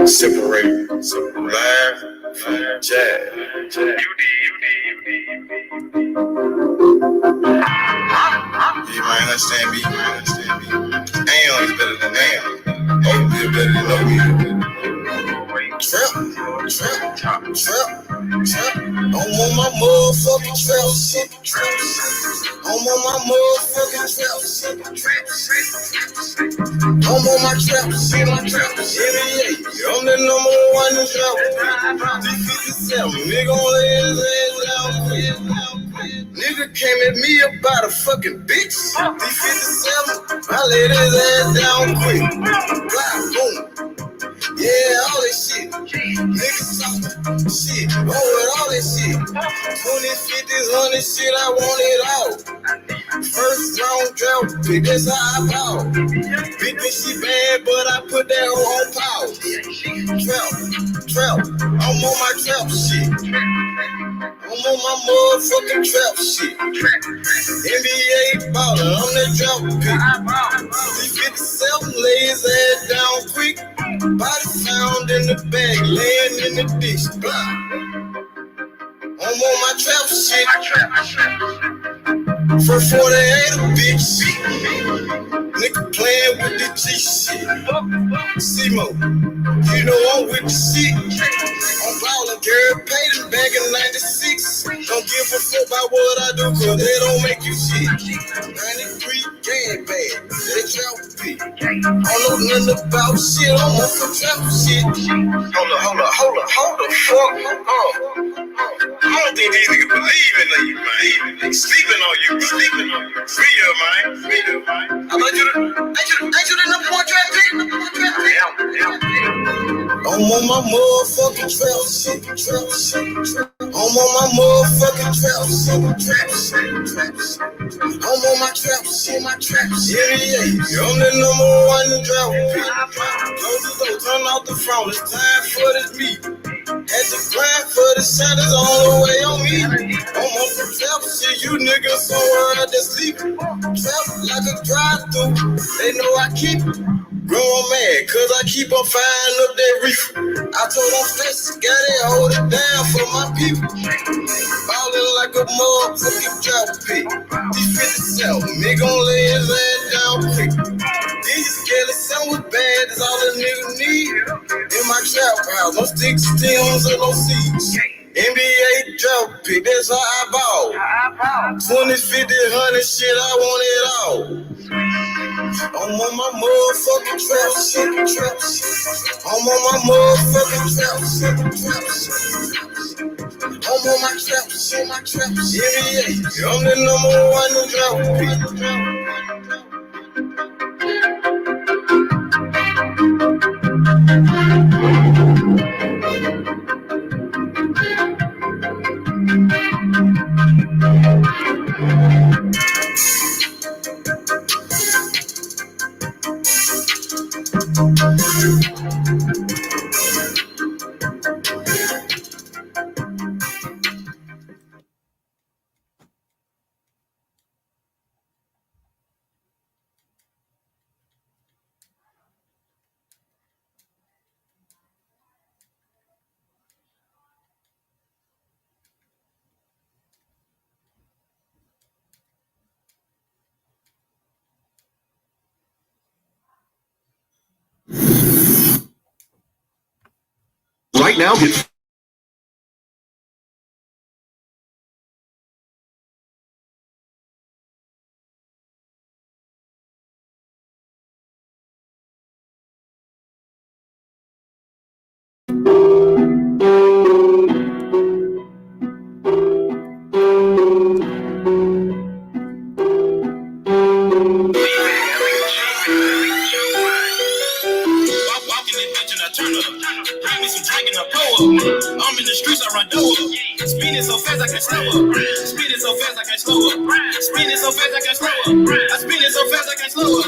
Separate live from jazz. You might understand me. Am is better than am. Hope is better than no music. Trap. I'm on my motherfucking trap shit. I'm on my motherfucking trap shit. I'm on my trap shit. I'm the number one in trap. D57, nigga on his ass down quick. Nigga came at me about a fucking bitch. D57, I laid his ass down quick. Blah, boom. Yeah, all that shit. Niggas talking shit. Roll with all that shit. 20s, 50s, 100 shit, I want it all. First round drought pick, that's how I ball. Big bitch, she bad, but I put that hoe on pause. Trap. I'm on my trap shit. I'm on my motherfucking trap shit. NBA baller, I'm that drought pick. C57 lay his ass down quick. Body found in the bag, laying in the dish. Blah. I'm on my trap shit. For 48 a bitch. Nigga playing with the G shit. C-Mo, you know I'm with the shit. I'm ballin', girl, paid them back in 96. Don't give a fuck about what I do, cause they don't make you shit. 93 gang bag, they trap pick. I don't know nothing about shit, I'm on some trap shit. Hold the fuck up. I don't think these niggas believe in you, man. They sleeping on you. Free up, man. I thought you the number one trap pick. I'm on my motherfucking trap shit. I'm on my motherfucking trap shit. I'm on my trap shit. Yeah. I'm the number one in trap pick. Close the door, turn off the phone. It's time for this meet. Had to grind for the shot is all the way on me. I'm on some trap shit. You niggas somewhere out there sleeping. Trap like a drive-through. They know I keep it. Growing mad, cause I keep on firing up that reefer. I told them flex, got it, hold it down for my people. Ballin' like a motherfucking drop pick. D57, nigga gon' lay his ass down quick. These skelly sound bad, that's all a nigga need. In my trap house, no sticks, stems, or no seeds. NBA drop pick, that's how I ball. 20s, 50s, 100 shit, I want it all. I'm on my motherfucking trap shit. I'm on my motherfucking trap shit. I'm on my trap shit. Yeah. I'm the number one in trap Right now, get I'm in the streets, I run door. Speeding so fast I can't slow up. Speeding so fast I can't slow up. Speeding so fast I can't slow up. I spin it so fast I can't slow up.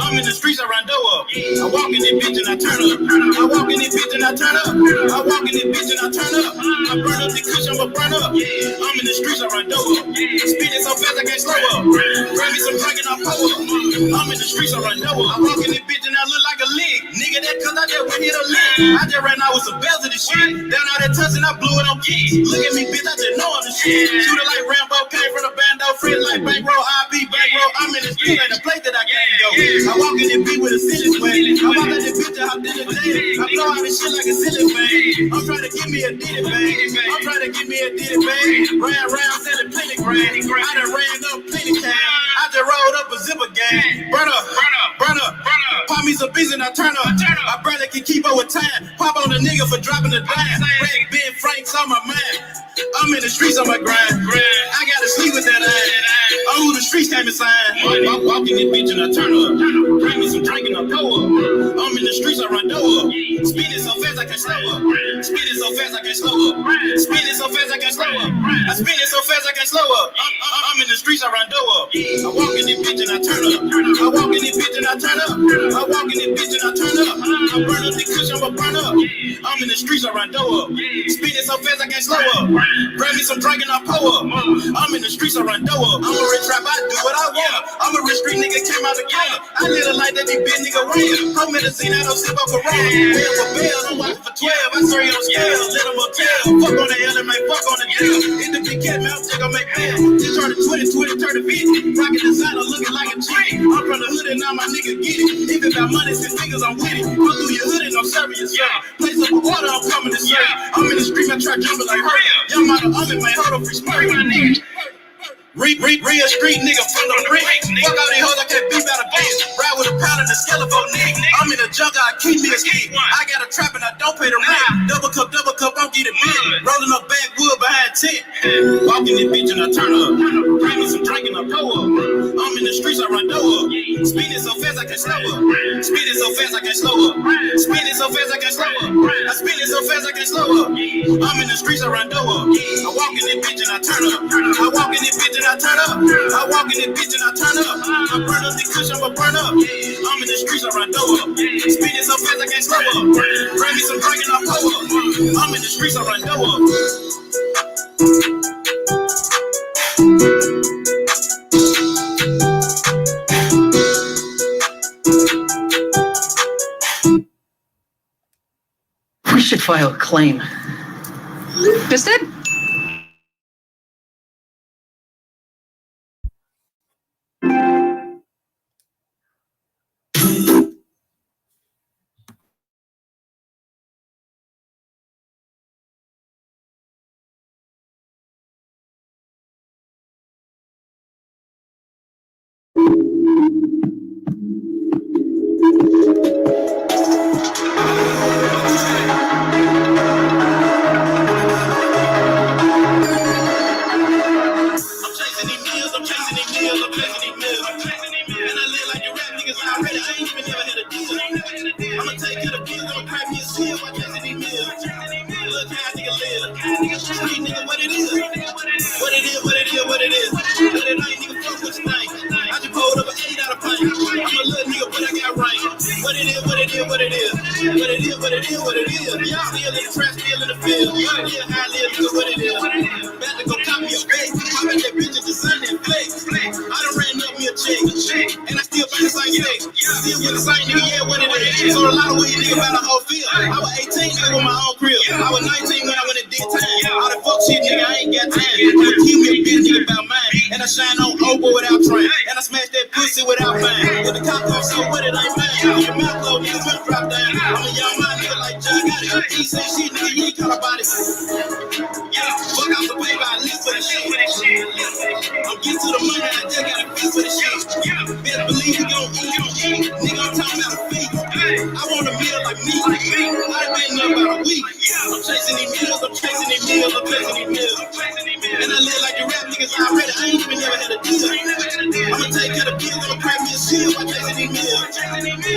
I'm in the streets, I run door. I walk in this bitch and I turn up. I walk in this bitch and I turn up. I walk in this bitch and I turn up. I burn up the cushion, but burn up. I'm in the streets, I run door. Speeding so fast I can't slow up. Grab me some drink and I pull up. I'm in the streets, I run door. I walk in this bitch and I look like a lick. Nigga nigga that cause I just went here to live. I just ran out with some bells of this shit. Down out that touch and I blew it on keys. Look at me, bitch, I just know I'm the shit. Shooter like Rambo, came from the bando, friend like bankroll, IB, bankroll. I'm in the street like the place that I can't go. I walk in this beat with a silly swag. I walk in this bitch, I hop in the day. I blow out this shit like a silly bang. I'm trying to give me a ditty bang. I'm trying to give me a ditty bang. Ran round, selling plenty grand. I done ran up plenty cash. I just rolled up a zipper gang. Burn up. Pop me some beats and I turn up. My brother can keep up with time. Pop on the nigga for dropping the dime. Red Ben Frank's on my mind. I'm in the streets on my grind. I gotta sleep with that ass. Oh, the streets came inside. Walking this bitch and I turn up. Bring me some drink and I go up. I'm in the streets, I run door up. Speeding so fast I can't slow up. Speeding so fast I can't slow up. Speeding so fast I can't slow up. I spin it so fast I can't slow up. I'm in the streets, I run door up. I walk in this bitch and I turn up. I walk in this bitch and I turn up. I walk in this bitch and I turn up. I burn up the cushion, I'ma burn up. I'm in the streets, I run door up. Speeding so fast I can't slow up. Grab me some drink and I pull up. I'm in the streets, I run door up. I'm a rich rap, I do what I want. I'm a rich street nigga, came out the corner. I live a life that these bitch nigga ran. I'm medicine, I don't sip up Corona. Bail for bail, I'm watching for 12. I serve you on scale, let them hotel. Fuck on the LMA, fuck on the jail. In the big cat mouth, check on make bail. Just turn to 20, turn to 50. Rockin' designer, looking like a chick. I'm from the hood and now my nigga get it. If it got money, six figures, I'm with it. Go through your hood and I'm serving you, sir. Place up an order, I'm coming to serve. I'm in the street, I try jumping like her. Young model, I'm in my hold up, free spray, my nigga. Real street nigga from the brick. Fuck all these hoes, I can't beat by the bitch. Ride with a pound and a skeleton nigga. I'm in the jungle, I keep me a ski. I got a trap and I don't pay the rent. Double cup, don't get it big. Rolling up backwood behind tent. Walking this bitch and I turn up. Bring me some drink and I blow up. I'm in the streets, I run door up. Speeding so fast I can't slow up. Speeding so fast I can't slow up. Speeding so fast I can't slow up. I spin it so fast I can't slow up. I'm in the streets, I run door up. I walk in this bitch and I turn up. I walk in this bitch and I turn up. I walk in this bitch and I turn up. I burn up the cushion, I'ma burn up. I'm in the streets, I run door up. Speeding so fast I can't slow up. Bring me some drink and I pull up. I'm in the streets, I run door up. We should file a claim. Just it? So a lot of weed nigga about a whole field. I was 18 nigga with my own crib. I was 19 when I went and did time. All the fuck shit nigga, I ain't got time. I'ma keep me a bitch nigga about mine. And I shine on Oprah without trying. And I smash that pussy without buying. When the cop comes so what it ain't mine. Your mouth low, nigga, will drop down. I'm a young man nigga like John Gotti. He say shit nigga, you ain't call about it. Yeah, fuck out the paper, I live for the shit. I'm getting to the money, I just got a piece for the shit. Better believe we gon' eat. Nigga, I'm talking about a feast. I want a meal like me. I've been up about a week. I'm chasing these meals, I'm chasing these meals. And I live like the rap niggas already. I ain't even never had a deal. I'ma take care of bills, I'ma crack me a seal. I'm chasing these meals.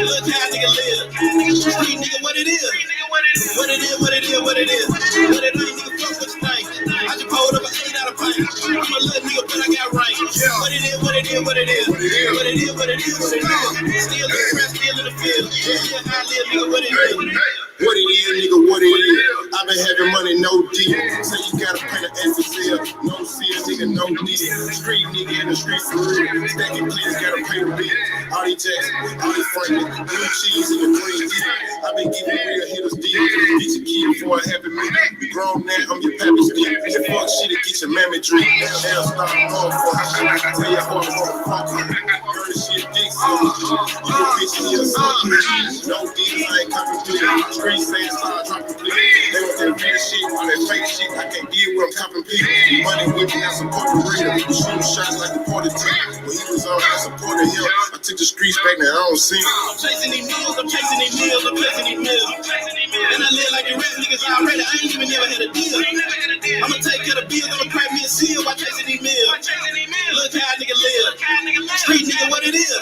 Look how nigga live. Street nigga, what it is. What it is. What it ain't, nigga, fuck what you think. I just pulled up an 8 out of pint. I'm a little nigga, but I got range. What it is. Still in the trap, still in the field. Still how I live, nigga, what it is. What it is, nigga, what it is. I've been having money, no deal. Say you gotta pay the SSL. No seal, nigga, no deal. street nigga in the street for real. Stacking please gotta pay the bill. All these Jackson, all these Franklin, blue cheese and the green tea. I been giving real hitters deals. Get your kid for a happy meal. We grown now, I'm your pappy's kid. That fuck shit to get your mammy drink. Hell stop the motherfucker. Tell your boy motherfucker. Girl, shit dick so you a bitch in your son. No deals, I ain't coming through. Street saying start dropping please. They want that real shit, all that fake shit. I can't deal with them copping please. Money with me, I support the real. Shooting shots like the party team. When he was on, I supported him. I took the streets back, now I don't see him. I'm chasing these meals, I'm chasing these meals, I'm chasing these meals. And I live like the rap niggas already. I ain't even never had a deal. I'ma take care of the bills, I'ma crack me a seal while chasing these meals. Look how a nigga live. Street nigga, what it is.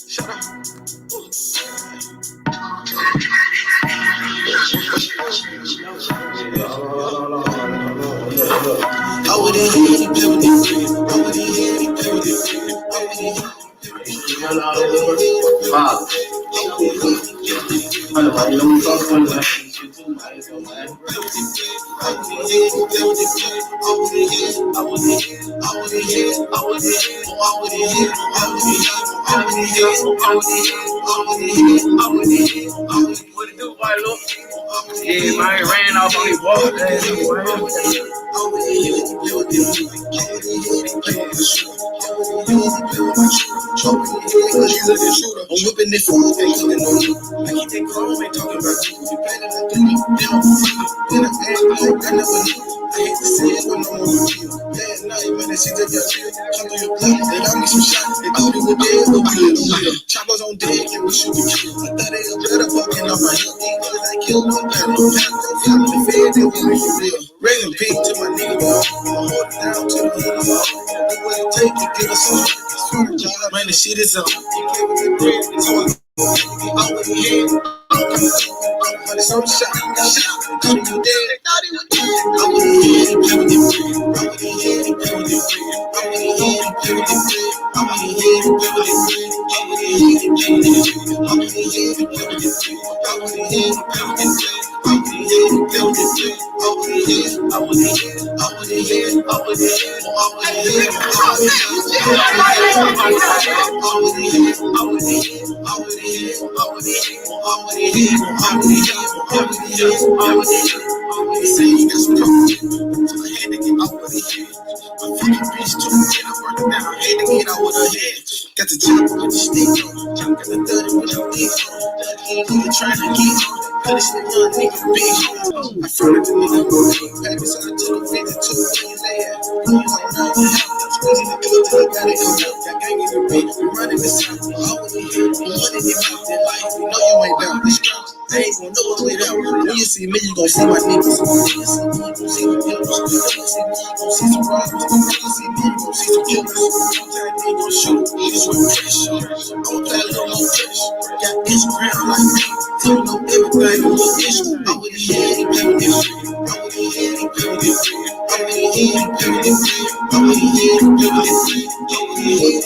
Shut up. I wouldn't hear any play with this shit. I wouldn't hear any play with this shit. I wouldn't hear What it do, White Look? Yeah, man, ran off on his walk. I'm whipping this food, they looking on you. I keep that calm, ain't talking about you. You play that I do, they don't see you. Then I act like I never knew. I hate to say it, but no one will feel. Last night, man, that shit just got chill. Come through your block, they got me some shots. They thought it was dead, but we let them live. Choppers on deck, and we shoot and kill. I thought they was better fucking off my hip. These niggas I killed, no got no time. Family the feds, they want me for real. Raising pig to my nigga, dog. I'ma hold it down to the hood, dog. Do what it take to get us on. Man, the shit is up. Got the job with the stick on, got the 30 with the dick on. Nigga trying to get on, cut this little nigga big on. I fronted the nigga go baby, so I took a 52 million layer. Boys ain't nothing happen, squeezing the club till I got it come out. Got gang in the ring, we running the south. Always in here, we money in out that life. We know you ain't down this strong. I ain't gon' know it without. When you see me, you gon' see my niggas. When you see me, you gon' see the killers. When you see me, you gon' see some robbers. When you see me, you gon' see some killers. Sometimes they gon' shoot. This with pressure. I'm a pilot on no pressure. Got Instagram like me. Tell me know everything on the issue. I wouldn't hear any play with this shit. I wouldn't hear any play with this shit. I wouldn't hear any play with this shit. I wouldn't hear any play with this shit. I wouldn't hear any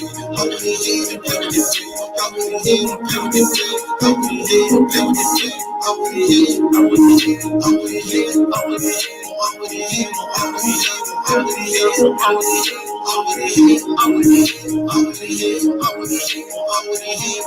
play with this shit. I wouldn't hear any play with this shit. I wouldn't hear any play with this shit. I wouldn't hear any play with this shit. I wouldn't hear, I wouldn't hear, I wouldn't hear, I wouldn't hear, I wouldn't hear, I wouldn't hear, I wouldn't hear, I wouldn't hear, I wouldn't hear, I wouldn't hear, I wouldn't hear, I wouldn't hear, I wouldn't hear,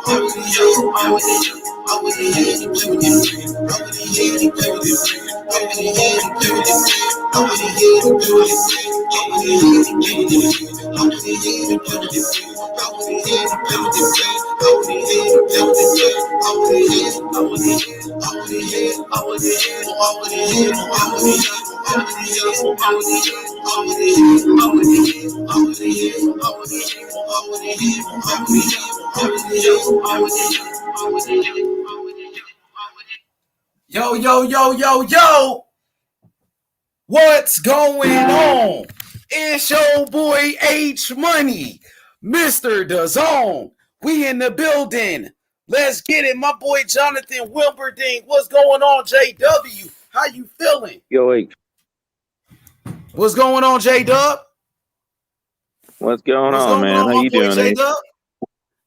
I wouldn't hear, I wouldn't hear, I wouldn't hear any play with this shit. I wouldn't hear any play with this shit. I wouldn't hear any play with this shit. I wouldn't hear any play with this shit. I wouldn't hear any play with this shit. I wouldn't hear any play with this shit. I wouldn't hear any play with this shit. I wouldn't hear any play with this shit. I wouldn't hear, I wouldn't hear, I wouldn't hear, I wouldn't hear, I wouldn't hear, I wouldn't hear, I wouldn't hear, I wouldn't hear, I wouldn't hear, I wouldn't hear, I wouldn't hear, I wouldn't hear, I wouldn't hear, I wouldn't hear, I wouldn't hear. Yo, yo, yo, yo, yo. What's going on? It's your boy H Money, Mr. DAZN, We in the building. Let's get it. My boy Jonathan Wilberding. What's going on, JW? How you feeling? Yo, wait. What's going on, J-Dub? What's going What's on, going man? on, How my you boy doing, Ace? J-Dub?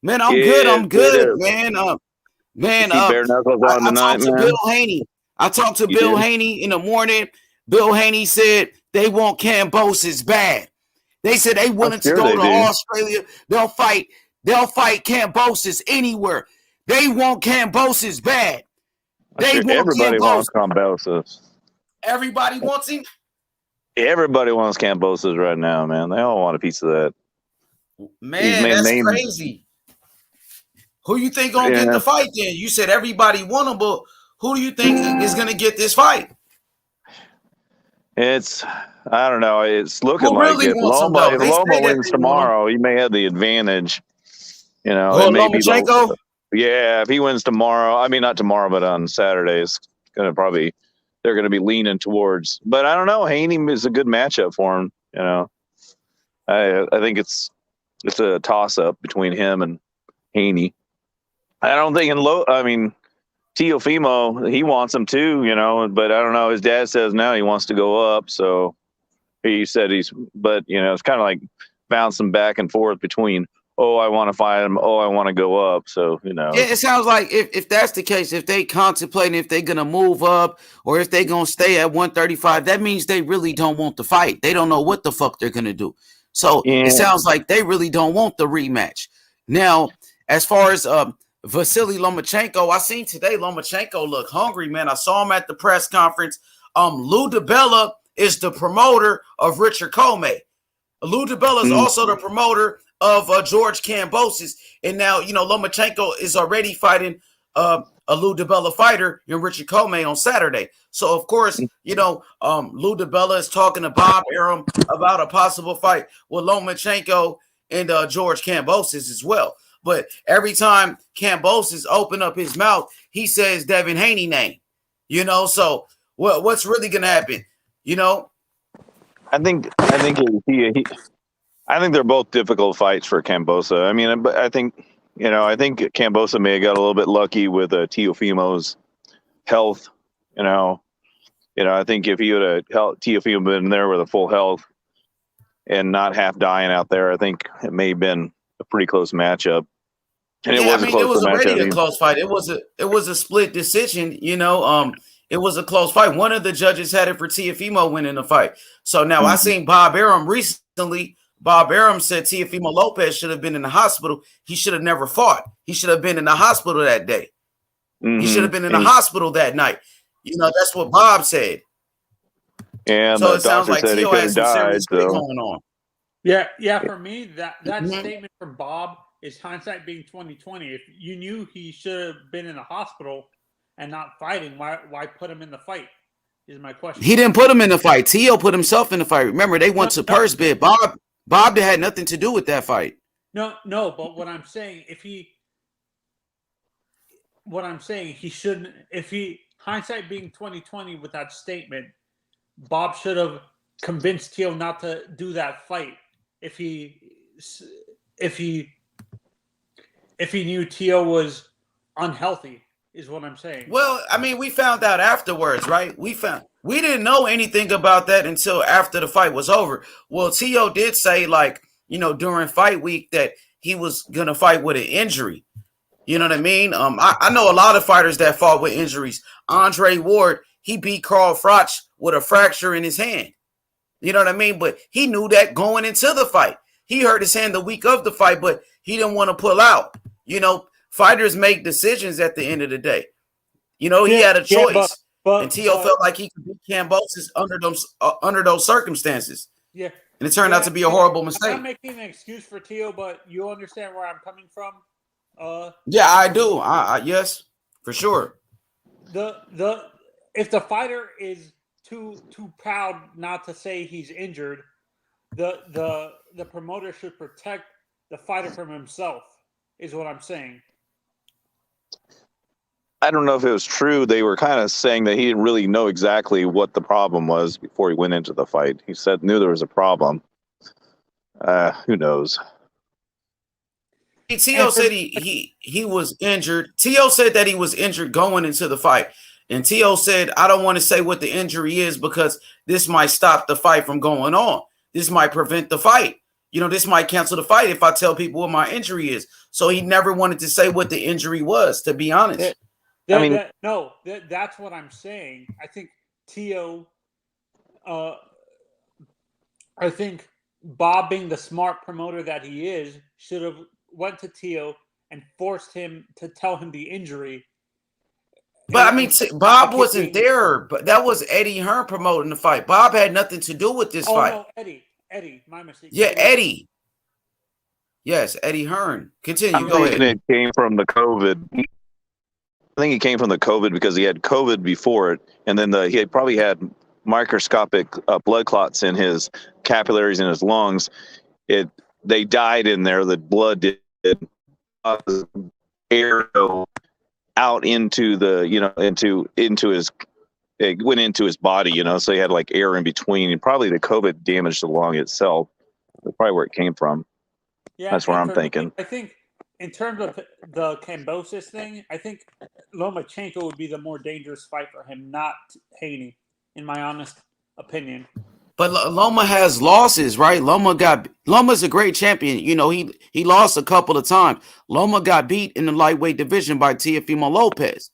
Man, I'm Yeah, good. I'm good, up. man. You see Bare Knuckles on I tonight, talked to man? Bill Haney. I talked to You Bill did? Haney in the morning. Bill Haney said they want Kambosos bad. They said they willing to sure go they to do. Australia. They'll fight Kambosos anywhere. They want Kambosos bad. They want Everybody Kambosos. wants Kambosos. Everybody wants him. Everybody wants Kambosos right now, man. They all want a piece of that. Man, that's crazy. Who you think gonna get the fight then? You said everybody want him, but who do you think is gonna get this fight? I don't know. It's looking Who like really if wants him, Loma, though? if They say Loma that wins they want him. tomorrow, he may have the advantage. You know, Oh, it may be Lomachenko? Yeah, if he wins tomorrow, I mean not tomorrow, but on Saturday, it's they're gonna be leaning towards. But I don't know. Haney is a good matchup for him. You know, I think it's a toss up between him and Haney. I don't think Teofimo, he wants him too, you know, but I don't know. His dad says now he wants to go up. So he said but you know, it's kind of like bouncing back and forth between, oh, I want to fight him. Oh, I want to go up. So, you know. Yeah, it sounds like if that's the case, if they contemplating if they're going to move up or if they're going to stay at 135, that means they really don't want the fight. They don't know what the fuck they're going to do. So It sounds like they really don't want the rematch. Now, as far as Vasily Lomachenko, I seen today Lomachenko look hungry, man. I saw him at the press conference. Lou DiBella is the promoter of Richard Comey. Lou DiBella is also the promoter of George Kambosos. And now, you know, Lomachenko is already fighting a Lou DiBella fighter in Richard Comey on Saturday. So, of course, you know, Lou DiBella is talking to Bob Arum about a possible fight with Lomachenko and George Kambosos as well. But every time Kambosos open up his mouth, he says Devin Haney name. You know, so what's really going to happen? You know? I think they're both difficult fights for Kambosos. I mean, I think Kambosos may have got a little bit lucky with Teofimo's health. You know, I think if he would have Teofimo been there with a full health and not half dying out there, I think it may have been a pretty close matchup. And it was already a close fight. It was a split decision. You know, it was a close fight. One of the judges had it for Teofimo winning the fight. So now I seen Bob Arum recently. Bob Arum said Teofimo Lopez should have been in the hospital. He should have never fought. He should have been in the hospital that day. He should have been in the hospital that night. You know, that's what Bob said. And so the it sounds doctor like said he Teo could has have some died. serious shit going on. Yeah. For me, that statement from Bob is hindsight being 2020. If you knew he should have been in the hospital and not fighting, why put him in the fight? Is my question. He didn't put him in the fight. Teo put himself in the fight. Remember, they went to purse bid. Bob had nothing to do with that fight. No. But what I'm saying, he shouldn't. Hindsight being 2020 with that statement, Bob should have convinced Teo not to do that fight. If he knew Teo was unhealthy, is what I'm saying. Well, I mean, we found out afterwards, right? We didn't know anything about that until after the fight was over. Well, Teo did say, like, you know, during fight week that he was gonna fight with an injury. You know what I mean? I know a lot of fighters that fought with injuries. Andre Ward, he beat Carl Froch with a fracture in his hand. You know what I mean? But he knew that going into the fight. He hurt his hand the week of the fight, but he didn't want to pull out. You know, fighters make decisions at the end of the day. You know, he had a choice. And Teo felt like he could beat Kambosos under those circumstances. Yeah. And it turned out to be a horrible mistake. I'm not making an excuse for Teo, but you understand where I'm coming from. Yeah, I do. Yes, for sure. If the fighter is too proud not to say he's injured, the promoter should protect the fighter from himself, is what I'm saying. I don't know if it was true. They were kind of saying that he didn't really know exactly what the problem was before he went into the fight. He knew there was a problem. Who knows? T.O. said he was injured. T.O. said that he was injured going into the fight. And T.O. said, I don't want to say what the injury is because this might stop the fight from going on. This might prevent the fight. This might cancel the fight if I tell people what my injury is. So he never wanted to say what the injury was, to be honest. That's what I'm saying. I think T.O. I think Bob, being the smart promoter that he is, should have went to T.O. and forced him to tell him the injury. But Bob wasn't there. But that was Eddie Hearn promoting the fight. Bob had nothing to do with this fight. No, Eddie, my mistake. Yeah, Eddie. Yes, Eddie Hearn. Continue. Go ahead. It came from the COVID. I think it came from the COVID because he had COVID before it, and then he had probably had microscopic blood clots in his capillaries in his lungs. They died in there. The blood did air out into the into his. It went into his body, so he had like air in between, and probably the COVID damaged the lung itself. That's probably where it came from. Yeah, that's where I'm thinking. I think in terms of the Kambosos thing, I think Lomachenko would be the more dangerous fight for him, not Haney, in my honest opinion. But Loma has losses, right? Loma's a great champion. He lost a couple of times. Loma got beat in the lightweight division by Teofimo Lopez.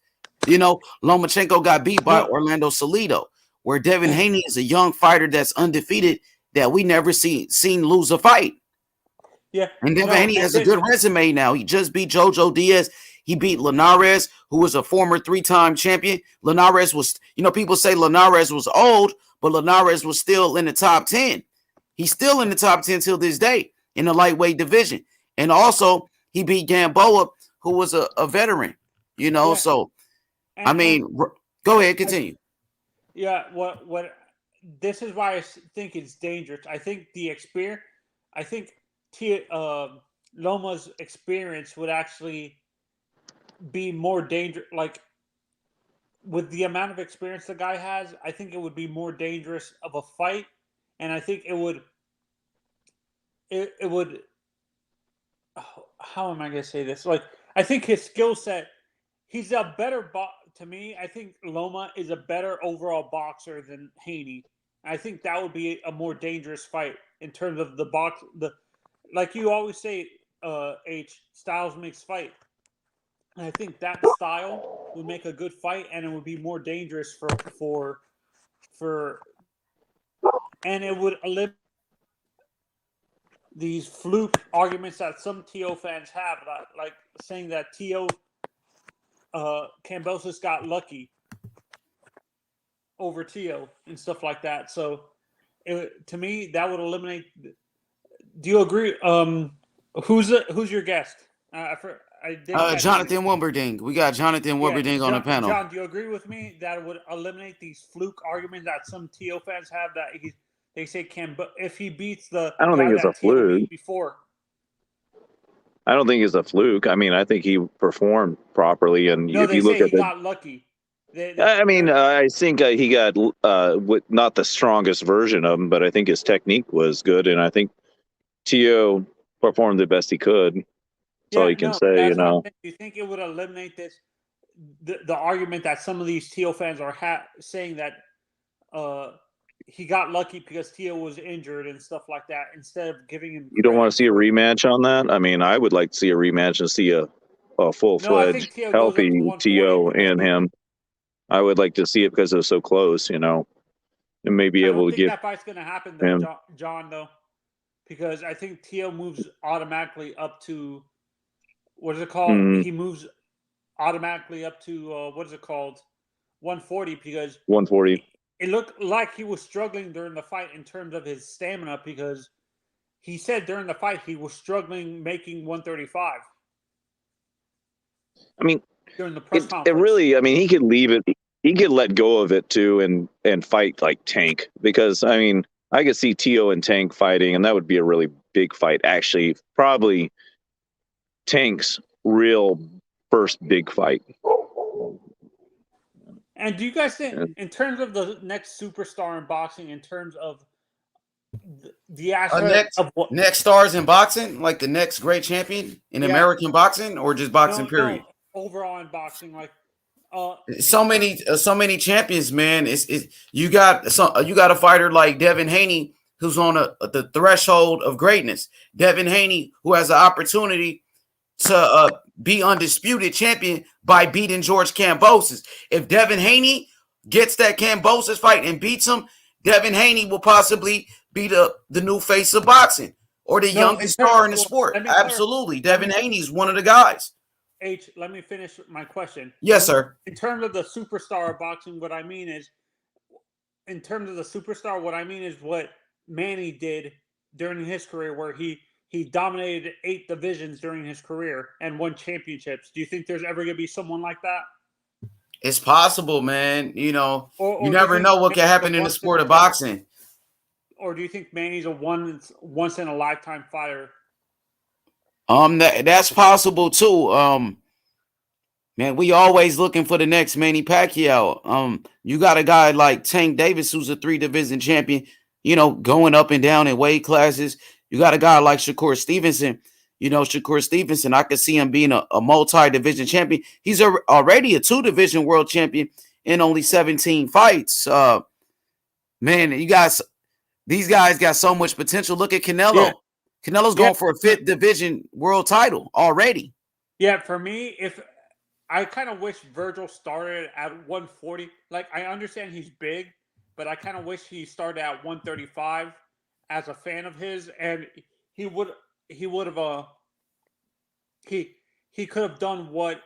Lomachenko got beat by Orlando Salido, where Devin Haney is a young fighter that's undefeated that we never seen lose a fight. Yeah. And Devin Haney has a good resume now. He just beat Jojo Diaz. He beat Linares, who was a former 3-time champion. Linares was, people say Linares was old, but Linares was still in the top 10. He's still in the top 10 till this day in the lightweight division. And also, he beat Gamboa, who was a veteran, so, go ahead, continue. What this is why I think it's dangerous. I think Loma's experience would actually be more dangerous. Like, with the amount of experience the guy has, I think it would be more dangerous of a fight, and I think it would. How am I going to say this? Like, I think his skill set. He's a better to me. I think Loma is a better overall boxer than Haney. I think that would be a more dangerous fight in terms of the box. Like you always say, styles makes fight. And I think that style would make a good fight, and it would be more dangerous and it would eliminate these fluke arguments that some TO fans have, like saying that Kambosos got lucky over T.O. and stuff like that. So, to me, that would eliminate. Do you agree? Who's your guest? Jonathan Wilberding. We got Jonathan Wilberding on the panel. John, do you agree with me that it would eliminate these fluke arguments that some TO fans have that they say if he beats the I don't think it's a fluke before. I don't think it's a fluke. I mean, I think he performed properly, and if you look at got lucky. I think he got not the strongest version of him, but I think his technique was good, and I think T.O. performed the best he could. That's all you can say, Do you think it would eliminate the argument that some of these T.O. fans are saying that he got lucky because T.O. was injured and stuff like that, instead of giving him... You don't want to see a rematch on that? I mean, I would like to see a rematch and see a full-fledged, healthy T.O. and him. I would like to see it because it was so close, and maybe able to get... that fight's going to happen, though, John, though, because I think T.O. moves automatically up to... What is it called? Mm-hmm. He moves automatically up to, 140, because... 140. It looked like he was struggling during the fight in terms of his stamina, because he said during the fight he was struggling making 135. I mean, during the press conference. It really, I mean, he could leave it. He could let go of it too and fight like Tank, because I mean, I could see T.O. and Tank fighting, and that would be a really big fight. Actually, probably Tank's real first big fight. And do you guys think, in terms of the next superstar in boxing, in terms of the aspect of what next stars in boxing, like the next great champion in American boxing, or just boxing period? No, overall in boxing, like so many champions, man. You got a fighter like Devin Haney who's on the threshold of greatness. Devin Haney, who has an opportunity to be undisputed champion by beating George Kambosos. If Devin Haney gets that Kambosos fight and beats him, Devin Haney will possibly be the new face of boxing or the youngest star in the sport. Absolutely. Devin Haney is one of the guys. H, let me finish my question. Yes, sir. In terms of the superstar of boxing, what I mean is what Manny did during his career, where he dominated 8 divisions during his career and won championships. Do you think there's ever going to be someone like that? It's possible, man. You know, you never know what can happen in the sport of boxing. Or do you think Manny's a once in a lifetime fighter? That's possible too. Man, we always looking for the next Manny Pacquiao. You got a guy like Tank Davis, who's a 3-division champion, you know, going up and down in weight classes. You got a guy like Shakur Stevenson. You know, Shakur Stevenson, I could see him being a multi-division champion. He's already a 2-division world champion in only 17 fights. Man, these guys got so much potential. Look at Canelo. Yeah. Canelo's going for a 5th division world title already. Yeah, for me, if I kind of wish Virgil started at 140. Like, I understand he's big, but I kind of wish he started at 135 as a fan of his, and he could have done what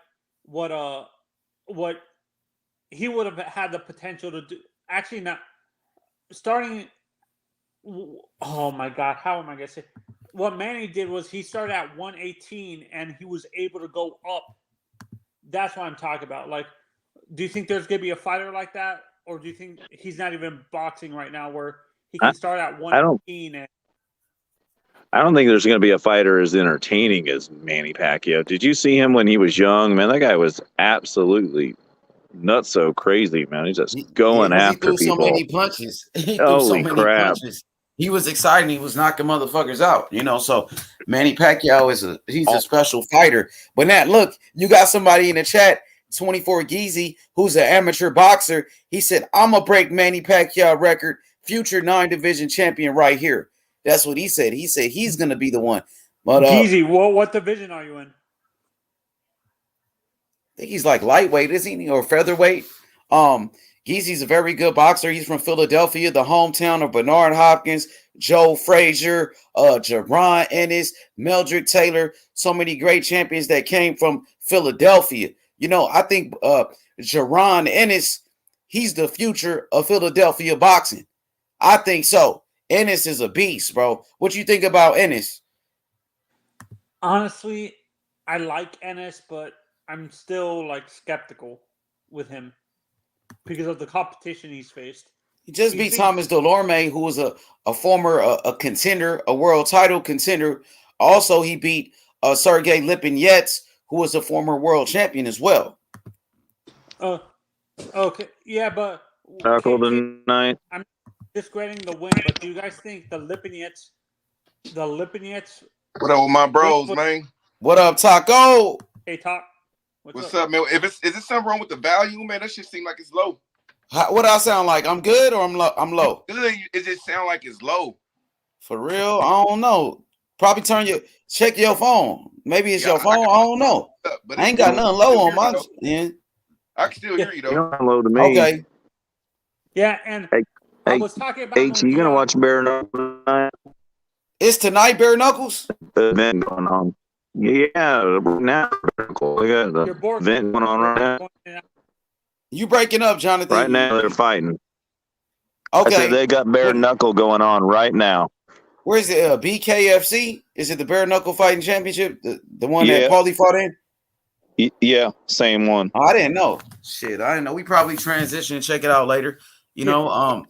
he would have had the potential to do. Actually, not starting. Oh my God, how am I gonna say? What Manny did was he started at 118 and he was able to go up. That's what I'm talking about. Like, do you think there's gonna be a fighter like that, or do you think he's not even boxing right now where he can start at 118? I don't think there's going to be a fighter as entertaining as Manny Pacquiao. Did you see him when he was young? Man, that guy was absolutely nuts, so crazy, man. He's just going after people. He threw so many punches. Punches. He was exciting. He was knocking motherfuckers out, you know. So Manny Pacquiao he's a special fighter. But now, look, you got somebody in the chat, 24 Geezy, who's an amateur boxer. He said, "I'm gonna break Manny Pacquiao record, future 9-division champion right here." That's what he said. He said he's gonna be the one. But Geezy, what division are you in? I think he's like lightweight, isn't he, or featherweight? Geezy's a very good boxer. He's from Philadelphia, the hometown of Bernard Hopkins, Joe Frazier, Jerron Ennis, Meldrick Taylor. So many great champions that came from Philadelphia. You know, I think Jerron Ennis, he's the future of Philadelphia boxing. I think so. Ennis is a beast, bro. What you think about Ennis? Honestly, I like Ennis, but I'm still like skeptical with him because of the competition he's faced. He just beat Thomas Delorme, who was a former a contender, a world title contender. Also, he beat Sergey Lipinets, who was a former world champion as well. Okay, yeah, but tonight. I'm discrediting the win, but do you guys think the Lipinets? What up with my bros, man? What up, Taco? Hey, Talk. What's up, man? Is it something wrong with the value, man? That shit seem like it's low. What I sound like? I'm good or I'm low? I'm low. Good. It just sound like it's low. For real? I don't know. Probably check your phone. Maybe it's your phone. I don't know. But I ain't got nothing low on my end. I can still hear you though. You're low to me. Okay. Yeah, and I was talking about. H, you gonna watch Bare Knuckles tonight? It's tonight, Bare Knuckles. The event going on. Yeah, now we got the event going on right now. You breaking up, Jonathan? Right now they're fighting. Okay. I said they got Bare Knuckle going on right now. Where is it? BKFC? Is it the Bare Knuckle Fighting Championship? The one that Paulie fought in? Yeah, same one. Oh, I didn't know. Shit, I didn't know. We probably transition and check it out later. You know,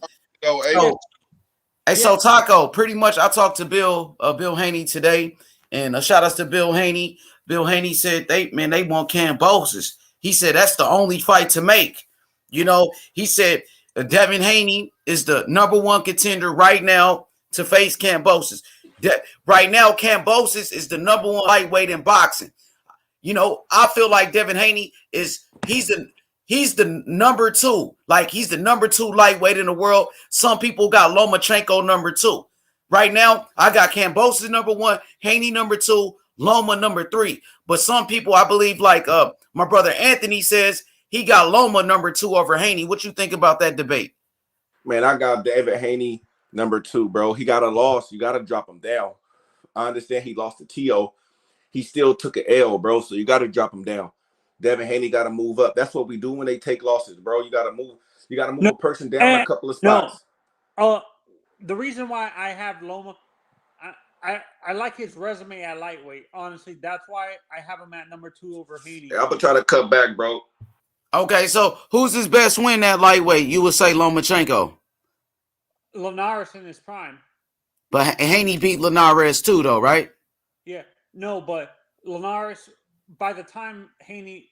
so Taco, pretty much I talked to Bill Haney today, and shout outs to Bill Haney. Bill Haney said they want Kambosos. He said that's the only fight to make. You know, he said Devin Haney is the #1 contender right now to face Kambosos. Right now, Kambosos is the number one lightweight in boxing. You know, I feel like Devin Haney he's the number two. Like, he's the number two lightweight in the world. Some people got Lomachenko number two. Right now, I got Kambosos number one, Haney number two, Loma number three. But some people, I believe, like my brother Anthony says, he got Loma number two over Haney. What you think about that debate? Man, I got Devin Haney number two, bro. He got a loss. You got to drop him down. I understand he lost to T.O. He still took an L, bro, so you got to drop him down. Devin Haney got to move up. That's what we do when they take losses, bro. You got to move a person down a couple of spots. The reason why I have Loma, I like his resume at lightweight. Honestly, that's why I have him at number two over Haney. Yeah, I'm going to try to cut back, bro. Okay, so who's his best win at lightweight? You would say Lomachenko. Linares in his prime. But Haney beat Linares too, though, right? Yeah. No, but Linares, by the time Haney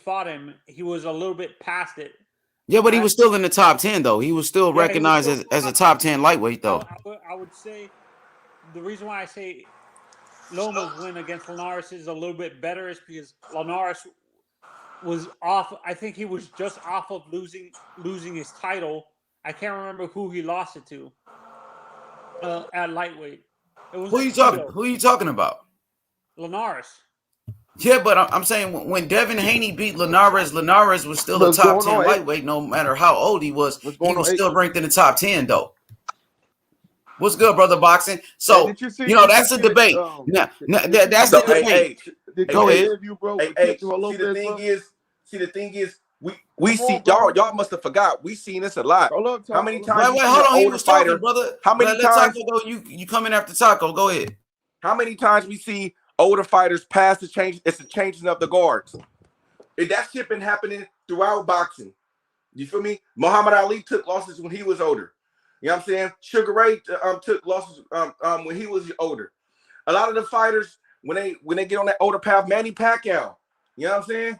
fought him, he was a little bit past it. Yeah, but he was still in the top 10, though. He was still recognized as a top 10 lightweight, though. I would say the reason why I say Loma's win against Linares is a little bit better is because Linares was off. I think he was just off of losing his title. I can't remember who he lost it to at lightweight. Who are you talking about? Linares. Yeah, but I'm saying when Devin Haney beat Linares, Linares was still a top 10 lightweight, no matter how old he was. He was still ranked in the top 10, though. What's good, brother boxing? So, that's a debate. That's the debate. Go ahead. See, the thing is, we see y'all must have forgot. We seen this a lot. How many times? Wait, hold on. He was talking, brother. How many times? You come in after Taco? Go ahead. How many times we see older fighters pass the change? It's the changing of the guards. That shit been happening throughout boxing. You feel me? Muhammad Ali took losses when he was older. You know what I'm saying? Sugar Ray took losses when he was older. A lot of the fighters when they get on that older path, Manny Pacquiao. You know what I'm saying?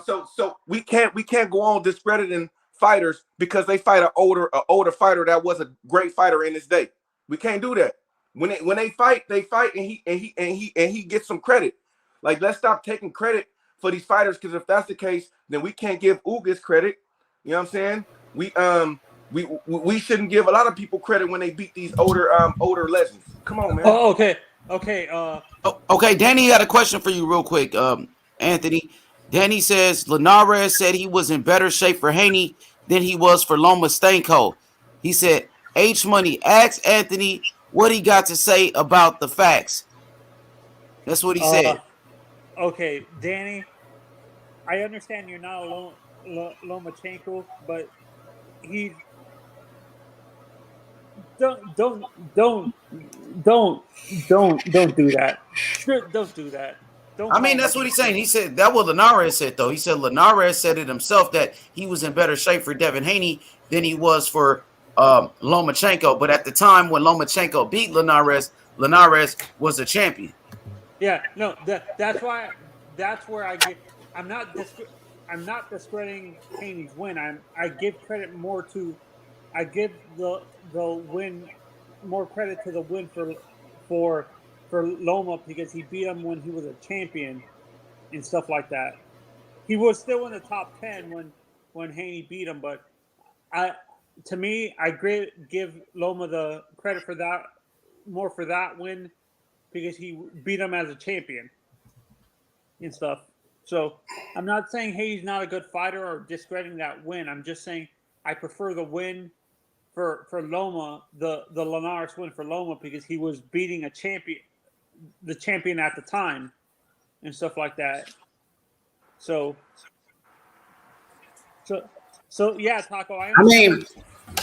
So we can't go on discrediting fighters because they fight an older fighter that was a great fighter in his day. We can't do that. When they fight, and he gets some credit. Like, let's stop taking credit for these fighters, because if that's the case, then we can't give Ugas credit. You know what I'm saying? We shouldn't give a lot of people credit when they beat these older legends. Come on, man. Oh, okay. Okay, Danny got a question for you real quick, Anthony. Danny says Linares said he was in better shape for Haney than he was for Lomachenko. He said, H Money, ask Anthony what he got to say about the facts. That's what he said. Okay, Danny, I understand you're not a Lomachenko, but he's don't do that. Don't do that. I mean, that's what he's saying. He said that what Linares said, though. He said Linares said it himself that he was in better shape for Devin Haney than he was for Lomachenko. But at the time when Lomachenko beat Linares, Linares was a champion. Yeah, no, that's why. That's where I get. I'm not discrediting Haney's win. I give credit more to. I give the win more credit to the win for Loma, because he beat him when he was a champion and stuff like that. He was still in the top 10 when Haney beat him, but I give Loma the credit for that more for that win, because he beat him as a champion and stuff. So I'm not saying Haney's not a good fighter or discrediting that win. I'm just saying I prefer the win for Loma, the Linares win for Loma, because he was beating the champion at the time and stuff like that. So yeah, Taco. I mean,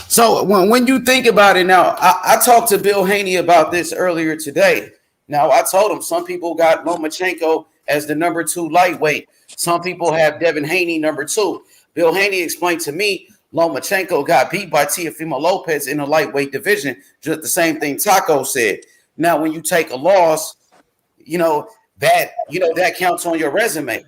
so when you think about it now, I talked to Bill Haney about this earlier today. Now, I told him some people got Lomachenko as the number 2 lightweight. Some people have Devin Haney number 2. Bill Haney explained to me Lomachenko got beat by Teofimo Lopez in the lightweight division. Just the same thing Taco said. Now, when you take a loss, that counts on your resume.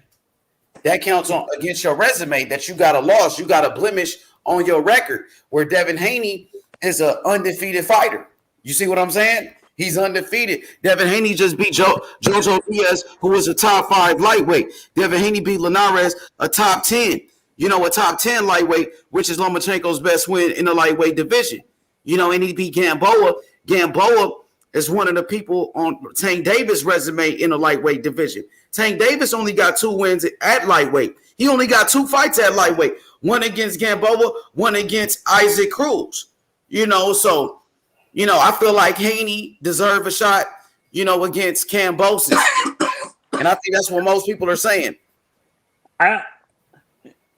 That counts on against your resume that you got a loss, you got a blemish on your record. Where Devin Haney, is an undefeated fighter. You see what I'm saying? He's undefeated. Devin Haney just beat Jojo Diaz, who was a top 5 lightweight. Devin Haney beat Linares, a top 10. A top 10 lightweight, which is Lomachenko's best win in the lightweight division. And he beat Gamboa. Gamboa is one of the people on Tank Davis' resume in the lightweight division. Tank Davis only got 2 wins at lightweight. He only got 2 fights at lightweight. One against Gamboa, one against Isaac Cruz. So I feel like Haney deserved a shot, against Kambosos. And I think that's what most people are saying.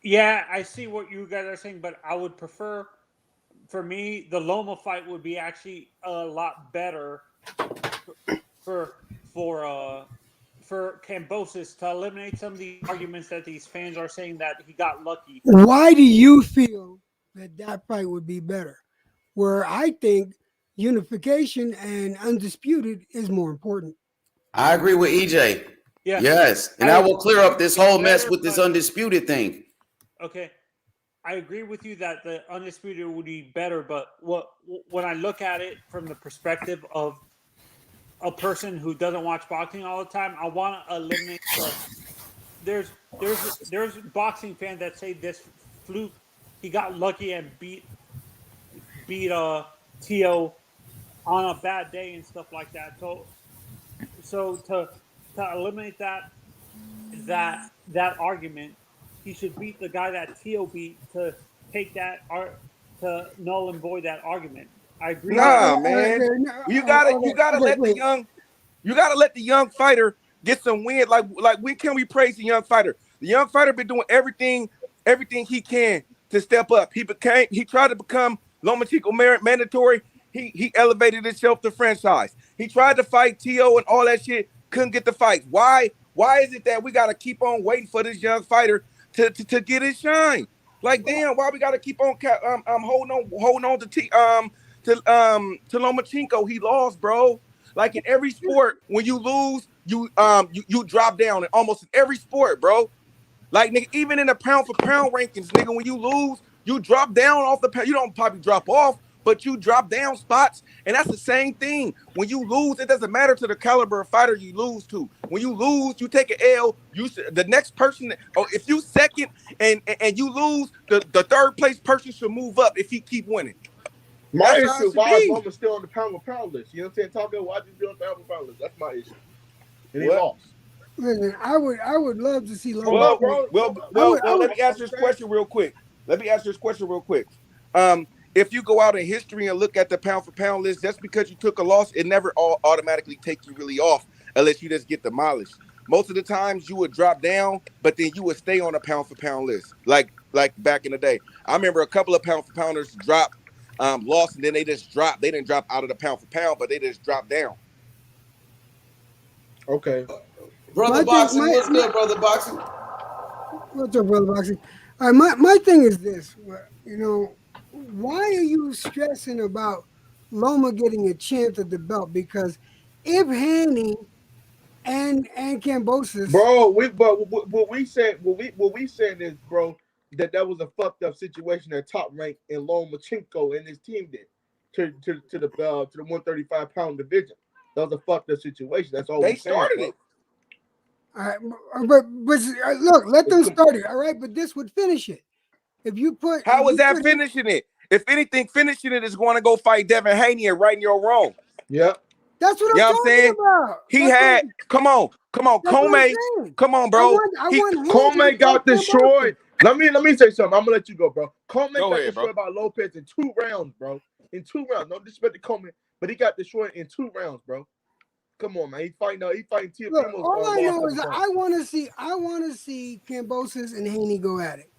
Yeah, I see what you guys are saying, but I would prefer, for me, the Loma fight would be actually a lot better for Kambosos to eliminate some of the arguments that these fans are saying that he got lucky. Why do you feel that fight would be better? Where I think unification and undisputed is more important. I agree with EJ. Yeah. Yes, and I will clear up this whole mess with this undisputed thing. Okay, I agree with you that the undisputed would be better, but when I look at it from the perspective of a person who doesn't watch boxing all the time, I want to eliminate. There's boxing fans that say this fluke, he got lucky and beat Tio on a bad day and stuff like that. So to eliminate that argument, he should beat the guy that Tio beat to take that to null and void that argument. I agree. Nah, man, you gotta let the young fighter get some win. Like when can we praise the young fighter? The young fighter been doing everything he can to step up. He tried to become Lomachenko mandatory. He elevated himself to franchise. He tried to fight Tio and all that shit. Couldn't get the fight. Why is it that we gotta keep on waiting for this young fighter to get his shine? Like, damn, why we gotta keep on holding on to Lomachenko? He lost, bro. Like in every sport, when you lose, you drop down in almost every sport, bro. Like, nigga, even in the pound for pound rankings, nigga, when you lose, you drop down off the pound. You don't probably drop off, but you drop down spots, and that's the same thing. When you lose, it doesn't matter to the caliber of fighter you lose to. When you lose, you take an L. The next person, if you second and you lose, the third place person should move up if he keep winning. My issue is why Loma's still on the pound for pound list. You know what I'm saying? Talking why just be on the pound for pound list. That's my issue. And he lost. Listen, I would love to see Loma. Well, let me answer this question real quick. If you go out in history and look at the pound for pound list, just because you took a loss, it never automatically take you really off unless you just get demolished. Most of the times you would drop down, but then you would stay on a pound for pound list. Like back in the day. I remember a couple of pound for pounders dropped, lost, and then they just dropped. They didn't drop out of the pound for pound, but they just dropped down. Okay. Brother Boxing, what's good, Brother Boxing? What's up, Brother Boxing? All right, my thing is this. Why are you stressing about Loma getting a chance at the belt? Because if Haney and Kambosos, bro, what we said is, bro, that was a fucked up situation that Top Rank and Lomachenko and his team did to the 135 pound division. That was a fucked up situation. That's all they started it. All right, but look, let them start it. All right, but this would finish it. How was that finishing it? If anything, finishing it is going to go fight Devin Haney and right in your wrong. Yeah. That's what I'm saying. About. Come on, Comey. Come on, bro. Comey got destroyed. Let me say something. I'm gonna let you go, bro. Comey got destroyed by Lopez in 2 rounds, bro. In 2 rounds. No disrespect to Comey, but he got destroyed in 2 rounds, bro. Come on, man. He fighting Tio. All I know is that I want to see Kambosos and Haney go at it.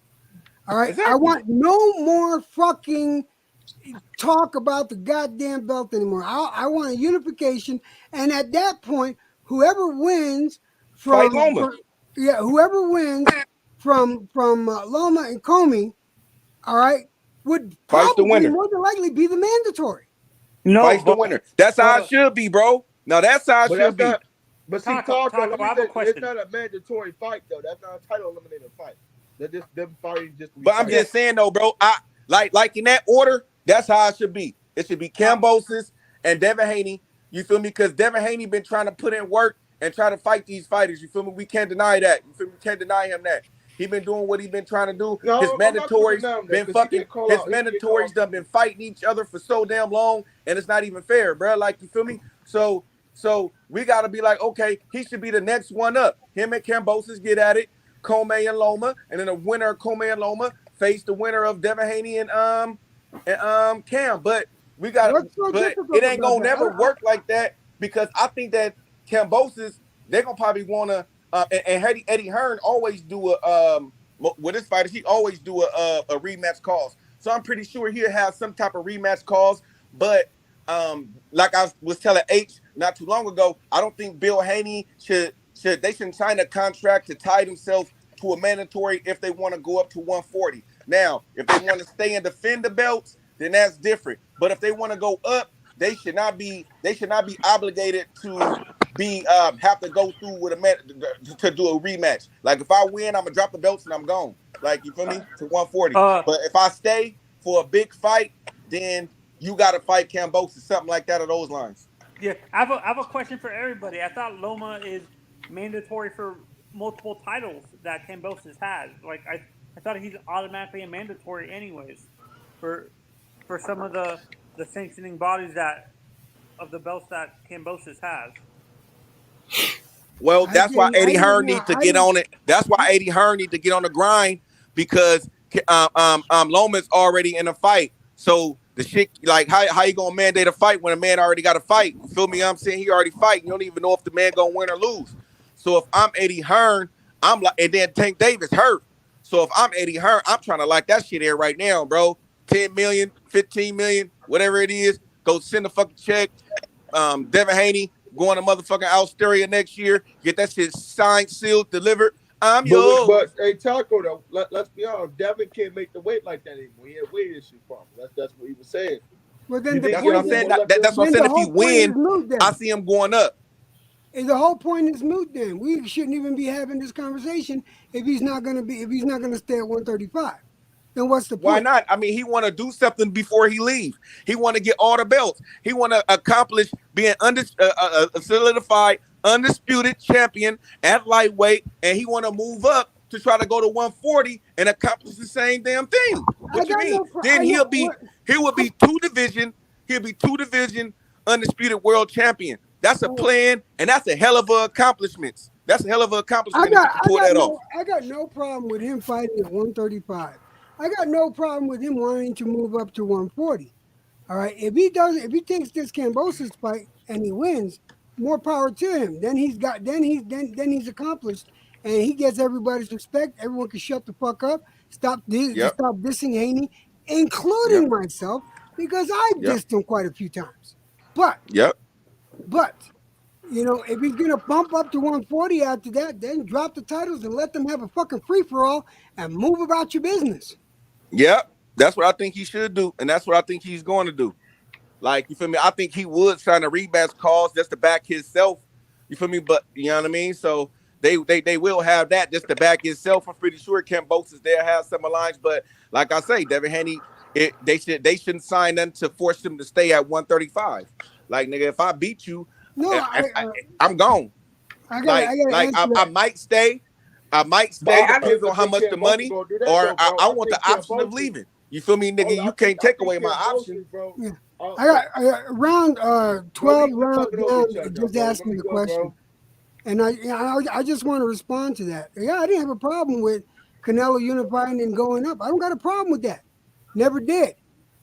All right. Exactly. I want no more fucking talk about the goddamn belt anymore. I want a unification, and at that point, whoever wins from Loma, whoever wins from Loma and Comey, all right, would probably more than likely be the mandatory. No, fight the winner. That's how it should be, bro. No, that's how it should be. But see, it's not a mandatory fight though. That's not a title eliminator fight. They're just them fighting just. But I'm just saying though, bro. Like in that order, That's how it should be. It should be Kambosos and Devin Haney. You feel me? Because Devin Haney been trying to put in work and try to fight these fighters. You feel me? We can't deny that. You feel me? We can't deny him that. He been doing what he been trying to do. No, His I'm not gonna mandatories deny him that, been 'cause he fucking. get called His out. He get mandatories called done been fighting each other for so damn long, and it's not even fair, bro. Like, you feel me? So we gotta be like, okay, he should be the next one up. Him and Kambosos get at it. Comey and Loma, and then the winner of Comey and Loma face the winner of Devin Haney and Cam. But we got, What's so but difficult it ain't about gonna that? never work like that, because I think that Kambosos, they're gonna probably wanna and Eddie Hearn always do a with his fighters, he always do a rematch calls. So I'm pretty sure he'll have some type of rematch calls. But like I was telling H not too long ago, I don't think Bill Haney shouldn't sign a contract to tie themselves to a mandatory if they want to go up to 140. Now, if they want to stay and defend the belts, then that's different. But if they want to go up, they should not be obligated to be have to go through with to do a rematch. Like, if I win, I'm gonna drop the belts and I'm gone. Like, you feel me? To 140. But if I stay for a big fight, then you got to fight Kambosos, something like that, of those lines. Yeah, I have a question for everybody. I thought Loma is mandatory for multiple titles that Kambosos has. Like, I thought he's automatically a mandatory anyways for some of the sanctioning bodies that of the belts that Kambosos has. Well, that's why Eddie Hearn needs to get on it. That's why Eddie Hearn needs to get on the grind, because Loma's already in a fight. So the shit, like, how you gonna mandate a fight when a man already got a fight? You feel me? I'm saying he already fighting. You don't even know if the man gonna win or lose. So if I'm Eddie Hearn, I'm like, and then Tank Davis hurt. So if I'm Eddie Hearn, I'm trying to lock that shit in right now, bro. 10 million, 15 million, whatever it is. Go send a fucking check. Devin Haney going to motherfucking Australia next year. Get that shit signed, sealed, delivered. I'm yours. But hey, Taco, though, let's be honest. Devin can't make the weight like that anymore. He had weight issue problem. That's what he was saying. Well, then that's what I'm saying. That's what I'm saying. If he win, I see him going up. And the whole point is moot. Then we shouldn't even be having this conversation if he's not gonna stay at 135. Then what's the point? Why not? I mean, he want to do something before he leaves. He want to get all the belts. He want to accomplish being a solidified, undisputed champion at lightweight, and he want to move up to try to go to 140 and accomplish the same damn thing. What you mean? Then he will be two division undisputed world champion. That's a plan, and that's a hell of an accomplishment. That's a hell of an accomplishment if you can pull that off. I got no problem with him fighting at 135. I got no problem with him wanting to move up to 140. All right. If he takes this Kambosos fight and he wins, more power to him. Then he's accomplished, and he gets everybody's respect. Everyone can shut the fuck up. Stop dissing Haney, including myself, because I've dissed him quite a few times. But you know, if he's gonna bump up to 140 after that, then drop the titles and let them have a fucking free for all and move about your business. Yep, that's what I think he should do, and that's what I think he's going to do. Like, you feel me? I think he would sign a rematch calls just to back himself. You feel me? But you know what I mean? So they will have that just to back himself. I'm pretty sure Kambosos there has some alliance, but like I say, Devin Haney, they shouldn't sign them to force him to stay at 135. Like, nigga, if I beat you, I'm gone. I might stay. Depends on how much the money, or I want the option of leaving. You feel me, nigga? You can't take away my option, bro. Yeah. I got around 12 rounds down. Just asking the question, and I just want to respond to that. Yeah, I didn't have a problem with Canelo unifying and going up. I don't got a problem with that. Never did.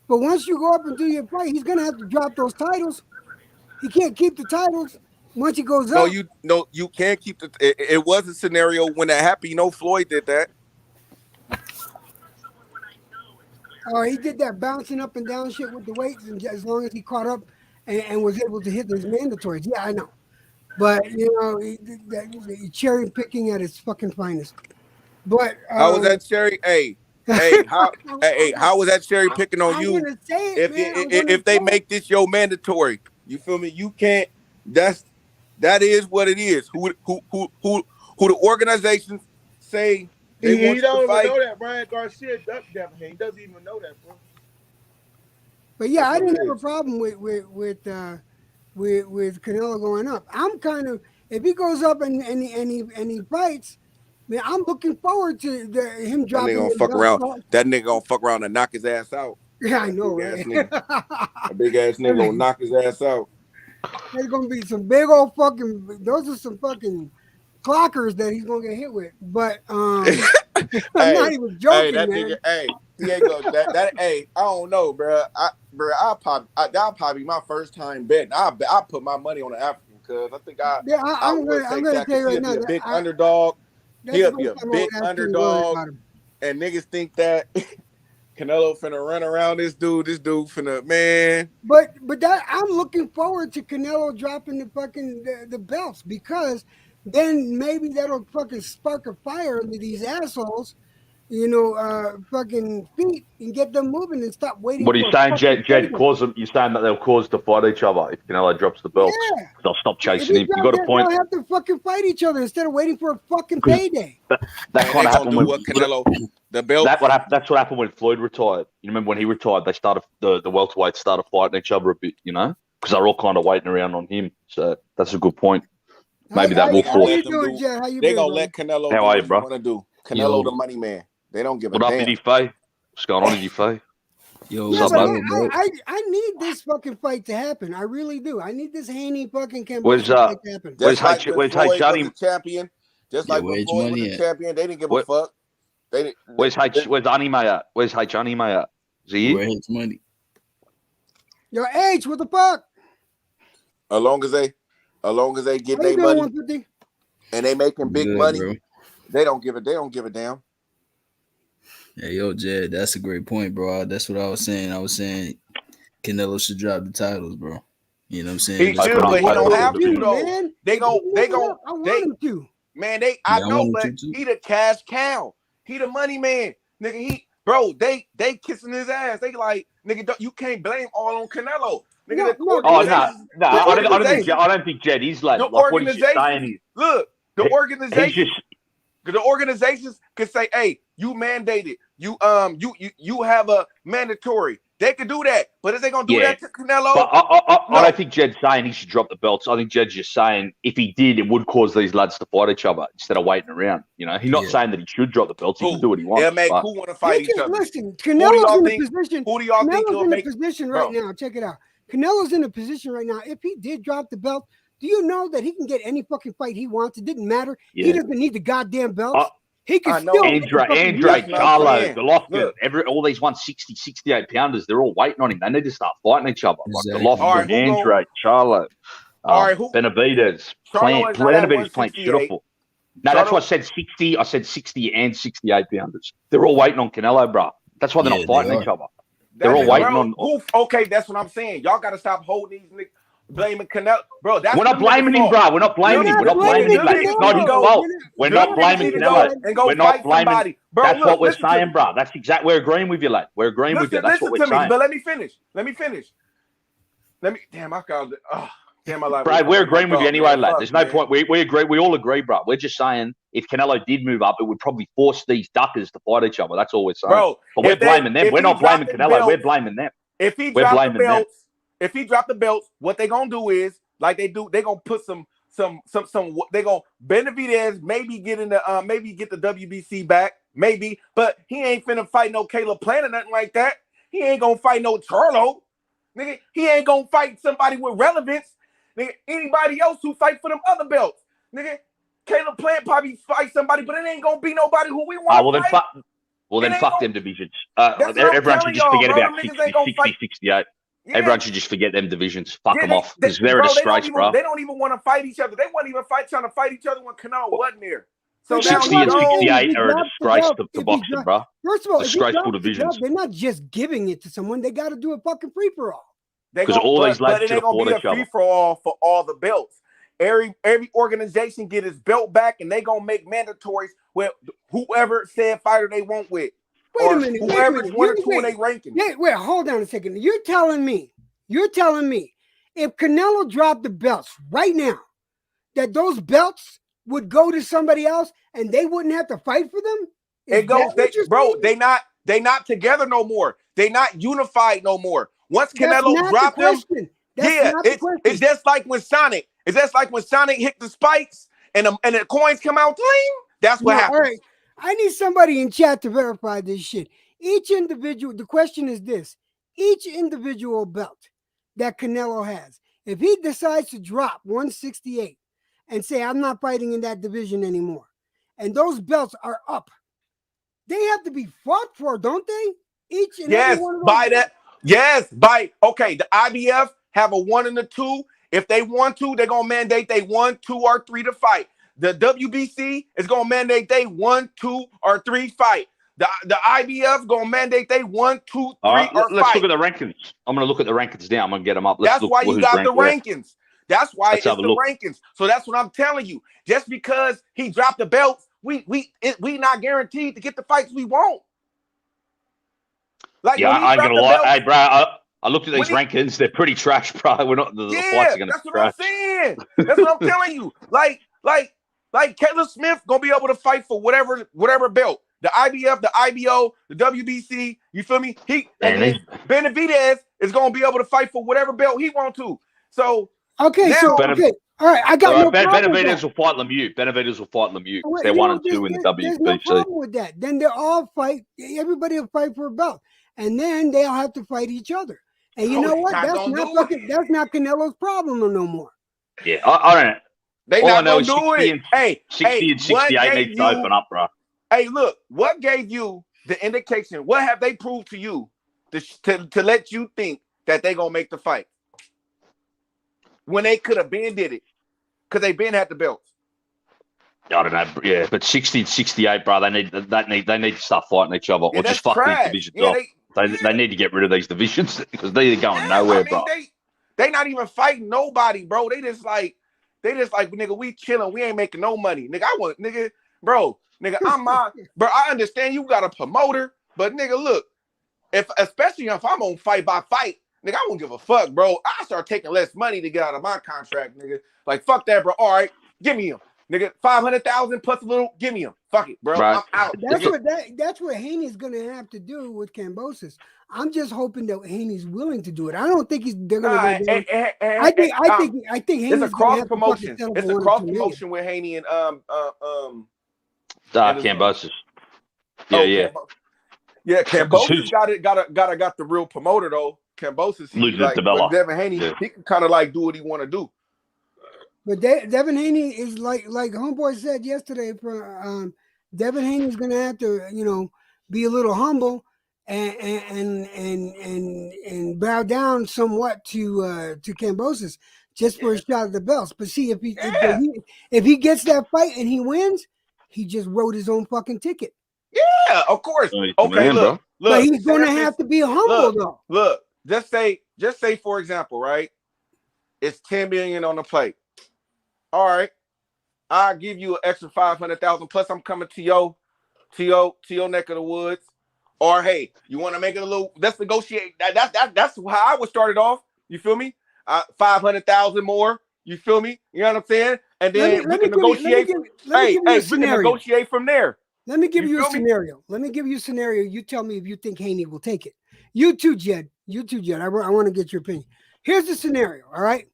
But once you go up and do your fight, he's gonna have to drop those titles. He can't keep the titles once he goes up. You can't keep the. It was a scenario when that happened. You know, Floyd did that. Oh, he did that bouncing up and down shit with the weights, and as long as he caught up and was able to hit his mandatories. Yeah, I know. But you know, he did that cherry picking at its fucking finest. But how was that cherry? Hey, how was that cherry picking on you? If they make this your mandatory, you feel me? You can't. That is what it is. Who the organizations say they want don't to fight. even know that Brian Garcia ducked Devin. He doesn't even know that, bro. But yeah, I didn't have a problem with Canelo going up. I'm kind of, if he goes up and he fights, man, I'm looking forward to him That dropping. nigga gonna fuck around. That nigga gonna fuck around and knock his ass out. Yeah, I know, right? A big ass nigga gonna knock his ass out. There's gonna be some big old fucking. Those are some fucking clockers that he's gonna get hit with. But I'm not even joking, that man. nigga, he ain't gonna that. Hey, I don't know, bro. That'll probably be my first time betting. I put my money on the African because I think I'm gonna tell you right now, a big underdog. He'll be a big underdog, and niggas think that Canelo finna run around this dude. This dude finna, man. But that I'm looking forward to Canelo dropping the fucking the belts, because then maybe that'll fucking spark a fire into these assholes, fucking feet, and get them moving and stop waiting. What are you saying, Jed? Cause them. You're saying that they'll cause to fight each other if Canelo drops the belts. Yeah. They'll stop chasing him. You got a point. They'll have to fucking fight each other instead of waiting for a fucking payday. That kind of happened when Canelo. The belt. That's what happened when Floyd retired. You remember when he retired? They started the welterweights started fighting each other a bit, because they're all kind of waiting around on him. So that's a good point. Maybe that will force. They gonna let Canelo. How are you, bro? Want to do Canelo the money man? They don't give a damn. What up, Idifay? What's going on, Idifay? Yo, what's up, man? I need this fucking fight to happen. I really do. I need this Haney fucking Kambosos fight to happen. Where's Johnny? Champion. Just like when Floyd was the champion, they didn't give a fuck. Where's Anime at? Where's Anime at? Is he here? Where's his money? Yo, H, what the fuck? As long as they get their money and they making big money, bro. They don't give a damn. Yeah, yo, Jed, that's a great point, bro. That's what I was saying. I was saying Canelo should drop the titles, bro. You know what I'm saying? He should, but he don't have to, though. Man. They go. I want him to. Man, I know, but he the cash cow. He the money man, nigga. They kissing his ass. They like, nigga, you can't blame all on Canelo. Nigga, I don't think Jed is like what he's saying. Look, the organizations can say, hey, you mandated, you have a mandatory. They could do that, but if they gonna do that to Canelo, but I don't think Jed's saying he should drop the belts. I think Jed's just saying if he did, it would cause these lads to fight each other instead of waiting around. He's not saying that he should drop the belts. He can do what he wants. Yeah, man, who want to fight each other? Listen, Canelo's in a position. Who do y'all think in a position right now? Check it out. Canelo's in a position right now. If he did drop the belt, do you know that he can get any fucking fight he wants? It didn't matter. Yeah. He doesn't need the goddamn belts. He can still. Andre, Carlo, Golovkin, all these 160, 68 pounders, they're all waiting on him. They need to start fighting each other. Like Golovkin, Andre, Charlo, Benavidez, Benavidez playing beautiful. No, that's why I said 60. I said 60 and 68 pounders. They're all waiting on Canelo, bro. That's why they're not fighting each other. They're all waiting on. Okay, that's what I'm saying. Y'all got to stop holding these niggas. Blaming Canelo, bro. We're not blaming him, bro. We're not blaming him. We're not blaming him. It's not his fault. We're not blaming Canelo. We're not blaming. That's what we're saying, bro. That's exactly. We're agreeing with you, lad. We're agreeing with you. That's what we're saying. But let me finish. Damn, I got it. Damn, my life. Bro, we're agreeing with you anyway, lad. There's no point. We agree. We all agree, bro. We're just saying if Canelo did move up, it would probably force these duckers to fight each other. That's all we're saying. Bro, but we're blaming them. We're not blaming Canelo. We're blaming them. If he dropped the belts, what they gonna do is. Like they do, they gonna put some. They gonna Benavidez maybe get in the maybe get the WBC back, maybe, but he ain't finna fight no Caleb Plant or nothing like that. He ain't gonna fight no Charlo, nigga. He ain't gonna fight somebody with relevance, nigga. Anybody else who fight for them other belts, nigga. Caleb Plant probably fight somebody, but it ain't gonna be nobody who we want. Then fuck them divisions. Everyone should just forget about 60, 68. Yeah. Everyone should just forget them divisions. Fuck them off. Because they're a disgrace, bro. They don't even want to fight each other. They weren't even trying to fight each other when Canelo wasn't there. So 60 and 68 are a disgrace to boxing, bro. First of all, disgraceful divisions. They're not just giving it to someone. They got to do a fucking free-for-all. Because all these lads should afford each other. But it ain't going to be a free-for-all for all the belts. Every organization get its belt back, and they going to make mandatories with whoever said fighter they want with. Wait a minute. Whoever's one or two in their ranking. Wait, hold on a second. You're telling me if Canelo dropped the belts right now, that those belts would go to somebody else and they wouldn't have to fight for them? They not together no more. They not unified no more. Once Canelo dropped him, it's just like when Sonic. It's just like when Sonic hit the spikes and the coins come out clean. That's what happens. All right. I need somebody in chat to verify this shit. Each individual, the question is this: each individual belt that Canelo has, if he decides to drop 168 and say, I'm not fighting in that division anymore, and those belts are up, they have to be fought for, don't they? Each and every one of those by that. Yes, okay. The IBF have a 1 and a 2. If they want to, they're gonna mandate they 1, 2, or 3 to fight. The WBC is gonna mandate they 1, 2, or 3 fight. The IBF gonna mandate they 1, 2, 3 right, or let's fight. look at the rankings. I'm gonna look at the rankings now. I'm gonna get them up. That's why you got the rankings. That's why it's the look. rankings. So that's what I'm telling you. Just because he dropped the belts, we not guaranteed to get the fights we want. Like, yeah, I ain't gonna lie. Hey, bro, I looked at these rankings. They're pretty trash, bro. We're not the fights are gonna be trash. That's what I'm saying. That's what I'm telling you. Like Caleb Smith gonna be able to fight for whatever belt. The IBF, the IBO, the WBC. You feel me? Benavidez is gonna be able to fight for whatever belt he wants to. So okay. All right. I got no problem with Benavidez will fight Lemieux. Benavidez will fight Lemieux. Well, they're 1 and 2 in the WBC. There's no problem with that. Then they all fight. Everybody will fight for a belt, and then they'll have to fight each other. And you know what? That's not Canelo's problem no more. Yeah, I don't know. They all not I know gonna is do it. 60 and 68 need to open up, bro. Hey, look, what gave you the indication? What have they proved to you to let you think that they gonna make the fight when they could have been did it? Because they been had the belts. I don't know, yeah, but 60 and 68, bro. They need to start fighting each other, or just fuck these divisions off. They need to get rid of these divisions because they're going nowhere, bro. They not even fighting nobody, bro. They just like, nigga, we chilling. We ain't making no money, nigga. Bro, I understand you got a promoter, but nigga, look, especially if I'm on fight by fight, nigga, I won't give a fuck, bro. I start taking less money to get out of my contract, nigga. Like, fuck that, bro. All right, give me him, nigga. 500,000 plus a little, give me him. Fuck it, bro. Right. I'm out. That's what Haney's gonna have to do with Kambosos. I'm just hoping that Haney's willing to do it. I don't think they're gonna go down. I think Haney's it's a cross promotion. It's a cross promotion with Haney and Kambosos. Yeah. Kambosos got the real promoter though. Kambosos, he's like, but Devin Haney, he can kind of like do what he want to do. But Devin Haney is like Homeboy said yesterday. Devin Haney is gonna have to, be a little humble and bow down somewhat to Kambosos just for a shot at the belts. But see, if he gets that fight and he wins, he just wrote his own fucking ticket. Yeah, of course. Okay, look, but he's gonna have to be humble though. Look, just say for example, right? It's 10 million on the plate. All right, I'll give you an extra 500,000 plus. I'm coming to your neck of the woods. Or hey, you want to make it a little? Let's negotiate. That's how I would start it off. You feel me? 500,000 more. You feel me? You know what I'm saying? And then we can negotiate. We can negotiate from there. Let me give you a scenario. Let me give you a scenario. You tell me if you think Haney will take it. You too, Jed. I want to get your opinion. Here's the scenario. All right.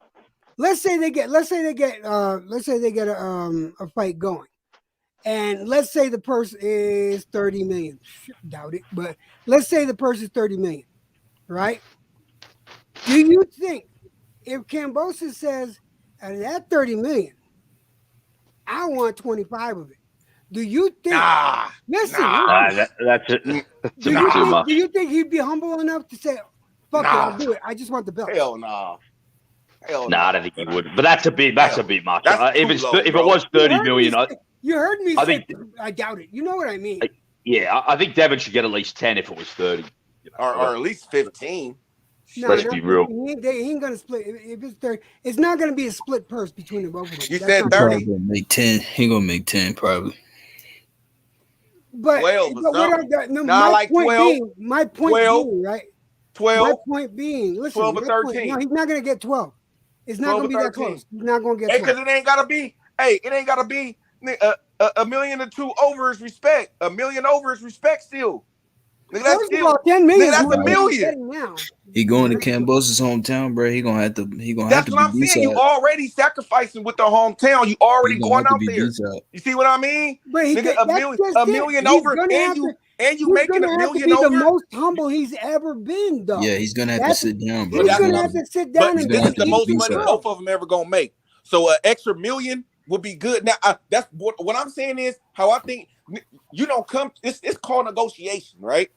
Let's say they get a fight going, and let's say the person is 30 million. Doubt it, but let's say the person is 30 million, right? Do you think if Kambosos says out of that 30 million, I want 25 of it? Do you think? That's it. Do you think he'd be humble enough to say, "Fuck it, I'll do it. I just want the belt"? Hell no. I don't think he would. But that's a bit much. If it was 30 million, you heard me say I doubt it. You know what I mean? Yeah, I think Devin should get at least 10 if it was 30. Or at least 15. Let's be real. He ain't gonna split. If it's 30, it's not gonna be a split purse between the both of them. You said 30. He gonna make 10. He gonna make 10 probably. But 12 my point being, right? 12. My point being, listen, 12 or 13. No, he's not gonna get 12. It's not gonna be that close. He's not gonna get 12. Because it ain't gotta be. It ain't gotta be a million or two over is respect. A million over is respect still. Nigga, that's First of all, 10 million. Nigga, that's $1 million. Now. He going to Kambosos' hometown, bro. He gonna have to. That's what I'm saying. You already sacrificing with the hometown. You already going out there. You see what I mean? But he nigga, $1 million over, and you making $1 million over. The most humble he's ever been, though. Yeah, he's gonna have to sit down, bro. He's gonna have to sit down. But this is the most money both of them ever gonna make. So an extra $1 million would be good. Now, that's what I'm saying is how I think you don't come. It's called negotiation, right?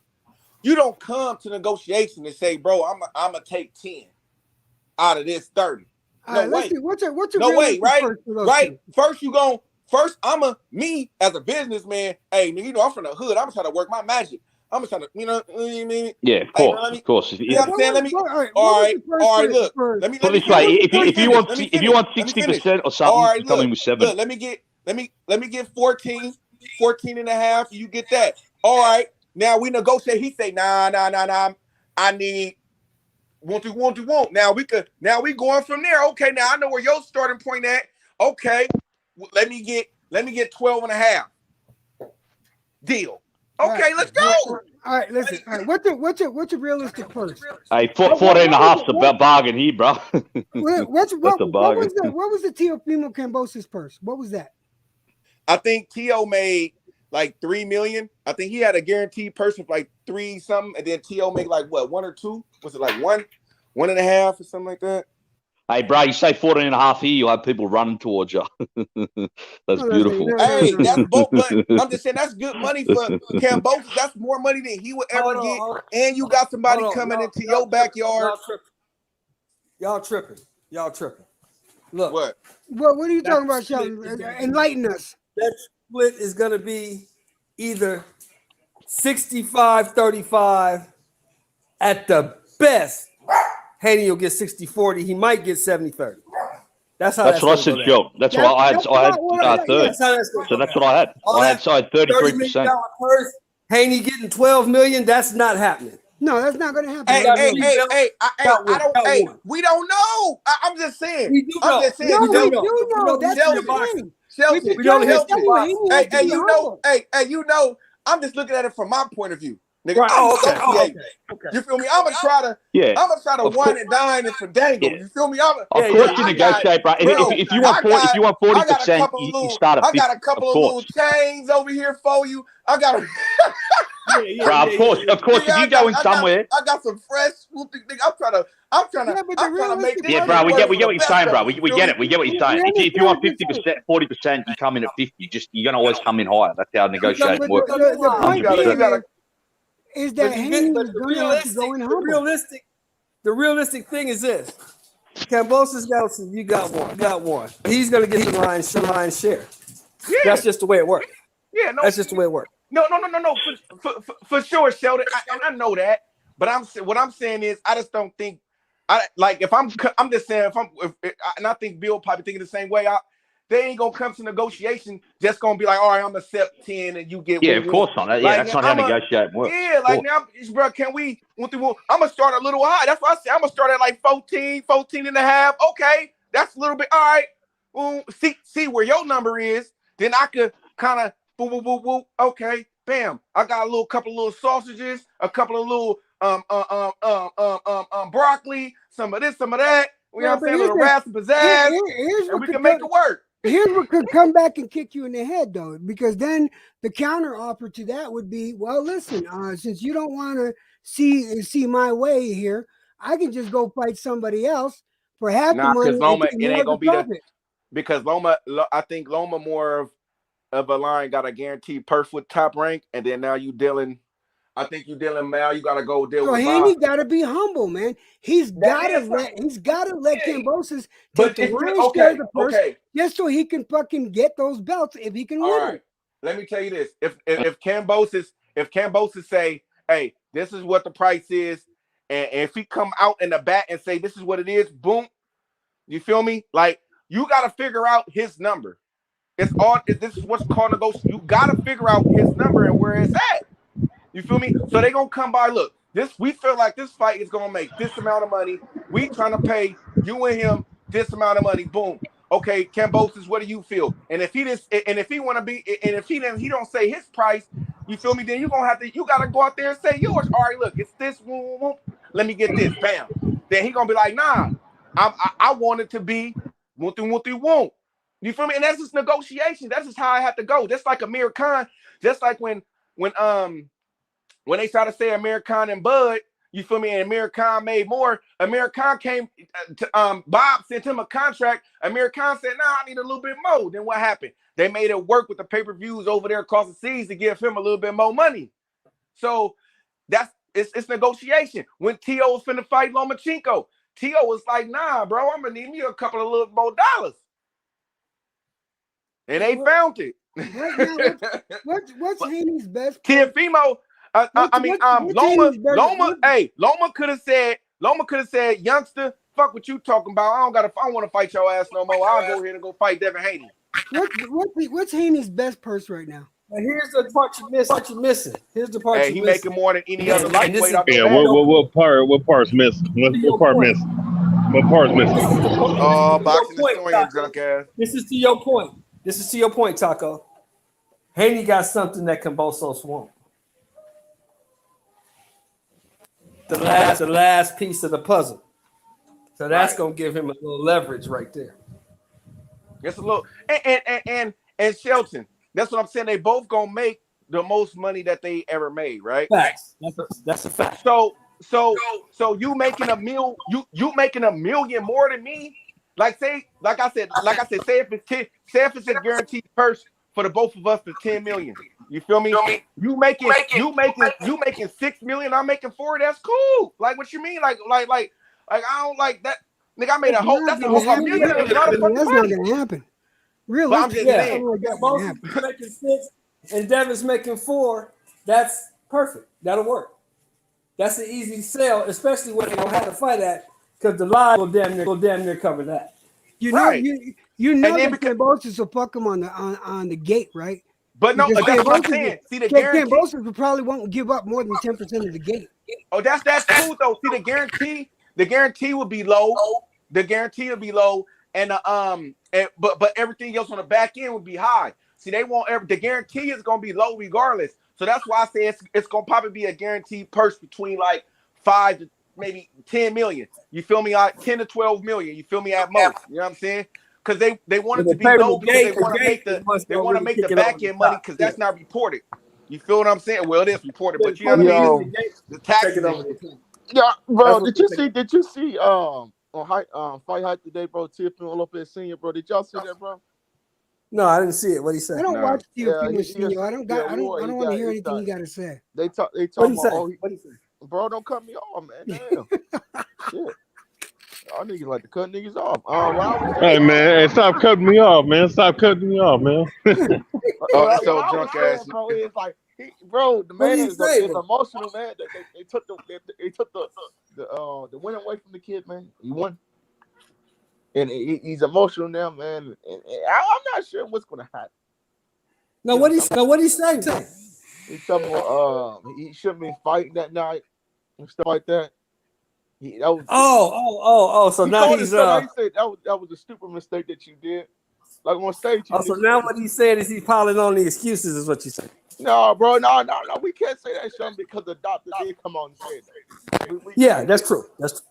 You don't come to negotiation and say, bro, I'm gonna take 10 out of this 30. No way. What's your no way, right? Right. First, me as a businessman, hey, you know, I'm from the hood. I'm trying to work my magic. I'm trying to, you know what I mean? Yeah, of course. You know what I'm saying? Let me. All right. Look. Let me this way. If you want 60% or something, you come in with 7. Look, let me get 14 and a half. You get that. All right. Now we negotiate. He say, nah. I need won't. Now we going from there. Okay. Now I know where your starting point at. Okay. Let me get 12 and a half. Deal. Okay, let's go. All right, listen. All right, what's a realistic purse? Hey, 14 and a half's a bargain here, bro. What was the Teofimo Kambosos purse? What was that? I think Teo made like $3 million. I think he had a guaranteed purse of like 3 something, and then Teo made like what, 1 or 2? Was it like 1.5 or something like that? Hey, bro, you say 14 and a half here, you'll have people running towards you. That's beautiful. Hey, that's both. But I'm just saying that's good money for Kambosos. That's more money than he would ever get. And you got somebody coming into your backyard. Y'all tripping. Look. What? What are you talking about, Sheldon? Enlighten us. That split is going to be either 65-35 at the best. Haney will get 60-40. He might get 70-30. That's what I said, Joe. That's what I had. I had third. So that's what I had. I had 33%. Haney getting 12 million. That's not happening. No, that's not going to happen. Hey, we don't know. I'm just saying. We do know. We do know. That's the thing. Chelsea, you know, I'm just looking at it from my point of view. Nigga, okay. You feel me? I'm gonna try to wine and dine and fandangle. You feel me? Of course you negotiate, bro. If you want 40%, you start at 50. I got a couple of little chains over here for you. I got a bro, of course. If you go in somewhere, I got some fresh swoopy thing. I'm trying to make this. Yeah, bro, we get what you're saying, bro. We get it. We get what you're saying. If you want 50%, 40%, you come in at 50. You're gonna always come in higher. That's how negotiation works. The point is that the realistic thing is this. Kambosos got one. He's gonna get the lion's share. Yeah. That's just the way it works. Yeah, no, that's just the way it works. No. For sure, Sheldon. I know that, but what I'm saying is, I just don't think. I'm just saying and I think Bill probably thinking the same way. They ain't gonna come to negotiation just gonna be like, all right, I'm gonna accept 10 and you get. Yeah, of course not. Yeah, that's not how negotiating works. Yeah, like now, bro, can we? I'm gonna start a little high. That's what I said. I'm gonna start at like 14 and a half. Okay, that's a little bit. All right, see where your number is. Then I could kind of okay, bam. I got a couple of little sausages, a couple of little broccoli, some of this, some of that. You know what I'm saying? A little rasp and pizzazz, and we can make it work. Here's what could come back and kick you in the head, though, because then the counter offer to that would be, well, listen, since you don't want to see my way here, I can just go fight somebody else for half the money. Because Loma, it ain't gonna be because Loma. I think Loma more of a line got a guaranteed perf with Top Rank, and then now you dealing. I think you dealing now. You gotta go deal with. Haney gotta be humble, man. He's gotta let Kambosos take the lion's share of the purse, just so he can fucking get those belts if he can win. All right. Let me tell you this: if Kambosos say, "Hey, this is what the price is," and if he come out in the back and say, "This is what it is," boom, you feel me? Like you gotta figure out his number. This is what's called negotiation. You gotta figure out his number and where it's at. You feel me? So they gonna come by. Look, we feel like this fight is gonna make this amount of money. We trying to pay you and him this amount of money. Boom. Okay, Kambosos, what do you feel? And if he want to be, and if he don't say his price, You feel me? Then you gotta go out there and say yours. All right, look, it's this. Let me get this. Bam. Then he gonna be like, nah, I want it to be won't. You feel me? And that's just negotiation. That's just how I have to go. Just like Amir Khan. Just like when they try to say Amir Khan and Bud. You feel me? And Amir Khan made more. Amir Khan came to Bob sent him a contract. Amir Khan said, "Nah, I need a little bit more." Then what happened? They made it work with the pay-per-views over there across the seas to give him a little bit more money. So it's negotiation. When T.O. was finna fight Lomachenko, T.O. was like, "Nah, bro, I'm gonna need me a couple of little more dollars." And they found it. What's Haney's best? Teofimo. Loma could have said, youngster, fuck what you talking about. I don't want to fight your ass no more. I'll go ahead and go fight Devin Haney. What's Haney's best purse right now? Here's the part you're missing. Here's the part you're missing. He making more than any other lightweight. What part's missing? What part's missing? Oh, boxing historian, drunk ass. This is to your point, Taco. Haney got something that Kambosos won't. The last piece of the puzzle. So that's gonna give him a little leverage right there. It's a little and Shelton. That's what I'm saying. They both gonna make the most money that they ever made, right? Facts. That's a fact. So you making $1 million, you making $1 million more than me? Like I said, say if it's a guaranteed purse for the both of us for $10 million. You feel me? You making $6 million. I'm making $4 million. That's cool. Like what you mean? Like I don't like that. Nigga, I made a whole. That's $1 million. That's not gonna happen. Really? I'm just saying. Both making 6 and Devin's making 4. That's perfect. That'll work. That's an easy sell, especially when they don't have to fight at, because the line will damn near cover that. You know that Kambosos will fuck him on the gate, right? But no, that's what I'm saying. See, the guarantee. Kambosos probably won't give up more than 10% of the gate. Oh, that's cool though. See, the guarantee will be low. The guarantee will be low, and but everything else on the back end would be high. See, they won't ever. The guarantee is gonna be low regardless. So that's why I say it's gonna probably be a guaranteed purse between like 5 to maybe 10 million. You feel me? Like 10 to 12 million. You feel me at most? You know what I'm saying? Because they want it to be low because they want to make the back end money because that's not reported. You feel what I'm saying? Well, it is reported, but you know what I mean? The taxes. Yeah, bro. Did you see on Fight Hype today, bro? Teofimo Lopez Sr., bro. Did y'all see that, bro? No, I didn't see it. What did he say? I don't watch Teofimo Sr. I don't want to hear anything you got to say. They talk what did he say? Bro, don't cut me off, man. Damn. Shit. Y'all niggas like to cut niggas off. Hey, man, stop cutting me off, man. Stop cutting me off, man. Oh, so drunk ass. Bro, it's like, the man is emotional, man. They took the win away from the kid, man. He won. And he's emotional now, man. And I'm not sure what's gonna happen. Now what he say? He's talking about he shouldn't be fighting that night and stuff like that. So now he's he said that was a stupid mistake that you did. Like on stage. So now what he said is he's piling on the excuses, is what you say. No, bro, no. We can't say that, Sean, because the doctor did come on and say that. That's true. That's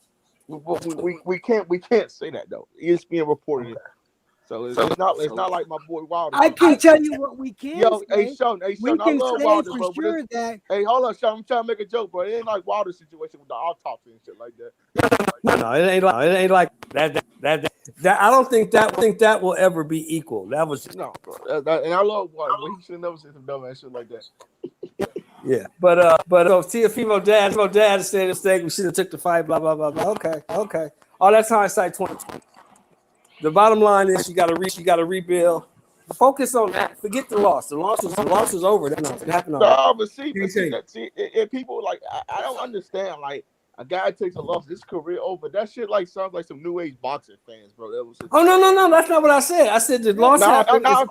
true. We can't say that though. It's being reported. Okay. So it's not like my boy Wilder. I can tell you what we can say. Hey Sean, we can I love say Wilder, for bro, sure that. Hey, hold on, Sean. I'm trying to make a joke, bro. It ain't like Wilder's situation with the autopsy and shit like that. No, it ain't like that. I don't think that will ever be equal. That was no, bro. And I love Wilder, but he should never say some dumb ass shit like that. Yeah, but Teofimo dad said mistake. We should have took the fight. Blah blah blah blah. Okay. All that's hindsight 2020. The bottom line is you got to rebuild. Focus on that. Forget the loss. The loss is over. That's not happening. No, but see, people like I don't understand. Like a guy takes a loss, his career over. That shit like sounds like some new age boxing fans, bro. That was no. That's not what I said. I said the loss happened. I'm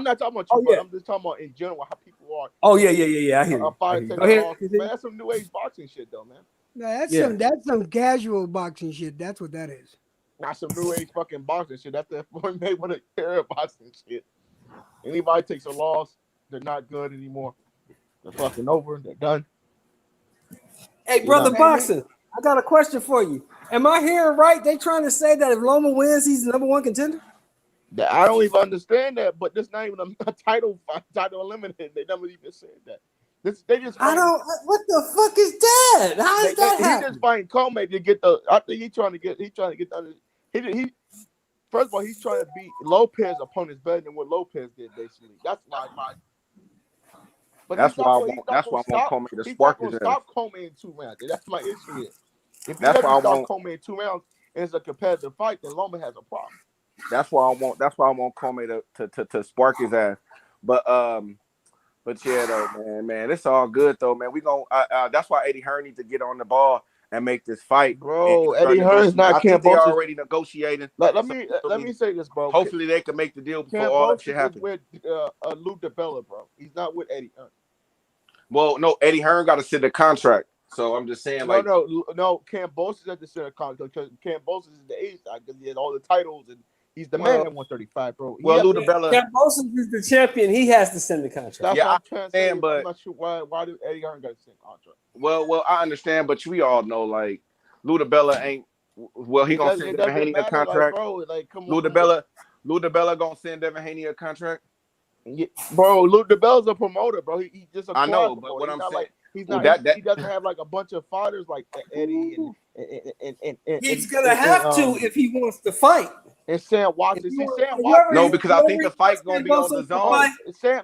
not talking about you, but I'm just talking about in general how people are. Oh yeah. I hear you. Man, that's some new age boxing shit, though, man. No, that's some casual boxing shit. That's what that is. Not some new age fucking boxing shit. That's that Floyd Mayweather era boxing shit. Anybody takes a loss, they're not good anymore. They're fucking over. They're done. Hey, brother Boxing, I got a question for you. Am I hearing right? They trying to say that if Loma wins, he's the #1 contender? I don't even understand that, but this not even a title eliminated. They never even said that. They just I don't. What the fuck is that? How is that happening? He just fighting Comey to get the. I think he's trying to get the. He first of all, he's trying to beat Lopez opponents better than what Lopez did. Basically, that's why. But that's why I want Comey to spark his ass. Stop Comey in 2 rounds. That's my issue here. If he doesn't stop Comey in 2 rounds and it's a competitive fight, then Loma has a problem. That's why I want Comey to spark his ass. But yeah, though, man, it's all good though, man. We gonna that's why Eddie Hearn needs to get on the ball and make this fight, bro. Eddie Hearn's not. I think they already negotiating. Let me say this, bro. Hopefully they can make the deal before all that shit happens. With Lou DiBella, bro. He's not with Eddie Hearn. Well, no, Eddie Hearn got to send a contract. So I'm just saying, like, no. Kambosos at the center contract because Kambosos is the ace because he has all the titles and he's the man at 135, bro. Well, Lou DiBella. Kambosos is the champion. He has to send the contract. That's what I'm trying to say, but I'm not sure why did Eddie Hearn got to send contract. Well, I understand, but we all know, like, Lou DiBella ain't. Well, he gonna send Devin Haney a contract. Like, Lou DiBella gonna send Devin Haney a contract. Yeah, bro, Lou DiBella's a promoter, bro. He's just a I know, but what I'm saying, like, he's not. He doesn't have like a bunch of fighters like Eddie and he's gonna have to if he wants to fight. And Sam Watson. No, because I think the fight's gonna be on the zone.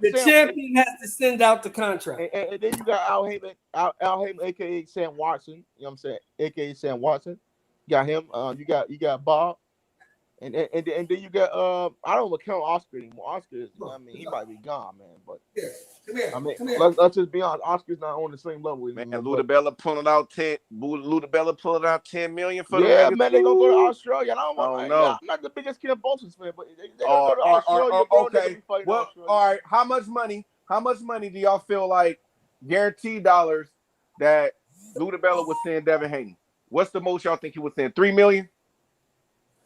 The champion has to send out the contract. And then you got Al Heyman, aka Sam Watson. You know what I'm saying? AKA Sam Watson. You got him. You got Bob. And then you got I don't count Oscar anymore. Oscar is, I mean, he might be gone, man. But I mean, let's just be honest. Oscar's not on the same level with man. Lou DiBella pulling out 10. Lou DiBella pulling out $10 million for the man. They gonna go to Australia. I don't know. I'm not the biggest Kambosos fan, but they gonna go to Australia. Okay. Well, all right. How much money do y'all feel like guaranteed dollars that Lou DiBella would send Devin Haney? What's the most y'all think he would send? $3 million?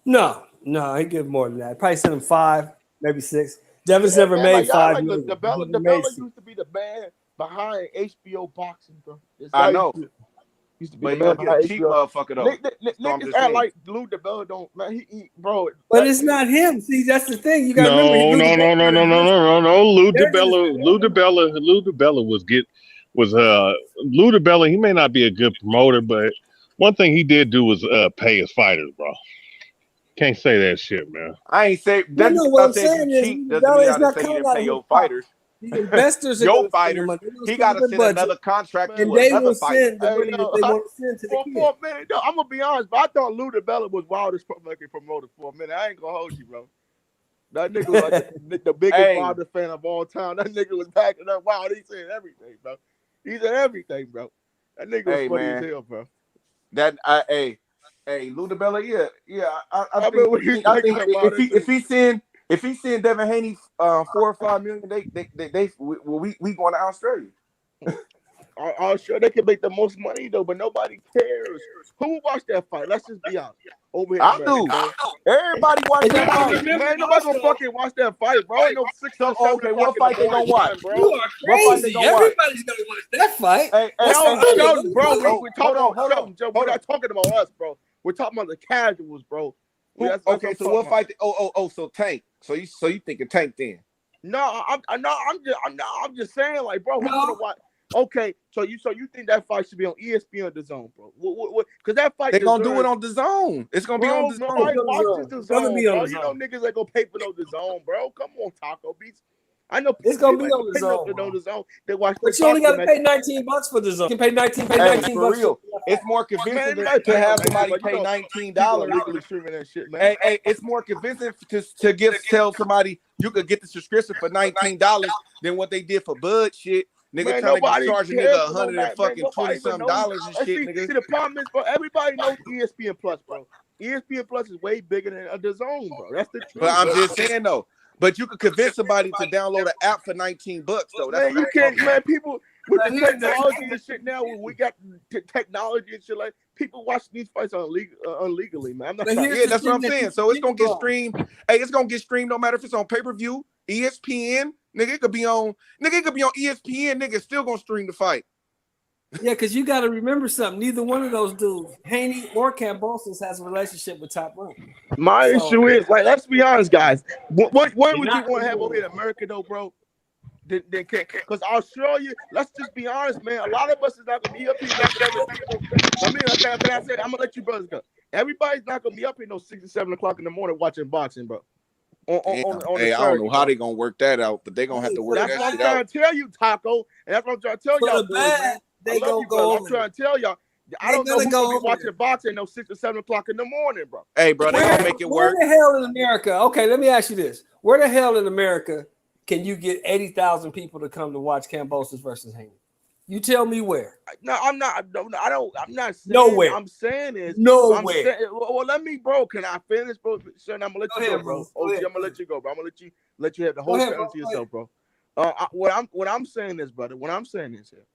No, he give more than that. Probably send him 5, maybe 6. Devin's never made 5 million. DiBella used to be the man behind HBO boxing, bro. I know. Used to be but the man behind cheap motherfucker though. Niggas act like Lou DiBella don't, man. He bro. But it's not him. See, that's the thing. You got to remember. No. Lou DiBella Lou DiBella. He may not be a good promoter, but one thing he did do was pay his fighters, bro. Can't say that shit, man. I ain't say that's what I'm saying is DiBella not coming out of your fighters. The investors your fighters. He got to send another contract and they will send the money that they want to send to the kid. For a minute, I'm gonna be honest, but I thought Lou DiBella was wildest promoter for a minute. I ain't gonna hold you, bro. That nigga was like the biggest Wilder fan of all time. That nigga was backing up. Wow, he said everything, bro. He said everything, bro. That nigga was funny as hell, bro. Hey, Lou DiBella, yeah. I think if he send Devin Haney $4 or $5 million, we going to Australia. Australia, they can make the most money though, but nobody cares. Who will watch that fight? Let's just be honest. Over here, I do. Everybody watch that fight. Man, nobody gonna fucking watch that fight, bro. Ain't no 6 or 7. Okay, what fight they gonna watch, bro? You are crazy. Everybody's gonna watch that fight. Hey, bro, hold on, Joe. We're not talking about us, bro. We're talking about the casuals, bro. Okay, so what fight? So Tank. So you thinking Tank then? No, I'm just saying, like, bro, who's gonna watch? Okay, so you think that fight should be on ESPN or DAZN, bro? Because that fight they're gonna do it on DAZN. It's gonna be on DAZN. Nobody watches DAZN, bro. You know niggas ain't gonna pay for no DAZN, bro. Come on, Taco Beats. I know it's gonna be on DAZN. They watch. But you only gotta pay $19 for DAZN. You can pay $19 for real. It's more convincing to have somebody pay $19 legally streaming that shit, man. Hey, it's more convincing to tell somebody you could get the subscription for $19 than what they did for Bud shit. Nigga trying to charge a nigga $120-something and shit, nigga. See, the problem is, bro, everybody knows ESPN Plus, bro. ESPN Plus is way bigger than DAZN, bro. That's the truth. But I'm just saying though. But you could convince somebody to download an app for $19 though. Man, you can't, man. People with the technology and shit now, when we got technology and shit, like people watch these fights illegally, man. Yeah, that's what I'm saying. So it's gonna get streamed. Hey, it's gonna get streamed no matter if it's on pay-per-view, ESPN, Nigga, it could be on ESPN. Nigga, still gonna stream the fight. Yeah, because you got to remember something. Neither one of those dudes, Haney or Kambosos, has a relationship with Top Rank. My issue is, like, let's be honest, guys. What would you want to have over here in America, though, bro? Because Australia, let's just be honest, man. A lot of us is not gonna be up here. I'm gonna let you brothers go. Everybody's not gonna be up here no 6 or 7 o'clock in the morning watching boxing, bro. I don't know how they gonna work that out, but they gonna have to work that shit out. That's what I'm trying to tell you, Taco, and that's what I'm trying to tell y'all. They gonna go. I'm trying to tell y'all. I don't know who's gonna be watching boxing no 6 or 7 o'clock in the morning, bro. Hey, bro, they gonna make it work. Where the hell in America? Okay, let me ask you this: where the hell in America can you get 80,000 people to come to watch Kambosos versus Haney? You tell me where. No, I'm not. I'm not saying. Nowhere. I'm saying is nowhere. Well, let me, bro. Can I finish, bro? Son, I'm gonna let you go, bro. OG, I'm gonna let you go, bro. I'm gonna let you have the whole sentence to yourself, bro. What I'm saying is, brother. What I'm saying is here.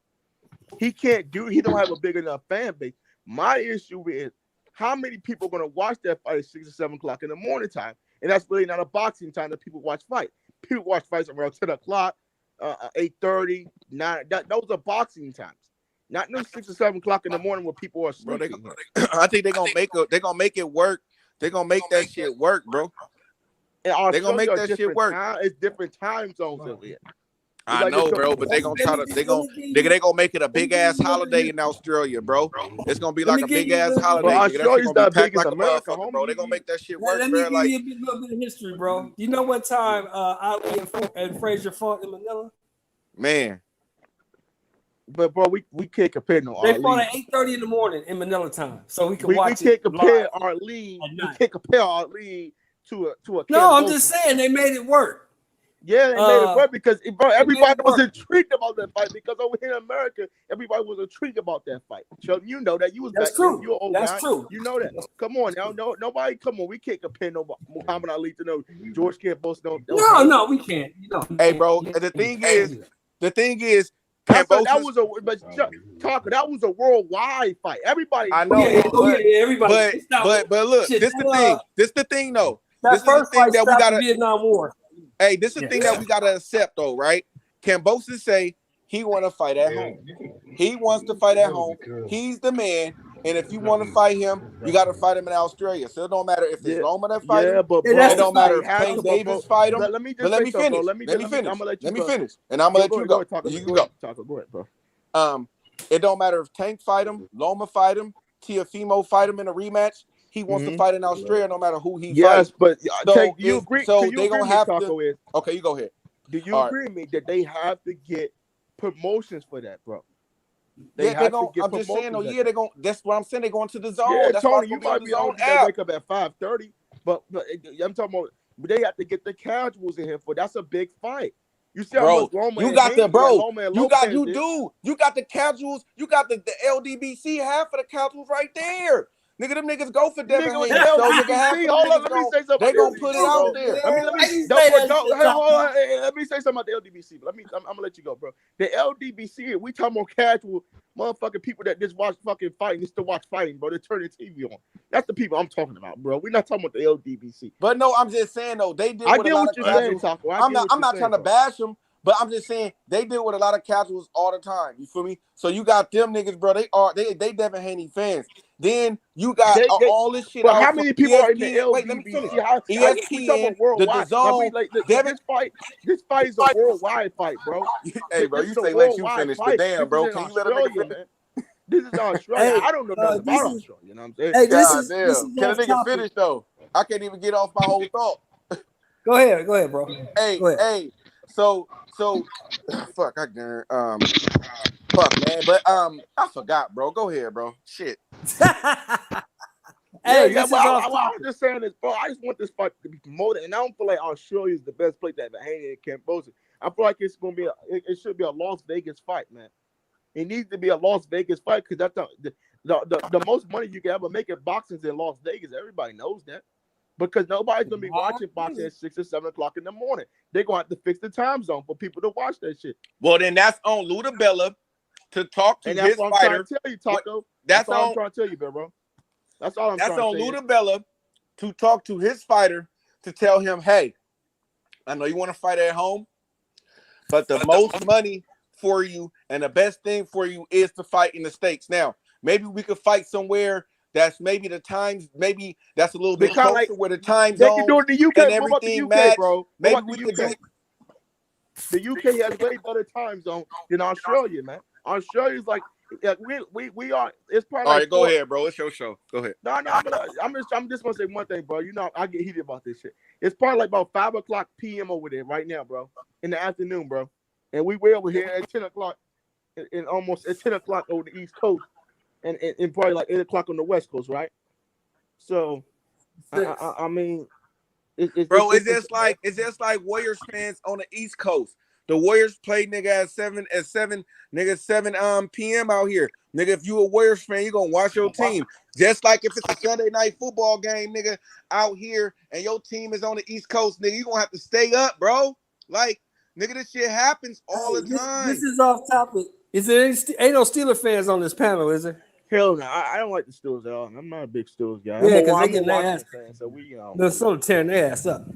He don't have a big enough fan base. My issue is how many people are gonna watch that fight at 6 or 7 o'clock in the morning time, and that's really not a boxing time that people watch fight. People watch fights around 10 o'clock, 8:30, 9. Those are boxing times, not no 6 or 7 o'clock in the morning where people are sleeping. Bro, I think they're gonna make it work. They're gonna make that shit work, bro. They're gonna make that shit work. It's different time zones over here. I know, bro, but they gonna make it a big ass holiday in Australia, bro. It's gonna be like a big ass holiday. Australia's not big as America, bro. They gonna make that shit work, Let bro. me give you a little bit of history, bro. You know what time Ali and Frazier fought in Manila? Man, but bro, we can't compare no. They fought at 8:30 in the morning in Manila time, so we can watch. We can't compare our league. We can't compare our league to a. No, I'm just saying they made it work. Yeah, they made it work because everybody was intrigued about that fight because over here in America, everybody was intrigued about that fight. So you know that you was That's back true. You're old That's guy. true. You know that. Come on now, nobody. Come on, we can't compare no Muhammad Ali to no George Kambosos. No, we can't. Hey, bro. The thing is, that was a worldwide fight. Everybody. I know. Everybody. But look, this the thing though. That first fight that we gotta Vietnam War. Hey, this is the thing that we gotta accept though, right? Kambosos say he want to fight at home. He wants to fight at home. He's the man. And if you want to fight him, you got to fight him in Australia. So it don't matter if it's Loma that fight him. But it don't matter if Tank Davis fight him. Let me finish. Let me finish. I'm gonna let you let me finish. And I'm gonna let you go. You can go. Go ahead, bro. It don't matter if Tank fight him, Loma fight him, Teofimo fight him in a rematch. He wants to fight in Australia no matter who he fights. Yes, but so you agree? So they gonna have to. Okay, you go ahead. Do you agree with me that they have to get promotions for that, bro? They're going. I'm just saying, they're going. That's what I'm saying. They're going to the zone. Yeah, that's Tony, you might be on that wake up at 5:30, but I'm talking about. They have to get the casuals in here for. That's a big fight. You see how much Loma you got the bro. You got the casuals. You got the LDBC. Half of the casuals right there. Nigga, them niggas go for Devin Haney. Let me say something. They gonna put it out there. Let me say something about the LDBC. I'm gonna let you go, bro. The LDBC, we talking about casual motherfucking people that just watch fucking fighting, just to watch fighting, bro. They turn the TV on. That's the people I'm talking about, bro. We're not talking about the LDBC. But no, I'm just saying though, they deal I with get a lot what of you're saying, casuals. Taco. I'm not trying to bash them. But I'm just saying they deal with a lot of casuals all the time. You feel me? So you got them niggas, bro. They Devin Haney fans. Then you got all this shit. But how many people are in the LDBC? Wait, let me finish. ESPN, the DAZN. This fight is a worldwide fight, bro. Hey, bro, you say let you finish, but damn, bro, can you let a nigga finish? This is Australia. I don't know nothing about Australia. You know what I'm saying? Hey, this is can a nigga finish though? I can't even get off my whole thought. Go ahead, bro. Hey. So fuck, I can't. Fuck, man. But I forgot, bro. Go ahead, bro. Shit. I'm just saying this, bro. I just want this fight to be promoted, and I don't feel like Australia is the best place to have Haney and Kambosos. I feel like it's gonna be it should be a Las Vegas fight, man. It needs to be a Las Vegas fight because that's the most money you can ever make in boxing is in Las Vegas. Everybody knows that. Because nobody's gonna be watching boxing at 6 or 7 o'clock in the morning. They're gonna have to fix the time zone for people to watch that shit. Well, then that's on Luda Bella to talk to his fighter. That's what I'm trying to tell you, Taco. That's all I'm trying to tell you, bro. That's all I'm trying to tell you. That's on Luda Bella to talk to his fighter to tell him, hey, I know you want to fight at home, But the most money for you and the best thing for you is to fight in the States. Now, maybe we could fight somewhere that's maybe the times, maybe that's a little bit closer like, where the time they zone can do it in the UK. and What about the everything UK, match. bro? Maybe What we about could the do. UK? The UK has way better time zone than Australia, man. Australia's like we are. It's probably All like right, go ahead, bro. It's your show. Go ahead. No, I'm just gonna say one thing, bro. You know, I get heated about this shit. It's probably like about 5:00 p.m. over there right now, bro, in the afternoon, bro. And we way over here at 10:00, and almost at 10:00 over the East Coast, and probably like 8:00 on the West Coast, right? So, I mean, it's just like Warriors fans on the East Coast. The Warriors play at 7 p.m. out here. Nigga, if you a Warriors fan, you gonna watch your team. Just like if it's a Sunday night football game, nigga, out here and your team is on the East Coast, nigga, you gonna have to stay up, bro. Like, nigga, this shit happens all the time. This is off topic. Is there ain't no Steelers fans on this panel, is there? Hell no, I don't like the Steelers at all. I'm not a big Steelers guy. Yeah, because I'm they get their ass. Fan, so we, They're sort of tearing their ass up.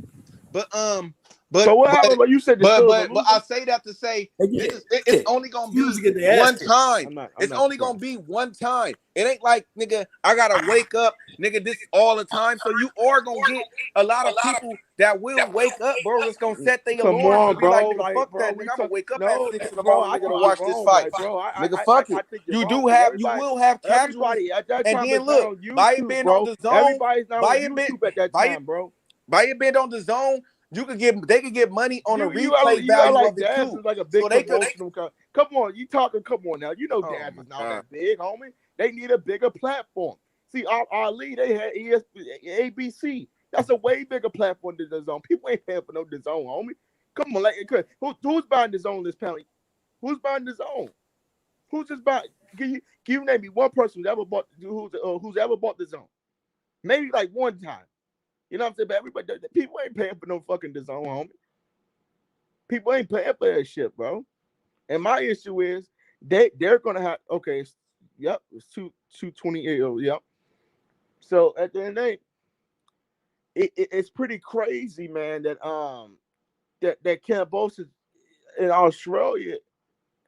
But so what happened? But you said the Steelers. But I say that to say it's only gonna be one time. It's only gonna be one time. It ain't like, nigga, I gotta wake up, nigga, this all the time. So you are gonna get a lot of people that will wake up, bro. It's gonna set their alarm to be like, nigga, fuck that, nigga. I'm gonna wake up at 6 in the morning to watch this fight, nigga. Fuck it. You will have casualties. And then look, buy it been on the zone. Everybody's not on YouTube at that time, bro. Buy it been on the zone. They could get money on a replay value like of it Daz too. Is like a big so they could. Come on, you talking? Come on now. You know Daz is not that big, homie. They need a bigger platform. See, our lead, they had ABC. That's a way bigger platform than the zone. People ain't paying for no DAZN, homie. Come on, like, who's buying DAZN this penalty? Who's buying DAZN? Who's just buying? Can you name me one person who's ever bought DAZN? Maybe like one time. You know what I'm saying? But everybody, people ain't paying for no fucking DAZN, homie. People ain't paying for that shit, bro. And my issue is they're gonna have it's 228. Yep. So at the end of the day, it's pretty crazy, man. That that Kambosos in Australia,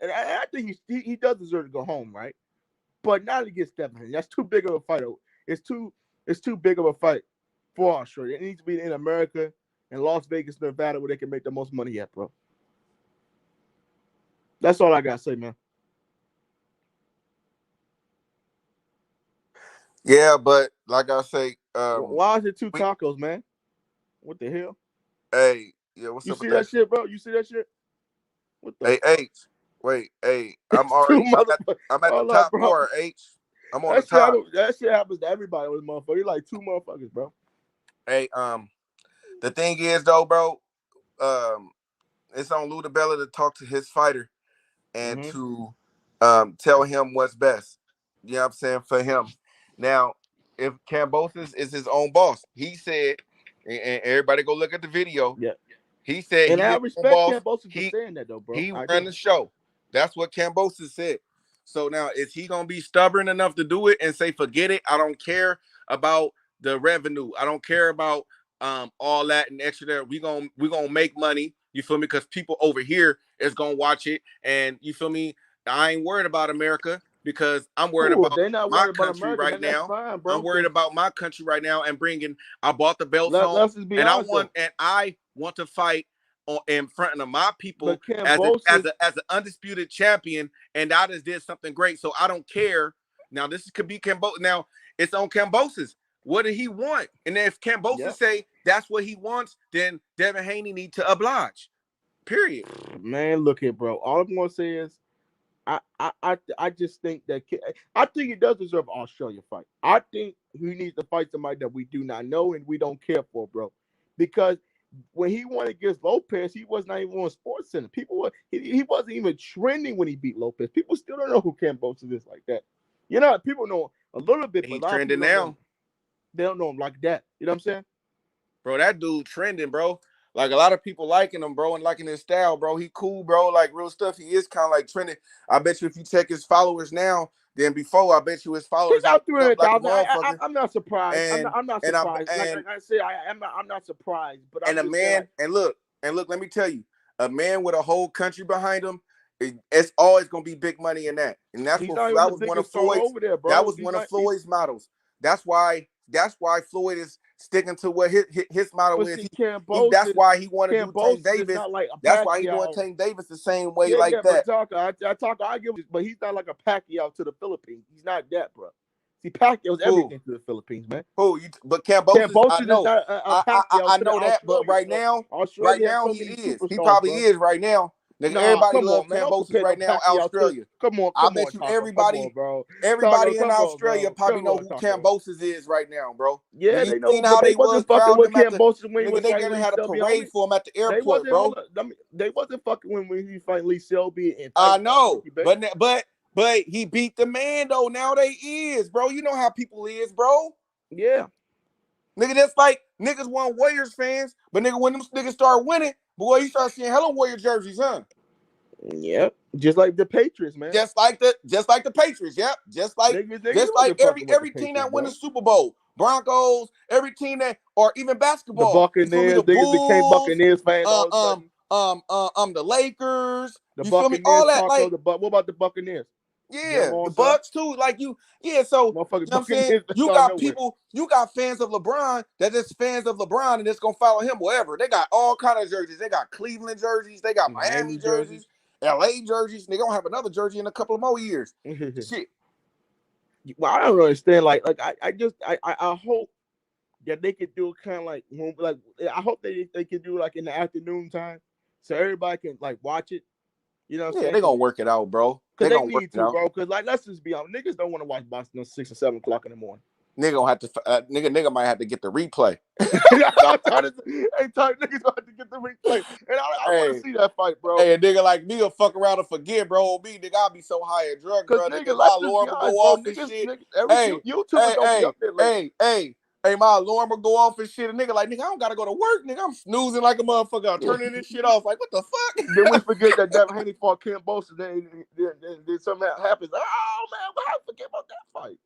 and I think he does deserve to go home, right? But not against Devin Haney. That's too big of a fight. It's too big of a fight for Australia. It needs to be in America and Las Vegas, Nevada, where they can make the most money at, bro. That's all I gotta say, man. Yeah, but like I say, why is it two tacos, man? What the hell? Hey, yeah, what's you up? See that shit, bro? You see that shit? What the? Hey, H. Wait, hey, I'm already. I'm at the top floor, H. I'm on the top. That shit happens to everybody with motherfucker. You're like two motherfuckers, bro. Hey, the thing is though, bro, it's on Lou DiBella to talk to his fighter and to tell him what's best. You know what I'm saying? For him. Now, if Kambosos is his own boss, he said, and everybody go look at the video. Yeah. He said, and I respect Kambosos for saying that though, bro. He ran the show. That's what Kambosos said. So now, is he gonna be stubborn enough to do it and say, forget it? I don't care about the revenue. I don't care about all that and extra there. We gonna make money. You feel me? Because people over here is gonna watch it, and you feel me? I ain't worried about America because I'm worried about my country right now. Fine, bro, I'm worried about my country right now and bringing. I bought the belts home, and I want to fight in front of my people as an undisputed champion, and I just did something great. So I don't care. Now this could be Kambosos. Now it's on Kambosos. What did he want? And if Kambosos say that's what he wants, then Devin Haney need to oblige. Period. Man, look here, bro. All I'm gonna say is, I just think that I think he does deserve an Australia fight. I think he needs to fight somebody that we do not know and we don't care for, bro. Because when he won against Lopez, he was not even on Sports Center. He wasn't even trending when he beat Lopez. People still don't know who Kambosos is like that. You know, people know a little bit, but he's trending now. They don't know him like that. You know what I'm saying? Bro, that dude trending, bro. Like a lot of people liking him, bro, and liking his style, bro. He cool, bro. Like real stuff. He is kind of like trending. I bet you if you check his followers now, then before, I bet you his followers. He's out 300,000. I'm not surprised. And, I'm not surprised. Like I said, I'm not surprised. But and a man, and look, let me tell you, a man with a whole country behind him, it's always gonna be big money in that. And that's what that was one of Floyd's. Over there, bro. That was one of Floyd's models. That's why Floyd is sticking to what his model is. That's why he wanted to do Tank Davis. That's why he doing Tank Davis the same way that. But I give it, but he's not like a Pacquiao to the Philippines. He's not that, bro. See, Pacquiao's everything to the Philippines, man. But Kambosos, I know, I know that. But right now he is. He probably is right now. Nigga, everybody loves Kambosos right now. Australia. Come on, I bet you everybody, bro. Everybody in Australia probably know who Kambosos is right now, bro. Yeah, they know how they was fucking with Kambosos when they had a parade for him at the airport, bro. They wasn't fucking when he fight Lee Selby. I know, but he beat the man though. Now they is, bro. You know how people is, bro. Yeah, nigga, that's like niggas want Warriors fans, but nigga, when them niggas start winning. Boy, you start seeing hella Warrior jerseys, huh? Yep, just like the Patriots, man. Just like the Patriots, yep. Just like every team that win the Super Bowl, Broncos, every team that, or even basketball, the Buccaneers, the Bulls, became Buccaneers fans. The Lakers, the you Buccaneers, feel me? All that, like, what about the Buccaneers? Yeah, the Bucks too. Like so you know what I'm saying? You got people, you got fans of LeBron that just fans of LeBron and it's gonna follow him wherever. They got all kind of jerseys. They got Cleveland jerseys, they got Miami jerseys, LA jerseys, and they're gonna have another jersey in a couple of more years. Shit. Well, I don't understand. I hope that they could do kind of like I hope they could do like in the afternoon time so everybody can like watch it. You know what I'm saying? They're gonna work it out, bro. They need to, bro. Because like, let's just be honest, niggas don't want to watch boxing at 6 or 7 o'clock in the morning. Nigga gonna have to, nigga might have to get the replay. Niggas gonna have to get the replay, and I want to see that fight, bro. Hey, a nigga like me will fuck around and forget, bro. Me, nigga, I'll be so high in drugs, bro. Nigga, my alarm will go off and shit. Hey, my alarm will go off and shit. A nigga like, nigga, I don't gotta go to work, nigga. I'm snoozing like a motherfucker. I'm turning this shit off. Like, what the fuck? Then we forget that Devin Haney fought Kambosos. Then something happens. Oh man, I forget about that fight.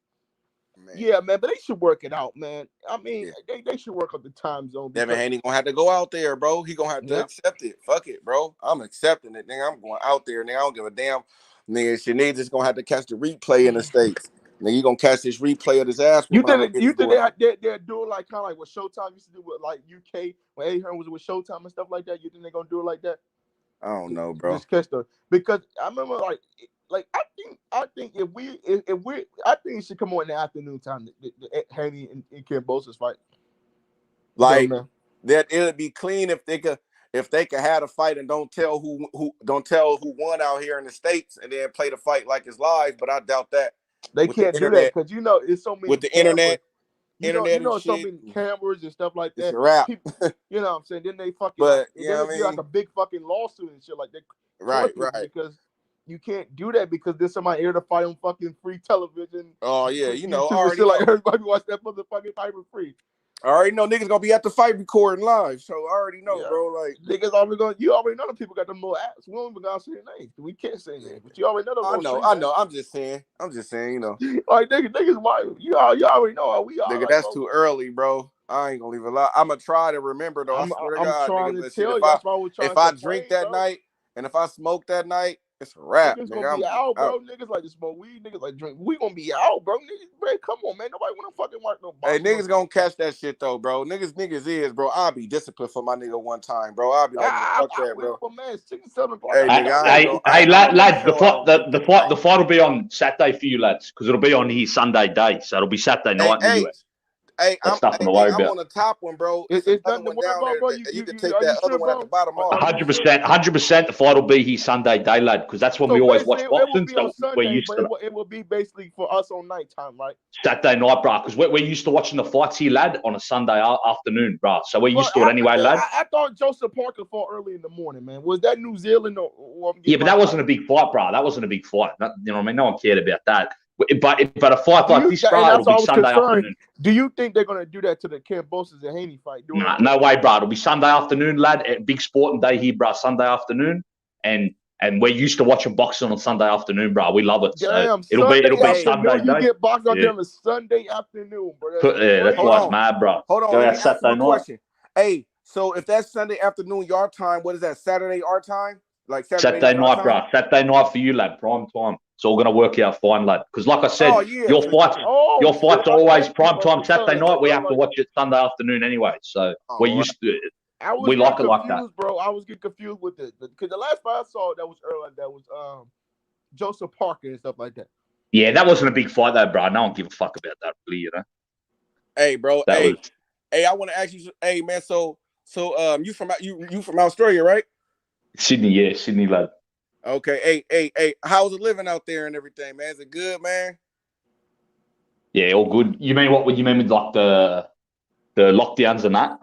Man. Yeah, man, but they should work it out, man. I mean, they should work on the time zone. Devin Haney gonna have to go out there, bro. He gonna have to accept it. Fuck it, bro. I'm accepting it, nigga. I'm going out there, nigga. I don't give a damn. Nigga, Sinead just gonna have to catch the replay in the States. Now you gonna catch this replay of this ass. You think they're doing like kind of like what Showtime used to do with like UK when Eddie Hearn was with Showtime and stuff like that? You think they're gonna do it like that? I don't know, bro. Just catch the, because I remember like I think if we I think it should come on in the afternoon time. The Haney and Kambosos fight. Like that, it'd be clean if they could have a fight and don't tell who won out here in the States and then play the fight like it's live. But I doubt that. They can't do that because it's so many with the cameras. internet, and so many cameras and stuff like that. It's a wrap. People, you know what I'm saying? Then they fucking, but you know what I mean? Like a big fucking lawsuit and shit like that. Right. Because you can't do that because there's somebody here to fight on fucking free television. Oh yeah, you know, already like everybody watch that motherfucking fight for free. I already know niggas gonna be at the fight recording live, so I already know, bro. Like niggas already gonna, you already know the people got them little apps. We don't even gotta say their names. We can't say names, but you already know them. I know. I'm just saying, you know. Like niggas, why you already know how we are. Nigga, like, that's too early, bro. I ain't gonna leave a lot. I'm gonna try to remember though. I swear to God, trying nigga, to tell you. If I drink that night and if I smoke that night, it's a wrap. Niggas gonna be out, bro. Niggas like to smoke weed. Niggas like drink. We gonna be out, bro. Niggas, bro, come on, man. Nobody wanna fucking watch no box. Hey, niggas gonna catch that shit though, bro. Niggas is, bro. I'll be disciplined for my nigga one time, bro. I'll be like, fuck that, bro. Man, 6 7 o'clock. Hey, lads, the fight will be on Saturday for you lads, because it'll be on here Sunday day, so it'll be Saturday night in the US. Hey, I'm on the top one, bro. It's nothing to worry about, bro. You can take that other one at the bottom off. 100%. The fight will be here Sunday day, lad, because that's when we always watch boxing. So we're used to it. It will be basically for us on nighttime, right? Saturday night, bro, because we're used to watching the fights here, lad, on a Sunday afternoon, bro. So we're used to it anyway, lad. I thought Joseph Parker fought early in the morning, man. Was that New Zealand or yeah, but that wasn't a big fight, bro. That wasn't a big fight. You know what I mean? No one cared about that. But a fight like this, bro, it'll be Sunday afternoon. Do you think they're going to do that to the Kambosos and Haney fight? No way, bro. It'll be Sunday afternoon, lad. Big sporting day here, bro. Sunday afternoon, and we're used to watching boxing on Sunday afternoon, bro. We love it. So it'll be Sunday day. You get boxing on them Sunday afternoon, bro. That's why it's mad, bro. Hold on. Let me ask you a question. Hey, So if that's Sunday afternoon your time, what is that? Saturday our time? Like Saturday night, bro. Saturday night for you, lad. Prime time. It's all gonna work out fine, lad. Because like I said, your fights are always prime time Saturday night. We have to watch it Sunday afternoon anyway. So we're used to it. We like it like that. Bro, I was getting confused with it because the last fight I saw that was early, that was Joseph Parker and stuff like that. Yeah, that wasn't a big fight though, bro. No one give a fuck about that, really, you know. Hey, bro. Hey, I want to ask you. Hey, man. So you from Australia, right? Sydney, yeah, Sydney, lad. Okay. Hey. How's it living out there and everything, man? Is it good, man? Yeah, all good. You mean what? What you mean with like the lockdowns and that?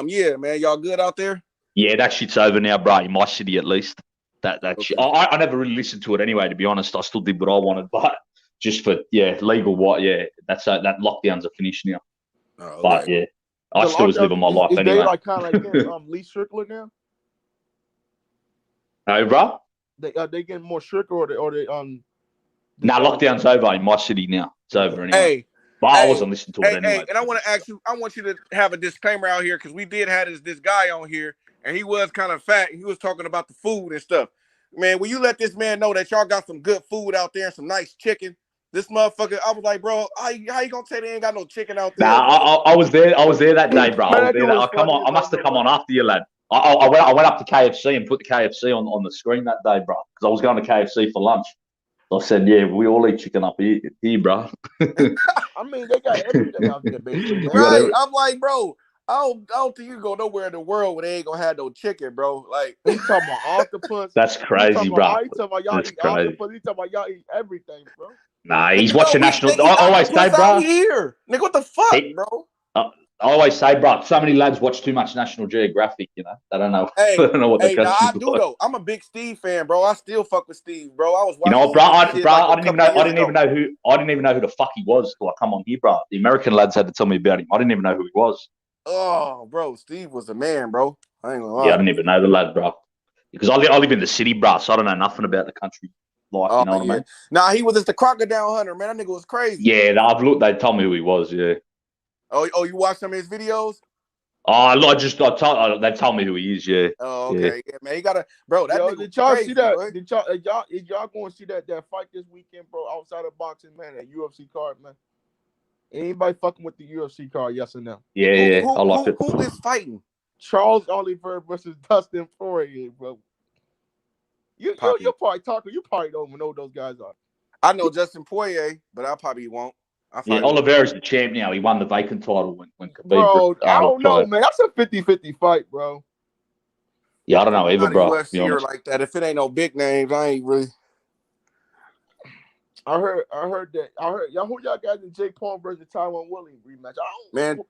Yeah, man. Y'all good out there? Yeah, that shit's over now, bro. In my city, at least. That shit. I never really listened to it anyway. To be honest, I still did what I wanted, but just for legal what? Yeah, that lockdowns are finished now. Oh, okay. But yeah, I still was living my life is anyway. They like kind of like Lee Strickland now? Hey, bro. They getting more stricter or they Nah, lockdown's over in my city now. It's over anyway. Hey, but I wasn't listening to it anyway. Hey, and I want to ask you. I want you to have a disclaimer out here because we did have this guy on here. And he was kind of fat. He was talking about the food and stuff. Man, will you let this man know that y'all got some good food out there and some nice chicken? This motherfucker, I was like, bro, how you gonna say they ain't got no chicken out there? Nah, I was there. I was there that day, bro. I must have come on after you, lad. I went up to KFC and put the KFC on the screen that day, bro, because I was going to KFC for lunch. So I said, yeah, we all eat chicken up here bro. I mean, they got everything out there, basically. Right. I'm like, bro. I don't think you go nowhere in the world where they ain't gonna have no chicken, bro. Like he talking about octopus. That's crazy, bro. He talking about y'all eat octopus. He talking about y'all eat everything, bro. Nah, he's watching national. I always say, bro. Here, nigga, what the fuck, bro? I always say, bro. So many lads watch too much National Geographic. You know, they don't know. They don't know what the country's I do though. I'm a big Steve fan, bro. I still fuck with Steve, bro. I was watching. You know, bro. I didn't even know who the fuck he was till I come on here, bro. The American lads had to tell me about him. I didn't even know who he was. Oh, bro, Steve was the man, bro. I ain't gonna lie. Yeah, I didn't even know the lad, bro. Because I live in the city, bro, so I don't know nothing about the country life. You know what I mean? Nah, he was just the crocodile hunter, man. That nigga was crazy. Yeah, I've looked. They told me who he was. Yeah. Oh, you watched some of his videos? They told me who he is. Yeah. Oh, okay, yeah, man. He got a bro. That nigga did y'all crazy, see that? Bro. Did y'all going to see that fight this weekend, bro? Outside of boxing, man, that UFC card, man. Anybody fucking with the UFC card? Yes or no? Yeah, I like it. Who is fighting? Charles Oliver versus Dustin Poirier, bro. You're probably talking. You probably don't even know who those guys are. I know Justin Poirier, but I probably won't. Oliveira's the champ now. He won the vacant title when Khabib. Bro, I don't know, man. That's a 50-50 fight, bro. Yeah, I don't know either, bro. UFC like that. If it ain't no big names, I ain't really. I heard y'all who y'all got in Jake Paul versus Tyron Woodley rematch.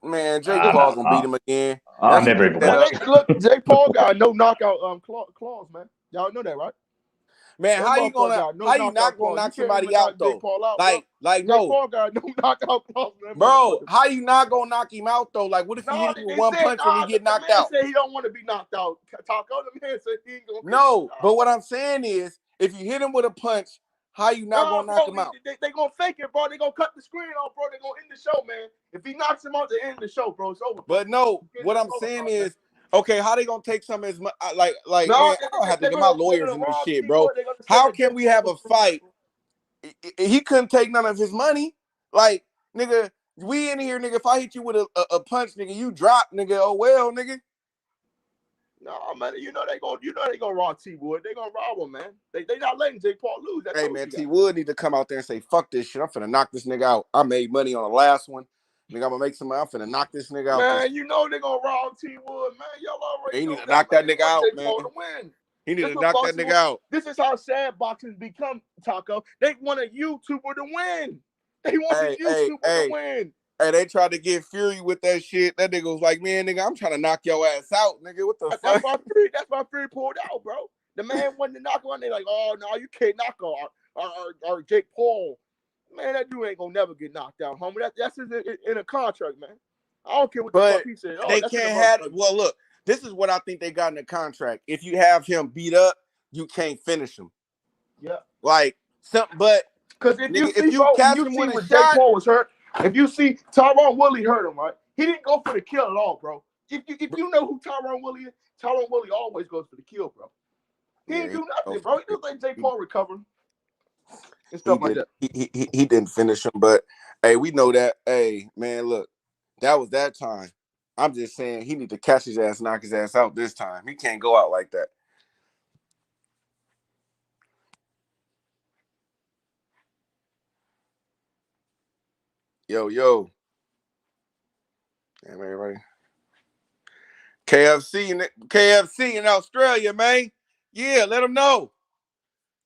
Man, Jake Paul gonna beat him again. I never even watched. Look, Jake Like Paul got no knockout clause, man. Y'all know that, right? Man, how you not gonna knock somebody out though? Like no. Jake Paul got no knockout clause, man. Bro, how you not gonna knock him out though? Like, what if he hit you with one punch and he get knocked out? He said he don't want to be knocked out. Taco, the man said he ain't gonna. No, but what I'm saying is, if you hit him with a punch, how you not gonna knock him out? They gonna fake it, bro. They gonna cut the screen off, bro. They gonna end the show, man. If he knocks him out, they end the show, bro. It's over. But no, what I'm saying is, okay, how they gonna take some of his like? No, man, I don't have to get my lawyers in this shit, bro. How can we have a fight? He couldn't take none of his money. Like, nigga, we in here, nigga. If I hit you with a punch, nigga, you drop, nigga. Oh well, nigga. No, man, you know they gonna rob T Wood. They gonna rob him, man. They not letting Jake Paul lose. Hey, man, T Wood need to come out there and say, "Fuck this shit. I'm finna knock this nigga out. I made money on the last one. Nigga, I'm gonna make some money. I'm finna knock this nigga out." Man, you know they gonna rob T Wood, man. Y'all already. He need to knock that nigga out, man. He need to knock that nigga out. This is how sad boxing become, Taco. They want a YouTuber to win. They want a YouTuber to win. Hey, they tried to get Fury with that shit. That nigga was like, "Man, nigga, I'm trying to knock your ass out, nigga. What the fuck?" That's why Fury pulled out, bro. The man wanted to knock him out. They like, "Oh no, you can't knock or Jake Paul." Man, that dude ain't gonna never get knocked out, homie. That's in a contract, man. I don't care what the fuck he said. They can't have. Well, look, this is what I think they got in the contract. If you have him beat up, you can't finish him. Yeah, like but because if you catch him when Jake Paul was hurt. If you see Tyron Woodley hurt him, right? He didn't go for the kill at all, bro. if you know who Tyrone Willie is, Tyrone Willie always goes for the kill, bro. He didn't do nothing, bro. He just let Jake Paul recover and stuff like that. He didn't finish him, but hey, we know that. Hey, man, look, that was that time. I'm just saying he need to catch his ass, knock his ass out this time. He can't go out like that. Yo. Damn, everybody. KFC in Australia, man. Yeah, let them know.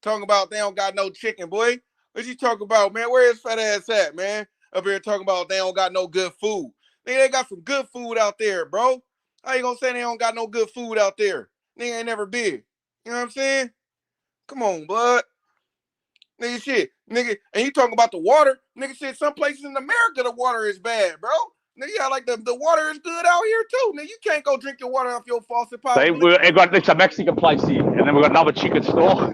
Talking about they don't got no chicken, boy. What you talking about, man? Where his fat ass at, man? Up here talking about they don't got no good food. Nigga, they got some good food out there, bro. How you gonna say they don't got no good food out there? Nigga ain't never been. You know what I'm saying? Come on, bud. Nigga, shit. Nigga, and you talking about the water? Nigga, shit, some places in America the water is bad, bro. Nigga, yeah, like the water is good out here too. Nigga, you can't go drink your water off your faucet pipe. It's a Mexican place here, and then we've got another chicken store.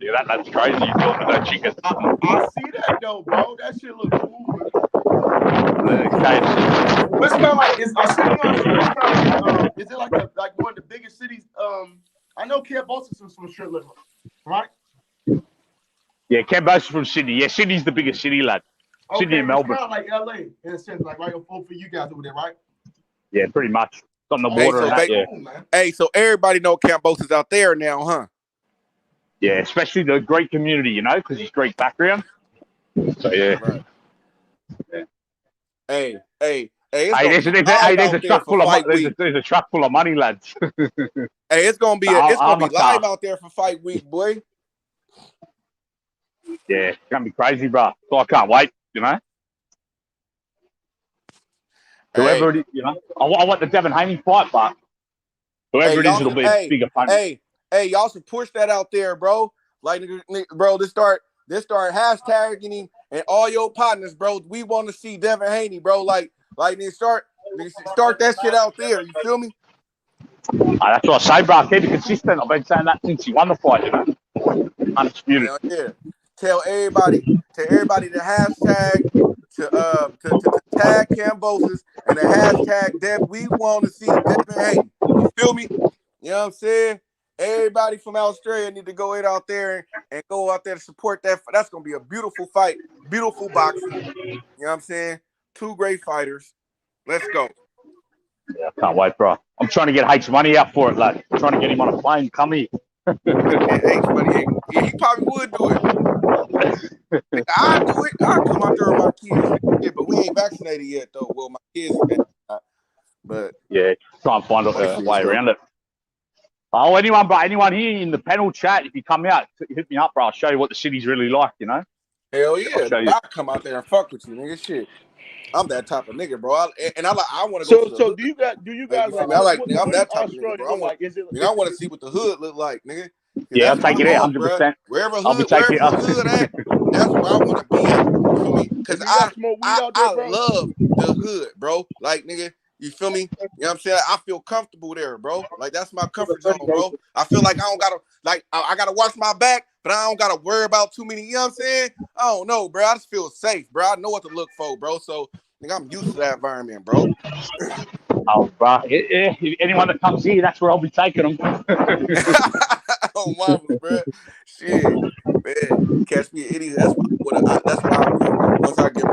Yeah, that's crazy. You talking about chicken? I see that though, bro. That shit look cool. What's kind of like is it like one of the biggest cities? I know Kambosos is from Australia, right? Yeah, Kambosos from Sydney. Yeah, Sydney's the biggest city, lad. Okay, Sydney and Melbourne. It's kind of like LA in a sense, like right for you guys over there, right? Yeah, pretty much. On the water. Hey, so everybody know Kambosos out there now, huh? Yeah, especially the Greek community, you know, because it's Greek background. So yeah. Right. Hey, there's a truck full of money. There's a truck full of money, lads. Hey, it's gonna be live out there for fight week, boy. Yeah, it's gonna be crazy, bro. So I can't wait, you know. Whoever it is, you know, I want the Devin Haney fight, but whoever it is, it'll be a big opponent. Hey, y'all should push that out there, bro. Like, bro, just start hashtagging him and all your partners, bro. We want to see Devin Haney, bro. Like start that shit out there. You feel me? That's what I say, bro. Keep it consistent. I've been saying that since he won the fight, you know. Undisputed. Yeah. Tell everybody to hashtag to tag Kambosos and the hashtag Dev. We want to see Devin Haney. You feel me? You know what I'm saying? Everybody from Australia need to go out there and go out there to support that. That's gonna be a beautiful fight, beautiful boxing. You know what I'm saying? Two great fighters. Let's go. Yeah, I can't wait, bro. I'm trying to get H Money out for it, lad. I'm trying to get him on a plane. Come here. H Money, yeah, he probably would do it. I'll do it. I'll come out there with my kids. Yeah, but we ain't vaccinated yet, though. Well, my kids are, but yeah, try and find a way around it. Oh, anyone here in the panel chat, if you come out, hit me up, bro. I'll show you what the city's really like, you know? Hell yeah. I'll come out there and fuck with you, nigga. Shit. I'm that type of nigga, bro. I want to go. So do you guys I'm that type of nigga, bro. I want to see what the hood look like, nigga. Yeah, I'll take it out 100%. Wherever hood at, that's where I want to be at. You feel me? Because I love the hood, bro. Like, nigga, you feel me? You know what I'm saying? I feel comfortable there, bro. Like, that's my comfort zone, bro. I feel like I don't gotta, like, I gotta watch my back, but I don't gotta worry about too many. You know what I'm saying? I don't know, bro. I just feel safe, bro. I know what to look for, bro. So, nigga, I'm used to that environment, bro. Oh, bro. Anyone that comes here, that's where I'll be taking them. Oh, marvelous, bro. Shit, man. Catch me an idiot. That's why I do. Once I get my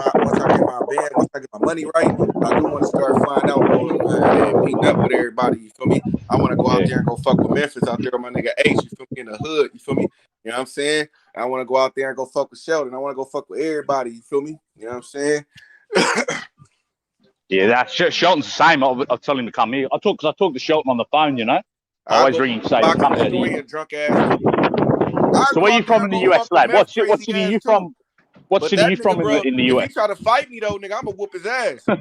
band, once I get my money right, I do want to start flying out and meeting up with everybody. You feel me? I want to go out there and go fuck with Memphis out there with my nigga H. You feel me? In the hood. You feel me? You know what I'm saying? I want to go out there and go fuck with Sheldon. I want to go fuck with everybody. You feel me? You know what I'm saying? Yeah, that Shelton's the same. I'll tell him to come here. I talk to Shelton on the phone, you know. I always ring him, say, come out here. Drunk ass. So where you from in the US, lad? What city are you from? What city are you from in the US? If he try to fight me, though, nigga, I'm going to whoop his ass. He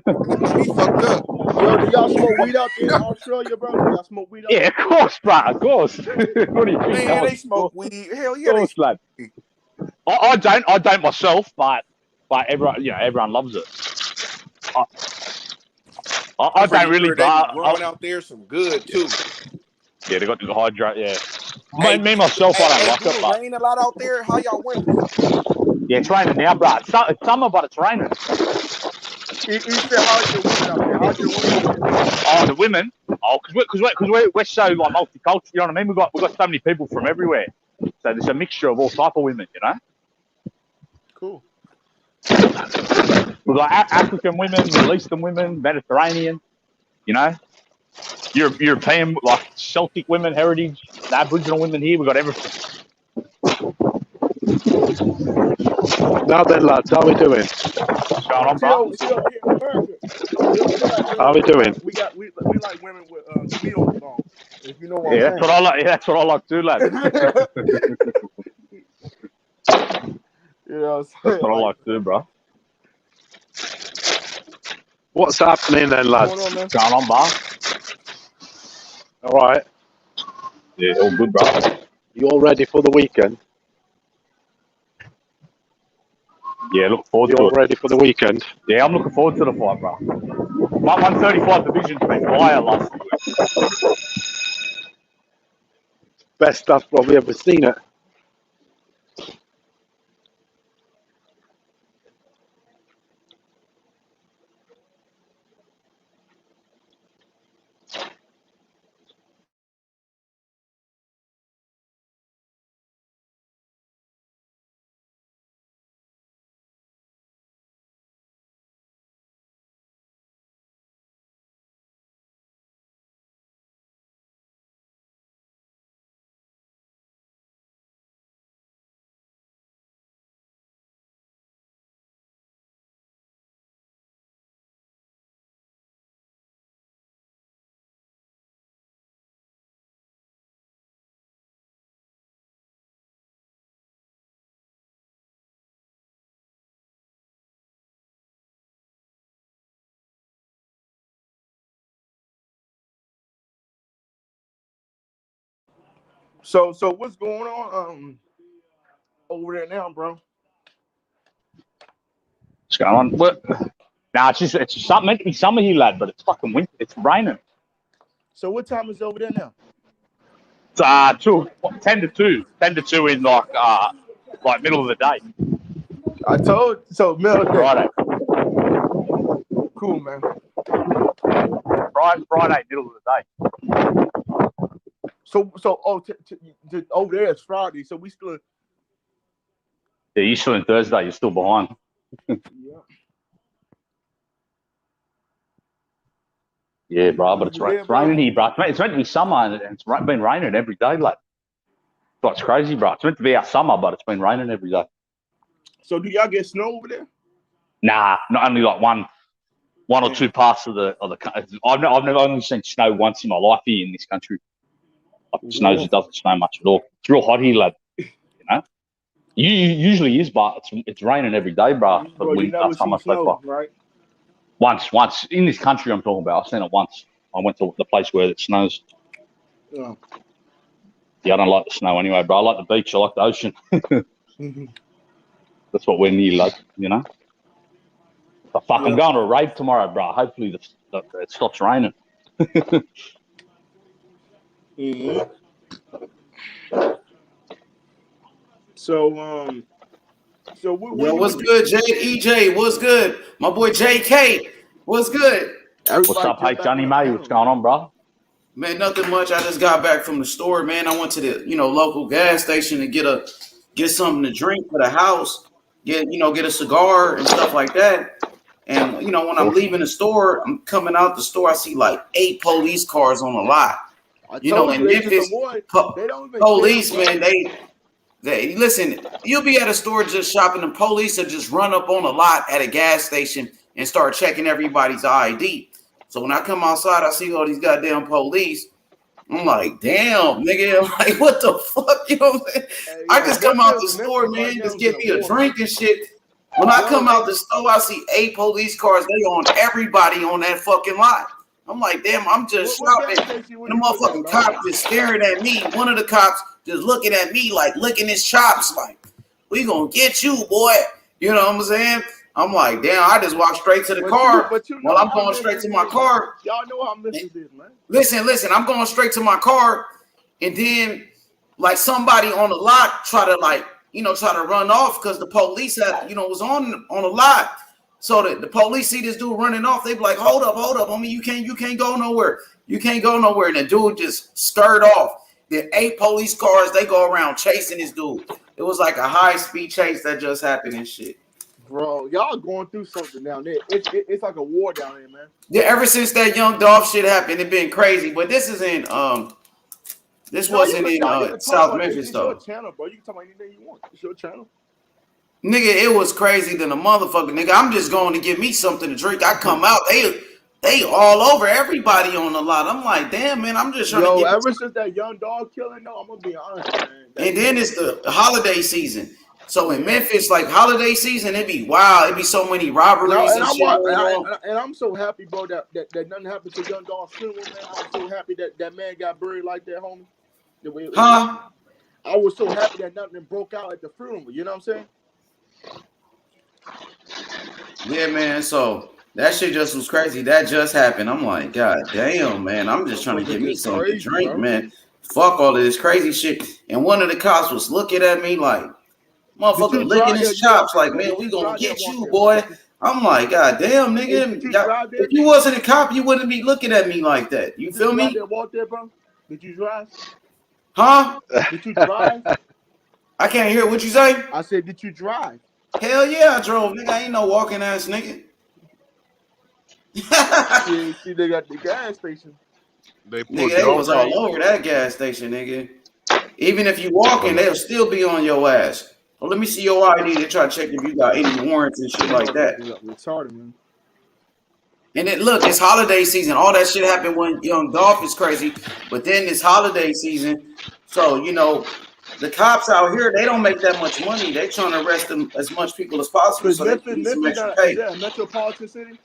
fucked up. Yo, do y'all smoke weed out there in Australia, bro? Do y'all smoke weed out there? Yeah, of course, bro, of course. What do you think? Man, they smoke weed. Hell yeah, they smoke weed. I don't myself, but everyone, you know, everyone loves it. I don't really. Growing out there, some good too. Yeah, they got the hydrate. Yeah, me myself, I don't like it. But rain a lot out there. How y'all winter? Yeah, it's raining now, bro. It's summer, but it's raining. You said how's your winter out there? How's your winter? women. Oh, because we're so like multicultural. You know what I mean? We've got so many people from everywhere. So there's a mixture of all type of women. You know. Cool. We've got African women, Middle Eastern women, Mediterranean. You know, European, like Celtic women, heritage, the Aboriginal women here. We've got everything. Now then, lads, how we doing? What's going on, bro? How we doing? We like women with wheels on. If you know what Yeah, I'm that's what I like. Yeah, that's what I like too, lad. That's what I like too, bro. What's happening then, lads? What's going on, bro? All right. Yeah, all good, bro. You all ready for the weekend? Yeah, look forward to it. You all ready for the weekend? Yeah, I'm looking forward to the fight, bro. My 135 division's been fire last week. Best I've probably ever seen it. So what's going on over there now, bro? What's going on? What? Nah, it's something meant to be summer here, lad, but it's fucking winter. It's raining. So what time is it over there now? It's 10 to 2. 10 to 2 in like middle of the day. I told so middle of the day. Friday. Cool, man. Friday, middle of the day. So over there it's Friday, so we still. Yeah, you're still in Thursday. You're still behind. Yeah, bro, but it's raining here, bro. It's meant to be summer, and it's been raining every day, like. It's crazy, bro. It's meant to be our summer, but it's been raining every day. So do y'all get snow over there? Nah, not only like one or two parts of the country. I've never only seen snow once in my life here in this country. Like it doesn't snow much at all. It's real hot here, lad. You know, usually is, but it's raining every day, bro. Bro, you never see snow, right? Once in this country, I'm talking about. I've seen it once. I went to the place where it snows. Yeah. Yeah, I don't like the snow anyway, bro. I like the beach. I like the ocean. That's what we're near, lad. You know. But fuck, I'm going to a rave tomorrow, bro. Hopefully it stops raining. So what's good, EJ? What's good? My boy JK. What's good? What's up, hey Johnny May? What's going on, bro? Man, nothing much. I just got back from the store, man. I went to the local gas station to get something to drink for the house. Get a cigar and stuff like that. And when I'm leaving the store, I'm coming out the store. I see like 8 police cars on the lot. In Memphis, police, man, they listen. You'll be at a store just shopping, and police will just run up on a lot at a gas station and start checking everybody's ID. So when I come outside, I see all these goddamn police. I'm like, damn, nigga. I'm like, what the fuck? You know what I'm saying? I just come out the store, man, just get me a drink and shit. When I come out the store, I see 8 police cars. They on everybody on that fucking lot. I'm like, damn, I'm just shopping. And the motherfucking cop just staring at me. One of the cops just looking at me, like licking his chops, like, we gonna get you, boy. You know what I'm saying? I'm like, damn, I just walked straight to the car. While I'm going straight to my car. Y'all know how Memphis is, man. Listen, I'm going straight to my car, and then like somebody on the lot try to run off because the police was on the lot. So the police see this dude running off. They be like, hold up, homie, you can't go nowhere. You can't go nowhere. And the dude just stirred off. The 8 police cars, they go around chasing this dude. It was like a high-speed chase that just happened and shit. Bro, y'all going through something down there. It's like a war down there, man. Yeah, ever since that Young Dolph shit happened, it been crazy. But this is in wasn't in South Memphis though. It's your channel, bro. You can talk about anything you want. It's your channel. Nigga, it was crazy than a motherfucker, nigga. I'm just going to get me something to drink. I come out, they all over everybody on the lot. I'm like, damn, man, I'm just trying to get ever since that Young Dog killing, though, I'm gonna be honest, man. And then it's the holiday season. So in Memphis, like holiday season, it'd be wild. It'd be so many robberies and shit. And I'm so happy, bro, that nothing happened to Young Dog's funeral, man. I'm so happy that man got buried like that, homie. Huh? I was so happy that nothing broke out at the funeral. You know what I'm saying? Yeah, man. So that shit just was crazy. That just happened. I'm like, God damn, man. I'm just trying to get me something to drink, man. Fuck all of this crazy shit. And one of the cops was looking at me like, motherfucker, licking his chops, like, man, we gonna get you, boy. I'm like, God damn, nigga. If you wasn't a cop, you wouldn't be looking at me like that. You feel me? Did you drive? Huh? Did you drive? I can't hear what you say. I said, did you drive? Hell yeah, I drove, nigga. I ain't no walking ass nigga. see, they got the gas station. They was all over that gas station, nigga. Even if you walking, they'll still be on your ass. Well, let me see your ID. They try to check if you got any warrants and shit like that. Retarded, man. And then look, it's holiday season. All that shit happened when Young Dolph is crazy. But then it's holiday season. So, you know, the cops out here, they don't make that much money. They trying to arrest them as much people as possible. So Memphis, is that a metropolitan city?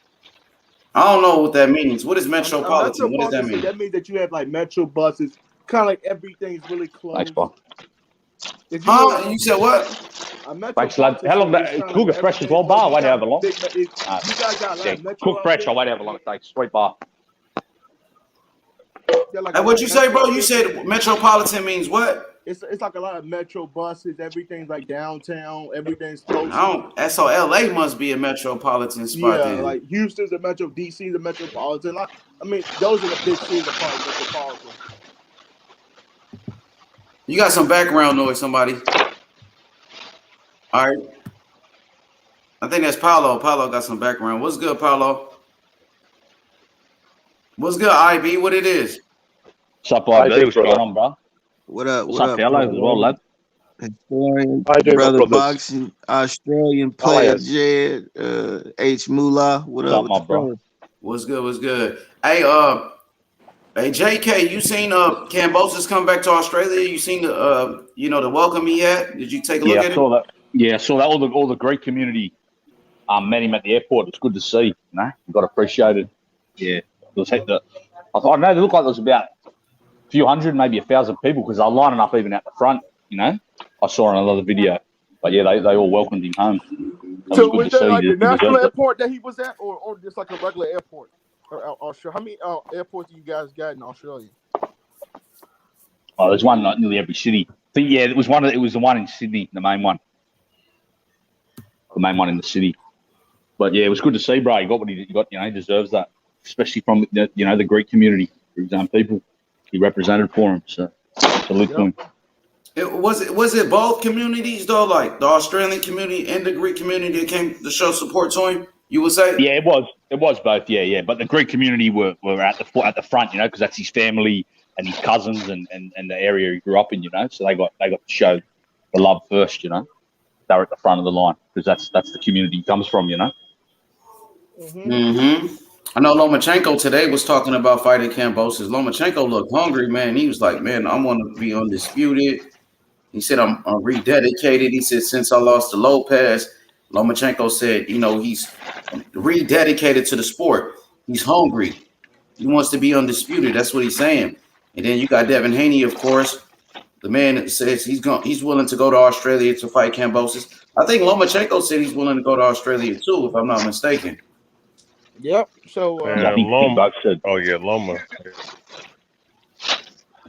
I don't know what that means. What is metropolitan? What does that mean? That means that you have like metro buses. Kind of like everything's really close. Thanks, Bob. Huh? You said what? Thanks, lad. How long that cook it fresh as well, bar? I won't have a long. Cook fresh, I won't have a long. Thanks, sweet bar. Hey, what'd you say, bro? You said metropolitan means what? It's like a lot of metro buses. Everything's like downtown. Everything's close. So LA must be a metropolitan spot. Yeah, then. like Houston's a metro, DC's a metropolitan. I mean, those are the big cities that are metropolitan. You got some background noise, somebody. All right. I think that's Paulo. Paulo got some background. What's good, Paulo? What's good, IB? What it is? What's up, IB? What's going on, bro? What up? What's up, fellas, as well, lad? Historian, brother boxing, Australian player, Jed, H. Moolah. What up, my bro? What's good? What's good? Hey, JK, you seen Kambosos come back to Australia? You seen the the welcome he had? Did you take a look at it? I saw that. All the Greek community met him at the airport. It's good to see. You know, you got appreciated. Yeah, I don't know. It looked like there was about a few hundred, maybe 1,000 people because they're lining up even out the front. You know, I saw on another video. But yeah, they all welcomed him home. So was that like the national airport that he was at, or just like a regular airport? How many airports do you guys got in Australia? Oh, there's one like nearly every city. I think it was the one in Sydney, the main one. The main one in the city. But yeah, it was good to see, bro. He got what he got. You know, he deserves that, especially from the Greek community, for his own people. He represented for him, so salute to him. Was it both communities though, like the Australian community and the Greek community that came to show support to him? You would say? Yeah, it was both. Yeah. But the Greek community were at the front, you know, because that's his family and his cousins and the area he grew up in, you know. So they got to show the love first, you know. They're at the front of the line because that's the community he comes from, you know. Mm-hmm. I know Lomachenko today was talking about fighting Kambosos. Lomachenko looked hungry, man. He was like, man, I want to be undisputed. He said, I'm rededicated. He said, since I lost to Lopez, Lomachenko said, you know, he's rededicated to the sport. He's hungry. He wants to be undisputed. That's what he's saying. And then you got Devin Haney, of course. The man that says he's willing to go to Australia to fight Kambosos. I think Lomachenko said he's willing to go to Australia too, if I'm not mistaken. Yep. So Loma. Oh yeah, Loma.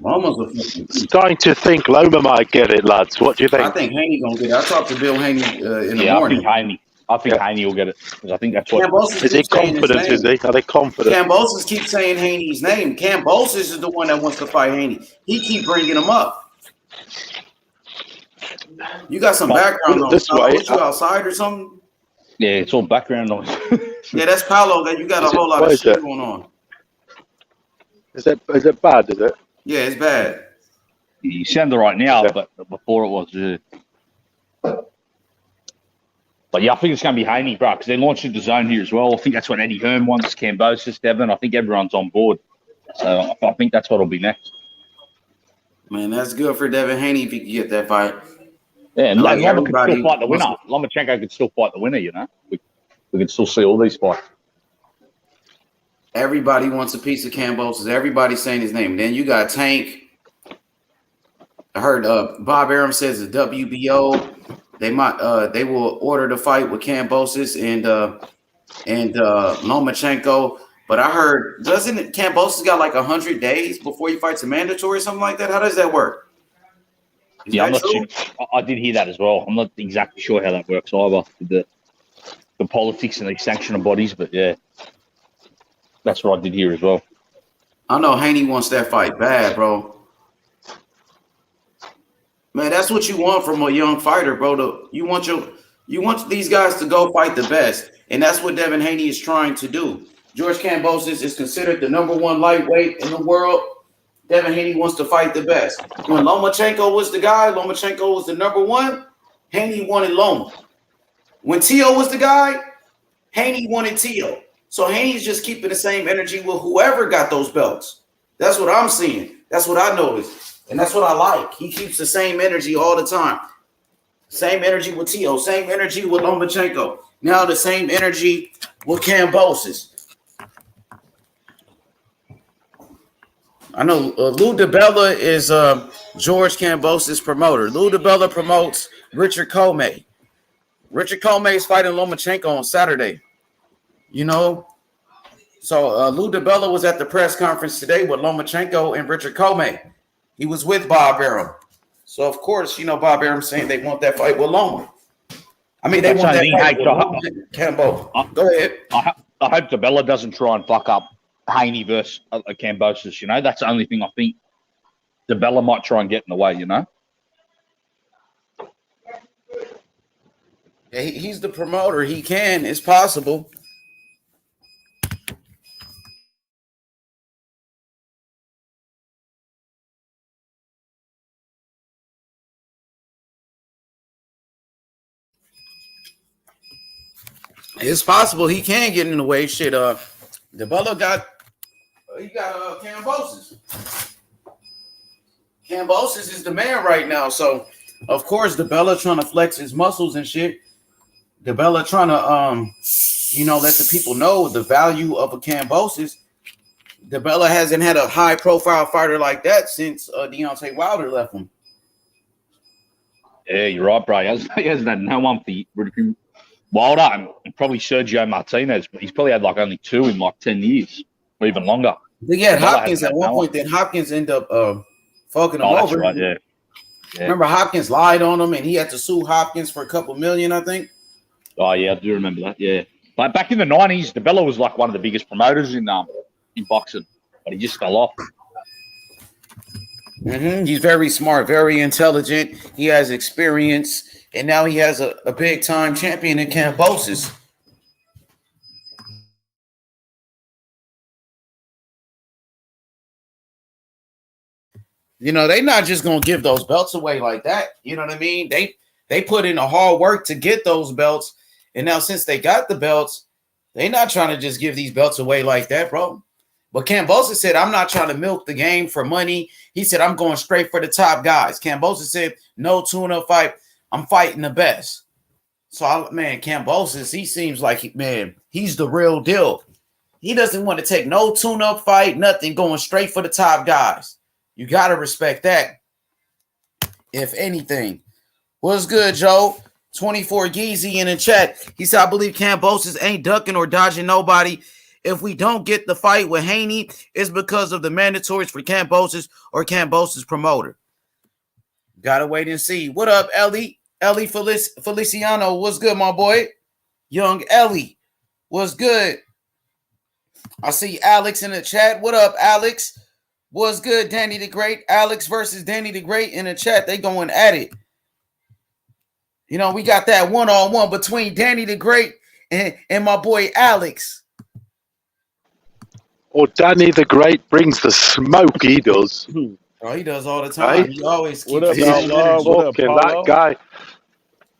Loma's starting to think Loma might get it, lads. What do you think? I think Haney gonna get it. I talked to Bill Haney in the morning. I think I think Haney will get it because I think that's what. Kambosos Is he keeps saying his confident? Is name. he? Are they confident? Kambosos keeps saying Haney's name. Kambosos is the one that wants to fight Haney. He keep bringing him up. You got some background noise. This way, What, you outside or something? Yeah, it's all background noise. Yeah, that's Paolo. That you got a whole lot of shit going on. Is it bad? Is it? Yeah, it's bad. You sound all right now, but before it was. But yeah, I think it's going to be Haney, bro, because they're launching the zone here as well. I think that's what Eddie Hearn wants, Kambosos, Devin. I think everyone's on board. So I think that's what will be next. Man, that's good for Devin Haney if he can get that fight. Yeah, and like Loma could still fight the winner. Lomachenko could still fight the winner, you know. We could still see all these fights. Everybody wants a piece of Kambosos. Everybody's saying his name. Then you got Tank. I heard Bob Arum says the WBO. They will order the fight with Kambosos and Lomachenko. But I heard, doesn't Kambosos got like 100 days before he fights a mandatory or something like that? How does that work? Yeah, I'm not sure. I did hear that as well. I'm not exactly sure how that works either with the politics and the sanctioning bodies, but yeah, that's what I did hear as well. I know Haney wants that fight bad, bro. Man, that's what you want from a young fighter, bro. You want these guys to go fight the best, and that's what Devin Haney is trying to do. George Kambosos is considered the #1 lightweight in the world. Devin Haney wants to fight the best. When Lomachenko was the guy, Lomachenko was the #1. Haney wanted Loma. When Tio was the guy, Haney wanted Tio. So Haney's just keeping the same energy with whoever got those belts. That's what I'm seeing. That's what I noticed. And that's what I like. He keeps the same energy all the time. Same energy with Tio. Same energy with Lomachenko. Now the same energy with Kambosos. I know Lou DiBella is George Kambosos' promoter. Lou DiBella promotes Richard Comey. Richard Comey is fighting Lomachenko on Saturday. You know? So Lou DiBella was at the press conference today with Lomachenko and Richard Comey. He was with Bob Arum. So, of course, you know, Bob Arum saying they want that fight with Loma. I mean, they want that fight with Kambo. Go ahead. I hope DiBella doesn't try and fuck up Haney versus Kambosos, you know. That's the only thing I think DiBella might try and get in the way, you know. Yeah, he's the promoter. He can. It's possible. It's possible he can get in the way. Shit, DiBella got Kambosos. Kambosos is the man right now. So, of course, DiBella trying to flex his muscles and shit. DiBella trying to, let the people know the value of a Kambosos. DiBella hasn't had a high-profile fighter like that since Deontay Wilder left him. Yeah, you're right, bro. He hasn't had no one for Wilder and probably Sergio Martinez, but he's probably had like only 2 in like 10 years or even longer. They had Hopkins at one point. Then Hopkins ended up fucking him over. Right, yeah. Remember Hopkins lied on him and he had to sue Hopkins for a couple million, I think. Oh yeah, I do remember that. Yeah, but back in the 90s, DiBella was like one of the biggest promoters in boxing, but he just fell off. Mm-hmm. He's very smart, very intelligent. He has experience. And now he has a big-time champion in Kambosos. You know, they're not just going to give those belts away like that. You know what I mean? They put in a hard work to get those belts. And now since they got the belts, they're not trying to just give these belts away like that, bro. But Kambosos said, I'm not trying to milk the game for money. He said, I'm going straight for the top guys. Kambosos said, no tune-up fight. I'm fighting the best. So, Kambosos, he seems like, he's the real deal. He doesn't want to take no tune-up fight, nothing, going straight for the top guys. You got to respect that, if anything. What's good, Joe? 24 Geezy in the chat. He said, I believe Kambosos ain't ducking or dodging nobody. If we don't get the fight with Haney, it's because of the mandatories for Kambosos or Kambosos promoter. Gotta wait and see. What up, Ellie? Ellie Feliciano, what's good, my boy? Young Ellie, what's good? I see Alex in the chat. What up, Alex? What's good, Danny the Great? Alex versus Danny the Great in the chat. They going at it. You know, we got that one-on-one between Danny the Great and my boy Alex. Or Danny the Great brings the smoke, he does. Oh, he does all the time. Right? He always keeps that guy.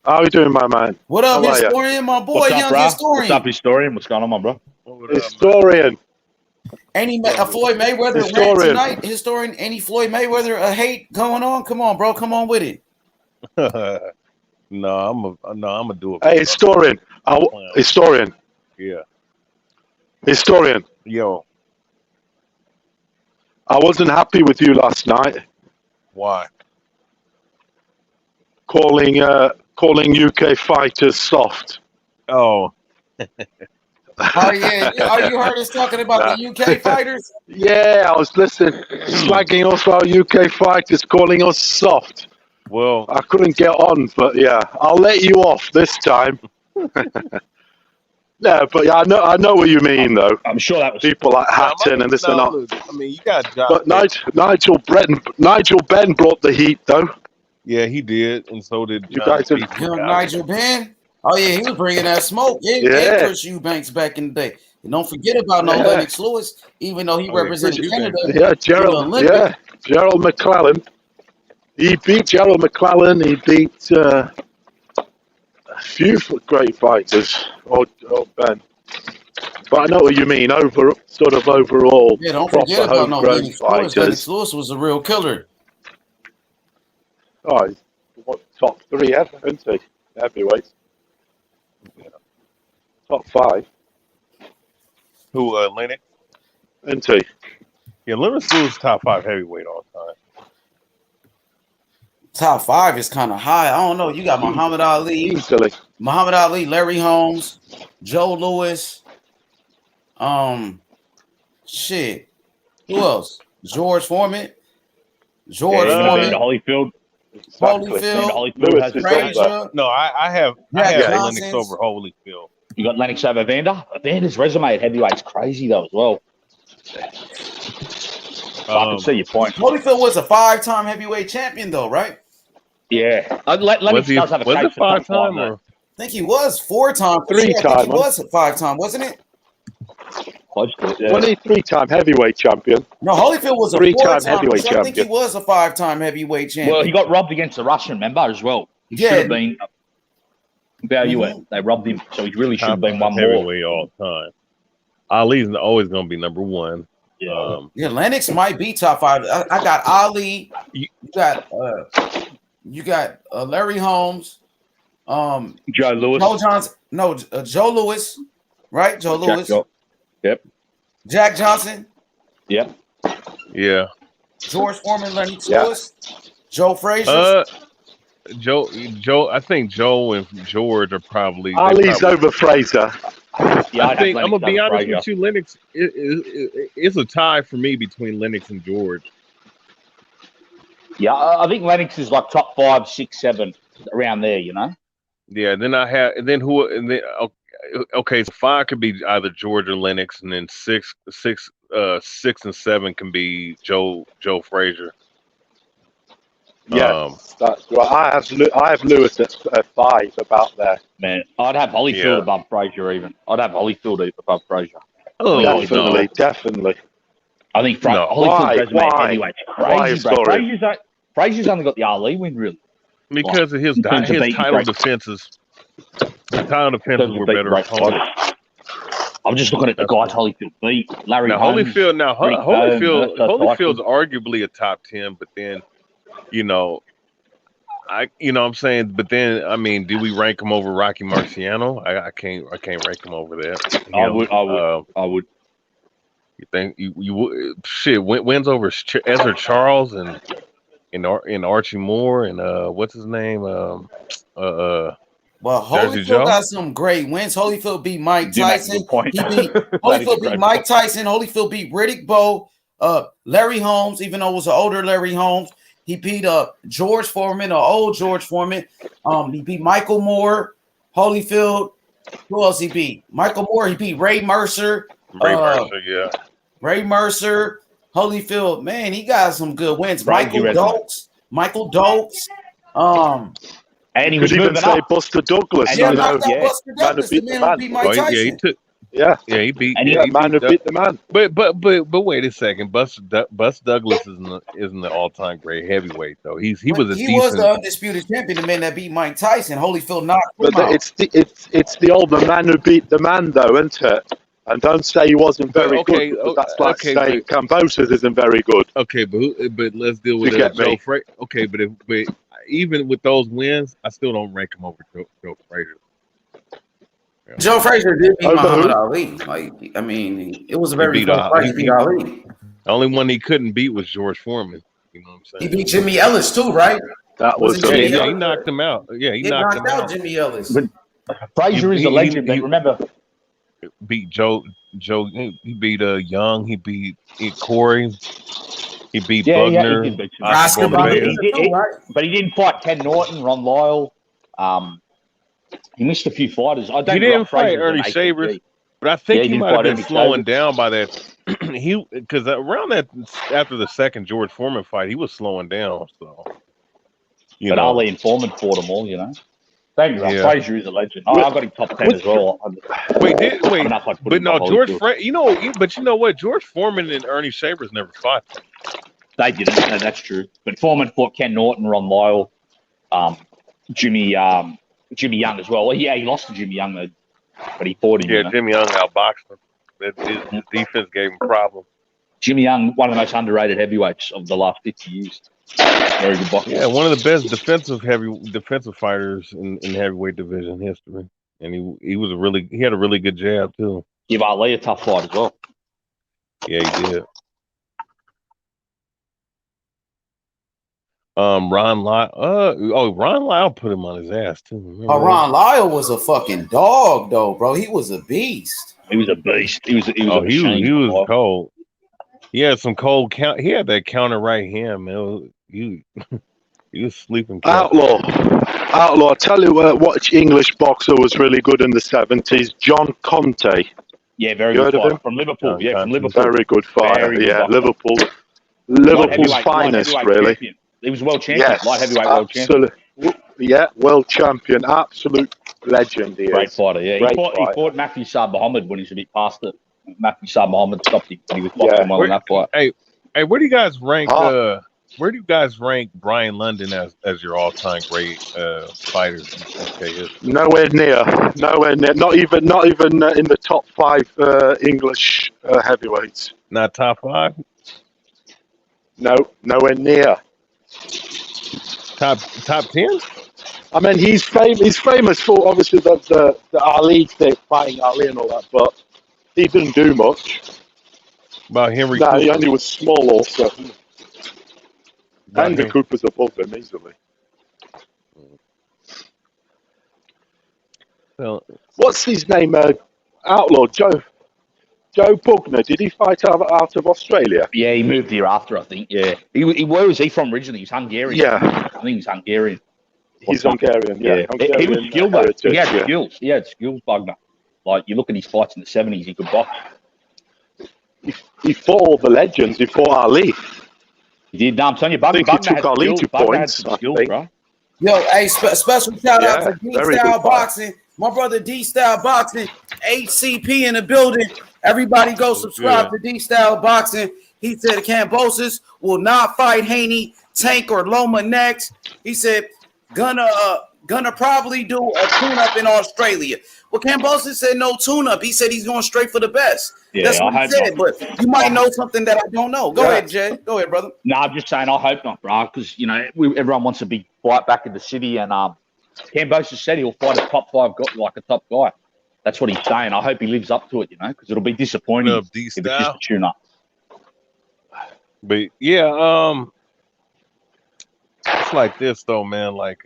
How are you doing, my man? What up, How are ya? historian? My boy, What's up, young bro? historian. What's up, historian? What's going on, my bro? Historian. Any Floyd Mayweather rant tonight? Historian, any Floyd Mayweather hate going on? Come on, bro. Come on with it. No, I'm gonna do it. Hey, historian. Historian. Yeah. Historian. Yo. I wasn't happy with you last night. Why? Calling UK fighters soft. Oh. Oh yeah. Are you heard us talking about the UK fighters? Yeah, I was listening, slagging off our UK fighters, calling us soft. Well, I couldn't get on, but yeah, I'll let you off this time. No, but yeah, I know what you mean, though. I'm sure that was people like Hatton and this and that. I mean, you got But Nigel Benn brought the heat, though. Yeah, he did, and so did you guys. Young Nigel Benn. Oh yeah, he was bringing that smoke. Yeah, Chris Eubanks back in the day. And don't forget about Lennox Lewis, even though he represented Canada. Yeah, Gerald McClellan. He beat Gerald McClellan. He beat a few great fighters. Ben. But I know what you mean. Overall. Yeah, don't forget about Lennox Lewis. Lennox Lewis was a real killer. Oh, he's top 3 ever, isn't he? Heavyweights. Yeah. Top 5. Who, Lennox? Isn't he? Yeah, Lennox Lewis top 5 heavyweight all the time. Top 5 is kind of high. I don't know. You got Muhammad Ali. Easily. Muhammad Ali, Larry Holmes, Joe Louis. Shit. Who else? George Foreman. Holyfield. Holyfield. Frazier. No, I have Lennox over Holyfield. You got Lennox over Vander. Vander's resume at heavyweight's crazy though as well. I can see your point. Holyfield was a 5-time heavyweight champion, though, right? Yeah, Lennox does have a case for 5-time. I think he was 4-time. 3-time. I think he was a 5-time, wasn't it? Close to it, yeah. 23-time heavyweight champion. No, Holyfield was a 3-time 4-time heavyweight champion. I think he champion. was a 5-time heavyweight champion. Well, he got robbed against the Russian member as well. He should have been. They robbed him, so he really should have been one more. Heavyweight all the time. Ali's always going to be number 1. Yeah, Lennox might be top 5. I got Ali. You got Larry Holmes. Joe Louis. Joe Johnson. No, Joe Louis. Right? Joe Louis. Yep. Jack Johnson. Yep. Yeah. George Foreman, Lennox Lewis. Joe Frazier. Joe. I think Joe and George are probably. Ali's over Frazier. Yeah, I think I'm gonna be honest with you. Lennox is a tie for me between Lennox and George. Yeah, I think Lennox is like top 5, 6, 7 around there. You know. Yeah. Then okay, so 5 could be either George or Lennox, and then 6 and 7 can be Joe Frazier. Yeah, that's right. I have Lewis at 5 about there. Man, I'd have Holyfield above Frazier even. I'd have Holyfield above Frazier. Oh, definitely. I think Holyfield's resume heavyweight's crazy, bro. Frazier's only got the Ali win, really. Because of his title defenses. The title defenses were better. I'm just looking at the guys Holyfield beat. Larry Holmes. Holyfield's arguably a top 10, but then, what I'm saying, but then, I mean, do we rank him over Rocky Marciano? I can't rank him over that. I would. You think you would? Shit, wins over Ezra Charles and Archie Moore and what's his name? Well, Holyfield got some great wins. Holyfield beat Mike Tyson. Holyfield beat Mike Tyson. Holyfield beat Riddick Bowe. Larry Holmes, even though it was an older Larry Holmes. He beat George Foreman, an old George Foreman. He beat Michael Moore, Holyfield. Who else he beat? Michael Moore. He beat Ray Mercer. Mercer, yeah. Ray Mercer, Holyfield. Man, he got some good wins. Michael Dokes. And he was even moving say up. Buster Douglas. Yeah, knocked out Buster Douglas. The man who beat Mike Tyson. He beat the man. But wait a second, Buster Douglas isn't the all-time great heavyweight though. He was the undisputed champion, the man that beat Mike Tyson. Holyfield knocked him out. It's the older man who beat the man though, isn't it? And don't say he wasn't very good, because that's like saying Kambosos isn't very good. Okay, but let's deal with Joe Frazier. Okay, but even with those wins, I still don't rank him over Joe Frazier. Yeah. Joe Frazier did beat Muhammad Ali. Like, I mean, it was a very close fight. He beat Ali. The only one he couldn't beat was George Foreman. You know what I'm saying? He beat Jimmy Ellis too, right? That was he knocked him out. Yeah, he knocked him out. Jimmy Ellis. But Frazier is a legend. Remember, beat Joe. He beat Young. He beat Corey. He beat Bugner. But he didn't fight Ken Norton, Ron Lyle. He missed a few fighters. He didn't fight Ernie Sabers, but I think he might have been slowing down by that. Because around that, after the second George Foreman fight, he was slowing down. So, but Ali and Foreman fought them all. You know. Frazier is a legend. I got him top 10 as well. But no, George Frazier. You know what? George Foreman and Ernie Sabers never fought. They didn't. No, that's true. But Foreman fought Ken Norton, Ron Lyle, Jimmy Young as well. Well, yeah, he lost to Jimmy Young, though, but he fought him. Yeah, Jimmy Young outboxed him. His defense gave him problems. Jimmy Young, one of the most underrated heavyweights of the last 50 years. Very good boxer. Yeah, one of the best defensive fighters in heavyweight division history, and he had a really good jab too. Give Ali a tough fight as well. Yeah, he did. Ron Lyle. Ron Lyle put him on his ass too. Ron Lyle was a fucking dog, though, bro. He was a beast. He was a beast. He was cold. He had some cold count. He had that counter right hand, man. He was sleeping. Outlaw. I tell you what English boxer was really good in the 70s. John Conte. Yeah, very good fighter from Liverpool. From Liverpool. Very good fighter. Liverpool's finest, really. Champion. He was world champion, light heavyweight world champion. Yeah, world champion, absolute legend. Great fighter, yeah. He fought Matthew Saad Muhammad when he was a bit past it. Matthew Saad Muhammad stopped him when he was boxing well in that fight. Hey, where do you guys rank? Where do you guys rank Brian London as your all-time great fighter? Nowhere near. Not even in the top 5 English heavyweights. Not top 5. No, nowhere near. Top 10? I mean, he's famous for obviously the Ali thing, fighting Ali and all that, but he didn't do much. About Henry Cooper. He only was small also. Henry Cooper's above him easily. Well, what's his name? Outlaw Joe Bugner. Did he fight out of Australia? Yeah, he moved here after, I think. Yeah, where was he from originally? He's Hungarian. Yeah, I think he's Hungarian. He's Hungarian. Yeah, Hungarian, he was skilled. He had skills. He had skills, Bugner. Like you look at his fights in the 70s, he could box. He fought all the legends. He fought Ali. He did. I'm telling you, Bugner took Ali 2 points. Bro. Yo, hey, special shout out to D-Style Boxing. My brother D-Style Boxing, HCP in the building. Everybody go subscribe to D-Style Boxing. He said Kambosos will not fight Haney, Tank, or Loma next. He said gonna probably do a tune-up in Australia. Well, Kambosos said no tune-up. He said he's going straight for the best. Yeah, that's what he said. But you might know something that I don't know. Go ahead, Jay. Go ahead, brother. No, I'm just saying I hope not, bro, because everyone wants a big fight back in the city, and Kambosos said he'll fight a top 5 like a top guy. That's what he's saying. I hope he lives up to it, because it'll be disappointing if it's just a tune-up. But yeah, it's like this though, man. Like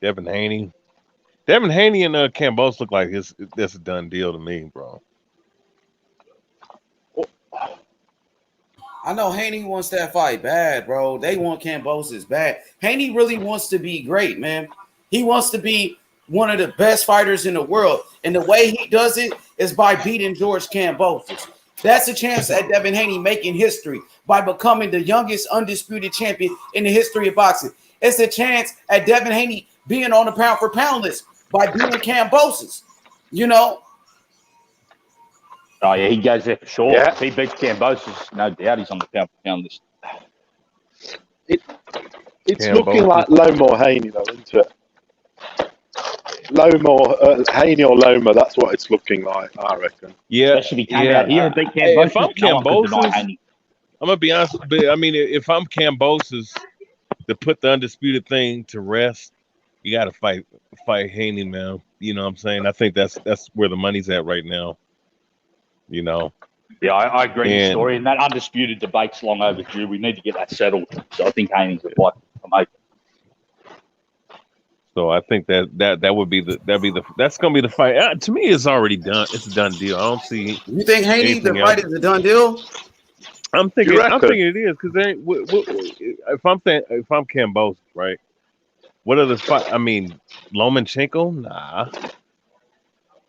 Devin Haney and Kambosos look like that's a done deal to me, bro. I know Haney wants that fight bad, bro. They want Kambosos bad. Haney really wants to be great, man. He wants to be one of the best fighters in the world. And the way he does it is by beating George Kambosos. That's a chance at Devin Haney making history by becoming the youngest undisputed champion in the history of boxing. It's a chance at Devin Haney being on the pound for pound list by beating Kambosos. You know? Oh, yeah, he goes there for sure. Yeah. If he beats Kambosos, no doubt he's on the pound for pound list. It's looking like Loma or Haney, though, isn't it? Haney or Loma, that's what it's looking like, I reckon. Yeah, especially if he came out here and beat Kambosos. If I'm Kambosos, I'm gonna be honest. But I mean, if I'm Kambosos, to put the undisputed thing to rest, you got to fight Haney, man. You know what I'm saying? I think that's where the money's at right now. You know. Yeah, I agree with the story, and that undisputed debate's long overdue. We need to get that settled. So I think Haney's a fight to make. So I think that would be that's gonna be the fight. To me, it's already done. It's a done deal. I don't see. You think Haney the fight is a done deal? I'm thinking it is because if I'm Kambosos, right? What are the fight? I mean, Lomachenko, nah.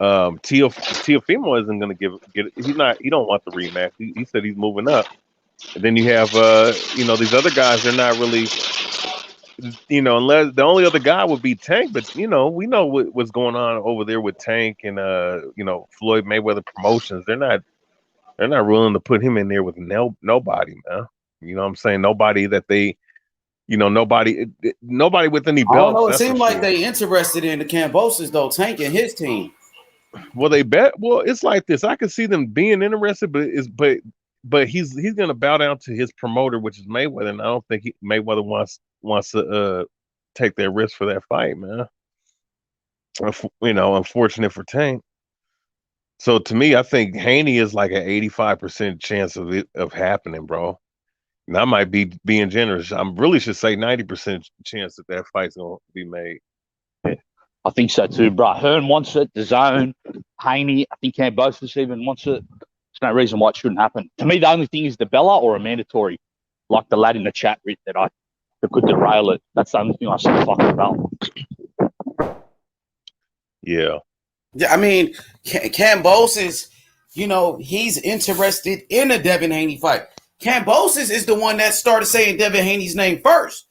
Teofimo isn't gonna get it. He don't want the rematch. He said he's moving up. And then you have these other guys. They're not really. Unless the only other guy would be Tank, but we know what's going on over there with Tank and Floyd Mayweather Promotions. They're not willing to put him in there with nobody, man. You know what I'm saying? Nobody that they, nobody with any belts. I don't know. It seems like they interested in the Kambosos though, Tank and his team. Well, they bet. Well, it's like this. I can see them being interested, but he's gonna bow down to his promoter, which is Mayweather, and I don't think Mayweather wants to take that risk for that fight, man. Unfortunate for Tank. So to me, I think Haney is like an 85% chance of it happening, bro. And I might be being generous. I really should say 90% chance that fight's gonna be made. I think so too, bro. Hearn wants it. The Zone, Haney. I think Kambosos even wants it. There's no reason why it shouldn't happen. To me, the only thing is the Bella or a mandatory, like the lad in the chat that could derail it. That's the only thing I see fucking about. Yeah. Yeah, I mean, Kambosos, he's interested in a Devin Haney fight. Kambosos is the one that started saying Devin Haney's name first.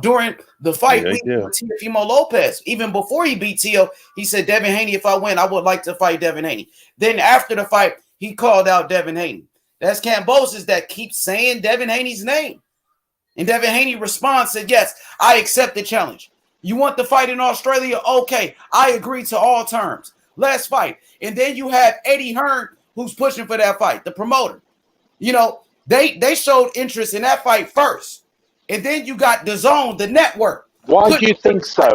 During the fight with Teofimo Lopez, even before he beat Teo, he said, Devin Haney, if I win, I would like to fight Devin Haney. Then after the fight, he called out Devin Haney. That's Kambosos that keeps saying Devin Haney's name. And Devin Haney responds, said, yes, I accept the challenge. You want the fight in Australia? Okay, I agree to all terms. Let's fight. And then you have Eddie Hearn, who's pushing for that fight, the promoter. They showed interest in that fight first. And then you got DAZN, the network. Why do you think so?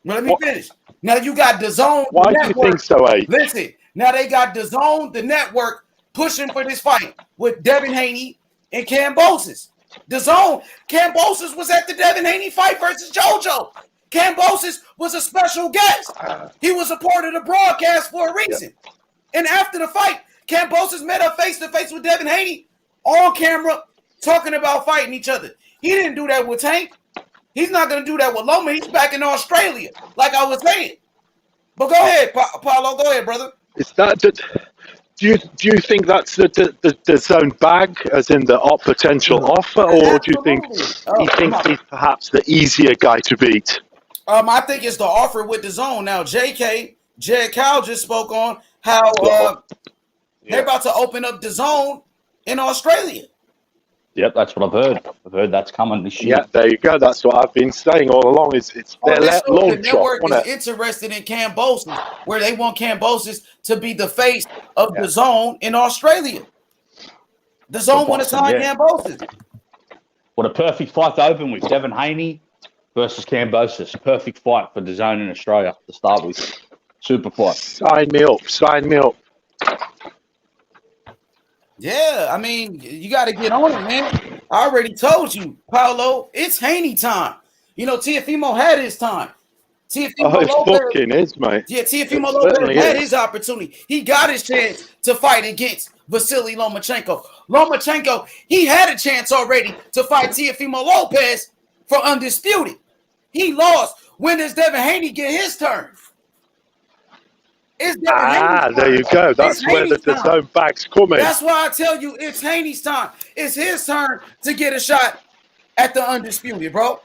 Well, let me finish. Now you got DAZN. Why do you think so, Abe? Listen, now they got DAZN, the network, pushing for this fight with Devin Haney and Kambosos. DAZN, Kambosos was at the Devin Haney fight versus JoJo. Kambosos was a special guest. He was a part of the broadcast for a reason. Yeah. And after the fight, Kambosos met up face-to-face with Devin Haney on camera, talking about fighting each other. He didn't do that with Tank. He's not going to do that with Loma. He's back in Australia, like I was saying. But go ahead, Paulo. Go ahead, brother. Is that do you think that's the zone bag, as in the potential offer, or do you think he thinks he's perhaps the easier guy to beat? I think it's the offer with DAZN. Now, Jed Cal just spoke on how they're about to open up DAZN in Australia. Yep, that's what I've heard. I've heard that's coming this year. Yeah, there you go. That's what I've been saying all along. It's their the network is interested in Kambosos, where they want Kambosos to be the face of DAZN in Australia. DAZN want to sign Kambosos. What a perfect fight to open with. Devin Haney versus Kambosos. Perfect fight for DAZN in Australia to start with. Super fight. Sign me up. Yeah, I mean, you got to get on it, man. I already told you, Paulo, it's Haney time. Teofimo had his time. It fucking is, mate. Yeah, Teofimo Lopez had his opportunity. He got his chance to fight against Vasily Lomachenko. Lomachenko, he had a chance already to fight Teofimo Lopez for undisputed. He lost When does Devin Haney get his turn? It's Devin Haney's there you go. That's it's where the zone back's coming. That's why I tell you it's Haney's time. It's his turn to get a shot at the undisputed, bro.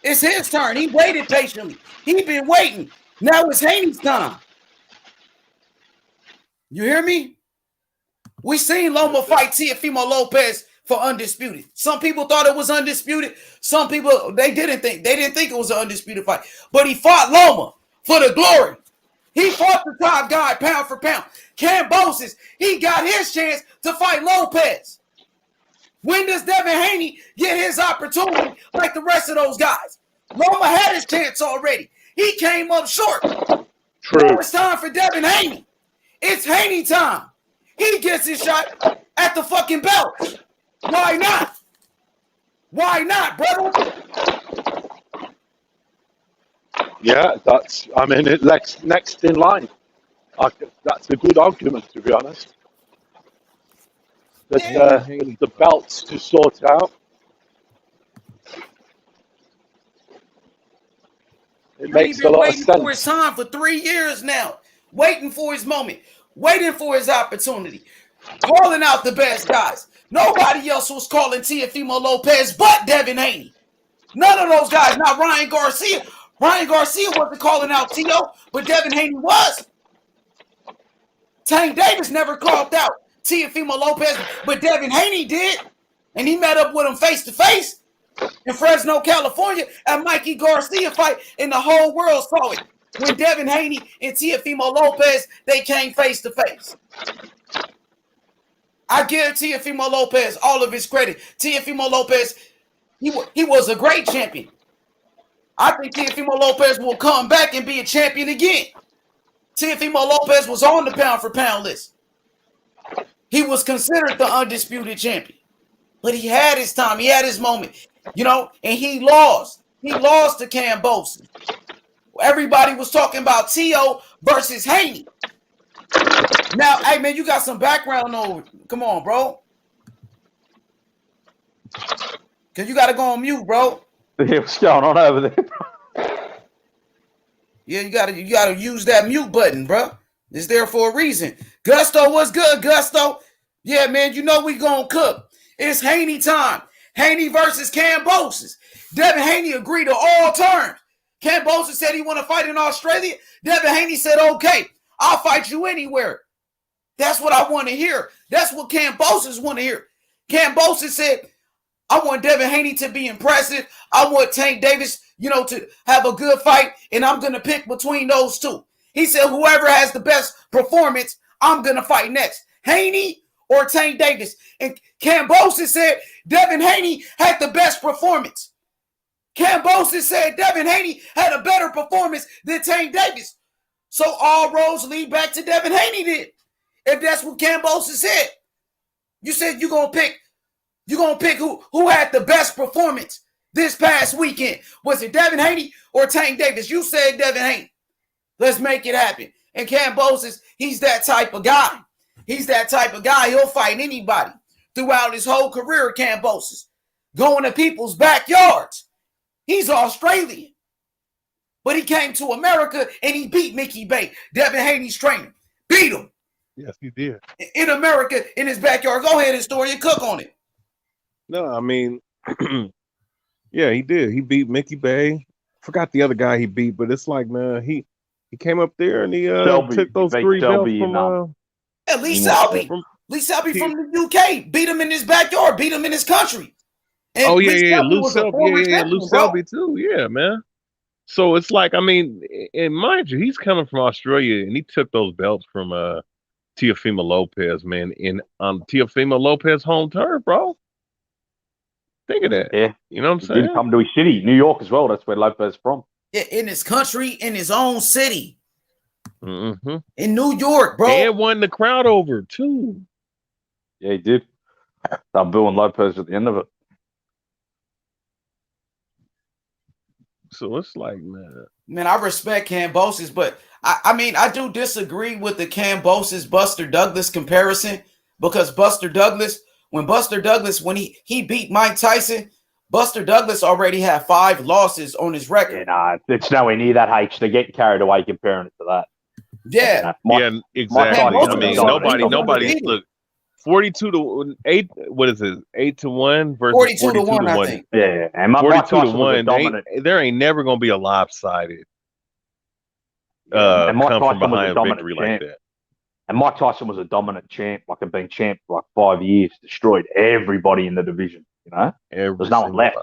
It's his turn. He waited patiently. He been waiting. Now it's Haney's time. You hear me? We seen Loma fight Teofimo Lopez for undisputed. Some people thought it was undisputed. Some people they didn't think it was an undisputed fight. But he fought Loma for the glory. He fought the top guy pound for pound. Kambosos, he got his chance to fight Lopez. When does Devin Haney get his opportunity like the rest of those guys? Loma had his chance already. He came up short. True. Now it's time for Devin Haney. It's Haney time. He gets his shot at the fucking belt. Why not? Why not, brother? Yeah, it's next in line. That's a good argument, to be honest. The belts to sort out. It makes a lot of sense. Waiting for his time for 3 years now. Waiting for his moment. Waiting for his opportunity. Calling out the best guys. Nobody else was calling Teofimo Lopez but Devin Haney. None of those guys. Not Ryan Garcia. Ryan Garcia wasn't calling out Tio, but Devin Haney was. Tank Davis never called out Teofimo Lopez, but Devin Haney did. And he met up with him face to face in Fresno, California, at Mikey Garcia fight, and the whole world saw it. When Devin Haney and Teofimo Lopez, they came face to face. I give Teofimo Lopez all of his credit. Teofimo Lopez, he was a great champion. I think Teofimo Lopez will come back and be a champion again. Teofimo Lopez was on the pound for pound list. He was considered the undisputed champion. But he had his time. He had his moment. You know, and he lost. He lost to Kambosos. Everybody was talking about Tio versus Haney. Now, hey, man, you got some background over. Come on, bro. Because you got to go on mute, bro. Yeah, what's going on over there, bro? Yeah, you gotta use that mute button, bro. It's there for a reason. Gusto, what's good, Gusto? Yeah, man, you know we gonna cook. It's Haney time. Haney versus Kambosos. Devin Haney agreed to all terms. Kambosos said he want to fight in Australia. Devin Haney said, okay, I'll fight you anywhere. That's what I want to hear. That's what Kambosos want to hear. Kambosos said, I want Devin Haney to be impressive. I want Tank Davis, to have a good fight, and I'm going to pick between those two. He said, whoever has the best performance, I'm going to fight next. Haney or Tank Davis. And Kambosos said Devin Haney had the best performance. Kambosos said Devin Haney had a better performance than Tank Davis. So all roads lead back to Devin Haney then. If that's what Kambosos said. You said you're going to pick who had the best performance this past weekend. Was it Devin Haney or Tank Davis? You said Devin Haney. Let's make it happen. And Kambosos, he's that type of guy. He's that type of guy. He'll fight anybody throughout his whole career, Kambosos. Going to people's backyards. He's Australian. But he came to America and he beat Mickey Bay, Devin Haney's trainer. Beat him. Yes, he did. In America, in his backyard. Go ahead, historian, cook on it. No, I mean, yeah, he did. He beat Mickey Bay. Forgot the other guy he beat, but it's like, man, he came up there and he took those 3 belts from Lee Selby. Lee Selby from the UK beat him in his backyard, beat him in his country. And Lou Selby too. Yeah, man. So it's like, I mean, and mind you, he's coming from Australia and he took those belts from Teofimo Lopez, man, on Teofimo Lopez home turf, bro. Think of that. Yeah. You know what I'm saying? He did come to his city, New York as well. That's where Lopez is from. Yeah, in his country, in his own city. Mm-hmm. In New York, bro. And won the crowd over, too. Yeah, he did. They're booing Lopez at the end of it. So it's like, man, I respect Kambosos, but I mean, I do disagree with the Kambosos Buster Douglas comparison because when Buster Douglas, when he beat Mike Tyson, Buster Douglas already had 5 losses on his record. Yeah, it's nowhere near that, H. They're getting carried away comparing it to that. Yeah. Exactly. I mean, nobody's look 42 to 8. What is it? 8 to 1 versus 42 to 1. I think. Yeah, and 42 to 1. There ain't never gonna be a lopsided and Mike come Tyson from was a behind dominant victory champ. like that. And Mike Tyson was a dominant champ, like had been champ for like 5 years, destroyed everybody in the division. You know, there's no one left.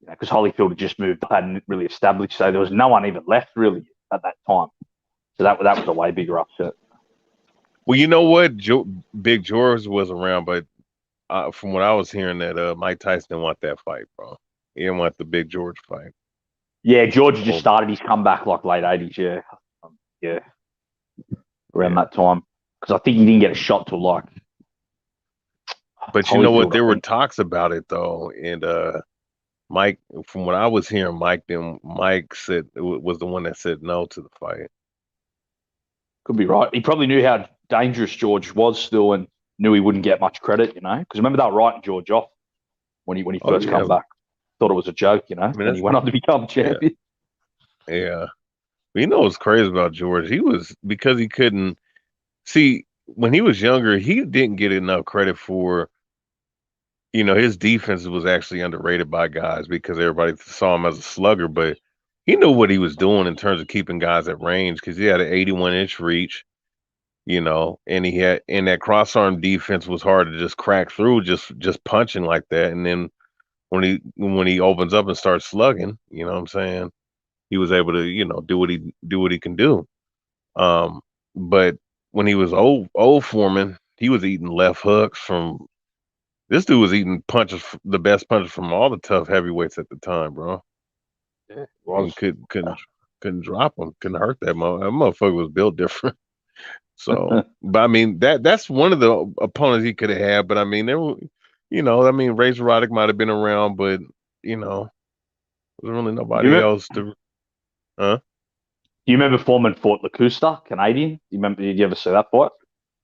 Because Holyfield had just moved up, hadn't really established, so there was no one even left really at that time. So that was a way bigger upset. Well, you know what? Big George was around, but from what I was hearing, that Mike Tyson didn't want that fight, bro. He didn't want the Big George fight. Yeah, George just started his comeback like late 80s, yeah. Around that time. Because I think he didn't get a shot till like... But you know what? There were talks about it, though, and Mike, from what I was hearing, Mike said was the one that said no to the fight. Could be right. He probably knew how dangerous George was still and knew he wouldn't get much credit, you know? Because remember they were writing George off when he first come back. Thought it was a joke, you know? I mean, and he went on to become champion. Yeah. You know what's crazy about George? Because he couldn't see when he was younger, he didn't get enough credit for, you know, his defense was actually underrated by guys because everybody saw him as a slugger, but he knew what he was doing in terms of keeping guys at range because he had an 81-inch reach, you know, and that cross-arm defense was hard to just crack through just punching like that. And then when he opens up and starts slugging, you know what I'm saying? He was able to, you know, do what he can do. But when he was old Foreman, he was eating left hooks from. This dude was eating punches, the best punches from all the tough heavyweights at the time, bro. Yeah, couldn't drop him, couldn't hurt that motherfucker was built different. So, but I mean that's one of the opponents he could have had. But I mean, there were, you know, I mean, Razor Roddick might have been around, but you know, there was really nobody else to. Huh? Do you remember Foreman fought Lacusta, Canadian? Did you ever see that fight?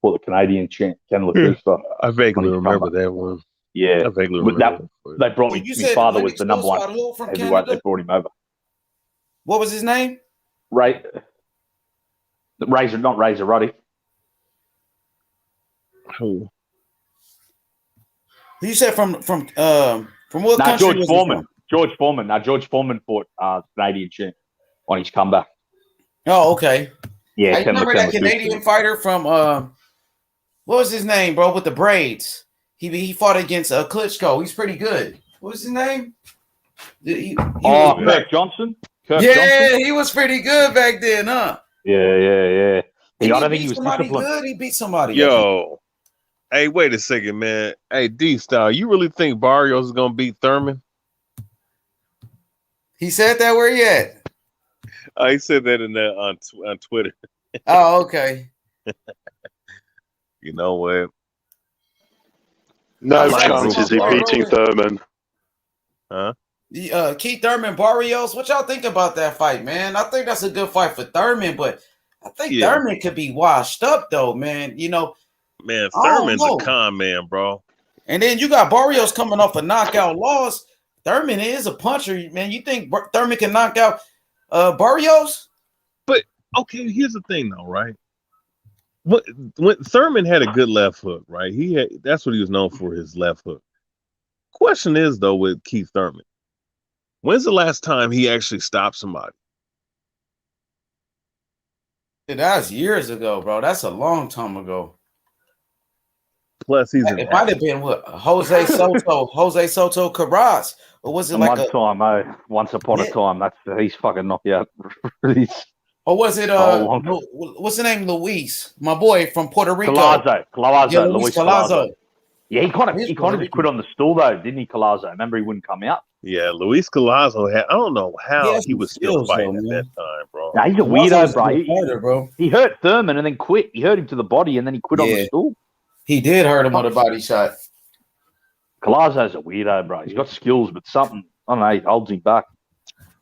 Fought the Canadian champ, Ken Lacusta. I vaguely remember that one. Yeah. I vaguely remember that. They brought me. My father was the number one heavyweight. They brought him over. What was his name? Razor, not Razor Roddick. Who? You said from what country? George was Foreman. George Foreman. Now George Foreman fought Canadian champ on his comeback. Oh, okay. Yeah, I remember that Canadian fighter from what was his name, bro? With the braids, he fought against Klitschko. He's pretty good. What was his name? Kirk Johnson. Johnson? He was pretty good back then, huh? Yeah. I don't think he was somebody disciplined. good. He beat somebody. Yo, hey, wait a second, man. Hey, D-Style, you really think Barrios is gonna beat Thurman? He said that. Where he at? He said that on Twitter. Oh, okay. You know what? No chances of beating Thurman. Huh? Keith Thurman, Barrios. What y'all think about that fight, man? I think that's a good fight for Thurman, but I think Thurman could be washed up, though, man. You know, man, Thurman's a con man, bro. And then you got Barrios coming off a knockout loss. Thurman is a puncher, man. You think Thurman can knock out Barrios? But okay, here's the thing, though, right? When Thurman had a good left hook, right? That's what he was known for, his left hook. Question is, though, with Keith Thurman, when's the last time he actually stopped somebody? That's years ago, bro. That's a long time ago. Plus, it might have been what Jose Soto Carras, or was it like once upon a time? He's fucking knocked out. Or was it what's the name? Luis, my boy from Puerto Rico. Collazo, Luis Collazo. Yeah, he kind of quit on the stool though, didn't he, Collazo? Remember, he wouldn't come out. Yeah, Luis Collazo I don't know how he was still fighting at that time, bro. Nah, he's a weirdo, bro. He hurt Thurman and then quit. He hurt him to the body and then he quit on the stool. He did hurt him with a body shot. Collazo's a weirdo, bro. He's got skills, but something, I don't know, he holds him back.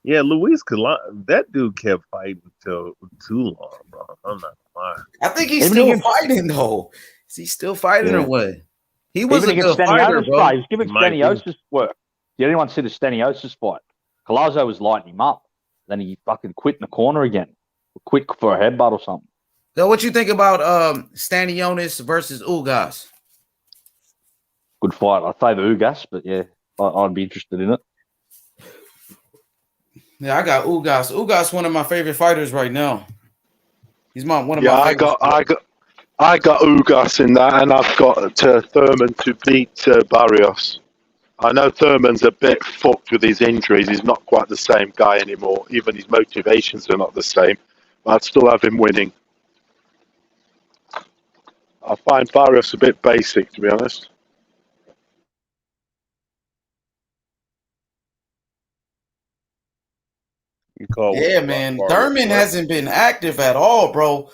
Yeah, Luis Collazo, that dude kept fighting until too long, bro. I'm not lying. I think he's still fighting, though. Is he still fighting or what? He was a good fighter, bro. He's giving Staniosis work. Did anyone see the Staniosis fight? Collazo was lighting him up. Then he fucking quit in the corner again. Quit for a headbutt or something. So what you think about Stanionis versus Ugas? Good fight. I favour Ugas, but yeah, I'd be interested in it. Yeah, I got Ugas. Ugas one of my favorite fighters right now. He's one of my favorite. I got Ugas in that, and I've got Thurman to beat Barrios. I know Thurman's a bit fucked with his injuries. He's not quite the same guy anymore. Even his motivations are not the same. But I'd still have him winning. I find Barrios a bit basic, to be honest. Yeah, man. Thurman hasn't been active at all, bro.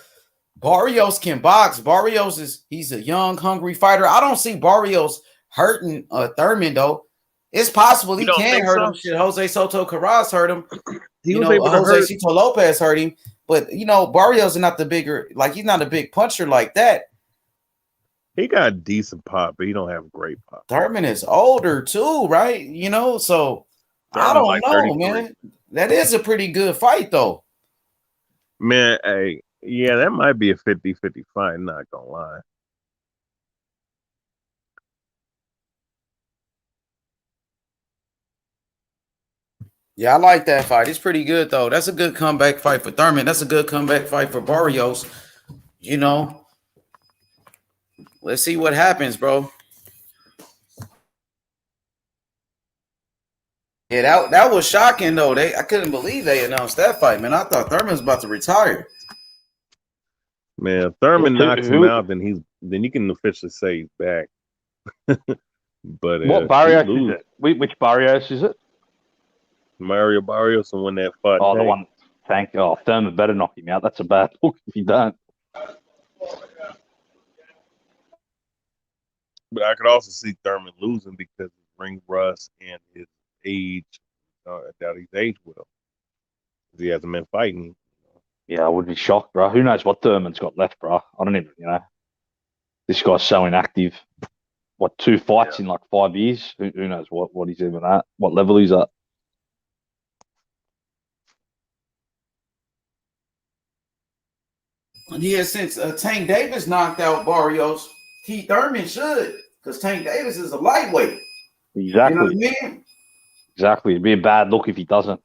Barrios can box. Barrios he's a young, hungry fighter. I don't see Barrios hurting Thurman though. It's possible he can hurt him. Shit, Jose Soto Carras hurt him. Jose Cito Lopez hurt him. But Barrios is not the bigger, like he's not a big puncher like that. He got decent pop, but he don't have great pop. Thurman is older too, right? So I don't know, man. That is a pretty good fight though. Man, hey, yeah, that might be a 50-50 fight, not gonna lie. Yeah, I like that fight. It's pretty good though. That's a good comeback fight for Thurman. That's a good comeback fight for Barrios. Let's see what happens, bro. Yeah, that was shocking though. I couldn't believe they announced that fight, man. I thought Thurman was about to retire. Man, if Thurman knocks him out, then you can officially say he's back. But what Barrios is it? Which Barrios is it? Mario Barrios, the one that fought. Oh, the one. Thurman better knock him out. That's a bad look if he don't. But I could also see Thurman losing because of ring rust and his age. That he's aged well. He hasn't been fighting. Yeah, I would be shocked, bro. Who knows what Thurman's got left, bro? I don't even, This guy's so inactive. What, 2 fights in like 5 years? Who knows what he's even at? What level he's at? Yeah, since Tank Davis knocked out Barrios, Keith Thurman should, because Tank Davis is a lightweight. Exactly. You know what I mean? Exactly. It'd be a bad look if he doesn't.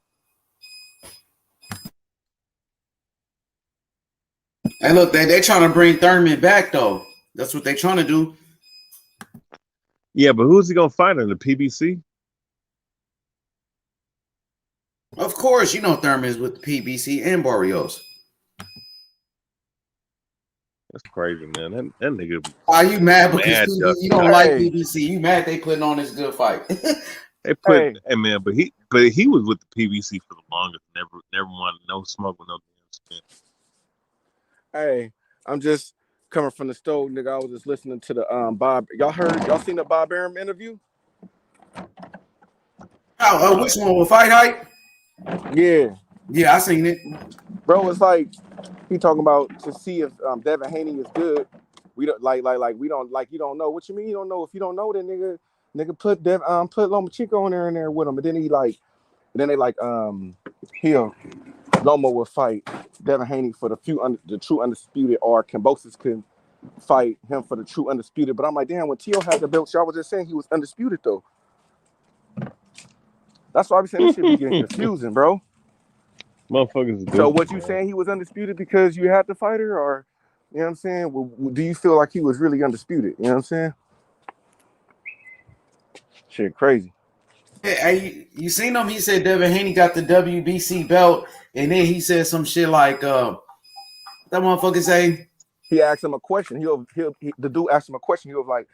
Hey, look, they're trying to bring Thurman back, though. That's what they're trying to do. Yeah, but who's he going to fight in the PBC? Of course, Thurman is with the PBC and Barrios. That's crazy, man. That nigga. Are you mad because you don't like PBC? You mad they putting on this good fight? They put, hey man, but he was with the PBC for the longest. Never wanted no smoke with no damn spin. Hey, I'm just coming from the stove, nigga. I was just listening to the Bob. Y'all seen the Bob Arum interview? Which one with Fight Hype? Yeah, I seen it. Bro, it's like he talking about to see if Devin Haney is good. We don't we don't you don't know. What you mean you don't know? If you don't know, then nigga put Lomachenko in there with him, and then Loma will fight Devin Haney for the true undisputed, or Kambosos can fight him for the true undisputed. But I'm like, damn, when Tio had the belt, y'all was just saying he was undisputed though. That's why I be saying this shit be getting confusing, bro. Motherfuckers. So what you saying he was undisputed because you had the fighter, or you know what I'm saying? Well, do you feel like he was really undisputed? You know what I'm saying? Shit, crazy. Hey, you seen him? He said Devin Haney got the WBC belt, and then he said some shit like, that motherfucker say. He asked him a question. The dude asked him a question. He was like,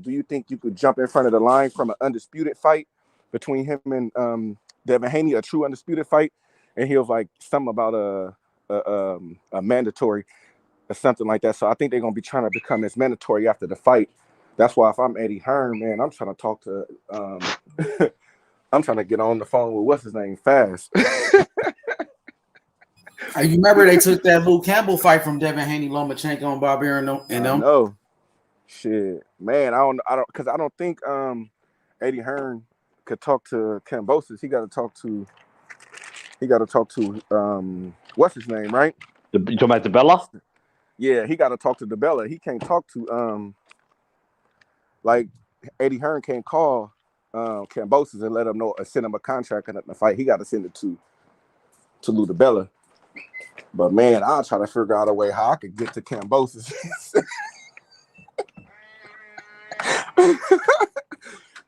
do you think you could jump in front of the line from an undisputed fight between him and Devin Haney, a true undisputed fight? And he was like something about a mandatory or something like that. So I think they're gonna be trying to become as mandatory after the fight. That's why if I'm Eddie Hearn, man, I'm trying to talk to I'm trying to get on the phone with what's his name fast. You remember they took that Luke Campbell fight from Devin Haney, Lomachenko, and Bob Arum and them? No. Shit. Man, I don't think Eddie Hearn could talk to Kambosos, he got to talk to what's his name, right? You talking about DeBella? Yeah, he got to talk to DeBella. He can't talk to like Eddie Hearn can't call Kambosos and let him know, send him a contract and a fight. He got to send it to Lou DeBella. But man, I'll try to figure out a way how I could get to Kambosos.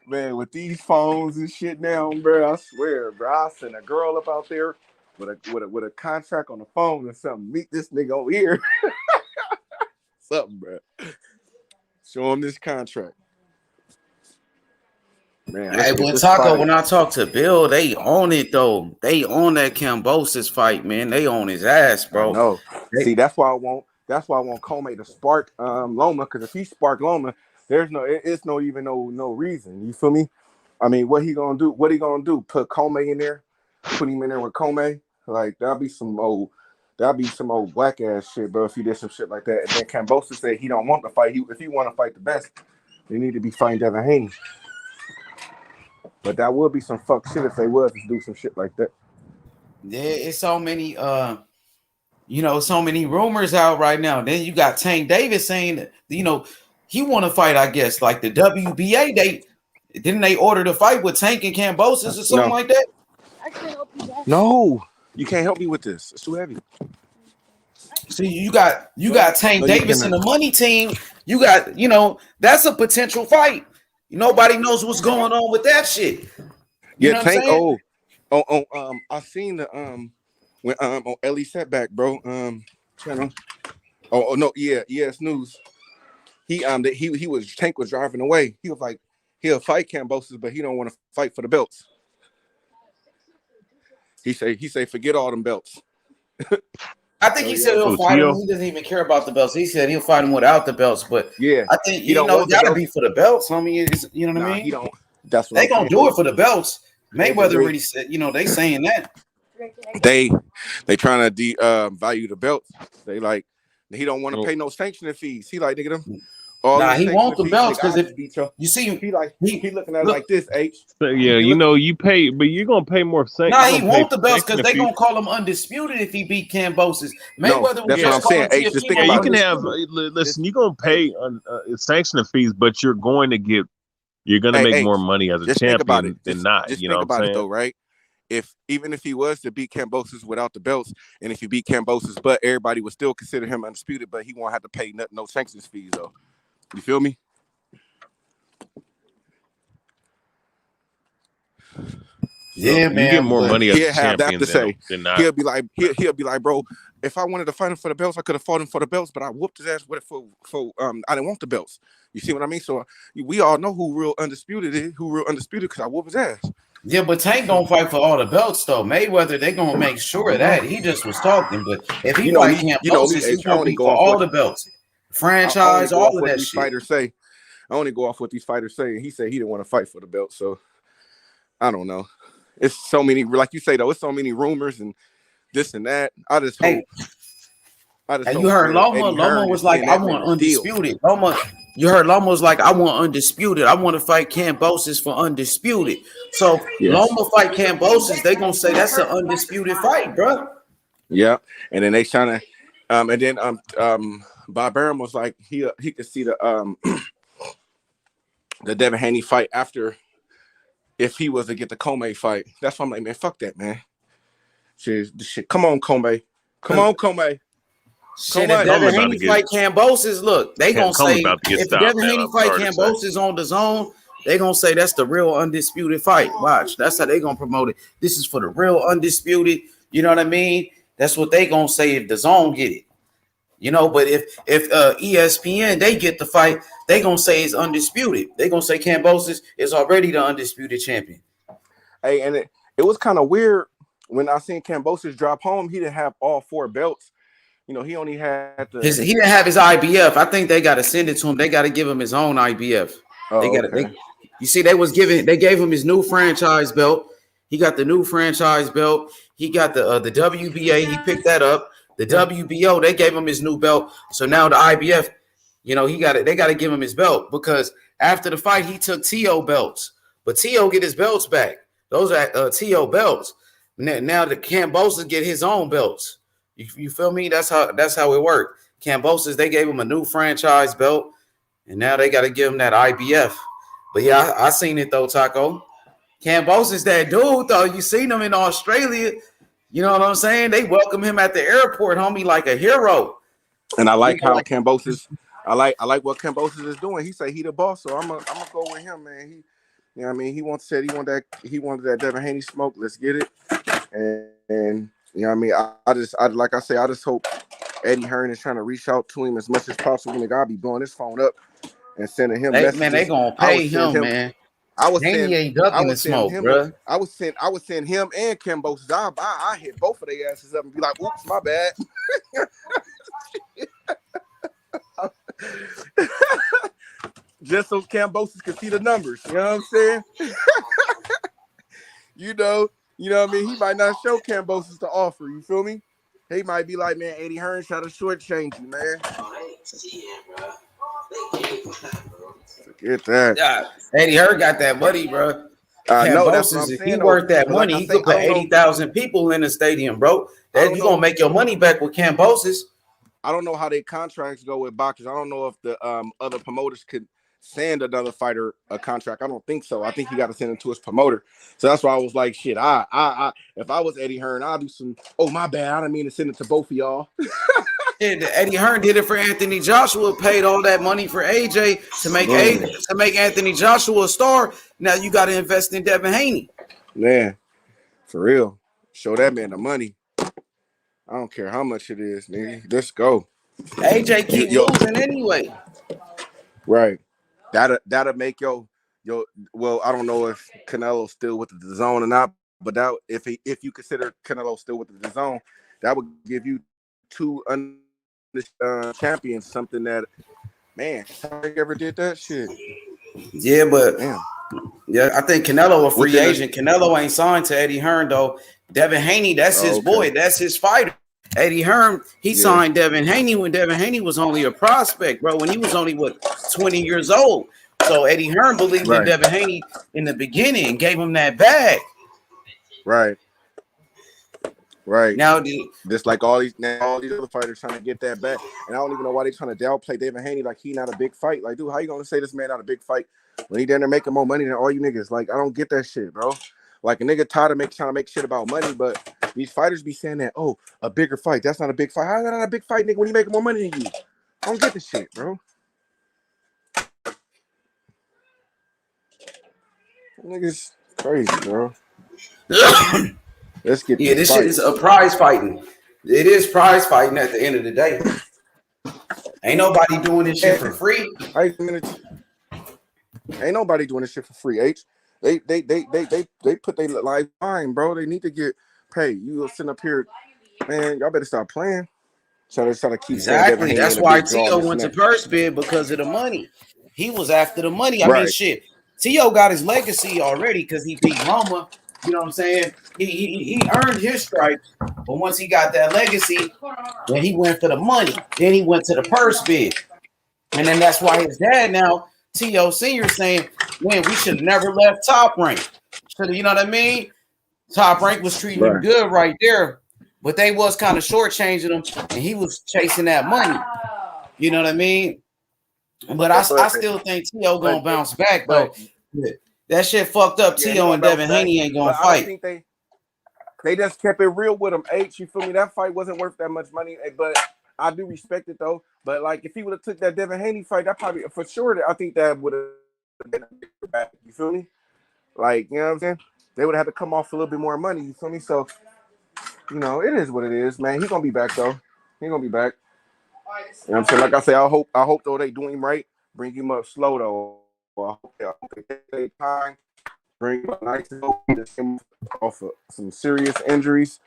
Man, with these phones and shit now, bro, I swear, bro, I send a girl up out there with a contract on the phone or something. Meet this nigga over here. Something, bro. Show him this contract. Man, hey, when Taco, when I talk to Bill, they own it though. They own that Kambosos fight, man. They own his ass, bro. No, see, that's why I want Comey to spark Loma, because if he spark Loma, it's no reason. You feel me? I mean, what he gonna do? Put Comey in there? Put him in there with Comey? Like that'd be some old black ass shit, bro. If he did some shit like that, and then Kambosos said he don't want to fight. If he want to fight the best, they need to be fighting Devin Haney. But that would be some fuck shit if they was to do some shit like that. Yeah, it's so many so many rumors out right now. Then you got Tank Davis saying that, he want to fight, I guess, like the WBA. Didn't they order the fight with Tank and Kambosos or something like that? I can't help you guys. No, you can't help me with this. It's too heavy. See, you got Tank Davis and the money team. You got, that's a potential fight. Nobody knows what's going on with that shit. Yeah, Tank. I seen the when on Ellie Setback, bro. Channel. ES News. Tank was driving away. He was like, he'll fight Kambosos, but he don't want to fight for the belts. He say forget all them belts. I think he said he'll fight him. He doesn't even care about the belts. He said he'll fight him without the belts. But yeah, I think it gotta be for the belts. I mean, you know what I mean? He don't. That's what they gonna do it for the belts. Mayweather already said, they saying that. They trying to value the belts. They like he don't want to pay no sanctioning fees. He like, nigga, them. He want the belts because if you see him, he looking at it like this, H. So, yeah, you pay, but you're gonna pay more. He want the belts because they gonna call him undisputed if he beat Kambosos. Mayweather, that's what I'm saying. H, just think about you can have. Listen, you're gonna pay sanctioning fees, but you're going to make more money as a champion than not. Just you know think what I'm about saying? it though, right? Even if he was to beat Kambosos without the belts, and if he beat Kambosos, but everybody would still consider him undisputed, but he won't have to pay no sanctions fees though. You feel me? Yeah, man. You get more money as a champion than not. He'll be like, bro, if I wanted to fight him for the belts, I could have fought him for the belts, but I whooped his ass with it for I didn't want the belts. You see what I mean? So we all know who real undisputed because I whooped his ass. Yeah, but Tank gonna fight for all the belts though. Mayweather, they gonna make sure of that. He just was talking, but if he fight Kambosos, he's gonna be for all the belts, franchise, all of that shit. Fighters say, I only go off what these fighters say, and he said he didn't want to fight for the belt. So I don't know. It's so many, like you say though, it's so many rumors and this and that. I just hope. And you heard Loma was like, I want undisputed. You heard Loma was like, I want undisputed. I want to fight Kambosos for undisputed. So Loma fight Kambosos, they gonna say that's an undisputed fight, bro. Yeah, and then they trying to, and then Bob Arum was like, he could see the Devin Haney fight after if he was to get the Comey fight. That's why I'm like, man, fuck that, man. Shit. Come on, Comey. Shit, if Devin Haney fight Kambosos, look, they gonna say if Devin Haney fight Kambosos on the zone, they gonna say that's the real undisputed fight. Watch, that's how they gonna promote it. This is for the real undisputed. You know what I mean? That's what they gonna say if the zone get it. But if ESPN they get the fight, they gonna say it's undisputed. They gonna say Kambosos is already the undisputed champion. Hey, and it was kind of weird when I seen Kambosos drop home. He didn't have all 4 belts. He only had he didn't have his IBF. I think they got to send it to him. They got to give him his own IBF. You see, they gave him his new franchise belt. He got the new franchise belt. He got the WBA. He picked that up. The WBO, they gave him his new belt. So now the IBF, he got it. They got to give him his belt because after the fight, he took TO belts. But T.O. get his belts back. Those are T.O. belts. Now the Kambosos get his own belts. You feel me? That's how it worked. Kambosos, they gave him a new franchise belt, and now they got to give him that IBF. But yeah, I seen it though, Taco. Kambosos, that dude though. You seen him in Australia. You know what I'm saying? They welcome him at the airport, homie, like a hero. And I like how Kambosos. I like what Kambosos is doing. He say he the boss, so I'm gonna go with him, man. He, you know what I mean, he wanted that Devin Haney smoke. Let's get it. And you know what I mean. I just hope Eddie Hearn is trying to reach out to him as much as possible. Nigga, I'll be blowing his phone up and sending him messages. Man, they gonna pay him, man. Haney ain't ducking the smoke, bro. I would send him and Kambosos. I hit both of their asses up and be like, "Oops, my bad." Just so Kambosos can see the numbers. You know what I'm saying? you know what I mean? He might not show Kambosos the offer. You feel me? He might be like, man, Eddie Hearn try to shortchange you, man. Forget that. Yeah, Eddie Hearn got that money, bro. No, that's what I'm saying. He worth that money. He could put 80,000 people in the stadium, bro. You're gonna make your money back with Kambosos. I don't know how their contracts go with boxers. I don't know if the other promoters could send another fighter a contract. I don't think so. I think he got to send it to his promoter. So that's why I was like, shit. I if I was Eddie Hearn, I'd do some. Oh my bad. I didn't mean to send it to both of y'all. Yeah, Eddie Hearn did it for Anthony Joshua. Paid all that money for AJ to make Anthony Joshua a star. Now you got to invest in Devin Haney. Man, for real. Show that man the money. I don't care how much it is, nigga. Let's go. AJ keep losing anyway. Right. That'll make your well, I don't know if Canelo's still with the zone or not, but that if you consider Canelo still with the zone, that would give you two champions, something that, man, I ever did that shit. Yeah, but damn. Yeah, I think Canelo a free agent. Canelo ain't signed to Eddie Hearn though. Devin Haney, that's his boy. That's his fighter. Eddie Hearn, he signed Devin Haney when Devin Haney was only a prospect, bro. When he was only 20 years old. So Eddie Hearn believed in Devin Haney in the beginning and gave him that bag. Right. Now, just like all these other fighters trying to get that back, and I don't even know why they trying to downplay Devin Haney like he not a big fight. Like, dude, how you gonna say this man not a big fight when he down there making more money than all you niggas? Like, I don't get that shit, bro. Like, a nigga tired of trying to make shit about money, but these fighters be saying that, oh, a bigger fight. That's not a big fight. How is that not a big fight, nigga, when you making more money than you? I don't get the shit, bro. Niggas crazy, bro. Let's get this shit is a prize fighting. It is prize fighting at the end of the day. Ain't nobody doing this shit for free. Ain't nobody doing this shit for free, H. They put their life fine, bro. They need to get paid. You sitting up here, man. Y'all better start playing. Trying to keep exactly. That's why T.O. went to purse bid, because of the money. He was after the money. I mean, shit. T.O. got his legacy already because he beat Roma. You know what I'm saying? He earned his stripes, but once he got that legacy, then he went for the money. Then he went to the purse bid, and then that's why his dad now, T.O. Senior, saying, "Man, we should have never left Top Rank. You know what I mean? Top Rank was treating him good right there, but they was kind of shortchanging him, and he was chasing that money. You know what I mean? But I still think T.O. gonna bounce back, though. That shit fucked up. T.O. and Devin Haney ain't gonna fight. I think they just kept it real with him. H, you feel me? That fight wasn't worth that much money, but I do respect it though. But like, if he would have took that Devin Haney fight, that probably for sure. I think that would have been a bigger back. You feel me? Like, you know what I'm saying? They would have had to come off a little bit more money. You feel me? So, you know, it is what it is, man. He's gonna be back though. He's gonna be back. You know what I'm saying? Like I say, I hope though they do him right. Bring him up slow though. I hope they take time. Bring him up nice and off of some serious injuries.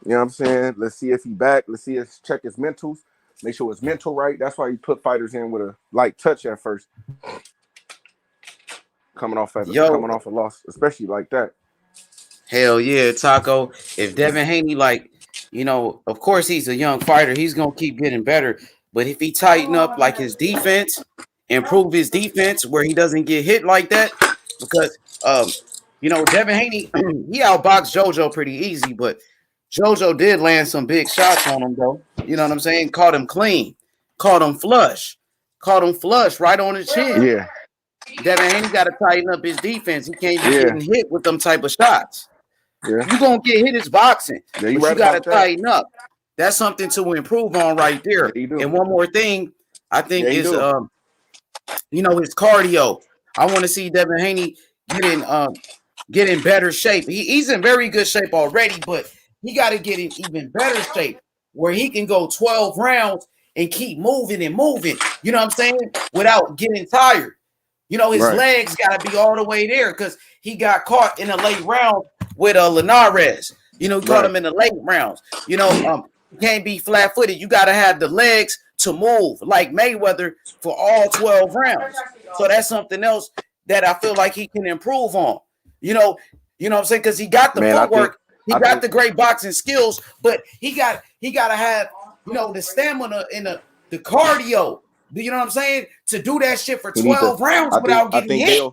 You know what I'm saying? Let's see if he's back. Let's see if check his mentals. Make sure it's mental right. That's why you put fighters in with a light touch at first. Coming off a loss, especially like that. Hell yeah, Taco. If Devin Haney, like, you know, of course he's a young fighter. He's gonna keep getting better. But if he tighten up like his defense, improve his defense where he doesn't get hit like that, because You know, Devin Haney, he outboxed JoJo pretty easy, but JoJo did land some big shots on him, though. You know what I'm saying? Caught him clean, caught him flush right on the chin. Yeah. Devin Haney got to tighten up his defense. He can't be getting hit with them type of shots. Yeah. You're going to get hit, it's boxing. Yeah, you but right you got to about that. tighten up. That's something to improve on right there. Yeah, you do. And one more thing, I think Yeah, you is, do. you know, his cardio. I want to see Devin Haney get in better shape. He's in very good shape already, but he got to get in even better shape where he can go 12 rounds and keep moving and moving. You know what I'm saying? Without getting tired. You know, his legs got to be all the way there because he got caught in a late round with Linares. You know, he caught him in the late rounds. You know, you can't be flat-footed. You got to have the legs to move like Mayweather for all 12 rounds. So that's something else that I feel like he can improve on. You know what I'm saying? Because he got the footwork, he got the great boxing skills, but he got to have, you know, the stamina and the cardio. You know what I'm saying? To do that shit for 12 rounds without getting hit.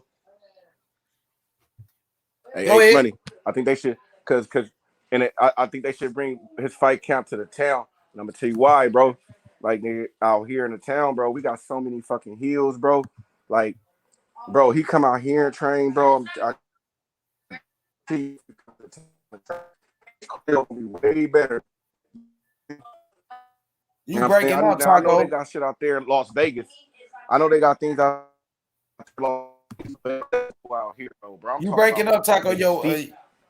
Hey, Money. I think they should, I think they should bring his fight camp to the town. And I'm gonna tell you why, bro. Like, nigga, out here in the town, bro, we got so many fucking heels, bro. Like, bro, he come out here and train, bro. It'll be way better. You breaking up, Taco? I know they got shit out there in Las Vegas. I know they got things out here, bro. You breaking up, Taco? Yo,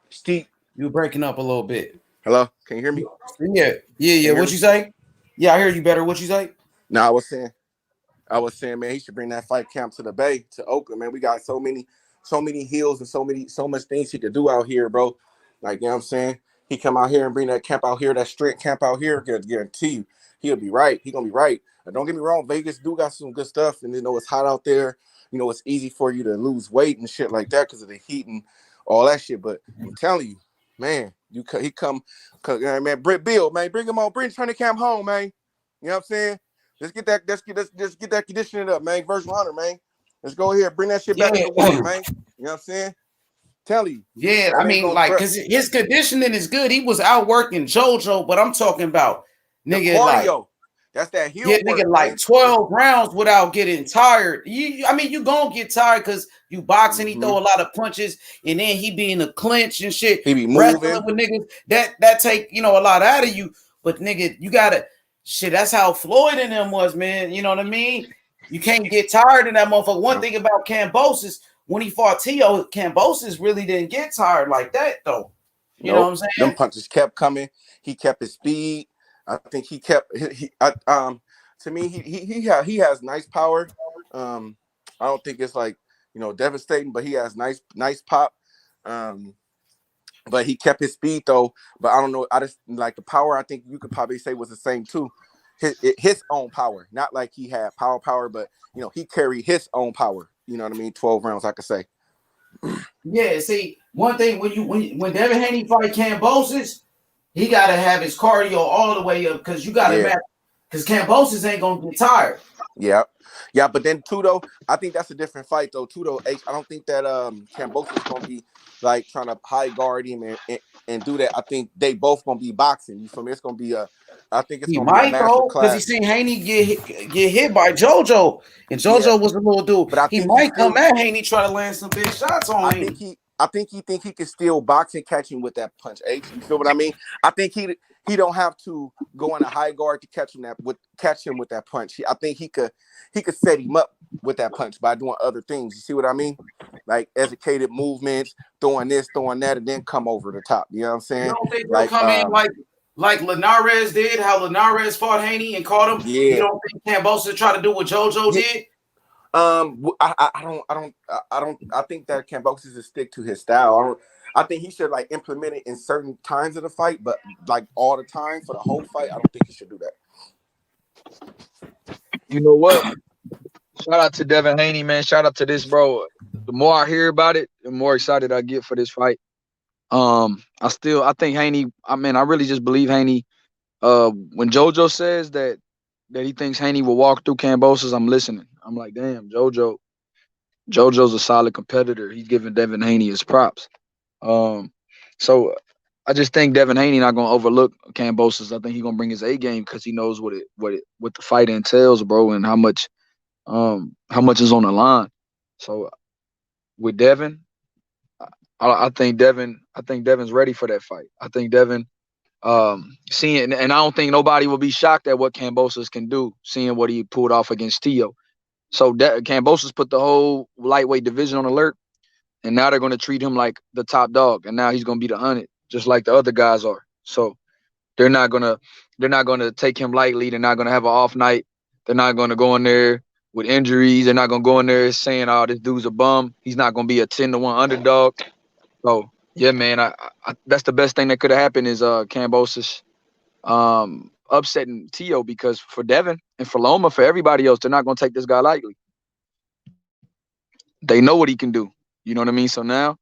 Steve, you breaking up a little bit. Hello, can you hear me? Yeah. What you say? Yeah, I hear you better. What you say? No, I was saying, man, he should bring that fight camp to the Bay, to Oakland, man. We got so many hills and so much things he could do out here, bro. Like, you know what I'm saying? He come out here and bring that camp out here, that strength camp out here. I guarantee you, he'll be right. He gonna be right. And don't get me wrong, Vegas do got some good stuff, and you know it's hot out there. You know it's easy for you to lose weight and shit like that because of the heat and all that shit. But I'm telling you, man, he come, man, Bill, man, bring him on, bring training camp home, man. You know what I'm saying? Let's get that conditioning up, man. Version 100, man. Let's go here, bring that shit back to the water, man. You know what I'm saying? Tell you. Yeah, I mean, like, because his conditioning is good. He was outworking JoJo, but I'm talking about nigga like that's that heel nigga work, like man. 12 rounds without getting tired. I mean, you gonna get tired because you boxing. He throw a lot of punches, and then he be in a clinch and shit. He be wrestling with niggas that take a lot out of you. But nigga, you gotta shit. That's how Floyd and them was, man. You know what I mean? You can't get tired in that motherfucker. One thing about Kambosos, when he fought Tio, Kambosos really didn't get tired like that though. You know what I'm saying? Them punches kept coming. He kept his speed. I think he kept to me he has nice power. I don't think it's like, you know, devastating, but he has nice pop. But he kept his speed though. But I don't know. I just like the power. I think you could probably say was the same too. His own power, not like he had power, but you know he carried his own power. You know what I mean? 12 rounds, I could say. Yeah. See, one thing when Devin Haney fight Kambosos, he got to have his cardio all the way up because you got to match. Because Kambosos ain't gonna get tired. Yeah. But then too though, I think that's a different fight though. Too though, I don't think that Kambosos is gonna be like trying to high guard him and do that. I think they both gonna be boxing. You feel me? It's gonna be I think it's gonna be a master class. Because he seen Haney get hit by JoJo, and JoJo was a little dude. But he might come at Haney try to land some big shots on him. I think he can still box and catch him with that punch. H, you feel what I mean? I think he don't have to go in a high guard to catch him with that punch. I think he could set him up with that punch by doing other things. You see what I mean? Like educated movements, throwing this, throwing that, and then come over the top. You know what I'm saying? You don't think they'll come in like Linares did? How Linares fought Haney and caught him? Yeah. You don't think Kambosos try to do what JoJo did? I think that Kambosos is stick to his style. I think he should like implement it in certain times of the fight, but like all the time for the whole fight, I don't think he should do that. You know what? Shout out to Devin Haney, man. Shout out to this, bro. The more I hear about it, the more excited I get for this fight. I think Haney, I really just believe Haney. When JoJo says that he thinks Haney will walk through Kambosos, I'm listening. I'm like, damn, JoJo. JoJo's a solid competitor. He's giving Devin Haney his props. So I just think Devin Haney not gonna overlook Kambosos. I think he's gonna bring his A game because he knows what the fight entails, bro, and how much is on the line. So with Devin, I think Devin's ready for that fight. I think Devin seeing, and I don't think nobody will be shocked at what Kambosos can do, seeing what he pulled off against Tio. So Kambosos put the whole lightweight division on alert, and now they're going to treat him like the top dog, and now he's going to be the hunted, just like the other guys are. So they're not gonna take him lightly. They're not gonna have an off night. They're not gonna go in there with injuries. They're not gonna go in there saying, "Oh, this dude's a bum." He's not gonna be a 10-1 underdog. So yeah, man, I that's the best thing that could have happened is Kambosos upsetting Tio, because for Devin and for Loma, for everybody else, they're not gonna take this guy lightly. They know what he can do. You know what I mean? So now,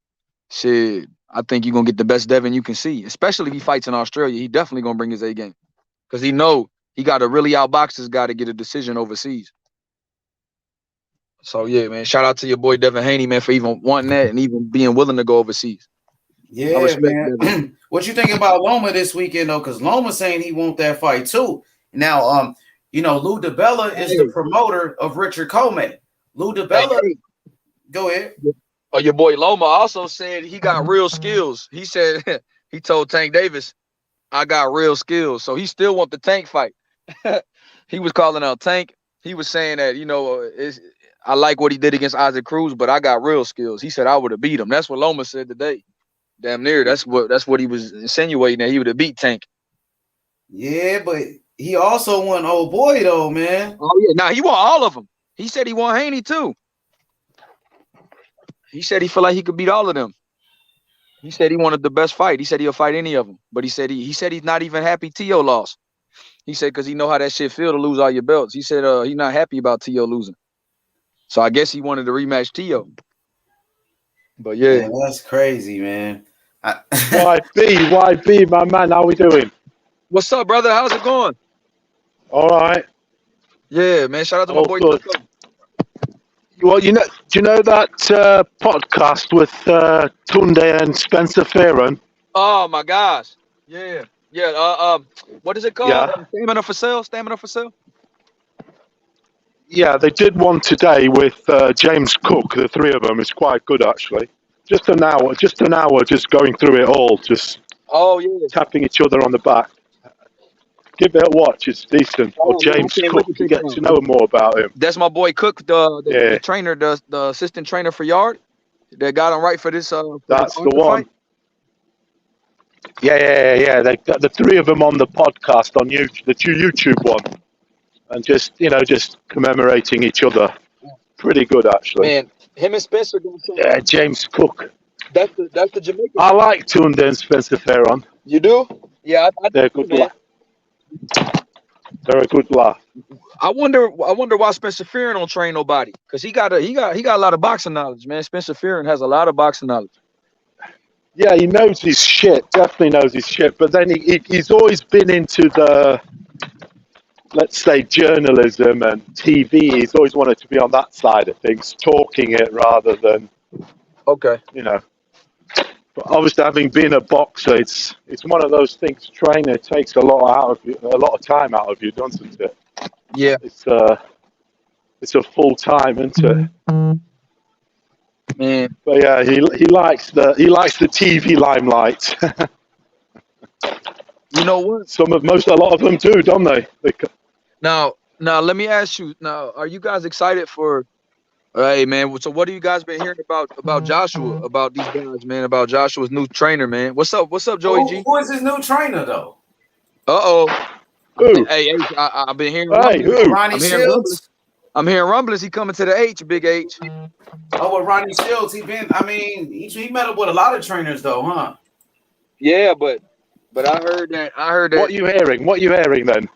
shit, I think you're gonna get the best Devin you can see, especially if he fights in Australia. He definitely gonna bring his A game because he know he got to really outbox this guy to get a decision overseas. So yeah, man, shout out to your boy Devin Haney, man, for even wanting that and even being willing to go overseas. Yeah, man. What you think about Loma this weekend though? Because Loma's saying he want that fight too. Now, you know, Lou DiBella is the promoter of Richard Coleman. Lou DiBella, go ahead. Your boy Loma also said he got real skills. He said he told Tank Davis, "I got real skills." So he still want the Tank fight. He was calling out Tank. He was saying that, you know, I like what he did against Isaac Cruz, but I got real skills. He said I would have beat him. That's what Loma said today. Damn near. That's what he was insinuating, that he would have beat Tank. Yeah, but he also won old boy though, man. Oh yeah, now he won all of them. He said he won Haney too. He said he felt like he could beat all of them. He said he wanted the best fight. He said he'll fight any of them. But he said he's not even happy Tio lost. He said because he know how that shit feel to lose all your belts. He said he's not happy about Tio losing. So I guess he wanted to rematch Tio. But yeah. Man, that's crazy, man. YB, my man, how we doing? What's up, brother? How's it going? All right. Yeah, man. Shout out to my boy. Good. Well, do you know that podcast with Tunde and Spencer Fearon? Oh my gosh. Yeah. Yeah. What is it called? Yeah. Stamina for sale? Yeah, they did one today with James Cook, the three of them. It's quite good, actually. Just an hour, just going through it all, just tapping each other on the back. Give it a watch, it's decent. Or James Cook, you get to know more about him. That's my boy Cook, the trainer, the assistant trainer for Yard. That got him right for this. That's the one. Fight. Yeah. They got the three of them on the podcast on YouTube, the YouTube one, and just commemorating each other. Pretty good, actually. Man, him and Spencer. Yeah, James Cook. That's the Jamaican. I like Tunde and Spencer Fearon. You do? Yeah, they're good. They're a good laugh. I wonder why Spencer Fearon don't train nobody, because he got a lot of boxing knowledge, man. Spencer Fearon has a lot of boxing knowledge. Yeah, he knows his shit. Definitely knows his shit. But then he's always been into the, let's say, journalism and TV. He's always wanted to be on that side of things, talking it rather than. Okay. But obviously, having been a boxer, it's one of those things. Trainer takes a lot of time out of you, doesn't it? Yeah. It's a full time, isn't it? Man. But yeah, he likes the TV limelight. You know what? A lot of them do, don't they? Now, let me ask you. Now, are you guys excited for? Hey, man. So, what have you guys been hearing about Joshua? About these guys, man? About Joshua's new trainer, man? What's up, Joey G? Who is his new trainer, though? Hey, I've been hearing. Ronnie Shields. I'm hearing rumblings. He coming to the H, Big H. Oh, well, Ronnie Shields. He met up with a lot of trainers, though, huh? Yeah, but I heard that. What you hearing then?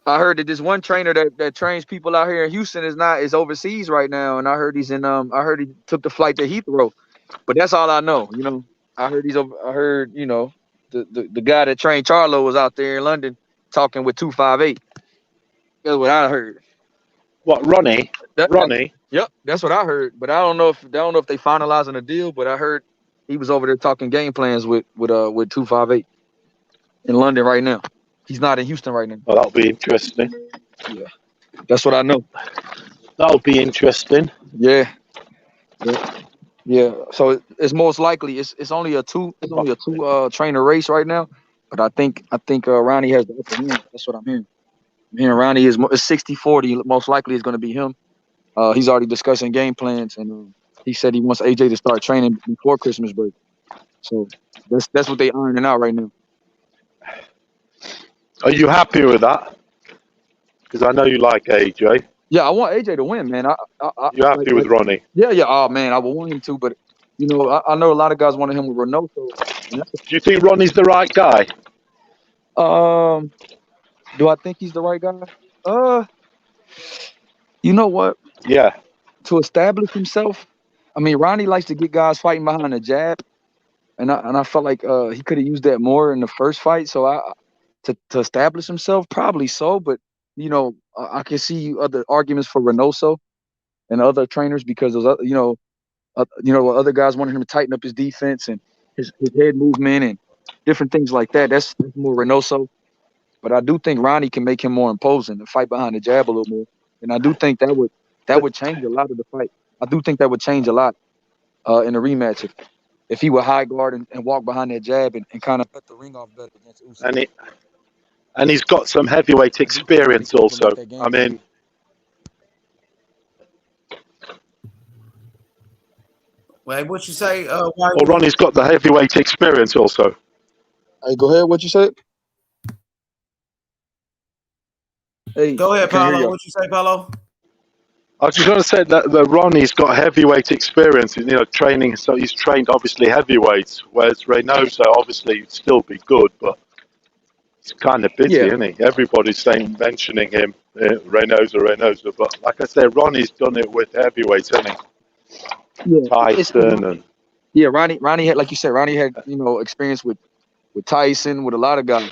I heard that this one trainer that trains people out here in Houston is overseas right now, and I heard he's in I heard he took the flight to Heathrow, but that's all I know. I heard the guy that trained Charlo was out there in London talking with 258. That's what I heard. What, Ronnie? Ronnie? Yep, that's what I heard. But I don't know if they finalizing a deal. But I heard he was over there talking game plans with 258 in London right now. He's not in Houston right now. Well, that'll be interesting. Yeah, that's what I know. That'll be interesting. Yeah. So it's most likely it's only a two trainer race right now. But I think Ronnie has the upper hand. That's what I'm hearing. I'm hearing Ronnie is 60-40. Most likely is going to be him. He's already discussing game plans, and he said he wants AJ to start training before Christmas break. So that's what they ironing out right now. Are you happy with that? Because I know you like AJ. Yeah, I want AJ to win, man. You're happy with Ronnie? Yeah. Oh man, I would want him to, but I know a lot of guys wanted him with Renault. So do you think Ronnie's the right guy? Do I think he's the right guy? You know what? Yeah. To establish himself, I mean, Ronnie likes to get guys fighting behind the jab, and I felt like he could have used that more in the first fight. So to establish himself, probably so. But I can see other arguments for Reynoso and other trainers because those other guys wanted him to tighten up his defense and his head movement and different things like that. That's more Reynoso. But I do think Ronnie can make him more imposing and fight behind the jab a little more. And I do think that would change a lot of the fight. I do think that would change a lot in a rematch if he would high guard and walk behind that jab and kind of cut the ring off better against Usyk. And he's got some heavyweight experience also. I mean, wait, what you say? Ronnie's got the heavyweight experience also. Hey, go ahead. What you said? Hey, go ahead, Paulo. What you say, Paulo? I was just going to say that Ronnie's got heavyweight experience, training. So he's trained obviously heavyweights, whereas Reynoso obviously would still be good, but he's kind of busy, isn't he? Everybody's mentioning him, Reynoso. But like I said, Ronnie's done it with heavyweights, hasn't he? Yeah, Tyson and Ronnie had, like you said, Ronnie had experience with Tyson, with a lot of guys,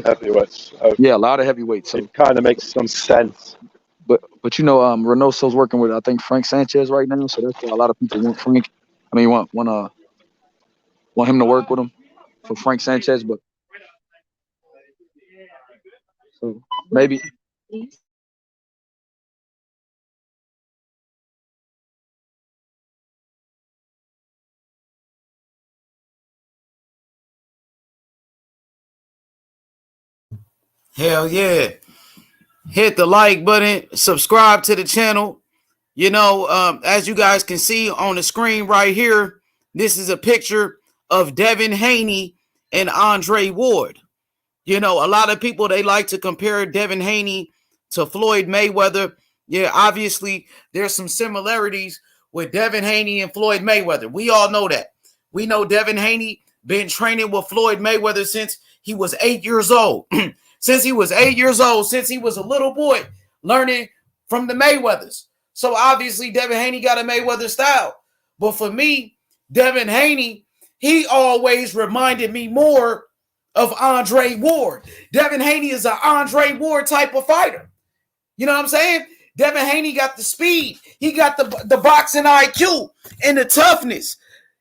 heavyweights. So yeah, a lot of heavyweights. So it kind of makes some sense. But Reynoso's working with, I think, Frank Sanchez right now, so that's why a lot of people want Frank. I mean, want him to work with him for Frank Sanchez, but so maybe. Hell yeah. Hit the like button, subscribe to the channel. As you guys can see on the screen right here, this is a picture of Devin Haney and Andre Ward. A lot of people, they like to compare Devin Haney to Floyd Mayweather. Yeah, obviously, there's some similarities with Devin Haney and Floyd Mayweather. We all know that. We know Devin Haney been training with Floyd Mayweather since he was 8 years old. Since he was 8 years old, since he was a little boy, learning from the Mayweathers. So obviously, Devin Haney got a Mayweather style. But for me, Devin Haney, he always reminded me more of Andre Ward. Devin Haney is an Andre Ward type of fighter. You know what I'm saying? Devin Haney got the speed. He got the boxing IQ and the toughness.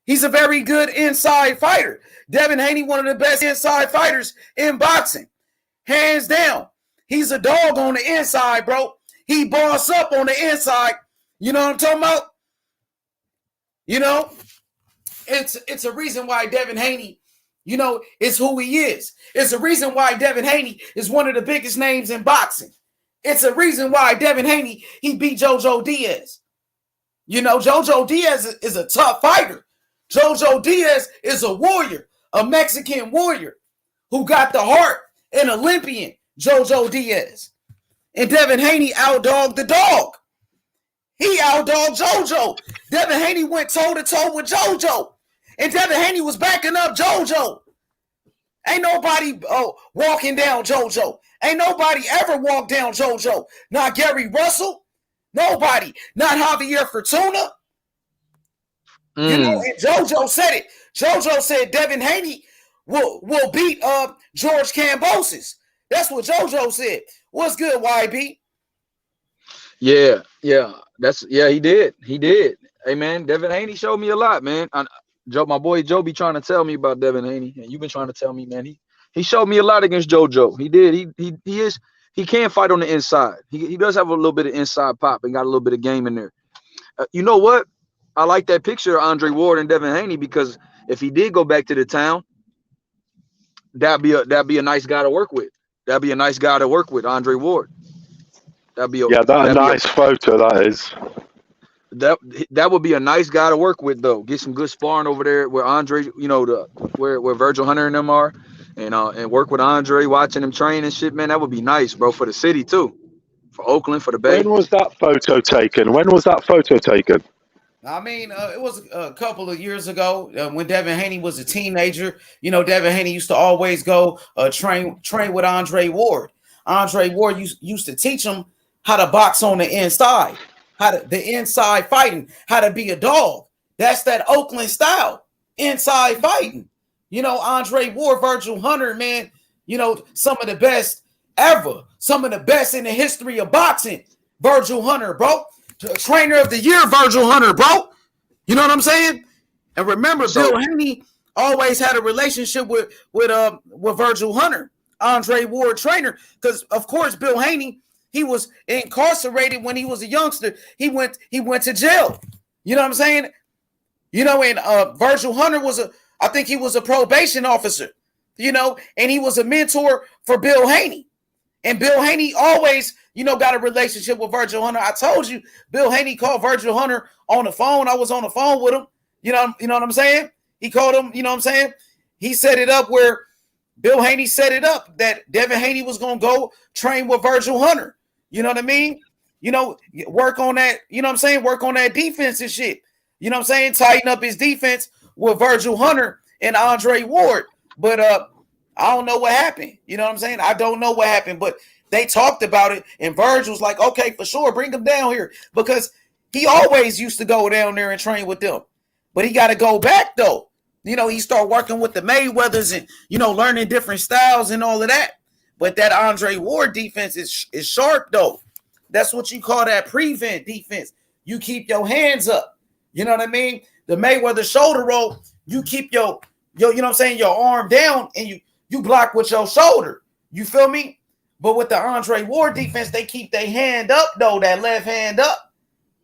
He's a very good inside fighter. Devin Haney, one of the best inside fighters in boxing. Hands down. He's a dog on the inside, bro. He boss up on the inside. You know what I'm talking about? It's a reason why Devin Haney, is who he is. It's a reason why Devin Haney is one of the biggest names in boxing. It's a reason why Devin Haney, he beat Jojo Diaz. Jojo Diaz is a tough fighter. Jojo Diaz is a warrior, a Mexican warrior who got the heart, an Olympian, Jojo Diaz. And Devin Haney outdogged the dog. He outdogged Jojo. Devin Haney went toe-to-toe with Jojo. And Devin Haney was backing up Jojo. Ain't nobody walking down Jojo. Ain't nobody ever walked down Jojo. Not Gary Russell. Nobody. Not Javier Fortuna. And Jojo said it. Jojo said Devin Haney will beat George Kambosos. That's what JoJo said. What's good, YB? Yeah, he did. Hey man, Devin Haney showed me a lot, man. My boy Joe be trying to tell me about Devin Haney, and you've been trying to tell me, man. He showed me a lot against JoJo. He did. He can fight on the inside. He does have a little bit of inside pop and got a little bit of game in there. You know what? I like that picture of Andre Ward and Devin Haney because if he did go back to the town, that'd be a nice guy to work with. That'd be a nice guy to work with, Andre Ward. That'd be a nice photo. That is. That would be a nice guy to work with, though. Get some good sparring over there where Andre, where Virgil Hunter and them are, and work with Andre, watching him train and shit, man. That would be nice, bro, for the city too, for Oakland, for the Bay. When was that photo taken? I mean, it was a couple of years ago when Devin Haney was a teenager. You know, Devin Haney used to always go train with Andre Ward. Andre Ward used to teach him how to box on the inside, the inside fighting, how to be a dog. That's that Oakland style, inside fighting. You know, Andre Ward, Virgil Hunter, man, you know, some of the best ever, some of the best in the history of boxing. Virgil Hunter, bro. Trainer of the year, Virgil Hunter, bro. You know what I'm saying? And remember, Bill Haney always had a relationship with Virgil Hunter, Andre Ward trainer, because of course Bill Haney, he was incarcerated when he was a youngster. He went to jail. You know what I'm saying? You know, and Virgil Hunter I think he was a probation officer. You know, and he was a mentor for Bill Haney. And Bill Haney always, you know, got a relationship with Virgil Hunter. I told you, Bill Haney called Virgil Hunter on the phone. I was on the phone with him. You know what I'm saying? He called him, you know what I'm saying? He set it up where Bill Haney set it up that Devin Haney was going to go train with Virgil Hunter. You know what I mean? You know, work on that, you know what I'm saying? Work on that defense and shit. You know what I'm saying? Tighten up his defense with Virgil Hunter and Andre Ward. But I don't know what happened. You know what I'm saying? I don't know what happened, but they talked about it, and Virgil's like, okay, for sure, bring him down here, because he always used to go down there and train with them. But he got to go back, though. You know, he started working with the Mayweathers and, you know, learning different styles and all of that. But that Andre Ward defense is sharp, though. That's what you call that prevent defense. You keep your hands up. You know what I mean? The Mayweather shoulder roll, you keep your you know what I'm saying, your arm down, and you block with your shoulder. You feel me? But with the Andre Ward defense, they keep their hand up, though, that left hand up.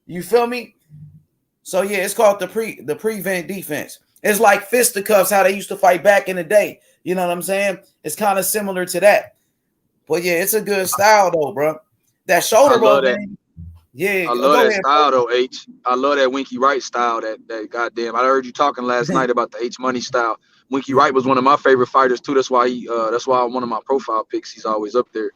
You feel me? So, yeah, it's called the prevent defense. It's like fisticuffs, how they used to fight back in the day. You know what I'm saying? It's kind of similar to that. But, yeah, it's a good style, though, bro. That shoulder roll, man. Yeah. I love that style, though, H. I love that Winky Wright style, that goddamn. I heard you talking last night about the H Money style. Winky Wright was one of my favorite fighters too. That's why one of my profile picks. He's always up there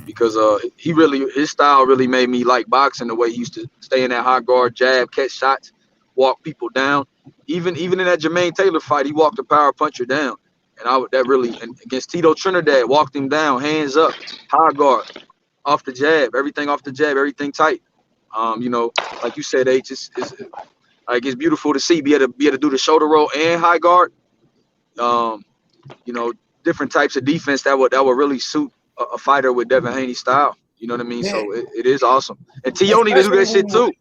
because his style really made me like boxing. The way he used to stay in that high guard, jab, catch shots, walk people down. Even in that Jermaine Taylor fight, he walked a power puncher down, and against Tito Trinidad, walked him down, hands up, high guard, off the jab, everything off the jab, everything tight. You know, like you said, H, it's beautiful to see be able to do the shoulder roll and high guard. You know, different types of defense that would really suit a fighter with Devin Haney style. You know what I mean? Yeah. So it is awesome. And T.O. need to do that shit too.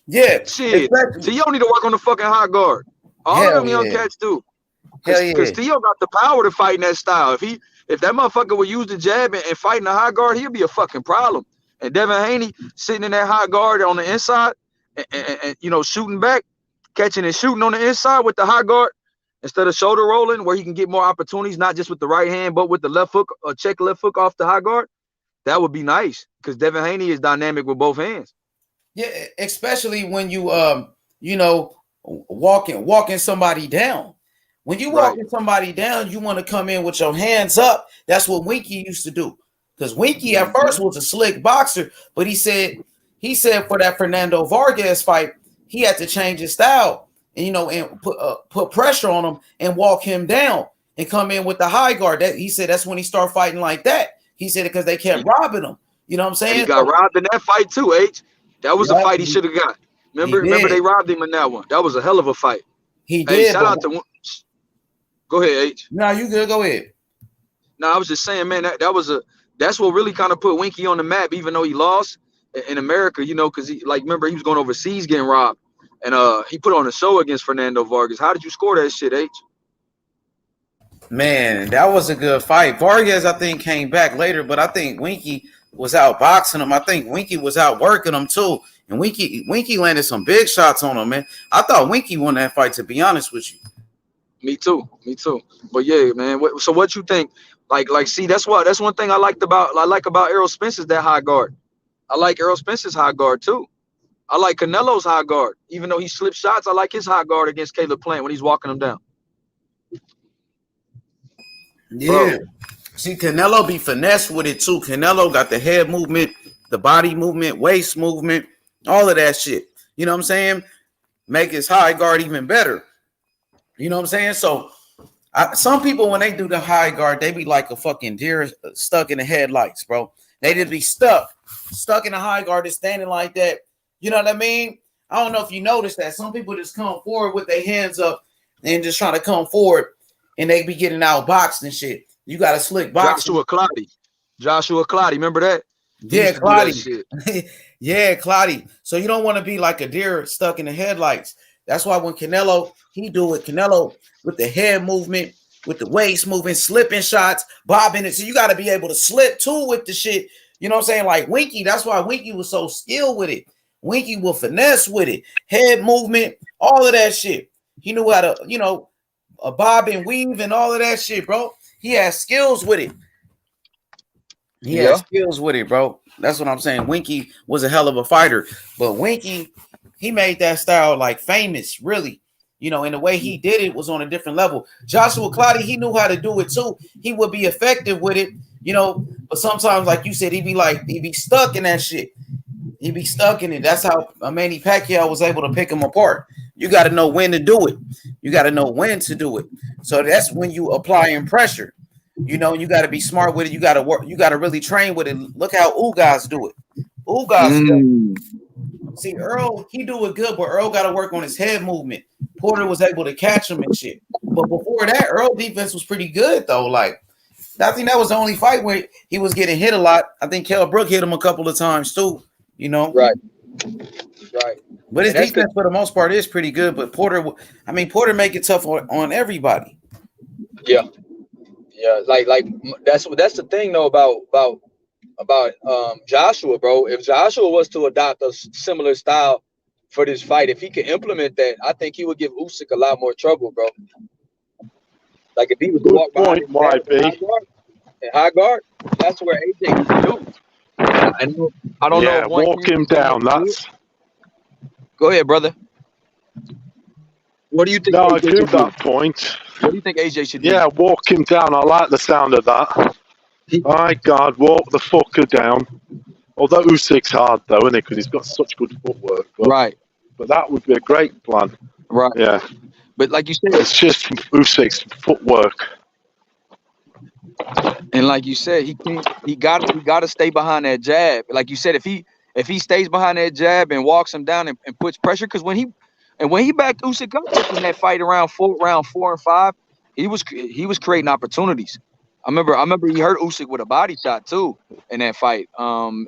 Yeah. Shit. T.O. need to work on the fucking high guard. All of them young cats do. Because T.O. got the power to fight in that style. If that motherfucker would use the jab and fight in the high guard, he'd be a fucking problem. And Devin Haney sitting in that high guard on the inside and you know, shooting back, catching and shooting on the inside with the high guard, instead of shoulder rolling, where he can get more opportunities, not just with the right hand, but with the left hook, or check left hook off the high guard, that would be nice, because Devin Haney is dynamic with both hands. Yeah, especially when you, you know, walking somebody down. When you walking somebody down, you want to come in with your hands up. That's what Winky used to do. Because Winky at first was a slick boxer, but he said for that Fernando Vargas fight, he had to change his style. And, you know, and put pressure on him and walk him down and come in with the high guard. That he said that's when he started fighting like that. He said it because they kept robbing him. You know what I'm saying? And he got robbed in that fight too, H. That was a fight he should have got. Remember they robbed him in that one. That was a hell of a fight. He did. Shout out to. Go ahead, H. No, you good. Go ahead. No, I was just saying, man, that's what really kind of put Winky on the map, even though he lost in America, you know, because remember he was going overseas getting robbed, and he put on a show against Fernando Vargas. How did you score that shit, H? Man, that was a good fight. Vargas, I think, came back later, but I think Winky was out boxing him. I think Winky was out working him too, and Winky landed some big shots on him, man. I thought Winky won that fight, to be honest with you. Me too. But yeah, man. So what you think? See, that's one thing I like about Errol Spence's that high guard. I like Errol Spence's high guard too. I like Canelo's high guard. Even though he slipped shots, I like his high guard against Caleb Plant when he's walking him down. Yeah. Bro. See, Canelo be finesse with it too. Canelo got the head movement, the body movement, waist movement, all of that shit. You know what I'm saying? Make his high guard even better. You know what I'm saying? So some people, when they do the high guard, they be like a fucking deer stuck in the headlights, bro. They just be stuck in the high guard, just standing like that. You know what I mean? I don't know if you noticed that. Some people just come forward with their hands up and just trying to come forward, and they be getting outboxed and shit. You got a slick box. Joshua Clottey, remember that? Yeah, Clottey. Yeah, Clottey. So you don't want to be like a deer stuck in the headlights. That's why when Canelo, Canelo with the head movement, with the waist movement, slipping shots, bobbing it. So you got to be able to slip too with the shit. You know what I'm saying? Like Winky, that's why Winky was so skilled with it. Winky will finesse with it. Head movement, all of that shit. He knew how to, a bob and weave and all of that shit, bro. He has skills with it. He has skills with it, bro. That's what I'm saying. Winky was a hell of a fighter. But Winky, he made that style like famous, really. And the way he did it was on a different level. Joshua Clottey, he knew how to do it too. He would be effective with it, but sometimes, like you said, he'd be stuck in that shit. He'd be stuck in it. That's how Manny Pacquiao was able to pick him apart. You got to know when to do it. You got to know when to do it. So that's when you applying pressure. You got to be smart with it. You got to work. You got to really train with it. Look how Ugas do it. Ugas. See, Earl, he do it good, but Earl got to work on his head movement. Porter was able to catch him and shit. But before that, Earl defense was pretty good, though. Like, I think that was the only fight where he was getting hit a lot. I think Kell Brook hit him a couple of times, too. Right. But his defense, for the most part, is pretty good. But Porter make it tough on everybody. Yeah. Like that's the thing though about Joshua, bro. If Joshua was to adopt a similar style for this fight, if he could implement that, I think he would give Usyk a lot more trouble, bro. Like if he was to walk behind high guard, that's where AJ used to do. I don't know. Walk him down. Go ahead, brother. What do you think? No, I do that point. What do you think AJ should do? Yeah, walk him down. I like the sound of that. My God, walk the fucker down. Although Usyk's hard, though, isn't it? Because he's got such good footwork. But that would be a great plan. Right. Yeah. But like you said, it's just Usyk's footwork. And like you said, he got to stay behind that jab. Like you said, if he stays behind that jab and walks him down and puts pressure, because when he backed Usyk up in that fight round 4 and 5, he was creating opportunities. I remember he hurt Usyk with a body shot too in that fight.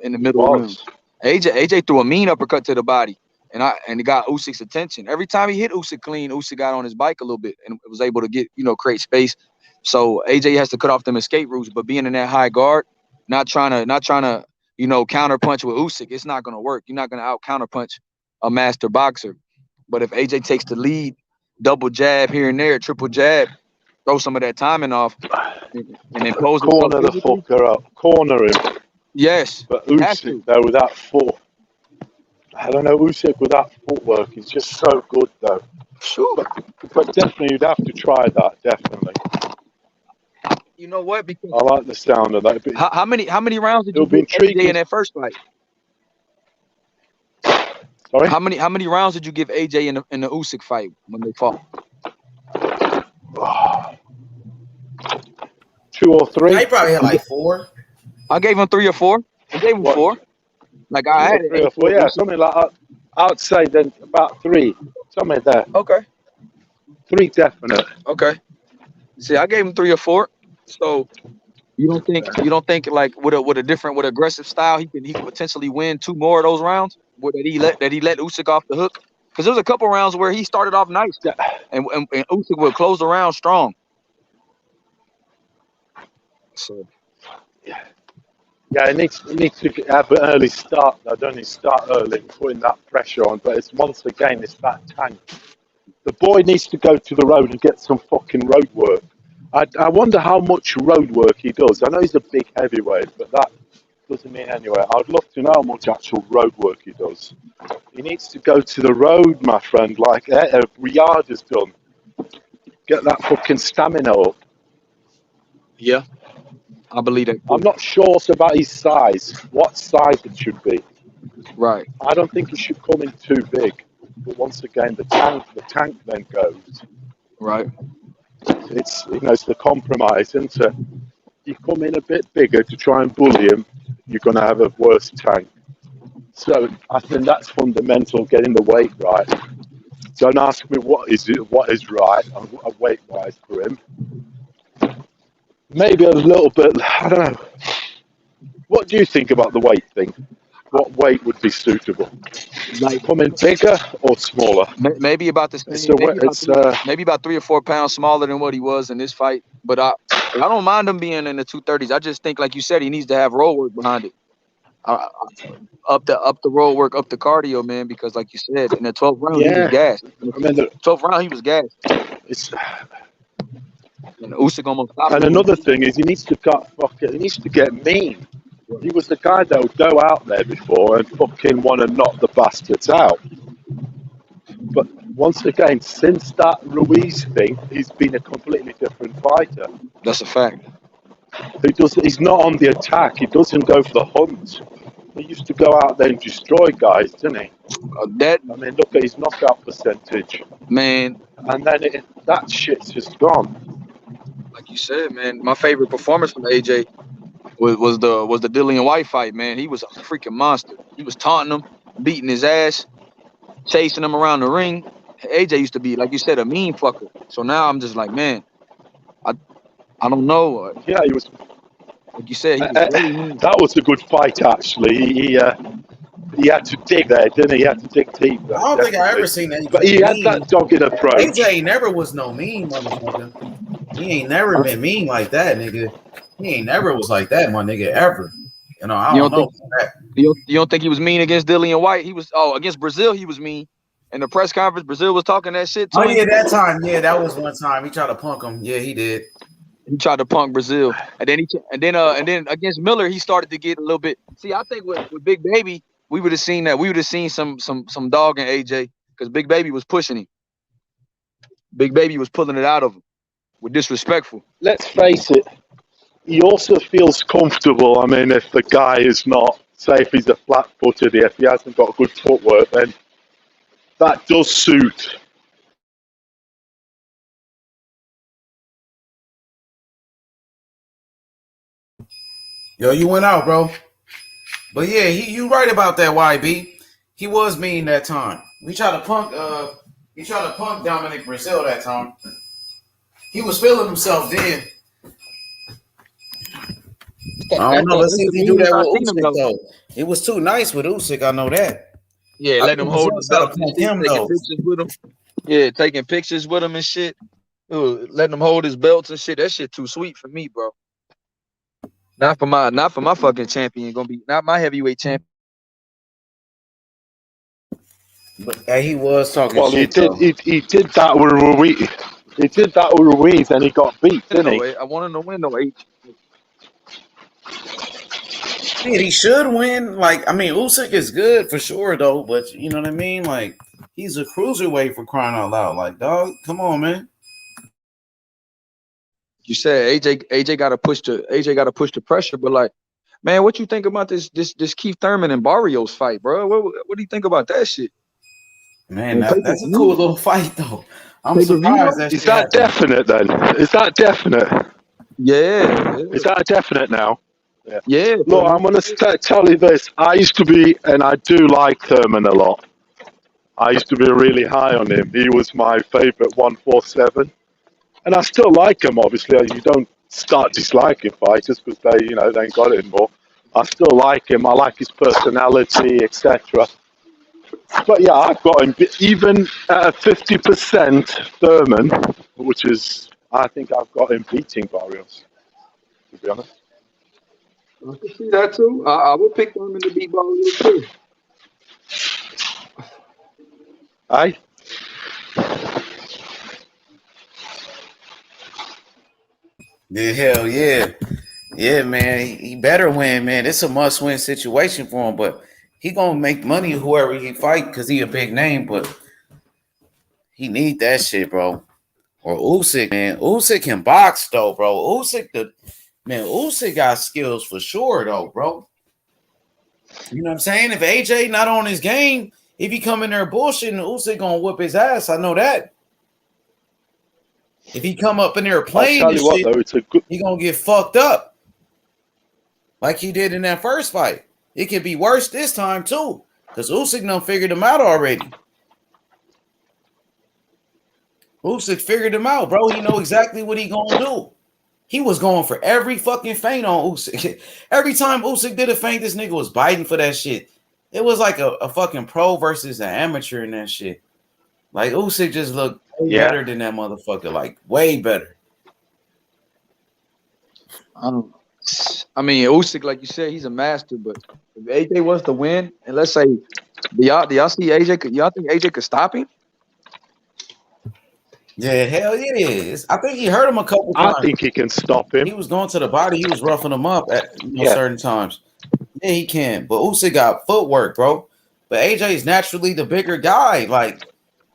In the middle round, AJ threw a mean uppercut to the body, and it got Usyk's attention. Every time he hit Usyk clean, Usyk got on his bike a little bit and was able to get create space. So AJ has to cut off them escape routes, but being in that high guard, not trying to counter punch with Usyk, it's not gonna work. You're not gonna out counter punch a master boxer. But if AJ takes the lead, double jab here and there, triple jab, throw some of that timing off, and then close corner the fucker up, corner him. Yes, but Usyk though with that foot, I don't know. Usyk with that footwork is just so good though. Sure, but definitely you'd have to try that. Definitely. You know what? Because I like the sound of that. How many rounds did you give AJ in that first fight? Sorry? How many rounds did you give AJ in the Usyk fight when they fought? 2 or 3. I probably had like 4. I gave him 3 or 4. I gave him 4. Like I had 3 or 4. Yeah, something like that. I'd say then about 3. Something there. Okay. 3 definite. Okay. See, I gave him 3 or 4. So You don't think like with a different aggressive style he could potentially win 2 more of those rounds? That he let Usyk off the hook? Because there was a couple rounds where he started off nice and Usyk would close the round strong. So yeah, it needs to have an early start. Don't need to start early, putting that pressure on. But it's once again, it's that tank. The boy needs to go to the road and get some fucking road work. I wonder how much road work he does. I know he's a big heavyweight, but that doesn't mean anywhere. I'd love to know how much actual road work he does. He needs to go to the road, my friend, like Riyadh has done. Get that fucking stamina up. Yeah, I believe that. I'm not sure about his size, what size it should be. Right. I don't think he should come in too big. But once again, the tank then goes. Right. It's it's the compromise, isn't it? You come in a bit bigger to try and bully him, you're going to have a worse tank. So I think that's fundamental, getting the weight right. Don't ask me what is right weight-wise for him. Maybe a little bit, I don't know. What do you think about the weight thing? What weight would be suitable? Like coming bigger or smaller? Maybe about the same. Maybe about 3 or 4 pounds smaller than what he was in this fight. But I don't mind him being in the 230s. I just think, like you said, he needs to have road work behind it. Up the road work, up the cardio, man. Because, like you said, in the 12th round, he was gassed. In the 12th round, he was gassed. And Usyk almost stopped him. Another thing is he needs to get mean. He was the guy that would go out there before and fucking want to knock the bastards out. But once again, since that Ruiz thing, he's been a completely different fighter. That's a fact. He's not on the attack. He doesn't go for the hunt. He used to go out there and destroy guys, didn't he? Look at his knockout percentage. Man. And then that shit's just gone. Like you said, man, my favorite performance from AJ was the Dillian White fight, man. He was a freaking monster. He was taunting him, beating his ass, chasing him around the ring. AJ used to be, like you said, a mean fucker. So now I'm just like, man, I don't know. Yeah, he was. Like you said, he was really mean. That was a good fight, actually. He had to dig there, didn't he? He had to dig deep. I don't think I ever seen that. But he had that dogged approach. AJ never was no mean motherfucker. He ain't never been mean like that, nigga. He ain't never was like that, my nigga, ever. You know, I don't know. You don't think he was mean against Dillian White? He was. against Brazil, he was mean. In the press conference, Brazil was talking that shit to him. Yeah, that time. Yeah, that was one time. He tried to punk him. Yeah, he did. He tried to punk Brazil, and then against Miller, he started to get a little bit. See, I think with Big Baby, we would have seen that. We would have seen some dog in AJ because Big Baby was pushing him. Big Baby was pulling it out of him with disrespectful. Let's face it. He also feels comfortable. I mean, if the guy is not, say, if he's a flat-footed, if he hasn't got good footwork, then that does suit. Yo, you went out, bro. But yeah, you right about that, YB. He was mean that time. We tried to punk Dominic Brazil that time. He was feeling himself then. I don't know. Let's see if he do that with Usyk, though. It was too nice with Usyk. I know that. Yeah, let him hold his belt. Taking pictures with him. Yeah, taking pictures with him and shit. Ooh, letting him hold his belts and shit. That shit too sweet for me, bro. Not for my fucking champion. Gonna be not my heavyweight champion. But he was talking. Well, shit, he did that with Ruiz. He did that with Ruiz, and he got beat, didn't he? I want him to win though. Yeah, he should win. Like, I mean, Usyk is good for sure, though. But you know what I mean? Like, he's a cruiserweight for crying out loud. Like, dog, come on, man. You said AJ got to push the pressure, but like, man, what you think about this Keith Thurman and Barrios fight, bro? What do you think about that shit? Man, that's a cool little fight, though. I'm surprised. Is that definite then? Is that definite? Yeah. Is that definite now? Yeah. Look, I'm going to tell you this. I used to be, and I do like Thurman a lot. I used to be really high on him. He was my favorite 147. And I still like him, obviously. You don't start disliking fighters because they, you know, they ain't got it anymore. I still like him. I like his personality, etc. But yeah, I've got him even at 50% Thurman, which is, I think I've got him beating Barrios, to be honest. I can see that too. I would pick them in the beat Barrios too. Aye. Yeah, hell yeah. Yeah, man. He better win, man. It's a must-win situation for him, but he gonna make money whoever he fight because he a big name, but he need that shit, bro. Or Usyk, man. Usyk can box though, bro. Usyk got skills for sure, though, bro. You know what I'm saying? If AJ not on his game, if he come in there bullshitting, Usyk gonna whoop his ass. I know that. If he come up in there playing this shit, he gonna get fucked up like he did in that first fight. It could be worse this time too, because Usyk done figured him out already. Usyk figured him out, bro. He know exactly what he gonna do. He was going for every fucking feint on Usyk. Every time Usyk did a feint, this nigga was biting for that shit. It was like a fucking pro versus an amateur in that shit. Like Usyk just looked way better than that motherfucker. Like way better. I mean, Usyk, like you said, he's a master. But if AJ was to win, and let's say, do y'all see AJ? Y'all think AJ could stop him? Yeah, hell yeah. I think he hurt him a couple times. I think he can stop him. He was going to the body. He was roughing him up at certain times. Yeah, he can. But Usyk got footwork, bro. But AJ is naturally the bigger guy. Like,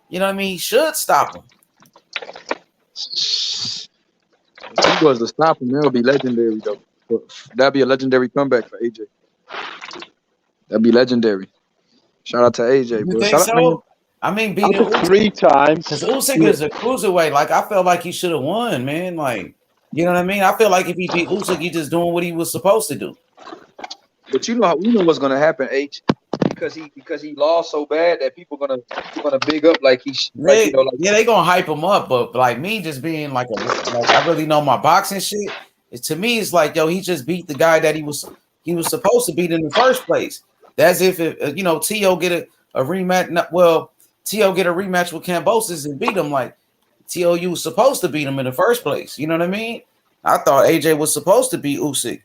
you know what I mean? He should stop him. If he was to stop him, it'll be legendary, though. That'd be a legendary comeback for AJ. That'd be legendary. Shout out to AJ, bro. You think so? I mean, beating Usyk 3 times. Because Usyk is a cruiserweight. Like, I felt like he should have won, man. Like, you know what I mean? I feel like if he beat Usyk, he just doing what he was supposed to do. But you know what's gonna happen, H, because he lost so bad that people gonna big up like he's they gonna hype him up. But like me, just being like I really know my boxing shit. To me, it's like, yo, he just beat the guy that he was supposed to beat in the first place. That's if T.O. get a rematch. Well, T.O. get a rematch with Kambosos and beat him. Like T.O. you was supposed to beat him in the first place. You know what I mean? I thought AJ was supposed to beat Usyk.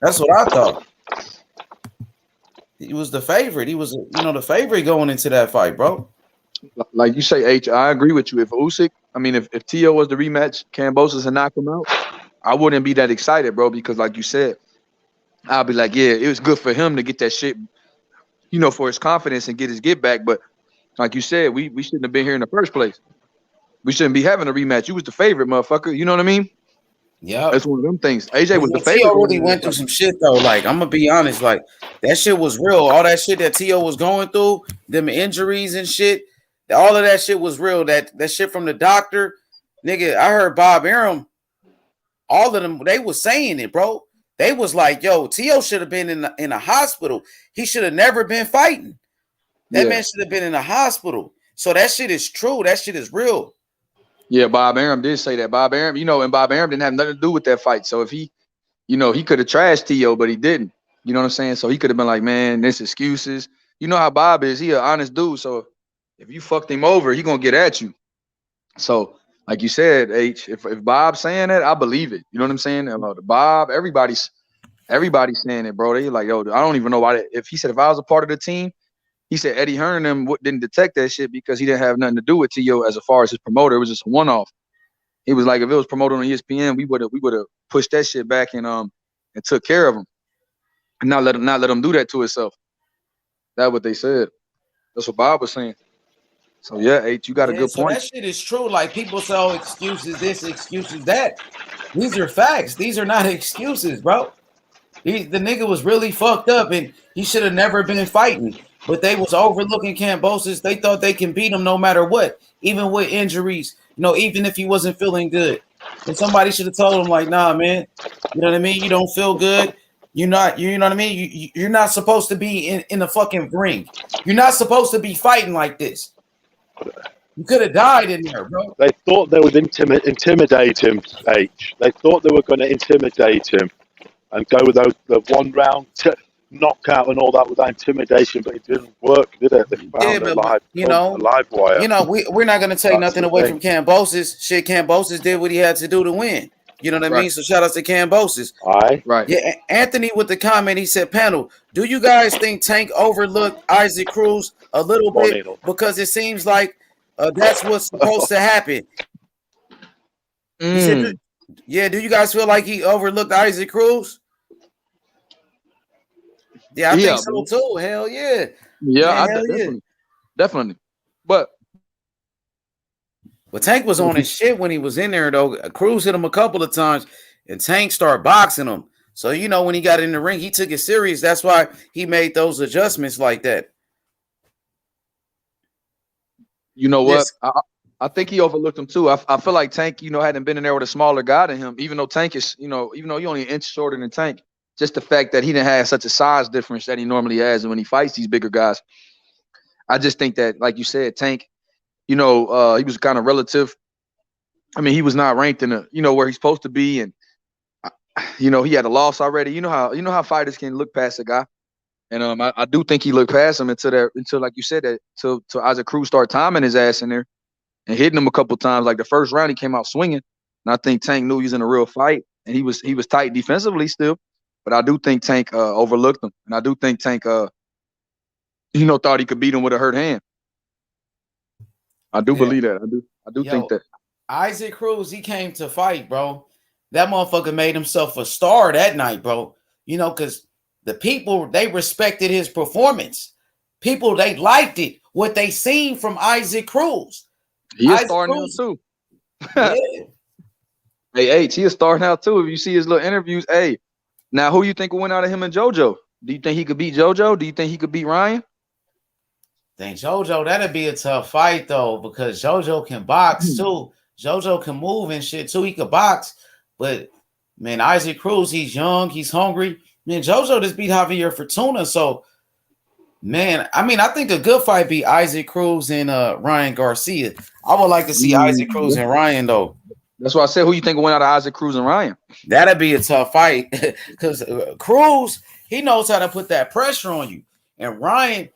That's what I thought. He was the favorite. He was, the favorite going into that fight, bro. Like you say, H, I agree with you. If Usyk, if T.O. was the rematch, Kambosos and knock him out, I wouldn't be that excited, bro, because like you said, I'll be like, yeah, it was good for him to get that shit, for his confidence and get his get back. But like you said, we shouldn't have been here in the first place. We shouldn't be having a rematch. You was the favorite, motherfucker. You know what I mean? Yeah, that's one of them things. AJ was the favorite. T.O. really went through some shit though. Like, I'm gonna be honest, like that shit was real. All that shit that T.O. was going through, them injuries and shit, all of that shit was real. That shit from the doctor, nigga. I heard Bob Arum, all of them, they was saying it, bro. They was like, yo, T.O. should have been in a hospital. He should have never been fighting. That man should have been in a hospital. So that shit is true. That shit is real. Yeah, Bob Arum did say that. Bob Arum, and Bob Arum didn't have nothing to do with that fight. So if he, he could have trashed T.O., but he didn't. You know what I'm saying? So he could have been like, man, this excuses. You know how Bob is. He an honest dude. So if you fucked him over, he gonna get at you. So like you said, H, if Bob's saying that, I believe it. You know what I'm saying? Bob, everybody's saying it, bro. They like, yo, I don't even know why. If he said if I was a part of the team, he said Eddie Hearn and them didn't detect that shit because he didn't have nothing to do with T.O. as far as his promoter. It was just a one-off. He was like, if it was promoted on ESPN, we would have pushed that shit back and took care of him, and not let him do that to himself. That's what they said. That's what Bob was saying. So yeah, H, you got a good point. That shit is true. Like people say, oh, excuses this, excuses that. These are facts. These are not excuses, bro. The nigga was really fucked up and he should have never been fighting. But they was overlooking Kambosos. They thought they can beat him no matter what, even with injuries. Even if he wasn't feeling good. And somebody should have told him, like, nah, man. You know what I mean? You don't feel good. You know what I mean? You're not supposed to be in the fucking ring. You're not supposed to be fighting like this. You could have died in there, bro. They thought they would intimidate him, H. They thought they were going to intimidate him and go with the one round knockout and all that with that intimidation, but it didn't work, did it? They found a live wire. We're not going to take nothing away from Kambosos. Shit, Kambosos did what he had to do to win. You know what I mean? So shout out to Kambosos. Right. Yeah, Anthony with the comment, he said, panel, do you guys think Tank overlooked Isaac Cruz a little bit? Because it seems like that's what's supposed to happen. He said, yeah, do you guys feel like he overlooked Isaac Cruz? Yeah, I think so too. Hell yeah. Yeah, Man, definitely. But Tank was on his shit when he was in there, though. Cruz hit him a couple of times, and Tank started boxing him. So, you know, when he got in the ring, he took it serious. That's why he made those adjustments like that. You know what? I think he overlooked him too. I feel like Tank, you know, hadn't been in there with a smaller guy than him, even though Tank is, you know, even though you're only an inch shorter than Tank. Just the fact that he didn't have such a size difference that he normally has, and when he fights these bigger guys, I just think that, like you said, Tank, you know, he was kind of relative. I mean, he was not ranked in the, you know, where he's supposed to be, and you know, he had a loss already. You know how fighters can look past a guy, and I do think he looked past him until like you said that till Isaac Cruz started timing his ass in there and hitting him a couple times. Like the first round, he came out swinging, and I think Tank knew he was in a real fight, and he was tight defensively still. But I do think Tank overlooked him, and I do think Tank, you know, thought he could beat him with a hurt hand. I do believe that. I do think that. Isaac Cruz, he came to fight, bro. That motherfucker made himself a star that night, bro. You know, because the people, they respected his performance. People, they liked it, what they seen from Isaac Cruz. He is star now too. Yeah. Hey, H, he a star now too. If you see his little interviews, hey. Now, who you think will win out of him and JoJo? Do you think he could beat JoJo? Do you think he could beat Ryan? Think JoJo, that'd be a tough fight though, because JoJo can box too. JoJo can move and shit too. He could box, but man, Isaac Cruz, he's young, he's hungry. Man, JoJo just beat Javier Fortuna, so man, I mean, I think a good fight be Isaac Cruz and Ryan Garcia. I would like to see Isaac Cruz and Ryan though. That's why I said, who you think will win out of Isaac Cruz and Ryan? That'd be a tough fight because Cruz, he knows how to put that pressure on you. And Ryan,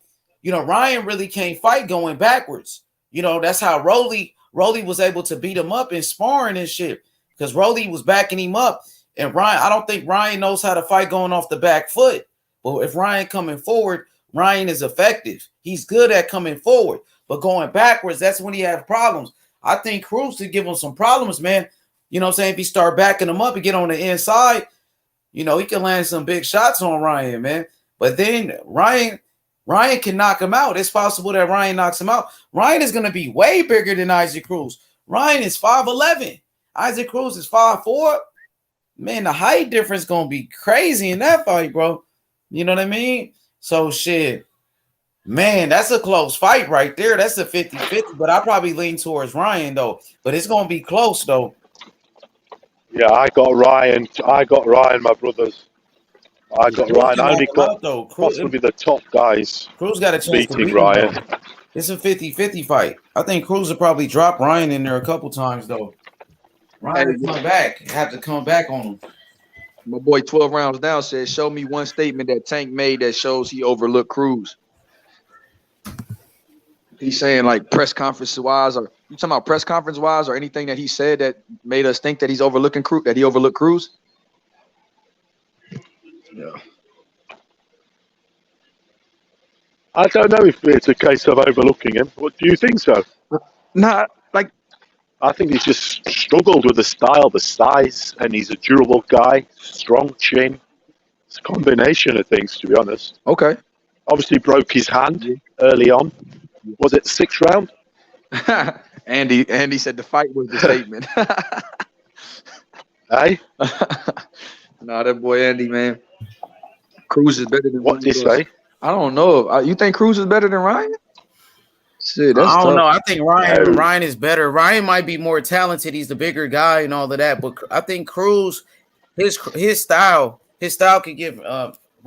you know, Ryan really can't fight going backwards. You know, that's how Rolly was able to beat him up in sparring and shit because Rolly was backing him up. And Ryan, I don't think Ryan knows how to fight going off the back foot. But if Ryan coming forward, Ryan is effective. He's good at coming forward. But going backwards, that's when he has problems. I think Cruz could give him some problems, man. You know what I'm saying? If he start backing him up and get on the inside, you know, he can land some big shots on Ryan, man. But then Ryan can knock him out. It's possible that Ryan knocks him out. Ryan is going to be way bigger than Isaac Cruz. Ryan is 5'11". Isaac Cruz is 5'4". Man, the height difference going to be crazy in that fight, bro. You know what I mean? So, shit. Man, that's a close fight right there. That's a 50-50, but I probably lean towards Ryan, though. But it's going to be close, though. Yeah, I got Ryan, my brothers. I got Ryan. I only got possibly the top guys. Cruz got a chance to beat Ryan. Him, it's a 50-50 fight. I think Cruz will probably drop Ryan in there a couple times, though. Ryan will have to come back on him. My boy 12 rounds down said, show me one statement that Tank made that shows he overlooked Cruz. He's saying like press conference wise, or you talking about press conference wise, or anything that he said that made us think that he's overlooking Cruz, that he overlooked Cruz? Yeah. I don't know if it's a case of overlooking him. What do you think so? Nah, like I think he's just struggled with the style, the size, and he's a durable guy, strong chin. It's a combination of things, to be honest. Okay. Obviously broke his hand early on. Was it 6th round? Andy said the fight was the statement. Hey? Nah, that boy Andy, man. Cruz is better than what did he say? I don't know. You think Cruz is better than Ryan? Shit, that's I don't tough. know. I think Ryan is better. Ryan might be more talented. He's the bigger guy and all of that. But I think Cruz, his style can give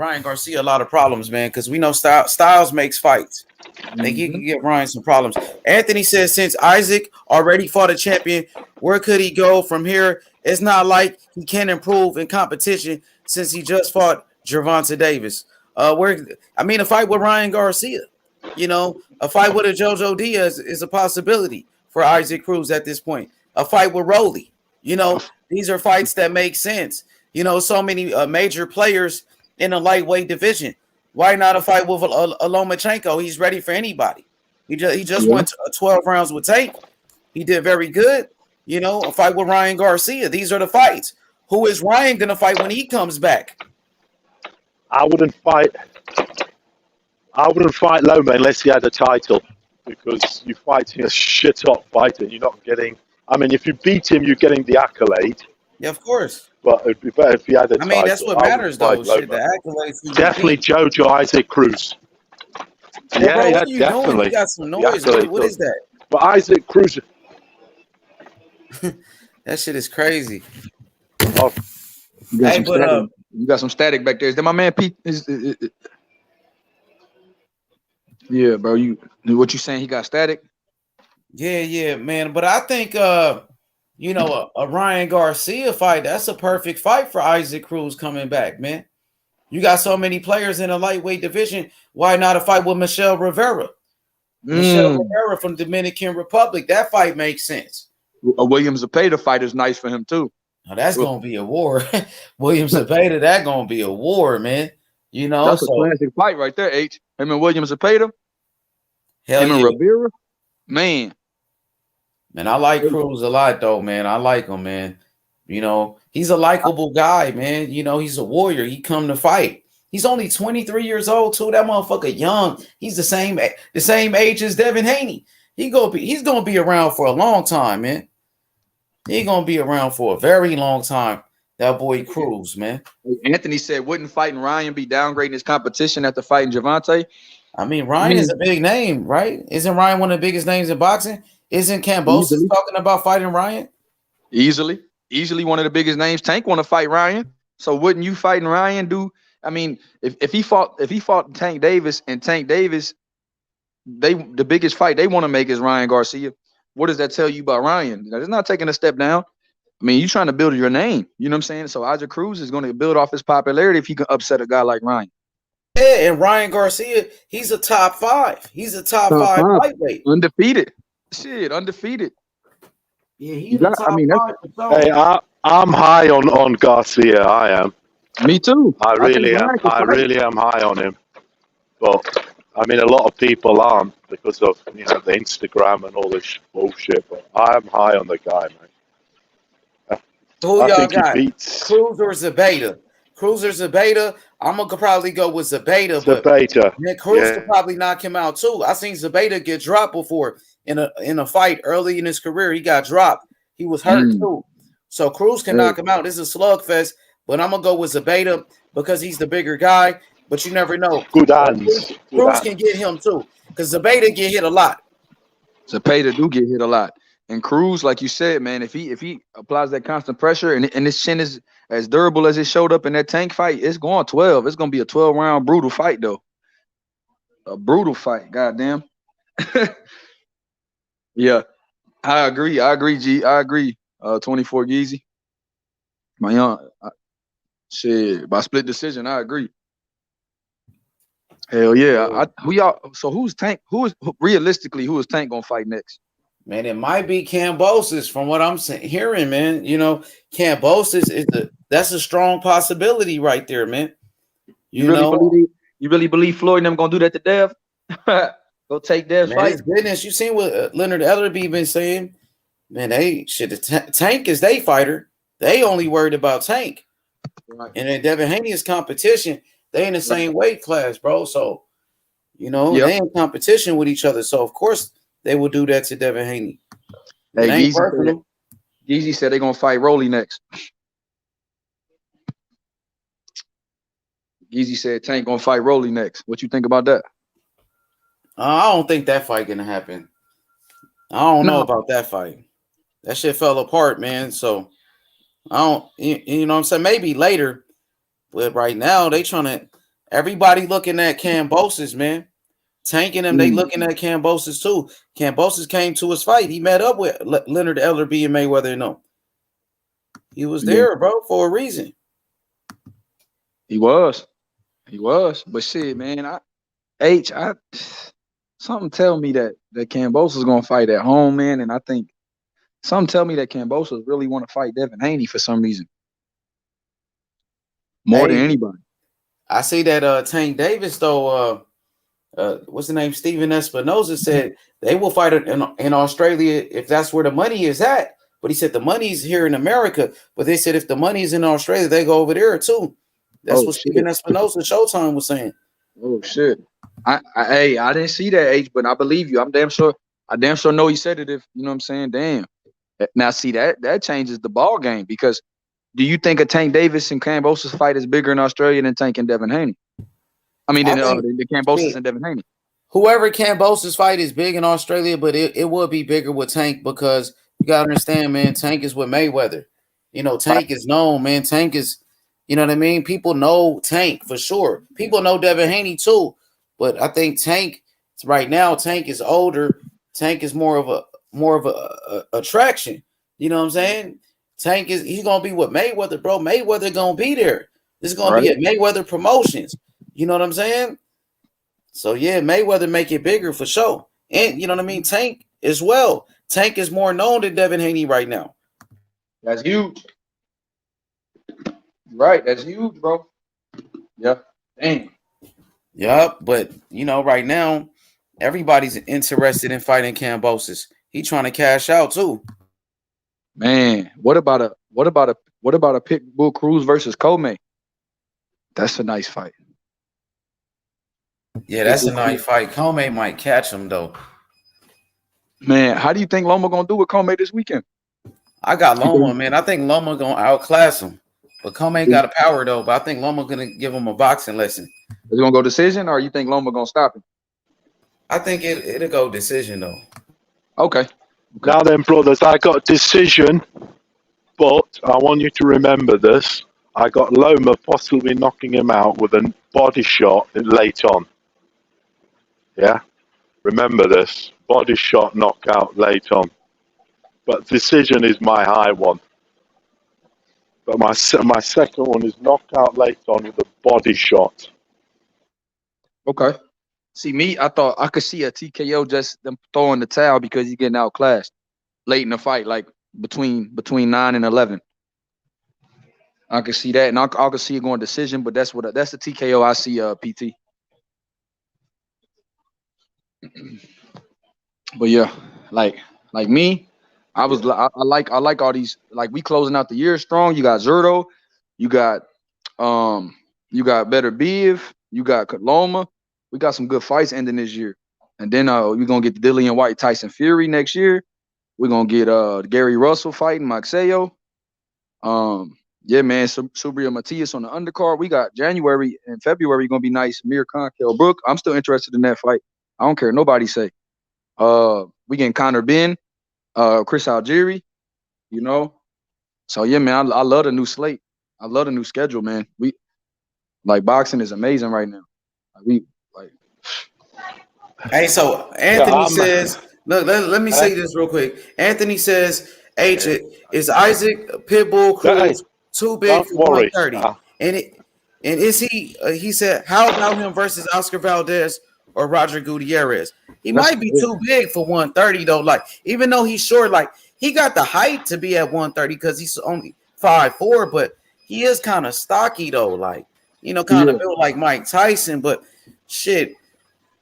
Ryan Garcia a lot of problems, man, because we know Styles makes fights. I think he can get Ryan some problems. Anthony says since Isaac already fought a champion, where could he go from here? It's not like he can improve in competition since he just fought Gervonta Davis. A fight with Ryan Garcia, a fight with a JoJo Diaz is a possibility for Isaac Cruz at this point. A fight with Rolly, these are fights that make sense. So many major players in the lightweight division. Why not a fight with Lomachenko? He's ready for anybody. He just went 12 rounds with Tank. He did very good. A fight with Ryan Garcia. These are the fights. Who is Ryan going to fight when he comes back? I wouldn't fight Loma unless he had a title, because you're fighting a shit-hot fighter. You're not getting... if you beat him, you're getting the accolade. Yeah, of course. But it'd be better if he had a title. That's what matters, though. Shit, the accolades. Definitely JoJo Isaac Cruz. Yeah, bro, what are you definitely. Doing? You got some noise. What is that? But Isaac Cruz... That shit is crazy. Oh. You got some static back there. Is that my man Pete? Yeah, bro. What you saying? He got static? Yeah, man. But I think a Ryan Garcia fight, that's a perfect fight for Isaac Cruz coming back, man. You got so many players in the lightweight division. Why not a fight with Michelle Rivera? Michelle Rivera from Dominican Republic. That fight makes sense. A William Zepeda fight is nice for him too. Now that's gonna be a war. William Zepeda, that gonna be a war, man. That's a classic fight right there, H. Him and William Zepeda. Hell him and Rivera. Man, I like Cruz a lot, though, man. I like him, man. He's a likable guy, man. He's a warrior. He come to fight. He's only 23 years old, too. That motherfucker young. He's the same age as Devin Haney. He's gonna be around for a long time, man. He's gonna be around for a very long time. That boy Cruz, man. Anthony said, wouldn't fighting Ryan be downgrading his competition after fighting Gervonta? Ryan is a big name, right? Isn't Ryan one of the biggest names in boxing? Isn't Kambosos talking about fighting Ryan? Easily one of the biggest names. Tank want to fight Ryan. So wouldn't you fighting Ryan do? If he fought Tank Davis, and Tank Davis, the biggest fight they want to make is Ryan Garcia. What does that tell you about Ryan? It's not taking a step down. You're trying to build your name. You know what I'm saying? So Isaac Cruz is going to build off his popularity if he can upset a guy like Ryan. Yeah, and Ryan Garcia, he's a top 5. He's a top 5 lightweight. Undefeated. Shit, undefeated. Yeah, he's a top 5. Hey, I'm high on Garcia. I am. Me too. I really am high on him. But a lot of people aren't because of the Instagram and all this bullshit. But I'm high on the guy, man. Who y'all got? Cruz or Zepeda? Cruz or Zepeda? I'm gonna probably go with Zepeda. Zepeda. Man, Cruz could probably knock him out too. I seen Zepeda get dropped before in a fight early in his career. He got dropped. He was hurt too. So Cruz can knock him out. This is a slugfest. But I'm gonna go with Zepeda because he's the bigger guy. But you never know. Good hands. Cruz can get him too, because Zepeda get hit a lot. Zepeda do get hit a lot. And Cruz, like you said, man, if he applies that constant pressure and his chin is as durable as it showed up in that Tank fight, it's going 12. It's gonna be a 12-round brutal fight, though. A brutal fight, goddamn. Yeah, I agree, G. I agree. 24 Geezy. My young shit by split decision, I agree. Hell yeah. Who's Tank? Who is Tank gonna fight next? Man, it might be Kambosos from what I'm hearing, man. Kambosos that's a strong possibility right there, man. You really believe Floyd and them gonna do that to Dev? Go take Dev's fight. Goodness, you seen what Leonard Ellerby been saying? Man, Tank is they fighter. They only worried about Tank. Right. And then Devin Haney is competition. They in the same weight class, bro. So, they in competition with each other. So, of course, they will do that to Devin Haney. Hey, Geezy said they're going to fight Rolly next. Geezy said Tank going to fight Rolly next. What you think about that? I don't think that fight going to happen. I don't know about that fight. That shit fell apart, man. So, I don't, you know what I'm saying? Maybe later. But right now, they trying to everybody looking at Kambosos, man. Tank and them, they looking at Kambosos too. Kambosos came to his fight. He met up with Leonard Ellerbe and Mayweather and them. He was there, bro, for a reason. He was. But shit, man, something tell me that Kambosos is gonna fight at home, man, and I think something tell me that Kambosos really want to fight Devin Haney for some reason. More than anybody. I see that Tank Davis, though, what's the name? Steven Espinoza said they will fight in Australia if that's where the money is at. But he said the money's here in America. But they said if the money's in Australia, they go over there too. That's what Steven Espinoza Showtime was saying. Oh shit! I didn't see that, H, but I believe you. I damn sure know he said it. If you know what I'm saying, damn. Now see that changes the ball game, because do you think a Tank Davis and Kambosos fight is bigger in Australia than Tank and Devin Haney? I mean, the Kambosos and Devin Haney. Whoever Kambosos fight is big in Australia, but it would be bigger with Tank, because you gotta understand, man. Tank is with Mayweather. You know, Tank is known, man. Tank is, you know what I mean. People know Tank for sure. People know Devin Haney too, but I think Tank right now. Tank is older. Tank is more of a attraction. You know what I'm saying? Tank he's gonna be with Mayweather, bro. Mayweather gonna be there. This is gonna be at Mayweather Promotions. You know what I'm saying? So yeah, Mayweather make it bigger for sure. And you know what I mean? Tank as well. Tank is more known than Devin Haney right now. That's huge. Right, that's huge, bro. Yeah. Dang. Yep, but you know, right now, everybody's interested in fighting Kambosos. He trying to cash out too. Man, what about a Pitbull Cruz versus Comey? That's a nice fight. Yeah, that's a nice fight. Comey might catch him though. Man, how do you think Loma gonna do with Comey this weekend? I got Loma, man. I think Loma gonna outclass him. But Comey got a power though. But I think Loma gonna give him a boxing lesson. Is it gonna go decision, or you think Loma gonna stop him? I think it'll go decision though. Okay. Now then, brothers, I got decision, but I want you to remember this. I got Loma possibly knocking him out with a body shot late on. Yeah? Remember this. Body shot knockout late on. But decision is my high one. But my second one is knockout late on with a body shot. Okay. See, me, I thought I could see a TKO just them throwing the towel because he's getting outclassed late in the fight, like between 9 and 11. I could see that, and I could see it going decision, but that's the TKO I see, PT. But yeah, like me, I like all these, like, we closing out the year strong. You got Zerto, you got Better Biv, you got Loma. We got some good fights ending this year. And then we're gonna get the Dillian White Tyson Fury next year. We're gonna get Gary Russell fighting Maxeo. Yeah, man, Subriel Matias on the undercard. We got January and February gonna be nice. Amir Khan, Kell Brook. I'm still interested in that fight. I don't care nobody say. We getting Conor Ben, Chris Algieri, you know. So yeah, man, I love the new slate. I love the new schedule, man. We like boxing is amazing right now. Hey, so Anthony says, look, let me say this real quick. Anthony says, H, is Isaac Pitbull Cruz too big for 130? And is he said, how about him versus Oscar Valdez or Roger Gutierrez? He might be too big for 130 though. Like, even though he's short, like he got the height to be at 130 because he's only 5'4", but he is kind of stocky though, like, you know, kind of built like Mike Tyson, but shit.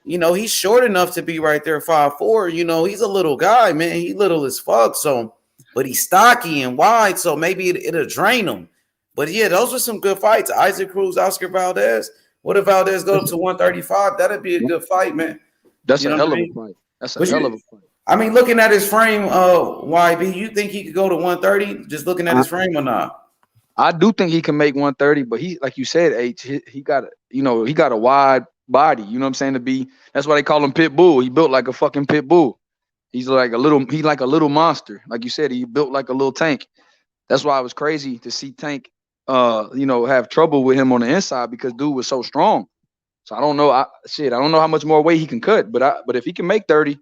You know, he's short enough to be right there, 5'4". You know, he's a little guy, man. He little as fuck. So, but he's stocky and wide, so maybe it'll drain him. But yeah, those were some good fights. Isaac Cruz, Oscar Valdez. What if Valdez go up to 135? That'd be a good fight, man. That's a hell of a fight. That's a hell of a fight. I mean, looking at his frame, YB, you think he could go to 130? Just looking at his frame or not? I do think he can make 130, but he, like you said, H, he got a wide body, you know what I'm saying, that's why they call him Pitbull. He built like a fucking pit bull. He's like a little monster. Like you said, he built like a little tank. That's why it was crazy to see Tank have trouble with him on the inside, because dude was so strong. So I don't know. I don't know how much more weight he can cut, but if he can make 30,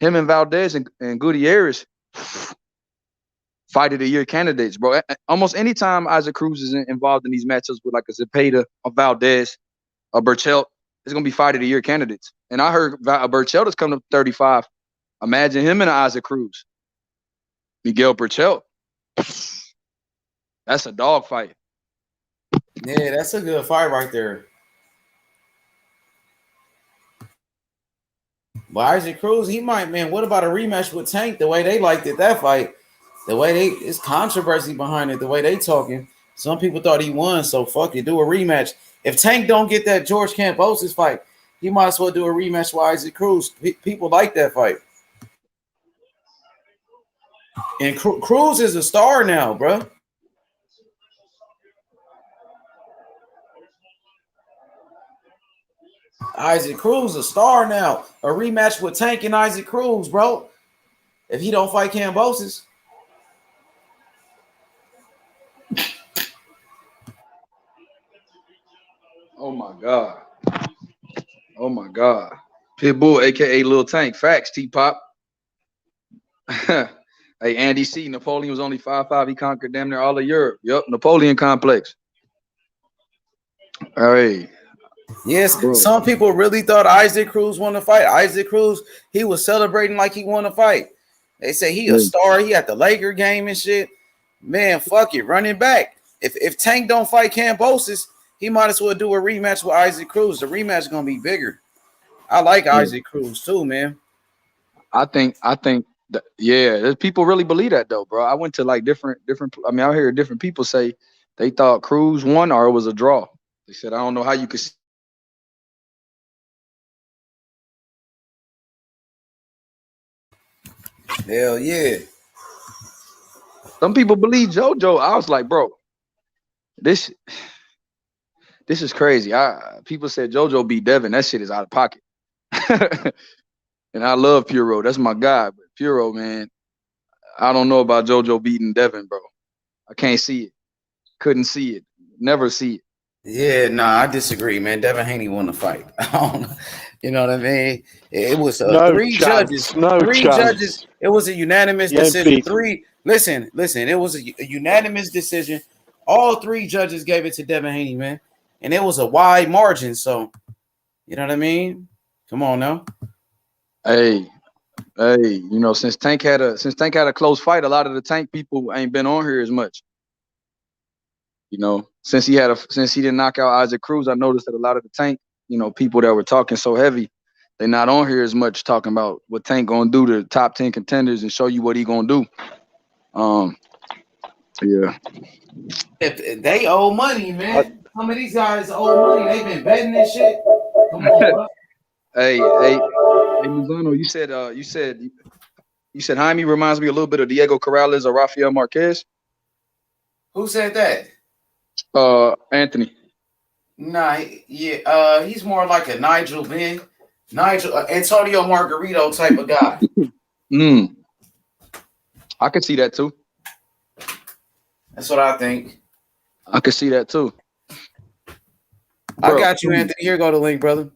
him and Valdez and Gutierrez, fight of the year candidates, bro. Almost anytime Isaac Cruz is involved in these matchups with like a Zepeda, a Valdez, a Burchelt, it's gonna be fight of the year candidates. And I heard Burchelt is coming up 35. Imagine him and Isaac Cruz. Miguel Burchelt. That's a dog fight. Yeah, that's a good fight right there. But Isaac Cruz, he might, man. What about a rematch with Tank? The way they liked it, that fight, the way it's controversy behind it, the way they talking. Some people thought he won, so fuck it, do a rematch. If Tank don't get that George Kambosos fight, he might as well do a rematch with Isaac Cruz. People like that fight. And Cruz is a star now, bro. Isaac Cruz a star now. A rematch with Tank and Isaac Cruz, bro. If he don't fight Kambosos. Oh my God. Oh my God. Pitbull, aka Lil Tank. Facts, T-Pop. Hey, Andy C. Napoleon was only 5'5". He conquered damn near all of Europe. Yep, Napoleon complex. All right. Yes, bro. Some people really thought Isaac Cruz won the fight. Isaac Cruz, he was celebrating like he won a fight. They say he a star. He at the Laker game and shit. Man, fuck it, running back. If Tank don't fight Kambosos, he might as well do a rematch with Isaac Cruz. The rematch is gonna be bigger. I like Isaac Cruz too, man. I think that, people really believe that though, bro. I went to like different. I mean, I hear different people say they thought Cruz won or it was a draw. They said, I don't know how you could. Hell yeah. Some people believe JoJo. I was like, bro, this is crazy. People said JoJo beat Devin. That shit is out of pocket. And I love Puro. That's my guy. But Puro, man, I don't know about JoJo beating Devin, bro. I can't see it. Couldn't see it. Never see it. Yeah, nah, I disagree, man. Devin Haney won the fight. You know what I mean? It was three judges. Judges. It was a unanimous decision. Listen. It was a unanimous decision. All three judges gave it to Devin Haney, man, and it was a wide margin. So, you know what I mean? Come on now. Hey, you know, since Tank had a close fight, a lot of the Tank people ain't been on here as much. You know, since he didn't knock out Isaac Cruz, I noticed that a lot of the Tank, you know, people that were talking so heavy, they're not on here as much talking about what Tank gonna do to the top 10 contenders and show you what he gonna do. Yeah. If they owe money, man. Some of these guys owe money. They've been betting this shit. Come on, bro. Hey, Luzano, you said Jaime reminds me a little bit of Diego Corrales or Rafael Marquez. Who said that? Anthony. Nah, yeah, he's more like a Antonio Margarito type of guy. I could see that too. That's what I think. I could see that too. Bro, I got you, Anthony. Here go the link, brother.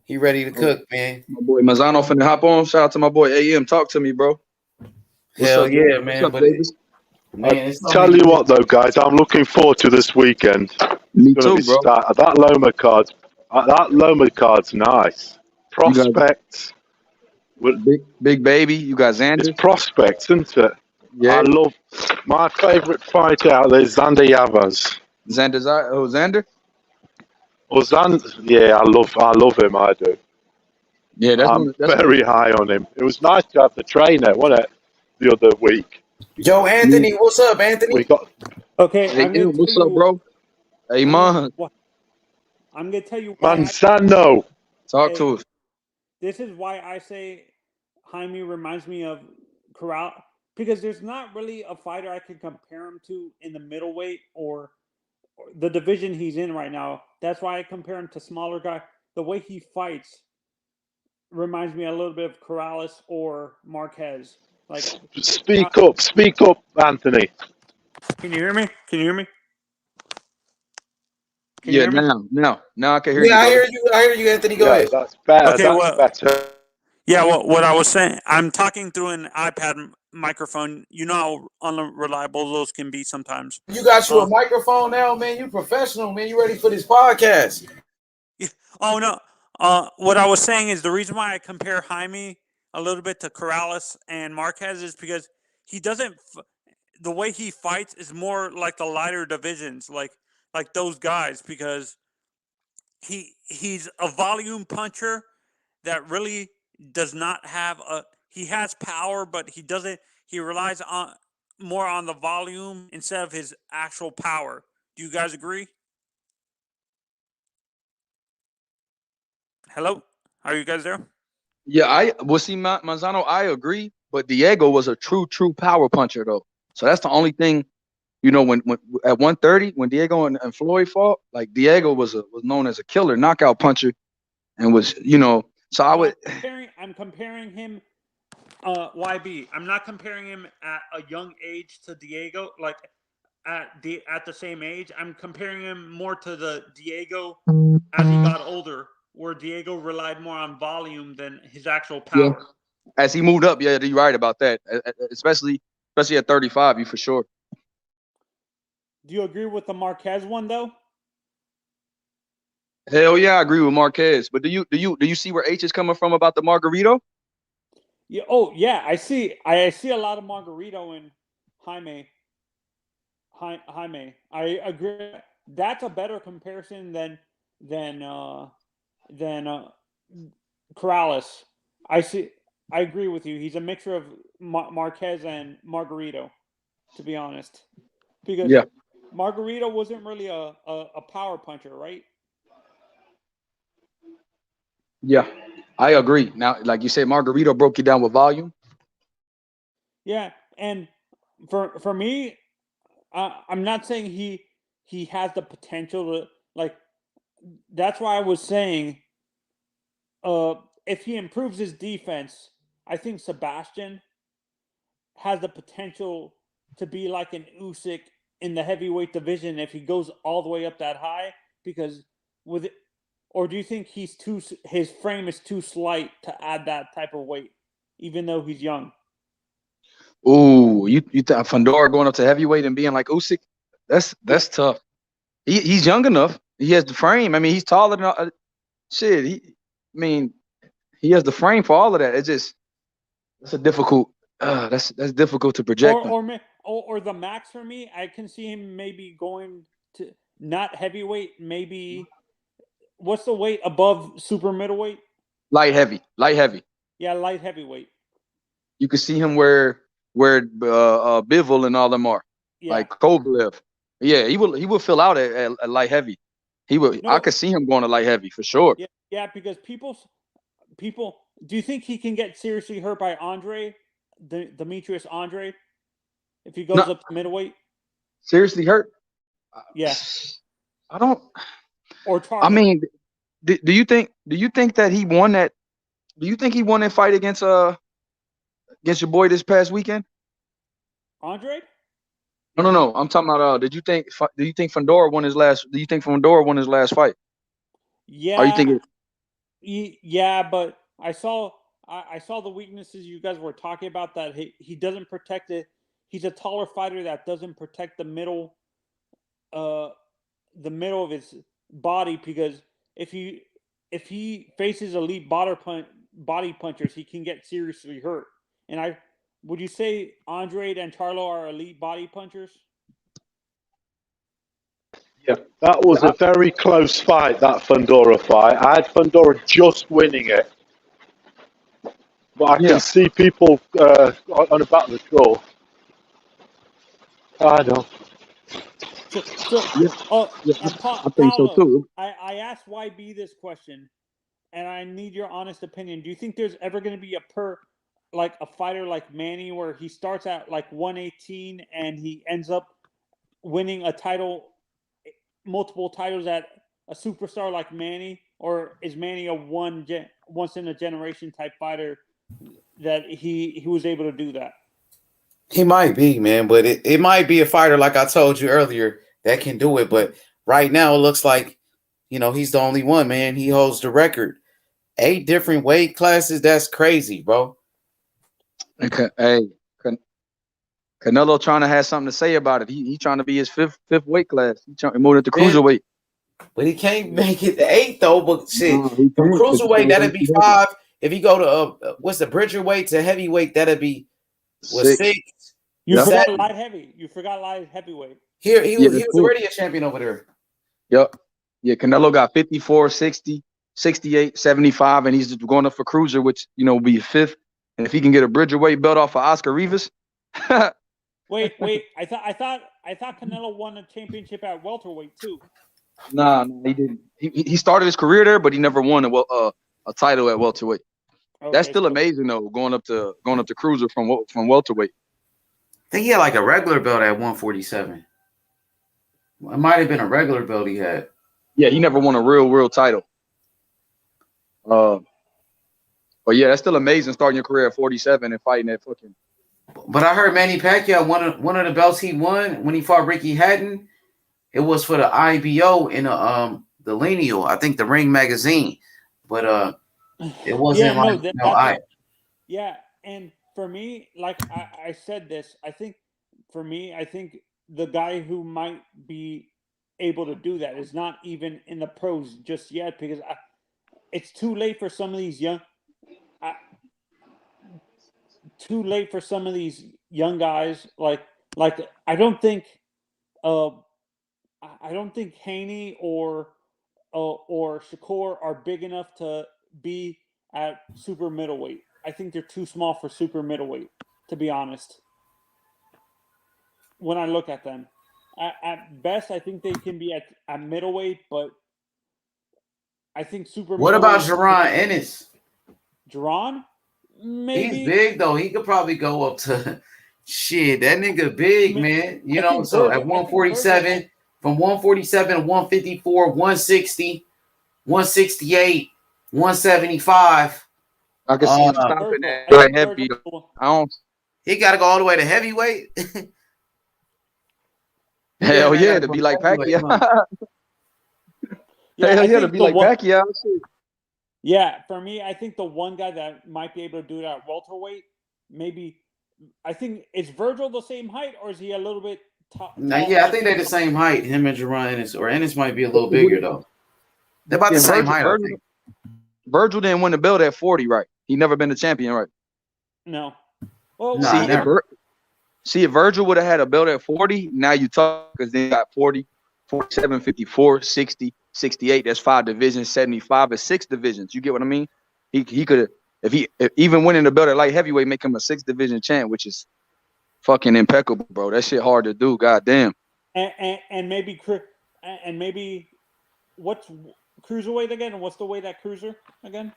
He ready to cook, man. My boy Mazzano finna hop on. Shout out to my boy AM. Talk to me, bro. Hell yeah, man. What's up, Davis? Man, tell you what, though, guys, I'm looking forward to this weekend. Me too, bro. That Loma card's nice. Prospects. Big baby. You got Xander. It's prospects, isn't it? Yeah. I love my favorite fight out there is Xander Yavaz. Xander? Oh, Xander. Yeah, I love him. I do. Yeah, I'm very high on him. It was nice to have the trainer, wasn't it, the other week? Yo, Anthony, what's up, Anthony? We got. Okay, hey, what's up, bro? Hey, man. I'm gonna tell you why. Manzano. Talk to us. This is why I say Jaime reminds me of Corral, because there's not really a fighter I can compare him to in the middleweight or the division he's in right now. That's why I compare him to smaller guy. The way he fights reminds me a little bit of Corrales or Marquez. Like, speak up, Anthony. Can you hear me? Can you hear me? Now I can hear you. Yeah, I brother. hear you. I hear you, Anthony. Go ahead. That's better. Okay, That's better. Yeah, well, what I was saying, I'm talking through an iPad microphone. You know how unreliable those can be sometimes. You got you a microphone now, man. You professional, man. You ready for this podcast? Yeah. Oh no. What I was saying is the reason why I compare Jaime a little bit to Corrales and Marquez is because he doesn't. The way he fights is more like the lighter divisions, like those guys, because he's a volume puncher that really does not have a. He has power, but he doesn't. He relies on more on the volume instead of his actual power. Do you guys agree? Hello, are you guys there? Yeah, Manzano, I agree, but Diego was a true power puncher though. So that's the only thing, you know, when at 130, when Diego and Floyd fought, like Diego was known as a killer knockout puncher, and was, you know, so I'm comparing him, YB. I'm not comparing him at a young age to Diego, like at the same age. I'm comparing him more to the Diego as he got older, where Diego relied more on volume than his actual power. Yeah. As he moved up, yeah, you're right about that. Especially at 35, you for sure. Do you agree with the Marquez one though? Hell yeah, I agree with Marquez. But do you see where H is coming from about the Margarito? Yeah. Oh yeah, I see a lot of Margarito in Jaime. I agree. That's a better comparison than Corrales. I agree with you. He's a mixture of Marquez and Margarito, to be honest. Because Margarito wasn't really a power puncher, right? Yeah, I agree. Now, like you said, Margarito broke you down with volume. Yeah, and for me, I'm not saying he has the potential to, like. That's why I was saying, if he improves his defense, I think Sebastian has the potential to be like an Usyk in the heavyweight division if he goes all the way up that high. Because or do you think his frame is too slight to add that type of weight, even though he's young? Ooh, you think Fandora going up to heavyweight and being like Usyk? That's tough. He's young enough. He has the frame. I mean, he's taller than shit. He has the frame for all of that. It's a difficult. That's difficult to project. Or the max for me, I can see him maybe going to not heavyweight. Maybe what's the weight above super middleweight? Light heavy. Yeah, light heavyweight. You can see him where Bivol and all them are, like Kovalev. Yeah, he will fill out at light heavy. He will. I could see him going to light heavy for sure. Yeah, because people. Do you think he can get seriously hurt by Demetrius Andre, if he goes up to middleweight? Seriously hurt? Yeah. I don't. Or Charlo. I mean, do you think that he won that? Do you think he won that fight against your boy this past weekend? Andre? No. I'm talking about. Do you think Fandora won his last? Do you think Fandora won his last fight? Yeah. Are you thinking? Yeah, but I saw the weaknesses you guys were talking about. That he doesn't protect it. He's a taller fighter that doesn't protect the middle of his body, because if he faces elite body punchers, he can get seriously hurt. And would you say Andre and Charlo are elite body punchers? Yeah, that was a very close fight, that Fundora fight. I had Fundora just winning it. But I can see people on the back of the score. I know. I think so too. I asked YB this question, and I need your honest opinion. Do you think there's ever going to be a fighter like Manny, where he starts at like 118 and he ends up winning a title, multiple titles at a superstar like Manny? Or is Manny a once in a generation type fighter that he was able to do that? He might be, man, but it might be a fighter, like I told you earlier, that can do it. But right now it looks like, he's the only one, man. He holds the record. 8 different weight classes. That's crazy, bro. Hey, Canelo trying to have something to say about it. He trying to be his fifth weight class. He trying to move it to cruiserweight. But he can't make it to 8 though. But shit, from cruiserweight that'd be 5. If you go to what's the bridger weight to heavyweight, that'd be 6. You forgot light heavy. You forgot light heavyweight. He was already a champion over there. Yep. Yeah, Canelo got 54, 60, 68, 75, and he's going up for cruiser, which will be 5th. And if he can get a bridgerweight belt off of Oscar Rivas. Wait. I thought Canelo won a championship at welterweight too. Nah, he didn't. He started his career there, but he never won a title at welterweight. Okay, that's still amazing though, going up to cruiser from welterweight. I think he had like a regular belt at 147. It might have been a regular belt he had. Yeah, he never won a real title. But yeah, that's still amazing starting your career at 47 and fighting at fucking. But I heard Manny Pacquiao, one of the belts he won when he fought Ricky Hatton, it was for the IBO in the Lineal, I think the Ring magazine. But it wasn't Yeah, and for me, like I said this, I think the guy who might be able to do that is not even in the pros just yet, because it's too late for some of these young guys. Like I don't think Haney or Shakur are big enough to be at super middleweight. I think they're too small for super middleweight, to be honest. When I look at them, at best, I think they can be at middleweight, but I think super. What about Jaron Ennis? Jaron, maybe he's big though. He could probably go up to shit. That nigga big, man. So at 147, from 147 to 154, 160, 168, 175. I can see him stopping at heavy. He got to go all the way to heavyweight. Hell yeah, to be like Pacquiao. Hell yeah, to be like Pacquiao. Yeah, for me, I think the one guy that might be able to do that at welterweight, maybe. I think is Virgil the same height, or is he a little bit? Yeah, I think they're the same height. Him and Jaron Ennis, or Ennis might be a little bigger though. They're about the same height. I think. Virgil didn't win the belt at 40, right? He never been the champion, right? No. Well, if Virgil would have had a belt at 40, now you talk, because they got 40, 47, 54, 60, 68. That's 5 divisions. 75 is 6 divisions. You get what I mean? He could have, if even winning the belt at light heavyweight, make him a 6 division champ, which is fucking impeccable, bro. That shit hard to do. Goddamn. And maybe what's cruiserweight again? And what's the weight at cruiser again?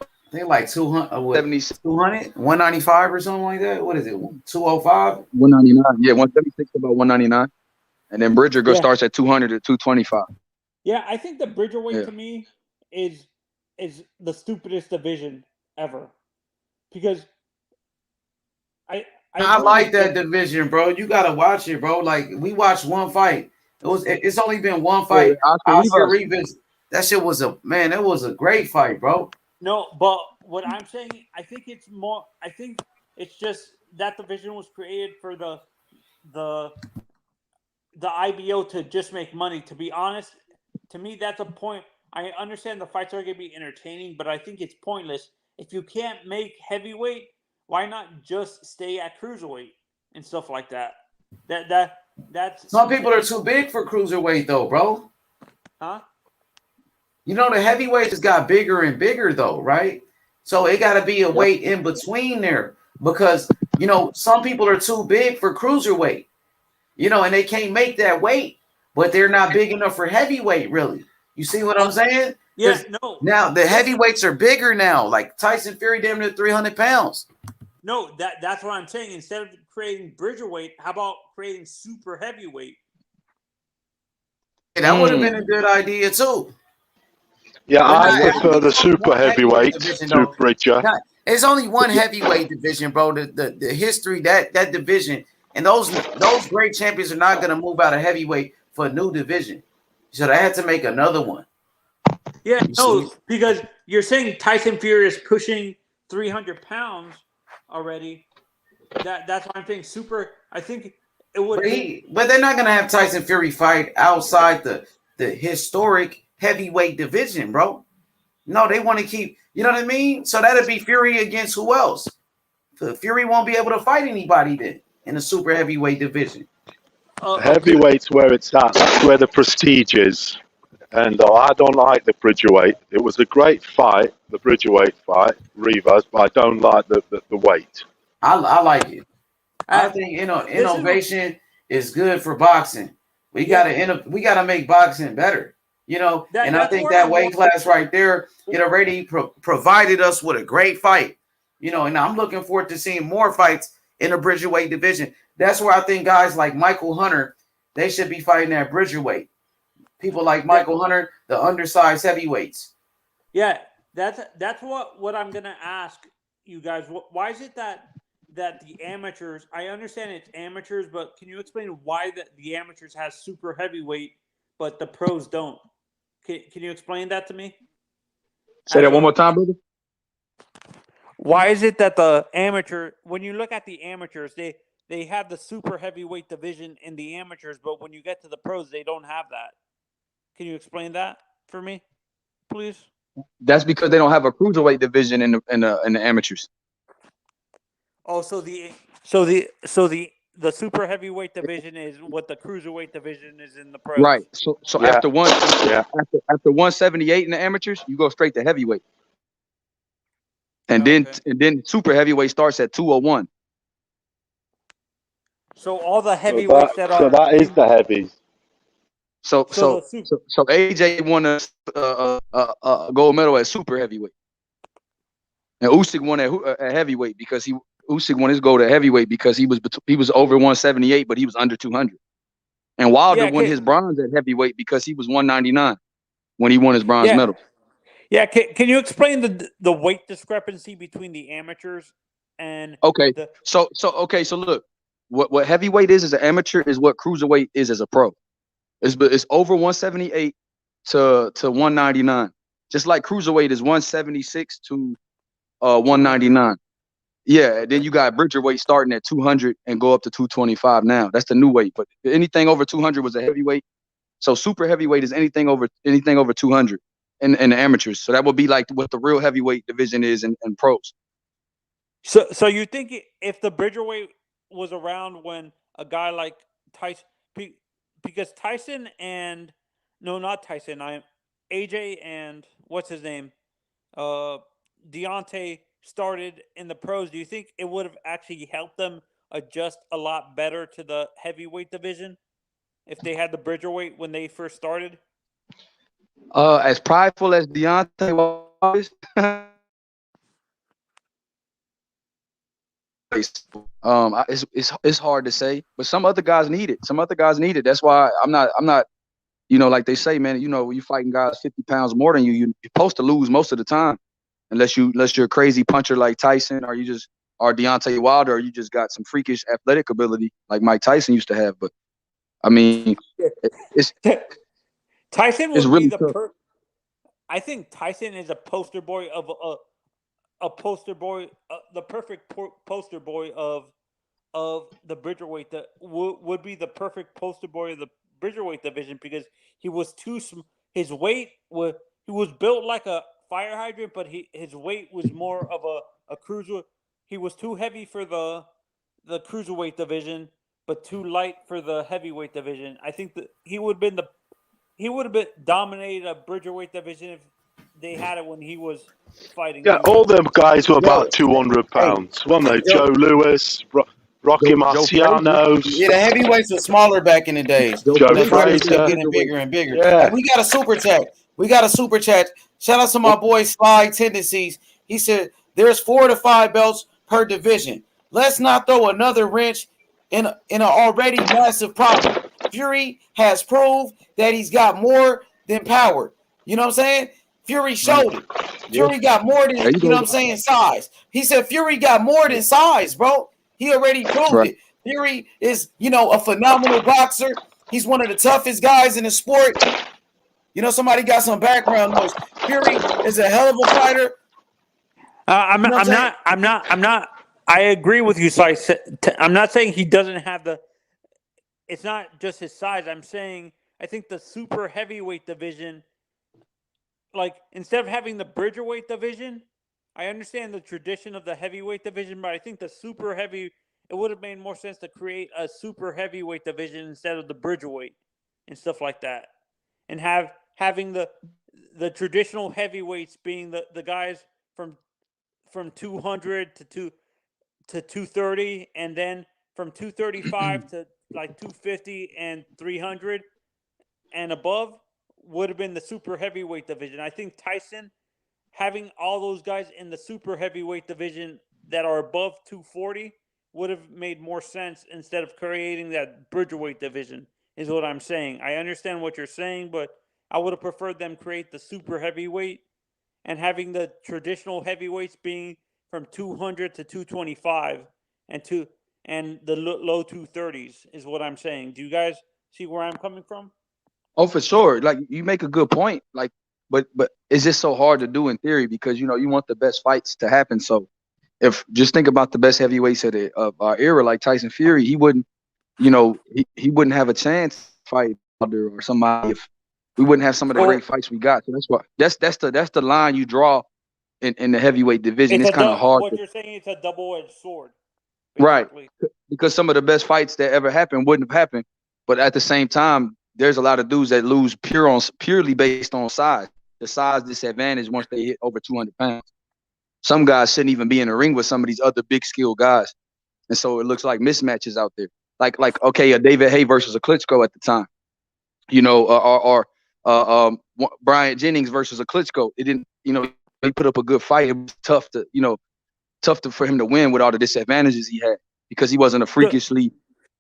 I think like 200, 200, 195 or something like that. What is it? 205? 199. Yeah, 176 about 199. And then Bridger starts at 200 to 225. Yeah, I think the Bridgerweight to me is the stupidest division ever. Because I like that division, bro. You gotta watch it, bro. Like we watched one fight. It's only been one fight. Oscar Rivas. That shit was it was a great fight, bro. No, but what I'm saying, I think it's just that division was created for the IBO to just make money. To be honest, to me, that's a point. I understand the fights are going to be entertaining, but I think it's pointless. If you can't make heavyweight, why not just stay at cruiserweight and stuff like that? That's some people are too big for cruiserweight though, bro. Huh? The heavyweight just got bigger and bigger though, right? So it got to be a weight in between there because some people are too big for cruiserweight, and they can't make that weight, but they're not big enough for heavyweight, really. You see what I'm saying? Yeah, no. Now the heavyweights are bigger now, like Tyson Fury, damn near 300 pounds. No, that's what I'm saying. Instead of creating Bridgerweight, how about creating super heavyweight? That would have been a good idea too. Yeah, I prefer the super heavyweight to Bridger. There's only one heavyweight division, bro. The history that division and those great champions are not going to move out of heavyweight for a new division. So they had to make another one. Yeah, no, because you're saying Tyson Fury is pushing 300 pounds already. That's why I'm saying super. I think it would be. But they're not gonna have Tyson Fury fight outside the historic heavyweight division, bro. No, they want to keep. You know what I mean? So that'd be Fury against who else? Fury won't be able to fight anybody then in the super heavyweight division. Heavyweight's where it's at. That's where the prestige is. And I don't like the Bridgerweight. It was a great fight, the Bridgerweight fight, Rivas, but I don't like the weight. I like it. I think innovation is good for boxing. We gotta make boxing better. And I think that weight class right there, it already provided us with a great fight. And I'm looking forward to seeing more fights in the Bridgerweight division. That's where I think guys like Michael Hunter, they should be fighting at Bridgerweight. People like Michael Hunter, the undersized heavyweights. Yeah, that's what I'm gonna ask you guys. Why is it that the amateurs? I understand it's amateurs, but can you explain why the amateurs has super heavyweight, but the pros don't? Can you explain that to me? Say that one more time, brother. Why is it that the amateur, when you look at the amateurs, they have the super heavyweight division in the amateurs, but when you get to the pros, they don't have that? Can you explain that for me, please? That's because they don't have a cruiserweight division in the amateurs. Oh, so the super heavyweight division is what the cruiserweight division is in the pros. Right. So after 178 in the amateurs, you go straight to heavyweight. And then super heavyweight starts at 201. So all the heavyweights that is the heavies. So AJ won a gold medal at super heavyweight, and Usyk won at heavyweight because Usyk won his gold at heavyweight because he was over 178, but he was under 200. And Wilder won his bronze at heavyweight because he was 199 when he won his bronze medal. Yeah, can you explain the weight discrepancy between the amateurs and So look, what heavyweight is as an amateur is what cruiserweight is as a pro. It's over 178 to 199. Just like cruiserweight is 176 to 199. Yeah, then you got Bridgerweight starting at 200 and go up to 225 now. That's the new weight. But anything over 200 was a heavyweight. So super heavyweight is anything over 200 in the amateurs. So that would be like what the real heavyweight division is in pros. So you think if the Bridgerweight was around when a guy like Tyson, because Tyson and AJ and what's his name, Deontay started in the pros, do you think it would have actually helped them adjust a lot better to the heavyweight division if they had the Bridgerweight when they first started? As prideful as Deontay was, it's hard to say, but some other guys need it. That's why I'm not, like they say, man, when you fighting guys 50 pounds more than you're supposed to lose most of the time, unless you're a crazy puncher like Tyson, or or Deontay Wilder, or you just got some freakish athletic ability like Mike Tyson used to have. But I mean, Tyson would really be the I think Tyson is a poster boy of the perfect poster boy of the Bridgerweight. That would be the perfect poster boy of the Bridgerweight division because he was his weight was, he was built like a fire hydrant, but his weight was more of a cruiser. He was too heavy for the cruiserweight division, but too light for the heavyweight division. I think that he would have dominated a Bridgerweight division if they had it when he was fighting. Yeah, all them guys were about 200 pounds, weren't they? Joe Louis, Rocky Marciano. Yeah, the heavyweights were smaller back in the days. Joe Frazier. Getting bigger and bigger. Yeah. Hey, we got a super chat. Shout out to my boy Sly Tendencies. He said there's 4 to 5 belts per division. Let's not throw another wrench in an already massive problem. Fury has proved that he's got more than power. You know what I'm saying? Fury showed it. Fury got more than, size. He said Fury got more than size, bro. He already proved it. Fury is, a phenomenal boxer. He's one of the toughest guys in the sport. You know, somebody got some background noise. Fury is a hell of a fighter. I'm not. I agree with you. So I'm not saying he doesn't have the. It's not just his size. I'm saying I think the super heavyweight division, like instead of having the Bridgerweight division, I understand the tradition of the heavyweight division, but I think the super heavy. It would have made more sense to create a super heavyweight division instead of the Bridgerweight and stuff like that, and having the traditional heavyweights being the guys from 200 to 230, and then from 235 to like 250 and 300 and above would have been the super heavyweight division. I think Tyson having all those guys in the super heavyweight division that are above 240 would have made more sense instead of creating that Bridgerweight division, is what I'm saying. I understand what you're saying, but I would have preferred them create the super heavyweight and having the traditional heavyweights being from 200 to 225 and the low 230s is what I'm saying. Do you guys see where I'm coming from? Oh, for sure. Like you make a good point. Like, but it's just so hard to do in theory because you want the best fights to happen. So if just think about the best heavyweights of our era, like Tyson Fury, he wouldn't, he wouldn't have a chance to fight Wilder or somebody if we wouldn't have some of the great fights we got. So that's the line you draw in the heavyweight division. It's kind of hard. What you're saying, it's a double-edged sword. Basically. Right. Because some of the best fights that ever happened wouldn't have happened. But at the same time, there's a lot of dudes that lose purely based on size. The size disadvantage once they hit over 200 pounds. Some guys shouldn't even be in the ring with some of these other big skill guys. And so it looks like mismatches out there. Like okay, a David Hay versus a Klitschko at the time. Or Bryant Jennings versus a Klitschko. It didn't, he put up a good fight. It was tough for him to win with all the disadvantages he had because he wasn't a freakishly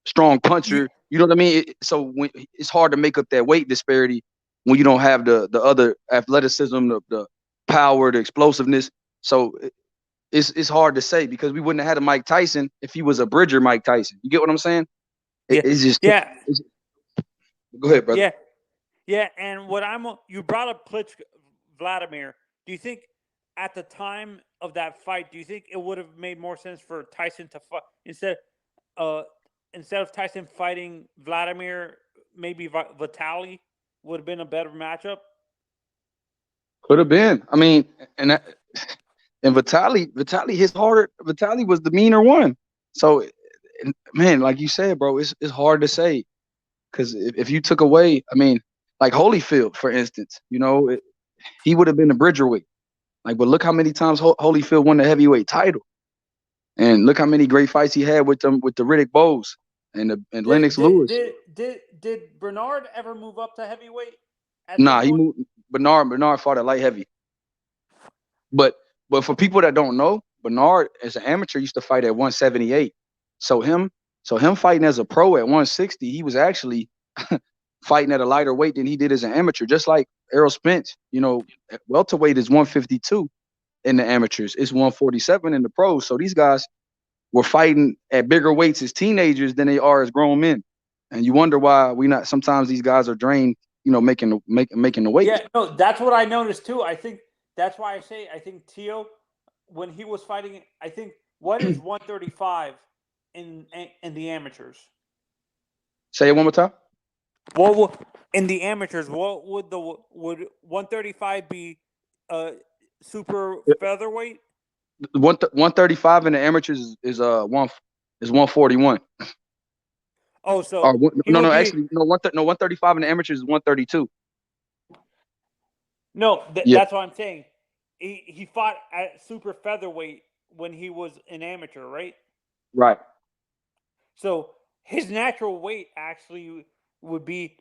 strong puncher. You know what I mean? So it's hard to make up that weight disparity when you don't have the other athleticism, the power, the explosiveness. So it's hard to say because we wouldn't have had a Mike Tyson if he was a Bridger Mike Tyson. You get what I'm saying? It's just go ahead, brother. Yeah. And you brought up Klitschko, Vladimir. Do you think at the time of that fight, do you think it would have made more sense for Tyson to fight instead of Tyson fighting Vladimir? Maybe Vitaly would have been a better matchup. Could have been. I mean, and Vitaly hits harder. Vitaly was the meaner one. So, man, like you said, bro, it's hard to say because if you took away, I mean, like Holyfield, for instance, he would have been a Bridgerweight. Like, but look how many times Holyfield won the heavyweight title, and look how many great fights he had with the Riddick Bowe's and Lennox Lewis. Did Bernard ever move up to heavyweight? Nah, he moved. Bernard fought at light heavy. But for people that don't know, Bernard as an amateur used to fight at 178. So him fighting as a pro at 160, he was actually fighting at a lighter weight than he did as an amateur, just like Errol Spence. Welterweight is 152 in the amateurs. It's 147 in the pros. So these guys were fighting at bigger weights as teenagers than they are as grown men. And you wonder why sometimes these guys are drained, making the weight. Yeah, no, that's what I noticed too. I think that's why I think Tio, when he was fighting, I think what is 135 in the amateurs? Say it one more time. Well, in the amateurs, what would 135 be? Super featherweight. 135 in the amateurs is 141. Oh, so actually 135 in the amateurs is 132. No, that's what I'm saying. He fought at super featherweight when he was an amateur, right? Right. So his natural weight actually would be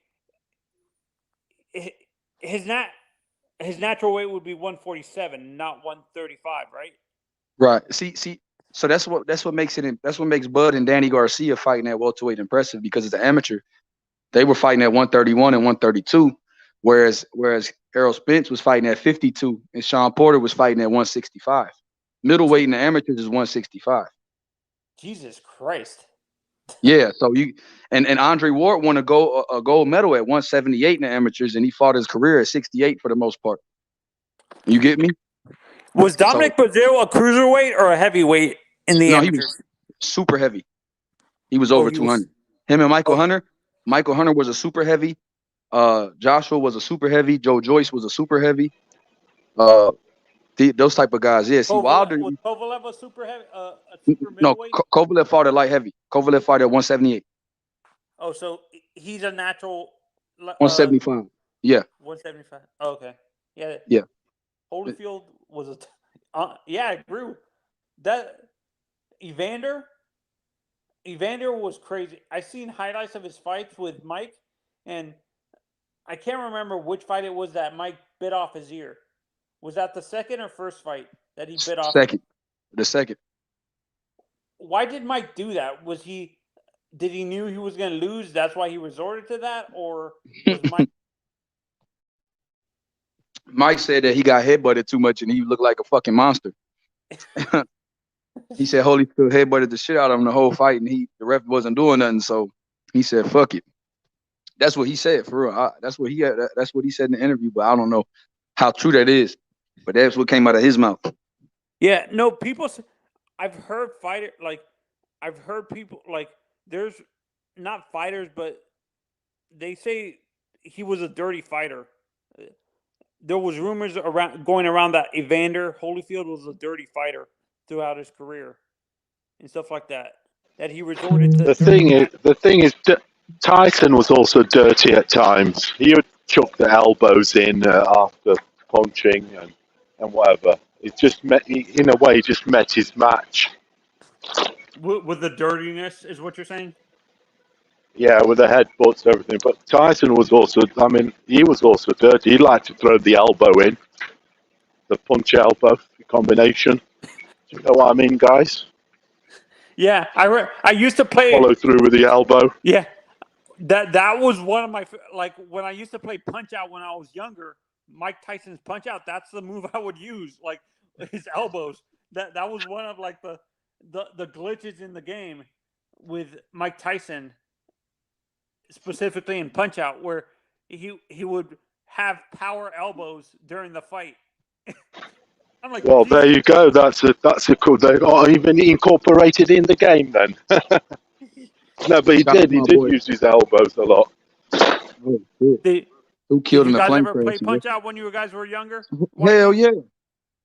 his natural weight would be 147, not 135, right? Right. See. So that's what makes Bud and Danny Garcia fighting at welterweight impressive because it's an amateur. They were fighting at 131 and 132, whereas Errol Spence was fighting at 52 and Sean Porter was fighting at 165. Middleweight in the amateurs is 165. Jesus Christ. Yeah, so and Andre Ward won a gold medal at 178 in the amateurs, and he fought his career at 68 for the most part. You get me? Was Dominic Brazil a cruiserweight or a heavyweight in the amateurs? He was super heavy. He was over 200. Him and Michael Hunter. Michael Hunter was a super heavy. Joshua was a super heavy. Joe Joyce was a super heavy. Those type of guys. Yeah. See, Wilder. Was Kovalev a super heavy? A super No, middleweight? Kovalev fought at light heavy. Kovalev fought at 178. Oh, so he's a natural. 175. Yeah. 175. Oh, okay. Yeah. Yeah. Holyfield was a. Yeah, I agree. That Evander was crazy. I seen highlights of his fights with Mike, and I can't remember which fight it was that Mike bit off his ear. Was that the second or first fight that he bit off? The second. Why did Mike do that? Did he knew he was going to lose? That's why he resorted to that, or was Mike? Mike said that he got headbutted too much and he looked like a fucking monster. He said Holyfield headbutted the shit out of him the whole fight, and the ref wasn't doing nothing, so he said fuck it. That's what he said for real. That's what he said in the interview, but I don't know how true that is. But that's what came out of his mouth. Yeah, no, I've heard people there's not fighters, but they say he was a dirty fighter. There was rumors going around that Evander Holyfield was a dirty fighter throughout his career and stuff like that. That he resorted to. The thing is, Tyson was also dirty at times. He would chuck the elbows in after punching and whatever. It just in a way, he just met his match. With the dirtiness, is what you're saying? Yeah, with the headbutts and everything. But Tyson was also, he was also dirty. He liked to throw the elbow in, the punch elbow combination. Do you know what I mean, guys? Yeah, I used to play. Follow through with the elbow. Yeah, that was one of my when I used to play Punch Out when I was younger. Mike Tyson's Punch Out. That's the move I would use, like his elbows. That was one of the glitches in the game with Mike Tyson, specifically in Punch Out, where he would have power elbows during the fight. I'm like, well, there you go. That's a cool. They are even incorporated in the game then. No, but he did use his elbows a lot. Who killed him? Did you guys ever play Punch Out when you guys were younger? Hell yeah,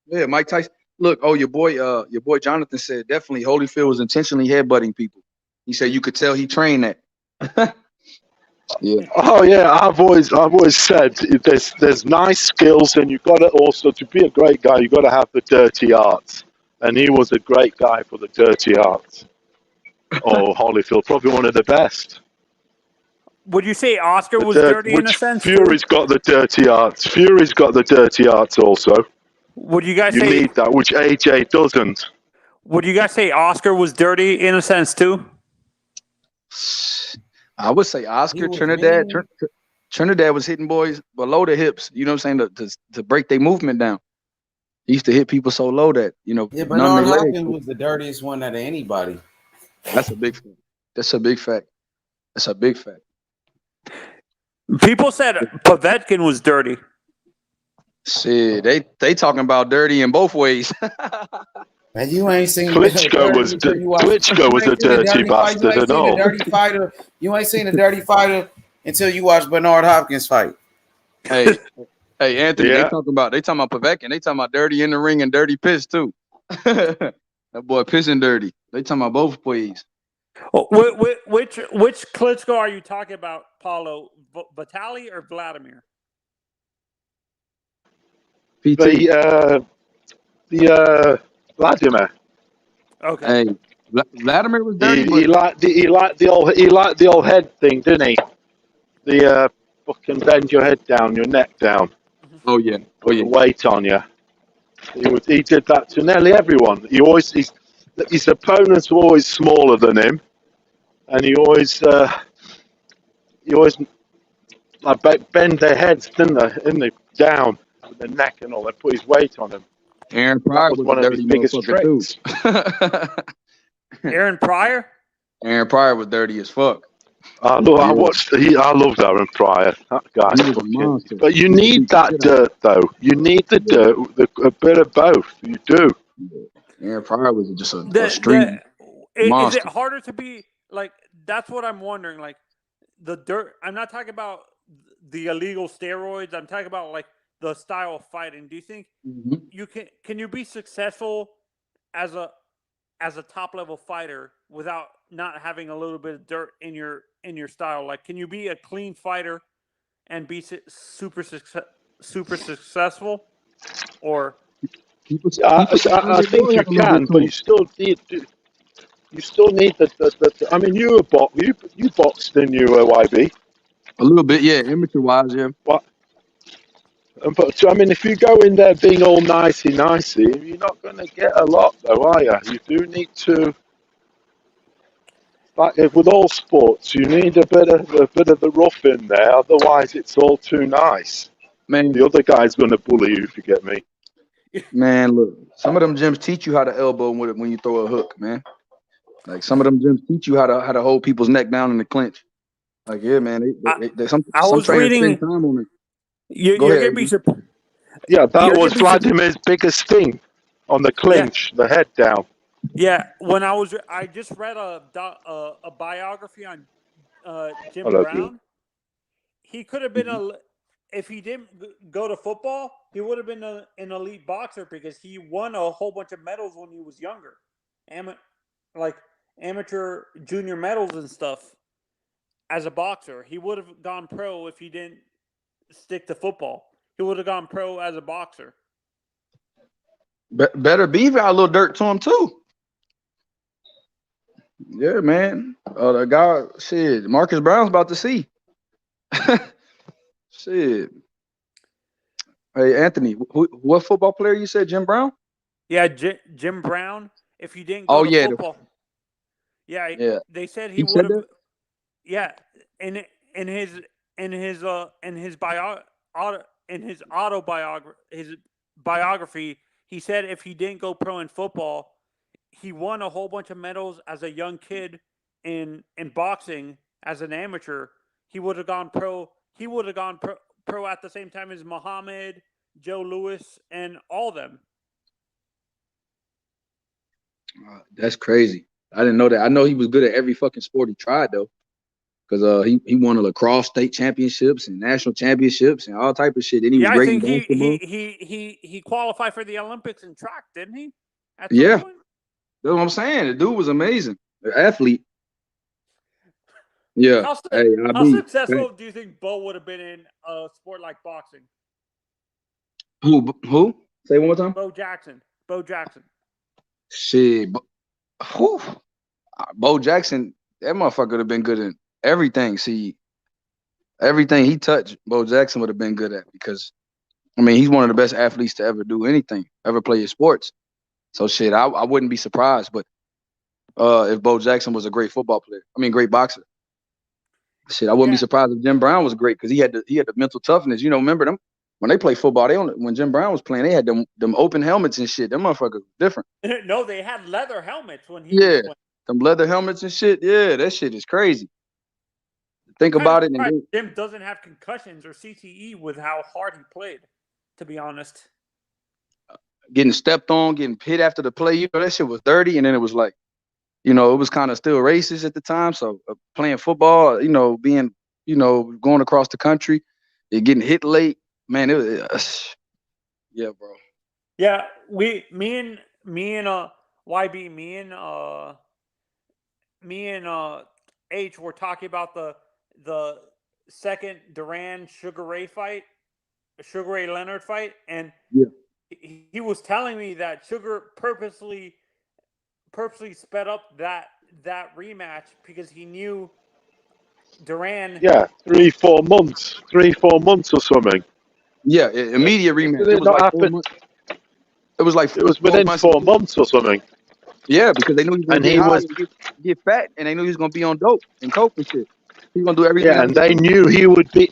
yeah. Mike Tyson. Look, your boy Jonathan said definitely Holyfield was intentionally headbutting people. He said you could tell he trained that. Yeah. Oh yeah, I've always said there's nice skills, and you've got to also, to be a great guy, you've got to have the dirty arts, and he was a great guy for the dirty arts. Holyfield, probably one of the best. Would you say Oscar was dirty in a sense? Fury's got the dirty arts. Fury's got the dirty arts also. Would you guys say you need that, which AJ doesn't? Would you guys say Oscar was dirty in a sense too? I would say Oscar. Trinidad was hitting boys below the hips. You know what I'm saying? To break their movement down. He used to hit people so low that Yeah, Bernard Hopkins was the dirtiest one out of anybody. That's a big fact. That's a big fact. People said Povetkin was dirty. Shit, they talking about dirty in both ways. And you ain't seen Klitschko was a dirty bastard at all. You ain't seen a dirty fighter until you watch Bernard Hopkins fight. Hey, Anthony, they talking about Povetkin. They talking about dirty in the ring and dirty piss too. That boy pissing dirty. They talking about both ways. Oh, which Klitschko are you talking about, Paulo? Vitaly or Vladimir? The Vladimir. Okay. Hey, Vladimir was dirty. He liked the old head thing, didn't he? The fucking bend your head down, your neck down. Oh yeah. Put the weight on you. He did that to nearly everyone. His opponents were always smaller than him, and he always bend their heads, didn't they, down with the neck and all. They put his weight on him. Aaron Pryor was one of his biggest tricks. Aaron Pryor? Aaron Pryor was dirty as fuck. I love Aaron Pryor. That guy's He was a fucking. monster. But you He need beat the that shit out dirt, though. You need the dirt, a bit of both. You do. Aaron Pryor was just a Is street it monster. harder to be like? That's what I'm wondering. Like the dirt. I'm not talking about the illegal steroids. I'm talking about like the style of fighting. Do you think you can you be successful as a top level fighter without not having a little bit of dirt in your style? Like, can you be a clean fighter and be super successful? Or I think you can, but you still need. You still need the I mean, you boxed, didn't you, YB? A little bit, yeah, amateur wise, yeah. What? But I mean, if you go in there being all nicey, you're not going to get a lot, though, are you? You do need to. Like with all sports, you need a bit of the rough in there. Otherwise, it's all too nice. Man, the other guy's going to bully you, if you get me. Man, look, some of them gyms teach you how to elbow when you throw a hook, man. Like some of them gyms teach you how to hold people's neck down in the clinch. Like, yeah, man. Some trainers spend time on it. You're gonna be surprised. Yeah, that was Vladimir's biggest thing on the clinch, the head down. Yeah, I just read a biography on Jim Brown. He could have been if he didn't go to football, he would have been an elite boxer because he won a whole bunch of medals when he was younger, like amateur, junior medals and stuff. As a boxer, he would have gone pro if he didn't stick to football. He would have gone pro as a boxer. Better Beaver got a little dirt to him too. Yeah, man. The guy, shit, Marcus Brown's about to see. Shit. Hey, Anthony, what football player you said? Jim Brown? Yeah, Jim Brown. If he didn't go to football, they said he would have. Yeah, in his biography, he said if he didn't go pro in football, he won a whole bunch of medals as a young kid in boxing as an amateur. He would have gone pro. He would have gone pro at the same time as Muhammad, Joe Louis, and all them. That's crazy. I didn't know that. I know he was good at every fucking sport he tried though, because he won a lacrosse state championships and national championships and all type of shit. Then he was great in basketball. He qualified for the Olympics in track, didn't he? Yeah, that's what I'm saying. The dude was amazing, an athlete. Yeah. How successful do you think Bo would have been in a sport like boxing? Who? Say one more time. Bo Jackson. Shit. Bo Jackson, that motherfucker would have been good in everything. See, everything he touched, Bo Jackson would have been good at because, I mean, he's one of the best athletes to ever do anything, ever play his sports. So shit, I wouldn't be surprised, but if Bo Jackson was a great football player, great boxer. Shit, I wouldn't be surprised if Jim Brown was great because he had the mental toughness. You know, remember them when they play football? When Jim Brown was playing, they had them open helmets and shit. Them motherfuckers different. No, they had leather helmets when he was playing. Them leather helmets and shit. Yeah, that shit is crazy. Think about it. And Jim doesn't have concussions or CTE with how hard he played. To be honest, getting stepped on, getting hit after the play, that shit was dirty, and then it was like. It was kind of still racist at the time. So playing football, being, going across the country, getting hit late, man, it was, yeah, bro. Yeah, me and YB, me and H were talking about the second Duran Sugar Ray Leonard fight, and he was telling me that Sugar purposely sped up that rematch because he knew Duran. Yeah, 3-4 months, 3-4 months or something. Yeah, immediate rematch. It was within 4 months or something. Yeah, because they knew he was going to get fat, and they knew he was going to be on dope and coke and shit. He was going to do everything. Yeah, and they knew he would be.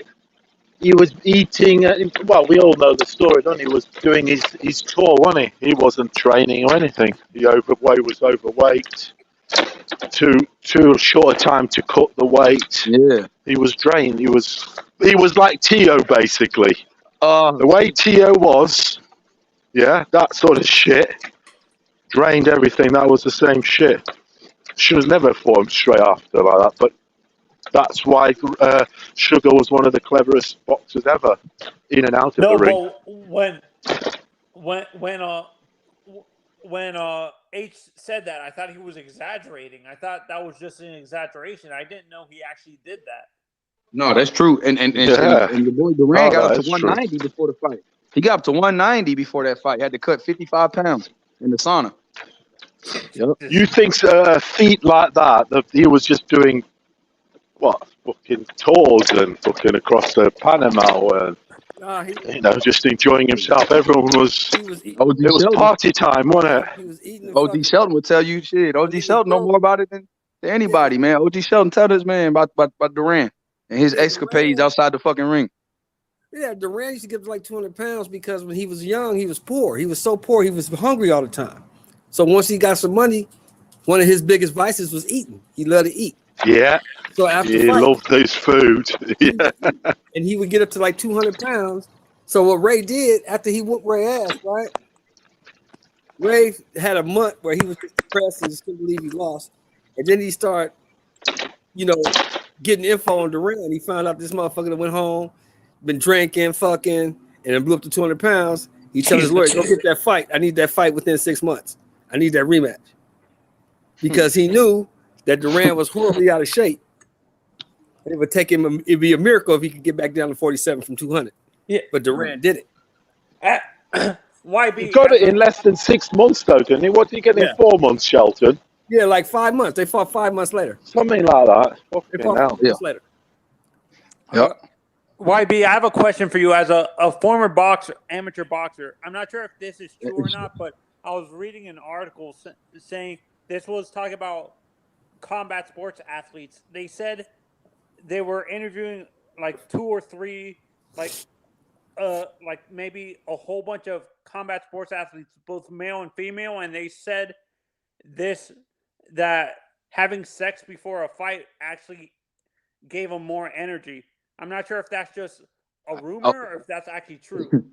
He was eating. Well, we all know the story, don't he? He was doing his tour, wasn't he? He wasn't training or anything. He was overweight. too short a time to cut the weight. Yeah. He was drained. He was like Tio basically. The way Tio was, yeah, that sort of shit. Drained everything. That was the same shit. Should have never fought him straight after like that. But that's why Sugar was one of the cleverest boxers ever, in and out of the ring. When H said that, I thought he was exaggerating. I thought that was just an exaggeration. I didn't know he actually did that. No, that's true. And the boy Duran got up to 190 before the fight. He got up to 190 before that fight. He had to cut 55 pounds in the sauna. Yep. You think feet like that he was just doing what, fucking tours and fucking across the Panama and just enjoying himself. Everyone was. It was party time, wasn't it? He was eating. OG Shelton would tell you shit. OG Shelton know more about it than anybody, man. OG Shelton tell this man about Duran and his escapades outside the fucking ring. Yeah, Duran used to give like 200 pounds because when he was young, he was poor. He was so poor, he was hungry all the time. So once he got some money, one of his biggest vices was eating. He loved to eat. Yeah. So after he loved his food. Yeah. And he would get up to like 200 pounds. So what Ray did after he whooped Ray ass, right? Ray had a month where he was depressed and just couldn't believe he lost. And then he started, getting info on Duran. He found out this motherfucker that went home, been drinking, fucking, and then blew up to 200 pounds. He told his lawyer, go get that fight. I need that fight within 6 months. I need that rematch. Because he knew that Duran was horribly out of shape. And it would take him, it'd be a miracle if he could get back down to 47 from 200. Yeah. But Duran did it. YB. He got it in less than 6 months, though, didn't he? What did he get in 4 months, Shelton? Yeah, like 5 months. They fought 5 months later. Something like that. They fought 5 months later. Yep. YB, I have a question for you as a former boxer, amateur boxer. I'm not sure if this is true or not, but I was reading an article saying this was talking about combat sports athletes. They said they were interviewing like 2 or 3, like maybe a whole bunch of combat sports athletes, both male and female, and they said that having sex before a fight actually gave them more energy. I'm not sure if that's just a rumor or if that's actually true.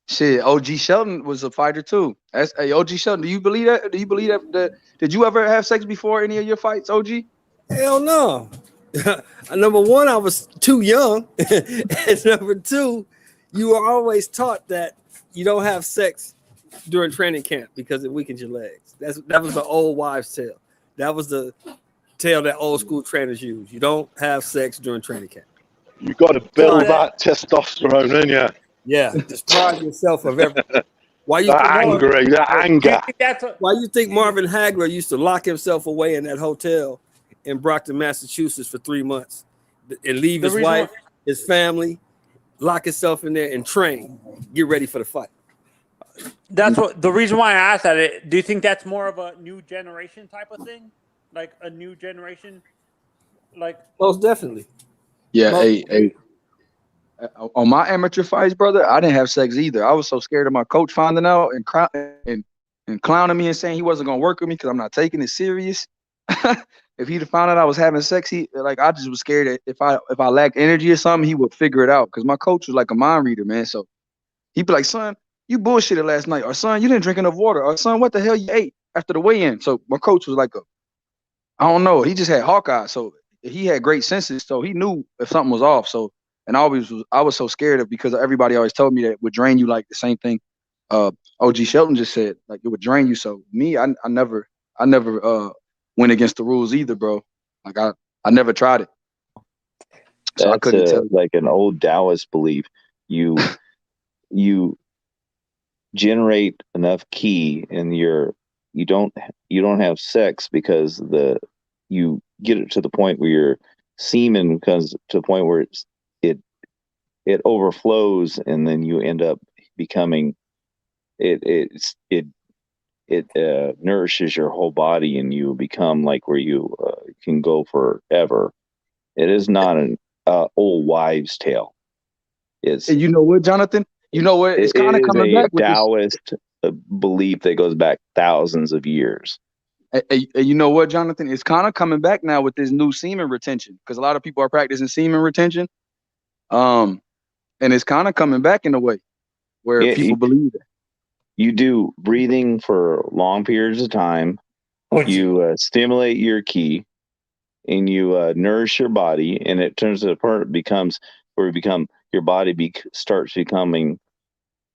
Shit, OG Shelton was a fighter too. OG Shelton, do you believe that? Did you ever have sex before any of your fights, OG? Hell no. Number one, I was too young. And number two, you were always taught that you don't have sex during training camp because it weakens your legs. That was the old wives' tale. That was the tale that old school trainers use. You don't have sex during training camp. You got to build that testosterone in you. Yeah, deprive yourself of everything. Why you anger? Why you think Marvin Hagler used to lock himself away in that hotel in Brockton, Massachusetts for 3 months and leave his wife, his family, lock himself in there and train, get ready for the fight? That's what the reason why I asked that. Do you think that's more of a new generation type of thing, like a new generation, like most definitely? Yeah, hey. On my amateur fights, brother, I didn't have sex either. I was so scared of my coach finding out and clowning me and saying he wasn't gonna work with me because I'm not taking it serious. If he'd have found out I was having sex, I just was scared that if I lacked energy or something, he would figure it out. Because my coach was like a mind reader, man. So he'd be like, "Son, you bullshitted last night," or "Son, you didn't drink enough water," or "Son, what the hell you ate after the weigh-in?" So my coach was like I don't know. He just had Hawkeye, so he had great senses, so he knew if something was off. So. And I was so scared of because everybody always told me that it would drain you, like the same thing OG Shelton just said, like it would drain you. So me, I never went against the rules either, bro. Like I never tried it. So that's I couldn't tell you. Like an old Taoist belief. You generate enough ki and you don't have sex because you get it to the point where your semen comes to the point where it overflows, and then you end up becoming it nourishes your whole body, and you become like where you can go forever. It is not an old wives' tale. It's, and you know what, Jonathan? You know what? It's kind of coming back with Taoist belief that goes back thousands of years. You know what, Jonathan? It's kind of coming back now with this new semen retention because a lot of people are practicing semen retention. And it's kind of coming back in a way where people believe it. You do breathing for long periods of time. You stimulate your key, and you nourish your body, and it turns to a part. It becomes where you become your body starts becoming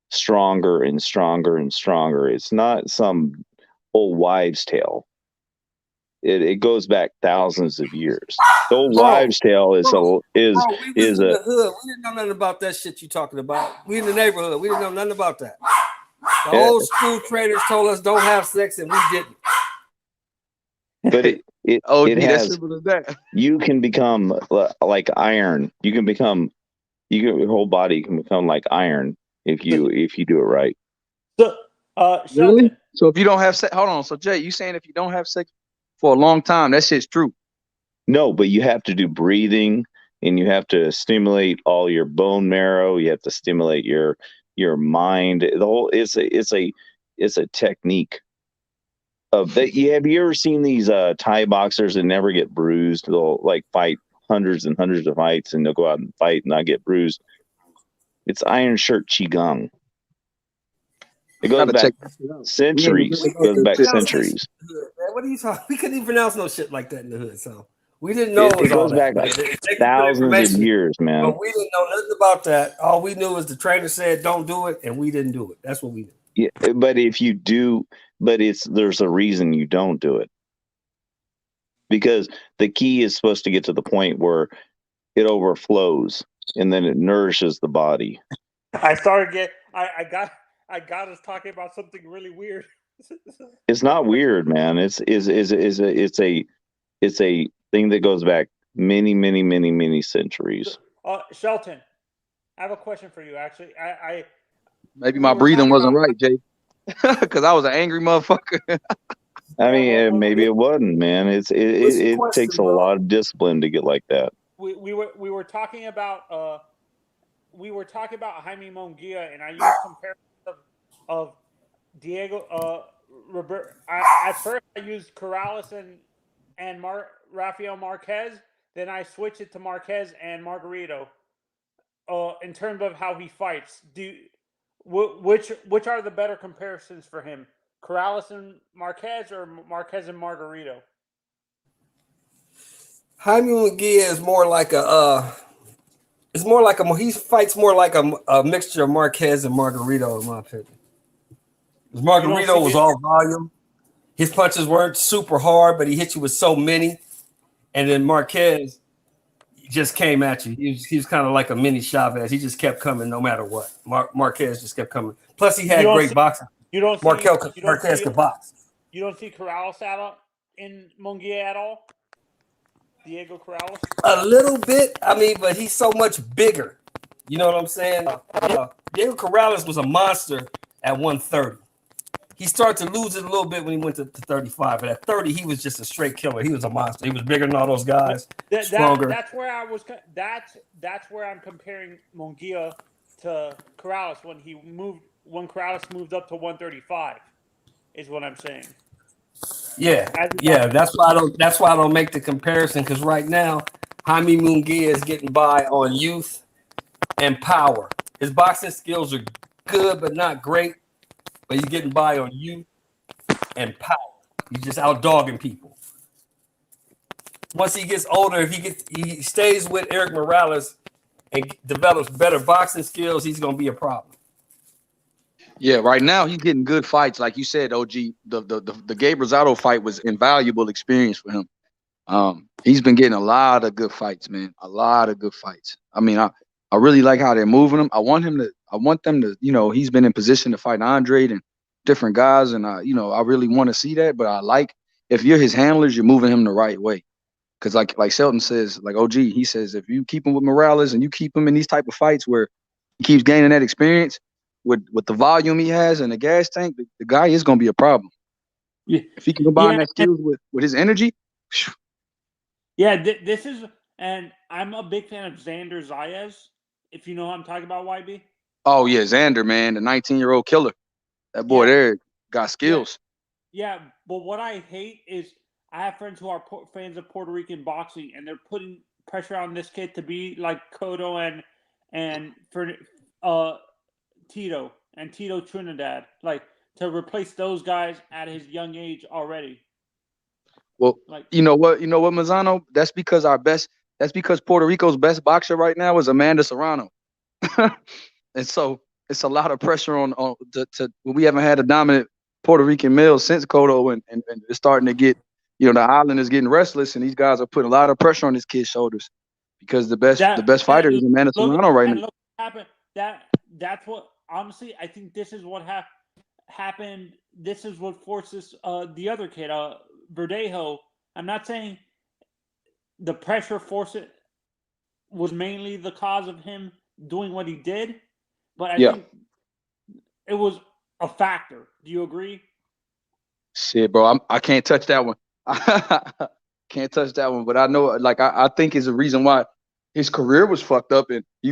stronger and stronger and stronger. It's not some old wives' tale. It goes back thousands of years. The old wives' tale is we was a in the hood. We didn't know nothing about that shit you talking about. We in the neighborhood. We didn't know nothing about that. The old school traders told us don't have sex, and we didn't. But it has. Simple as that. You can become like iron. Your whole body can become like iron if you do it right. So, really? So if you don't have sex, hold on. So Jay, you saying if you don't have sex for a long time, that shit's true? No, but you have to do breathing, and you have to stimulate all your bone marrow. You have to stimulate your mind. The whole it's a technique of that. Have you ever seen these Thai boxers that never get bruised? They'll like fight hundreds and hundreds of fights, and they'll go out and fight and not get bruised. It's iron shirt qigong. It goes back centuries. It goes back centuries. What are you talking? We couldn't even pronounce no shit like that in the hood, so we didn't know it was all goes that. back thousands of years, man. But we didn't know nothing about that. All we knew is the trainer said don't do it, and we didn't do it. That's what we knew. Yeah, but if you do, there's a reason you don't do it. Because the key is supposed to get to the point where it overflows and then it nourishes the body. I got us talking about something really weird. It's not weird, man. It's a thing that goes back many centuries. Shelton, I have a question for you. Actually, maybe my breathing wasn't right, Jay, because I was an angry motherfucker. I mean, maybe it wasn't, man. It takes a lot of discipline to get like that. We were talking about Jaime Munguia, and I used comparisons of Diego Robert. At first I used Corrales and Rafael Marquez. Then I switched it to Marquez and Margarito. In terms of how he fights, which are the better comparisons for him? Corrales and Marquez, or Marquez and Margarito? Jaime Munguia is more like he fights more like a mixture of Marquez and Margarito, in my opinion. Margarito was all volume. His punches weren't super hard, but he hit you with so many. And then Marquez just came at you. He was kind of like a mini Chavez. He just kept coming no matter what. Marquez just kept coming. Plus, he had great boxing. Marquez could box. You don't see Corrales in Munguia at all? Diego Corrales? A little bit. I mean, but he's so much bigger. You know what I'm saying? Diego Corrales was a monster at 130. He started to lose it a little bit when he went to 35. But at 30, he was just a straight killer. He was a monster. He was bigger than all those guys. Stronger. That's where I was. That's where I'm comparing Munguia to Corrales when Corrales moved up to 135. Is what I'm saying. Yeah. That's why I don't make the comparison, because right now Jaime Munguia is getting by on youth and power. His boxing skills are good, but not great. But he's getting by on youth and power. He's just out dogging people. Once he gets older, if he stays with Eric Morales and develops better boxing skills, he's gonna be a problem. Yeah, right now he's getting good fights, like you said, OG. The Gabe Rosado fight was invaluable experience for him. He's been getting a lot of good fights, man. A lot of good fights. I mean, I really like how they're moving him. I want them to, he's been in position to fight Andre and different guys, and I really want to see that. But I like, if you're his handlers, you're moving him the right way. Because like Shelton says, like OG, he says, if you keep him with Morales and you keep him in these type of fights where he keeps gaining that experience with the volume he has and the gas tank, the guy is going to be a problem. Yeah. If he can combine that skills with his energy. Yeah, this is, and I'm a big fan of Xander Zayas, if you know who I'm talking about, YB. Oh, yeah, Xander, man, the 19-year-old killer. That boy there got skills. Yeah, but what I hate is I have friends who are fans of Puerto Rican boxing, and they're putting pressure on this kid to be like Cotto and for Tito Trinidad, like to replace those guys at his young age already. Well, you know what, Mazzano? That's because Puerto Rico's best boxer right now is Amanda Serrano. And so it's a lot of pressure on we haven't had a dominant Puerto Rican male since Cotto, and it's starting to get, the island is getting restless, and these guys are putting a lot of pressure on this kid's shoulders because the best fighter is Amanda Serrano right now. Look what happened. That's what, honestly, I think this is what happened. This is what forces the other kid, Verdejo. I'm not saying the pressure was mainly the cause of him doing what he did, but I think it was a factor. Do you agree? Shit, bro, I can't touch that one. Can't touch that one, but I know, like, I think is a reason why his career was fucked up, and he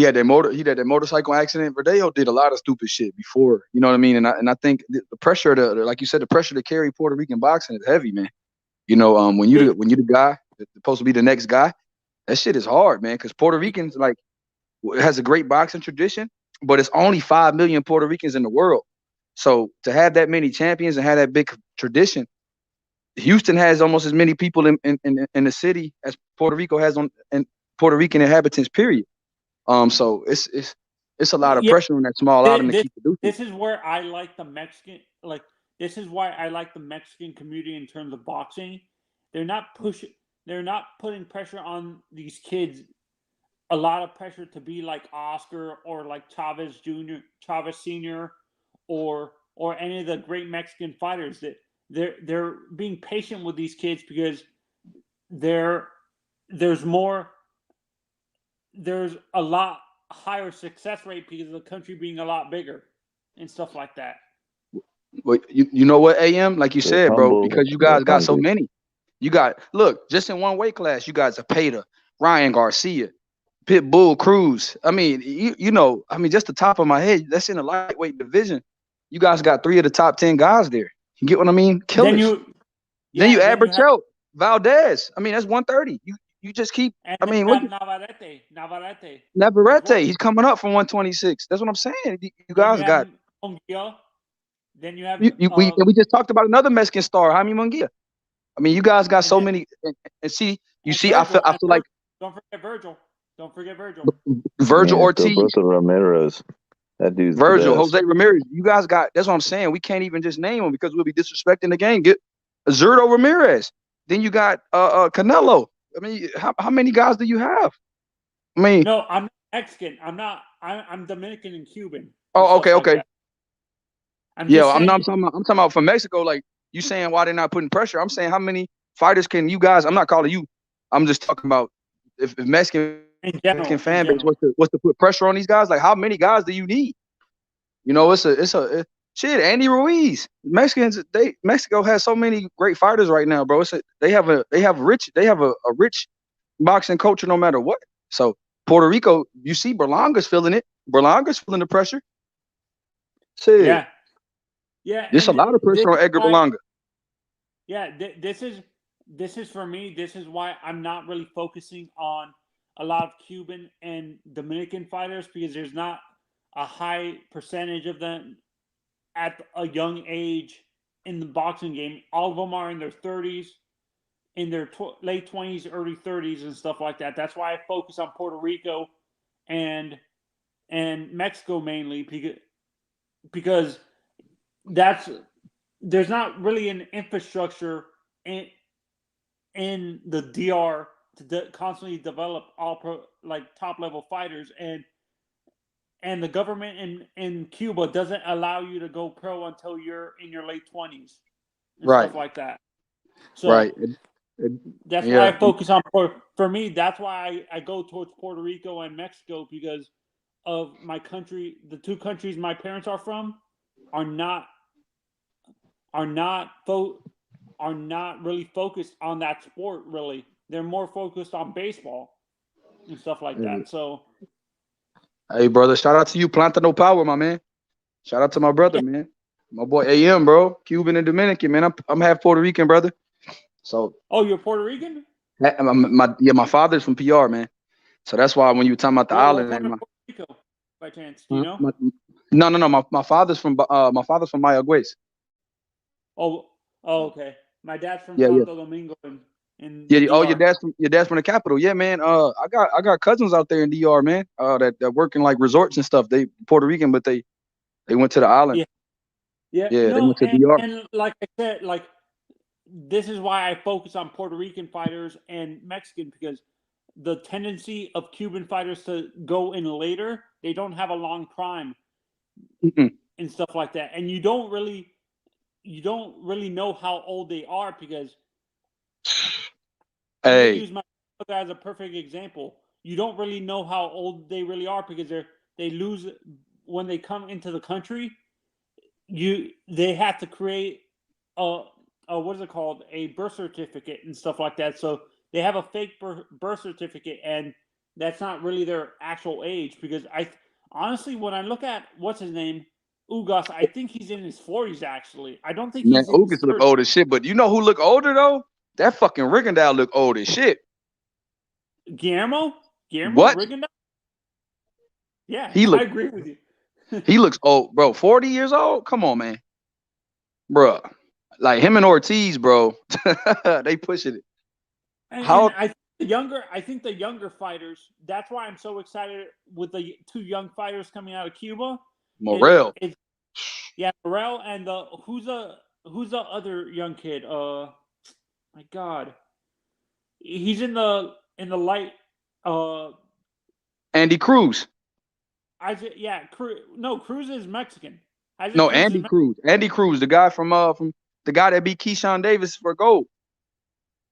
had that motorcycle accident. Verdejo did a lot of stupid shit before, you know what I mean? And I think the pressure like you said, the pressure to carry Puerto Rican boxing is heavy, man. When you the guy that's supposed to be the next guy, that shit is hard, man. Because Puerto Ricans, like, has a great boxing tradition, but it's only 5 million Puerto Ricans in the world. So to have that many champions and have that big tradition, Houston has almost as many people in the city as Puerto Rico has and Puerto Rican inhabitants, period. So it's a lot of pressure on that small island to keep producing. This is where I like the Mexican, this is why I like the Mexican community in terms of boxing. They're not putting pressure on these kids, a lot of pressure to be like Oscar or like Chavez Jr., Chavez Sr., or any of the great Mexican fighters. That they're being patient with these kids because there's a lot higher success rate because of the country being a lot bigger and stuff like that. Well, you know what, AM, like you said, bro, because you guys got so many. You got, look, just in one weight class, you got Zepeda, Ryan Garcia, Pitbull Cruz. I mean, just the top of my head, that's in the lightweight division. You guys got 3 of the top 10 guys there. You get what I mean? Killers. Then you add Berchelt, Valdez. I mean, that's 130. You just keep. I mean, look at Navarrete. He's coming up from 126. That's what I'm saying. You guys got. Then you have. We just talked about another Mexican star, Jaime Munguia. I mean, you guys got so many. And see, I feel like. Don't forget Virgil. Virgil Ortiz. Ramirez. That dude's Virgil, Jose Ramirez. You guys got. That's what I'm saying. We can't even just name them because we'll be disrespecting the game. Get Zurdo Ramirez. Then you got Canelo. I mean, how many guys do you have? I mean, no, I'm Mexican. I'm Dominican and Cuban. Oh, okay. Like I'm talking about from Mexico. Like, you saying why they're not putting pressure? I'm saying how many fighters can you guys? I'm not calling you. I'm just talking about if Mexican fan base what's to put pressure on these guys. Like, how many guys do you need? Shit. Andy Ruiz. Mexico has so many great fighters right now, bro. They have a rich boxing culture no matter what. So Puerto Rico, you see Berlanga's feeling it. Berlanga's feeling the pressure. Shit. Yeah. There's a lot of pressure on Edgar Berlanga. Yeah, this is for me. This is why I'm not really focusing on a lot of Cuban and Dominican fighters because there's not a high percentage of them at a young age in the boxing game. All of them are in their 30s, in their late 20s, early 30s, and stuff like that. That's why I focus on Puerto Rico and Mexico mainly because there's not really an infrastructure in the DR to constantly develop top level fighters, and the government in Cuba doesn't allow you to go pro until you're in your late 20s and stuff like that. So that's why I focus on for me. That's why I go towards Puerto Rico and Mexico because of my country. The two countries my parents are from are not really focused on that sport. Really, they're more focused on baseball and stuff like that. So, hey, brother, shout out to you, Planta No Power, my man. Shout out to my brother, man. My boy AM, bro. Cuban and Dominican, man. I'm half Puerto Rican, brother. So. Oh, you're Puerto Rican? My father's from PR, man. So that's why when you were talking about the island, What part of Puerto Rico, by chance? Do you know? No. My father's from Mayagüez. Oh, okay. My dad's from Yeah. Santo Domingo in Yeah. the Oh, DR. your dad's from the capital. Yeah, man. I got cousins out there in DR, man. That work in like resorts and stuff. They Puerto Rican, but they went to the island. Yeah. Yeah. No, They went to DR. and like I said, like this is why I focus on Puerto Rican fighters and Mexican, because the tendency of Cuban fighters to go in later, they don't have a long prime and stuff like that, and you don't really know how old they are, because I'm gonna use my brother as a perfect example. You don't really know how old they really are, because they lose when they come into the country. They have to create what is it called, a birth certificate and stuff like that. So they have a fake birth certificate, and that's not really their actual age. Because honestly, when I look at what's his name, Ugas, I think he's in his 40s. Actually, I don't think Man, he's in Ugas look old as shit. But you know who look older though? That fucking Rigondeaux look old as shit. Guillermo What? Rigondeaux? Yeah, I agree with you. He looks old, bro. 40 years old? Come on, man. Bro. Like him and Ortiz, bro. They pushing it. I think the younger fighters, that's why I'm so excited with the two young fighters coming out of Cuba. Morel. Morel, and who's the other young kid? My God. He's in the light Andy Cruz. Cruz is Mexican. Andy Cruz. Andy Cruz, the guy from the guy that beat Keyshawn Davis for gold.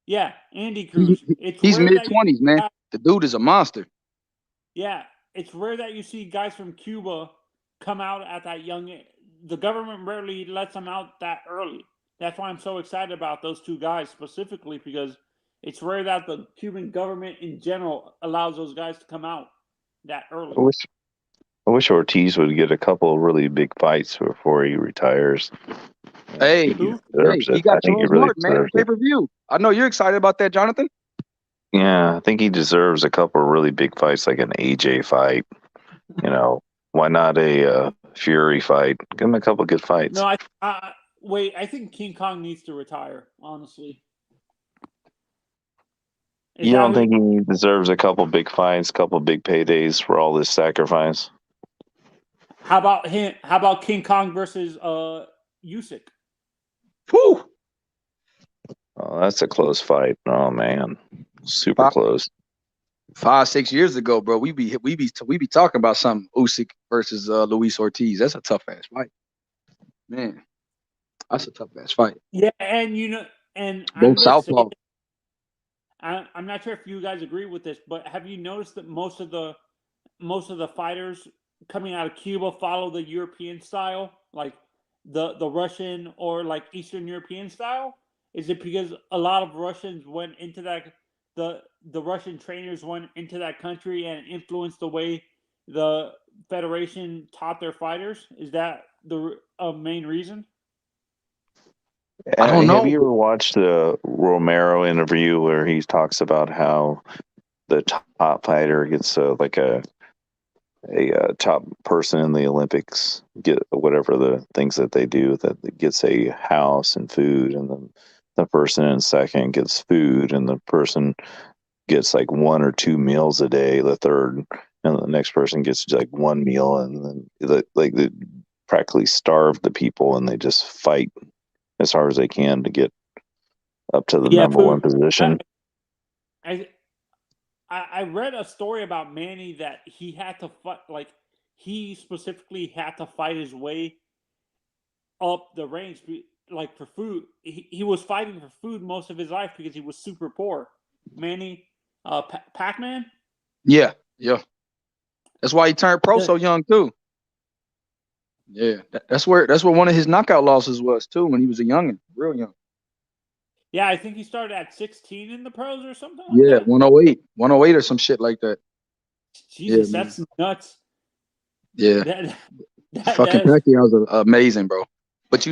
Yeah, Andy Cruz. He's mid-20s, man. The dude is a monster. Yeah, it's rare that you see guys from Cuba come out at that young age. The government rarely lets them out that early. That's why I'm so excited about those two guys specifically, because it's rare that the Cuban government in general allows those guys to come out that early. I wish Ortiz would get a couple of really big fights before he retires. Hey, he got Charles Martin, man, pay-per-view. I know you're excited about that, Jonathan. Yeah, I think he deserves a couple of really big fights, like an AJ fight. Why not a Fury fight? Give him a couple of good fights. No, I think King Kong needs to retire, honestly. You don't think he deserves a couple big fights, couple big paydays for all this sacrifice? How about him? How about King Kong versus Usyk? Whew. Oh, that's a close fight. Oh man, super close. 5-6 years ago, bro, we be talking about something. Usyk versus Luis Ortiz. That's a tough ass fight, man. That's a tough ass fight. Yeah, and both southpaw. I'm not sure if you guys agree with this, but have you noticed that most of the fighters coming out of Cuba follow the European style, like the Russian or like Eastern European style? Is it because a lot of Russians went into that, the Russian trainers went into that country and influenced the way the federation taught their fighters? Is that the main reason? I don't know. Have you ever watched the Romero interview where he talks about how the top fighter gets like a top person in the Olympics get whatever the things that they do, that gets a house and food, and then the person in second gets food, and the person gets like 1 or 2 meals a day, the third, and the next person gets like 1 meal, and then they practically starve the people, and they just fight as hard as they can to get up to the number one position. I read a story about Manny that he had to fight, like he specifically had to fight his way up the ranks, like for food. He was fighting for food most of his life because he was super poor. Manny, Pac-Man. Yeah. That's why he turned pro so young too. Yeah, that's where one of his knockout losses was too, when he was a youngin', real young. Yeah, I think he started at 16 in the pros or something. Like 108 or some shit like that. Jesus, that's nuts. Yeah, fucking Pacquiao was amazing, bro. But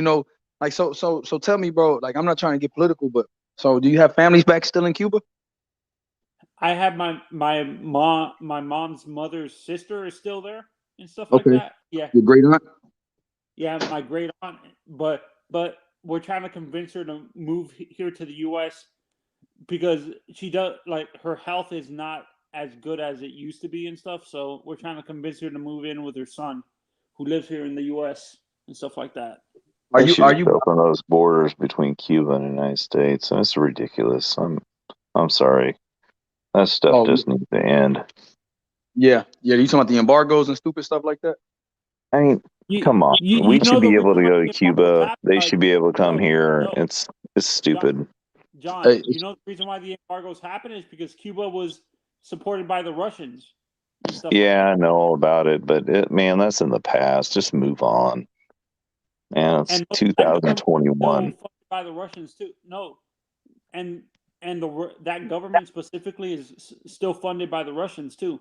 like so tell me, bro. Like I'm not trying to get political, but so do you have families back still in Cuba? I have my mom's mother's sister is still there and stuff like that. Yeah. Your great aunt? Yeah, my great aunt. But we're trying to convince her to move here to the U.S. because she does like her health is not as good as it used to be and stuff. So we're trying to convince her to move in with her son, who lives here in the U.S. and stuff like that. Are you open those borders between Cuba and the United States? That's ridiculous. I'm sorry. That stuff just needs to end. Yeah. You talking about the embargoes and stupid stuff like that? I mean, come on. We should be able to go to Cuba. They should be able to come here. It's stupid. John, you know the reason why the embargoes happened is because Cuba was supported by the Russians. And stuff I know all about it, but man, that's in the past. Just move on. Man, it's 2021. By the Russians too. No, and that government specifically is still funded by the Russians too.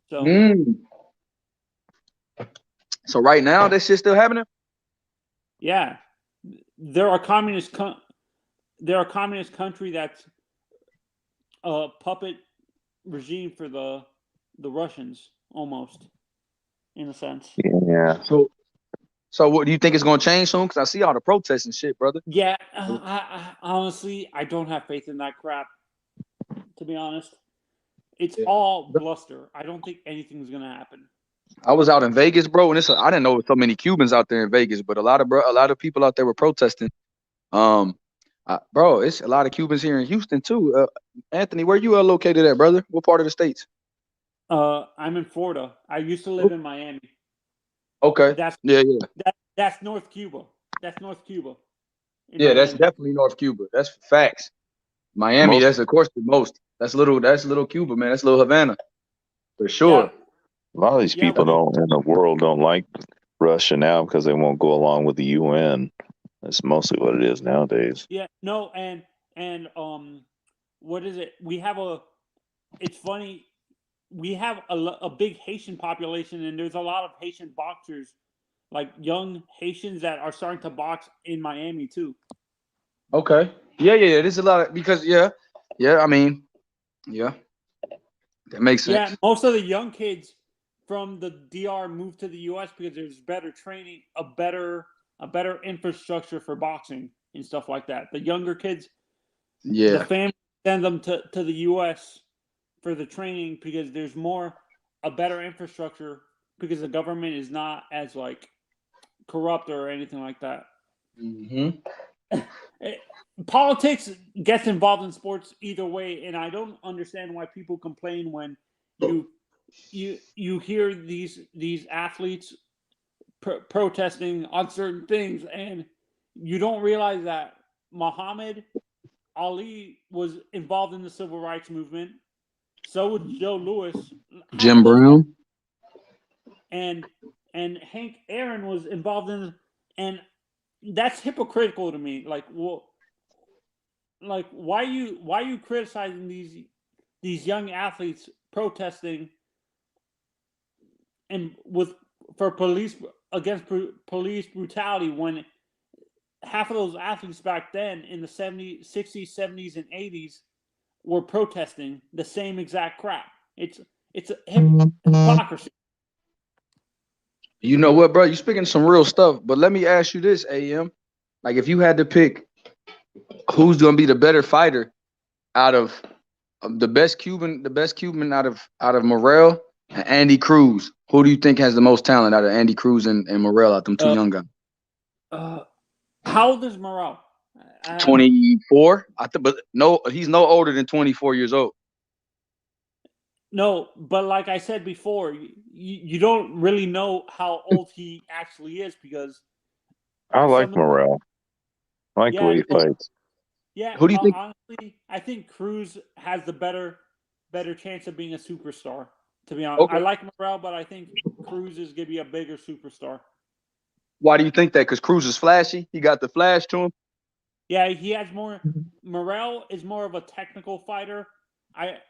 So. So right now, that shit's still happening. Yeah, there are communist country that's a puppet regime for the Russians, almost, in a sense. Yeah. So what do you think is going to change soon? Because I see all the protests and shit, brother. Yeah, I honestly, I don't have faith in that crap. To be honest, it's all bluster. I don't think anything's going to happen. I was out in Vegas, bro, and I didn't know so many Cubans out there in Vegas, but a lot of people out there were protesting. Bro, it's a lot of Cubans here in Houston too. Anthony, where you located at, brother? What part of the states? I'm in Florida. I used to live in Miami. Okay. That's North Cuba. That's North Cuba. Yeah, that's definitely North Cuba. That's facts. Miami, that's of course the most. That's little Cuba, man. That's little Havana. For sure. Yeah. A lot of these people in the world don't like Russia now because they won't go along with the UN. That's mostly what it is nowadays. Yeah, no, and what is it? It's funny, we have a big Haitian population, and there's a lot of Haitian boxers, like young Haitians that are starting to box in Miami too. Okay. Yeah. There's a lot of, because I mean, that makes sense. Yeah, most of the young kids from the DR moved to the U.S. because there's better training, a better infrastructure for boxing and stuff like that. The younger kids, the family send them to the U.S. for the training because there's a better infrastructure because the government is not as like corrupt or anything like that. Mm-hmm. Politics gets involved in sports either way, and I don't understand why people complain when you hear these athletes protesting on certain things, and you don't realize that Muhammad Ali was involved in the civil rights movement. So was Joe Louis, Jim Brown, and Hank Aaron was involved in, and that's hypocritical to me. Like, well, like why you criticizing these young athletes protesting and for police brutality when half of those athletes back then in the 70s, 60s, 70s, and 80s were protesting the same exact crap. It's a hypocrisy. You know what, bro? You're speaking some real stuff, but let me ask you this, AM. Like, if you had to pick who's going to be the better fighter out of the best Cuban out of Morrell and Andy Cruz, who do you think has the most talent out of Andy Cruz and Morrell, out them two young guys? How old is Morrell? 24, but no, he's no older than 24 years old. No, but like I said before, you don't really know how old he actually is because I like Morrell. I like the way he fights. Yeah, who do you think? Honestly, I think Cruz has the better chance of being a superstar. To be honest, I like Morrell, but I think Cruz is gonna be a bigger superstar. Why do you think that? Because Cruz is flashy. He got the flash to him. Yeah, he has more. Morrell is more of a technical fighter.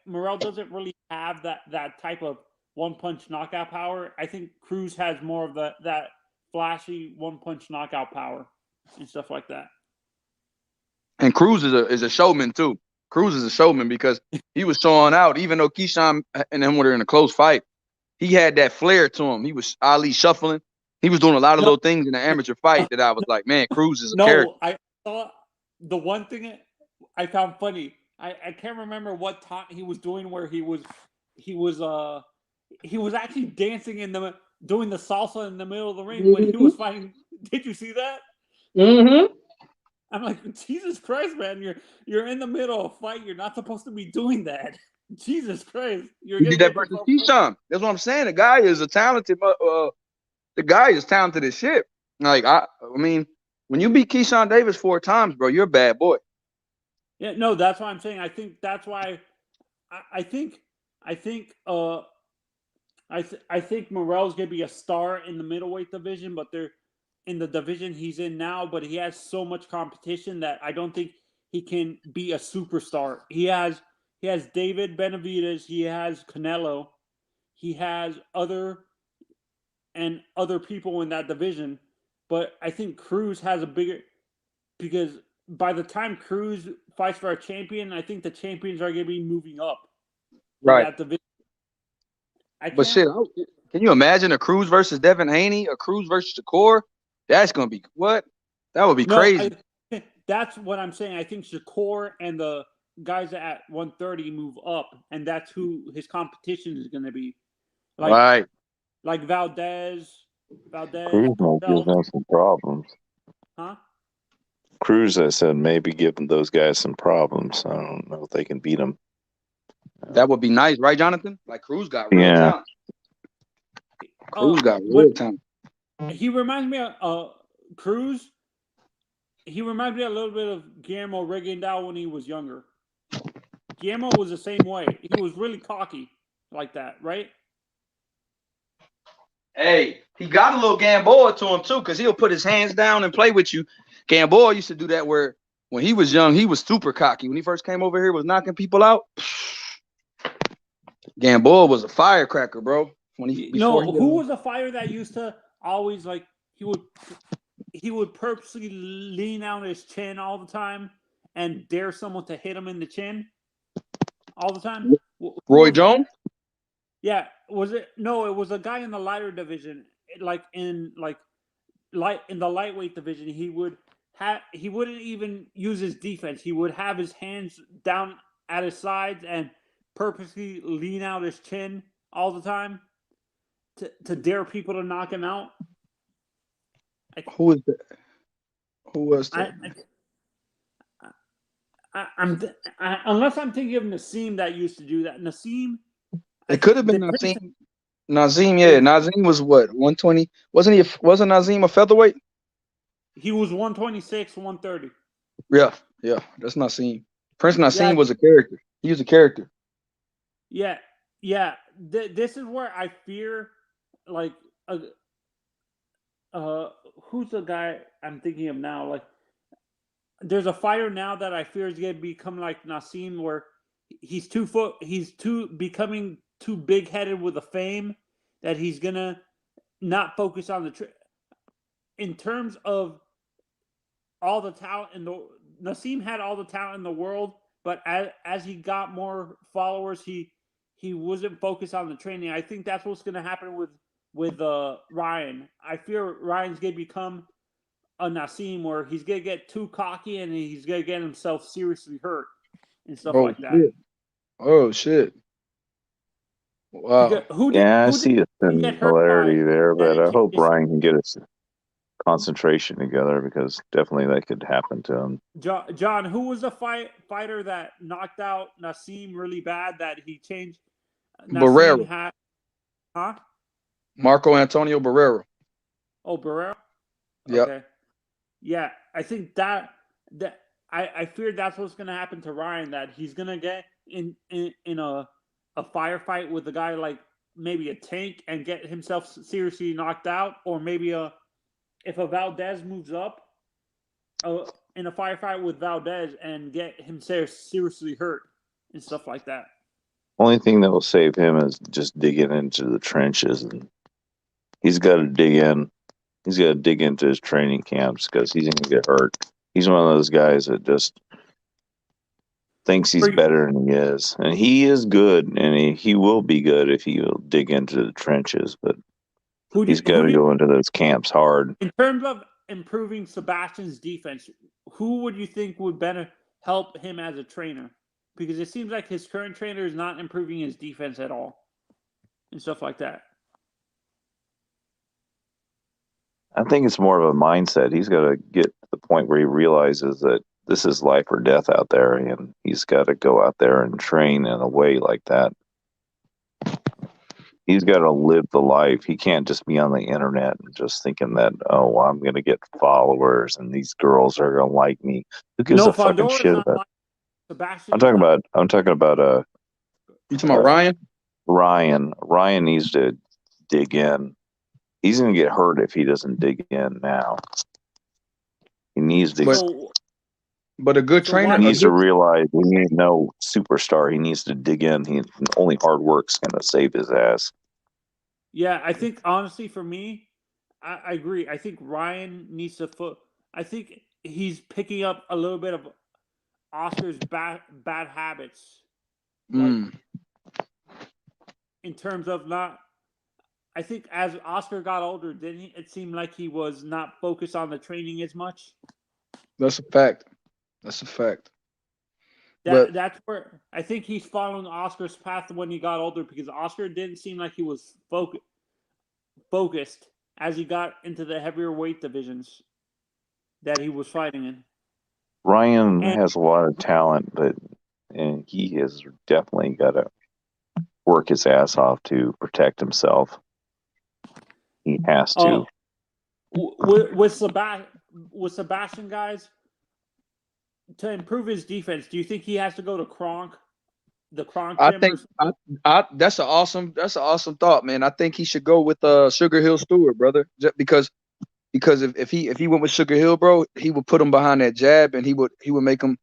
Morrell doesn't really have that type of one punch knockout power. I think Cruz has more of that flashy one-punch knockout power and stuff like that. And Cruz is a showman too. Cruz is a showman because he was showing out, even though Keyshawn and him were in a close fight. He had that flair to him. He was Ali shuffling. He was doing a lot of little things in the amateur fight that I was like, man, Cruz is a character. I saw the one thing I found funny. I can't remember what time he was doing where he was actually dancing doing the salsa in the middle of the ring when he was fighting. Did you see that? Mm-hmm. I'm like, Jesus Christ, man! You're in the middle of a fight. You're not supposed to be doing that. Jesus Christ! He did that versus Keyshawn. That's what I'm saying. The guy is a talented. The guy is talented as shit. Like I mean, when you beat Keyshawn Davis 4 times, bro, you're a bad boy. Yeah, no, that's what I'm saying. I think that's why. I think Morrell's gonna be a star in the middleweight division, but they're in the division he's in now. But he has so much competition that I don't think he can be a superstar. He has David Benavidez, he has Canelo, he has other people in that division. But I think Cruz has a bigger, because by the time Cruz fights for a champion, I think the champions are going to be moving up. Right. That division. But shit, can you imagine a Cruz versus Devin Haney, a Cruz versus Shakur? That's going to be what? That would be crazy. That's what I'm saying. I think Shakur and the guys at 130 move up, and that's who his competition is going to be. Right. Like Valdez. Cruz might give them some problems. Huh? Cruz, I said, maybe giving those guys some problems. I don't know if they can beat them. That would be nice, right, Jonathan? Like Cruz got real talent. Cruz got real talent. He reminds me of Cruz. He reminds me a little bit of Guillermo Rigondeaux when he was younger. Guillermo was the same way. He was really cocky like that, right? Hey, he got a little Gamboa to him too, because he'll put his hands down and play with you. Gamboa used to do that where when he was young, he was super cocky. When he first came over here, was knocking people out. Gamboa was a firecracker, bro. Who was a fighter that used to always like he would purposely lean out his chin all the time and dare someone to hit him in the chin all the time? Roy Jones? Yeah, was it? No, it was a guy in the lighter division, in the lightweight division. He wouldn't even use his defense. He would have his hands down at his sides and purposely lean out his chin all the time to dare people to knock him out. Who was that? Who was that? Unless I'm thinking of Nassim that used to do that. Nassim. It could have been Nazim. Nazim, yeah. Nazim was what, 120? Wasn't Nazim a featherweight? He was 126, 130. Yeah. That's Nazim. Prince Nassim was a character. He was a character. Yeah. This is where I fear, like, who's the guy I'm thinking of now? Like, there's a fighter now that I fear is going to become like Nassim, where he's becoming too big-headed with the fame that he's gonna not focus on in terms of all the talent Nassim had all the talent in the world, but as he got more followers, he wasn't focused on the training. I think that's what's gonna happen with Ryan. I fear Ryan's gonna become a Nassim where he's gonna get too cocky and he's gonna get himself seriously hurt and stuff like that. Shit. Oh shit. Wow. I see a similarity there, but I hope Ryan can get his concentration together, because definitely that could happen to him. John, who was the fighter that knocked out Nassim really bad that he changed? Barrera. Huh? Marco Antonio Barrera. Oh, Barrera? Yeah. Okay. Yeah, I think that I fear that's what's going to happen to Ryan, that he's going to get in a firefight with a guy like maybe a Tank and get himself seriously knocked out, or maybe if a Valdez moves up in a firefight with Valdez and get himself seriously hurt and stuff like that. Only thing that will save him is just digging into the trenches, and he's got to dig in. He's got to dig into his training camps because he's going to get hurt. He's one of those guys that just thinks he's better than he is. And he is good, and he will be good if he will dig into the trenches. But he's got to go into those camps hard. In terms of improving Sebastian's defense, who would you think would better help him as a trainer? Because it seems like his current trainer is not improving his defense at all and stuff like that. I think it's more of a mindset. He's got to get to the point where he realizes that this is life or death out there, and he's got to go out there and train in a way like that. He's got to live the life. He can't just be on the internet and just thinking that, oh, I'm going to get followers and these girls are going to like me. Who gives a fucking shit about it? Sebastian. I'm talking about. You talking about Ryan? Ryan needs to dig in. He's going to get hurt if he doesn't dig in now. He needs to. But a good trainer needs to realize he ain't no superstar. He needs to dig in. Only hard work's going to save his ass. Yeah, I think honestly, for me, I agree. I think Ryan needs to I think he's picking up a little bit of Oscar's bad habits. Like, in terms of not. I think as Oscar got older, it seemed like he was not focused on the training as much. That's a fact. That's a fact. That's where I think he's following Oscar's path when he got older, because Oscar didn't seem like he was focused as he got into the heavier weight divisions that he was fighting in. Ryan has a lot of talent, and he has definitely got to work his ass off to protect himself. He has to. With Sebastian, guys, to improve his defense, do you think he has to go to Kronk? The Kronk gym? That's an awesome thought, man. I think he should go with Sugar Hill Stewart, brother. Just because if he went with Sugar Hill, bro, he would put him behind that jab, and he would make him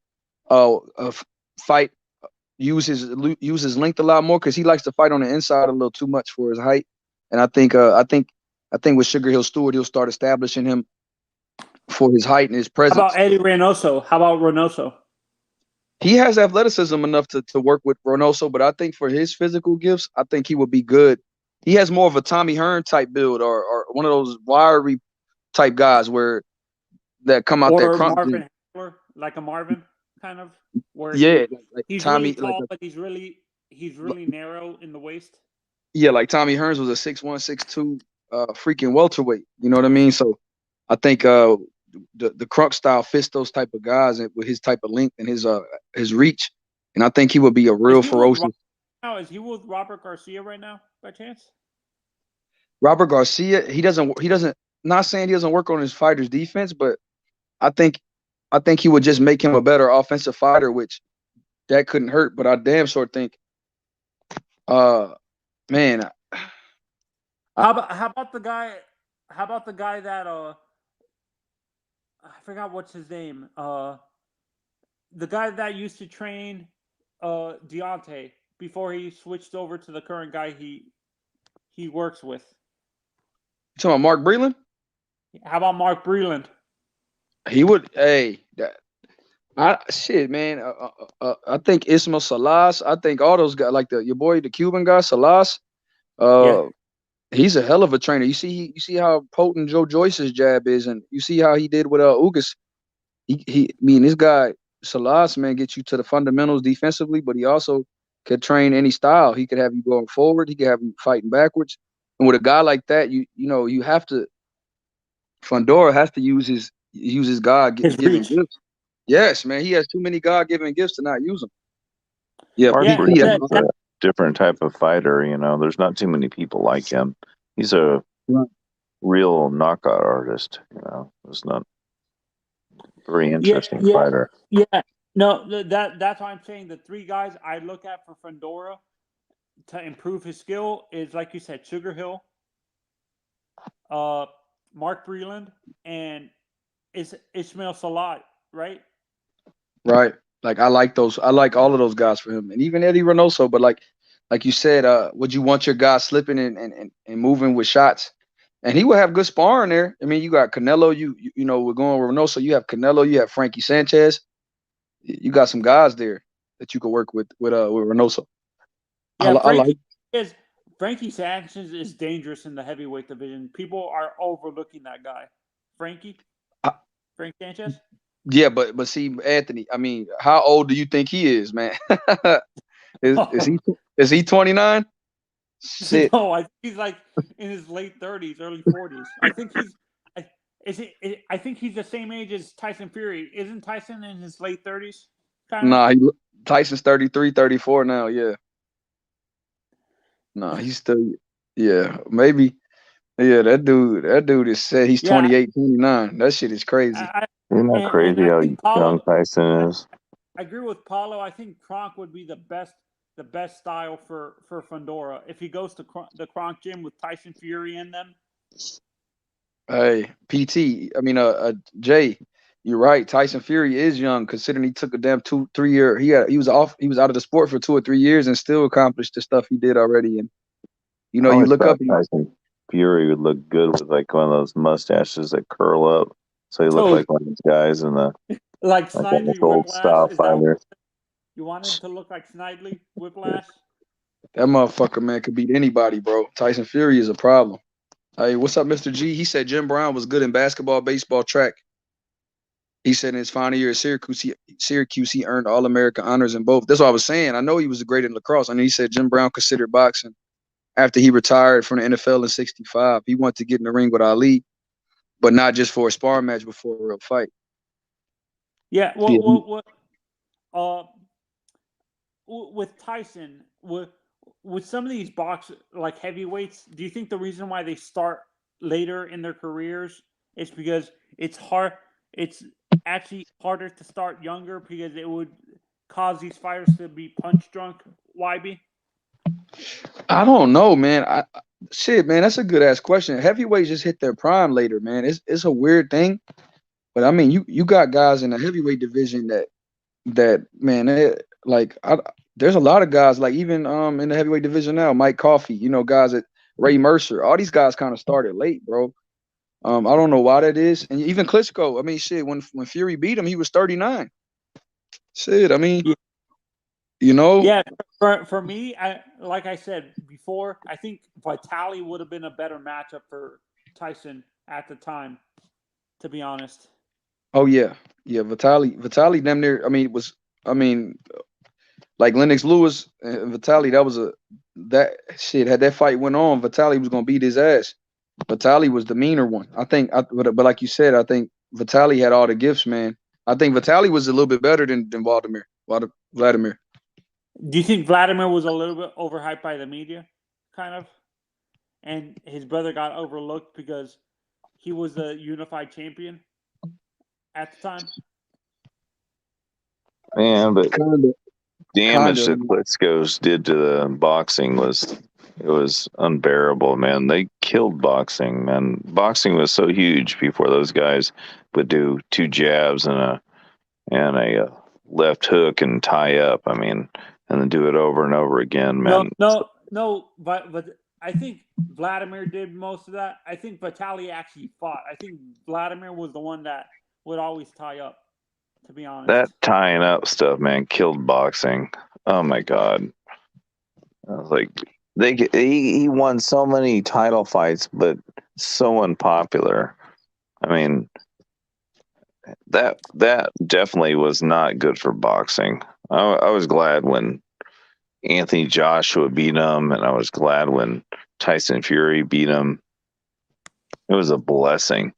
fight, use his length a lot more, because he likes to fight on the inside a little too much for his height. And I think with Sugar Hill Stewart, he'll start establishing him for his height and his presence. How about Eddie Reynoso? How about Reynoso? He has athleticism enough to work with Reynoso, but I think for his physical gifts, I think he would be good. He has more of a Tommy Hearn type build, or one of those wiry type guys that come out there. Marvin Hagler, like a Marvin kind of. Where like he's Tommy, really tall, but he's really narrow in the waist. Yeah, like Tommy Hearns was a 6'1", 6'2", freaking welterweight. You know what I mean? So I think the Crunk style fits those type of guys with his type of length and his reach. And I think he would be a real ferocious. Is he with Robert Garcia right now, by chance? Robert Garcia, he doesn't. Not saying he doesn't work on his fighter's defense, but I think he would just make him a better offensive fighter, which that couldn't hurt. But I damn sure think, man. How about the guy? How about the guy that I forgot what's his name. The guy that used to train Deontay before he switched over to the current guy he works with. You talking about Mark Breland? How about Mark Breland? He would. Hey, shit, man. I think Ismail Salas. I think all those guys, like your boy, the Cuban guy, Salas. He's a hell of a trainer. You see how potent Joe Joyce's jab is, and you see how he did with Ugas. This guy Salas, man, gets you to the fundamentals defensively, but he also could train any style. He could have you going forward. He could have you fighting backwards. And with a guy like that, you have to. Fundora has to use his God-given gifts. Yes, man, he has too many God-given gifts to not use them. Yeah, a different type of fighter. There's not too many people like him. He's a real knockout artist. It's not a very interesting fighter. Yeah, no, that's why I'm saying the three guys I look at for Fundora to improve his skill is, like you said, Sugar Hill, Mark Breland, and Ismail Salat, right? Right. Like I like all of those guys for him, and even Eddie Reynoso. But like you said, would you want your guy slipping and moving with shots? And he will have good sparring there. I mean, you got Canelo. You know, we're going with Reynoso. You have Canelo. You have Frankie Sanchez. You got some guys there that you could work with Reynoso. Yeah, I like. Frankie Sanchez is dangerous in the heavyweight division. People are overlooking that guy, Frank Sanchez. Yeah, but see, Anthony. I mean, how old do you think he is, man? Is he 29? Shit. No, I think he's like in his late 30s, early 40s. I think he's the same age as Tyson Fury. Isn't Tyson in his late 30s? Nah, Tyson's 33, 34 now. Yeah. Nah, he's still. Yeah, maybe. Yeah, that dude is said he's 28, 29. That shit is crazy. Isn't that crazy how young Tyson is? I agree with Paulo. I think Kronk would be the best style for Fundora if he goes to the Kronk gym with Tyson Fury in them. Hey, PT. I mean, Jay, you're right. Tyson Fury is young, considering he took a damn 2-3 year. He was out of the sport for 2 or 3 years and still accomplished the stuff he did already. And you know, you look up. Tyson Fury would look good with like one of those mustaches that curl up, so he looked like one of these guys in the like Snidely old style fighter. You want him to look like Snidely Whiplash? That motherfucker, man, could beat anybody, bro. Tyson Fury is a problem. Hey, what's up, Mr. G? He said Jim Brown was good in basketball, baseball, track. He said in his final year at Syracuse, he earned All-American honors in both. That's what I was saying. I know he was great in lacrosse. I know he said Jim Brown considered boxing after he retired from the NFL in '65. He wanted to get in the ring with Ali, but not just for a sparring match, but for a real fight. Yeah, with Tyson, with some of these like heavyweights, do you think the reason why they start later in their careers is because it's hard? It's actually harder to start younger because it would cause these fighters to be punch drunk. YB? I don't know, man. Shit, man, that's a good ass question. Heavyweights just hit their prime later, man. It's a weird thing, but I mean, you got guys in the heavyweight division that man, there's a lot of guys like even in the heavyweight division now, Mike Coffey, you know, guys at Ray Mercer, all these guys kind of started late, bro. I don't know why that is, and even Klitschko. I mean, shit, when Fury beat him, he was 39. Shit, I mean, you know, yeah. For me, like I said before, I think Vitali would have been a better matchup for Tyson at the time, to be honest. Oh yeah, Vitali damn near. I mean, like Lennox Lewis and Vitali. That shit. Had that fight went on, Vitali was gonna beat his ass. Vitali was the meaner one, I think. But like you said, I think Vitali had all the gifts, man. I think Vitali was a little bit better than Vladimir. Do you think Vladimir was a little bit overhyped by the media, kind of, and his brother got overlooked because he was the unified champion at the time? Man, but damage that Klitschko's did to the boxing was unbearable, man. They killed boxing, man. Boxing was so huge before those guys would do 2 jabs and a left hook and tie up. I mean, and then do it over and over again, man. No, but I think Vladimir did most of that. I think Vitali actually fought. I think Vladimir was the one that would always tie up, to be honest. That tying up stuff, man, killed boxing. Oh my God. I was like, he won so many title fights, but so unpopular. I mean, that definitely was not good for boxing. I was glad when Anthony Joshua beat him, and I was glad when Tyson Fury beat him. It was a blessing.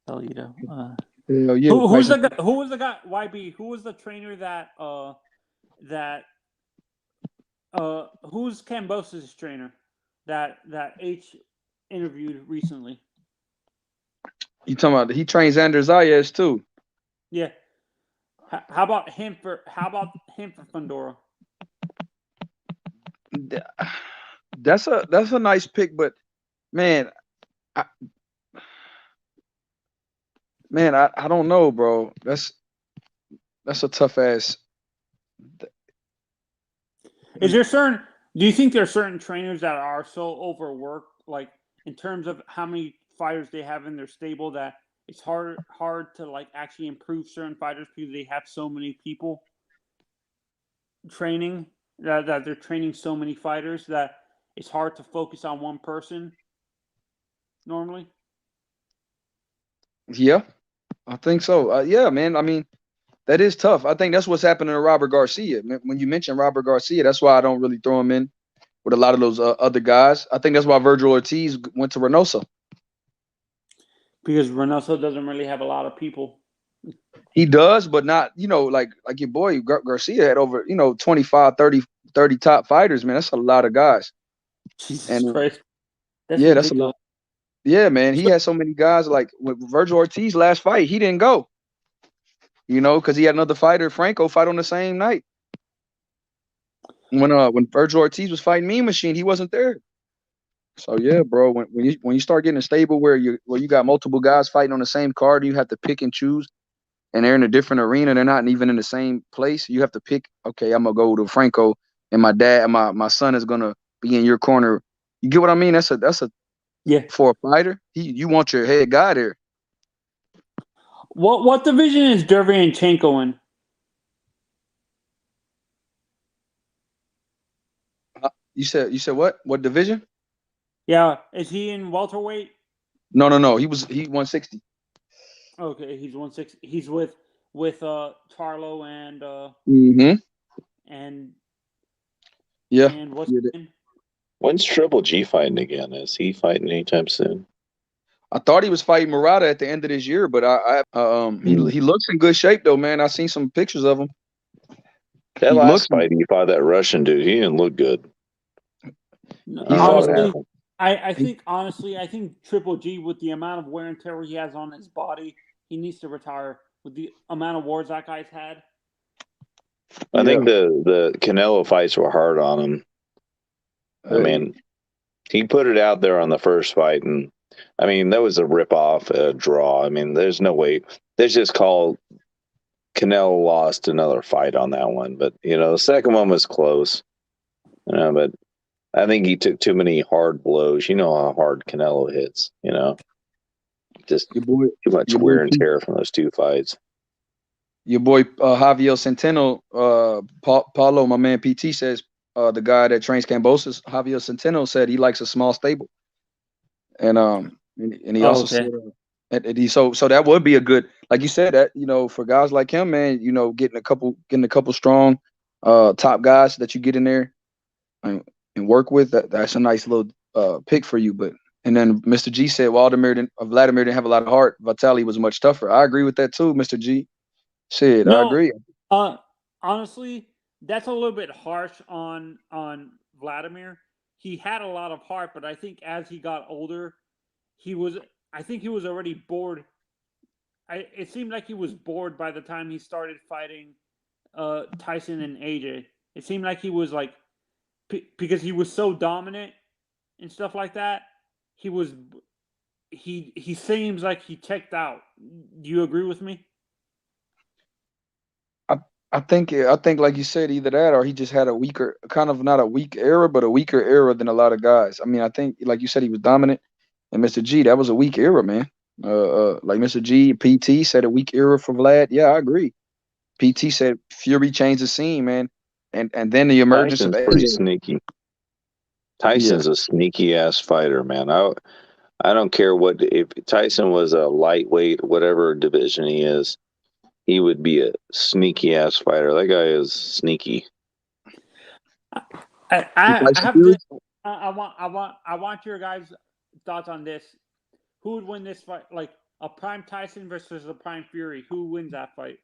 Who was the guy? YB? Who was the trainer who's Kambosos' trainer that H interviewed recently? You talking about he trains Anders Zayas too? Yeah. How about him for Fundora? That's a nice pick, but man, I don't know, bro. That's a tough ass. Is there certain Do you think there are certain trainers that are so overworked, like in terms of how many fighters they have in their stable, that it's hard to like actually improve certain fighters because they have so many people training that they're training so many fighters that it's hard to focus on one person normally? Yeah, I think so. Yeah, man. I mean, that is tough. I think that's what's happening to Robert Garcia. When you mention Robert Garcia, that's why I don't really throw him in with a lot of those other guys. I think that's why Virgil Ortiz went to Reynoso. Because Reynoso doesn't really have a lot of people. He does, but not, like your boy Garcia had over, 25, 30 top fighters, man. That's a lot of guys. Jesus Christ. That's a lot. Yeah, man. He had so many guys. Like with Virgil Ortiz last fight, he didn't go. Because he had another fighter, Franco, fight on the same night. When Virgil Ortiz was fighting Mean Machine, he wasn't there. So yeah, bro. When you start getting a stable where you got multiple guys fighting on the same card, you have to pick and choose, and they're in a different arena. They're not even in the same place. You have to pick. Okay, I'm gonna go to Franco, and my son is gonna be in your corner. You get what I mean? That's a for a fighter. You want your head guy there. What division is Derevyanchenko in? You said what? What division? Yeah, is he in welterweight? No. He 160. Okay, he's 160. He's with Charlo and and yeah. And what's his name? When's Triple G fighting again? Is he fighting anytime soon? I thought he was fighting Murata at the end of this year, but he looks in good shape though, man. I seen some pictures of him. That last fight he fought that Russian dude, he didn't look good. Honestly, I think Triple G, with the amount of wear and tear he has on his body, he needs to retire. With the amount of wars that guy's had, I think the Canelo fights were hard on him. I mean, he put it out there on the first fight, and I mean that was a rip-off draw. I mean, there's no way. They just called Canelo lost another fight on that one, but the second one was close. But I think he took too many hard blows. You know how hard Canelo hits. Just too much wear and tear from those two fights. Your boy Javier Centeno, Paulo, my man PT says the guy that trains Kambosos, Javier Centeno, said he likes a small stable, and he also said so that would be a good, like you said, that for guys like him, man, getting a couple strong top guys that you get in there and work with, that's a nice little pick for you. And then Mr. G said Vladimir didn't have a lot of heart. Vitaly was much tougher. I agree with that too, Mr. G. Said I agree. Honestly, that's a little bit harsh on Vladimir. He had a lot of heart, but I think as he got older, he was already bored. It seemed like he was bored by the time he started fighting Tyson and AJ. It seemed like he was like, because he was so dominant and stuff like that, he seems like he checked out. Do you agree with me? I think like you said, either that or he just had a weaker, kind of not a weak era, but a weaker era than a lot of guys. I mean, I think like you said, he was dominant, and Mr. G, that was a weak era, man. Like Mr. G, PT said a weak era for Vlad. Yeah, I agree. PT said Fury changed the scene, man, and then the emergence Tyson's of pretty AJ. sneaky. Tyson's a sneaky ass fighter, man. I don't care if Tyson was a lightweight, whatever division he is, he would be a sneaky ass fighter. That guy is sneaky. I want your guys' thoughts on this. Who would win this fight? Like a prime Tyson versus a prime Fury. Who wins that fight?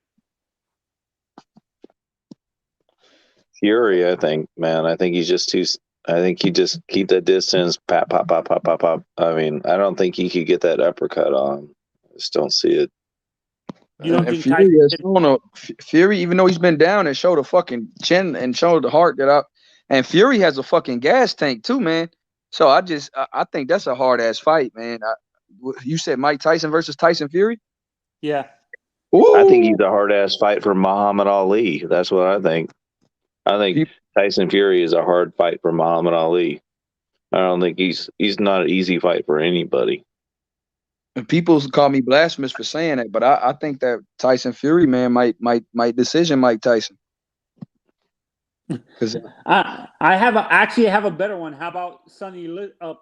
Fury, I think, man. I think he's just too. I think he just keep that distance. Pop, pop, pop, pop, pop, pop. I mean, I don't think he could get that uppercut on him. I just don't see it. You don't think Fury, even though he's been down, and showed a fucking chin and showed the heart and Fury has a fucking gas tank too, man. So I think that's a hard ass fight, man. You said Mike Tyson versus Tyson Fury? Yeah. Ooh. I think he's a hard ass fight for Muhammad Ali. That's what I think. I think Tyson Fury is a hard fight for Muhammad Ali. I don't think he's not an easy fight for anybody. And people call me blasphemous for saying that, but I think that Tyson Fury, man, might decision Mike Tyson. Because I actually have a better one. How about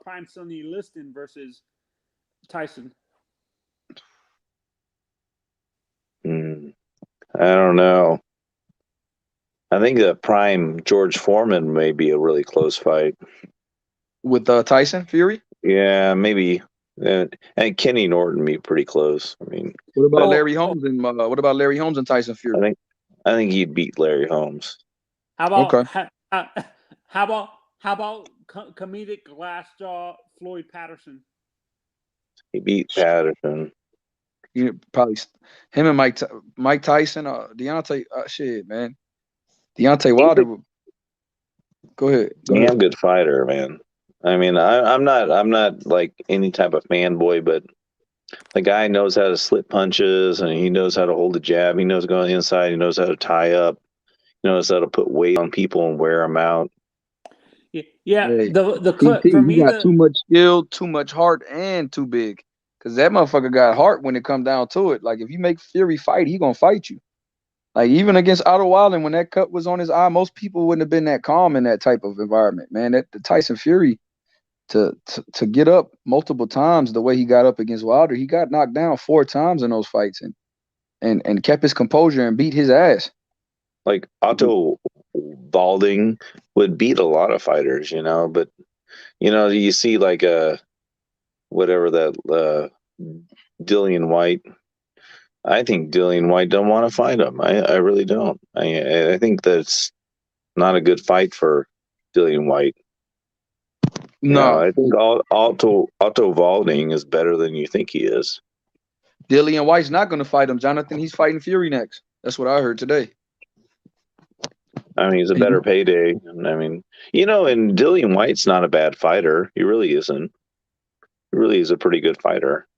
Prime Sonny Liston versus Tyson? I don't know. I think the Prime George Foreman may be a really close fight with Tyson Fury. Yeah, maybe. And Kenny Norton be pretty close. I mean, what about Larry Holmes and Tyson Fury? I think he'd beat Larry Holmes. How about how about comedic glass jaw Floyd Patterson? He beat Patterson. You probably him and Mike Tyson, Deontay. Shit, man, Deontay Wilder. Go ahead. Damn good fighter, man. I mean, I'm not like any type of fanboy, but the guy knows how to slip punches and he knows how to hold a jab. He knows going inside. He knows how to tie up. He knows how to put weight on people and wear them out. Yeah, hey, the clip for me, he got too much skill, too much heart, and too big. Because that motherfucker got heart when it come down to it. Like if you make Fury fight, he gonna fight you. Like even against Otto Wilder, when that cut was on his eye, most people wouldn't have been that calm in that type of environment, man. That the Tyson Fury to get up multiple times the way he got up against Wilder, he got knocked down 4 times in those fights and kept his composure and beat his ass. Like Otto Walding would beat a lot of fighters, but you see like whatever that Dillian White. I think Dillian White don't want to fight him. I really don't. I think that's not a good fight for Dillian White. No, I think Otto Walding is better than you think he is. Dillian White's not going to fight him, Jonathan. He's fighting Fury next. That's what I heard today. I mean, he's a better payday. I mean, and Dillian White's not a bad fighter. He really isn't. He really is a pretty good fighter.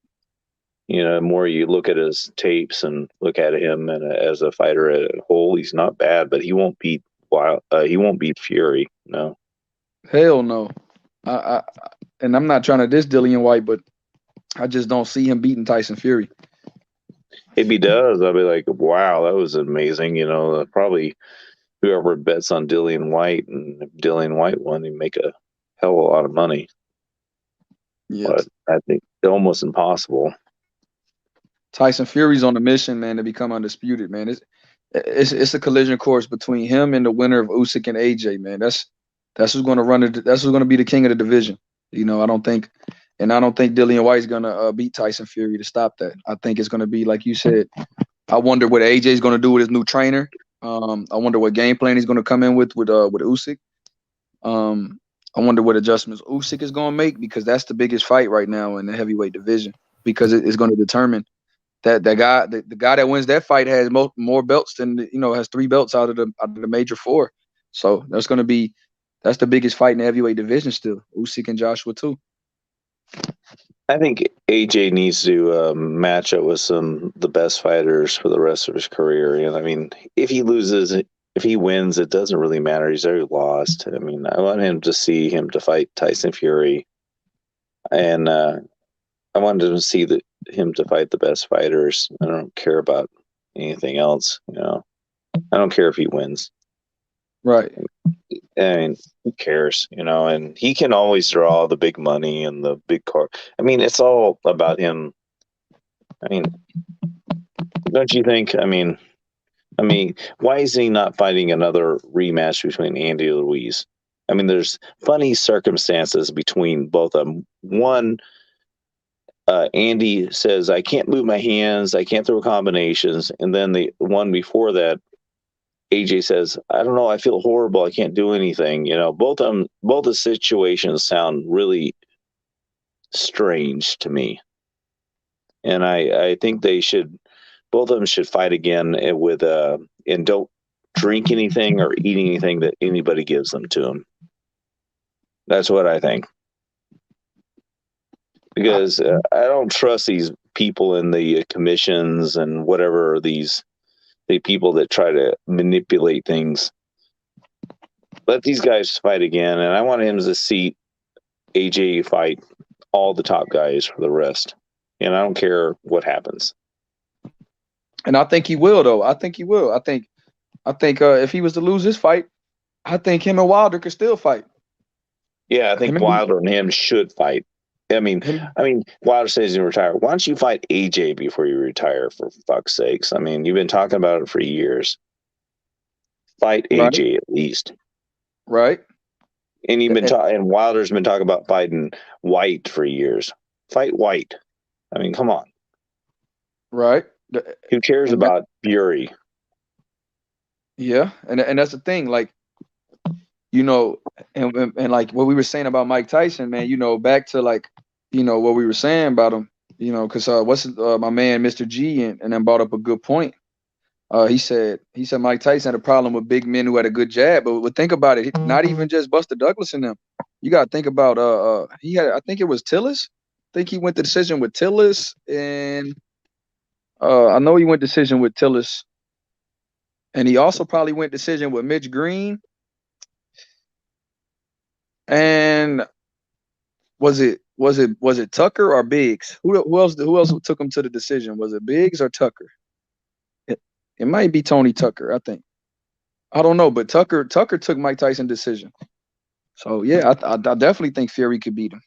The more you look at his tapes and look at him and as a fighter as a whole, he's not bad, but he won't beat Fury. No. Hell no. And I'm not trying to diss Dillian White, but I just don't see him beating Tyson Fury. If he does, I'll be like, wow, that was amazing. Probably whoever bets on Dillian White, and if Dillian White won, he'd make a hell of a lot of money. Yeah. But I think it's almost impossible. Tyson Fury's on a mission, man, to become undisputed, man. It's a collision course between him and the winner of Usyk and AJ, man. That's who's going to run it. That's who's going to be the king of the division. I don't think Dillian White's going to beat Tyson Fury to stop that. I think it's going to be like you said. I wonder what AJ's going to do with his new trainer. I wonder what game plan he's going to come in with Usyk. I wonder what adjustments Usyk is going to make, because that's the biggest fight right now in the heavyweight division, because it's going to determine that the guy that wins that fight has more belts than has 3 belts out of the major 4. So that's the biggest fight in the heavyweight division still. Usyk and Joshua too. I think AJ needs to match up with the best fighters for the rest of his career. I mean, if he wins, it doesn't really matter. He's already lost. I mean, I want him to fight Tyson Fury, and I wanted to see him to fight the best fighters. I don't care about anything else. I don't care if he wins. Right. I mean, who cares? And he can always draw the big money and the big car. I mean, it's all about him. I mean, don't you think? I mean, why is he not fighting another rematch between Andy and Ruiz? I mean, there's funny circumstances between both of them. One, Andy says, I can't move my hands, I can't throw combinations. And then the one before that, AJ says, I don't know, I feel horrible, I can't do anything. Both the situations sound really strange to me. And I think both of them should fight again and don't drink anything or eat anything that anybody gives them to them. That's what I think. Because I don't trust these people in the commissions and whatever the people that try to manipulate things. let these guys fight again, and I want him to see AJ fight all the top guys for the rest. And I don't care what happens. And I think he will, though. I think he will. I think if he was to lose this fight, I think him and Wilder could still fight. Yeah, I think Wilder and him should fight. I mean, Wilder says he's going to retire. Why don't you fight AJ before you retire, for fuck's sakes? I mean, you've been talking about it for years. Fight AJ at least. Right. And you've been talking, and Wilder's been talking about fighting White for years. Fight White. I mean, come on. Right. Who cares about Fury? Yeah, and that's the thing, like, you know, and like what we were saying about Mike Tyson, man, you know, back to like, you know, what we were saying about him, you know, because my man Mr. G and then brought up a good point. He said Mike Tyson had a problem with big men who had a good jab, but think about it, not even just Buster Douglas and them. You got to think about I think it was Tillis. I think he went to decision with Tillis, and I know he went decision with Tillis. And he also probably went decision with Mitch Green. And was it Tucker or Biggs? Who else took him to the decision? Was it Biggs or Tucker? It might be Tony Tucker, I think. I don't know, but Tucker took Mike Tyson decision. So yeah, I definitely think Fury could beat him.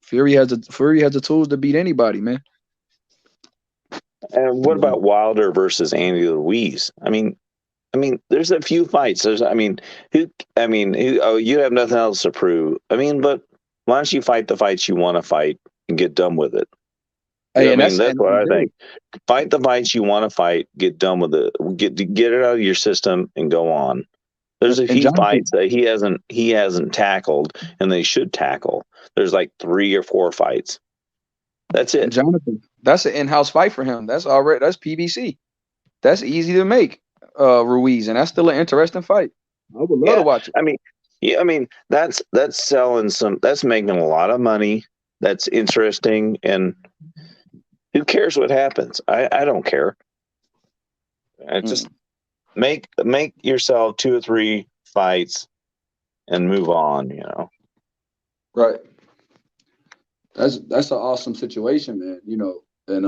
Fury has the tools to beat anybody, man. And what about Wilder versus Andy Ruiz? I mean, there's a few fights. You have nothing else to prove. I mean, but why don't you fight the fights you want to fight and get done with it? That's what I think. Fight the fights you want to fight, get done with it, get it out of your system, and go on. There's a few fights that he hasn't tackled, and they should tackle. There's like 3 or 4 fights. That's it. Jonathan, that's an in-house fight for him. That's PBC. That's easy to make. Ruiz, and that's still an interesting fight. I would love to watch it. That's selling that's making a lot of money. That's interesting, and who cares what happens? I don't care. Just make yourself 2 or 3 fights and move on, you know. Right. That's an awesome situation, man. You know, and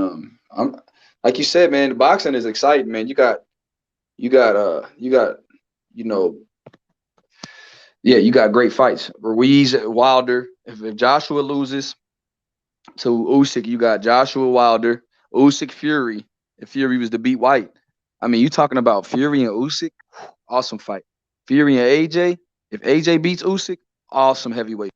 I'm like you said, man, the boxing is exciting, man. You got great fights. Ruiz, Wilder. If Joshua loses to Usyk, you got Joshua, Wilder, Usyk, Fury. If Fury was to beat White, I mean, you talking about Fury and Usyk, awesome fight. Fury and AJ. If AJ beats Usyk, awesome heavyweight.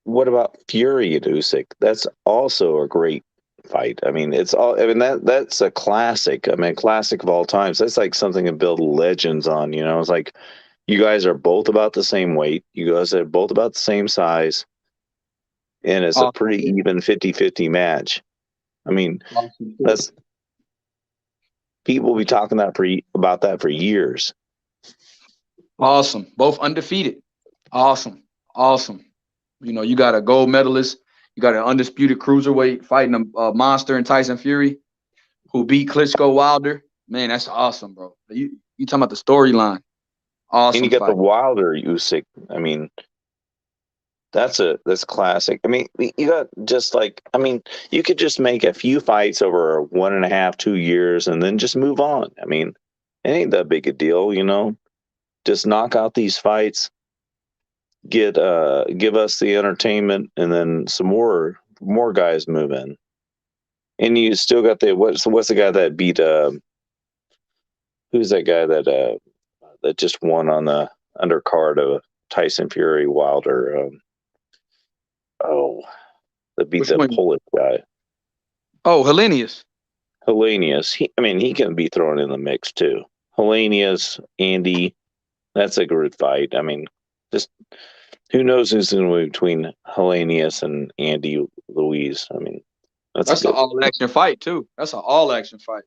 What about Fury and Usyk? That's also a great fight. I mean, that's a classic. I mean, classic of all times. That's like something to build legends on, you know. It's like you guys are both about the same weight. You guys are both about the same size. And it's a pretty even 50-50 match. I mean, that's people will be talking about that for years. Awesome. Both undefeated. Awesome. You know, you got a gold medalist. You got an undisputed cruiserweight fighting a monster in Tyson Fury, who beat Klitschko Wilder. Man, that's awesome, bro. You talking about the storyline? Awesome. And you got the Wilder Usyk. I mean, that's classic. I mean, you got you could just make a few fights over 1.5, 2 years, and then just move on. I mean, it ain't that big a deal, you know. Just knock out these fights. Give us the entertainment, and then some more guys move in, and you still got what's the guy that beat who's that guy that just won on the undercard of Tyson Fury Wilder? That beat the Polish guy. Oh, Helenius. He can be thrown in the mix too. Helenius, Andy, that's a good fight. I mean, just who knows who's in between Helenius and Andy Ruiz. I mean, that's an all-action fight too. That's an all-action fight.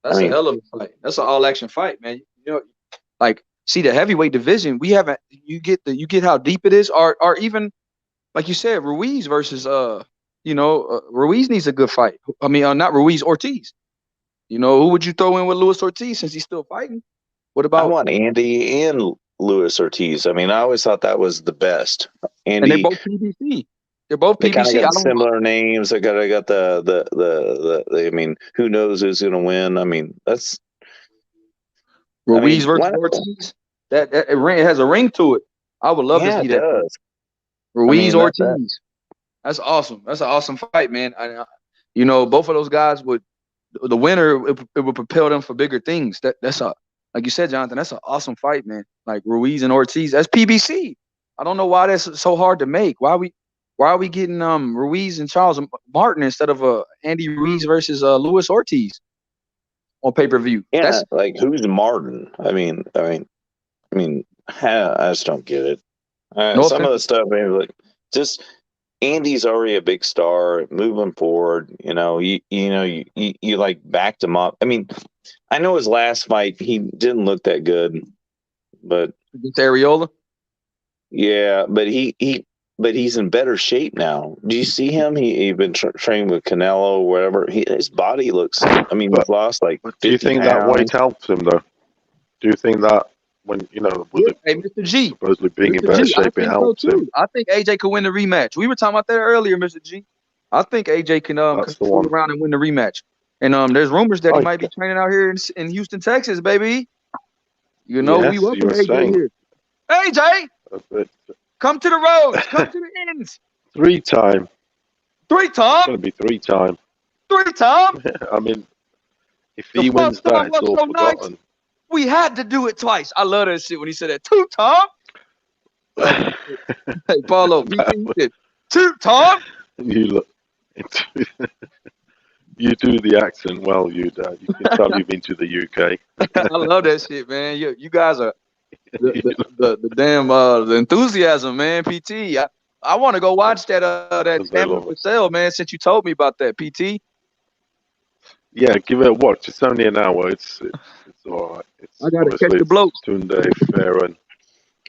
That's a hell of a fight. That's an all-action fight, man. You know, like, see the heavyweight division. We haven't. You get how deep it is, or even like you said, Ruiz versus Ruiz needs a good fight. I mean, not Ruiz, Ortiz. You know, who would you throw in with Luis Ortiz since he's still fighting? What about? I want Andy and Luis Ortiz. I mean, I always thought that was the best. Andy, and they're both PBC. They're both they kind of PBC. got similar names. I got the. I mean, who knows who's going to win? I mean, that's Ruiz versus Ortiz. That it has a ring to it. I would love to see that. Does. Ruiz Ortiz. That's awesome. That's an awesome fight, man. You know, both of those guys would. The winner it would propel them for bigger things. That's a like you said, Jonathan. That's an awesome fight, man. Like Ruiz and Ortiz. That's PBC. I don't know why that's so hard to make. Why are we getting Ruiz and Charles Martin instead of Andy Ruiz versus Luis Ortiz on pay-per-view? Yeah, that's like who's Martin? I mean, I just don't get it. Some of the stuff, maybe like just Andy's already a big star. Moving forward, you like backed him up. I mean, I know his last fight he didn't look that good, but against Areola. Yeah, but he's in better shape now. Do you see him? He been training with Canelo or whatever. His body looks. I mean, he's lost like 50 Do you think pounds. that weight helps him though? Do you think that when Hey, Mr. G, supposedly being in Mr. better G, I shape, it think so helps him? too. I think AJ could win the rematch. We were talking about that earlier, Mr. G. I think AJ can come around and win the rematch. And there's rumors that he might be training out here in Houston, Texas, baby. You know, Yes, we you welcome were AJ saying. here. AJ, come to the roads. Come to the ends. 3-time. 3-time. It's going to be 3-time. 3-time. I mean, if he wins that, it's all forgotten. We had to do it twice. I love that shit when he said that. 2-time. Hey, Paulo, he said 2-time. You look. You do the accent well, you Dad. You can tell you've been to the UK. I love that shit, man. You guys are the damn the enthusiasm, man. PT. I want to go watch that Stamina for Sale, man. Since you told me about that, PT. Yeah, give it a watch. It's only an hour. It's all right. I gotta catch the bloke. Tunde, Farron.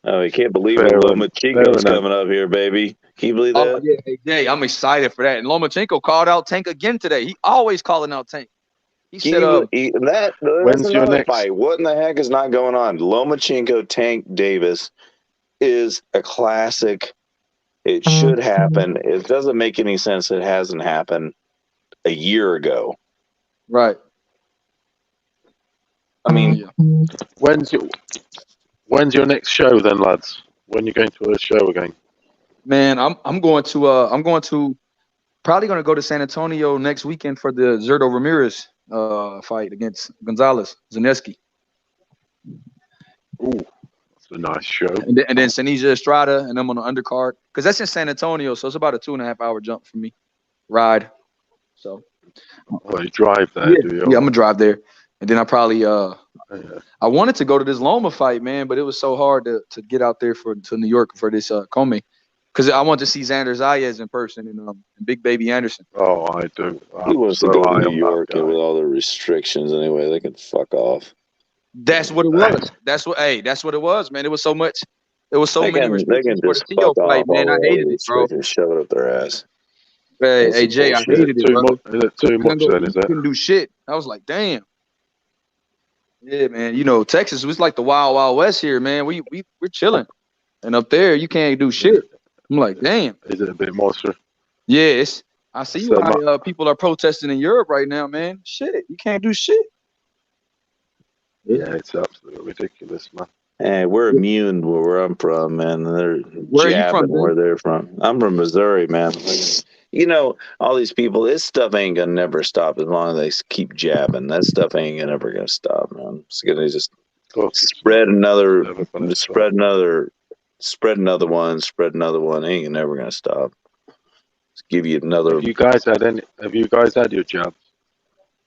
Oh, you can't believe it. Lomachenko's coming up here, baby. Can you believe that? Oh yeah, hey, I'm excited for that. And Lomachenko called out Tank again today. He always calling out Tank. He said, When's your next fight? What in the heck is not going on? Lomachenko Tank Davis is a classic. It should happen. It doesn't make any sense. It hasn't happened a year ago. Right. I mean, when's your next show then, lads? When you going to a show again? Man, I'm going to probably going to go to San Antonio next weekend for the Zurdo Ramirez fight against Gonzalez Zaneski. Ooh, that's a nice show. And then Sinisa Estrada, and I'm on the undercard because that's in San Antonio, so it's about a 2.5 hour jump for me, ride. So. Oh, you drive there, do you? Yeah, I'm gonna drive there, and then I probably I wanted to go to this Loma fight, man, but it was so hard to get out there to New York for this Comey, because I wanted to see Xander Zayas in person and Big Baby Anderson. Oh, I do. He wants to go to New York with all the restrictions anyway. They can fuck off. That's what it was. That's what it was, man. It was so much. It was so many restrictions for the Theo fight, man. I hated it, bro. Shove it up their ass. Hey, Jay, I hated it, bro. Is it too much then, is that? Couldn't do shit. I was like, damn. Yeah, man. You know, Texas was like the wild, wild west here, man. We're chilling. And up there, you can't do shit. I'm like, damn. Is it a bit more? Yes. I see why people are protesting in Europe right now, man. Shit, you can't do shit. Yeah, it's absolutely ridiculous, man. Hey, we're immune where I'm from, man. They're where are you from, where they're from. I'm from Missouri, man. You know, all these people, this stuff ain't gonna never stop as long as they keep jabbing. That stuff ain't never gonna stop, man. It's gonna just spread another one. Ain't never gonna stop. Just give you another. Have you guys had your jabs?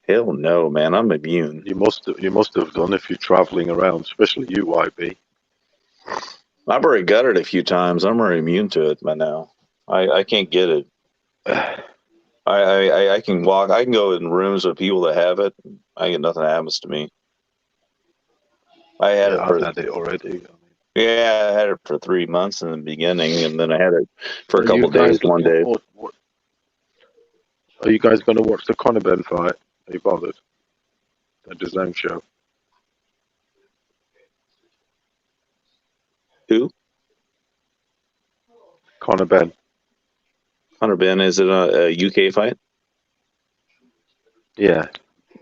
Hell no, man. I'm immune. You must have done if you're traveling around, especially you, YB. I've already got it a few times. I'm already immune to it by now. I can't get it. I can walk. I can go in rooms with people that have it. I get nothing happens to me. I've had it already. Yeah, I had it for 3 months in the beginning, and then I had it for a couple days. One day. Are you guys going to watch the Conor Ben fight? Are you bothered? At the Zone show. Who? Conor Benn. Conor Benn. Is it a UK fight? Yeah.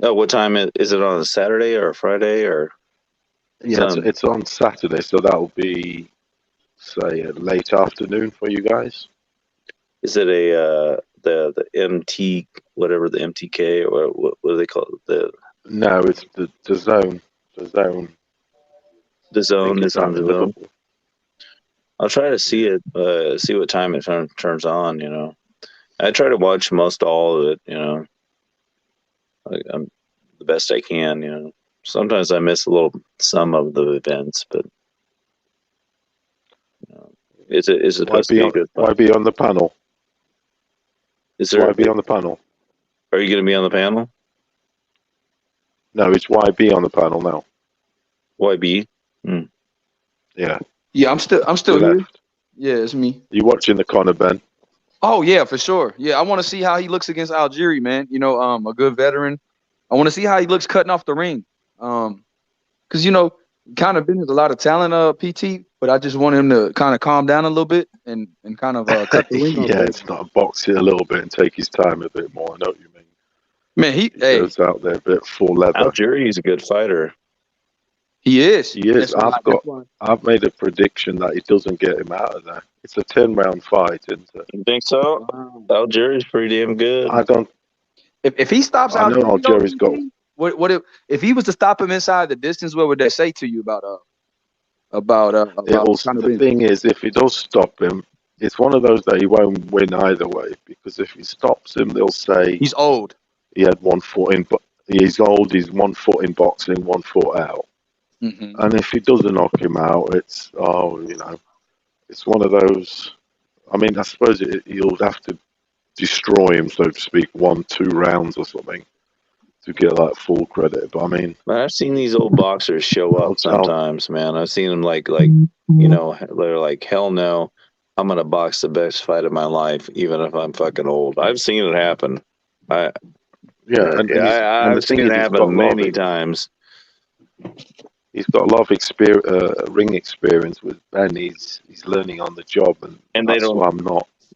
Oh, what time is it on a Saturday or a Friday or? Yeah, it's on Saturday, so that'll be, say, a late afternoon for you guys. Is it a the MT whatever the MTK or what do they call it? No, it's the zone. The zone. The zone is on the zone. Liverpool. I'll try to see it. See what time it turns on. You know, I try to watch most all of it. You know, I'm the best I can. You know, sometimes I miss some of the events, but you know, it's supposed to be a good fun. Why be on the panel? Is there? Why be on the panel? Are you going to be on the panel? No, it's YB on the panel now. YB. Yeah. Yeah, I'm still here. Yeah, it's me. You watching the Conor Benn? Oh yeah, for sure. Yeah, I want to see how he looks against Algieri, man. You know, a good veteran. I want to see how he looks cutting off the ring. Because you know, kind of been with a lot of talent, PT, but I just want him to kind of calm down a little bit and kind of cut the ring off. Yeah, it's not a box it a little bit and take his time a bit more. I know what you mean. Man, he goes out there a bit full leather. Algieri's a good fighter. He is. He is. I've made a prediction that he doesn't get him out of there. It's a 10-round fight, isn't it? You think so? Wow. Algieri's pretty damn good. I don't. If he stops I know Algieri's got. What if he was to stop him inside the distance? What would that say to you about the thing is, if he does stop him, it's one of those that he won't win either way, because if he stops him, they'll say he's old. He had 1 foot in, but he's old. He's 1 foot in boxing, 1 foot out. Mm-hmm. And if he doesn't knock him out, it's it's one of those. I mean, I suppose he'll have to destroy him, so to speak, 1-2 rounds or something to get that full credit. But I mean, I've seen these old boxers show up sometimes, man. I've seen them like you know, they're like, hell no, I'm gonna box the best fight of my life, even if I'm fucking old. I've seen it happen. I've seen it happen many times. He's got a lot of ring experience with Ben. He's learning on the job, and that's why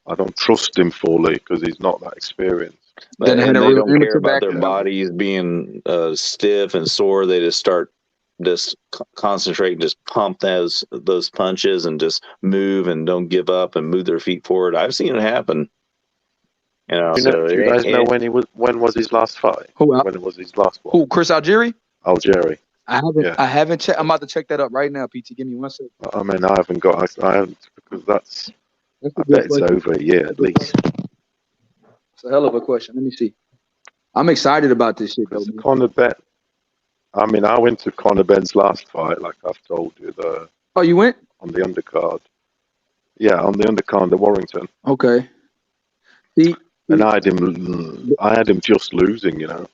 I don't trust him fully, because he's not that experienced. And they don't care about their bodies being stiff and sore. They just start concentrate, just pump those punches and just move and don't give up and move their feet forward. I've seen it happen. You know, do you guys know when was his last fight? When was his last one? Who? Chris Algieri? Algieri. I haven't checked. I'm about to check that up right now, PT. Give me 1 second. I mean, I haven't because I bet it's over a year at least. It's a hell of a question. Let me see. I'm excited about this shit, though. Conor Benn. I mean, I went to Conor Benn's last fight, like I've told you. Oh, you went? On the undercard. Yeah, on the undercard at Warrington. Okay. And I had him just losing, you know.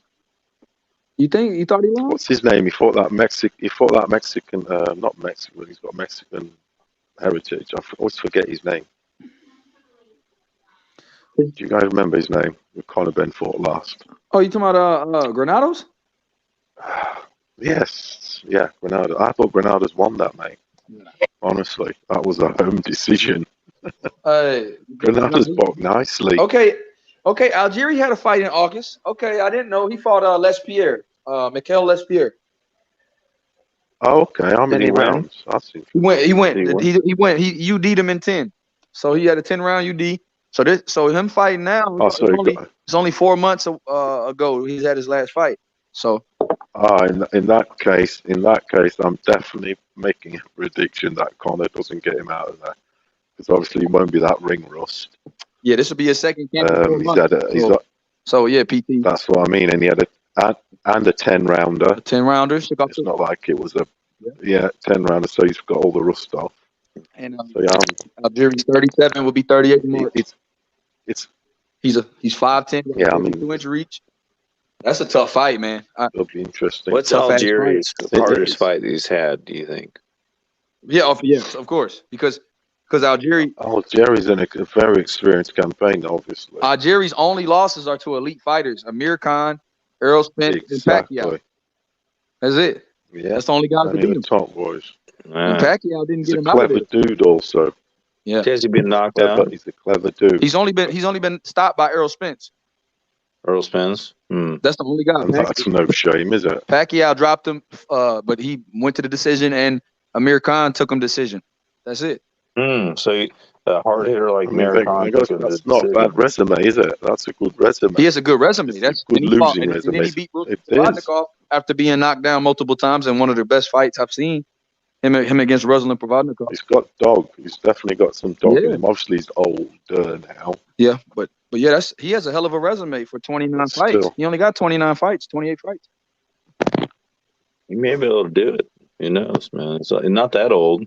You thought he lost? What's his name? He fought that Mexican, not Mexican, he's got Mexican heritage. I always forget his name. Do you guys remember his name? Conor Benn fought last. Oh, you talking about Granados? Yes. Yeah, Granados. I thought Granados won that, mate. Honestly, that was a home decision. Granados fought nicely. Okay, Algieri had a fight in August. Okay, I didn't know he fought Lespierre, Mikel Lespierre. Oh, okay. How many rounds? He went. He UD'd him in 10. So he had a 10-round UD. So him fighting now, it's only 4 months ago he's had his last fight. So in that case, I'm definitely making a prediction that Conor doesn't get him out of there, because obviously he won't be that ring rust. Yeah, this will be his second camp. So yeah, PT. That's what I mean. And he had a 10-rounder. 10-rounder. It's not like it was a 10-rounder. So he's got all the rust off. And Algieri's 37, will be 38 more. He's 5'10". Yeah, I mean, 2-inch reach. That's a tough fight, man. It'll be interesting. What's Algieri's hardest fight he's had, do you think? Yeah, yes, of course, because Algieri's in a very experienced campaign, obviously. Algieri's only losses are to elite fighters: Amir Khan, Errol Spence, and Pacquiao. That's it. Yeah, that's the only guys that beat him. Top boys. And Pacquiao didn't He's get a him out of clever it. dude, also. Yeah. Has he been knocked out? He's a clever dude. He's only been stopped by Errol Spence. Earl Spence. That's the only guy. And that's no shame, is it? Pacquiao dropped him, but he went to the decision, and Amir Khan took him decision. That's it. So a hard hitter like Amir Khan. That's not a bad resume, is it? That's a good resume. He has a good resume. That's good losing resume. And then he beat Provodnikov after being knocked down multiple times in one of the best fights I've seen. Him against Ruslan Provodnikov. He's got dog. He's definitely got some dog in him. Obviously, he's older now. Yeah, but yeah, he has a hell of a resume for 29 fights. He only got 29 fights, 28 fights. He may be able to do it. Who knows, man? He's not that old.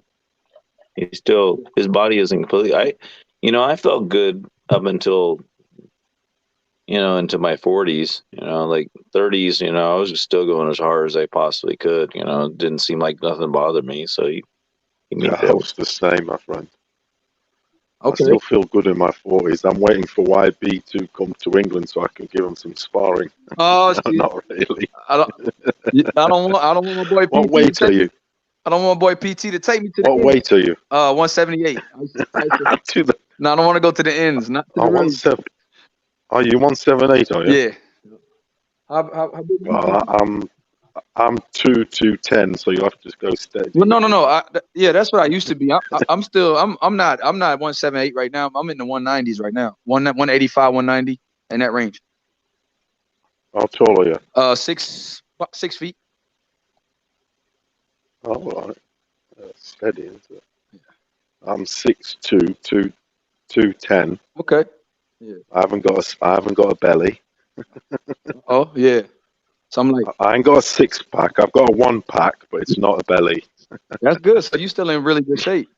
He's still, his body isn't completely. I felt good up until, into my 40s. Like 30s. I was just still going as hard as I possibly could. It didn't seem like nothing bothered me. So he I was the same, my friend. Okay. I still feel good in my 40s. I'm waiting for YB to come to England so I can give him some sparring. Oh, no, not really. I don't want my boy. What weight are you? I don't want my boy PT to take me to the What weight are you? 178. No, I don't want to go to the ends. Not to the 178. Are you 178? Are you? Yeah. How big? Well, I'm 210, so you have to just go steady. Well, no. Yeah, that's what I used to be. I'm not 178 right now. I'm in the 190s right now. 185, 190 in that range. How tall are you? 6 feet. Oh, all right. Steady, isn't it? I'm 6'2", 210. Okay. Yeah. I haven't got a belly. Oh yeah. So I'm like, I ain't got a 6-pack. I've got a 1-pack, but it's not a belly. That's good. So you still in really good shape.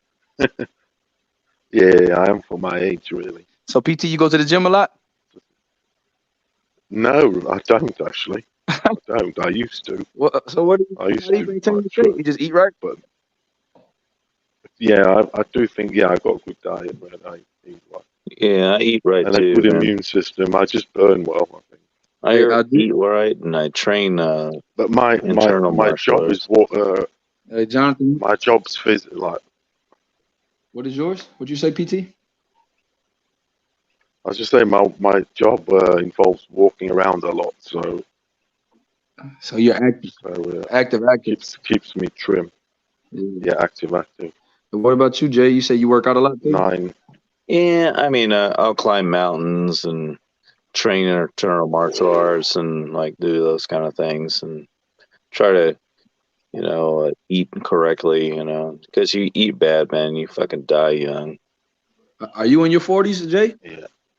Yeah, I am for my age, really. So PT, you go to the gym a lot? No, I don't actually. I don't. I used to. So what do I used you maintain your shape? You just eat right? But yeah, I do think I got a good diet, man. I eat right. Yeah, I eat right and too. a good man. immune system. I just burn well, I think. I eat right and I train. But my job is what. Hey, Jonathan. My job's physical. What is yours? What'd you say, PT? I was just saying my job involves walking around a lot, so you're active. So, active. Keeps me trim. Yeah, active. And what about you, Jay? You say you work out a lot too? 9. Yeah, I mean, I'll climb mountains and train internal martial arts and like do those kind of things and try to, eat correctly, because you eat bad, man, you fucking die young. Are you in your 40s, Jay?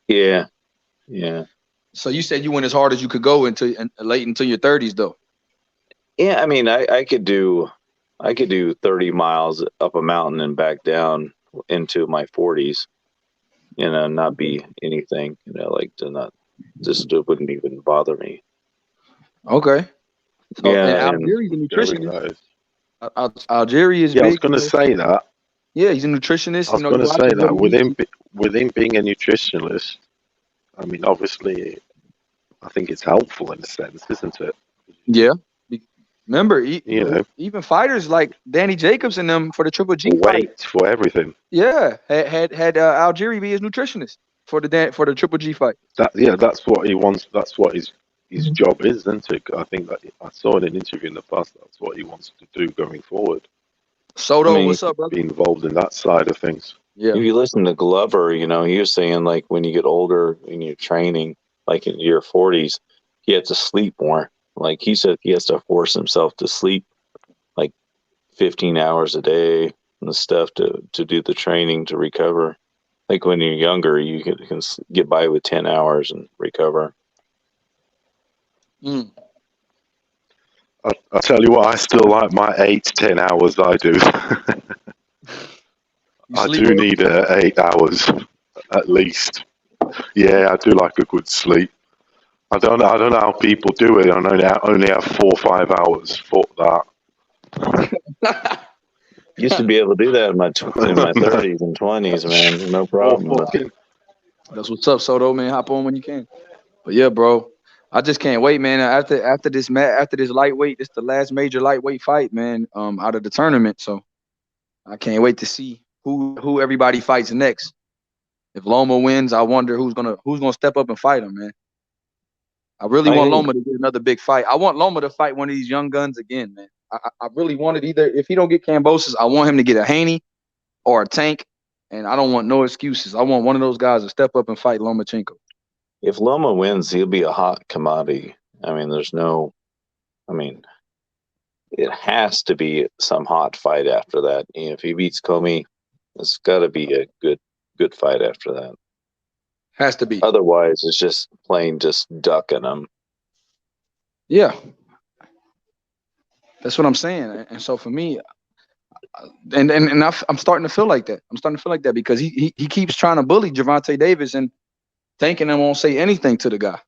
Yeah. So you said you went as hard as you could go late into your 30s, though. Yeah, I mean, I could do 30 miles up a mountain and back down into my 40s, not be anything, like to not just it wouldn't even bother me. Okay. So, yeah, and Algeria's a nutritionist. Algeria is big. I was going to say that. Yeah, he's a nutritionist. I was going to say that with him being a nutritionist, I mean, obviously, I think it's helpful in a sense, isn't it? Yeah. Remember, even fighters like Danny Jacobs and them for the Triple G fight for everything. Yeah, had Algeria be his nutritionist for the Triple G fight. That's what he wants. That's what his job is, isn't it? I think that I saw in an interview in the past. That's what he wants to do going forward. Soto, what's up, brother? Be involved in that side of things. Yeah. If you listen to Glover, he was saying like when you get older in your training, like in your 40s, he had to sleep more. Like he said, he has to force himself to sleep like 15 hours a day and stuff to do the training to recover. Like when you're younger, you can get by with 10 hours and recover. I'll tell you what, I still like my 8-10 hours. I do. I do need 8 hours at least. Yeah, I do like a good sleep. I don't know how people do it. I only have 4 or 5 hours. Fuck that. Used to be able to do that in my 30s and 20s, man. No problem. That's what's up, Soto, man. Hop on when you can. But yeah, bro, I just can't wait, man. After this lightweight, it's the last major lightweight fight, man. Out of the tournament. So I can't wait to see who everybody fights next. If Loma wins, I wonder who's gonna step up and fight him, man. I really want Loma to get another big fight. I want Loma to fight one of these young guns again, man. I really wanted either, if he don't get Kambosos, I want him to get a Haney or a Tank, and I don't want no excuses. I want one of those guys to step up and fight Lomachenko. If Loma wins, he'll be a hot commodity. It has to be some hot fight after that. If he beats Comey, it's got to be a good fight after that. Has to be. Otherwise, it's just plain just ducking him. Yeah. That's what I'm saying. And so for me, and I'm starting to feel like that. I'm starting to feel like that because he keeps trying to bully Gervonta Davis and thinking I won't say anything to the guy.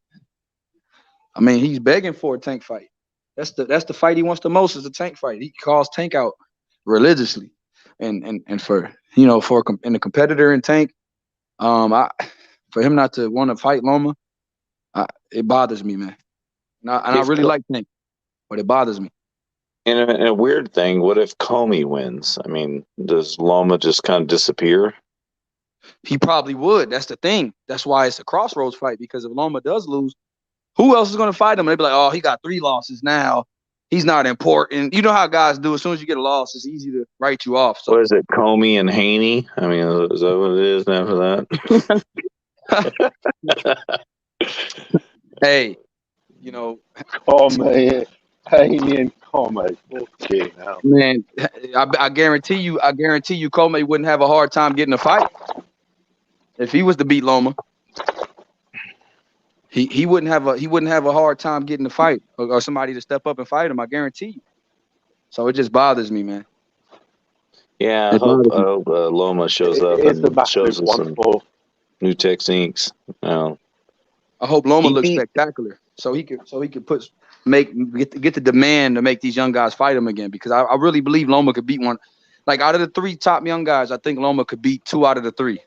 I mean, he's begging for a Tank fight. That's the fight he wants the most is the Tank fight. He calls Tank out religiously, and for in the competitor in Tank, for him not to want to fight Loma, it bothers me, man. And I really like Tank, but it bothers me. And a weird thing, what if Comey wins? I mean, does Loma just kind of disappear? He probably would. That's the thing. That's why it's a crossroads fight, because if Loma does lose, who else is going to fight him? And they'd be like, oh, he got 3 losses now. He's not important. You know how guys do. As soon as you get a loss, it's easy to write you off. So what is it, Comey and Haney? I mean, is that what it is after that? Hey, Comey, Haney and Comey. Okay, now. Man, I guarantee you, Comey wouldn't have a hard time getting a fight if he was to beat Loma. He wouldn't have a hard time getting a fight or somebody to step up and fight him. I guarantee you. So it just bothers me, man. Yeah, I hope Loma shows up and shows us some new techniques. I hope Loma looks spectacular, so he could get the demand to make these young guys fight him again. Because I really believe Loma could beat one. Like out of the 3 top young guys, I think Loma could beat 2 out of the 3.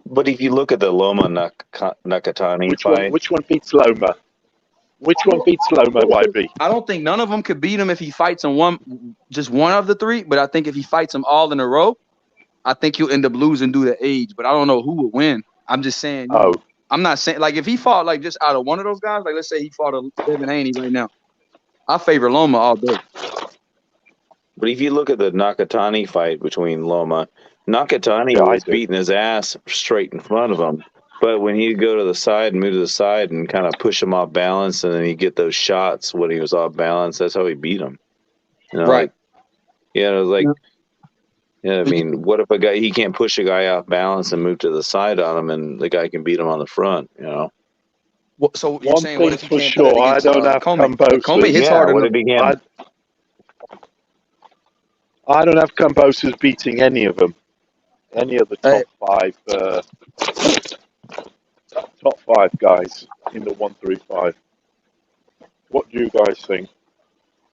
But if you look at the Loma Nakatani fight, which one beats Loma? Which one beats Loma, YB? I don't think none of them could beat him if he fights in just one of the 3. But I think if he fights them all in a row, I think he'll end up losing due to age. But I don't know who would win. I'm just saying. I'm not saying like if he fought like just out of one of those guys, like let's say he fought a Devin Haney right now, I favor Loma all day. But if you look at the Nakatani fight between Loma, Nakatani was beating his ass straight in front of him. But when he'd go to the side and move to the side and kind of push him off balance, and then he'd get those shots when he was off balance, that's how he beat him. Right. It was like, I mean, what if he can't push a guy off balance and move to the side on him, and the guy can beat him on the front, So you're saying what if he for can't sure, I don't have Kambosos. Comey hits harder what if he can't? I don't have Kambosos beating any of them. Any of the top 5 guys in the 135. What do you guys think?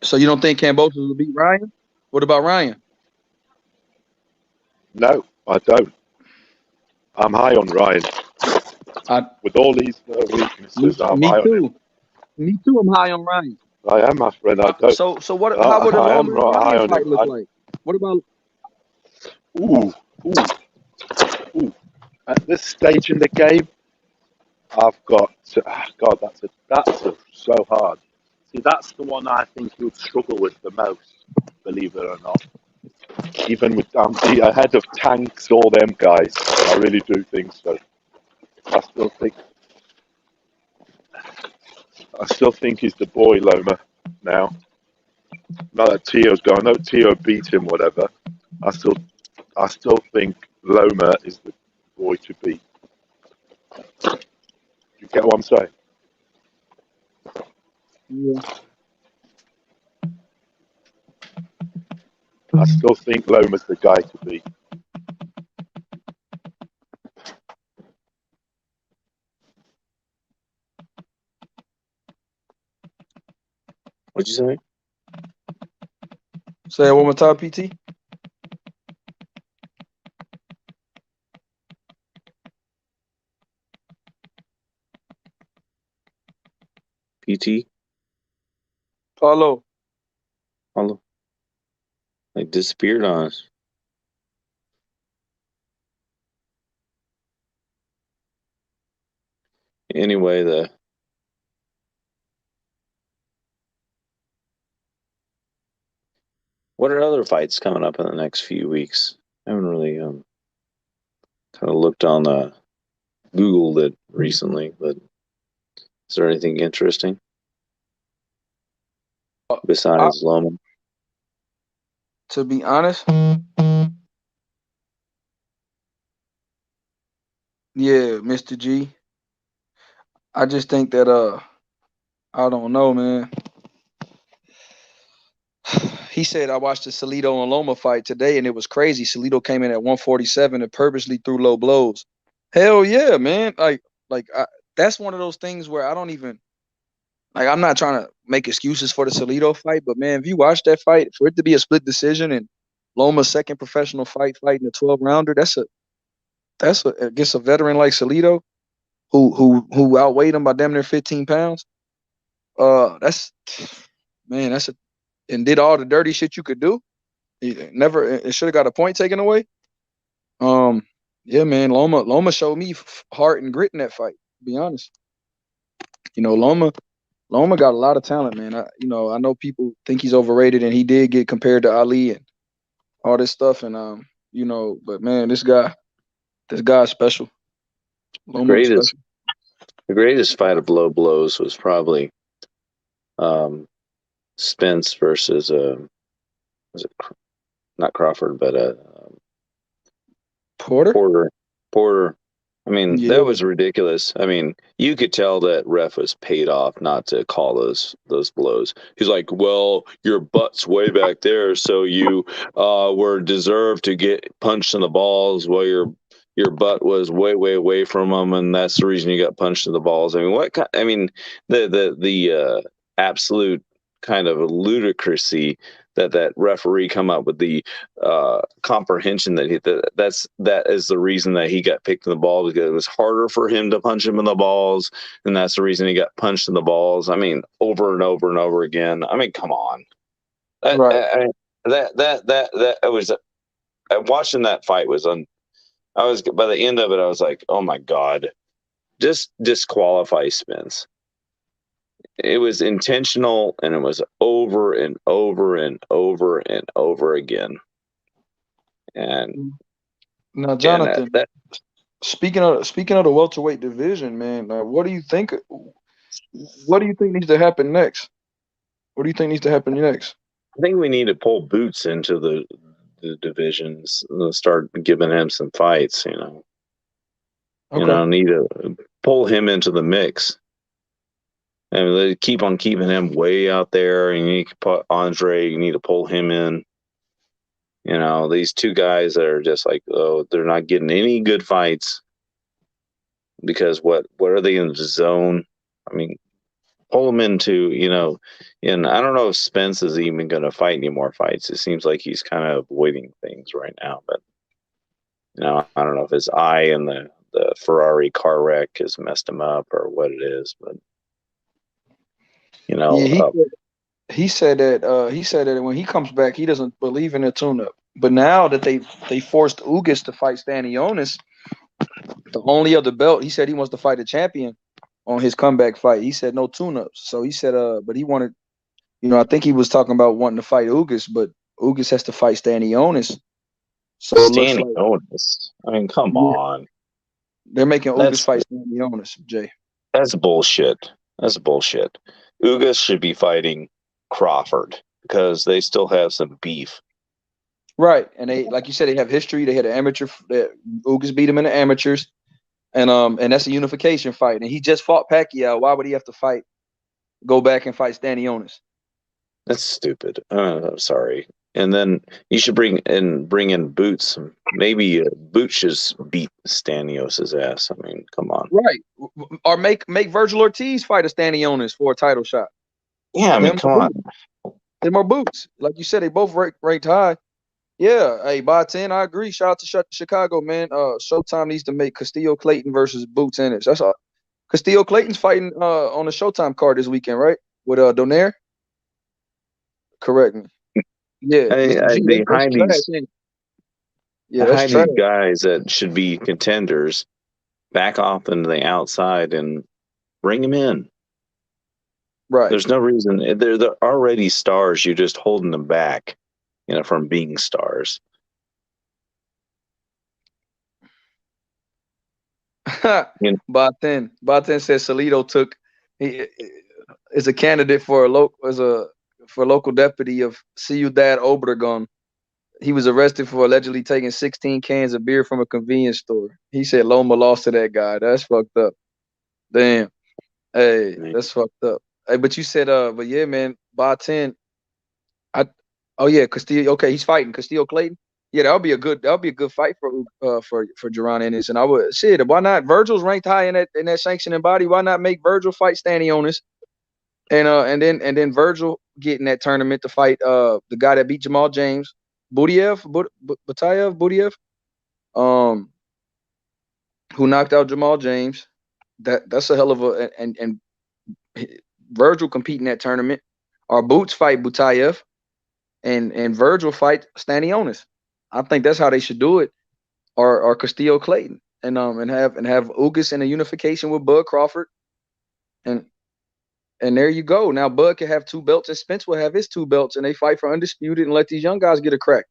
So you don't think Kambosos will beat Ryan? What about Ryan? No, I don't. I'm high on Ryan. With all these weaknesses, I'm high on him. Me too. I'm high on Ryan. I am, my friend. I don't. So what? How would a Ryan fight look like? What about? Ooh. At this stage in the game, I've got God. That's so hard. See, that's the one I think you'll struggle with the most. Believe it or not, even with ahead of Tanks, all them guys, I really do think so. I still think he's the boy Loma now. Now that Tio's gone, I know Tio beat him, whatever. I still think Loma is the boy to beat. You get what I'm saying? Yeah. I still think Loma's the guy to beat. What'd you say? Say it one more time, PT. PT? Hello. They disappeared on us. anyway, what are other fights coming up in the next few weeks? I haven't really kind of looked on Googled it recently, but is there anything interesting besides Loma? To be honest, yeah, Mr. G. I just think that I don't know, man. He said I watched the Salido and Loma fight today, and it was crazy. Salido came in at 147 and purposely threw low blows. Hell yeah, man! That's one of those things where I don't even I'm not trying to make excuses for the Salido fight, but man, if you watch that fight, for it to be a split decision and Loma's second professional fighting a 12-rounder, that's against a veteran like Salido, who outweighed him by damn near 15 pounds. That's and did all the dirty shit you could do. It should have got a point taken away. Yeah, man, Loma showed me heart and grit in that fight. To be honest, Loma got a lot of talent, man. I know people think he's overrated, and he did get compared to Ali and all this stuff, and but man, this guy's special. The greatest fight of low blows was probably Spence versus was it not Crawford, but Porter. I mean, that was ridiculous. I mean, you could tell that ref was paid off not to call those blows. He's like, well, your butt's way back there, so you were deserved to get punched in the balls while your butt was way away from them, and that's the reason you got punched in the balls. I mean, the absolute kind of ludicrousy that referee come up with the comprehension that is the reason that he got picked in the ball, because it was harder for him to punch him in the balls, and that's the reason he got punched in the balls. I mean, over and over and over again. I mean, come on. Right. Watching that fight was by the end of it, I was like, oh my God, just disqualify Spence. It was intentional, and it was over and over and over and over again. And now, Jonathan, speaking of the welterweight division, man, what do you think? What do you think needs to happen next? What do you think needs to happen next? I think we need to pull Boots into the divisions and start giving him some fights. Need to pull him into the mix. And they keep on keeping him way out there. And you need to put Andre. You need to pull him in. These two guys that are just like, oh, they're not getting any good fights because what are they in the zone? I mean, pull them into, and I don't know if Spence is even going to fight any more fights. It seems like he's kind of avoiding things right now. But I don't know if his eye and the Ferrari car wreck has messed him up or what it is, but. He said that when he comes back, he doesn't believe in a tune-up. But now that they forced Ugas to fight Stanionis, the only other belt, he said he wants to fight a champion on his comeback fight. He said no tune-ups. So he said, but he wanted, I think he was talking about wanting to fight Ugas, but Ugas has to fight Stanionis. So Stanionis. I mean, come on. They're making Ugas fight Stanionis, Jay. That's bullshit. Ugas should be fighting Crawford because they still have some beef. Right. And they, like you said, they have history. They had an amateur. Ugas beat him in the amateurs. And that's a unification fight. And he just fought Pacquiao. Why would he have to go back and fight Stanionis? That's stupid. I'm sorry. And then you should bring in Boots. Maybe Boots should beat Stanionis' ass. I mean, come on. Right. Or make Virgil Ortiz fight a Stanionis for a title shot. Yeah, I mean, come on. They're more Boots. Like you said, they both ranked high. Yeah. Hey, by 10, I agree. Shout out to Chicago, man. Showtime needs to make Castillo Clayton versus Boots Ennis. That's all. Castillo Clayton's fighting on the Showtime card this weekend, right? With Donaire? Correct me. Yeah. They hide these guys that should be contenders back off into the outside and Bring them in. Right. There's no reason. They're already stars. You're just holding them back, from being stars. Baten says Salido is a candidate for local deputy of Ciudad Obregón. He was arrested for allegedly taking 16 cans of beer from a convenience store. He said Loma lost to that guy. That's fucked up. Damn. Hey, that's fucked up. Hey, but you said but yeah, man, Baten. Castillo. Okay, he's fighting Castillo Clayton. Yeah, that'll be a good fight for Jaron Ennis. And I would why not? Virgil's ranked high in that sanctioning body. Why not make Virgil fight Stanionis? And then Virgil get in that tournament to fight the guy that beat Jamal James, Butayev, who knocked out Jamal James. That's a hell of a and Virgil compete in that tournament. Or Boots fight Butayev. And Virgil fight Stanionis. I think that's how they should do it, or Castillo Clayton, and have Ugas in a unification with Bud Crawford, and there you go. Now Bud can have 2 belts, and Spence will have his 2 belts, and they fight for undisputed, and let these young guys get a crack.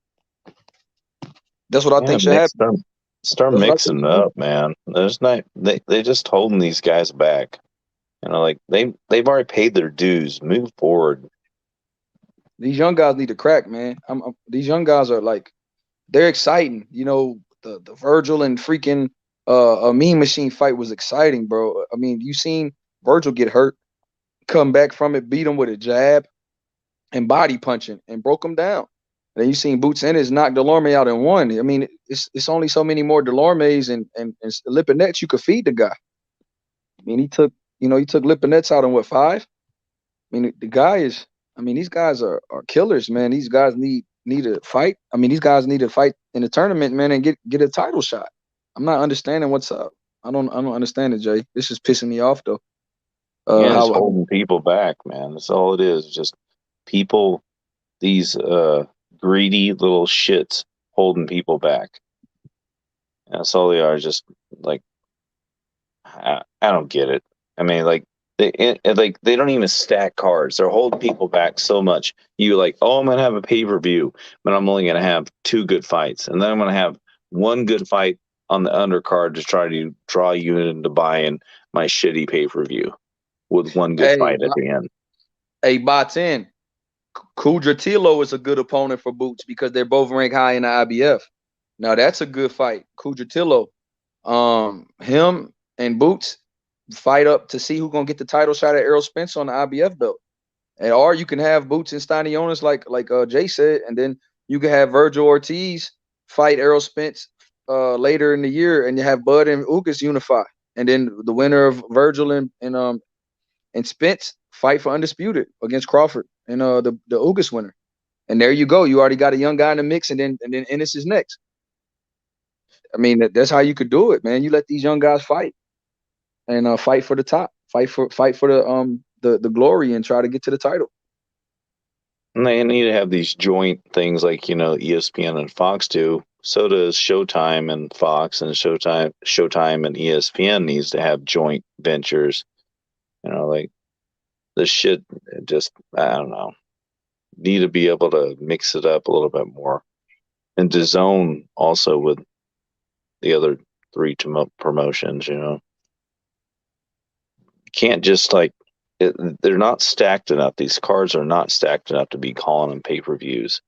That's what I think should happen. Start mixing it up, man. There's not they just holding these guys back. They've already paid their dues. Move forward. These young guys need to crack, man. These young guys are they're exciting. The Virgil and freaking a Mean Machine fight was exciting, bro. I mean, you seen Virgil get hurt, come back from it, beat him with a jab and body punching, and broke him down. And then you seen Boots Ennis knock Delorme out in 1. I mean, it's only so many more Delormes and Lipinets you could feed the guy. I mean, he took Lipinets out in what, 5? I mean, the guy is. I mean, these guys are killers, man. These guys need to fight. I mean, these guys need to fight in the tournament, man, and get a title shot. I'm not understanding what's up. I don't understand it, Jay. This is pissing me off, though. It's holding people back, man. That's all it is. Just people, these greedy little shits holding people back. That's all they are. Just I don't get it. I mean, they don't even stack cards. They're holding people back so much. You I'm gonna have a pay-per-view, but I'm only gonna have 2 good fights, and then I'm gonna have 1 good fight on the undercard to try to draw you into buying my shitty pay-per-view with 1 good fight at the end. Hey, Baten, Kudratilo is a good opponent for Boots because they're both ranked high in the IBF. Now that's a good fight. Kudratilo, him and Boots fight up to see who's gonna get the title shot at Errol Spence on the IBF belt, or you can have Boots and Stanionis like Jay said, and then you can have Virgil Ortiz fight Errol Spence later in the year, and you have Bud and Ugas unify, and then the winner of Virgil and Spence fight for undisputed against Crawford and the Ugas winner, and there you go. You already got a young guy in the mix, and then Ennis is next. I mean, that's how you could do it, man. You let these young guys fight. And fight for the top, fight for the glory, and try to get to the title. And they need to have these joint things like ESPN and Fox do. So does Showtime and Fox, and Showtime and ESPN needs to have joint ventures. This shit just, I don't know. Need to be able to mix it up a little bit more, and DAZN also with the other 3 promotions. Can't just they're not stacked enough. These cards are not stacked enough to be calling them pay-per-views.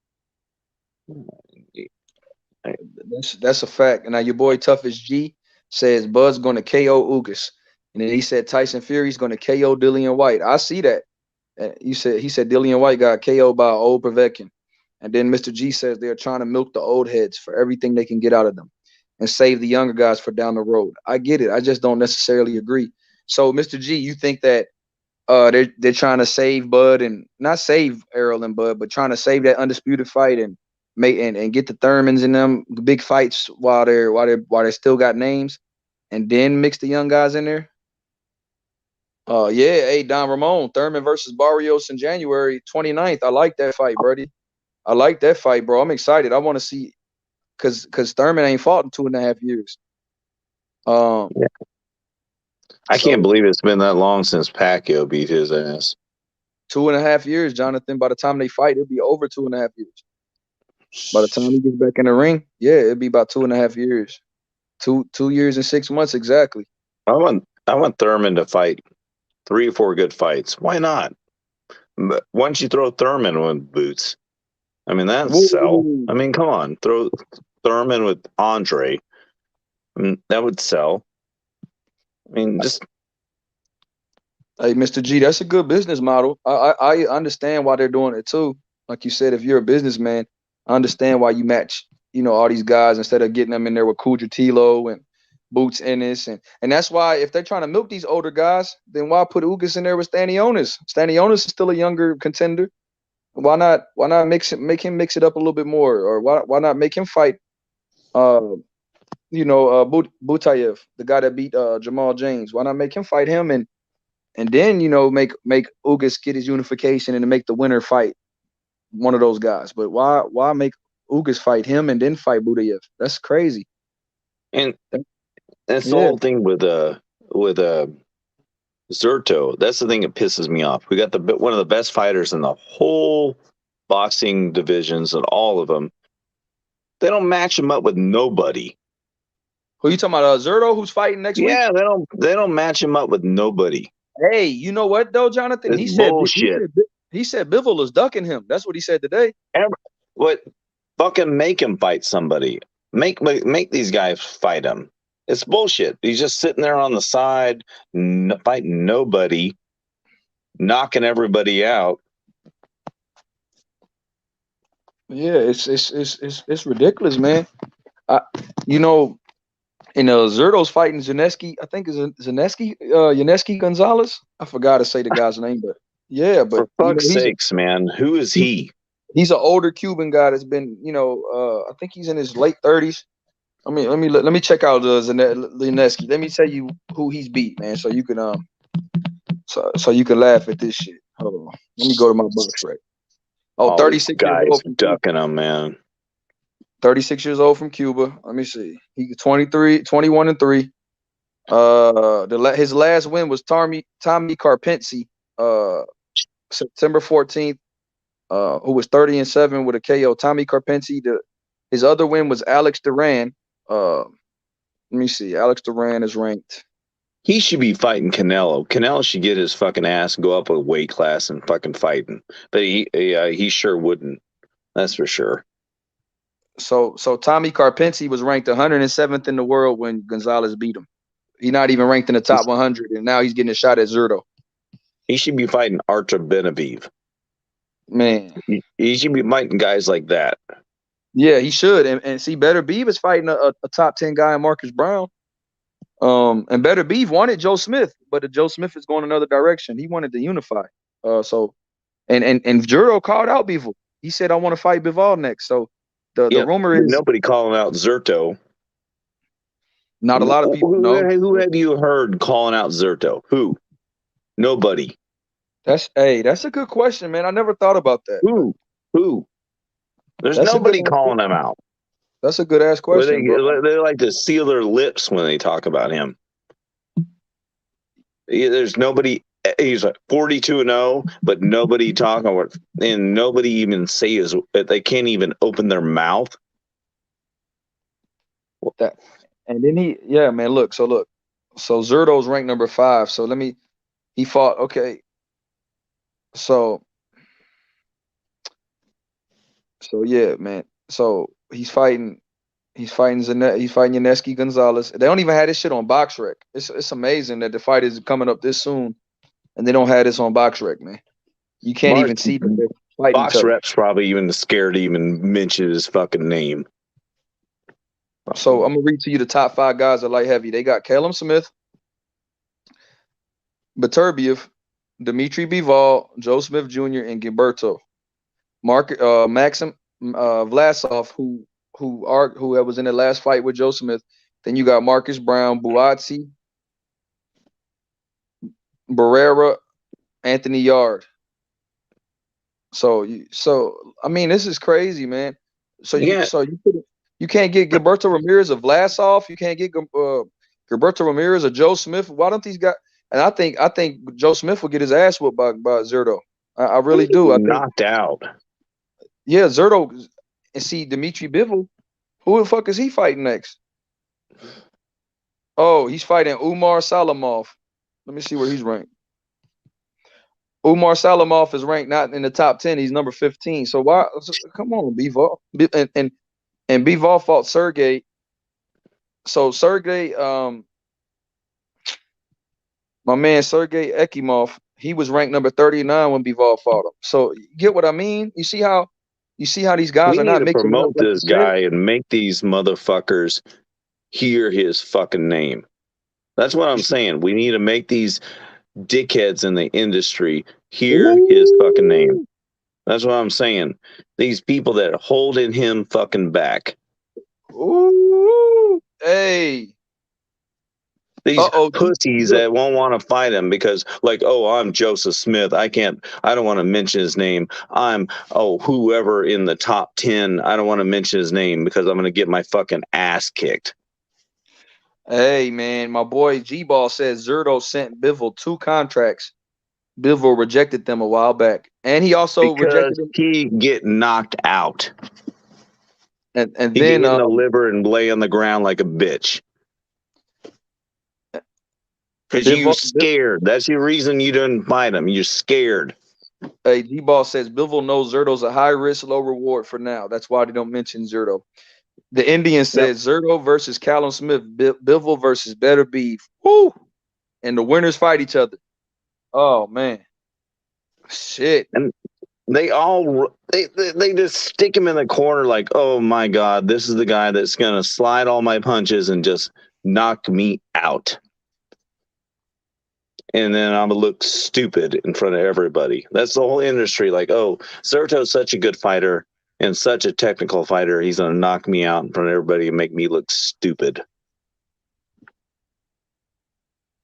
That's a fact. And now your boy Toughest G says Bud's going to KO Ugas, and then he said Tyson Fury's going to KO Dillian White. I see that. He said Dillian White got KO'd by old Povetkin, and then Mr. G says they're trying to milk the old heads for everything they can get out of them, and save the younger guys for down the road. I get it. I just don't necessarily agree. So, Mr. G, you think that they're trying to save Bud, and not save Errol and Bud, but trying to save that undisputed fight and get the Thurmans in them big fights while they still got names, and then mix the young guys in there? Hey, Don Ramon, Thurman versus Barrios in January 29th. I like that fight, buddy. I like that fight, bro. I'm excited. I want to see, because Thurman ain't fought in 2.5 years. I can't believe it's been that long since Pacquiao beat his ass. 2.5 years, Jonathan. By the time they fight, it'll be over 2.5 years. By the time he gets back in the ring, yeah, it'll be about 2.5 years. 2 years and 6 months exactly. I want Thurman to fight 3 or 4 good fights. Why not? But once you throw Thurman with Boots, I mean that'd sell. I mean, come on, throw Thurman with Andre. I mean, that would sell. I mean, just hey, Mr. G, that's a good business model. I understand why they're doing it too. Like you said, if you're a businessman, I understand why you match, all these guys instead of getting them in there with Kudratilo and Boots Ennis, and that's why if they're trying to milk these older guys, then why put Ugas in there with Stanionis? Stanionis is still a younger contender. Why not make him mix it up a little bit more, or why not make him fight? Butayev, the guy that beat Jamal James. Why not make him fight him and then make Ugas get his unification and make the winner fight one of those guys? But why make Ugas fight him and then fight Butayev? That's crazy. And that's the whole thing with Zerto. That's the thing that pisses me off. We got one of the best fighters in the whole boxing divisions and all of them. They don't match him up with nobody. Who you talking about? Zerto, who's fighting next week? Yeah, they don't match him up with nobody. Hey, you know what though, Jonathan? It's bullshit. He said Bivol is ducking him. That's what he said today. What? Fucking make him fight somebody. Make these guys fight him. It's bullshit. He's just sitting there on the side, fighting nobody, knocking everybody out. Yeah, it's ridiculous, man. Zerto's fighting Zaneski. I think is Zaneski Gonzalez. I forgot to say the guy's name, but yeah. But for fuck's sakes, man, who is he? He's an older Cuban guy that's been, I think he's in his late 30s. I mean, let me check out Zaneski. Let me tell you who he's beat, man. So you can so you can laugh at this shit. Hold on, let me go to my box right. Oh, 36 guys years old ducking him, man. 36 years old from Cuba. Let me see. He 21-3. His last win was Tommy Carpensi, September 14th. Who was 30-7 with a KO. Tommy Carpensi. His other win was Alex Duran. Let me see. Alex Duran is ranked. He should be fighting Canelo. Canelo should get his fucking ass and go up a weight class and fucking fighting. But he sure wouldn't. That's for sure. So Tommy Carpensi was ranked 107th in the world when Gonzalez beat him. He's not even ranked in the top 100, and now he's getting a shot at Zerto. He should be fighting Artur Benaviv. Man. He should be fighting guys like that. Yeah, he should. And see, Better Beef is fighting a top 10 guy in Marcus Brown. And Better Beef wanted Joe Smith, but Joe Smith is going another direction. He wanted to unify. And Zerto called out Bivol. He said, I want to fight Bivol next. So the rumor is nobody calling out Zerto. Not a lot of people. Who have you heard calling out Zerto? Who? Nobody. That's a good question, man. I never thought about that. Who? There's nobody calling him out. That's a good ass question. They like to seal their lips when they talk about him. There's nobody. He's like 42-0, but nobody talking about, and nobody even says that they can't even open their mouth. That, and then look. So Zerto's ranked number 5. So he fought. Okay. So yeah, man. So he's fighting Yaneski Gonzalez. They don't even have this shit on BoxRec. It's amazing that the fight is coming up this soon, and they don't have this on BoxRec, man. You can't even see that they're fighting. BoxRec's probably even scared to even mention his fucking name. So I'm gonna read to you the top 5 guys at light heavy. They got Callum Smith, Beterbiev, Dmitry Bivol, Joe Smith Jr., and Gilberto. Maxim Vlasov, who was in the last fight with Joe Smith. Then you got Marcus Brown, Buatsi, Barrera, Anthony Yard. So I mean, this is crazy, man. So you can't get Gilberto Ramirez of Vlasov. You can't get Gilberto Ramirez or Joe Smith. Why don't these guys? And I think Joe Smith will get his ass whooped by Zerto. I really do. I think knocked out. Yeah, Zerto. And see Dimitri Bivol. Who the fuck is he fighting next? Oh, he's fighting Umar Salamov. Let me see where he's ranked. Umar Salamov is ranked not in the top 10. He's number 15. So why? Come on, Bivol. And Bivol fought Sergey. So Sergey, my man Sergey Ekimov, he was ranked number 39 when Bivol fought him. So you get what I mean? You see how these guys We are need not to mixing promote up like this you said? guy and make these motherfuckers hear his fucking name. That's what I'm saying. We need to make these dickheads in the industry hear his fucking name. That's what I'm saying. These people that are holding him fucking back. Ooh, hey. These pussies that won't want to fight him because, like, oh, I'm Joseph Smith. I don't want to mention his name. I'm, whoever in the top 10. I don't want to mention his name because I'm going to get my fucking ass kicked. Hey, man, my boy G-Ball says Zerto sent Bivol 2 contracts. Bivol rejected them a while back. And he also rejected them. He get knocked out. And he then get in the liver and lay on the ground like a bitch. Because you scared. That's the reason you didn't fight him. You're scared. Hey, D-Ball says Bivol knows Zerto's a high risk, low reward for now. That's why they don't mention Zerto. The Indian says Zerto versus Callum Smith, Bivol versus Better Beef. Woo! And the winners fight each other. Oh man, shit. And they just stick him in the corner like, oh my god, this is the guy that's gonna slide all my punches and just knock me out. And then I'm gonna look stupid in front of everybody. That's the whole industry. Like, oh, Zerto's such a good fighter and such a technical fighter. He's gonna knock me out in front of everybody and make me look stupid.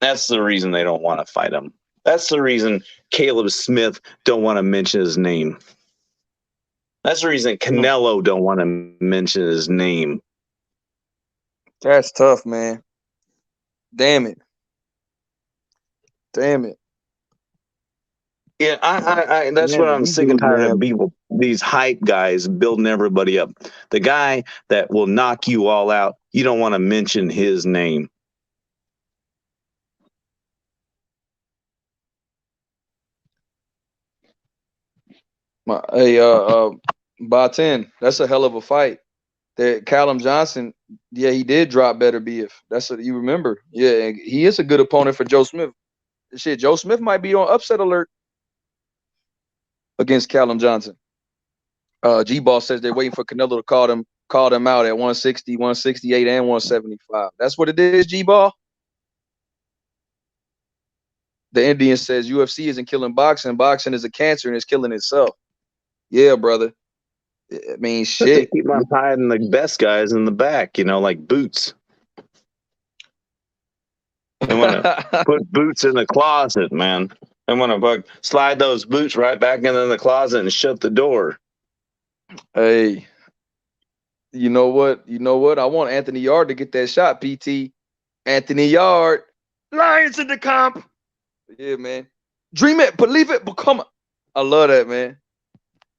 That's the reason they don't want to fight him. That's the reason Caleb Smith don't want to mention his name. That's the reason Canelo don't want to mention his name. That's tough, man. Damn it. Yeah, I that's what I'm sick and tired of people, these hype guys building everybody up. The guy that will knock you all out, you don't want to mention his name. Hey, Baten, that's a hell of a fight. That Callum Johnson, yeah, he did drop Better Beef. That's what you remember. Yeah, and he is a good opponent for Joe Smith. Shit, Joe Smith might be on upset alert against Callum Johnson. G-Ball says they're waiting for Canelo to call them out at 160, 168, and 175. That's what it is, G-Ball. The Indian says UFC isn't killing boxing. Boxing is a cancer and it's killing itself. Yeah, brother. I mean, shit. They keep on hiding the best guys in the back, like Boots. They want to put Boots in the closet, man. They want to slide those boots right back into the closet and shut the door. Hey, you know what? I want Anthony Yard to get that shot, PT. Anthony Yard. Lions in the comp. Yeah, man. Dream it, believe it, become it. I love that, man.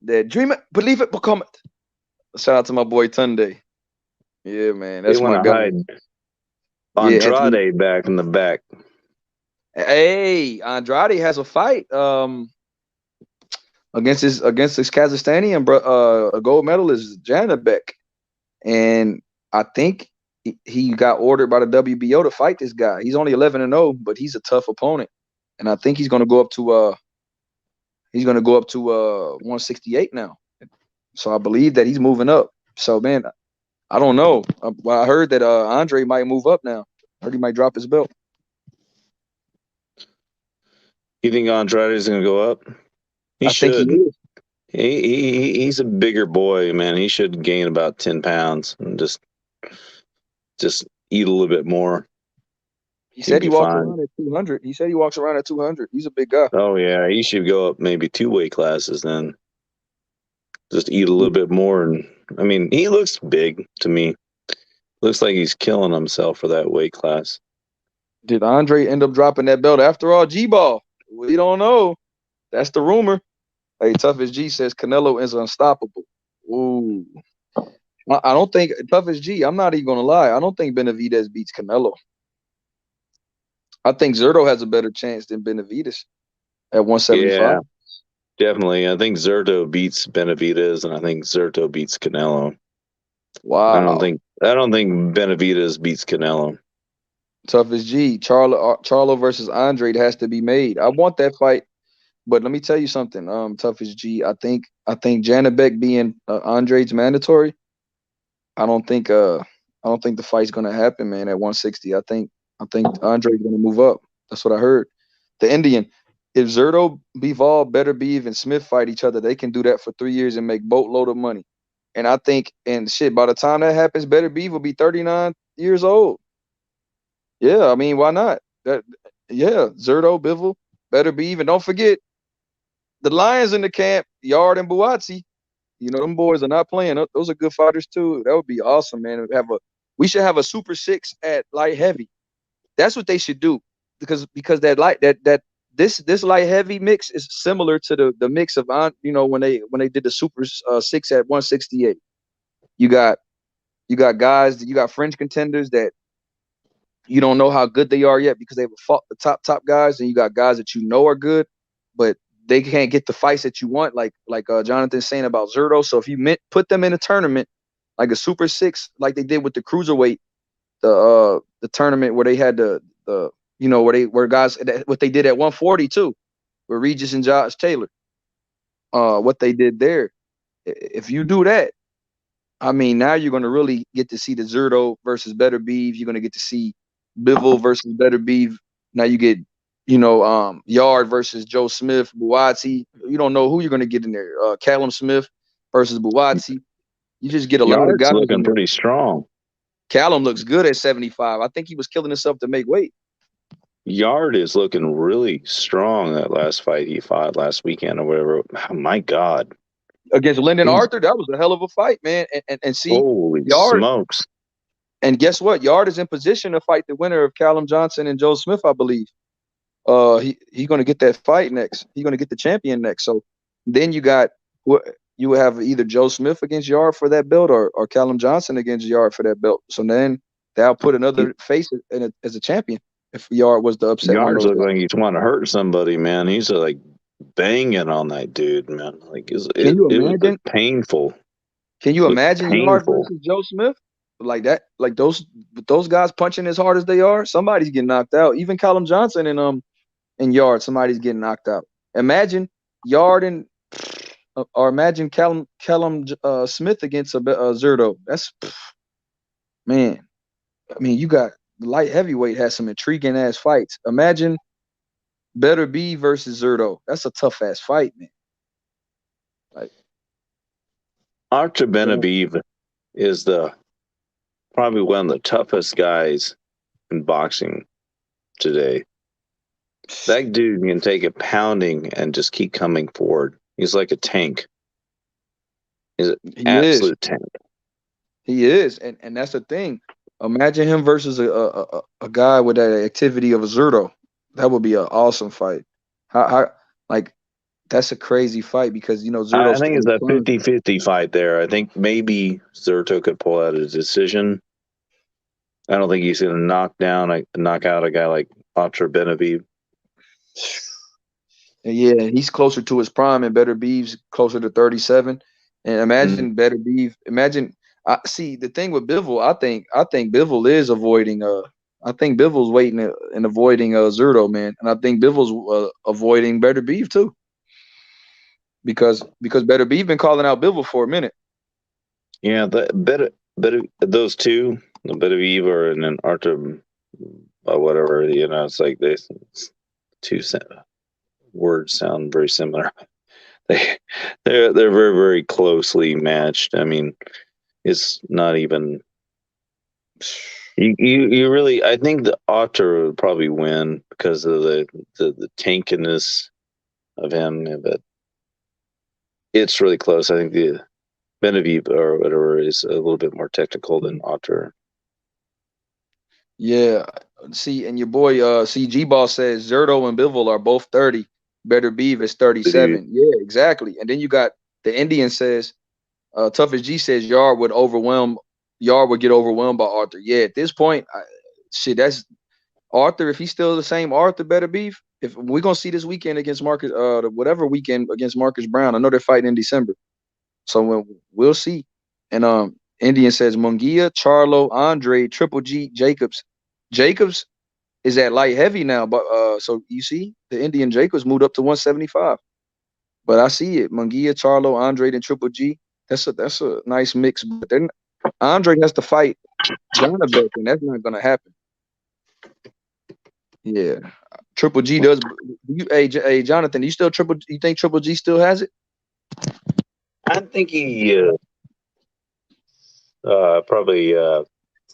That dream it, believe it, become it. Shout out to my boy Tunde. Yeah, man. That's my guy. Andrade back in the back. Hey, Andrade has a fight against his Kazakhstanian gold medalist Janabek, and I think he got ordered by the WBO to fight this guy. He's only 11-0, but he's a tough opponent, and I think he's going to go up to 168 now. So I believe that he's moving up. So man, I don't know. I heard that Andre might move up now. I heard he might drop his belt. You think Andrade is going to go up? He should. He's a bigger boy, man. He should gain about 10 pounds and just eat a little bit more. He said he walks around at 200. He said he walks around at 200. He's a big guy. Oh yeah, he should go up maybe 2 weight classes then. Just eat a little bit more, and I mean, he looks big to me. Looks like he's killing himself for that weight class. Did Andre end up dropping that belt after all? G-Ball. We don't know. That's the rumor. Hey, Tough as G says Canelo is unstoppable. Ooh. I don't think Tough as G, I'm not even gonna lie. I don't think Benavidez beats Canelo. I think Zerto has a better chance than Benavidez at 175. Yeah, definitely. I think Zerto beats Benavidez, and I think Zerto beats Canelo. Wow. I don't think Benavidez beats Canelo. Tough as G, Charlo versus Andre has to be made. I want that fight, but let me tell you something. Tough as G, I think Janabek being Andre's mandatory. I don't think the fight's gonna happen, man. At 160, I think Andre's gonna move up. That's what I heard. The Indian, if Zerto, Bivol, Better Beef, and Smith fight each other, they can do that for 3 years and make boatload of money. And I think, and shit, by the time that happens, Better Beef will be 39 years old. Yeah, I mean, why not? Zerto, Bivol, Better Beef, and don't forget the Lions in the camp, Yard and Buatsi. You know, them boys are not playing. Those are good fighters too. That would be awesome, man. We should have a Super 6 at light heavy. That's what they should do, because this light heavy mix is similar to the mix of when they did the Super 6 at 168. You got guys, you got French contenders that you don't know how good they are yet because they've fought the top guys, and you got guys that you know are good, but they can't get the fights that you want, like Jonathan's saying about Zerto. So if you put them in a tournament like a Super 6, like they did with the cruiserweight, the tournament where they had what they did at 140 too, with Regis and Josh Taylor, what they did there. If you do that, I mean, now you're going to really get to see the Zerto versus Better Beef. You're going to get to see Bivol versus Better Beef. Now you get, Yard versus Joe Smith, Buatsi. You don't know who you're going to get in there. Callum Smith versus Buatsi. You just get a lot of Yard's guys. looking pretty strong. Callum looks good at 75. I think he was killing himself to make weight. Yard is looking really strong. That last fight he fought last weekend or whatever. Oh, my God. Against Lyndon Arthur, that was a hell of a fight, man. And see, holy Yard, smokes. And guess what? Yard is in position to fight the winner of Callum Johnson and Joe Smith, I believe. He's going to get that fight next. He's going to get the champion next. So then you will have either Joe Smith against Yard for that belt or Callum Johnson against Yard for that belt. So then that'll put another face as a champion if Yard was the upset. Yard's looking like he's want to hurt somebody, man. He's like banging on that dude, man. Like, can you imagine? It was painful. Can you imagine Yard versus Joe Smith? Like that, like those guys punching as hard as they are, somebody's getting knocked out. Even Callum Johnson and Yard, somebody's getting knocked out. Imagine Yard or imagine Callum Smith against Zerto. That's man. I mean, you got light heavyweight has some intriguing ass fights. Imagine Better B versus Zerto. That's a tough ass fight, man. Like Artur Benavides is probably one of the toughest guys in boxing today. That dude can take a pounding and just keep coming forward. He's like a tank. He's an absolute tank. He is, and that's the thing. Imagine him versus a guy with that activity of a Zerto. That would be an awesome fight. How like that's a crazy fight because Zerto. I think it's a 50-50 fight there. I think maybe Zerto could pull out a decision. I don't think he's going to knock out a guy like Artur Benavides. Yeah, he's closer to his prime, and Better Beef's closer to 37. And imagine Better Beef. Imagine. See the thing with Bivol. I think Bivol is avoiding. I think Bivol's waiting and avoiding Zerto, man, and I think Bivol's avoiding Better Beef too. Because Better Beef been calling out Bivol for a minute. Yeah, the better those two, the Better Beef and then Artur, whatever. It's like this. Two words sound very similar. They're very, very closely matched. I mean, it's not even. You really. I think the Artur would probably win because of the tankiness of him, but it's really close. I think the Benavides or whatever is a little bit more technical than Artur. Yeah. See, and your boy CG Ball says Zerto and Bivol are both 30. Better Beef is 37. Yeah, exactly. And then you got the Indian says, Toughest G says Yard would get overwhelmed by Arthur. Yeah, at this point, that's Arthur. If he's still the same Arthur, Better Beef. If we're gonna see this weekend against Marcus, whatever weekend against Marcus Brown, I know they're fighting in December, so we'll see. And Indian says Munguia, Charlo, Andre, Triple G, Jacobs. Jacobs is at light heavy now, but so you see the Indian Jacobs moved up to 175. But I see it. Munguia, Charlo, Andre, and Triple G. That's a nice mix. But then Andre has to fight Jonathan, and that's not gonna happen. Yeah. Triple G does. Hey, Jonathan, you think Triple G still has it? I think he probably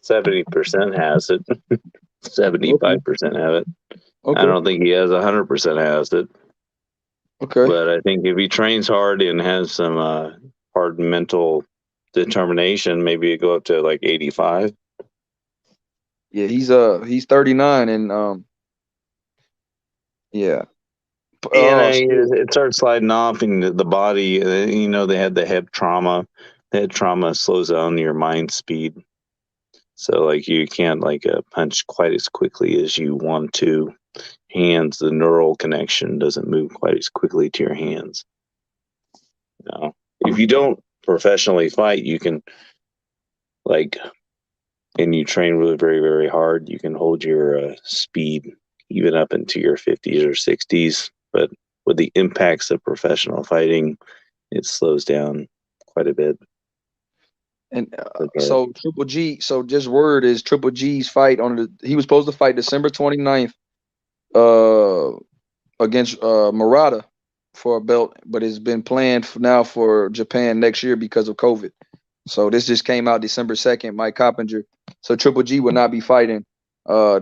70% has it. 75% have it. Okay. I don't think he has 100% has it. Okay. But I think if he trains hard and has some hard mental determination, maybe it go up to like 85. Yeah, he's 39 and yeah. And it starts sliding off in the body. You know, they had the head trauma. The head trauma slows down your mind speed. So, like, you can't, like, punch quite as quickly as you want to. Hands, the neural connection doesn't move quite as quickly to your hands. No. If you don't professionally fight, you can, like, and you train really very, very hard, you can hold your speed even up into your 50s or 60s. But with the impacts of professional fighting, it slows down quite a bit. And so Triple G, so just word is Triple G's fight he was supposed to fight December 29th against Murata for a belt, but it's been planned now for Japan next year because of COVID. So this just came out December 2nd, Mike Coppinger. So Triple G will not be fighting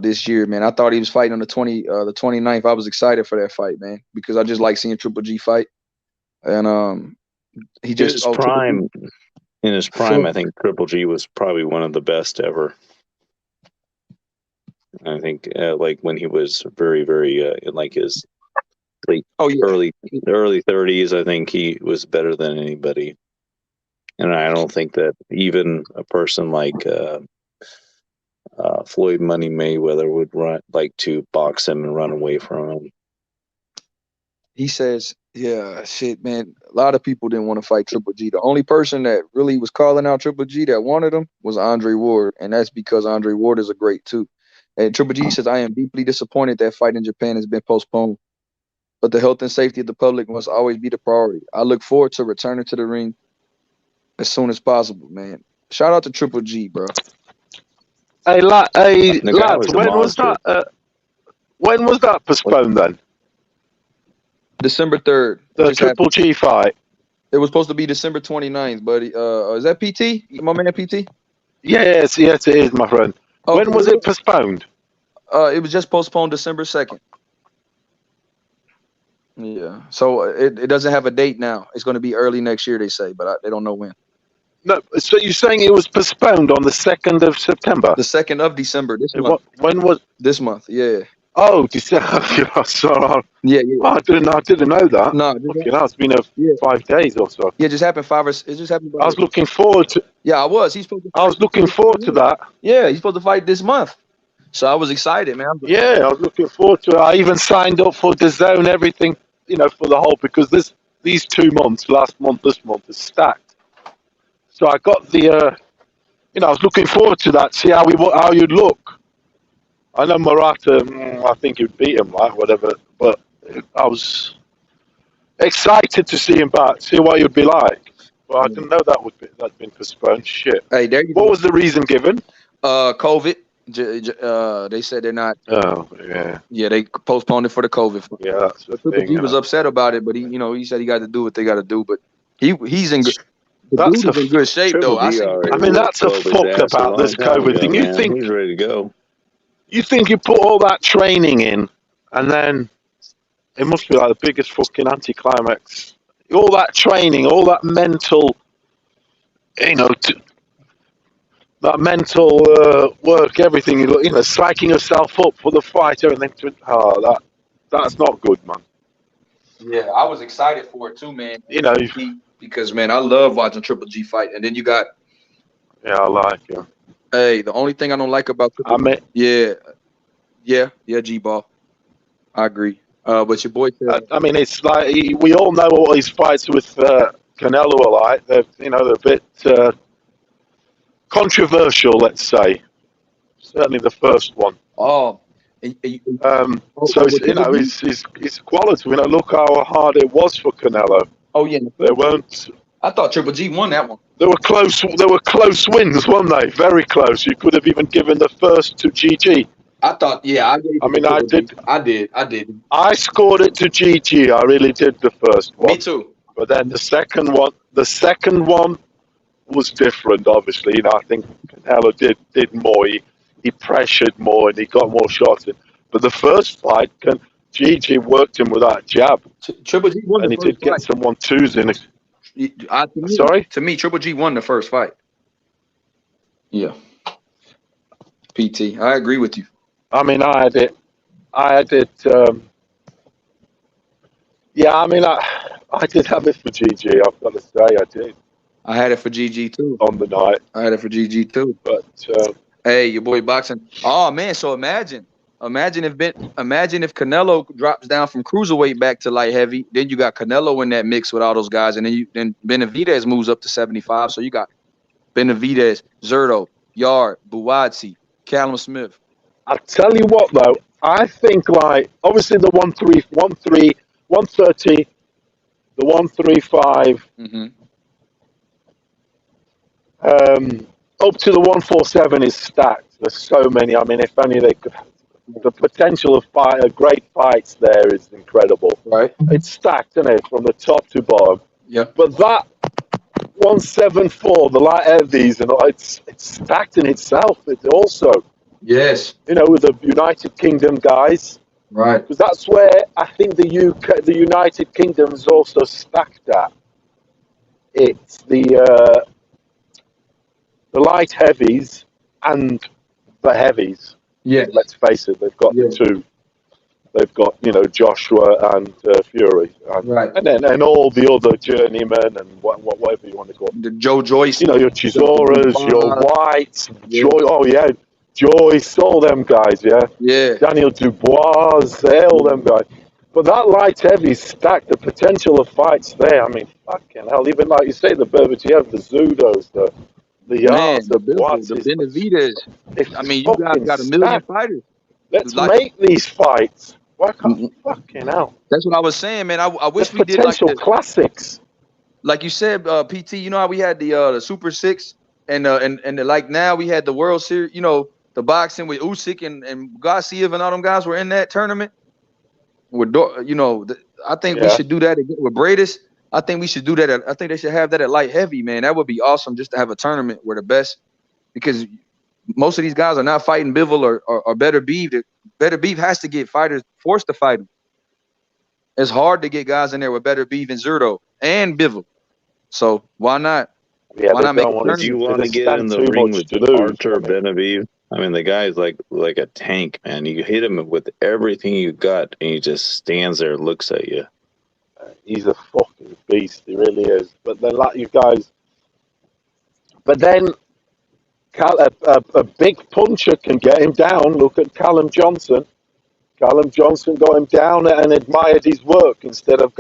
this year, man. I thought he was fighting on the 29th. I was excited for that fight, man, because I just like seeing Triple G fight. And he just in his prime, I think Triple G was probably one of the best ever. I think, like when he was very, very in like his early 30s, I think he was better than anybody. And I don't think that even a person like Floyd Money Mayweather would like to box him and run away from him. He says, yeah, shit, man. A lot of people didn't want to fight Triple G. The only person that really was calling out Triple G that wanted him was Andre Ward. And that's because Andre Ward is a great too. And Triple G says, I am deeply disappointed that fight in Japan has been postponed. But the health and safety of the public must always be the priority. I look forward to returning to the ring as soon as possible, man. Shout out to Triple G, bro. Hey, lads, when was that postponed then? December 3rd. The Triple G fight. It was supposed to be December 29th, buddy. Is that PT? My man PT? Yes, it is, my friend. When was it postponed? It was just postponed December 2nd. Yeah. So it doesn't have a date now. It's going to be early next year, they say, but they don't know when. No, so you're saying it was postponed on the 2nd of September? The 2nd of December. This month. When was this month? Yeah. Oh, December. Sorry. Yeah. Oh, I didn't know that. No, it's been 5 days or so. Yeah, it just happened I was looking forward to. Yeah, I was. I was looking forward to that. Yeah, he's supposed to fight this month. So I was excited, man. Yeah, I was looking forward to it. I even signed up for the zone, everything, for the whole, because these 2 months, last month, this month, is stacked. So I got I was looking forward to that, see how you'd look. I know Murata, I think he'd beat him, like, whatever, but I was excited to see him back, see what he'd be like. But I didn't know that'd been postponed. Shit. Hey, there you go. What was the reason given? COVID. They said they're not. Oh, yeah. Yeah, they postponed it for the COVID. Yeah, that's the thing. He was upset about it, but he said he got to do what they got to do. But he's in good. He's in good shape, though. I mean, that's a fuck about this COVID thing. You think he's ready to go? You think you put all that training in, and then it must be like the biggest fucking anticlimax. All that training, all that mental, that mental work, everything, psyching yourself up for the fight, everything. That's not good, man. Yeah, I was excited for it too, man. You because man, I love watching Triple G fight, and then you got. Yeah, I like it. Hey, the only thing I don't like about Triple G, G-Ball. I agree. But your boy said, it's like we all know what these fights with Canelo are like. They're a bit controversial, let's say. Certainly the first one. So it's quality. Look how hard it was for Canelo. Oh yeah, they weren't. I thought Triple G won that one. They were close. They were close wins, weren't they? Very close. You could have even given the first to GG. I thought, I did. I did. I scored it to GG. I really did the first one. Me too. But then the second one was different. Obviously, I think Canelo did more. He pressured more and he got more shots in. But the first fight, GG worked him with that jab. Triple G won, and he did get some 1-2s in it. Sorry? To me, Triple G won the first fight. Yeah. PT, I agree with you. I had it. I did have it for GG. I've got to say, I did. I had it for GG too. On the night. I had it for GG too. But hey, your boy boxing. Oh man, so imagine if Canelo drops down from cruiserweight back to light heavy. Then you got Canelo in that mix with all those guys, and then Benavidez moves up to 75. So you got Benavidez, Zurdo, Yard, Buatsi, Callum Smith. I'll tell you what though, I think obviously the 130, the 135, up to the 147 is stacked. There's so many. If only they could. The potential of great fights there is incredible. Right. It's stacked, isn't it, from the top to bottom. Yeah. But that 174, the light heavies, it's stacked in itself. It's also. Yes. With the United Kingdom guys. Right. Because that's where I think the United Kingdom is also stacked at. It's the light heavies and the heavies. Yeah. Let's face it, they've got the two. They've got, Joshua and Fury. Right. And all the other journeymen and whatever you want to call them. The Joe Joyce. Your Chisoras, your Whites, Joyce, all them guys, yeah? Yeah. Daniel Dubois, all them guys. But that light heavy stacked, the potential of fights there. Fucking hell. Even like you say, the Berbetiev, the Zudos, the Yards, the Buatsis. The Benavidez. You guys got a million fighters. Let's make these fights. Why can't fucking hell? That's what I was saying, man. I wish we did potential classics. Like you said, PT. You know how we had the Super Six and like now we had the World Series. The boxing with Usyk and Gassiev and all them guys were in that tournament. I think we should do that again with Bradis. I think we should do that. I think they should have that at light heavy, man. That would be awesome just to have a tournament where the best, because most of these guys are not fighting Bivol or Better Beef. Better Beef has to get fighters forced to fight him. It's hard to get guys in there with Better Beef and Zurdo and Bivol. So why not? Yeah, why not make a if you want to get in the ring with Artur Benavides, the guy's like a tank, man. You hit him with everything you got, and he just stands there and looks at you. He's a fucking beast. He really is. But then, like you guys, a big puncher can get him down. Look at Callum Johnson. Callum Johnson got him down and admired his work instead of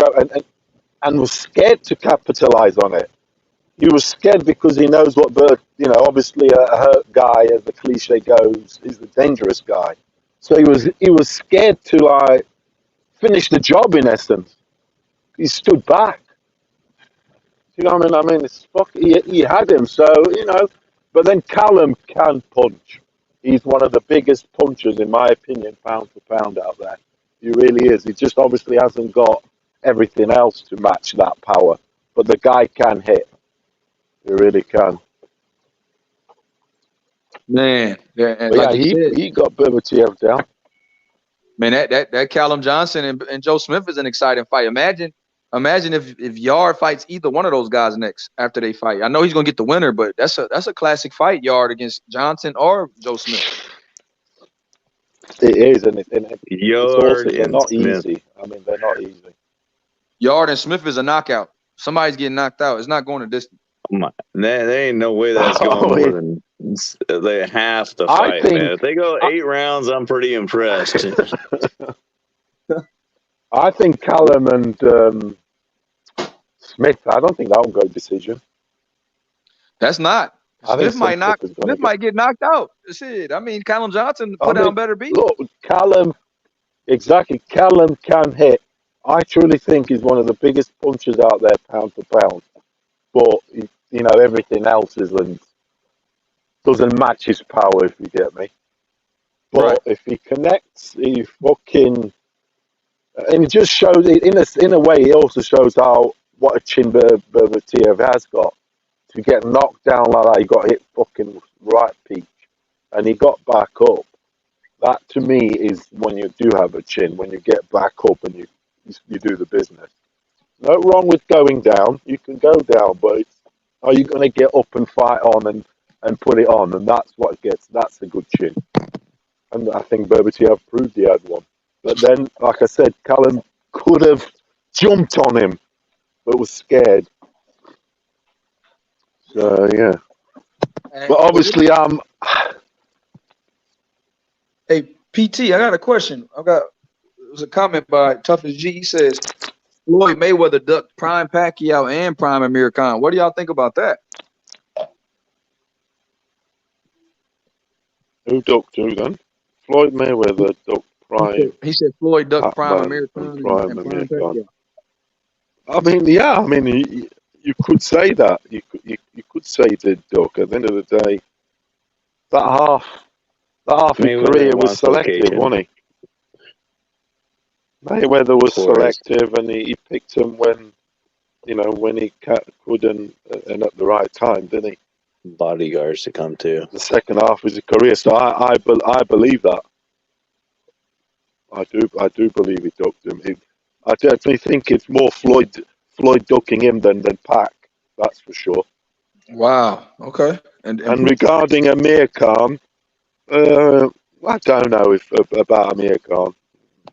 and was scared to capitalize on it. He was scared because he knows what obviously a hurt guy, as the cliche goes, is a dangerous guy. So he was scared to finish the job in essence. He stood back. You know what I mean? It's he had him, so But then Callum can punch. He's one of the biggest punchers, in my opinion, pound for pound out there. He really is. He just obviously hasn't got everything else to match that power. But the guy can hit. He really can. Man, he got Berbetiev down. Man, that Callum Johnson and Joe Smith is an exciting fight. Imagine Imagine if Yard fights either one of those guys next after they fight. I know he's gonna get the winner, but that's a classic fight, Yard against Johnson or Joe Smith. It is, and it's also Yard they're and not Smith. easy. I mean, they're not easy. Yard and Smith is a knockout. Somebody's getting knocked out. It's not going a distance. There ain't no way that's going more than half the fight, man. If they go 8 rounds, I'm pretty impressed. I think Callum and Smith. I don't think that will go decision. That's not. Smith might Smith might get knocked out. Shit. I mean, Callum Johnson put down better beat. Look, Callum can hit. I truly think he's one of the biggest punchers out there, pound for pound. But everything else doesn't match his power, if you get me. But if he connects, he fucking, and it just shows in a way. It also shows what a chin Berbatiev has got. To get knocked down like that, he got hit fucking right peak, and he got back up. That to me is when you do have a chin, when you get back up and you do the business. No wrong with going down. You can go down, but are you going to get up and fight on and put it on? And that's that's a good chin. And I think Berbatiev proved he had one. But then, like I said, Callum could have jumped on him, but was scared. So yeah, but obviously Hey, PT, I got a question. It was a comment by Toughest G. He says Floyd Mayweather ducked Prime Pacquiao and Prime Amir Khan. What do y'all think about that? Who ducked who then? Floyd Mayweather ducked Prime. He said Floyd ducked Prime Amir Khan and Prime Pacquiao. I mean, yeah. I mean, you could say that. You could say he did duck. At the end of the day, that half of his career was selective, wasn't he? Mayweather was selective, and he picked him when he could and at the right time, didn't he? Bodyguards to come to. The second half of his career, so I believe that. I do believe he ducked him. I definitely think it's more Floyd ducking him than Pac. That's for sure. Wow. Okay. And regarding Amir Khan, I don't know about Amir Khan.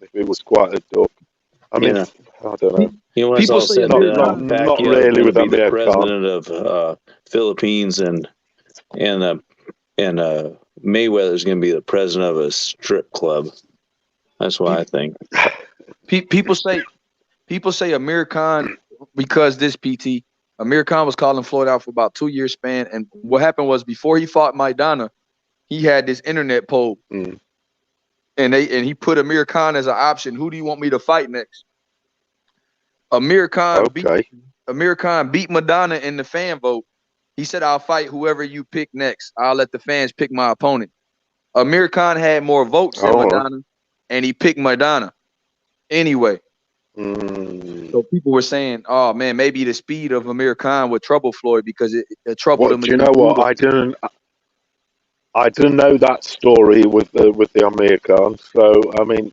If it was quite a duck. I mean, I don't know. People say not really with Amir Khan. President of Philippines and Mayweather is going to be the president of a strip club. That's what I think. People say Amir Khan, because this PT, Amir Khan was calling Floyd out for about 2 years span, and what happened was before he fought Maidana, he had this internet poll, and he put Amir Khan as an option. Who do you want me to fight next? Amir Khan beat Maidana in the fan vote. He said, "I'll fight whoever you pick next. I'll let the fans pick my opponent." Amir Khan had more votes than Maidana, and he picked Maidana anyway. So people were saying, "Oh man, maybe the speed of Amir Khan would trouble Floyd because it troubled him." Do you know what? I didn't know that story with the Amir Khan. So I mean,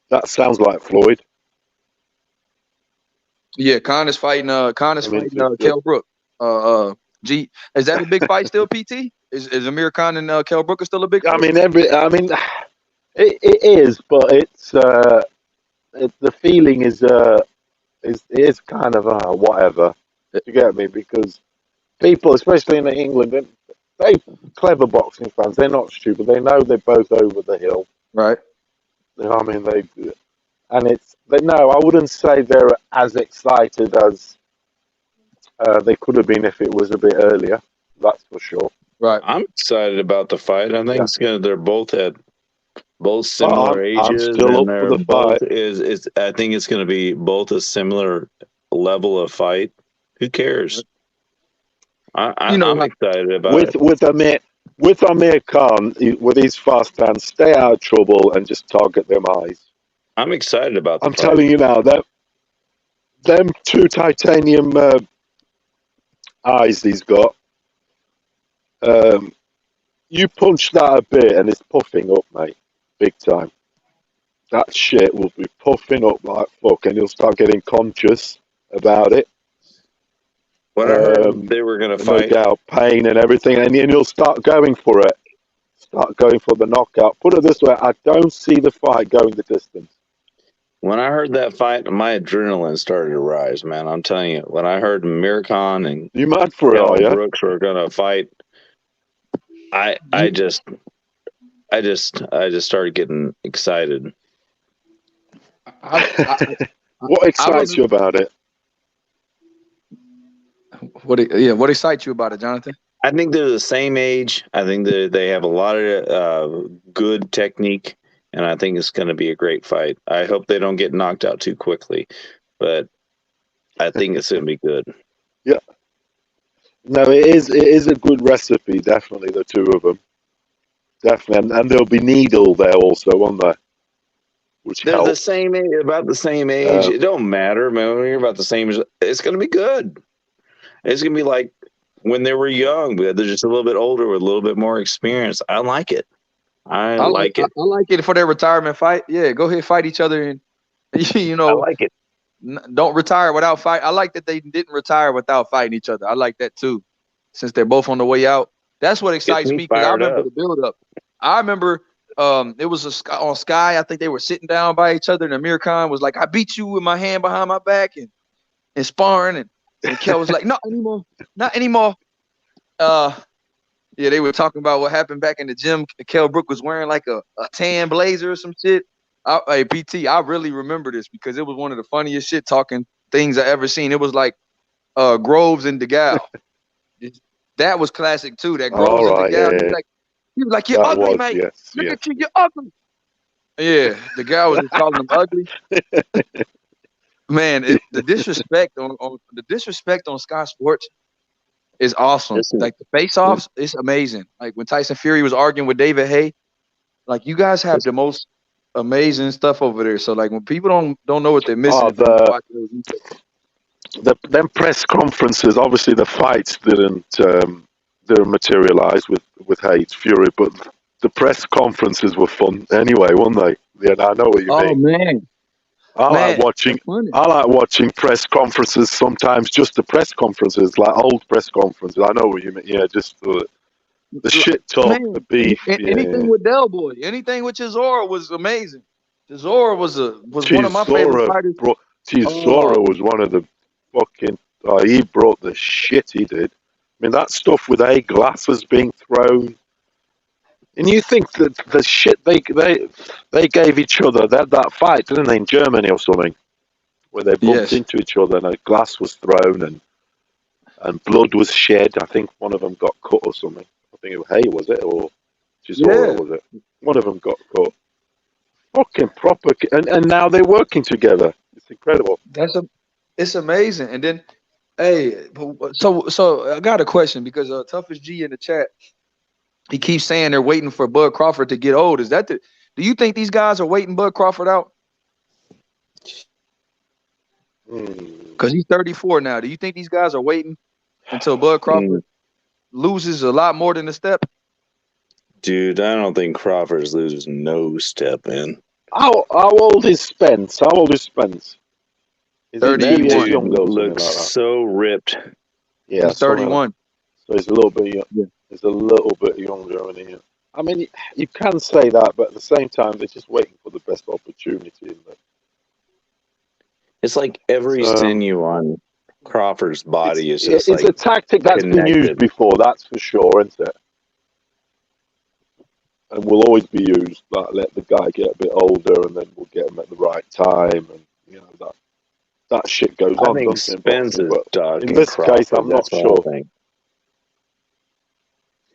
that sounds like Floyd. Yeah, Khan is fighting Kell Brook. G, is that a big fight still? PT is Amir Khan and Kell Brook still a big fight? It is, but it's the feeling is kind of whatever. You get me? Because people, especially in England, they clever boxing fans. They're not stupid. They know they're both over the hill. Right. You know what I mean? I wouldn't say they're as excited as they could have been if it was a bit earlier. That's for sure. Right. I'm excited about the fight. I think they're both at similar ages. I'm still up for the fight. I think it's going to be both a similar level of fight. Who cares? I'm excited about it. With Amir Khan, with his fast hands, stay out of trouble and just target them eyes. I'm excited about the I'm fight. telling you now, that them two titanium eyes he's got, you punch that a bit and it's puffing up, mate. Big time. that shit will be puffing up like fuck, and he'll start getting conscious about it. When I heard they were going to And he'll fight, get out pain and everything, and he'll start going for it. Start going for the knockout. Put it this way, I don't see the fight going the distance. when I heard that fight, my adrenaline started to rise, man. I'm telling you, when I heard Mirkan and You mad for it, are you? Brooks were going to fight, I just started getting excited. What excites you about it? What excites you about it, Jonathan? I think they're the same age. I think they have a lot of good technique, and I think it's going to be a great fight. I hope they don't get knocked out too quickly, but I think it's going to be good. Yeah. No, it is a good recipe, definitely, the two of them. Definitely. And there'll be Needle there also, won't there? Which They're helps. the same age, about the same age. It don't matter, man. When you're about the same age, it's going to be good. It's going to be like when they were young, but they're just a little bit older with a little bit more experience. I like it. I like it. I like it for their retirement fight. Yeah, go ahead, fight each other, and I like it. Don't retire without fight. I like that they didn't retire without fighting each other. I like that too, since they're both on the way out. That's what excites me because I remember the build up. I remember it was on Sky. I think they were sitting down by each other, and Amir Khan was like, "I beat you with my hand behind my back," and sparring, and Kel was like, "Not anymore, not anymore." Yeah, they were talking about what happened back in the gym. Kel Brook was wearing like a tan blazer or some shit. Hey, PT, I really remember this because it was one of the funniest shit talking things I ever seen. It was like Groves and DeGal. That was classic too. That Groves and DeGal. Yeah. He was like, "You're ugly, mate. Look at you, you're ugly." Yeah, the guy was just calling him ugly. Man, the disrespect on Sky Sports is awesome. Like the face-offs, it's amazing. Like when Tyson Fury was arguing with David Hay, like you guys have the most amazing stuff over there. So like when people don't know what they're missing, them press conferences. Obviously, the fights didn't materialize with Hayes Fury, but the press conferences were fun anyway, weren't they? Yeah, I know what you mean. Oh man. I like watching press conferences sometimes, just the press conferences, like old press conferences. I know what you mean. Yeah, just the shit talk, the beef. Anything with Del Boy, anything with Chisora was amazing. Chisora was one of my favorite fighters. Chisora was one of the fucking. He brought the shit. He did. I mean, that stuff with glasses being thrown. And you think that the shit they gave each other that fight, didn't they, in Germany or something, where they bumped into each other and a glass was thrown and blood was shed. I think one of them got cut or something. I think it was Hay, was it, or Chisora, was it? One of them got cut. Fucking proper, and now they're working together. It's incredible. It's amazing. And then, hey, so I got a question because Toughest G in the chat. He keeps saying they're waiting for Bud Crawford to get old. Do you think these guys are waiting Bud Crawford out? Because he's 34 now. Do you think these guys are waiting until Bud Crawford loses a lot more than a step? Dude, I don't think Crawford's losing no step, man. How old is Spence? 31. Looks so ripped. Yeah, he's 31. So he's a little bit young. Yeah. He's a little bit younger, isn't he? I mean, you can say that, but at the same time, they're just waiting for the best opportunity. Isn't it? It's like every sinew on Crawford's body is just it's a tactic that's been used before, that's for sure, isn't it? And will always be used. Like, let the guy get a bit older, and then we'll get him at the right time, and that shit goes on. I think Spence is dog. In this case, I'm not sure.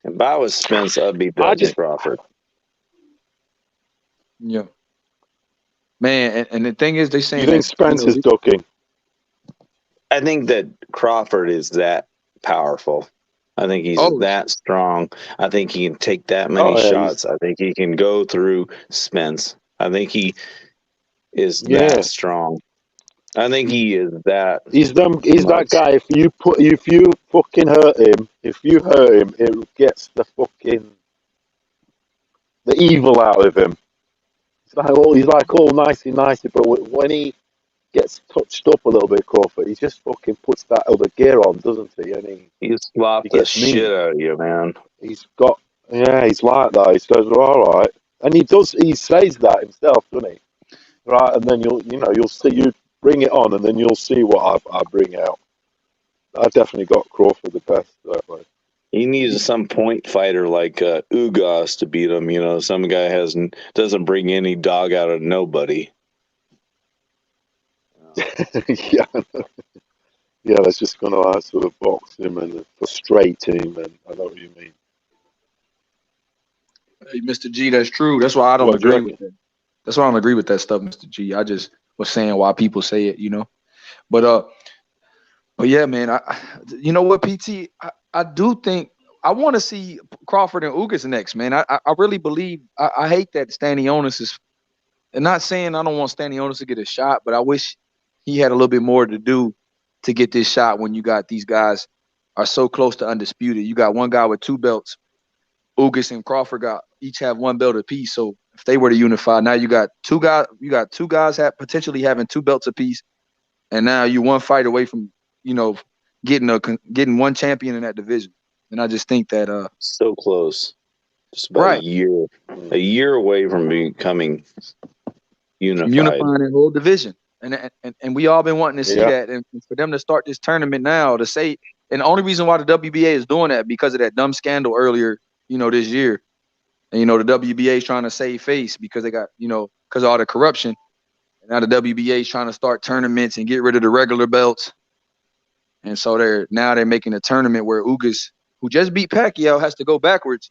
If I was Spence, I'd be Doug Crawford. Yeah. Man, and the thing is, they saying you think Spence is ducking? I think that Crawford is that powerful. I think he's that strong. I think he can take that many shots. I think he can go through Spence. I think he is that strong. I think he is that. He's that guy. If you fucking hurt him, it gets the evil out of him. he's like all nicey, but when he gets touched up a little bit, Crawford, he just fucking puts that other gear on, doesn't he? And he slapped the shit out of you, man. He's like that. He says, all right. And he says that himself, doesn't he? Right, and then you'll see, you bring it on, and then you'll see what I bring out. I definitely got Crawford the best that way. He needs some point fighter like Ugas to beat him. Some guy doesn't bring any dog out of nobody. Yeah, that's just going to sort of box him and frustrate him, and I know what you mean. Hey, Mr. G, that's true. That's why I don't agree with that. That's why I don't agree with that stuff, Mr. G. I just was saying why people say it, But yeah, man. You know what, PT? I do think I want to see Crawford and Ugas next, man. I really believe. I hate that Stanionis is. And not saying I don't want Stanionis to get a shot, but I wish he had a little bit more to do to get this shot when you got these guys are so close to undisputed. You got one guy with 2 belts. Ugas and Crawford each have 1 belt apiece. So if they were to unify, now you got 2 guys. You got 2 guys potentially having 2 belts apiece, and now you 1 fight away from getting 1 champion in that division. And I just think that so close, just about a year away from becoming unified, unifying the whole division. And we all been wanting to see that, and for them to start this tournament now to say, and the only reason why the WBA is doing that because of that dumb scandal earlier, this year, and the WBA is trying to save face because they got because of all the corruption, and now the WBA is trying to start tournaments and get rid of the regular belts, and so they're making a tournament where Ugas, who just beat Pacquiao, has to go backwards,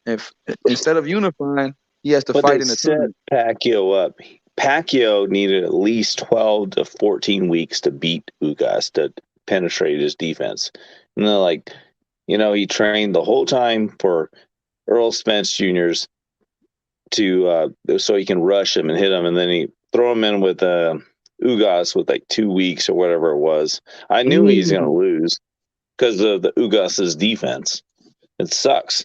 if instead of unifying, he has to fight in the tournament. Pacquiao up. Pacquiao needed at least 12 to 14 weeks to beat Ugas to penetrate his defense. And then, he trained the whole time for Earl Spence Jr.'s so he can rush him and hit him, and then he throw him in with Ugas with 2 weeks or whatever it was. I knew he's going to lose because of the Ugas's defense. It sucks.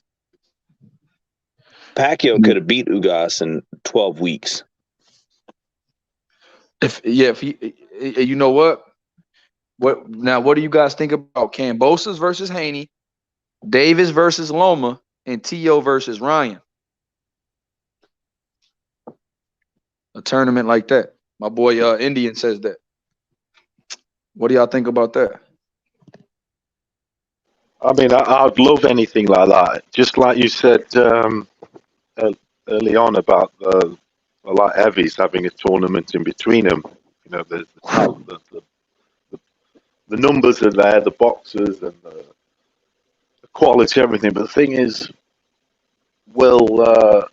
Pacquiao could have beat Ugas in 12 weeks. If he, you know what do you guys think about Kambosos versus Haney, Davis versus Loma, and T.O. versus Ryan? A tournament like that. My boy Indian says that. What do y'all think about that? I mean, I'd love anything like that. Just like you said early on about like heavies having a tournament in between them. The numbers are there, the boxers and the quality, everything. But the thing is, will the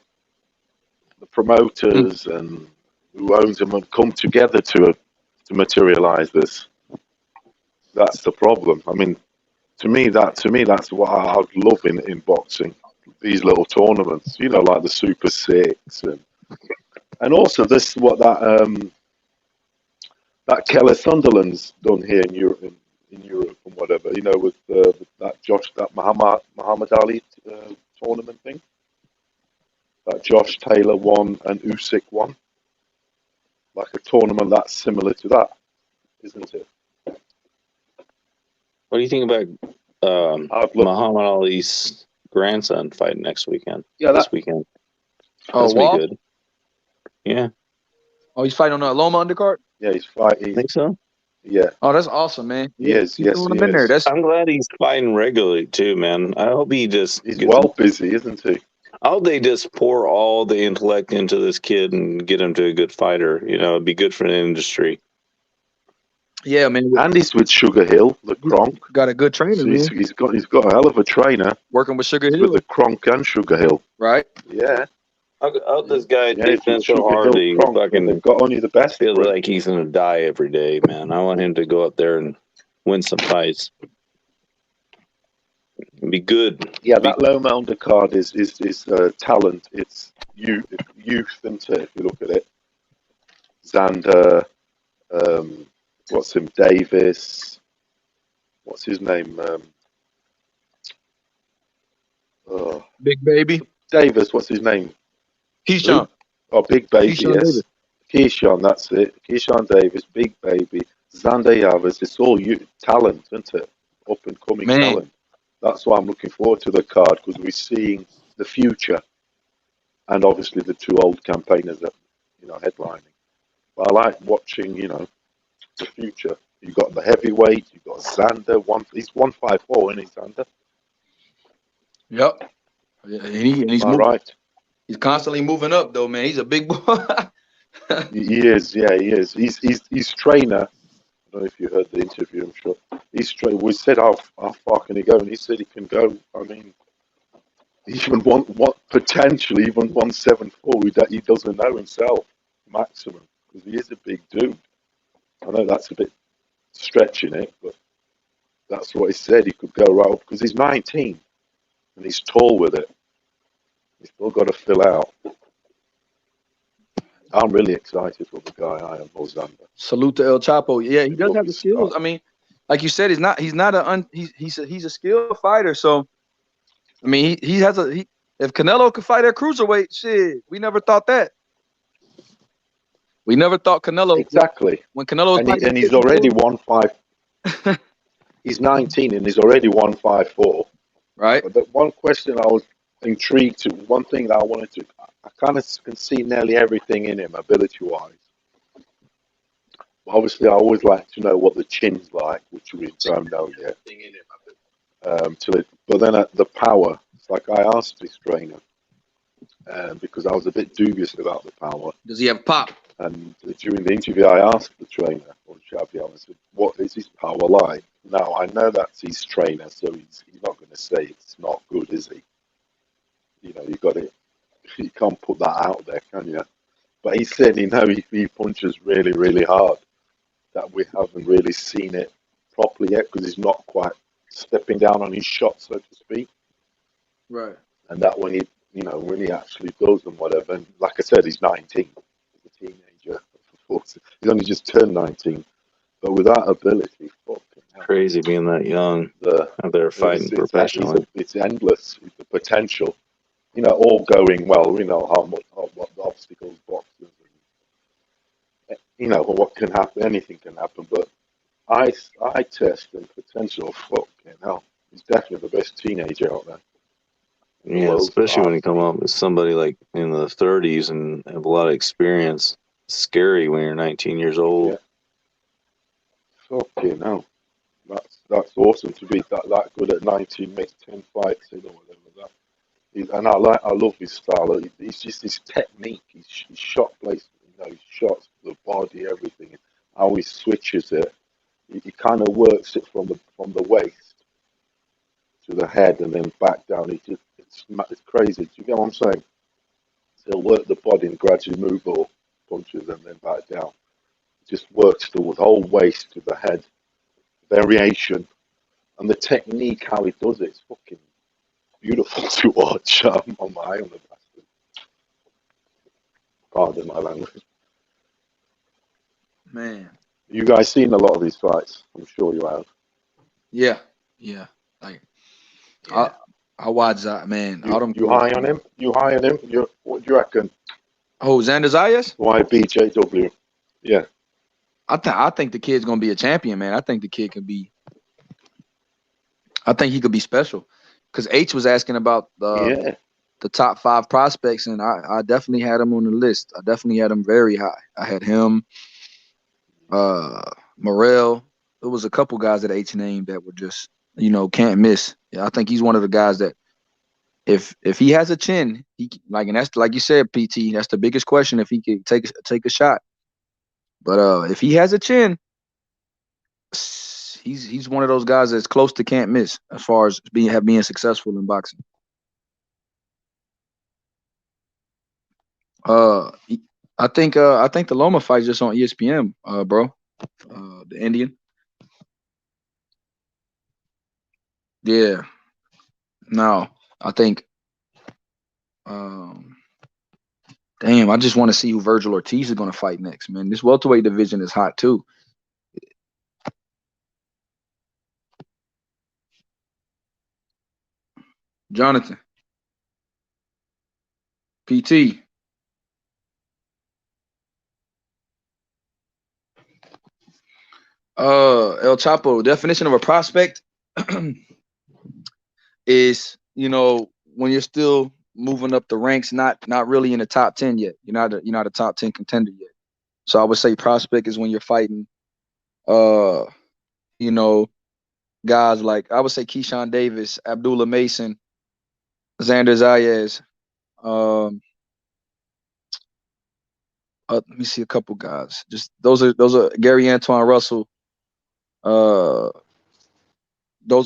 promoters and who owns them come together to materialize this? That's the problem. I mean, to me, that's what I'd love in boxing. These little tournaments, like the Super Six, and also that Keller Sunderland's done here in Europe and whatever. With that Muhammad Ali tournament thing. That Josh Taylor won and Usyk won. Like a tournament that's similar to that, isn't it? What do you think about Muhammad Ali's grandson fighting next weekend? Yeah, this weekend. Oh, That's be good. Yeah. Oh, he's fighting on the Loma undercard? Yeah, he's fighting. Think so? Yeah. Oh, that's awesome, man. Yes, yes, him in there. I'm glad he's fighting regularly too, man. I hope he's well busy, isn't he? I hope they just pour all the intellect into this kid and get him to a good fighter. It'd be good for the industry. Yeah, man. And he's with Sugar Hill, the Kronk. Got a good trainer, So man. he's got a hell of a trainer. Working with Sugar Hill. With the Kronk and Sugar Hill. Right. Yeah. I hope this guy takes in so hard that he fucking got only the best. Feels like he's gonna die every day, man. I want him to go up there and win some fights. It'd be good. Yeah, that Loma undercard is talent. It's youth, isn't it? If you look at it, Xander, what's him? Davis. What's his name? Big Baby. Davis. What's his name? Keyshawn. Oh, Big Baby, Keyshawn yes. Davis. Keyshawn, that's it. Keyshawn Davis, Big Baby, Xander Yavas. It's all talent, isn't it? Up and coming Man. talent. That's why I'm looking forward to the card, because we're seeing the future, and obviously the two old campaigners that headlining. But I like watching, the future. You got the heavyweight. You got Xander. He's 154, isn't he, Xander? Yep. Yeah, and he's moving. Right. He's constantly moving up, though, man. He's a big boy. He is. Yeah, he is. He's trainer. I don't know if you heard the interview. I'm sure we said how far can he go, and he said he can go. I mean, even potentially even 174. He doesn't know himself maximum, because he is a big dude. I know that's a bit stretching it, but that's what he said. He could go right up because he's 19 and he's tall with it. He's still got to fill out. I'm really excited for the guy. I am, Xander. Salute to El Chapo. Yeah, he does have the skills. I mean, like you said, he's a skilled fighter. So, I mean, if Canelo could fight at cruiserweight, shit, we never thought that. We never thought Canelo exactly when Canelo was and he's already 1-5. He's 19 and he's already 154. Right. But the one question I was intrigued to, one thing that I wanted to, I kind of can see nearly everything in him, ability-wise. Obviously, I always like to know what the chin's like, which we don't know yet. But then the power, it's like I asked this trainer, because I was a bit dubious about the power. Does he have pop? And during the interview, I asked the trainer, or Shabby, I said, what is his power like? Now, I know that's his trainer, so he's not going to say it's not good, is he? You can't put that out there, can you? But he said, he punches really, really hard. That we haven't really seen it properly yet, because he's not quite stepping down on his shot, so to speak. Right. And that when he actually does and whatever, and like I said, he's 19. He's a teenager. He's only just turned 19. But with that ability, crazy being that young. They're fighting professionally. It's endless. The potential, all going well. What the obstacles, boxes, and, what can happen. Anything can happen. But I test and potential. Fucking hell, he's definitely the best teenager out there. Yeah, especially when you come up with somebody like in the 30s and have a lot of experience. It's scary when you're 19 years old. Yeah. Fucking hell. That's awesome to be that good at 19, makes 10 fights in or whatever. And I love his style. It's just his technique. His shot placement, his shots, the body, everything. How he switches it. He kind of works it from the waist to the head and then back down. It's crazy. Do you get what I'm saying? So he'll work the body and gradually move all punches and then back down. It just works the whole waist to the head. Variation and the technique, how he does it, it's fucking beautiful to watch. I'm on my eye on the bastard. Pardon my language. Man. You guys seen a lot of these fights? I'm sure you have. Yeah. Like, yeah. I watch that, man. You high on him? What do you reckon? Oh, Xander Zayas? YBJW. Yeah. I think the kid's gonna be a champion, man. I think the kid I think he could be special. Because H was asking about the top 5 prospects, and I definitely had him on the list. I definitely had him very high. I had him, Morrell. There was a couple guys that H named that were just, can't miss. Yeah, I think he's one of the guys that if he has a chin, and that's like you said, PT, that's the biggest question, if he could take a shot. But if he has a chin, he's one of those guys that's close to can't miss as far as being successful in boxing. I think the Loma fight just on ESPN, bro. The Indian. Yeah. No, I think. Damn, I just want to see who Virgil Ortiz is going to fight next, man. This welterweight division is hot too. Jonathan. PT. El Chapo, definition of a prospect is, when you're still moving up the ranks, not really in the top 10 yet. You're not a top 10 contender yet. So I would say prospect is when you're fighting, guys like, I would say Keyshawn Davis, Abdullah Mason, Xander Zayas. Let me see a couple guys. Just those are Gary Antoine Russell. Those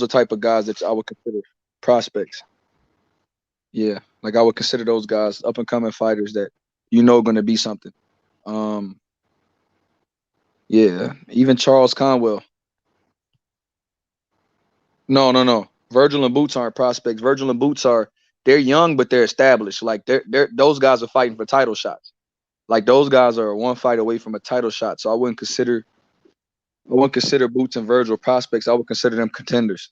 are type of guys that I would consider prospects. Yeah, like I would consider those guys up and coming fighters that going to be something. Yeah, even Charles Conwell. No. Virgil and Boots aren't prospects. Virgil and Boots they're young, but they're established. Like they're those guys are fighting for title shots. Like those guys are one fight away from a title shot. So I wouldn't consider Boots and Virgil prospects. I would consider them contenders.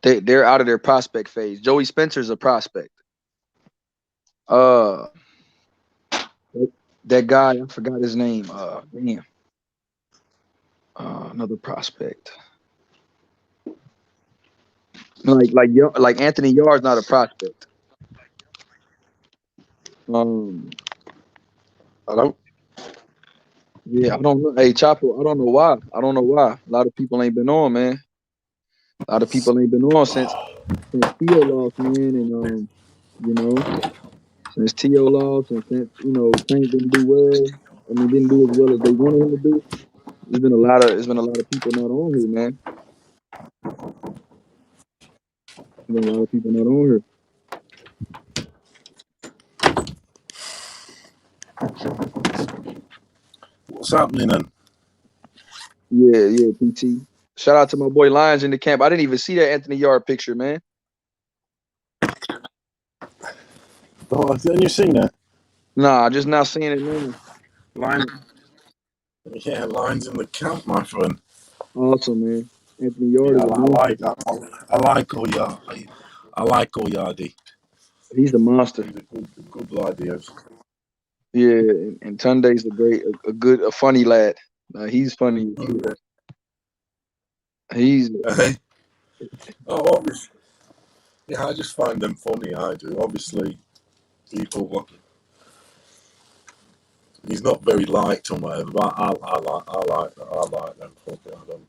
They're out of their prospect phase. Joey Spencer's a prospect. That guy, I forgot his name. Damn. Another prospect. Like Anthony Yard's not a prospect. Hello? Yeah, I don't know. Hey, Chapo, I don't know why. A lot of people ain't been on, man. A lot of people ain't been on since Theo lost, man, and since Theo lost and since Tank didn't do well. I mean, didn't do as well as they wanted him to do. There's been a lot of people not on here, man. There's been a lot of people not on here. What's happening then? Yeah, PT. Shout out to my boy Lions in the camp. I didn't even see that Anthony Yard picture, man. Oh, haven't you seen that? Nah, just now seeing it now. Lions in the camp, my friend. Awesome, man. Anthony Yard. Yeah, I like Oyardi. I like Oyardi. He's the monster. Good ideas. Yeah, and Tunde's a funny lad. He's funny too. He's obviously. Yeah, I just find them funny. I do. Obviously, he's not very liked or whatever, but I like them.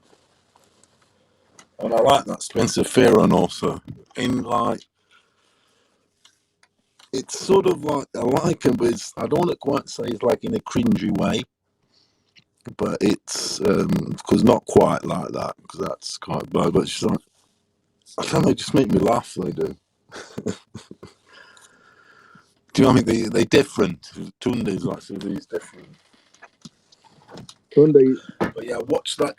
And I like that Spencer Fearon also. It's sort of like, I like him, but I don't want to quite say it's like in a cringy way. But it's, because not quite like that, because that's quite bad. But it's just like, I don't know, just make me laugh, they do. Do you know what I mean? They're different. Tunde's like, so he's different. Tunde. But yeah, watch that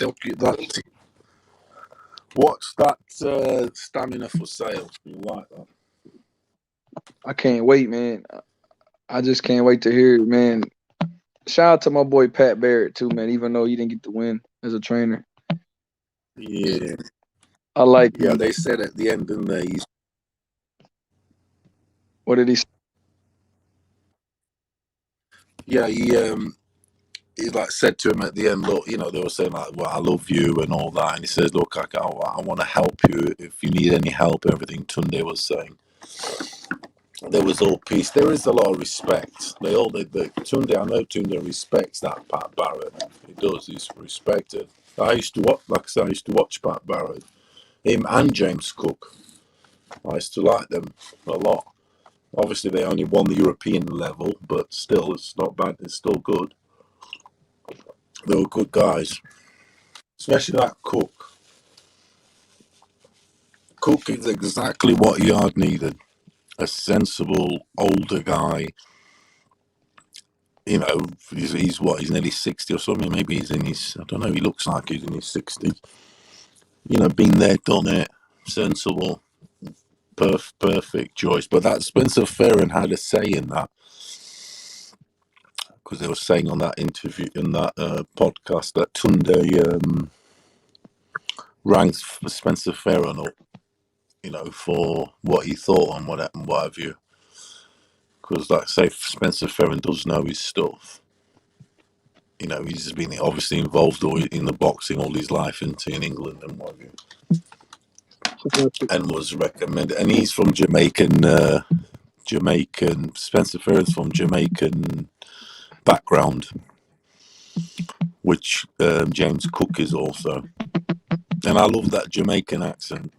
Stamina for Sale. You like that? I can't wait, man. I just can't wait to hear it, man. Shout out to my boy Pat Barrett too, man. Even though he didn't get the win as a trainer. Yeah. I like. Yeah, they said at the end, didn't they? What did he say? Yeah, he like said to him at the end, look, they were saying like, well, I love you and all that, and he says, look, I want to help you if you need any help. Everything Tunde was saying, there was all peace. There is a lot of respect. Tunde, I know Tunde respects that Pat Barrett. He does. He's respected. I used to watch Pat Barrett, him and James Cook. I used to like them a lot. Obviously, they only won the European level, but still, it's not bad. It's still good. They were good guys, especially that Cook. Cook is exactly what Yard needed. A sensible, older guy. He's nearly 60 or something. Maybe he's in his, I don't know, he looks like he's in his 60s. Been there, done it, sensible, perfect choice. But that Spencer Fearon had a say in that. Because they were saying on that interview, in that podcast, that Tunde ranks Spencer Fearon up, for what he thought and what have you. Because, like I say, Spencer Fearon does know his stuff. you know, he's been obviously involved in the boxing all his life in England and what have you. And was recommended. And he's from Jamaican. Spencer Ferreira's from Jamaican background, which James Cook is also. And I love that Jamaican accent.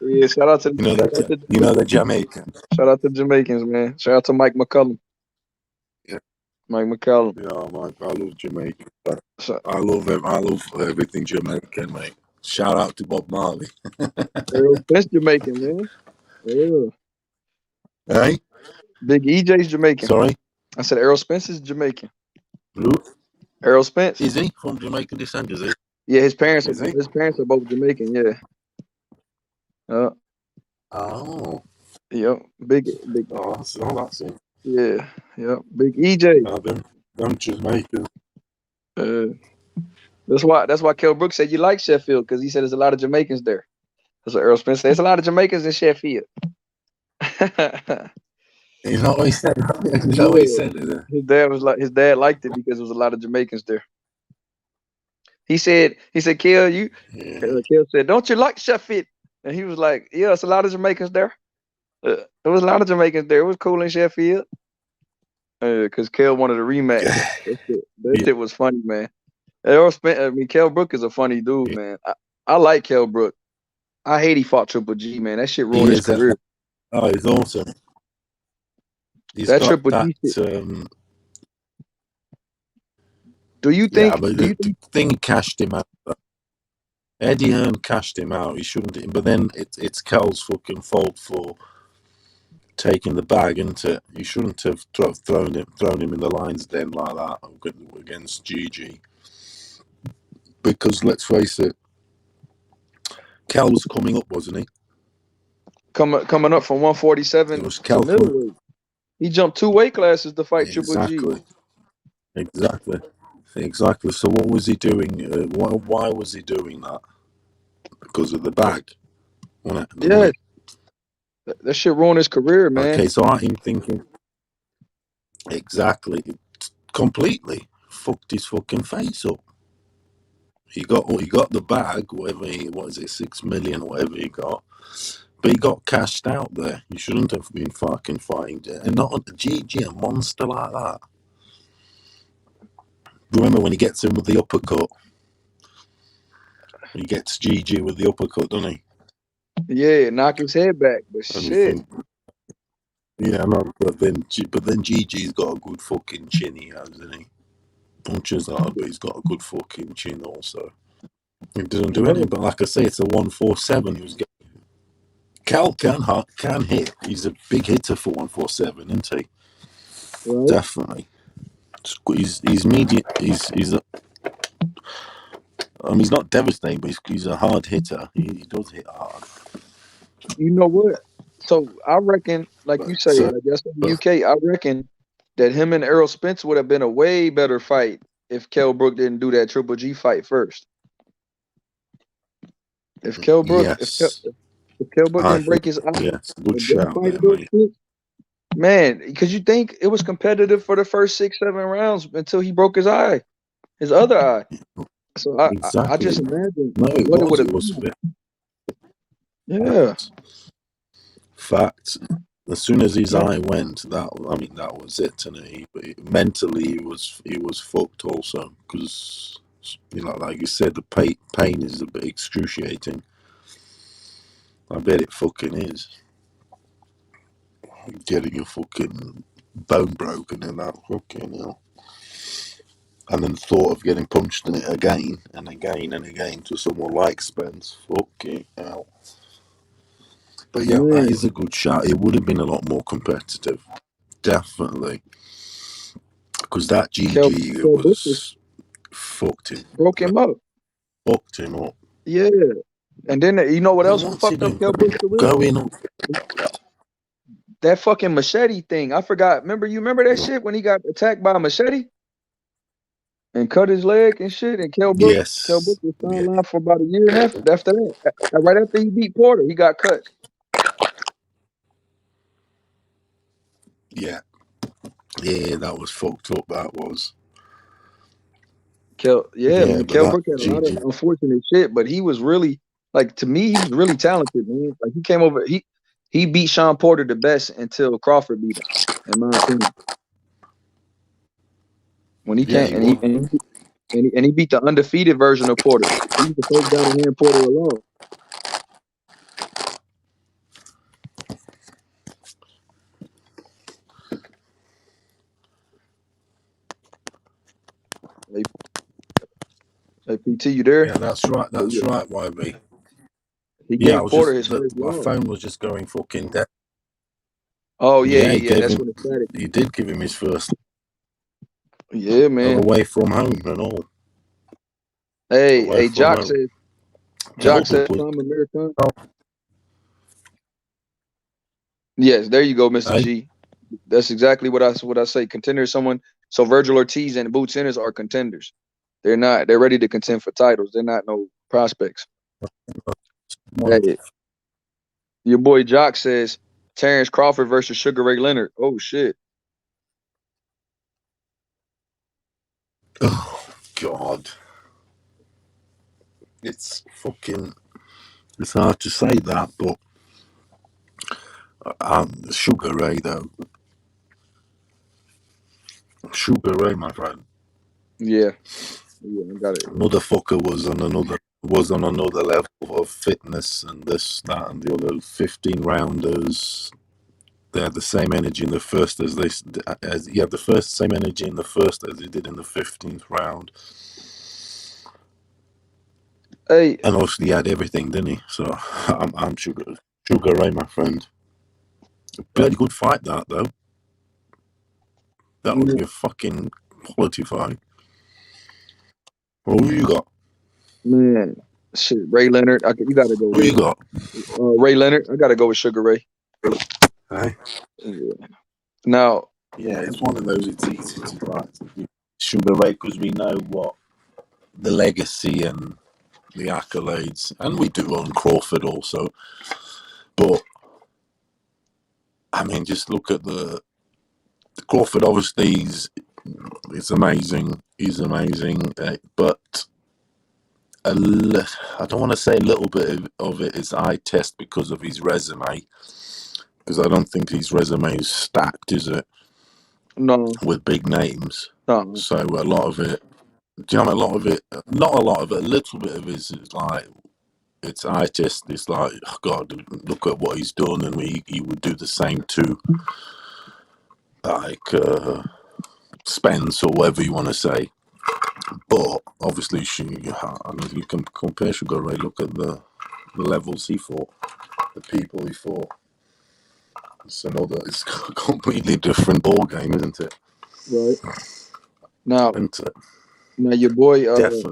Yeah, shout out to the Jamaican. Shout out to Jamaicans, man. Shout out to Mike McCullum. Yeah, Mike McCullum. Yeah, I love Jamaican. I love everything Jamaican, mate. Shout out to Bob Marley. Errol Spence Jamaican, man. Yeah. Hey? Big EJ's Jamaican. Sorry? I said Errol Spence is Jamaican. Who? Errol Spence. Is he from Jamaican descent? Is he? Yeah, his parents are both Jamaican. Yeah. Oh. Yep. Big. Oh, that's it. Yeah. Yep. Big EJ. I'm Jamaican. That's why Kell Brooks said you like Sheffield, because he said there's a lot of Jamaicans there. That's what Errol Spence said. There's a lot of Jamaicans in Sheffield. You know what he said? You know what he said? His dad liked it because there was a lot of Jamaicans there. He said, Kell, Kell said, don't you like Sheffield? And he was like, yeah, it's a lot of Jamaicans there. There was a lot of Jamaicans there. It was cool in Sheffield. Because Kell wanted a rematch. That shit was funny, man. Kell Brook is a funny dude, man. I like Kell Brook. I hate he fought Triple G, man. That shit ruined his career. Oh, he's awesome. That Triple G shit. Do you think? Yeah, but the thing cashed him out. Eddie Hearn cashed him out. He shouldn't. But then it's Kell's fucking fault for taking the bag, isn't it? He shouldn't have thrown him in the lion's den like that against GG. Because let's face it, Kell was coming up, wasn't he? Coming up from 147 it was Kell to middleweight. He jumped 2 weight classes to fight Triple G. Exactly. So what was he doing? Why was he doing that? Because of the bag. Yeah. That shit ruined his career, man. Okay, so I'm thinking exactly, completely fucked his fucking face up. He got the bag, whatever what is it, 6 million, whatever he got, but he got cashed out there. You shouldn't have been fucking fighting, and not a GG, a monster like that. Remember when he gets him with the uppercut? He gets GG with the uppercut, doesn't he? Yeah, knock his head back, but shit. Yeah, no, but then GG's got a good fucking chin, he has, isn't he? Punches hard, but he's got a good fucking chin also. He doesn't do anything, but like I say, it's a 147 who's getting. Cal can hit. He's a big hitter for 147, isn't he? Right. Definitely. He's medium. He's not devastating, but he's a hard hitter. He does hit hard. You know what? So I reckon, like you say, like that's in the UK. I reckon that him and Errol Spence would have been a way better fight if Kell Brook didn't do that Triple G fight first. If Kell Brook, if Kell Brook didn't break his eye, good shout, man. Because you think it was competitive for the first 6-7 rounds until he broke his eye, his other eye. So I just imagine what it would have been. Yeah. Fact. As soon as his eye went, that was it, and mentally he was fucked also, because like you said, the pain is a bit excruciating. I bet it fucking is. Getting your fucking bone broken and that, fucking hell. And then the thought of getting punched in it again and again and again to someone like Spence, fucking hell. But yeah, that is a good shot. It would have been a lot more competitive, definitely, because that GG was fucked him, broke him up, fucked him up. Yeah, and then you know what else fucked up Kell Brook's career? Going up. That fucking machete thing. I forgot. You remember that shit when he got attacked by a machete and cut his leg and shit? And Kell Brook was sidelined for about a year and a half after that. Right after he beat Porter, he got cut. Yeah, Yeah, that was fucked up. That was. Man, Kell Brook had a lot of unfortunate shit, but he was really, like, to me, he was really talented, man. Like, he came over, he beat Sean Porter the best until Crawford beat him, in my opinion. When he came and he beat the undefeated version of Porter. He was the first guy to hand Porter alone. Hey, PT, you there? Yeah, that's right. That's right, YB. He gave Porter his first my loss. phone was just going fucking dead. Oh yeah. That's when it started. He did give him his first. Yeah, man. Away from home and all. Hey, Jock says Prime American. Yes, there you go, Mr. G. That's exactly what I say. Contender is someone. So Virgil Ortiz and Boots Ennis are contenders. They're not. They're ready to contend for titles. They're not no prospects. Hey, your boy Jock says Terrence Crawford versus Sugar Ray Leonard. Oh shit. Oh God. It's hard to say that, but Sugar Ray though. Sugar Ray, my friend. Yeah, I got it. Motherfucker was on another level of fitness and this, that, and the other. 15 rounders. They had the same energy in the first same energy in the first as they did in the 15th round. Hey, and obviously he had everything, didn't he? So I'm Sugar Ray, my friend. Bloody good fight that though. That would be a fucking quality fight. Who you got? Man, shit, Ray Leonard. You gotta go. Who you got? Ray Leonard. I gotta go with Sugar Ray. Hey. Yeah. Now. Yeah, it's one of those. It's easy to fight Sugar Ray because we know what the legacy and the accolades, and we do on Crawford also. But I mean, just look at the Crawford. Obviously, it's amazing. He's amazing, but I don't want to say a little bit of it is eye test because of his resume, because I don't think his resume is stacked, is it? No. With big names. No. So a lot of it, do you know, a lot of it, not a lot of it, a little bit of it is like, it's eye test. It's like, oh God, look at what he's done, and he would do the same to, like, Spence or whatever you want to say. But obviously, you can compare Sugar Ray. Look at the levels he fought, the people he fought. It's a completely different ball game, isn't it? Right. Now, isn't it? Now your boy,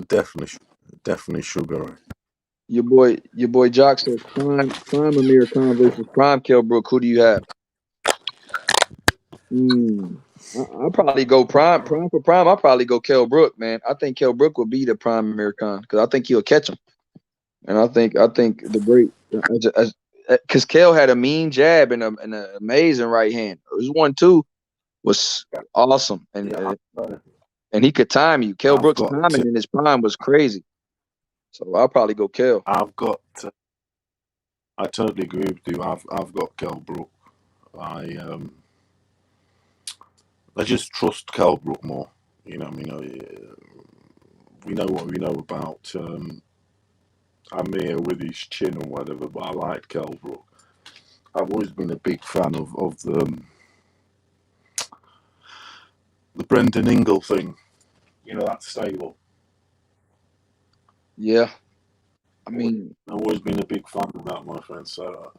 definitely Sugar Ray. Your boy Jock says prime Amir Khan versus prime Kell Brook. Who do you have? I'll probably go prime for prime. I'll probably go Kell Brook, man. I think Kell Brook will be the prime Amir Khan because I think he'll catch him, and I think the great because Kell had a mean jab and an amazing right hand. His 1-2 was awesome, and he could time you. Kell Brook's timing in his prime was crazy. So I'll probably go Kell. I totally agree with you. I've got Kell Brook. I just trust Kell Brook more. You know, we know what we know about Amir with his chin or whatever, but I like Kell Brook. I've always been a big fan of the Brendan Ingle thing. You know, that stable. Yeah. I mean, I've always been a big fan of that, my friend. So,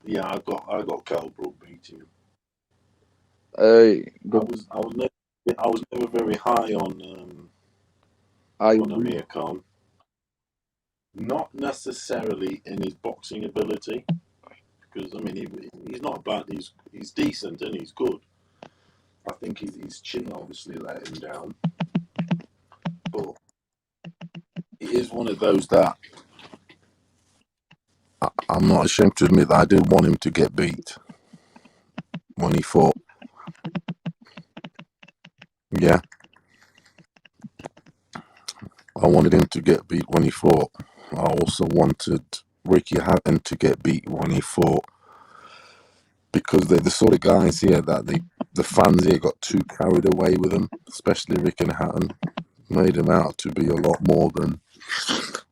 yeah, I got Kell Brook beating him. Hey, I was never very high on Amir Khan. Not necessarily in his boxing ability, because I mean he's not bad. He's decent and he's good. I think his chin obviously let him down, but he is one of those that I'm not ashamed to admit that I did want him to get beat when he fought. Yeah. I wanted him to get beat when he fought. I also wanted Ricky Hatton to get beat when he fought, because they're the sort of guys here that the fans here got too carried away with him, especially Ricky Hatton. Made him out to be a lot more than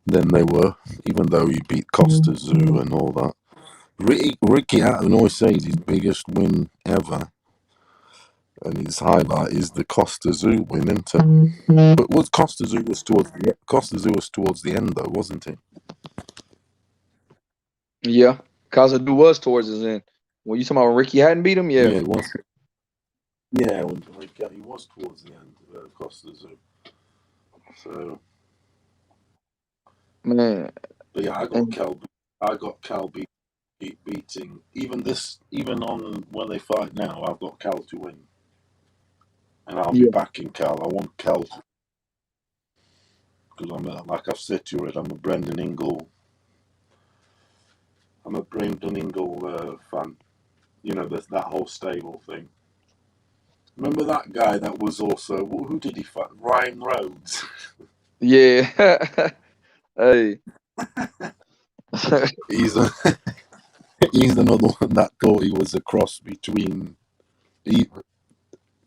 they were, even though he beat Costa Zoo and all that. Ricky Hatton always says his biggest win ever, and his highlight is the Costa Zoo win, isn't it? But was Costa Zoo was towards the end though, wasn't it? Yeah, Kazadu was towards his end. When you talking about Ricky Hatton beat him, yeah. Yeah, it was. Yeah, he was towards the end of Costa Zoo. So, man. But yeah, I got Cal beating even on when they fight now. I've got Cal to win, and I'll be backing Cal. I want Cal because like I've said to you, I'm a Brendan Ingle. I'm a Brendan Ingle fan. You know, there's that whole stable thing. Remember that guy that was also who did he fight? Ryan Rhodes. Yeah. Hey. He's another one that thought he was a cross between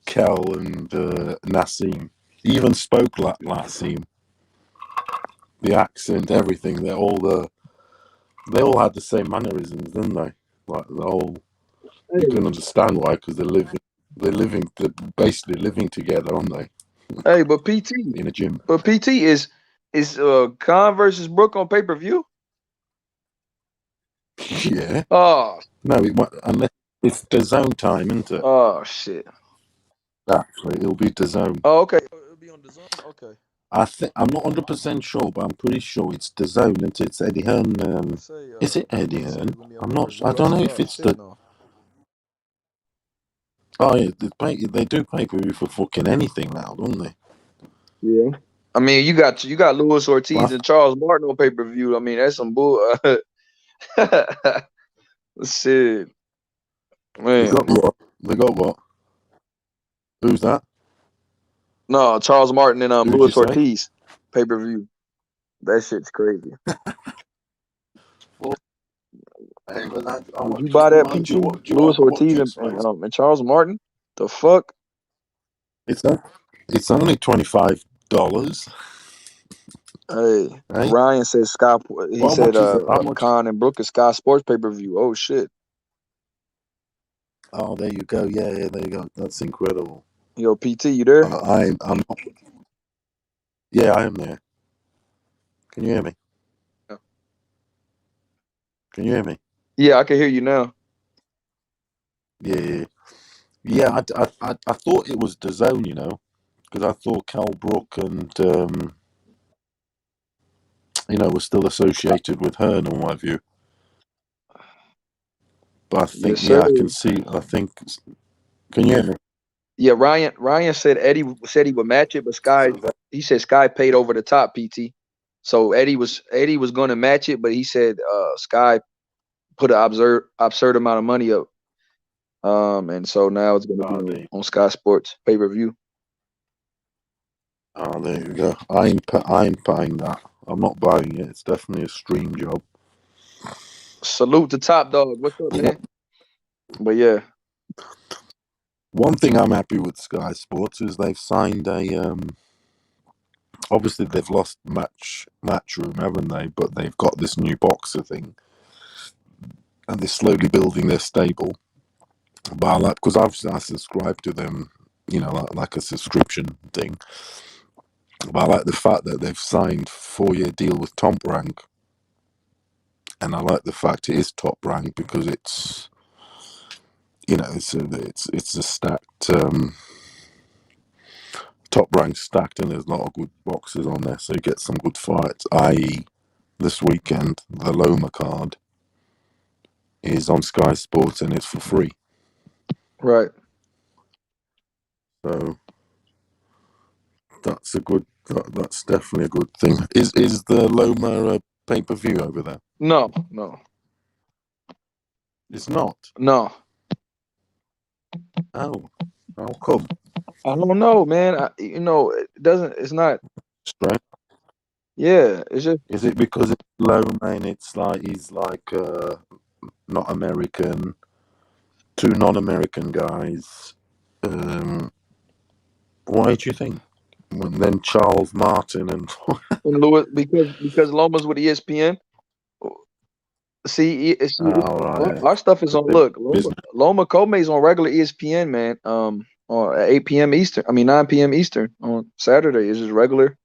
Kel and Nassim. He even spoke like Nassim. The accent, everything. They all had the same mannerisms, didn't they? Like you can understand why, because they're basically living together, aren't they? Hey, but PT in a gym. But PT is Khan versus Brook on pay-per-view? Yeah. Oh. No, unless it's the zone time, isn't it? Oh shit. Actually, it'll be the zone. Oh, okay. It'll be on the zone. Okay. I'm not 100% sure, but I'm pretty sure it's the zone, and it's Eddie Hearn. Is it Eddie Hearn? I'm not. I don't know if it's the. Oh yeah, they do pay-per-view for fucking anything now, don't they? Yeah. I mean, you got Luis Ortiz and Charles Martin on pay-per-view. I mean, that's some bull. Shit. Man. They got what? Who's that? No, Charles Martin and Who'd Luis you say? Ortiz pay-per-view. That shit's crazy. Would you buy that PT? Luis Ortiz and Charles Martin? The fuck? It's only $25. Hey, Ryan said Sky. He said Khan and Brook is Sky Sports pay-per-view. Oh shit. Oh, there you go. Yeah, there you go. That's incredible. Yo, PT, you there? I'm. Yeah, I am there. Can you hear me? Yeah. Can you hear me? Yeah, I can hear you now. Yeah. I thought it was the zone, you know, because I thought Cal Brook and was still associated with Hearn on my view. But I think I can see. I think. Can you hear me? Yeah, Ryan said Eddie said he would match it, but he said Sky paid over the top, PT. So Eddie was going to match it, but he said Sky put an absurd amount of money up. And so now it's going to be on Sky Sports pay-per-view. Oh, there you go. I ain't buying that. I'm not buying it. It's definitely a stream job. Salute to Top Dog. What's up, man? But yeah. One thing I'm happy with Sky Sports is they've signed a obviously they've lost Matchroom, haven't they? But they've got this new boxer thing, and they're slowly building their stable. But I like, because I subscribe to them, like a subscription thing. But I like the fact that they've signed 4-year deal with Top Rank, and I like the fact it is Top Rank because it's it's a stacked. Top Rank stacked, and there's a lot of good boxers on there, so you get some good fights. I.e., this weekend, the Loma card is on Sky Sports and it's for free. Right. So that's that's definitely a good thing. Is the Loma pay-per-view over there? No. It's not? No. Oh, how come? I don't know, man. It doesn't. It's not. Straight. Yeah, it's just. Is it because it's Loma and it's like he's like not American, two non-American guys? Why do you think? And then Charles Martin and Louis, because Loma's with ESPN. See, right. our stuff is on. Look, Loma Come's on regular ESPN, man. Or at 8 p.m. Eastern. 9 p.m. Eastern on Saturday. It's just regular.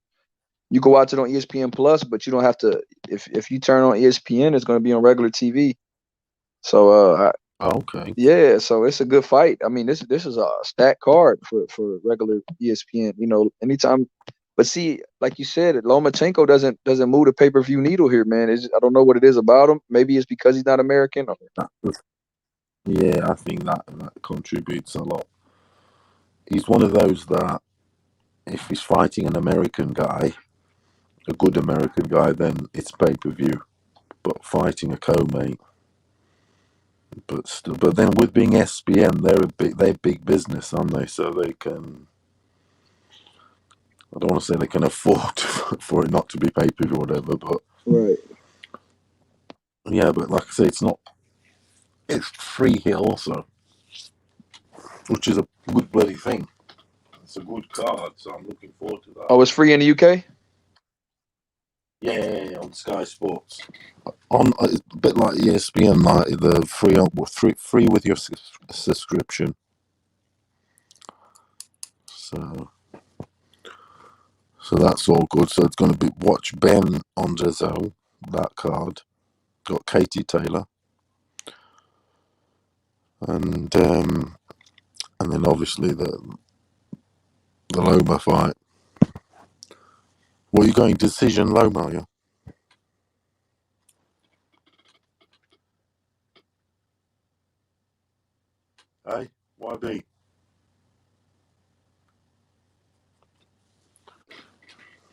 You can watch it on ESPN Plus, but you don't have to. If you turn on ESPN, it's going to be on regular TV. So, okay. Yeah, so it's a good fight. This is a stacked card for regular ESPN. Anytime. But see, like you said, Lomachenko doesn't move the pay-per-view needle here, man. I don't know what it is about him. Maybe it's because he's not American. Yeah, I think that contributes a lot. He's one of those that if he's fighting an American guy, a good American guy, then it's pay-per-view. But fighting a co-mate, but then with being SPN, they're big business, aren't they? So they can. I don't want to say they can afford for it not to be pay-per-view or whatever, but right. Yeah, but like I say, it's not. It's free here also, which is a good bloody thing. It's a good card, so I'm looking forward to that. Oh, it's free in the UK? Yeah, on Sky Sports. It's a bit like ESPN, like the free with your subscription. So that's all good. So it's going to be watch Ben on DAZN, that card. Got Katie Taylor, and then obviously the Loma fight. What are you going decision Loma? Yeah. Hey, YB.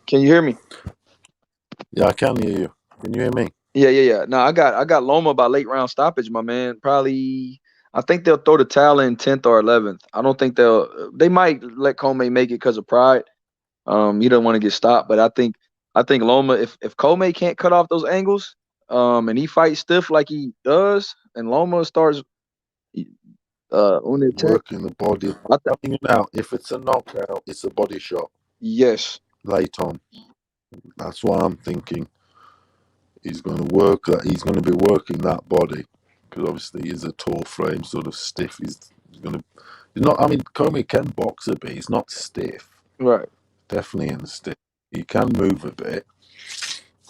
Can you hear me? Yeah, I can hear you. Can you hear me? Yeah. No, I got Loma by late round stoppage, my man. Probably, I think they'll throw the towel in 10th or 11th. I don't think they might let Comey make it because of pride. He doesn't want to get stopped, but I think Loma, if Comey can't cut off those angles, and he fights stiff like he does, and Loma starts on the attack, Working the body. Now, if it's a knockout, it's a body shot. Yes. Late on. That's what I'm thinking. He's going to work that. He's going to be working that body because obviously he's a tall frame, sort of stiff. He's going to. He's not. Comey can box a bit. He's not stiff. Right. Definitely in the stiff. He can move a bit.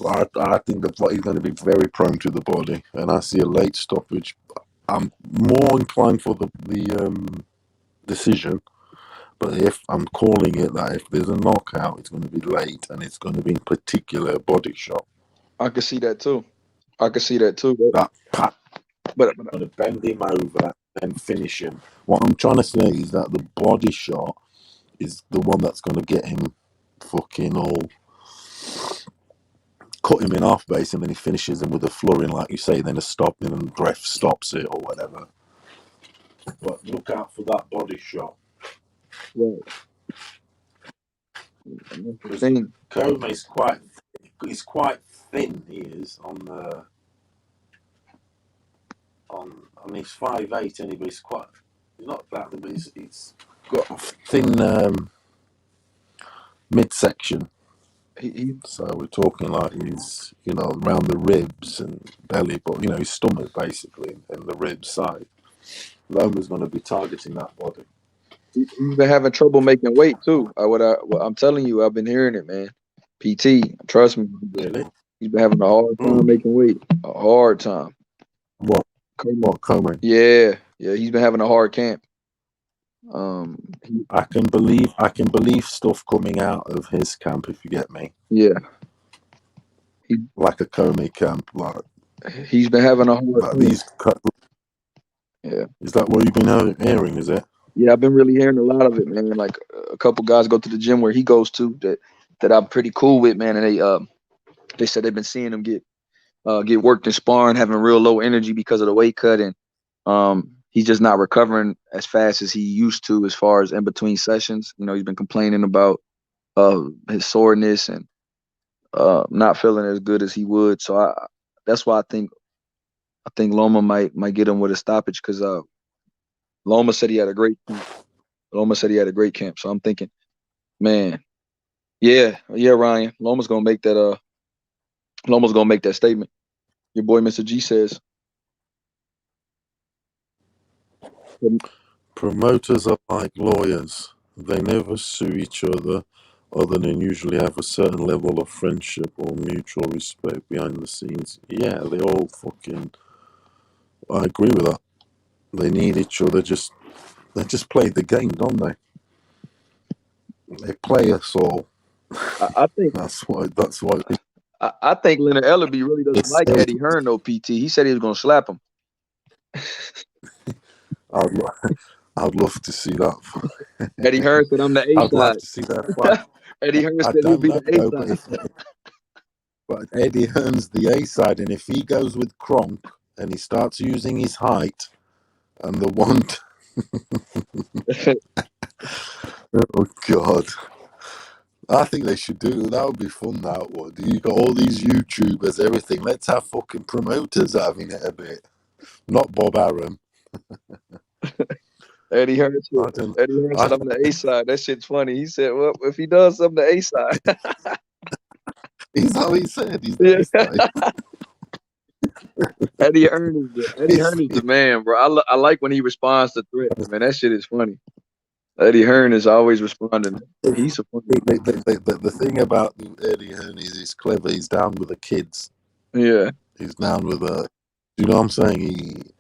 But I think that he's going to be very prone to the body, and I see a late stoppage. I'm more inclined for the decision, but if I'm calling it that if there's a knockout, it's going to be late, and it's going to be in particular a body shot. I could see that too. But I'm going to bend him over and finish him. What I'm trying to say is that the body shot is the one that's going to get him fucking all. Cut him in half base, and then he finishes him with a flurry, like you say, then a stop, and then the ref stops it or whatever. But look out for that body shot. Right. Comey's he's quite thin. He is on the he's 5'8" anyway. He's not that, but he's got a thin midsection. So we're talking like he's, around the ribs and belly, but his stomach basically and the rib side. Loma's going to be targeting that body. He's been having trouble making weight too. I'm telling you, I've been hearing it, man. PT, trust me. Really? He's been having a hard time making weight. A hard time. What Comey? Yeah. He's been having a hard camp. I can believe stuff coming out of his camp, if you get me. Yeah. Like a Comey camp, like he's been having a hard camp. Yeah. Is that what you've been hearing? Is it? Yeah, I've been really hearing a lot of it, man. Like a couple guys go to the gym where he goes to that I'm pretty cool with, man, and they said they've been seeing him get worked in sparring, having real low energy because of the weight cut, and he's just not recovering as fast as he used to as far as in between sessions. You know, he's been complaining about his soreness and not feeling as good as he would. So that's why I think Loma might get him with a stoppage, because Loma said he had a great camp. So I'm thinking, man, yeah, Ryan. Loma's gonna make that statement. Your boy Mr. G says. Promoters are like lawyers. They never sue each other than usually have a certain level of friendship or mutual respect behind the scenes. Yeah, they all fucking... I agree with that. They need each other. They just play the game, don't they? They play us all. I think that's why. I think Leonard Ellerby really doesn't like Eddie Hearn, though, PT. He said he was going to slap him. I'd love to see that. Eddie Hearn said, I'm the A-side. I'd love to see that fight. Eddie Hearn said he'll be the A-side. But Eddie Hearn's the A-side, and if he goes with Kronk and he starts using his height and the one... Oh, God. I think they should do that. Would be fun, that would. You got all these YouTubers, everything. Let's have fucking promoters having it a bit. Not Bob Arum. Eddie Hearn said I'm the A-side. That shit's funny. He said, well, if he does, I'm the A-side. He's how he said. He's the A-side. Eddie Hearn is the man, bro. I like when he responds to threats, man. That shit is funny. Eddie Hearn is always responding. He's a funny. The thing about Eddie Hearn is he's clever. He's down with the kids. Yeah. He's down with you know what I'm saying?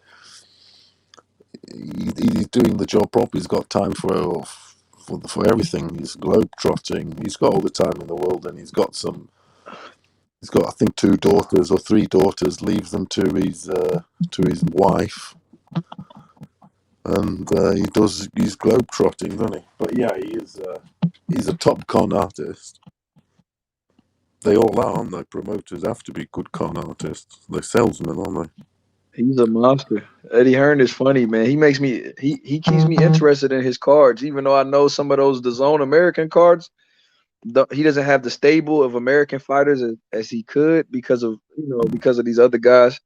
He's doing the job properly. He's got time for everything. He's globe-trotting. He's got all the time in the world, and he's got I think 2 daughters or 3 daughters. Leaves them to his wife, and he's globe-trotting, doesn't he? But yeah, he's a top con artist. They all are, aren't they? Promoters have to be good con artists. They're salesmen, aren't they? He's a monster. Eddie Hearn is funny, man. He makes me he keeps me interested in his cards, even though I know some of those DAZN American cards. He doesn't have the stable of American fighters as he could because of these other guys.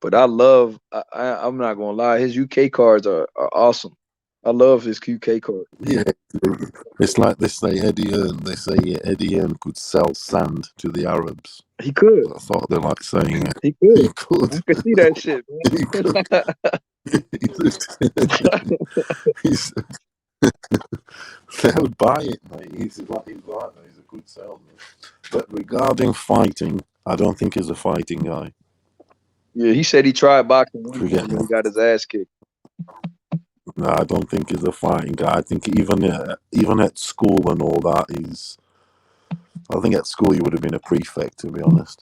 But I'm not gonna lie, his UK cards are awesome. I love his UK card. Yeah, it's like they say Eddie Hearn. They say Eddie Hearn could sell sand to the Arabs. He could. I thought they like saying it. He could. He could. I could see that shit, man. They would buy it, mate. He's a good salesman. But regarding fighting, I don't think he's a fighting guy. Yeah, he said he tried boxing one time and he got his ass kicked. No, I don't think he's a fighting guy. I think even at school and all that, I think at school he would have been a prefect, to be honest.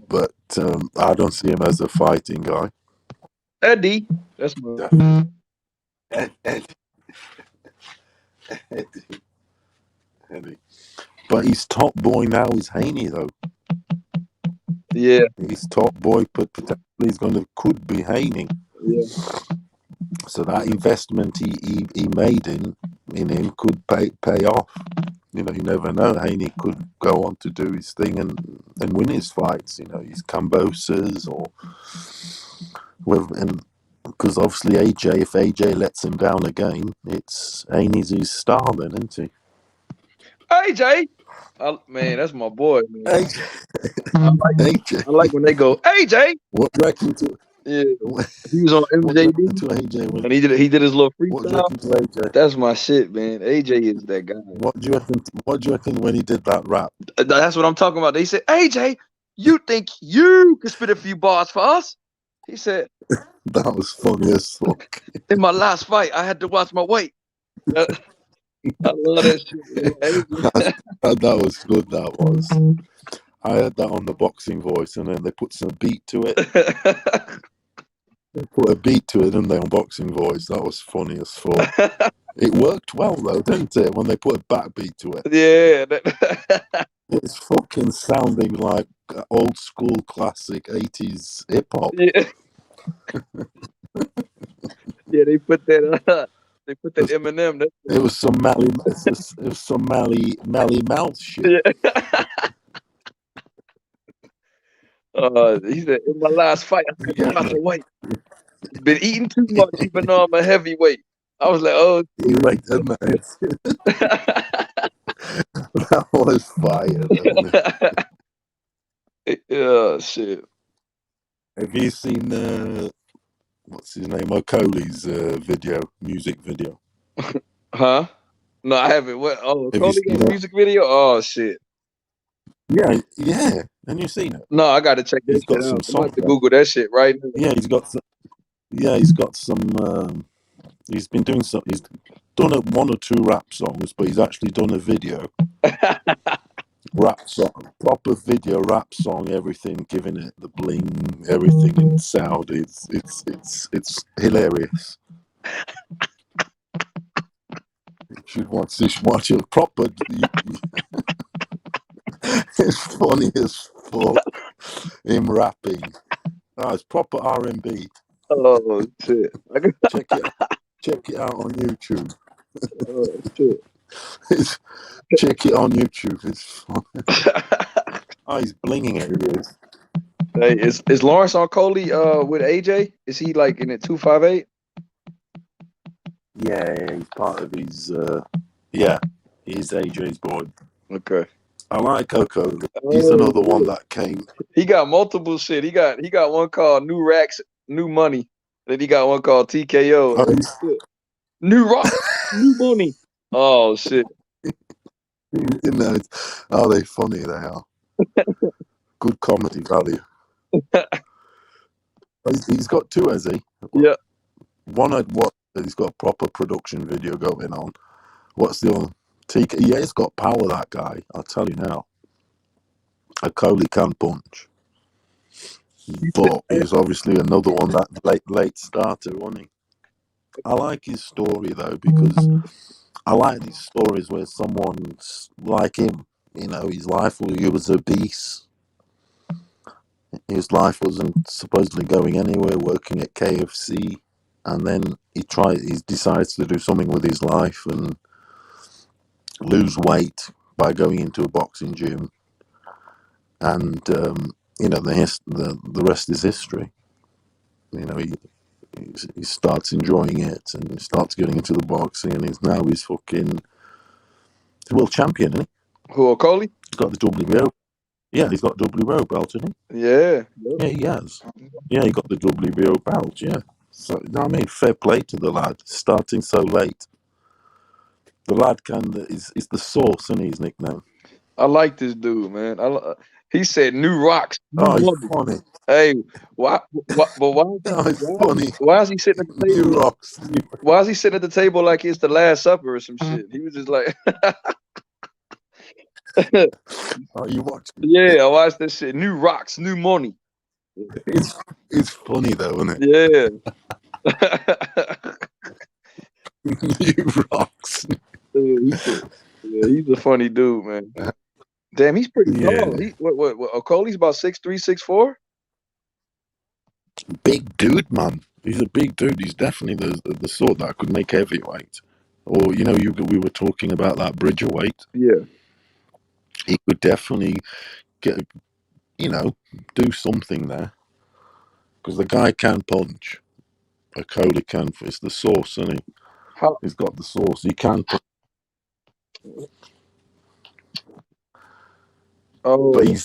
But I don't see him as a fighting guy. Eddie, that's my Eddie. But his top boy now is Haney, though. Yeah, his top boy, but potentially could be Haney. Yeah. So that investment he made in him could pay off. You know, you never know. Haney could go on to do his thing and win his fights. You know, his Kambosos or and because obviously if AJ lets him down again, it's Haney's his star then, isn't he? AJ, man, that's my boy. Man. AJ. I like when they go AJ. What do you reckon to? Yeah, he was on MJD and he did his little freestyle. That's my shit, man. AJ is that guy. What do you reckon when he did that rap? That's what I'm talking about. They said, AJ, you think you could spit a few bars for us? He said, that was funny as fuck. In my last fight, I had to watch my weight. I love that shit. That was good. That was. I heard that on the Boxing Voice, and then they put some beat to it. They put a beat to it, didn't they, on Boxing Voice? That was funny as fuck. It worked well, though, didn't it, when they put a backbeat to it? Yeah. It's fucking sounding like old school classic 80s hip-hop. Yeah. Yeah, they put that. They put that Eminem. It was some Mally Mouth shit. Yeah. He said, in my last fight, I had to drop the weight. Been eating too much, even though I'm a heavyweight. I was like, oh. You like that, that was fire. Yeah, shit. Have you seen what's his name? O'Coley's music video? Huh? No, I haven't. What? Oh, Have you Cody seen got a it? music video? Oh shit. Yeah. And you seen it? No, I gotta check that He's got shit some out. I'm about songs. to Google that shit right now. Yeah, he's got some. He's been doing some. He's done one or two rap songs, but he's actually done a video. Rap song, proper video rap song, everything, giving it the bling, everything in sound. It's hilarious. You should watch it proper. It's funny as fuck. Him rapping. Oh, it's proper R&B. Oh shit! Check it out on YouTube. Oh shit! Check it on YouTube. It's fun. Oh, he's blinging it. He is. Hey, is Lawrence on Coley with AJ? Is he like in it 258? Yeah, he's part of his. Yeah, he's AJ's boy. Okay. I like Coco. He's another one that came. He got multiple shit. He got one called New Racks, New Money. Then he got one called TKO. Oh, New Rock, New Money. Oh shit! You know, are they funny? They are. Good comedy value. He's got two, has he? Yeah. One I'd watch. He's got a proper production video going on. What's the other? TK. Yeah, he's got power. That guy. I'll tell you now. A Coley can punch. But he's obviously another one that late starter, wasn't he? I like his story though, because I like these stories where someone's like him. You know, his life, he was obese. His life wasn't supposedly going anywhere, working at KFC, and then he decides to do something with his life and lose weight by going into a boxing gym, and you know, the rest is history. You know, he starts enjoying it and starts getting into the boxing, and he's fucking world champion, isn't he? Who, Coley? He's got the WBO. Yeah, he's got WBO belt, isn't he? Yeah. Yeah, he has. Yeah, he got the WBO belt, yeah. So, you know what I mean? Fair play to the lad, starting so late. The lad is the Source, isn't he, his nickname? I like this dude, man. He said New Rocks. Oh, he's funny. Hey, why is he sitting at the table? New Rocks. Why is he sitting at the table like it's the Last Supper or some shit? He was just like, oh, you watch? Yeah, I watched that shit. New Rocks, New Money. It's funny though, isn't it? Yeah. New Rocks. Yeah, he's a funny dude, man. Damn, he's pretty tall. What? Coley's about 6'3", 6'4"? Big dude, man. He's a big dude. He's definitely the sort that could make heavyweight. Or, you know, we were talking about that Bridger weight. Yeah. He could definitely get, you know, do something there. Because the guy can punch. A Coley can. It's the Source, isn't he? He's got the Source. He can punch. Oh, but he's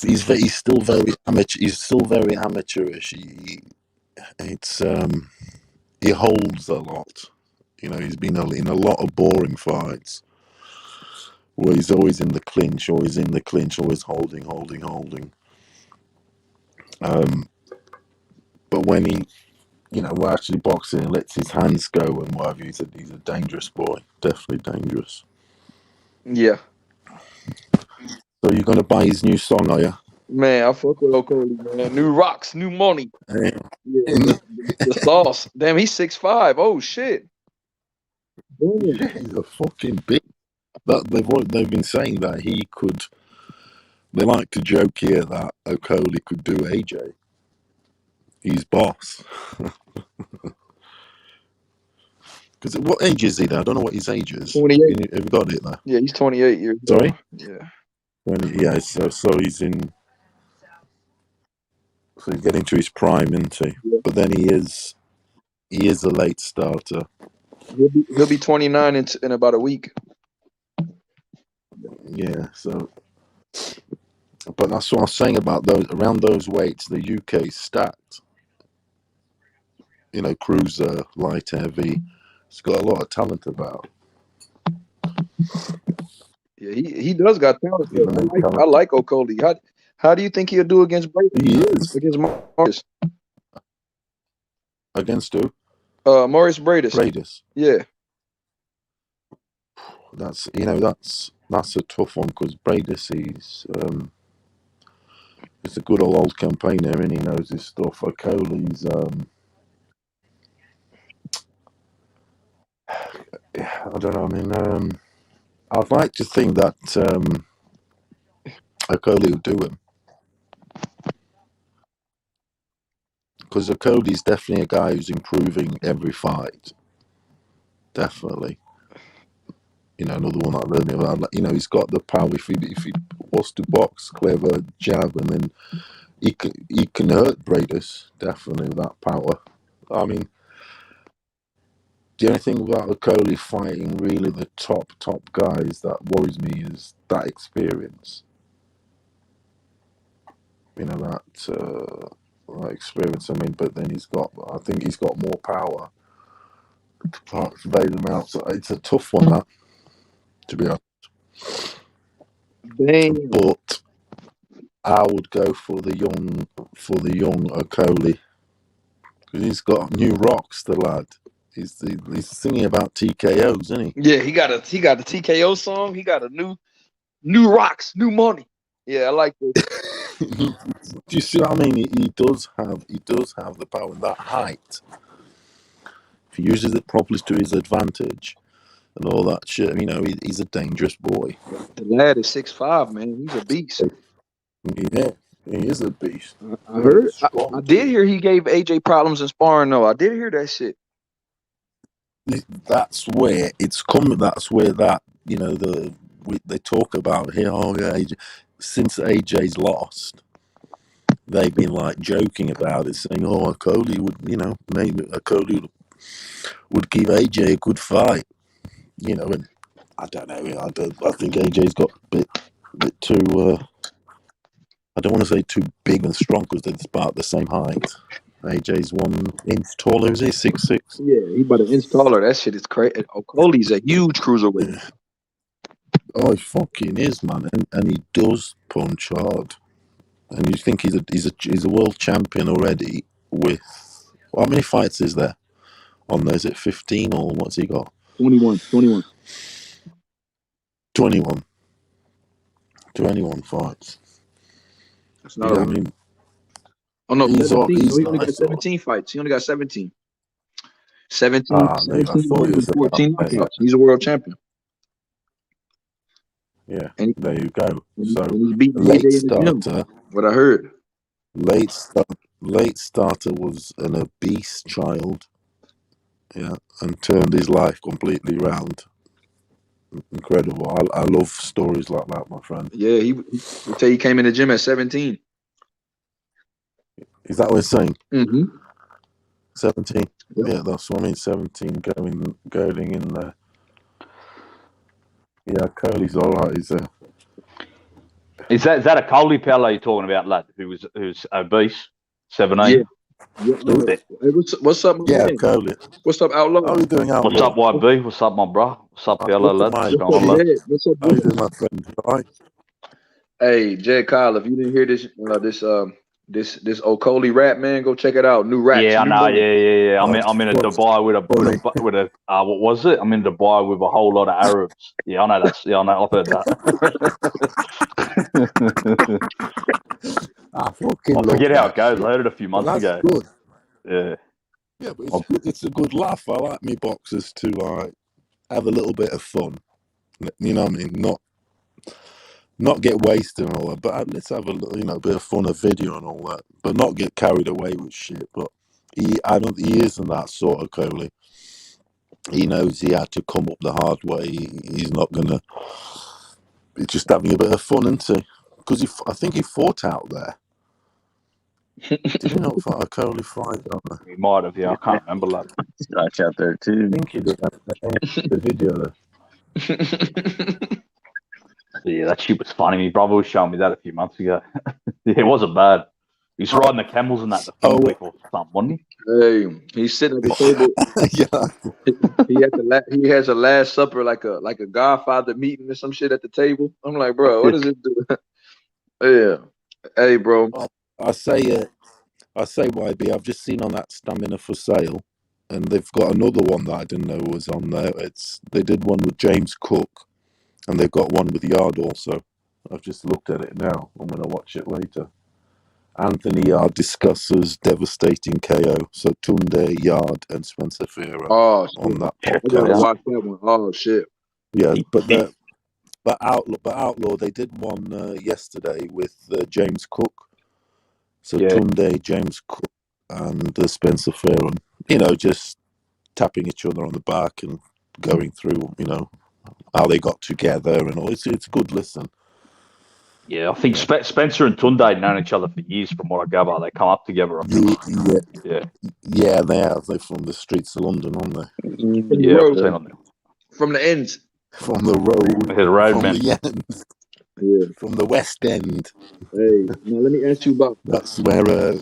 still very amateur. He's still very amateurish. He holds a lot. You know, he's been in a lot of boring fights where he's always in the clinch, always holding. But when he, you know, we're actually boxing and lets his hands go and whatever, he's a dangerous boy. Definitely dangerous. Yeah. So you're gonna buy his new song, are you? Man, I fuck with Coley, man. New Rocks, New Money. Yeah. The Sauce. Damn, he's 6'5". Oh shit. Yeah, he's a fucking big. They've been saying that he could. They like to joke here that O'Coley could do AJ. He's boss. Because what age is he there? I don't know what his age is. 28. Have you got it there? Yeah, he's 28 years old. Sorry? Yeah. Yeah, so he's in. So he's getting to his prime, isn't he? Yeah. But then he is a late starter. He'll be 29 in about a week. Yeah, so. But that's what I was saying about those around those weights. The UK stacked. You know, cruiser, light, heavy. It's got a lot of talent about. Yeah, he does got talent. I like Okoli. How do you think he'll do against Brady? He is against Morris. Against who? Morris Bradis. Yeah. That's a tough one because Bradis he's a good old campaigner and he knows his stuff. Okoli's I don't know. I mean, I'd like to think that Okoli will do him because Okoli's definitely a guy who's improving every fight. Definitely. You know, another one that really, you know, he's got the power. If he was to box, clever jab, and then he can hurt Bradis definitely with that power. I mean, the only thing about Okoli fighting really the top guys that worries me is that experience. You know, that experience. I mean, but then I think he's got more power to bail him out. So it's a tough one, that, to be honest. Dang. But I would go for the young Okoli because he's got new rocks. The lad, he's singing about TKOs, isn't he? Yeah, he got the TKO song. He got a new rocks, new money. Yeah, I like this. Do you see what I mean? He does have the power and that height. If he uses it properly to his advantage and all that shit, you know, he's a dangerous boy. The lad is 6'5", man. He's a beast. Yeah, he is a beast. I heard. I did hear he gave AJ problems in sparring, though. I did hear that shit. That's where it's coming. That's where that, you know, they talk about here. Oh yeah, AJ. Since AJ's lost, they've been like joking about it, saying, "Oh, Okoli would, you know, maybe Okoli would give AJ a good fight." You know, and I don't know. I think AJ's got a bit too. I don't want to say too big and strong because they're about the same height. AJ's 1 inch taller. Is he 6'6"? Yeah, he about an inch taller. That shit is crazy. Okoli's a huge cruiserweight. Oh, he fucking is, man, and he does punch hard. And you think he's a world champion already? With how many fights is there on there? Is it 15 or what's he got? 21. 21 fights. That's not. I mean, oh no, he only got 17 fights. He only got 17. 17, I thought he was 14 knockouts. He's a world champion. Yeah, and there you go. So he beat late starter. What I heard. Late starter was an obese child. Yeah, and turned his life completely round. Incredible. I love stories like that, my friend. Yeah, he tell you he came in the gym at 17. Is that what he's saying? Mm-hmm. 17. Yep. Yeah, that's what I mean. 17 going in there. Yeah, Curly's all right. Is that a Coley Pella you're talking about, lad? Who's obese? 17. Yeah. Hey, what's up? Yeah, Curly. What's up, Outlaw? How are you doing, Outlaw? What's up, YB? What's up, my bro? What's up, Pella, lad? What's going on, lad? What's up, how you doing, my friend? All right. Hey, Jed Kyle, if you didn't hear this Okoli rap, man, go check it out. New rap. Yeah, I know. Yeah. I'm in a Dubai with a what was it? I'm in Dubai with a whole lot of Arabs. Yeah, I know that. Yeah, I know. I've heard that. I forget how it goes. I heard it a few months ago. Good. Yeah. Yeah, but it's a good laugh. I like me boxers to have a little bit of fun. You know what I mean? not get wasted and all that, but let's have a bit of fun, a video and all that, but not get carried away with shit. But he isn't that sort of Coley. He knows he had to come up the hard way. He's not gonna. He's just having a bit of fun, isn't he? Because I think he fought out there. Did he not fight a Coley fight? He might have, yeah. I can't remember that. Scotch out there too. I think he did the video. Yeah, that shit was funny. My brother was showing me that a few months ago. Yeah, it wasn't bad. He's riding the camels and that the film week or something, wasn't he? Hey, he's sitting at the table. He has a Last Supper like a Godfather meeting or some shit at the table. I'm like, bro, what does it do? Yeah. Hey, bro. I say, YB, I've just seen on that Stamina for Sale, and they've got another one that I didn't know was on there. They did one with James Cook, and they've got one with Yard also. I've just looked at it now. I'm going to watch it later. Anthony Yard discusses devastating KO. So Tunde, Yard, and Spencer Ferrer on that podcast. I gotta watch that one. Oh shit. Yeah, but Outlaw, they did one yesterday with James Cook. So Tunde, James Cook, and Spencer Ferrer, just tapping each other on the back and going through, how they got together and all. It's a good listen. Yeah, I think Spencer and Tunde had known each other for years, from what I gather. They come up together. Yeah, they have. They're from the streets of London, aren't they? Yeah, I've seen on there. From the ends. From the road. The road, from man. the ends. Yeah. From the West End. Hey, now let me ask you about. That's where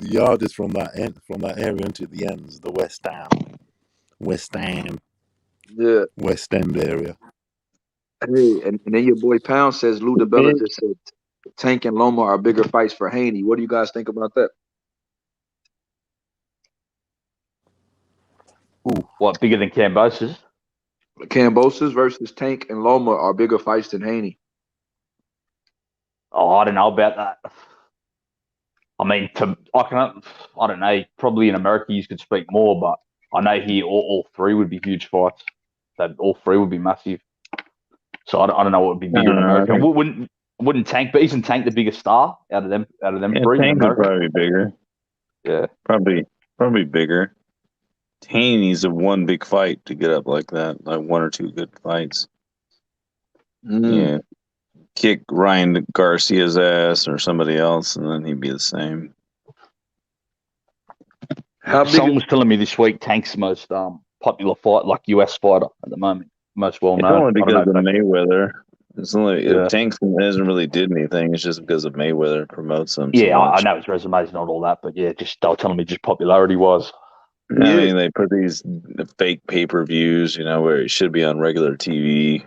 Yard is from that area into the ends, the West End. Yeah. West End area. Hey, and then your boy Pound says Lou DiBella just said Tank and Loma are bigger fights for Haney. What do you guys think about that? Ooh. What, bigger than Kambosos? Kambosos versus Tank and Loma are bigger fights than Haney. Oh, I don't know about that. I mean, I don't know. Probably in America you could speak more, but I know here all three would be huge fights. That all three would be massive. So I don't know what would be bigger in America. Wouldn't Tank? But isn't Tank the biggest star out of them three? Tank would probably be bigger. Yeah, probably bigger. Haney needs one big fight to get up like that, like one or two good fights. Yeah, kick Ryan Garcia's ass or somebody else, and then he'd be the same. Someone was telling me this week Tank's the most popular fight, like US fighter at the moment. Most well known. It's only because of Mayweather. It's only Tank hasn't really did anything. It's just because of Mayweather promotes him. Yeah, I know his resume's not all that, but yeah, just they were telling me just popularity was. I mean, they put these fake pay-per-views, where it should be on regular TV.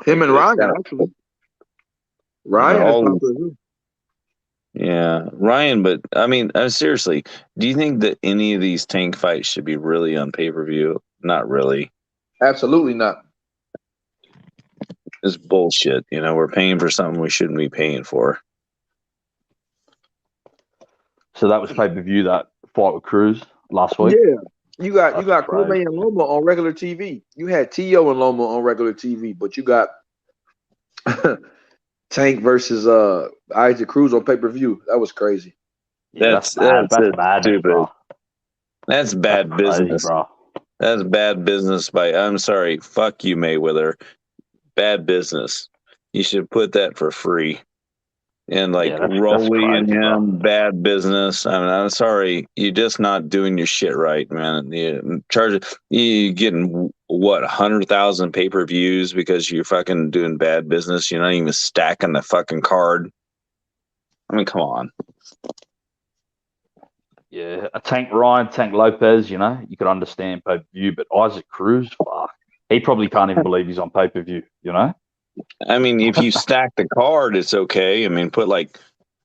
Him and Ryan actually. Ryan is popular too. Yeah, Ryan, but I mean, seriously, do you think that any of these Tank fights should be really on pay-per-view? Not really. Absolutely not. It's bullshit. We're paying for something we shouldn't be paying for. So that was pay-per-view, that fight with Cruz last week? Yeah. You got Cormier and Loma on regular TV. You had T.O. and Loma on regular TV, but you got Tank versus Isaac Cruz on pay-per-view. That was crazy. Yeah, that's bad, stupid. Bro. That's bad business, crazy, bro. That's bad business I'm sorry, fuck you, Mayweather. Bad business. You should put that for free. And Rolly and him, bad business. I mean, I'm sorry, you're just not doing your shit right, man. You getting 100,000 pay-per-views because you're fucking doing bad business. You're not even stacking the fucking card. I mean, come on. Yeah, a Tank Lopez, you could understand pay-per-view, but Isaac Cruz, fuck, he probably can't even believe he's on pay-per-view, I mean, if you stack the card, it's okay. I mean, put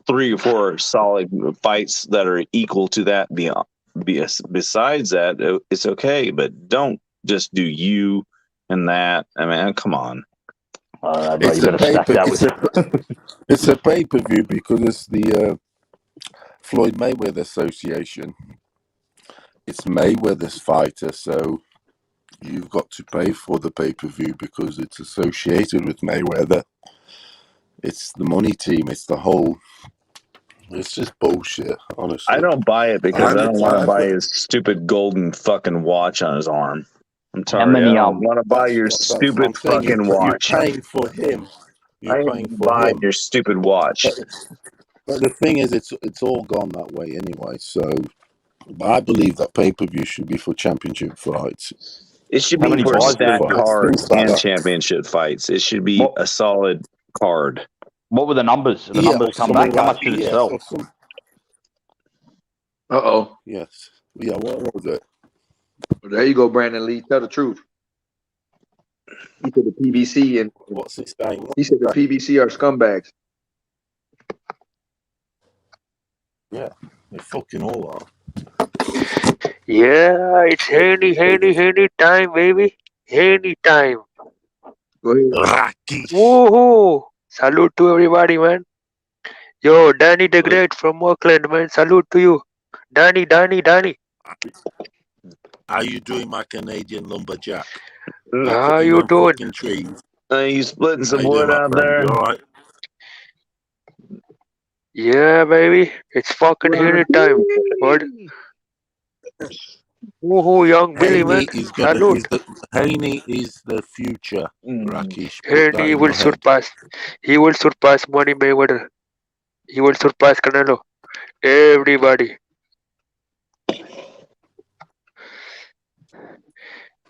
3 or 4 solid fights that are equal to that. Besides that, it's okay. But don't just do you and that. I mean, come on. It's a pay-per-view because it's the Floyd Mayweather Association. It's Mayweather's fighter, so you've got to pay for the pay-per-view because it's associated with Mayweather. It's the money team. It's the whole. It's just bullshit, honestly. I don't buy it because I don't want to buy his stupid golden fucking watch on his arm. I'm sorry, I don't want to buy your stupid fucking watch. You're paying for him. I ain't buying your stupid watch. But the thing is, it's all gone that way anyway. So, I believe that pay-per-view should be for championship fights. It should be for stacked cards and championship fights. It should be a solid card. What were the numbers? The numbers come back. How much did it sell? Yes. Yeah. What was it? Well, there you go, Brandon Lee. Tell the truth. He said the PBC and what's his name? He said the PBC are scumbags. Yeah, they fucking all are. Yeah, it's Haney time, baby. Haney time. Go ahead. Woohoo! Salute to everybody, man. Yo, Danny the Great from Oakland, man. Salute to you. Danny. How you doing, my Canadian lumberjack? How you doing? Trees. You splitting some wood out there? You all right? Yeah, baby. It's fucking Haney time. What? Woohoo, young Billy, man. Salute. Haney is the future, Rakesh. Haney will surpass. He will surpass Money Mayweather. He will surpass Canelo. Everybody.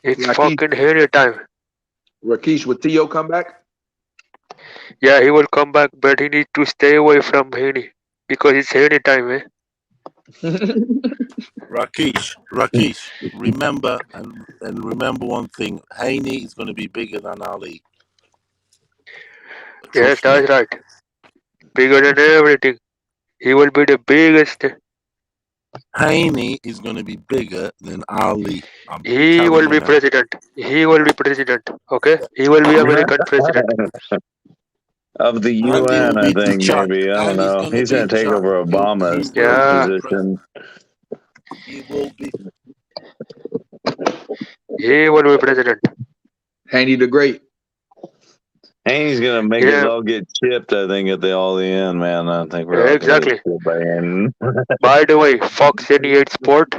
It's fucking Haney time. Rakesh, will Theo come back? Yeah, he will come back, but he needs to stay away from Haney because it's Haney time, eh? Rakesh, remember and remember one thing: Haney is going to be bigger than Ali. Yes, that's right. Bigger than everything. He will be the biggest. Haney is going to be bigger than Ali. He will be president. He will be president. Okay? He will be American president. Of the UN, I think, maybe. I don't know. He's going to take over Obama's position. He will be. He will be president. Haney the Great. Haney's going to make us all get chipped, I think, at the end, man. I think we're exactly. By By the way, fuck any 8 sport.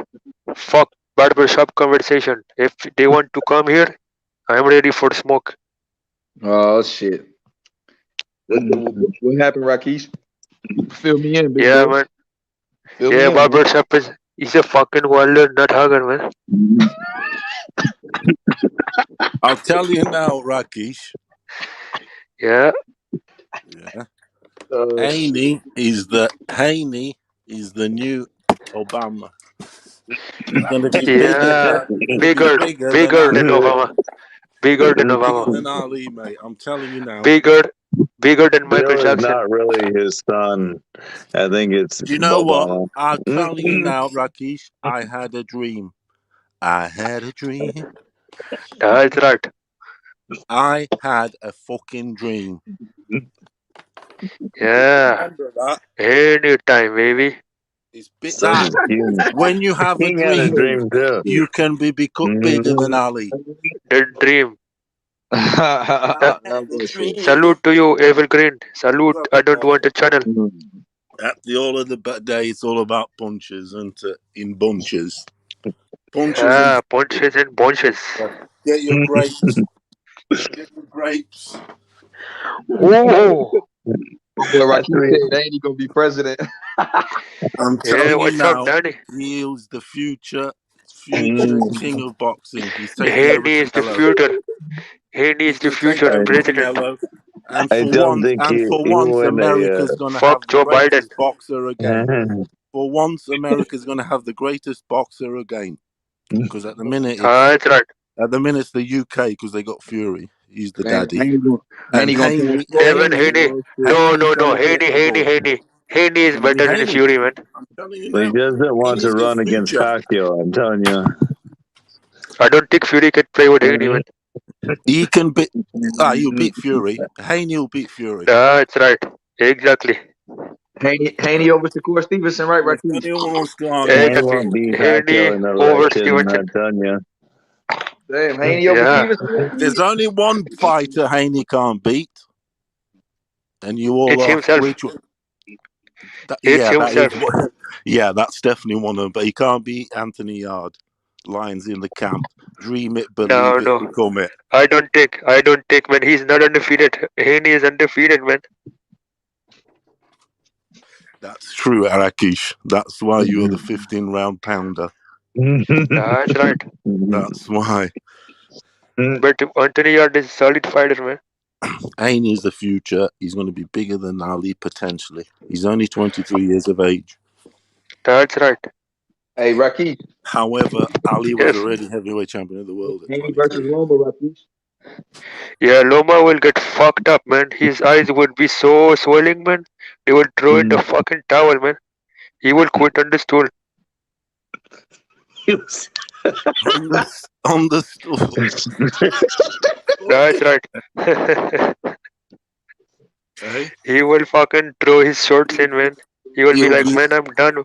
Fuck barbershop conversation. If they want to come here, I'm ready for smoke. Oh, shit. What happened, Rakesh? Fill me in, big bro. Man. Fill yeah, me barbershop is a fucking welder, not hugger, man. I'll tell you now, Rakesh. Yeah. Haney is the new Obama. He's gonna be bigger than Obama. Bigger than Obama. Than Ali, mate. I'm telling you now. Bigger than Michael Bill Jackson. is not really his son. I think it's. You know Obama. what? I'm telling you now, Rakesh. I had a dream. That's right. I had a fucking dream. Yeah. Anytime, baby. It's when you have a dream, you can be bigger than Ali. The dream. Salute to you, Evergreen. Salute. I don't want a channel. At the all of the day, it's all about punches, and in bunches. Punches. Punches and bunches. Get your grapes. Get your grapes. Whoa. Right, ain't gonna be president. I'm telling you now, Danny? he is the future king of boxing. He's taking Haney is the future. Haney is the future president. And for once, America's going to have the greatest boxer again. For once, America's going to have the greatest boxer again. Because at the minute, that's right. At the minute, it's the UK because they got Fury. He's the daddy. Devin Haney. No. Haney is better than Fury, man. He doesn't want to run against Pacquiao, I'm telling you. I don't think Fury can play with Haney, man. He can beat. He'll beat Fury. Haney will beat Fury. That's right. Exactly. Haney over Shakur Stevenson, right? Haney won't beat Pacquiao in the election, I'm telling you. Damn, Haney over Stevenson. There's only one fighter Haney can't beat, and you all It's ask himself. which one. It's That is himself. what. Yeah, that's definitely one of them. But he can't beat Anthony Yard. Lions in the camp. Dream it, believe it, No. become it. I don't take, man. He's not undefeated. Haney is undefeated, man. That's true, Arakish. That's why you're the 15-round pounder. That's right. That's why. But Anthony Yard is a solid fighter, man. Haney is the future. He's going to be bigger than Ali potentially. He's only 23 years of age. That's right. Hey, Rakeem. However, Ali was already heavyweight champion of the world at Haney versus Loma, Rakeem. Yeah, Loma will get fucked up, man. His eyes would be so swelling, man. They will throw in the fucking towel, man. He will quit on the stool. on the stool. That's right. He will fucking throw his shorts in, man. He will be like, man, I'm done.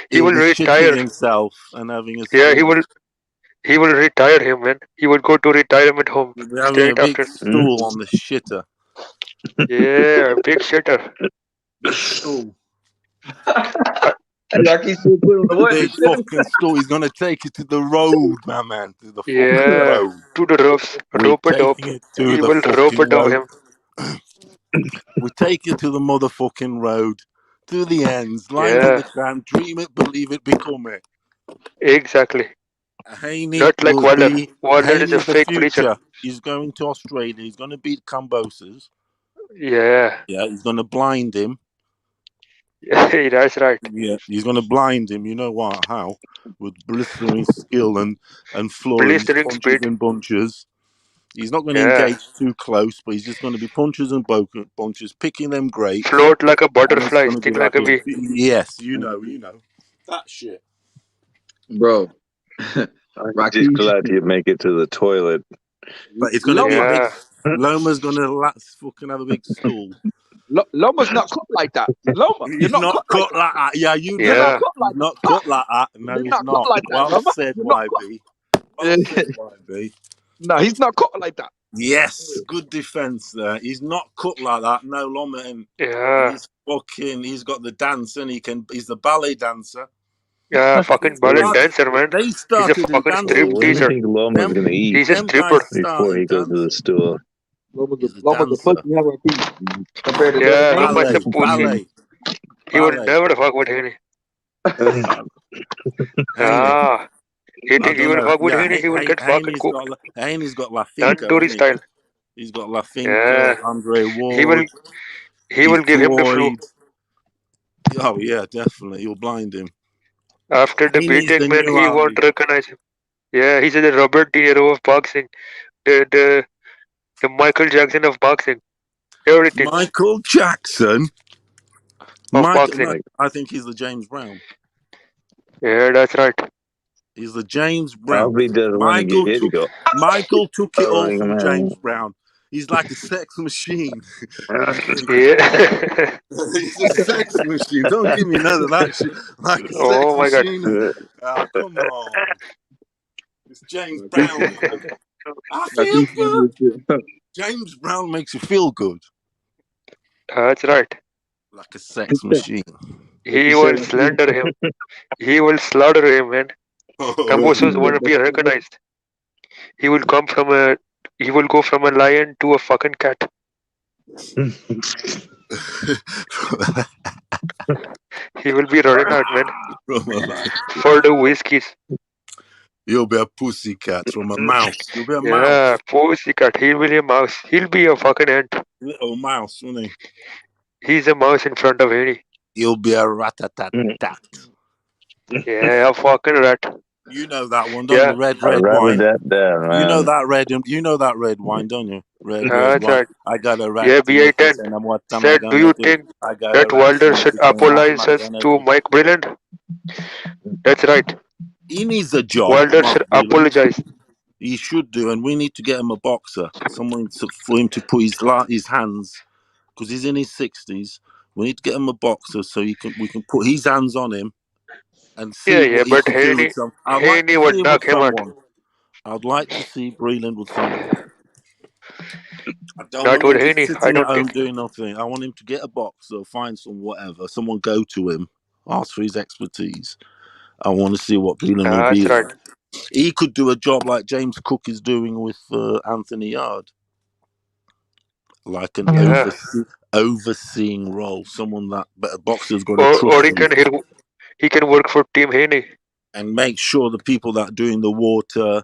He will retire himself and having a yeah, he will retire him, man. He will go to retirement home having a straight big after. stool on the shitter. Yeah, big shitter. Big stool. Rocky's still put on the what? Big fucking stool. He's gonna take it to the road, my man. To the fucking road. To the ropes. We're Rope it up. taking it to He the will rope fucking it up road. him. We take it to the motherfucking road, to the ends, lines in the camp, dream it, believe it, become it. Exactly. Haney Not like will Wilder. be Wilder is a Haney's the fake future. preacher. He's going to Australia. He's going to beat Kambosos. Yeah. Yeah, he's going to blind him. Yeah, that's right. Yeah, he's going to blind him. You know what? How? With blistering skill and flurries, Blistering punches speed. and bunches. He's not going to engage too close, but he's just going to be punches and bunches, picking them great. Float like a butterfly, sting like a bee. Yes, you know that shit, bro. I'm just glad you make it to the toilet. But it's going to be a big. Loma's going to fucking have a big stool. Loma's not cooked like that. Loma, you're not cut like that. Yeah, you know. You're not cut like not cut like that. No, he's not. Like that, Well said, YB. Well said, YB. No, he's not cut like that. Yes, good defense there. He's not cut like that. No, Loma, and he's got the dance, and he's the ballet dancer. Yeah, fucking ballet dancer, man. They started He's a fucking dancing. strip What do you teaser. think Loma's going to eat He's a stripper before he goes to the stool? Loma's a pussy compared to Loma's a pussy. He would never fuck with Haney. He think he will fuck with Haney, he will get fucking cooked. Haney's got La Finca. Tandoori style. He's got La Finca, Andre Ward. He will give him the flu. Oh yeah, definitely. You'll blind him. After the beating, man, he won't recognize him. Yeah, he's the Robert De Niro of boxing. The Michael Jackson of boxing. Everything. Michael Jackson? Boxing. I think he's the James Brown. Yeah, that's right. He's the James Brown. Probably doesn't want to get hit. Michael took it all from James Brown. He's like a sex machine. Yeah. He's a sex machine. Don't give me none of that shit. Like a sex machine. Oh, come on. It's James Brown. I feel good. James Brown makes you feel good. That's right. Like a sex machine. He will slaughter him. He will slaughter him, man. Kambosos won't be recognized. He will go from a lion to a fucking cat. He will be running out, man. For the whiskeys. You'll be a pussycat from a mouse. You'll be a mouse. Yeah, pussycat. He'll be a mouse. He'll be a fucking ant. Little mouse, won't he? He's a mouse in front of Haney. You'll be a rat-a-tat-tat. Yeah, a fucking rat. You know that one, don't you? Red wine. Down, you know that red wine, don't you? Red That's wine. right. I got a rat. Yeah, B810 said, do you think that Wilder should apologize to Mike Brilliant? That's right. He needs a job. Wilder should apologize. He should do, and we need to get him a boxer. Someone for him to put his hands, because he's in his 60s. We need to get him a boxer so we can put his hands on him and see what he but can do with some. Haney would knock him out. I'd like to see Breland with someone. I don't Not want with him just Haney. I sitting at don't home think. doing nothing. I want him to get a box or find some whatever. Someone go to him, ask for his expertise. I want to see what Breland will That's be right. like. He could do a job like James Cook is doing with Anthony Yard, like an Yeah. overseeing role. Someone that but a boxer's got to Or trust him he can work for Team Haney. and make sure the people that are doing the water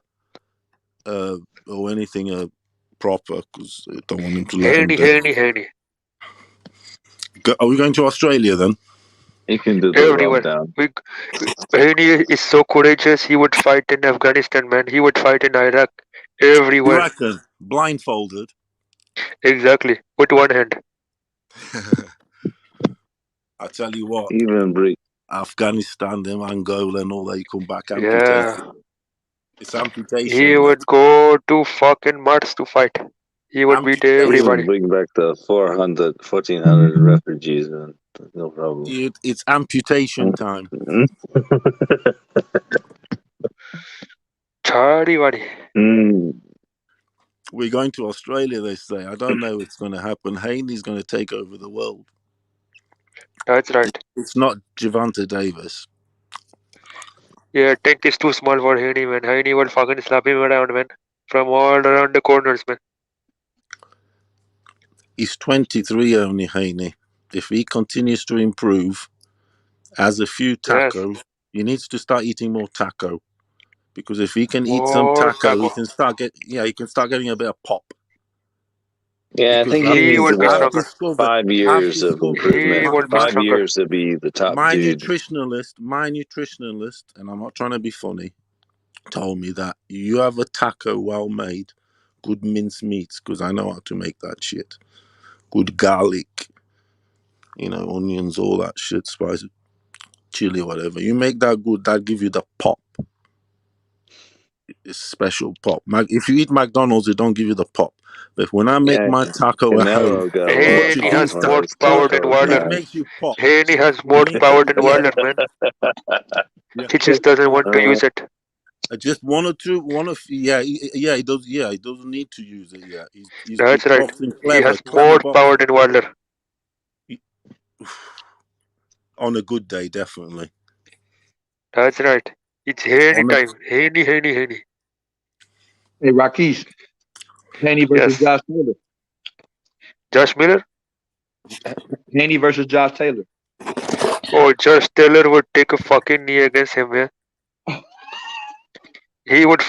or anything are proper, because I don't want him to let him down. Haney. Are we going to Australia then? He can do the Everyone. rub down. Haney is so courageous. He would fight in Afghanistan, man. He would fight in Iraq. You Everywhere. reckon? Blindfolded? Exactly. With one hand. I tell you what. Even break. Afghanistan, them Angola and all that, you come back amputated. Yeah. It's amputation. He would go to fucking Mars to fight. He would beat He everybody. would bring back the 1,400 refugees, man. No problem. It's amputation time. We're going to Australia, they say. I don't know what's going to happen. Haney's going to take over the world. That's right. It's not Gervonta Davis. Yeah, Tank is too small for Haney, man. Haney will fucking slap him around, man. From all around the corners, man. He's 23 only, Haney. If he continues to improve, has a few tacos, he needs to start eating more taco. Because if he can eat some taco, he can start getting a bit of pop. Yeah, Because I think he needs about discovered 5 years of improvement. 5 years to be the top dude. My nutritionalist, and I'm not trying to be funny, told me that you have a taco well made, good minced meats, because I know how to make that shit. Good garlic, onions, all that shit, spices, chili, whatever. You make that good, that give you the pop. It's special pop. If you eat McDonald's, it don't give you the pop. But when I make my taco at home, Haney has more power than Wilder. It makes you pop. Haney has more power than Wilder, man. He just doesn't want to use it. Just one or two, he does. Yeah, he doesn't need to use it. Yeah, he's That's right. Clever, he has more power than Wilder. On a good day, definitely. That's right. It's Haney time. Haney. Hey, Rakesh. Haney versus Josh Taylor. Josh Miller? Haney versus Josh Taylor. Oh, Josh Taylor would take a fucking knee against him, man. He would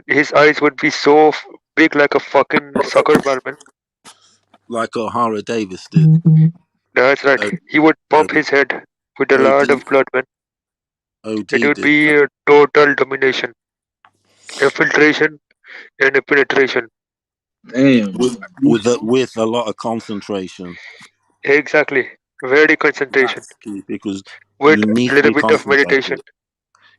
his eyes would be so big like a fucking soccer ball, man. Like O'Hara Davis did. That's right. He would pump his head with a lot of blood, man. It would be a total domination. A filtration and a penetration. Damn. With a lot of concentration. Exactly. Very concentration. That's key, because with you need a little bit of meditation.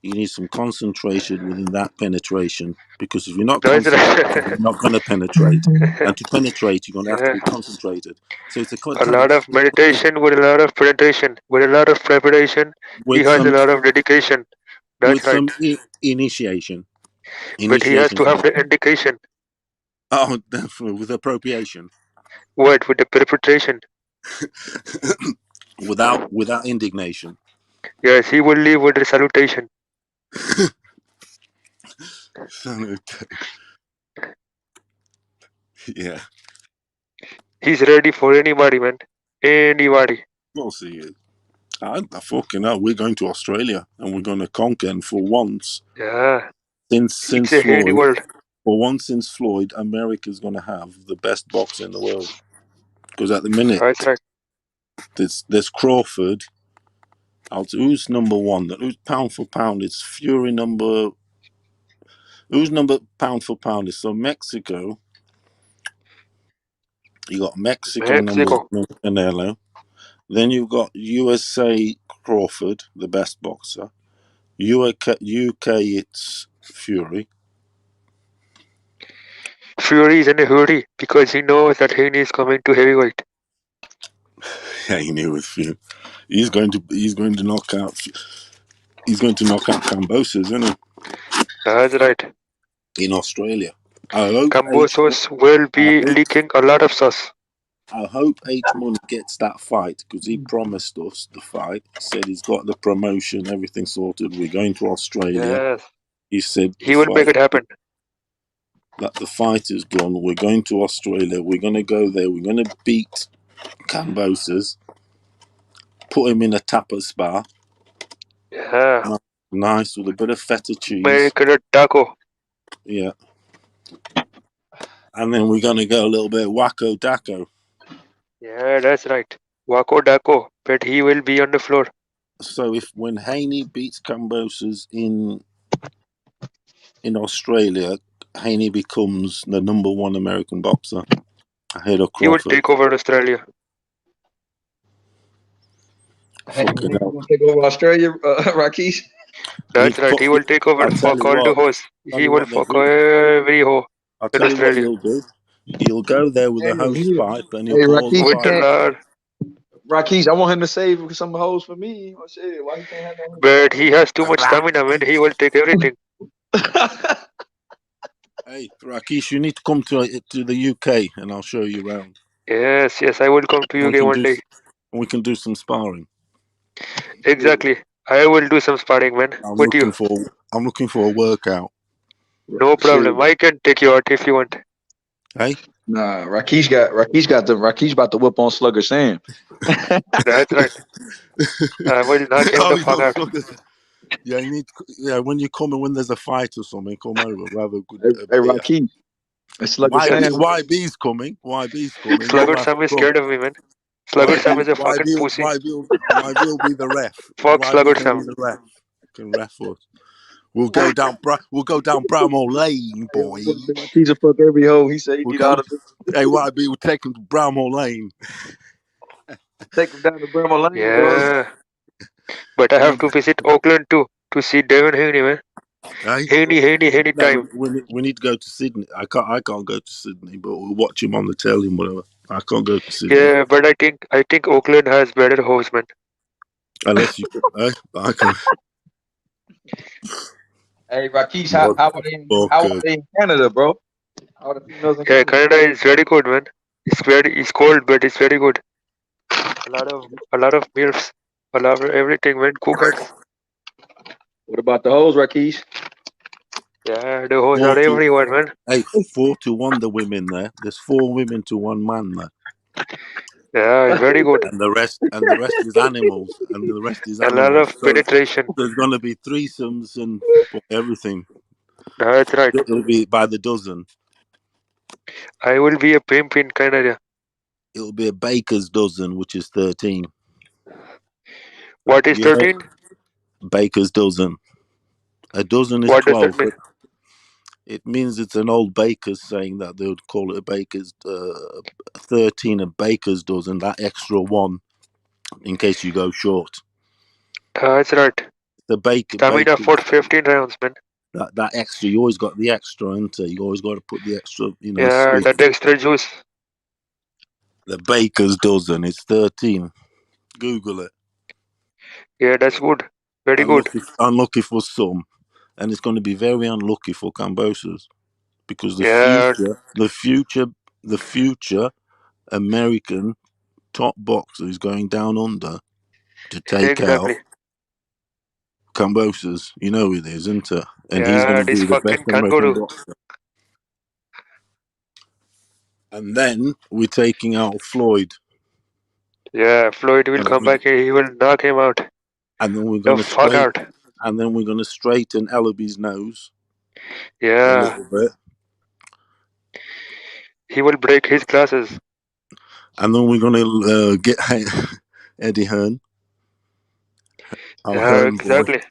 You need some concentration within that penetration, because if you're not concentrated, you're not going to penetrate. And to penetrate, you're going to have to be concentrated. So it's a lot of meditation with a lot of penetration, with a lot of preparation. He has a lot of dedication. That's right. Some initiation. But he has to have the indication. Oh, definitely, with appropriation. What? With the perpetration. without indignation. Yes, he will leave with a salutation. Yeah. He's ready for anybody, man. Anybody. We'll see. I fucking hell, we're going to Australia and we're going to conquer, and for once. Yeah. Since Floyd, world. For once since Floyd, America's going to have the best boxer in the world. Because at the minute, that's right. There's Crawford. Who's number one? Who's pound for pound? It's Fury number. Who's number pound for pound? So Mexico. You got Mexico. Number one, Canelo. Then you've got USA Crawford, the best boxer. UK it's Fury. Fury is in a hurry because he knows that Haney is coming to heavyweight. Yeah, he knew with Fury. He's going to knock out. He's going to knock out Kambosos, isn't he? That's right. in Australia. I hope Kambosos will be leaking a lot of sauce. I hope H Money gets that fight because he promised us the fight. He said he's got the promotion, everything sorted. We're going to Australia. Yes. He said He will make it happen. That the fight is done. We're going to Australia. We're going to go there. We're going to beat Kambosos. Put him in a tapas bar. Yeah. Nice with a bit of feta cheese. Make it a taco. Yeah. And then we're going to go a little bit wacko daco. Yeah, that's right. Wako Dako, but he will be on the floor. So when Haney beats Kambosos in Australia, Haney becomes the number one American boxer ahead of Crawford. He will take over Australia. Fucking hell. Will take over Australia, Rakesh? That's right. He will take over. Fuck all the hoes. He will fuck every hoe in Australia. He'll do. He'll go there with a hose pipe and he'll put all the Rakesh, Rakesh, I want him to save some hoes for me. Oh, shit, why he can't have no? But he has too much stamina, man. He will take everything. Hey, Rakesh, you need to come to the UK and I'll show you around. Yes, I will come to UK one day. We can do some sparring. Exactly. I will do some sparring, man. I'm looking for a workout. No problem. I can take you out if you want. Hey? Nah, Rakesh about to whip on Slugger Sam. That's right. I will knock him the fuck out. Yeah, when you come and when there's a fight or something, come over. We'll have a good. Hey, Rakesh. YB's coming. Slugger Sam is scared of me, man. Slugger Sam is a fucking pussy. YB will be the ref. Fuck Slugger Sam. Be the ref. Can ref us. We'll go down Bramall Lane, boy. He's a fuck every hoe. He said he need all of it. Hey, YB will take him to Bramall Lane. Take him down to Bramall Lane. Yeah. But I have to visit Auckland too to see Devin Haney, man. Haney time. We need to go to Sydney. I can't go to Sydney, but we'll watch him on the telly and whatever. I can't go to Sydney. Yeah, but I think Auckland has better hoes, man. Unless you, I can. Hey, Rakesh, how are they in Canada, bro? How the females in Canada? Canada is very good, man. It's cold, but it's very good. A lot of milfs, a lot of everything, man. Cougars. What about the hoes, Rakesh? Yeah, the hoes are everywhere, man. Hey, 4-1 the women there. There's 4 women to 1 man there. Yeah, it's very good. And the rest is animals. A lot of penetration. There's gonna be threesomes and everything. That's right. It'll be by the dozen. I will be a pimp in Canada. It'll be a baker's dozen, which is 13. What is 13? Baker's dozen. A dozen is what 12. Does that mean? It means it's an old baker's saying that they would call it a baker's 13 a baker's dozen, that extra 1 in case you go short. That's right. The baker. Stamina for 15 rounds, man. That extra, you always got the extra, isn't it? You always got to put the extra, Yeah, that extra juice. The baker's dozen, it's 13. Google it. Yeah, that's good. Very good. Unlucky for some, and it's going to be very unlucky for Kambosos because the future American top boxer is going down under to take out Kambosos. You know who it is, isn't it? And he's going to be the best American boxer. And then we're taking out Floyd. Yeah, Floyd will come back and he will knock him out. And then we're going to straighten Ellaby's nose. Yeah. A little bit. He will break his glasses. And then we're going to get Eddie Hearn. Yeah, exactly.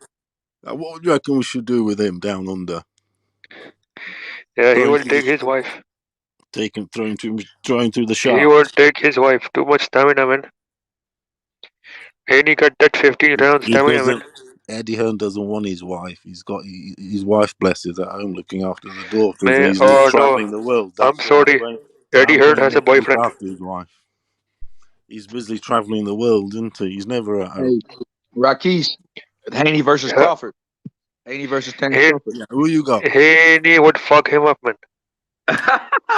What do you reckon we should do with him down under? Yeah, he will take his wife. Take him, throw him through the shark. He will take his wife. Too much stamina, man. Haney got that 15 rounds stamina, man. Eddie Hearn doesn't want his wife. He's got his wife, bless, is at home looking after the daughters. Man, he's traveling the world. I'm sorry. Eddie Hearn has a boyfriend. After his wife. He's busy traveling the world, isn't he? He's never at home. Hey, Rakesh, Haney versus Crawford. Haney versus Terrence Haney, Crawford. Yeah, who you got? Haney would fuck him up, man.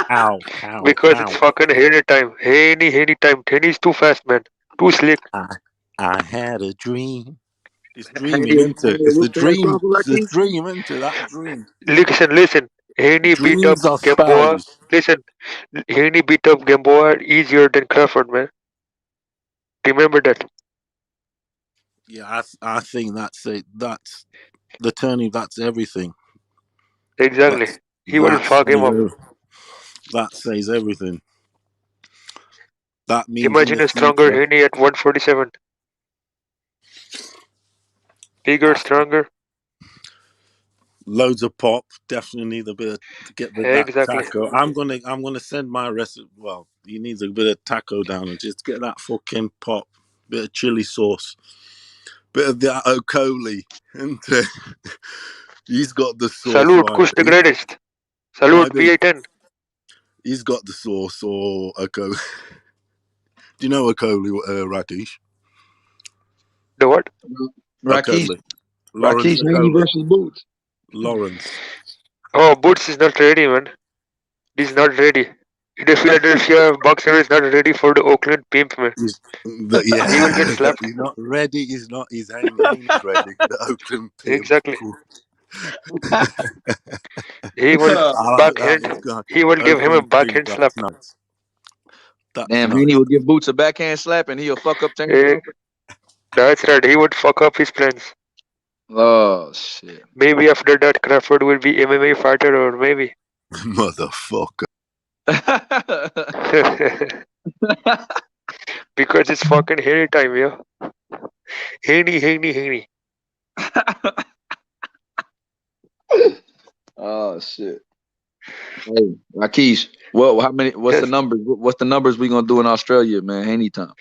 How? Because it's fucking Haney time. Haney time. Haney's too fast, man. Too slick. I had a dream. It's Haney, dreaming into it. It's the with Terrence dream. Crawford, It's the Rakeem? dream into that dream. Listen. Haney beat up Dreams are Gamboa. sparrows. Listen, Haney beat up Gamboa easier than Crawford, man. Remember that. Yeah, I think that's it. That's the turning. That's everything. Exactly. He will fuck him up. That says everything. That means in Imagine the a stronger future, Haney at 147. Bigger, stronger. loads of pop. Definitely need a bit to get that Exactly. taco. I'm gonna send my recipe. Well, he needs a bit of taco down and just get that fucking pop. Bit of chili sauce. Bit of that ocoli. And he's got the sauce, Salute, Kush the greatest. Salute, P810. He's got the sauce or ocoli. Do you know ocoli, Rakesh? The what? Rakesh Lawrence Haney Ocoli. versus Boots. Lawrence. Oh, Boots is not ready, man. He's not ready. The Philadelphia boxer is not ready for the Oakland pimp, man. Yeah, He will get slapped. he's not ready. He's not. He's Haney's ready. The Oakland pimp. Exactly. He will backhand. He will give him a backhand slap. Damn, Haney will give Boots a backhand slap and he'll fuck up Terrence Crawford. That's right. He would fuck up his plans. Oh shit. Maybe after that, Crawford will be MMA fighter, or maybe. Motherfucker. Because it's fucking Haney time, yo. Haney. Oh shit. Hey, Rakesh, what's the numbers? What's the numbers we gonna do in Australia, man? Haney time.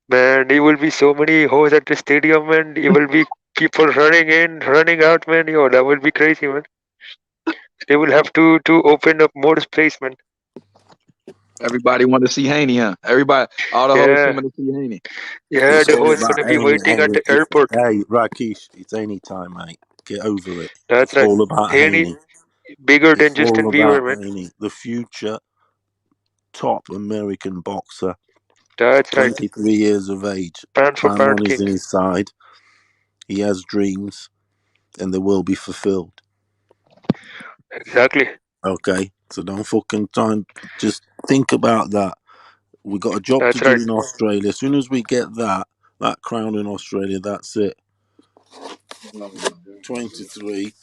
Man, there will be so many hoes at the stadium, man. There will be people running in, running out, man. Yo, that will be crazy, man. They will have to open up more space, man. Everybody want to see Haney, huh? All the hoes coming to see Haney. Yeah, It's the all hoes about gonna be waiting at the airport. Hey, Rakesh, it's any time, mate. Get over it. That's it's right. all about Haney. Haney. Bigger than It's Justin all Bieber, about man. Haney, the future top American boxer. That's 23 right. years of age. Pound for pound Is king. in his side. He has dreams, and they will be fulfilled. Exactly. Okay, so don't fucking time. Just think about that. We got a job That's to do right. in Australia. As soon as we get that crown in Australia, that's it. 23.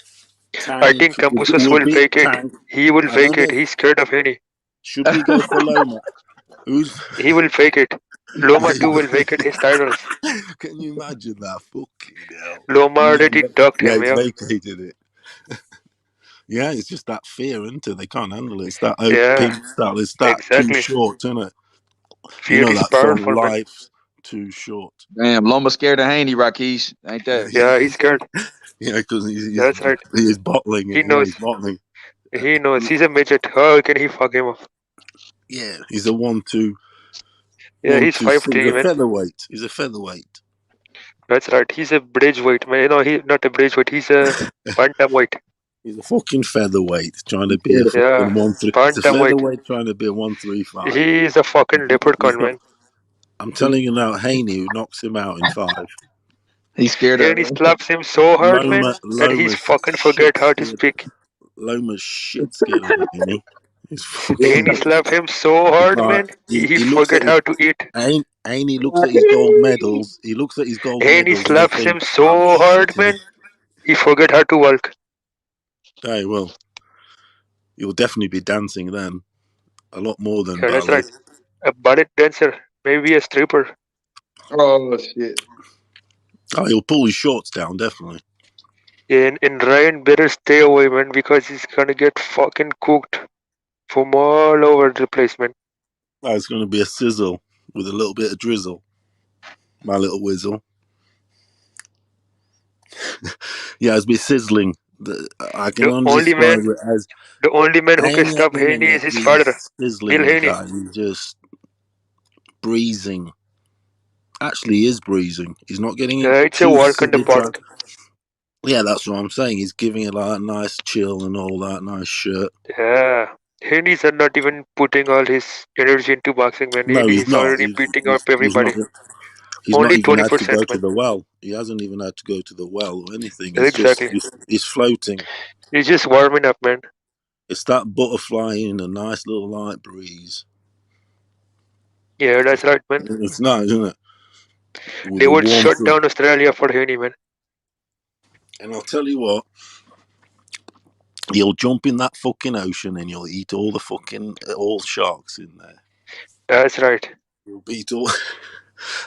I think Kambosos will fake it. Tank. He will I don't fake know it. He's scared of Haney. Should we go for Loma? He will fake it. Loma too will vacate his titles. Can you imagine that? Fucking hell. Loma already ducked him, It's yeah. vacated it. Yeah, it's just that fear, isn't it? They can't handle it. It's that pimp style. It's that too exactly. short, isn't it? Fear You know is that song, powerful, man. Life's Too Short. Damn, Loma scared of Haney, Rakesh. Ain't that? Yeah, he's scared. Yeah, because That's right. he's bottling it. He knows. He's bottling. He knows. He's a midget. How can he fuck him up? Yeah, he's a 1-2. Yeah, he's 5'3", He's a man. featherweight. He's a featherweight. That's right. He's a bridge weight, man. No, he's not a bridge weight. He's a bantamweight. He's a fucking featherweight trying to be a fucking 1-3. He's a bantamweight. featherweight trying to be a 135. He's a fucking leprechaun, man. I'm telling you now, Haney, who knocks him out in 5. He's scared of Haney slaps him so hard, man, that he's fucking forget how to speak. Loma's shit scared of Haney. Haney slapped him so hard, man, he forget how to eat. Haney looks at his gold medals. He looks at his gold Haney medals. slaps him so hard, man, he forget how to walk. Hey, well, you'll definitely be dancing then. A lot more than Yeah, that's ballet. right. A ballet dancer, maybe a stripper. Oh shit. Oh, he'll pull his shorts down, definitely. Yeah, and Ryan better stay away, man, because he's gonna get fucking cooked from all over the place, man. Oh, it's going to be a sizzle with a little bit of drizzle. My little whizzle. Yeah, it's be sizzling. I can only describe it as the only man who can Haney stop at the Haney minute is his father, sizzling Bill the Haney. guy. He's just breezing. Actually, he is breezing. He's not getting It's a too walk in the park. Yeah, that's what I'm saying. He's giving it like a nice chill and all that, nice shirt. Yeah. Haney's not even putting all his energy into boxing, man. No, Haney he's is not. already beating up everybody. He's not Only even had to 20%, go to man. the well. He hasn't even had to go to the well or anything. Exactly. He's floating. He's just warming up, man. It's that butterfly in a nice little light breeze. Yeah, that's right, man. It's nice, isn't it? With They a would warm shut sun. down Australia for Haney, man. And I'll tell you what, you'll jump in that fucking ocean and you'll eat all sharks in there. That's right. You'll beat all,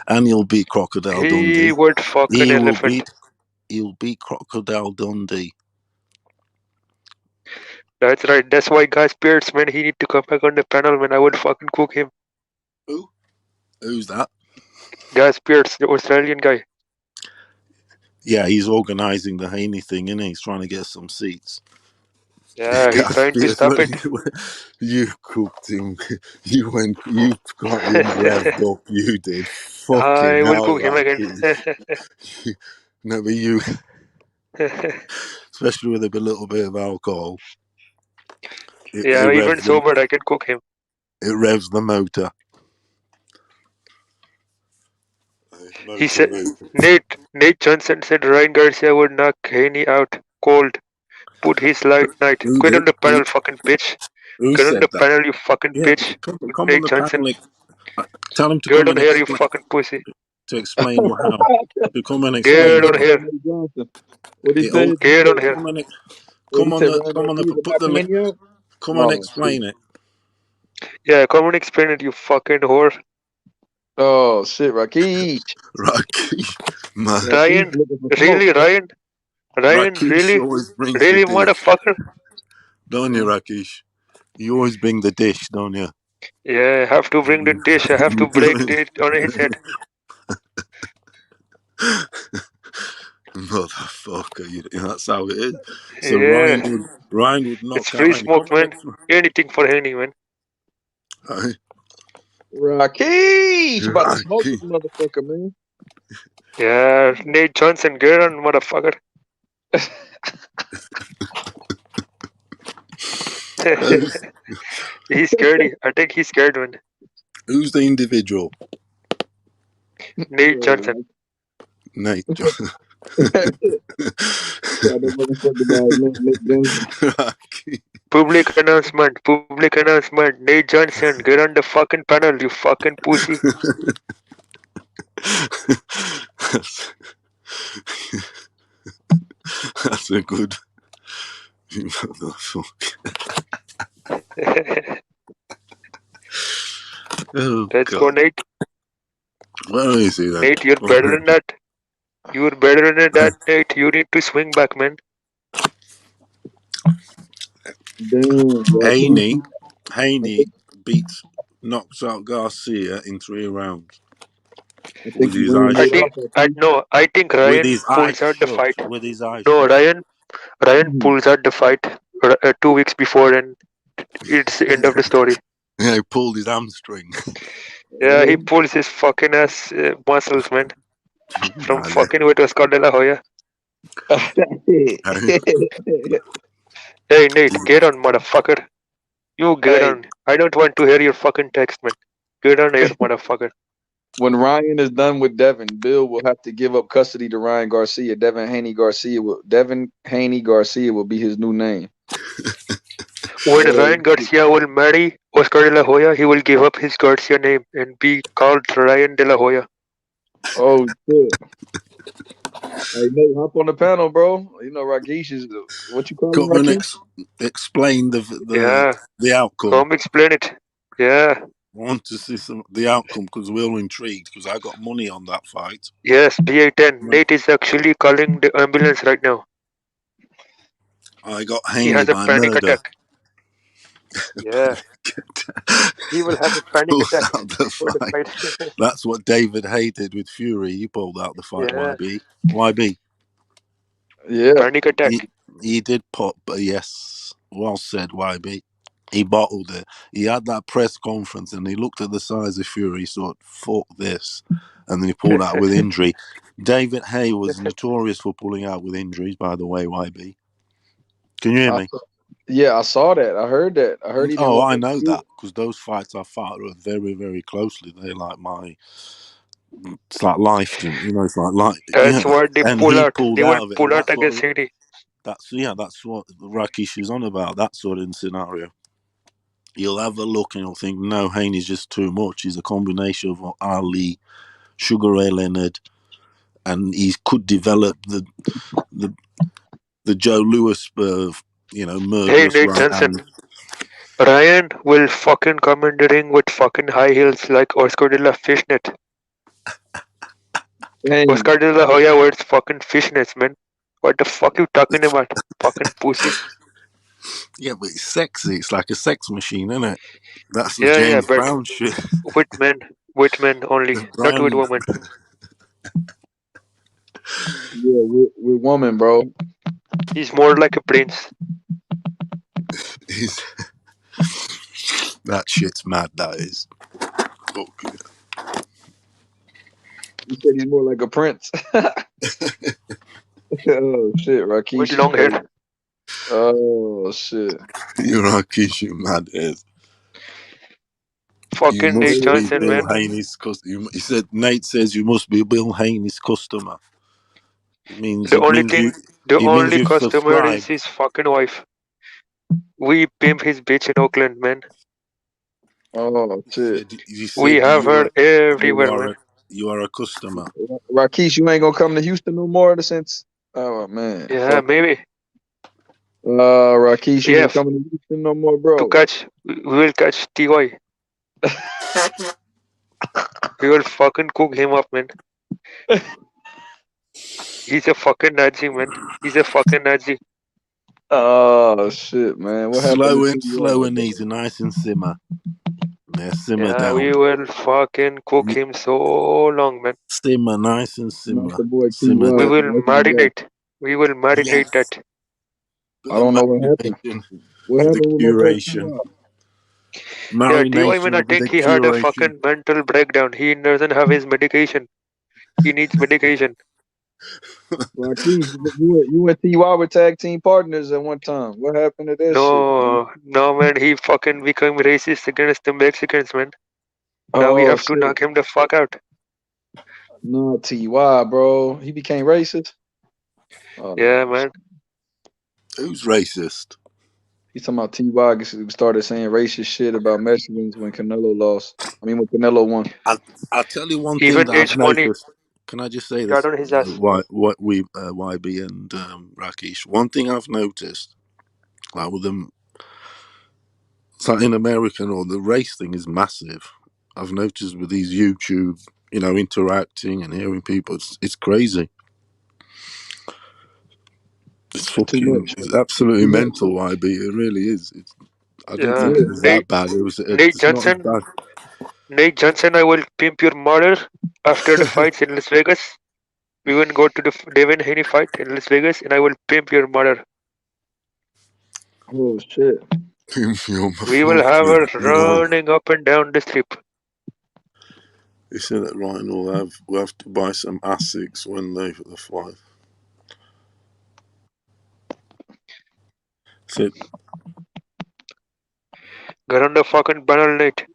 and you'll beat Crocodile Dundee. He would fuck an elephant. He'll beat Crocodile Dundee. That's right. That's why Guy Spears, man, he need to come back on the panel, man. I would fucking cook him. Who? Who's that? Guy Spears, the Australian guy. Yeah, he's organising the Haney thing, isn't he? He's trying to get some seats. Yeah, he's trying to stop it. You cooked him. You got him revved up. You did. Fucking I will hell, cook him again. No, but you, especially with a little bit of alcohol. Yeah, even sober, I can cook him. It revs the motor. He said, Nate Johnson said Ryan Garcia would knock Haney out cold. Put his light night. Get on the panel, fucking bitch. Get on the panel, you fucking bitch. Come Nate on the Johnson. panel. Tell him to Get come on and here, you fucking pussy. to explain how. To come and explain. Get on here. What he said? Get on here. Come on and explain it. Yeah, come and explain it, you fucking whore. Oh shit, Rakesh. Man. Ryan, really, Ryan? Ryan, really? Really, motherfucker? Don't you, Rakesh? You always bring the dish, don't you? Yeah, I have to bring the dish. I have to break it on his head. Motherfucker, that's how it is. So Yeah. Ryan would knock It's free out smoke, man. Anything for Haney, man. Rakesh, about to smoke this motherfucker, man. Yeah, Nate Johnson, get on, motherfucker. He's scared. I think he's scared, man. Who's the individual? Nate Johnson. Nate Johnson. Public announcement. Nate Johnson, get on the fucking panel, you fucking pussy. That's a good. Let's go, Nate. Where is he then? Nate, you're better than that. You're better than that, Nate. You need to swing back, man. Haney knocks out Garcia in 3 rounds. With his eyes I think Ryan pulls out the fight. With his eyes no, Ryan pulls out the fight 2 weeks before, and it's the end of the story. Yeah, he pulled his hamstring. Yeah, he pulls his fucking ass muscles, man. From fucking with Oscar de la Hoya. Hey, Nate, get on, motherfucker. You get on. I don't want to hear your fucking text, man. Get on here, motherfucker. When Ryan is done with Devin, Bill will have to give up custody to Ryan Garcia. Devin Haney Garcia will be his new name. When Ryan Garcia will marry Oscar de la Hoya, he will give up his Garcia name and be called Ryan de la Hoya. Oh shit! Hey, Nate, hop on the panel, bro. You know Rakesh is what you call him, Rakesh? Explain the outcome. Come explain it. Yeah. I want to see the outcome because we're all intrigued because I got money on that fight. Yes, BA10. Nate is actually calling the ambulance right now. I got Haney He has a by panic murder. attack. Yeah. He will have a panic attack before the fight. That's what David hated with Fury. He pulled out the fight. Yeah. YB. Yeah. Panic attack. He did pop, but yes. Well said, YB. He bottled it. He had that press conference and he looked at the size of Fury. He thought, "Fuck this," and then he pulled out with injury. David Hay was notorious for pulling out with injuries. By the way, YB, can you hear me? Yeah, I saw that. I heard that. I heard he didn't want I to know shoot. that because those fights I fought very, very closely. They're like it's like life, you know. It's like That's what they and pull he out. pulled They out won't of it, pull and out against Haney. that's what Rakish is on about. That sort of scenario. You'll have a look and you'll think, no, Haney's just too much. He's a combination of Ali, Sugar Ray Leonard, and he could develop the Joe Louis, Hey, murderous Nate right Johnson. hand. Ryan will fucking come in the ring with fucking high heels like Oscar de la Fishnet. Oscar de la Hoya wears fucking fishnets, man. What the fuck you talking about? Fucking pussy. Yeah, but it's sexy. It's like a sex machine, isn't it? That's the Yeah, James but Brown shit. with men only, not with women. Yeah, with woman, bro. He's more like a prince. That shit's mad. That is. You said he's more like a prince. Oh shit, Rakish. With long hair. Oh shit. You're Rakish, you mad ass. Fucking Nate Johnson, Bill man. Haney's customer. He said Nate says you must be Bill Haney's customer. It means The only you've customer is subscribed. his fucking wife. We pimp his bitch in Oakland, man. Oh shit. We have her everywhere, man. You are a customer. Rakish, you ain't gonna come to Houston no more since. Oh man. Yeah, maybe. Rakish, you ain't coming to Houston no more, bro. We will catch TY. We will fucking cook him up, man. He's a fucking Nazi, man. He's a fucking Nazi. Oh shit, man. What happened? Slow and easy, nice and simmer. Yeah, simmer down. We will fucking cook him so long, man. Simmer, nice and simmer. We will marinate. We will marinate that. I don't know what happened. What happened with curation? Yeah, TY, man, I think he had a fucking mental breakdown. He doesn't have his medication. He needs medication. Rakish, you and TY were tag team partners at one time. What happened to that shit? No, man, he fucking became racist against the Mexicans, man. Now we have to knock him the fuck out. No, TY, bro. He became racist? Yeah, man. Who's racist? He's talking about TY started saying racist shit about Mexicans when Canelo lost. I mean, when Canelo won. I'll tell you one thing that I've noticed. Can I just say this? On his ass. YB and Rakish. One thing I've noticed, like with them, it's like in America, the race thing is massive. I've noticed with these YouTube, interacting and hearing people, it's crazy. It's absolutely mental, YB. It really is. I didn't think it was that bad. Nate Johnson, I will pimp your mother after the fights in Las Vegas. We will go to the Devin Haney fight in Las Vegas, and I will pimp your mother. Oh shit! We will have her running up and down the strip. He said that Ryan will have to buy some ASICs when they fly. Said, get on the fucking panel, Nate.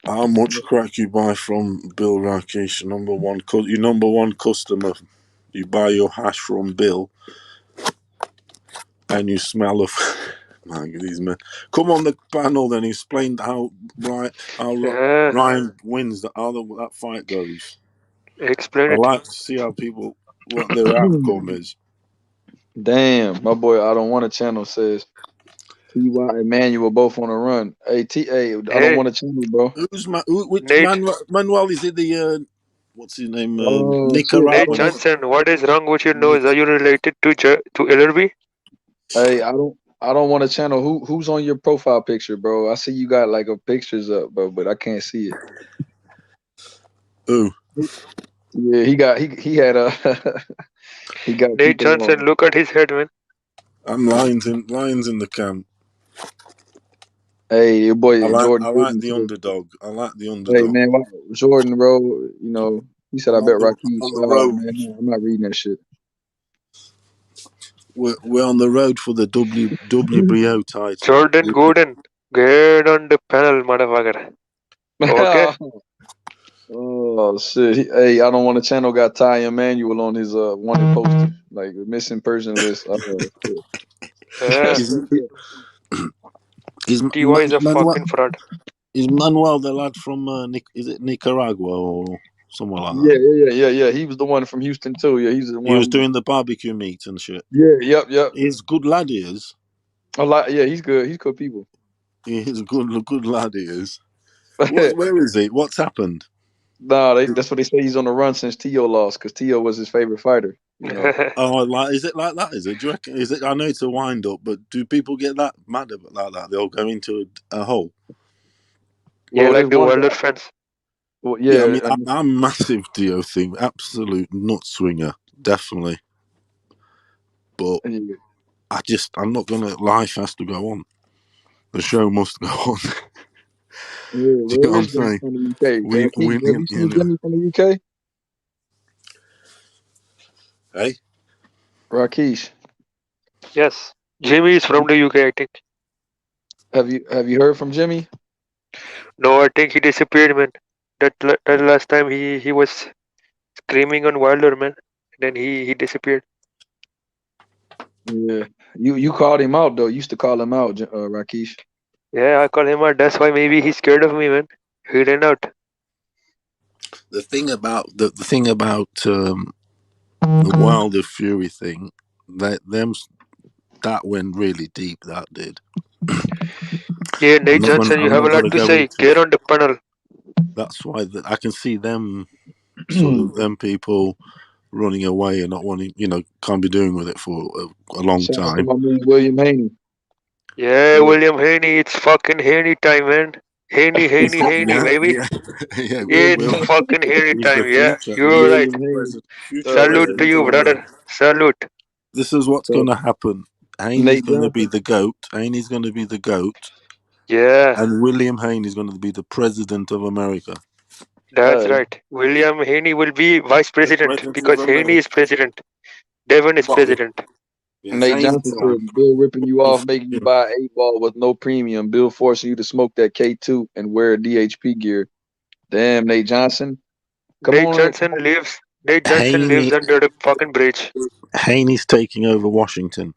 How much crack you buy from Bill Rakish? Your number one customer. You buy your hash from Bill, and you smell of. Man, these men. Come on the panel, then explain how Ryan wins. How that fight goes. Explain I it. like to see how what their outcome is. Damn, my boy, I don't want a channel says TY and Manuel both on a run. Hey, I don't want a channel, bro. Which Manuel is it? The what's his name? Nate Johnson, what is wrong with your nose? Are you related to LRB? Hey, I don't want a channel. Who's on your profile picture, bro? I see you got like a pictures up, bro, but I can't see it. Who? Yeah, he had a he got Nate Johnson, look at his head, man. I'm lions in the camp. Hey, your boy I like Jordan. the underdog. I like the Hey underdog. man, Jordan, bro. You know, he said I bet Raheem on the fly. road. Man, no, I'm not reading that shit. We're on the road for the WBO title. Jordan Gordon, get on the panel, motherfucker. Okay. Oh shit! Hey, I don't want a channel got Ty Emanuel on his wanted poster, like missing person list. Oh shit! Is TY is a fucking fraud. Is Manuel the lad from is it Nicaragua or somewhere like Yeah, that? yeah. He was the one from Houston too. Yeah, he's the one. He was doing the barbecue meat and shit. Yeah, yep. He's good lad. He is. A lot. Yeah, he's good. He's good people. He's a good lad. He is. Where is he? What's happened? Nah, that's what they say. He's on the run since Tio lost because Tio was his favorite fighter. You know. Oh, is it like that? Is it? Do you reckon? Is it? I know it's a wind up, but do people get that mad like that? They'll go into a hole. Yeah, like the Wilder fans. Well, yeah. I mean, I'm massive Tio thing. Absolute nut swinger, definitely. But I'm not gonna. Life has to go on. The show must go on. Yeah, Do you know what I'm saying? From the UK. Have you seen Jimmy from the UK? Hey, Rakesh. Yes, Jimmy is from the UK, I think. Have you heard from Jimmy? No, I think he disappeared, man. That last time he was screaming on Wilder, man. Then he disappeared. Yeah, you called him out though. You used to call him out, Rakesh. Yeah, I call him out. That's why maybe he's scared of me, man. He ran out. The thing about the Wilder Fury thing, that went really deep. That did. Yeah, Nate Johnson, you have a lot to say. Get on the panel. That's why I can see them sort of them people running away and not wanting, can't be doing with it for a long time. William Haney. Yeah, William Haney, it's fucking Haney time, man. Haney, baby. Yeah, it's fucking Haney He's time. the Yeah, future. you're right. Future Salute to you, brother. Salute. This is what's going to happen. Haney's going to be the GOAT. Haney's going to be the GOAT. Yeah. And William Haney is going to be the president of America. That's right. William Haney will be vice president because Haney is president. Devin is president. Nate Johnson said, Bill ripping you off, making you buy 8-ball with no premium. Bill forcing you to smoke that K2 and wear DHP gear. Damn, Nate Johnson. Nate Johnson lives under the fucking bridge. Haney's taking over Washington.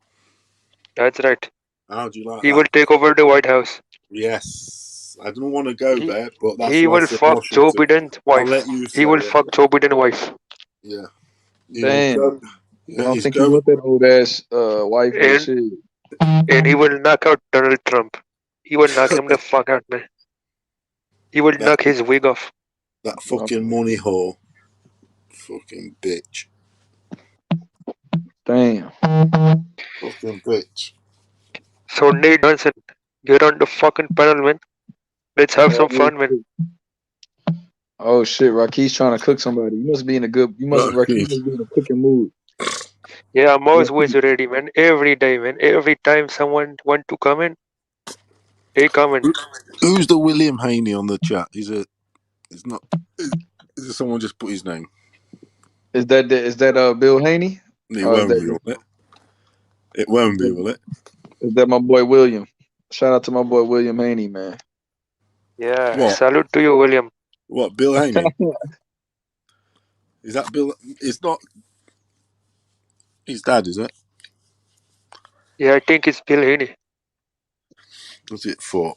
That's right. How do you like He will take over the White House. Yes. I don't want to go there, but that's he why I will said fuck Washington. Joe Biden's wife. I'll let you He will say it. fuck Joe Biden's wife. Yeah. Damn. I don't think he want that old ass wife and shit. And he will knock out Donald Trump. He will knock him the fuck out, man. He will knock his wig off. That fucking money whore. Fucking bitch. Damn. Fucking bitch. So Nate Johnson, get on the fucking panel, man. Let's have some fun, man. Oh shit, Rakesh trying to cook somebody. You must be in a good. Rakesh must be in a cooking mood. Yeah, I'm always ready, man. Every day, man. Every time someone want to comment, they comment. Who's the William Haney on the chat? Is it someone just put his name? Is that Bill Haney? It won't be, will it? It won't be, will it? Is that my boy William? Shout out to my boy William Haney, man. Yeah, salute to you, William. What, Bill Haney? Is that Bill? It's not his dad, is it? Yeah, I think it's Bill Haney. What's it for?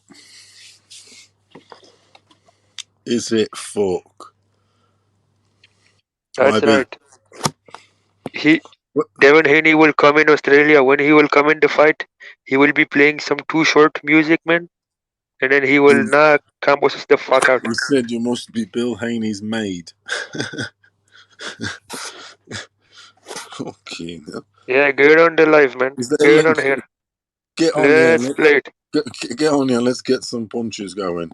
Is it fork? That's right. Devin Haney will come in Australia. When he will come in the fight, he will be playing some Too Short music, man. And then he will knock Kambosos the fuck out. You said you must be Bill Haney's maid. Okay. Yeah, get on the live, man. Get on here. Get on Let's here. play it. Get on here. Let's get some punches going.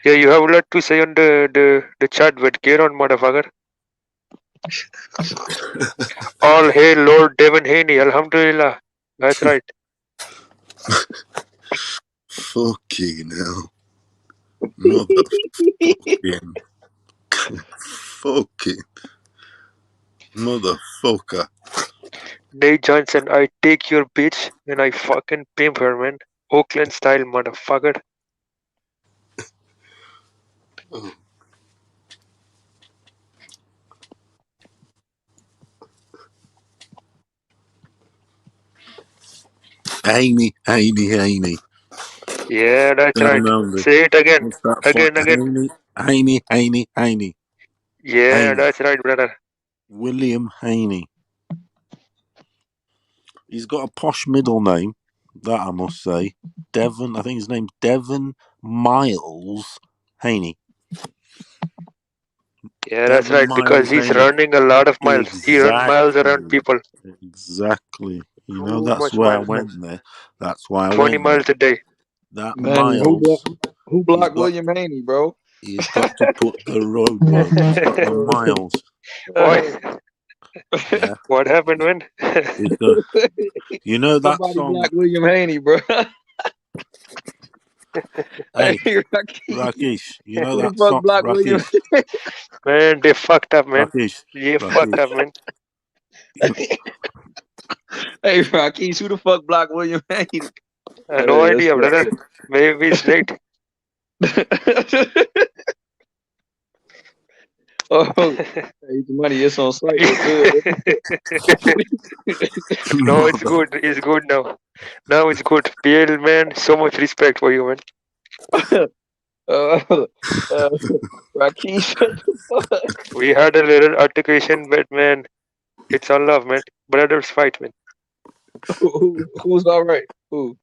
Yeah, you have a lot to say on the chat, but get on, motherfucker. All hail Lord Devin Haney. Alhamdulillah. That's right. Fucking hell. Motherfucking. Fucking. Motherfucker. Nate Johnson, I take your bitch and I fucking pimp her, man. Oakland style, motherfucker. Haney. Yeah, that's Down right. under. Say it again. What's that Again. Haney. Yeah, Haney. that's right, brother. William Haney. He's got a posh middle name, that I must say. Devin, I think his name's Devin Miles Haney. Yeah, that's right, because he's running a lot of miles. He runs miles around people. Exactly. You know, Too that's much why I miles, man. went there. That's why I 20 went miles there. a day. That Man, Miles, who blocked William Haney, bro? he's got to put the roadwork. He's got the miles. What? Yeah. What happened, man? You know that Somebody song? blocked William Haney, bro. Hey, Rakesh. Rakesh, you know Who the that fuck song? blocked William? Man, they fucked up, man. Rakesh. Yeah, fucked up, man. Hey, Rakesh, who the fuck blocked William Haney? No idea, brother. Maybe it's late. Oh, hey, the money is on site. No, it's good. It's good now. Now it's good. PL, man, so much respect for you, man. Rakesh, what the fuck? We had a little altercation, but man, it's all love, man. Brothers fight, man. Who's all right? Who?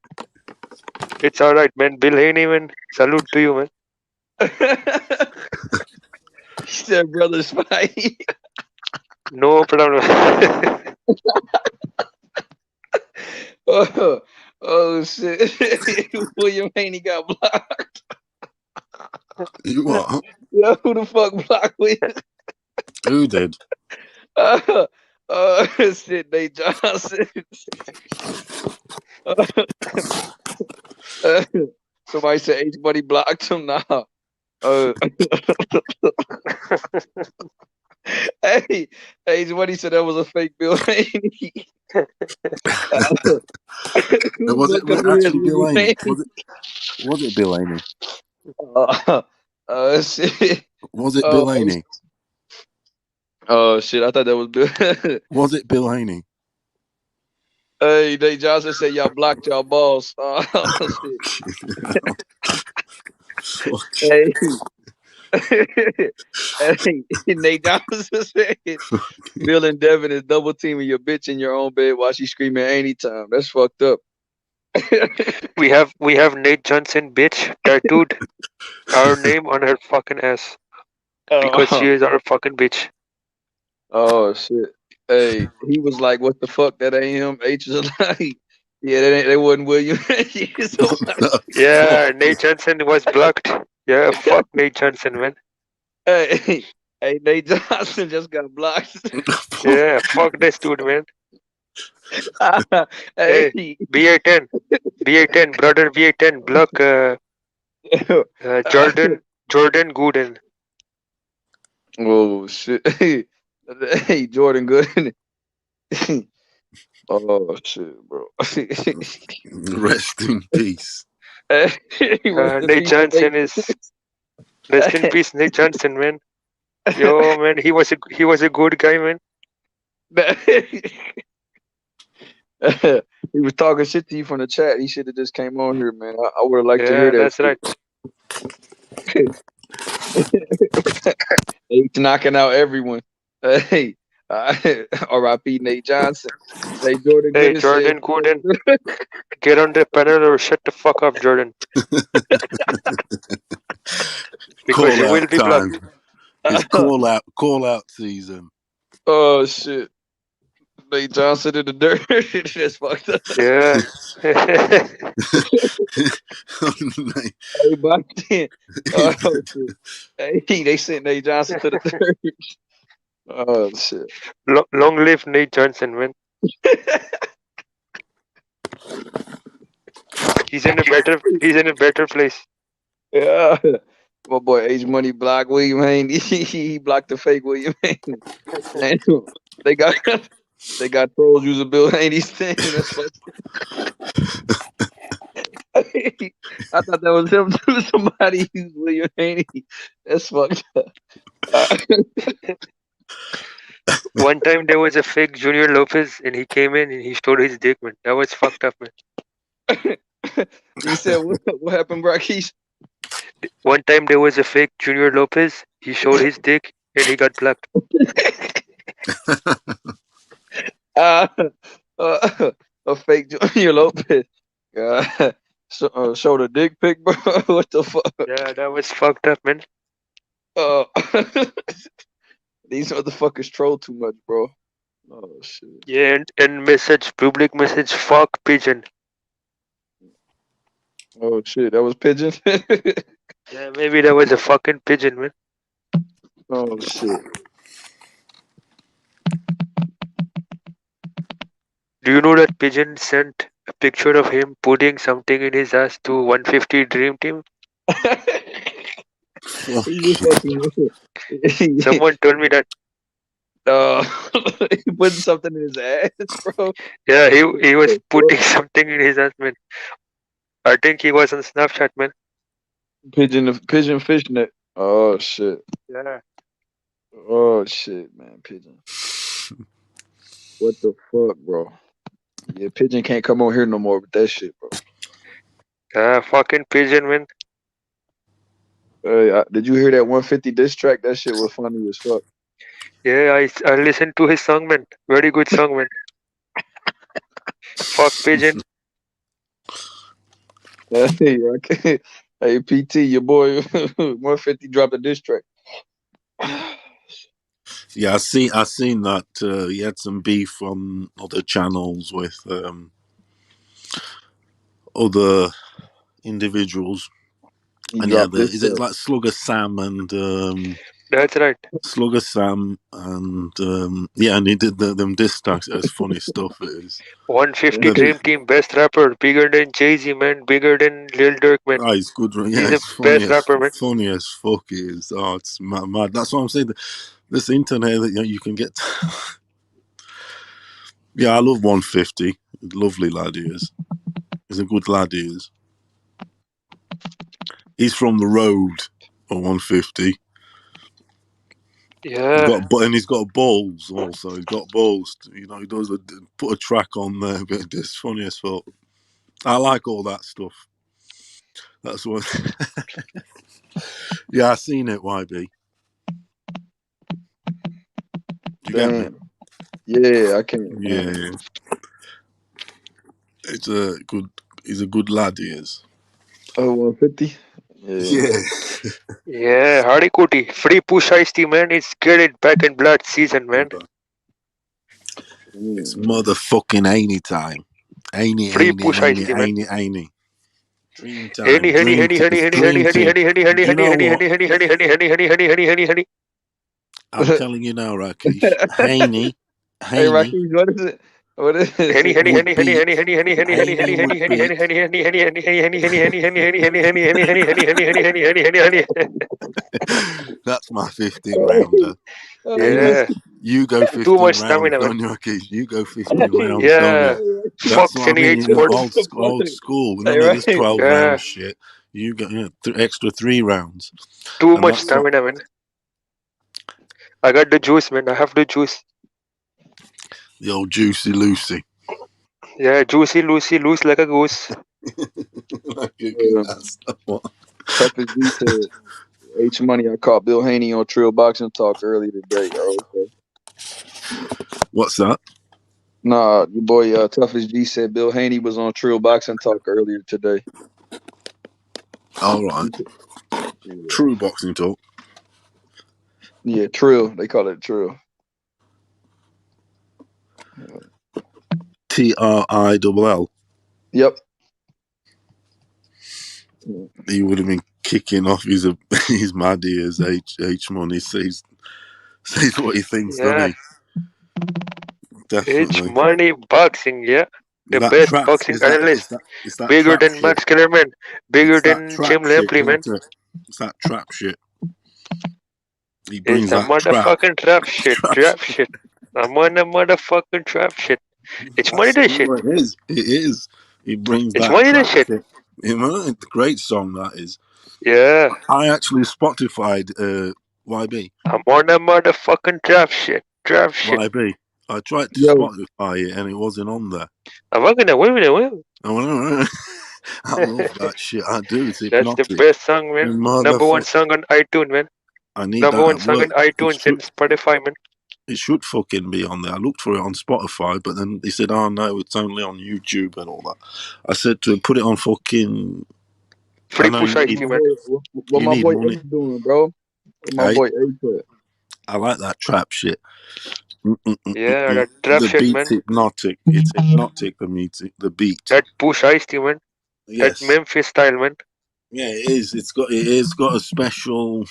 It's all right, man. Bill Haney, man. Salute to you, man. He said brothers fight. No problem. Oh shit! William Haney got blocked. You what? Yeah, who the fuck blocked William? Who did? Shit, Nate Johnson. Somebody said H Buddy blocked him now. Hey, H Buddy said that was a fake Bill Haney. Was it actually Bill Haney? Was it Bill Haney? Shit. Was it Bill Haney? Oh shit! I thought that was Bill. Was it Bill Haney? Hey, Nate Johnson said y'all blocked y'all balls. Oh shit! Hey, Nate Johnson said Bill and Devin is double teaming your bitch in your own bed while she's screaming anytime. That's fucked up. We have Nate Johnson, bitch, tattooed our name on her fucking ass because she is our fucking bitch. Oh shit! Hey, he was like, "What the fuck? That ain't him." H was like, "Yeah, that wasn't William." Yeah, Nate Johnson was blocked. Yeah, fuck Nate Johnson, man. Hey, Nate Johnson just got blocked. Yeah, fuck this dude, man. Hey, BA10, brother BA10, block Jordan Gooden. Oh shit! Hey, Jordan Gooden. Oh shit, bro. Rest in peace. Nate Johnson is rest in peace, Nate Johnson, man. Yo, man, he was a good guy, man. He was talking shit to you from the chat. He should have just came on here, man. I would have liked to hear that. That's right. He's knocking out everyone. Hey, R.I.P. Nate Johnson. Hey, Jordan Gooden. Get on the panel or shut the fuck up, Jordan. Because you will be blocked. It's call out season. Oh shit. Nate Johnson in the dirt. That's fucked up. Yeah. Hey, Biden. Oh, shit. Hey, they sent Nate Johnson to the dirt. Oh shit. Long live Nate Johnson, man. He's in a better place. Yeah. My boy H Money blocked William Haney. He blocked the fake William Haney. Damn. They got trolls using Bill Haney's thing. That's fucked. I thought that was him too. Somebody used William Haney. That's fucked up. One time there was a fake Junior Lopez and he came in and he showed his dick, man. That was fucked up, man. You said what happened, Brackies? One time there was a fake Junior Lopez. He showed his dick and he got blocked. A fake Junior Lopez. Showed a dick pic, bro. What the fuck? Yeah, that was fucked up, man. These motherfuckers troll too much, bro. Oh shit. Yeah, and public message, fuck pigeon. Oh shit, that was pigeon. Yeah, maybe that was a fucking pigeon, man. Oh shit. Do you know that pigeon sent a picture of him putting something in his ass to 150 Dream Team? Someone told me that. He put something in his ass, bro. Yeah, he was putting something in his ass, man. I think he was on Snapchat, man. Pigeon fishnet. Oh shit. Yeah. Oh shit, man, pigeon. What the fuck, bro? Yeah, pigeon can't come on here no more with that shit, bro. Fucking pigeon, man. Did you hear that 150 diss track? That shit was funny as fuck. Yeah, I listened to his song, man. Very good song, man. Fuck pigeon. Hey, PT, your boy 150 dropped a diss track. Yeah, I seen that he had some beef on other channels with other individuals. And yeah, is it like Slugger Sam and that's right. Slugger Sam and yeah, and he did them diss tracks. It's funny stuff. It is 150 Dream Team, best rapper, bigger than Jay-Z, man, bigger than Lil Durk, man. Oh, he's good. Yeah, he's the best rapper, man. Funny as fuck he is. Oh, it's mad. That's what I'm saying. This internet that you can get. Yeah, I love 150. Lovely lad he is. He's a good lad he is. He's from the road on 150. Yeah. He's got balls also. He's got balls. You know, he does put a track on there, but it's funny as fuck. I like all that stuff. That's what. Yeah, I seen it, YB. You get me? Yeah, I can. Yeah. He's a good lad, he is. Oh, 150? Yeah. Yeah, Hardy Kuti. Free push Ice-T, man. It's get it back in blood season, man. It's motherfucking Haney time. Haney. Dream time. I'm telling you now, Rakesh. Haney. Hey, Rakesh, what is it? What is it? That's my 15 rounder. Yeah. You go 15 Too much rounds, stamina, don't you, Rakesh? You go 15 rounds, yeah. don't you? That's what I mean. Old school. None of this 12 round shit. You got extra 3 rounds. Too much stamina, man. I got the juice, man. I have the juice. The old Juicy Lucy. Yeah, Juicy Lucy, loose like a goose. Toughest G said, H Money, I caught Bill Haney on Trill Boxing Talk earlier today. Oh, okay. What's that? Nah, your boy Toughest G said Bill Haney was on Trill Boxing Talk earlier today. All right. True Boxing Talk. Yeah, Trill. They call it Trill. TRILL. Yep. He would have been kicking off. He's mad. He is. H Money says what he thinks, doesn't he? Definitely. H Money boxing, yeah. The That best trap boxing analyst. is that Bigger trap than shit. Max Kellerman. Bigger It's that than trap Jim shit, Lampley, man. isn't it? It's that trap shit. He It's brings a that trap. motherfucking trap shit. Trap Trap shit. shit. I'm on a motherfucking trap shit. It's money That's that shit. what it is. It is. He brings It's that money that trap shit. shit. You know, it's a great song that is. Yeah. I actually Spotify'd YB. I'm on a motherfucking trap shit. Trap shit. YB. I tried to Yo, Spotify it and it wasn't on there. I'm not gonna win. I went, I love that shit. I do. It's That's the hypnotic. best song, man. Number one Motherfucker. song on iTunes, man. I need Number that one at song work. on iTunes and Spotify, man. It should fucking be on there. I looked for it on Spotify, but then they said, "Oh no, it's only on YouTube and all that." I said to him, "Put it on fucking." Free I know push you ice, need, man. what you my need boy money. Ace doing, bro? What my Hey, boy Ace at? I like that trap shit. Yeah, that trap The shit, beat's man. hypnotic. It's hypnotic. The beat. That push ice, man. That Yes. Memphis style, man. Yeah, it is. It's got a special.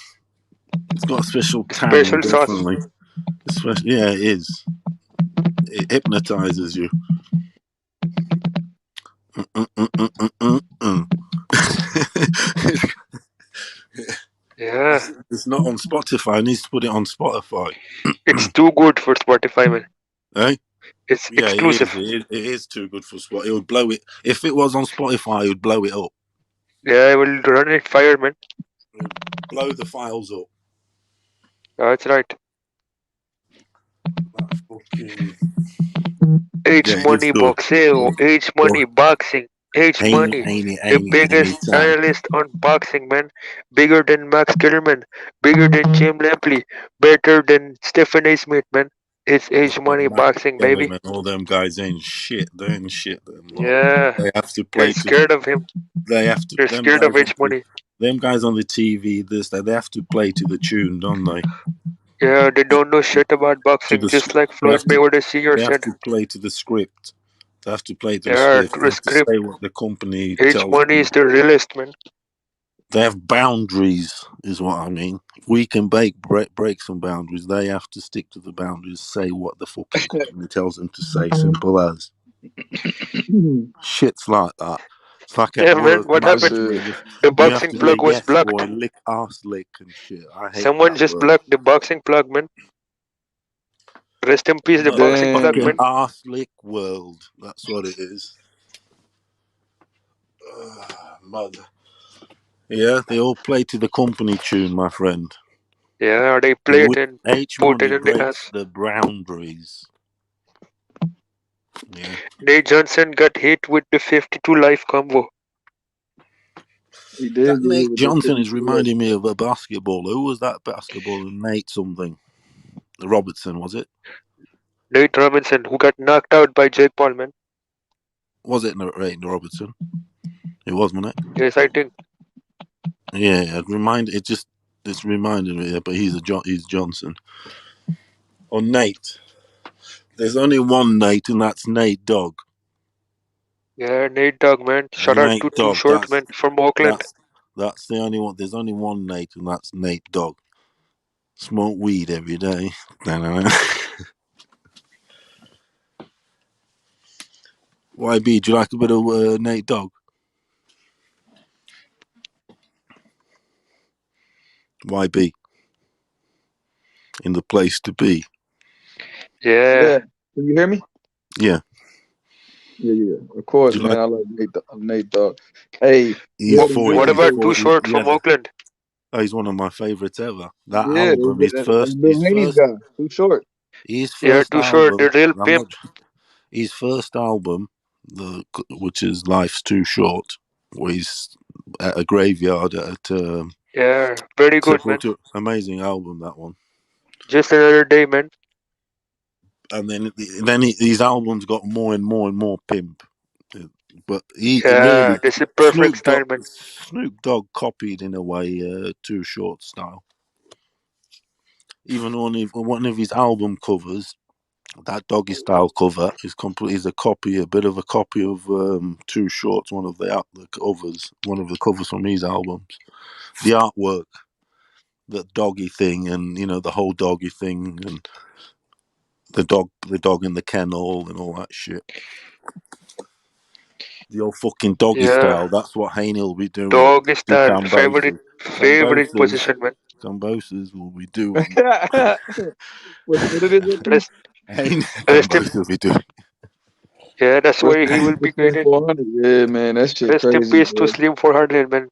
It's got a special tang, Special sauce. definitely. Yeah, it is. It hypnotizes you. Yeah. It's not on Spotify. I need to put it on Spotify. It's too good for Spotify, man. Eh? It's Yeah, exclusive. It is too good for Spotify. It would blow it. If it was on Spotify, it would blow it up. Yeah, I will run it fire, man. Blow the files up. That's right. That fucking... H Money Boxeo, H Money Boxing, H Money, the biggest analyst on boxing, man. Bigger than Max Kellerman, bigger than Jim Lampley, better than Stephen A. Smith, man. It's H Money Boxing, baby. Man, all them guys ain't shit. They ain't shit. Them lot. Yeah. They have to They're play to. scared of him. They have to. They're Them scared of guys H Money. Them guys on the TV, they have to play to the tune, don't they? Yeah, they don't know shit about boxing, just like Floyd Mayweather Sr. They have said. to play to the script. They have to play to the Yeah, script. to They the have to script. say what the company H tells Money them. is the realest, man. They have boundaries, is what I mean. We can break some boundaries. They have to stick to the boundaries, say what the fucking company tells them to say. Simple as. Shit's like that. It's like at Yeah, man, work. what happened? The You have boxing to be a plug was yes blocked. boy, lick ass lick and shit. I hate Someone that just word. blocked the boxing plug, man. Rest in peace, the boxing plug, man. Ass lick world. That's what it is. Mother. Yeah, they all play to the company tune, my friend. Yeah, they play it and H put Money it in the breaks ass. the boundaries. Yeah. Nate Johnson got hit with the 52 life combo. He did. That Nate Johnson is reminding me of a basketballer. Who was that basketballer? Nate something. Robertson, was it? Nate Robinson, who got knocked out by Jake Paul, man. Was it Nate Robertson? It was, wasn't it? Yes, I think. Yeah, it's reminded me. Yeah, but he's Johnson. Or Nate. There's only one Nate, and that's Nate Dogg. Yeah, Nate Dogg, man. Shout out to Too Short, man, from Oakland. That's the only one. There's only one Nate, and that's Nate Dogg. Smoke weed every day. YB, do you like a bit of Nate Dogg? YB. In the place to be. Yeah. Can you hear me? Yeah. Yeah. Of course, man. I love Nate Dogg. Hey, what about Too Short from Oakland? Oh, he's one of my favorites ever. That Yeah, album, his Bill Haney's guy, Too Short. His first Too Short, the real album. pimp. His first album, which is Life's Too Short, where he's at a graveyard at yeah, very good, man. Amazing album, that one. Just another day, man. And then his albums got more and more and more pimp. But he Yeah, really, this is perfect style, man. Snoop Dogg copied in a way Too Short style. Even one of his album covers, that Doggy Style cover is a bit of a copy of Too Short's one of the covers from his albums. The artwork, the doggy thing, and the whole doggy thing, and the dog in the kennel, and all that shit. The old fucking doggy style. That's what Haney will be doing. Doggy style. Kambosos. Favorite position, man. Kambosos will be doing. what it is? Haney Kambosos will be doing. Yeah, that's why he will be graded. Yeah, man, that shit Rest crazy. in peace Bro. to Slim 400, man.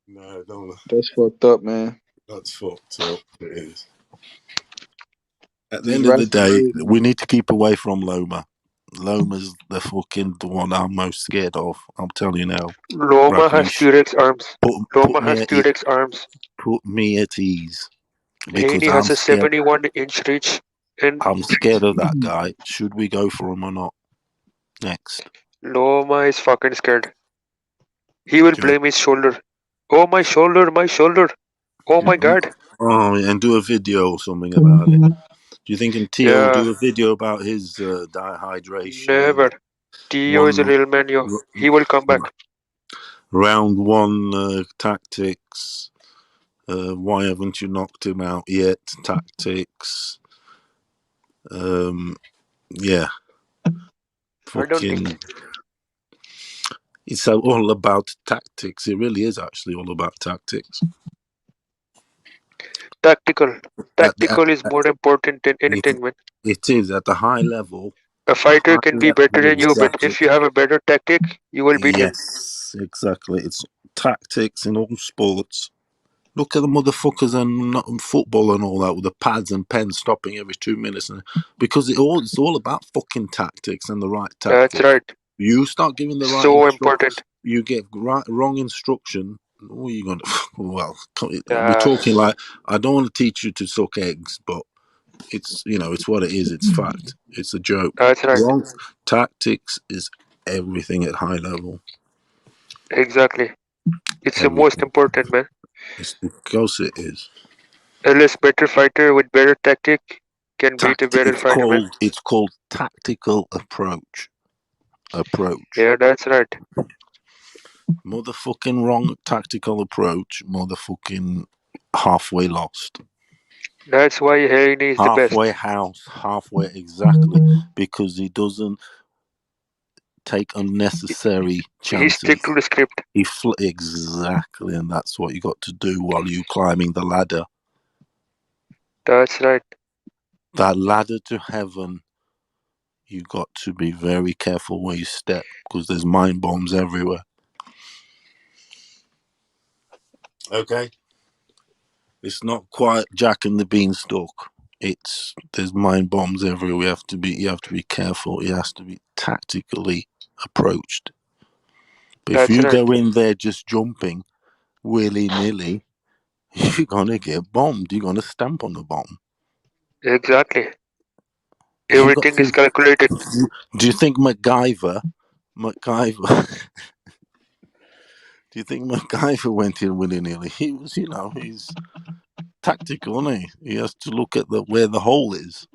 No, don't. That's fucked up, man. That's fucked up. It is. At the end of the day, we need to keep away from Loma. Loma's the one I'm most scared of. I'm telling you now. Loma has T-Rex arms. Loma has T-Rex arms. Put me at ease. Haney has a 71-inch reach. And I'm scared of that guy. Should we go for him or not? Next. Loma is fucking scared. He will blame his shoulder. Oh, my shoulder, my shoulder. Oh my god. Oh, and do a video or something about it. Do you think Tio will do a video about his dehydration? Never. Tio is a real man, yo. He will come back. Round 1 tactics. Why haven't you knocked him out yet? Tactics. Yeah. Fucking. It's all about tactics. It really is actually all about tactics. Tactical is more important than anything, man. It is at the high level. A fighter can be better than you, but if you have a better tactic, you will beat him. Yes, exactly. It's tactics in all sports. Look at the motherfuckers and football and all that with the pads and pens stopping every 2 minutes, because it's all about fucking tactics and the right tactics. That's right. You start giving the right. So important. You get wrong instruction. What are you gonna? Well, we're talking like I don't want to teach you to suck eggs, but it's it's what it is. It's fact. It's a joke. That's right. Wrong tactics is everything at high level. Exactly. It's the most important, man. It's because it is. A less better fighter with better tactic can beat a better fighter, man. It's called tactical approach. Yeah, that's right. Motherfucking wrong tactical approach. Motherfucking halfway lost. That's why Haney is the best. Halfway exactly, because he doesn't take unnecessary chances. He stick to the script. Exactly, and that's what you got to do while you climbing the ladder. That's right. That ladder to heaven, you got to be very careful where you step, because there's mine bombs everywhere. Okay. It's not quite Jack and the Beanstalk. There's mine bombs everywhere. You have to be careful. It has to be tactically approached. But if you go in there just jumping willy-nilly, you're gonna get bombed. You're gonna stamp on the bomb. Exactly. Everything is calculated. Do you think MacGyver do you think MacGyver went in willy-nilly? He was, he's tactical, isn't he? He has to look at where the hole is.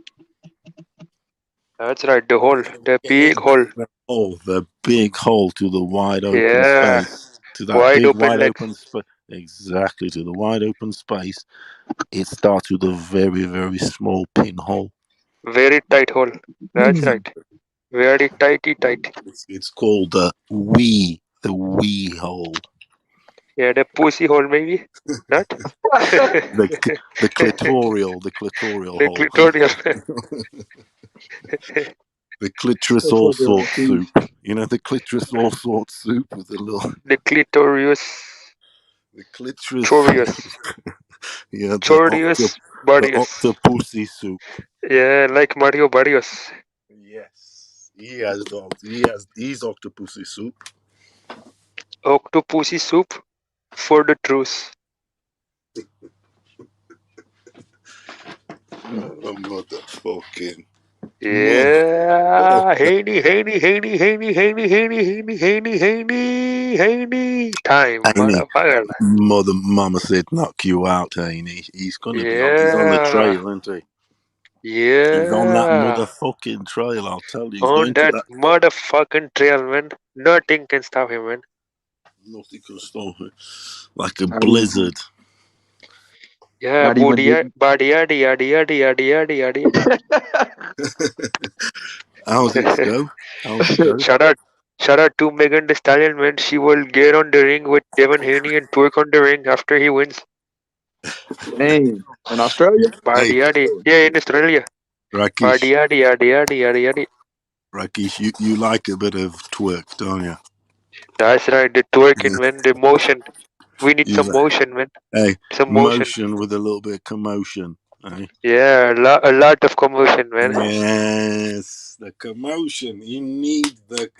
That's right, the hole, the big hole. Oh, the big hole to the wide open space. To that wide big open wide legs. open space. Exactly, to the wide open space. It starts with a very, very small pinhole. Very tight hole. That's right. Very tight. It's called the wee hole. Yeah, the pussy hole maybe. Not? the clitorial hole. Clitorial. The clitoris all sorts soup. You know the clitoris all sorts soup with a little. The clitorius. The clitoris. Chorius. Yeah, Chorius. The octopussy soup. Yeah, like Mario Barrios. Yes, he's octopussy soup. Octopussy soup for the truth. Motherfucking. Yeah, Haney. Time, motherfucker. Mama said knock you out, Haney. He's gonna be he's on the trail, isn't he? Yeah. He's on that motherfucking trail, I'll tell you. He's on that motherfucking trail, man. Nothing can stop him, man. Nothing can stop him. Like a blizzard. Yeah, How's it go? Shut up. Shout out to Megan Thee Stallion, man. She will get on the ring with Devin Haney and twerk on the ring after he wins. Dang. In Australia? Bardi yadi. Yeah, in Australia. Rakesh. Bardi yadi yadi yadi yadi yadi. Rakesh, you like a bit of twerk, don't you? That's right. The twerking, man. The motion. We need some motion, man. Hey, Some motion. motion with a little bit of commotion. Eh? Yeah, a lot of commotion, man. Yes, the commotion. You need the.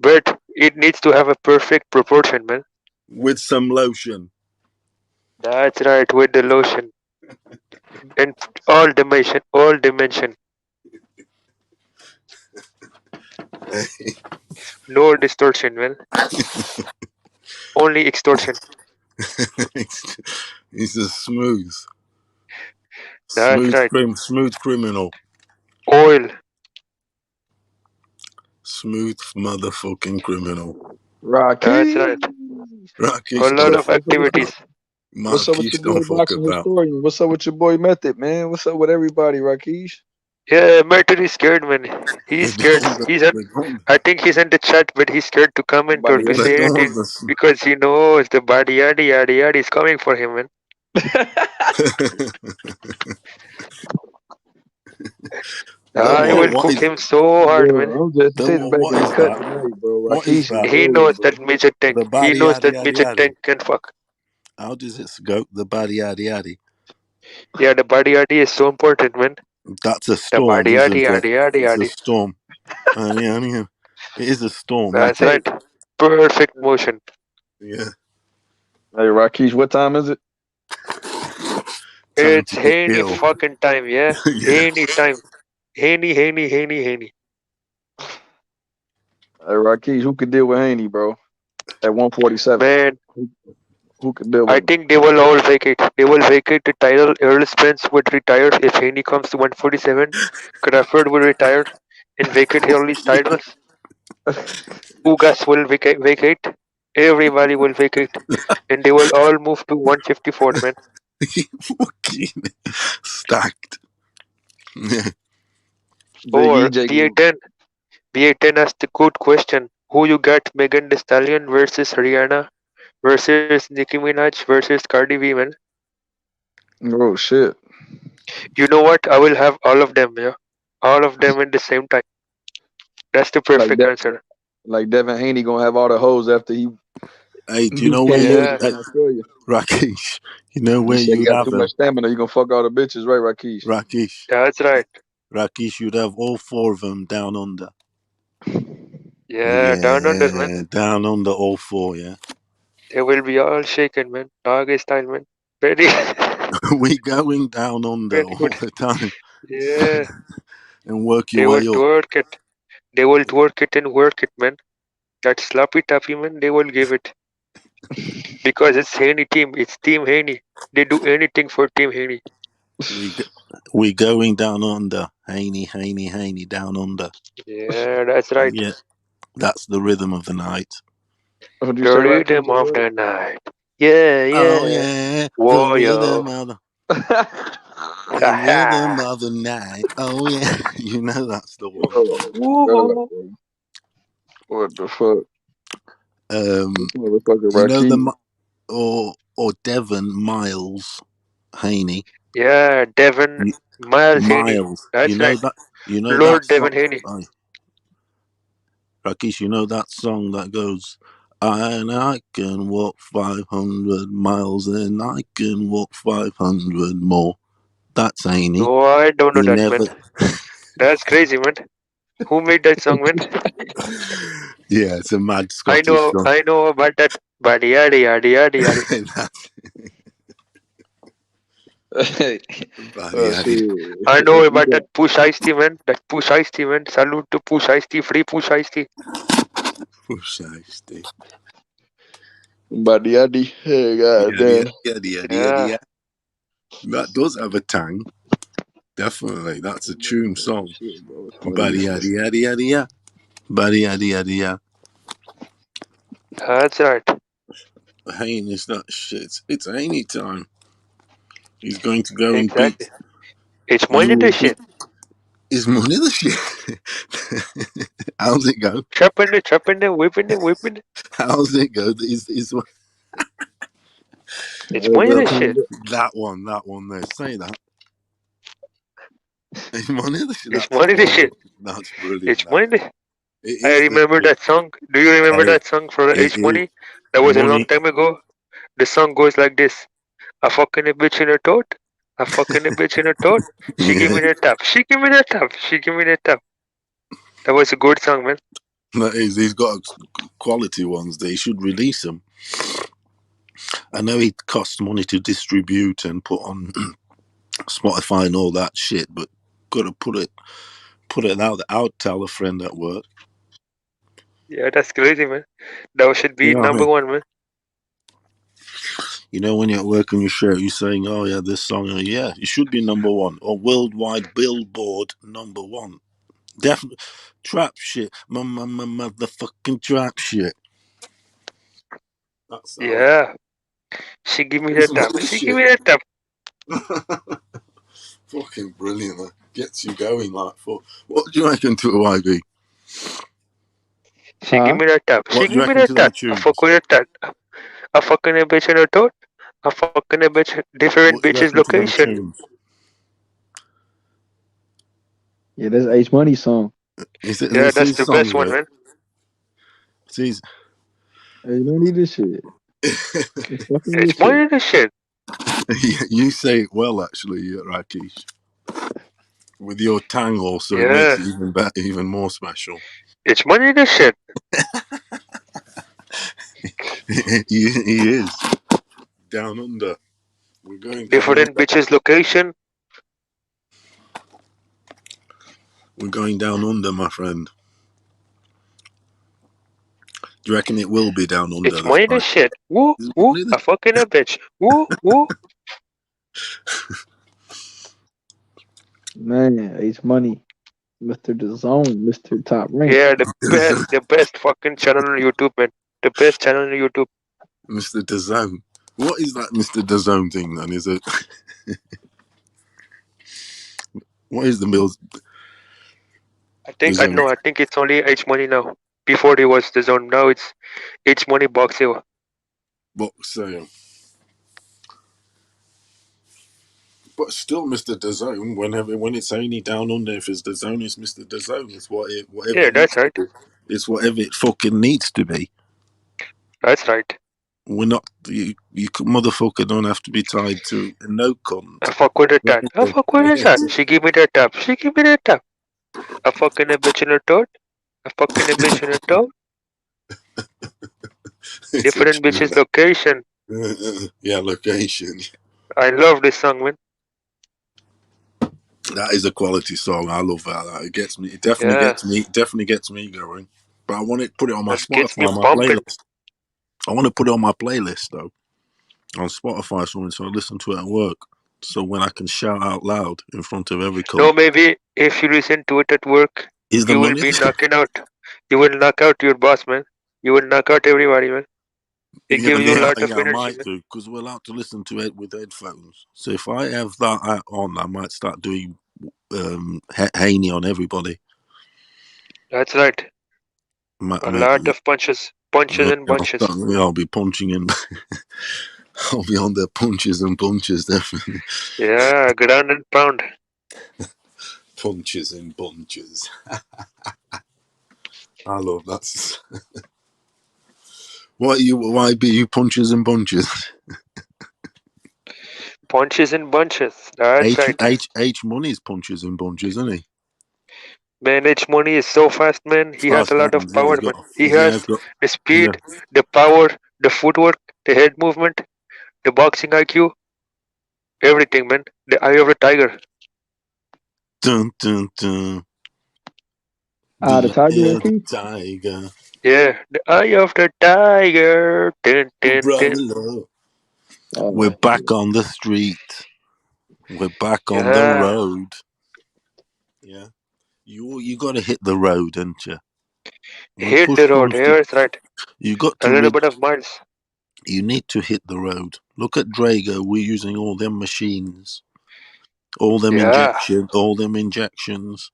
But it needs to have a perfect proportion, man. With some lotion. That's right, with the lotion. And all dimension. No distortion, man. Only extortion. He's a smooth. That's right. Smooth criminal. Oil. Smooth motherfucking criminal. Rocky. That's right. Rakesh, A lot of activities. What's up with your boy Boxing Historian? What's up with your boy Method, man? What's up with everybody, Rakesh? Yeah, Method is scared, man. He's scared. I think he's in the chat, but he's scared to comment or to say anything because he knows the body yadi is coming for him, man. I will cook him so hard, man. I'm just sitting back in the cut tonight, bro. What is that? He knows that midget tank. He knows that midget tank can fuck. How does it go? The body yaddy. Yeah, the body yaddy is so important, man. That's a storm, the isn't yaddy. It's a storm. It is a storm. That's right. Perfect motion. Yeah. Hey, Rakesh, what time is it? It's Haney fucking time, yeah? Haney time. Haney. Hey, Rakesh, who could deal with Haney, bro? At 147. Man. Who could deal with I think they will all vacate. They will vacate the title. Earl Spence would retire if Haney comes to 147. Crawford will retire and vacate all these titles. Ugas will vacate. Everybody will vacate. And they will all move to 154, man. Fucking stacked. Or B810 asked the good question. Who you got, Megan Thee Stallion versus Rihanna versus Nicki Minaj versus Cardi B, man? Oh, shit. You know what? I will have all of them, yeah. All of them at the same time. That's the perfect answer. Like Devin Haney gonna have all the hoes after he. Hey, do you know where Rakesh? You know where you you'd got have too much stamina. You gonna fuck all the bitches, right, Rakesh? Rakesh. That's right. Rakesh, you'd have all four of them down under. Yeah, down under, man. Down under all four, yeah. They will be all shaken, man. Doggy style, man. Ready? We going down under all the time. Yeah. And work your way up. They will twerk it. They will twerk it and work it, man. That sloppy toppy, man, they will give it. Because it's Haney team. It's Team Haney. They do anything for Team Haney. We going down under. Haney, down under. Yeah, that's right. Yeah, that's the rhythm of the night. The rhythm of the night. Yeah. Oh, yeah. Whoa, the rhythm of the... the rhythm of the night. Oh, yeah. You know that's the one. What the fuck? You know the... Or Devin Miles Haney. Yeah, Devin Miles Haney. That's you know right. That, you know Lord that Devin song, Haney. Rakesh, you know that song that goes, I can walk 500 miles and I can walk 500 more. That's Haney. No, I don't know that, man. That's crazy, man. Who made that song, man? Yeah, it's a mad Scottish song. I know about that. Badi yadi. I know about that Push Ice-T, man. That Push Ice-T, man. Salute to Push Ice-T. Free Push Ice-T. Push Ice-T. Badi yadi. Hey, goddamn. Yeah. That does have a tang. Definitely. That's a tune song. Badi yadi. Badi yadi. That's right. Haney is not shit. It's Haney time. He's going to go and beat. It's more than the shit. Is money the shit? How's it go? Chopping it, whipping it, whipping it. How's it go? It's money the shit. That one there. Say that. It's money the shit. It's money the shit. That's brilliant. It's money the It I is remember that song. Do you remember that song for H Money? That was a long time ago. The song goes like this. I fucking a bitch in a tote. I fucking a bitch in a tote. She give me the tap. She give me the tap. She give me the tap. That was a good song, man. That is, he's got quality ones. They should release them. I know it costs money to distribute and put on Spotify and all that shit, but gotta put it out. Tell a friend at work. Yeah, that's crazy, man. That should be number one, man. You know, when you're at work and you share, you're saying, "Oh yeah, this song, yeah, it should be number one or worldwide Billboard number one." Definitely trap shit, motherfucking trap shit. That's yeah. She give me the tap. She give me the tap. Fucking brilliant. That gets you going like for. What do you reckon to a YB? She give me the tap. She give me the tap. I fuck with a tap. I fucking a bitch in a tote. I fucking a bitch. Different bitches location. Yeah, that's H Money song. Yeah, that's the best one, man. He's you don't need this shit. It's money the shit. You say it well, actually, Rakesh. With your tang also, it makes it even better, even more special. It's money the shit. he is. Down under. We're going different bitches location. We're going down under, my friend. Do you reckon it will be down under? It's money the shit. Woo, woo, a fucking a bitch. Woo, woo. Man, H Money. Mr. DAZN, Mr. Top Rank. Yeah, the best fucking channel on YouTube, man. The best channel on YouTube. Mr. DAZN. What is that Mr. DAZN thing then? Is it? What is the Mills? I think I think it's only H Money now. Before there was DAZN. Now it's H Money Box Sale. Box Sale. But still, Mr. DAZN. When it's only down under, if it's DAZN, it's Mr. DAZN. It's whatever. Yeah, that's right. It's whatever it fucking needs to be. That's right. We're not. You motherfucker don't have to be tied to a no cunt. I fuck with the tap. I fuck with the tap. She give me the tap. She give me the tap. I fucking a bitch in a tote. I fucking a bitch in a tote. Different bitches location. Yeah, location. I love this song, man. That is a quality song. I love that. It gets me. It definitely gets me. It definitely gets me going. But I want to put it on my Spotify, on my playlist. I want to put it on my playlist though, on Spotify, so I listen to it at work. So when I can shout out loud in front of every No, maybe if you listen to it at work, you will be knocking out. You will knock out your boss, man. You will knock out everybody, man. It gives you a lot of energy. I might do, because we're allowed to listen to it with headphones. So if I have that on, I might start doing Haney on everybody. That's right. A lot of punches and bunches. I'll be punching in. I'll be on there punches and bunches, definitely. Yeah, ground and pound. Punches and bunches. I love that. Why be you punches and bunches? Punches and bunches. That's right. H Money's punches and bunches, isn't he? Man, H Money is so fast, man. He has a lot of power, man. He has the speed, the power, the footwork, the head movement, the boxing IQ, everything, man. The eye of the tiger. Dun dun dun. The tiger. Tiger. Yeah, the eye of the tiger. Dun, dun, dun. We're back on the street. We're back on the road. Yeah. You got to hit the road, don't you? Hit the road. Yeah, that's right. You got to a little bit of miles. You need to hit the road. Look at Drago. We're using all them machines, all them injections.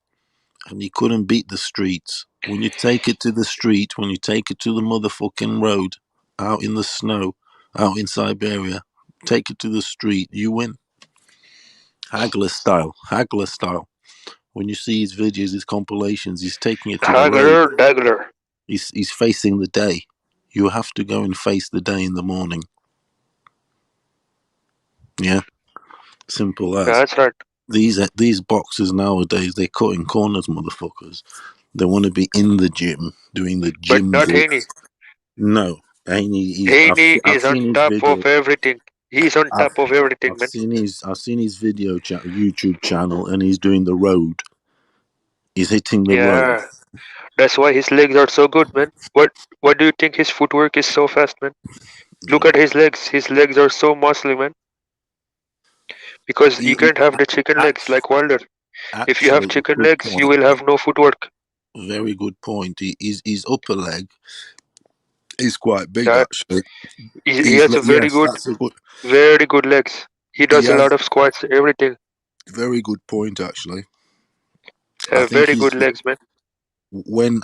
and you couldn't beat the streets. When you take it to the street, when you take it to the motherfucking road, out in the snow, out in Siberia, take it to the street, you win. Hagler style. When you see his videos, his compilations, he's taking it to the road. Dagler. He's facing the day. You have to go and face the day in the morning. Yeah, simple as. That's right. These boxers nowadays, they're cutting corners, motherfuckers. They want to be in the gym, doing the gym. But not Haney. No, Haney is. Haney I've is on seen his top video. of everything. He's on top of everything, man. I've seen his video YouTube channel, and he's doing the road. He's hitting the road. That's why his legs are so good, man. What do you think his footwork is so fast, man? Look at his legs. His legs are so muscly, man. Because you can't have the chicken legs like Wilder. If you have chicken legs, you will have no footwork. Very good point. His upper leg is quite big, actually. He has a very good legs. He does a lot of squats, everything. Very good point, actually. Very good legs, man. When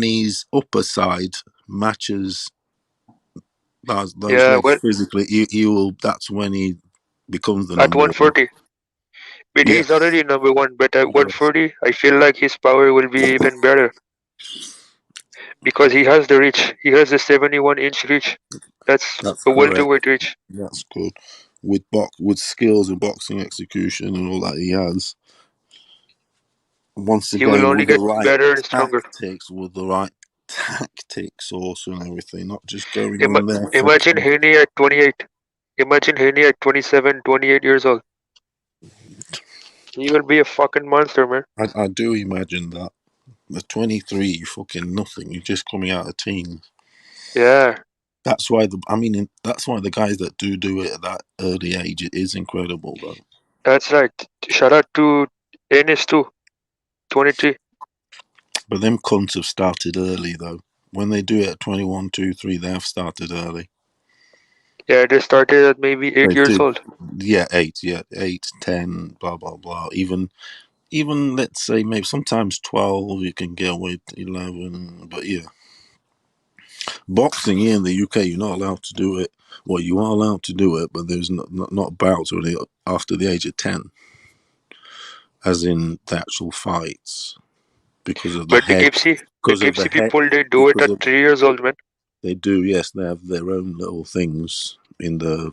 his upper side matches those legs physically, he will. That's when he becomes the number one. At 140. But he's already number one. But at 140, I feel like his power will be even better. Because he has the reach. He has the 71-inch reach. That's a welterweight reach. That's good. With skills and boxing execution and all that he has. Once again, he will only get better and stronger. With the right tactics also and everything, not just going on there. Imagine Haney at 28. Imagine Haney at 27, 28 years old. He will be a fucking monster, man. I do imagine that. At 23, you're fucking nothing. You're just coming out of teens. Yeah. That's why that's why the guys that do it at that early age, it is incredible, though. That's right. Shout out to Ennis too. 23. But them cunts have started early, though. When they do it at 21, 2, 3, they have started early. Yeah, they started at maybe 8 years old. Yeah, 8, 10, blah, blah, blah. Even let's say maybe sometimes 12, you can get away with 11, but yeah. Boxing here in the UK, you're not allowed to do it. Well, you are allowed to do it, but there's not bouts really after the age of 10, as in the actual fights, because of the head. The gypsy people, they do it at 3 years old, man. They do, yes. They have their own little things in the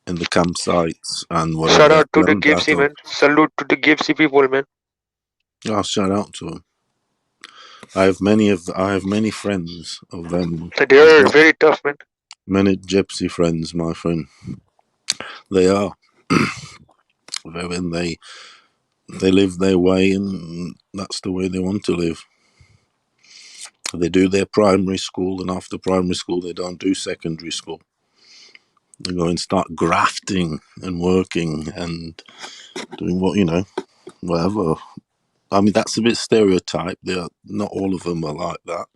campsites and whatever. Shout out to the gypsy, man. Salute to the gypsy people, man. Oh, shout out to them. I have many friends of them. They are very tough, man. Many gypsy friends, my friend. They are. They live their way, and that's the way they want to live. They do their primary school, and after primary school, they don't do secondary school. They go and start grafting and working and doing whatever. I mean, that's a bit stereotyped. Not all of them are like that.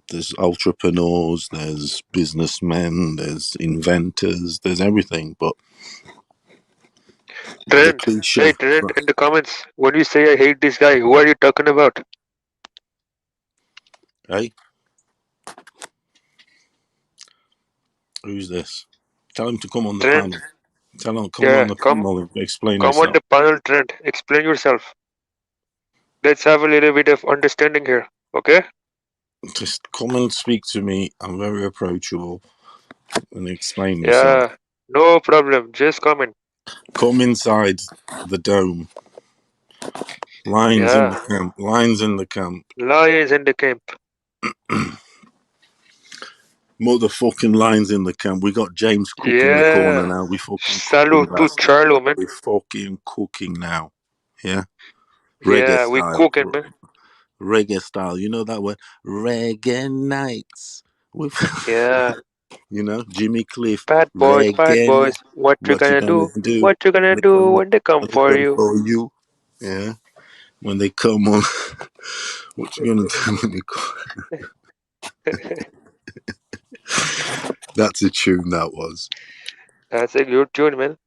There's entrepreneurs, there's businessmen, there's inventors, there's everything. But Trent, hey Trent, in the comments, when you say I hate this guy, who are you talking about? Hey, who's this? Tell him to come on the panel. Tell him come on the panel and explain yourself. Come on the panel, Trent. Explain yourself. Let's have a little bit of understanding here, okay? Just come and speak to me. I'm very approachable. And explain yourself. Yeah, no problem. Just come in. Come inside the dome. Lions in the camp. Lions in the camp. Lions in the camp. Motherfucking lions in the camp. We got James cooking in the corner now. We fucking salute to Charlo, man. We're fucking cooking now. Yeah. Reggae we cooking, man. Reggae style. You know that word? Reggae nights. Yeah. You know, Jimmy Cliff. Bad boys. What you gonna do? What you gonna do when they come for you? Yeah. When they come on. What you gonna do when they come? That's a tune, that was. That's a good tune, man.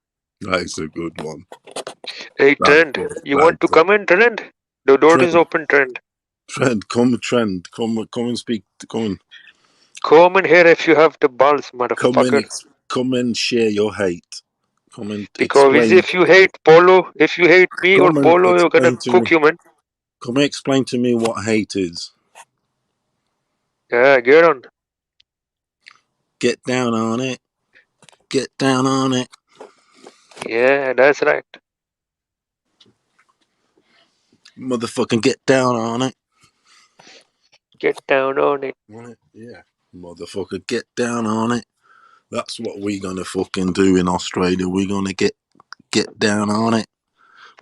That is a good one. Hey, Trent, you want to come in, Trent? The door is open, Trent. Trent, come and speak. Come in here if you have the balls, motherfucker. Come and share your hate. Come and Because explain. if you hate Polo, if you hate me or Come and Polo, you're gonna explain to cook me. you, man. Come and explain to me what hate is. Yeah, get on. Get down on it. Get down on it. Yeah, that's right. Motherfucking get down on it. Get down on it. Yeah. Motherfucker, get down on it. That's what we're gonna fucking do in Australia. We're gonna get down on it.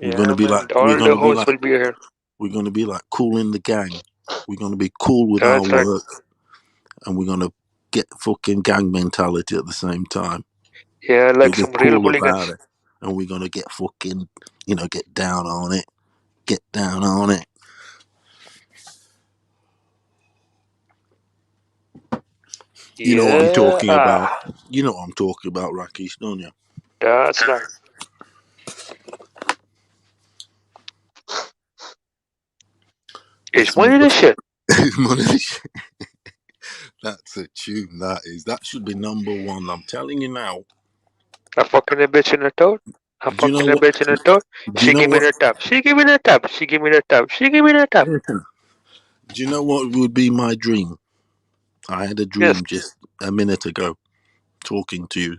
We're Yeah, gonna be man. like All the hosts will be here. we're gonna be like cool in the gang. We're gonna be cool with That's our right. work, and we're gonna get fucking gang mentality at the same time. Yeah, like We're some real cool about hooligans. it, and we're gonna get fucking, get down on it. Get down on it. You know what I'm talking about. You know what I'm talking about, Rakesh, don't you? That's right. It's money the shit. It's money the shit. That's a tune. That should be number one. I'm telling you now. I fucking a bitch in a toad. I Do you fucking know a what? bitch in a toad. Do you She know give me what? the tap. She give me the tap. She give me the tap. She give me the tap. Do you know what would be my dream? I had a dream just a minute ago, talking to you.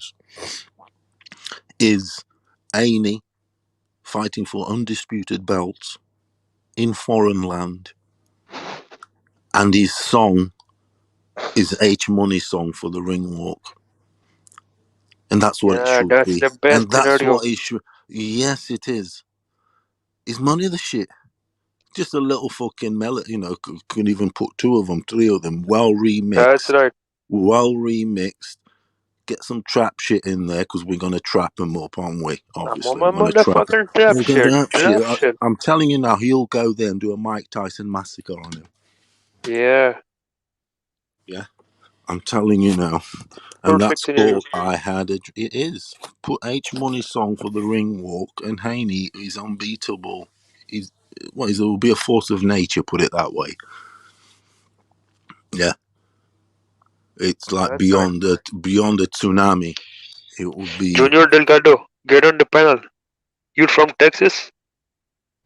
Is Haney fighting for undisputed belts in foreign land, and his song is H Money's song for the ring walk, and that's what it Yeah, should that's be, the best and that's scenario. what it should. Yes, it is. Is Money the shit? Just a little fucking melody, could even put 2 of them, 3 of them, well That's remixed, right. Get some trap shit in there because we're gonna trap him up, aren't we? I'm on Obviously, my we're gonna trap him. motherfucking trap We're gonna shit. trap shit. Trap shit. I'm telling you now, he'll go there and do a Mike Tyson massacre on him. Yeah. Yeah, I'm telling you now, and Perfect that's scenario. all I had. It is put H Money's song for the ring walk, and Haney is unbeatable. He's it will be a force of nature. Put it that way. Yeah. It's like That's right. beyond a tsunami. It would be. Junior Delgado, get on the panel. You're from Texas?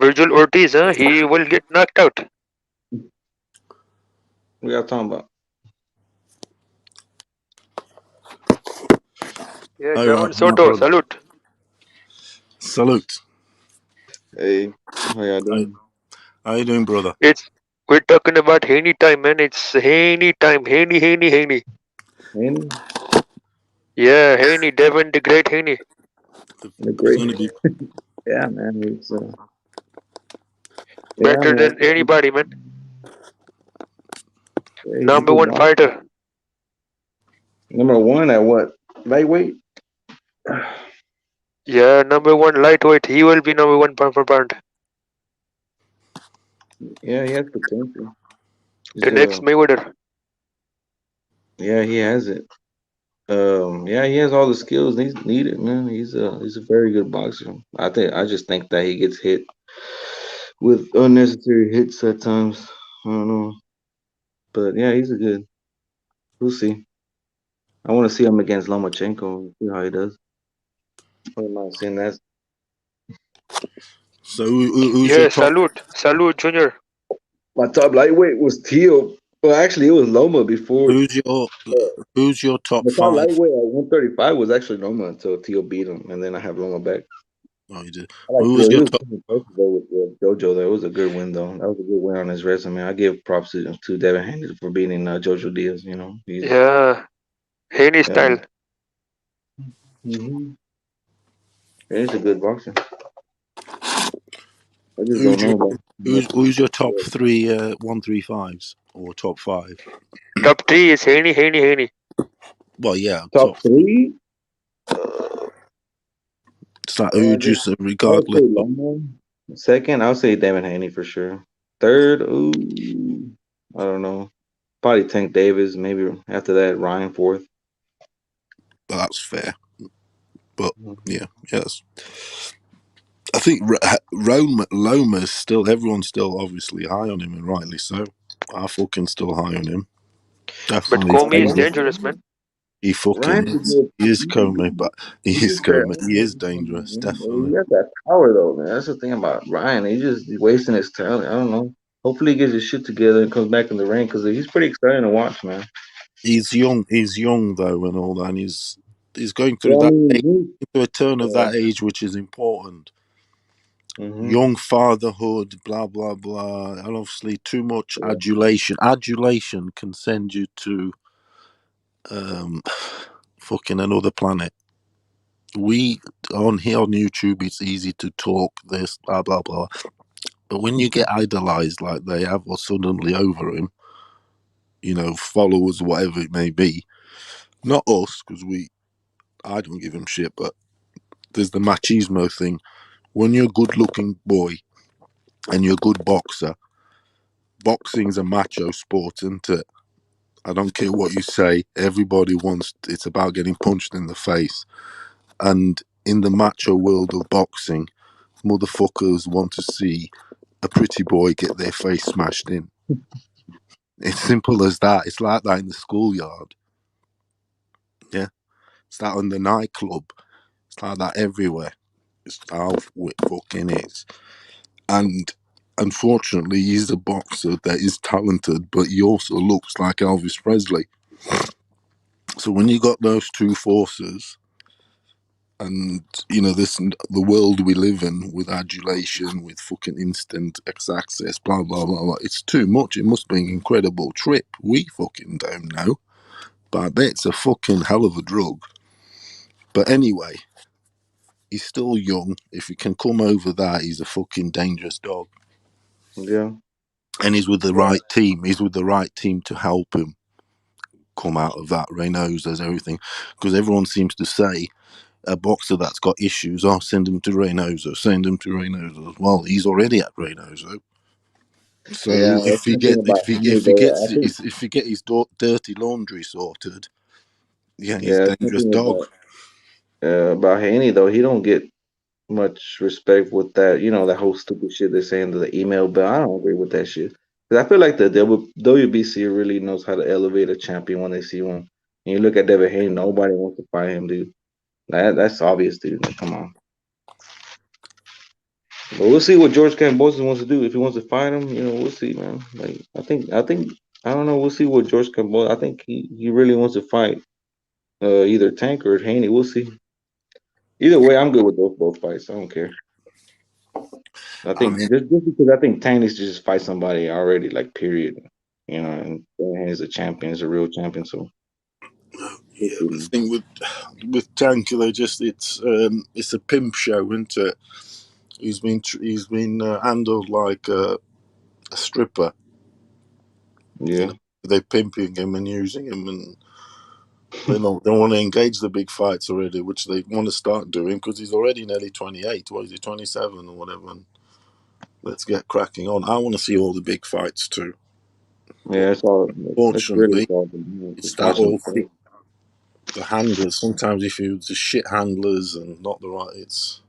Virgil Ortiz, huh? He will get knocked out. What y'all talking about? Yeah, All Devin right, my Soto, brother. salute. Salute. Hey, how y'all doing? How you doing, brother? We're talking about Haney time, man. It's Haney time. Haney. Haney? Yeah, Haney, Devin the Great Haney. The He's great. gonna be. Yeah, man. It's Better man. than anybody, man. Yeah, he's a Number good one boxer. fighter. Number 1 at what? Lightweight? Yeah, number one lightweight. He will be number 1 pound for pound. Yeah, he has potential. The next Mayweather. Yeah, he has it. Yeah, he has all the skills needed, man. He's a very good boxer. I just think that he gets hit with unnecessary hits at times. I don't know, but yeah, he's a good. We'll see. I want to see him against Lomachenko. See how he does. I'm not seeing that. So who's Yeah, your top? salute, Junior. My top lightweight was Teal. Well, actually, it was Loma before. Who's your top The top 5? lightweight at 135 was actually Loma until Teal beat him, and then I have Loma back. Oh, you did. I like Who was Teal. He your was top? pretty close to go with JoJo. That was a good win, though. That was a good win on his resume. I give props to Devin Haney for beating JoJo Diaz. Yeah, Haney style. Mm-hmm. He's a good boxer. I just don't know about Who's your top 3 135s or top 5? Top 3 is Haney. Well, yeah, top 3. It's like who just I would regardless. say Loma. Second, I'll say Devin Haney for sure. Third, I don't know. Probably Tank Davis. Maybe after that, Ryan fourth. That's fair. But yeah, yes. I think Loma's still, everyone's still obviously high on him, and rightly so. I'm fucking still high on him. But Definitely. Comey is dangerous, man. He fucking he is Comey, but he is Comey. He is dangerous, definitely. He got that power though, man. That's the thing about Ryan. He's just wasting his talent. I don't know. Hopefully, he gets his shit together and comes back in the ring because he's pretty exciting to watch, man. He's young though, and all that. And he's going through Well, I that mean, age, into a turn of that age, which is important. Young fatherhood, blah blah blah, and obviously too much adulation. Adulation can send you to fucking another planet. We on here on YouTube, it's easy to talk this blah blah blah, but when you get idolized like they have, or suddenly over him, followers, whatever it may be, not us, because I don't give him shit, but there's the machismo thing. When you're a good-looking boy and you're a good boxer, boxing's a macho sport, isn't it? I don't care what you say. Everybody wants. It's about getting punched in the face, and in the macho world of boxing, motherfuckers want to see a pretty boy get their face smashed in. It's simple as that. It's like that in the schoolyard. Yeah, it's that in the nightclub. It's like that everywhere. It's how it fucking is. And unfortunately, he's a boxer that is talented, but he also looks like Elvis Presley. So when you got those two forces, and the world we live in with adulation, with fucking instant access, blah blah blah blah, it's too much. It must be an incredible trip. We fucking don't know, but I bet it's a fucking hell of a drug. But anyway, he's still young. If he can come over that, he's a fucking dangerous dog. Yeah. And he's with the right team. He's with the right team to help him come out of that. Reynoso's everything. Because everyone seems to say a boxer that's got issues, send him to Reynoso, send him to Reynoso. Well, he's already at Reynoso. So if he gets his dirty laundry sorted, yeah, he's a dangerous dog. About Haney though, he don't get much respect with that. That whole stupid shit they're saying to the email bill. I don't agree with that shit. Because I feel like the WBC really knows how to elevate a champion when they see one. And you look at Devin Haney, nobody wants to fight him, dude. That's obvious, dude. Like, come on. But we'll see what George Kambosos wants to do. If he wants to fight him, we'll see, man. Like I think I don't know. We'll see what George Kambosos. I think he really wants to fight either Tank or Haney. We'll see. Either way, I'm good with both fights. I don't care. I think just because I think Tank needs to just fight somebody already, like period. And he's a champion, he's a real champion. So yeah, the thing with Tank, it's a pimp show, isn't it? He's been handled like a stripper. Yeah, they're pimping him and using him, and they don't want to engage the big fights already, which they want to start doing because he's already nearly 28. What is he, 27 or whatever? And let's get cracking on. I want to see all the big fights too. Yeah, it's all. Fortunately, it's that whole thing. The handlers. Sometimes if you the shit handlers and not the right, it's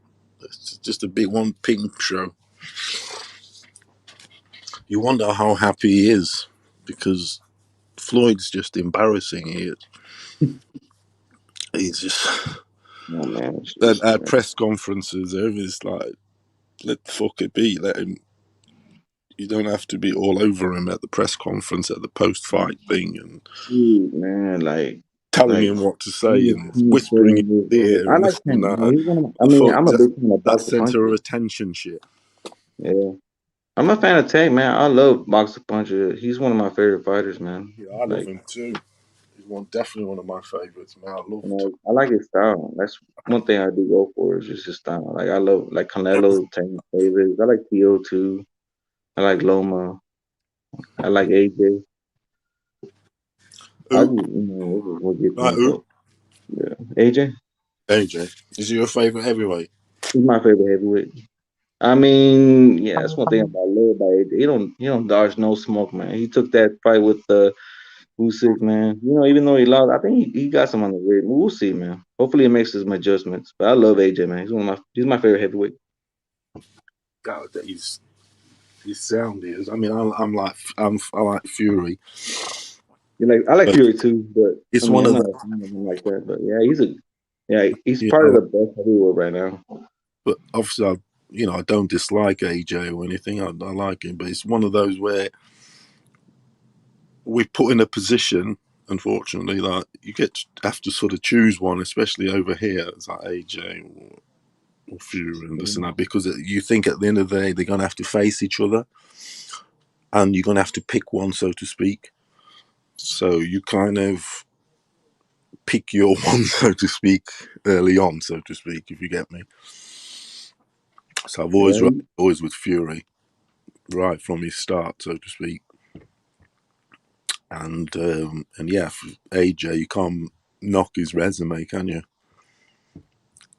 just a big one pimp show. You wonder how happy he is because Floyd's just embarrassing. He's just. Oh, man, at press conferences, everything's like, let the fuck it be. Let him. You don't have to be all over him at the press conference, at the post-fight thing, and dude, man, like telling him what to say and whispering in his ear I and like this and him. that. He's one of, I mean, I'm a big fan of That Boxer center of Puncher. attention shit. Yeah, I'm a fan of Tank, man. I love Boxer Puncher. He's one of my favorite fighters, man. Yeah, I love him too. He's definitely one of my favorites, man. I like his style. That's one thing I do go for is just his style. Like I love like Canelo, Tank favorites. I like Theo too. I like Loma. I like AJ. I just what gets me about AJ. AJ, is he your favorite heavyweight? He's my favorite heavyweight. I mean, yeah, that's one thing about love by AJ. He don't dodge no smoke, man. He took that fight with Usyk, man. Even though he lost, I think he got some on the way. We'll see, man. Hopefully, he makes some adjustments. But I love AJ, man. He's my favorite heavyweight. He's sound. He is. I mean, I like Fury. I like Fury too, but it's I mean, one I'm of not the. a fan of him like that. But he's probably the best heavyweight right now. But obviously, I don't dislike AJ or anything. I like him, but it's one of those where we put in a position, unfortunately, that you have to sort of choose one, especially over here. It's like AJ or Fury and this and that, because you think at the end of the day they're going to have to face each other, and you're going to have to pick one, so to speak. So you kind of pick your one, so to speak, early on, so to speak, if you get me. So I've always with Fury, right from his start, so to speak. And yeah, for AJ, you can't knock his resume, can you?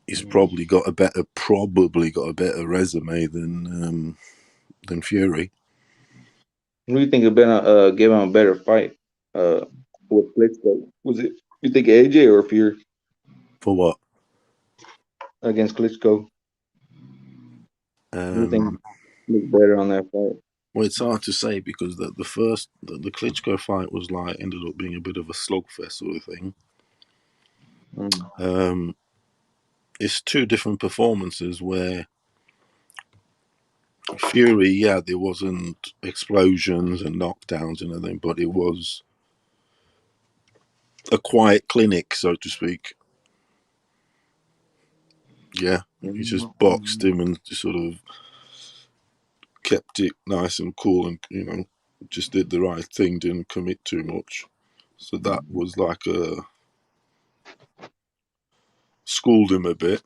He's probably got a better resume than Fury. Who do you think would been give him a better fight? With Klitschko, was it? You think AJ or Fury? For what? Against Klitschko. Who do you think looked better on that fight? Well, it's hard to say because the Klitschko fight was ended up being a bit of a slugfest sort of thing. It's two different performances where Fury, there wasn't explosions and knockdowns and everything, but it was a quiet clinic, so to speak. Yeah, he just boxed him and just sort of kept it nice and cool, and just did the right thing, didn't commit too much. So that was schooled him a bit.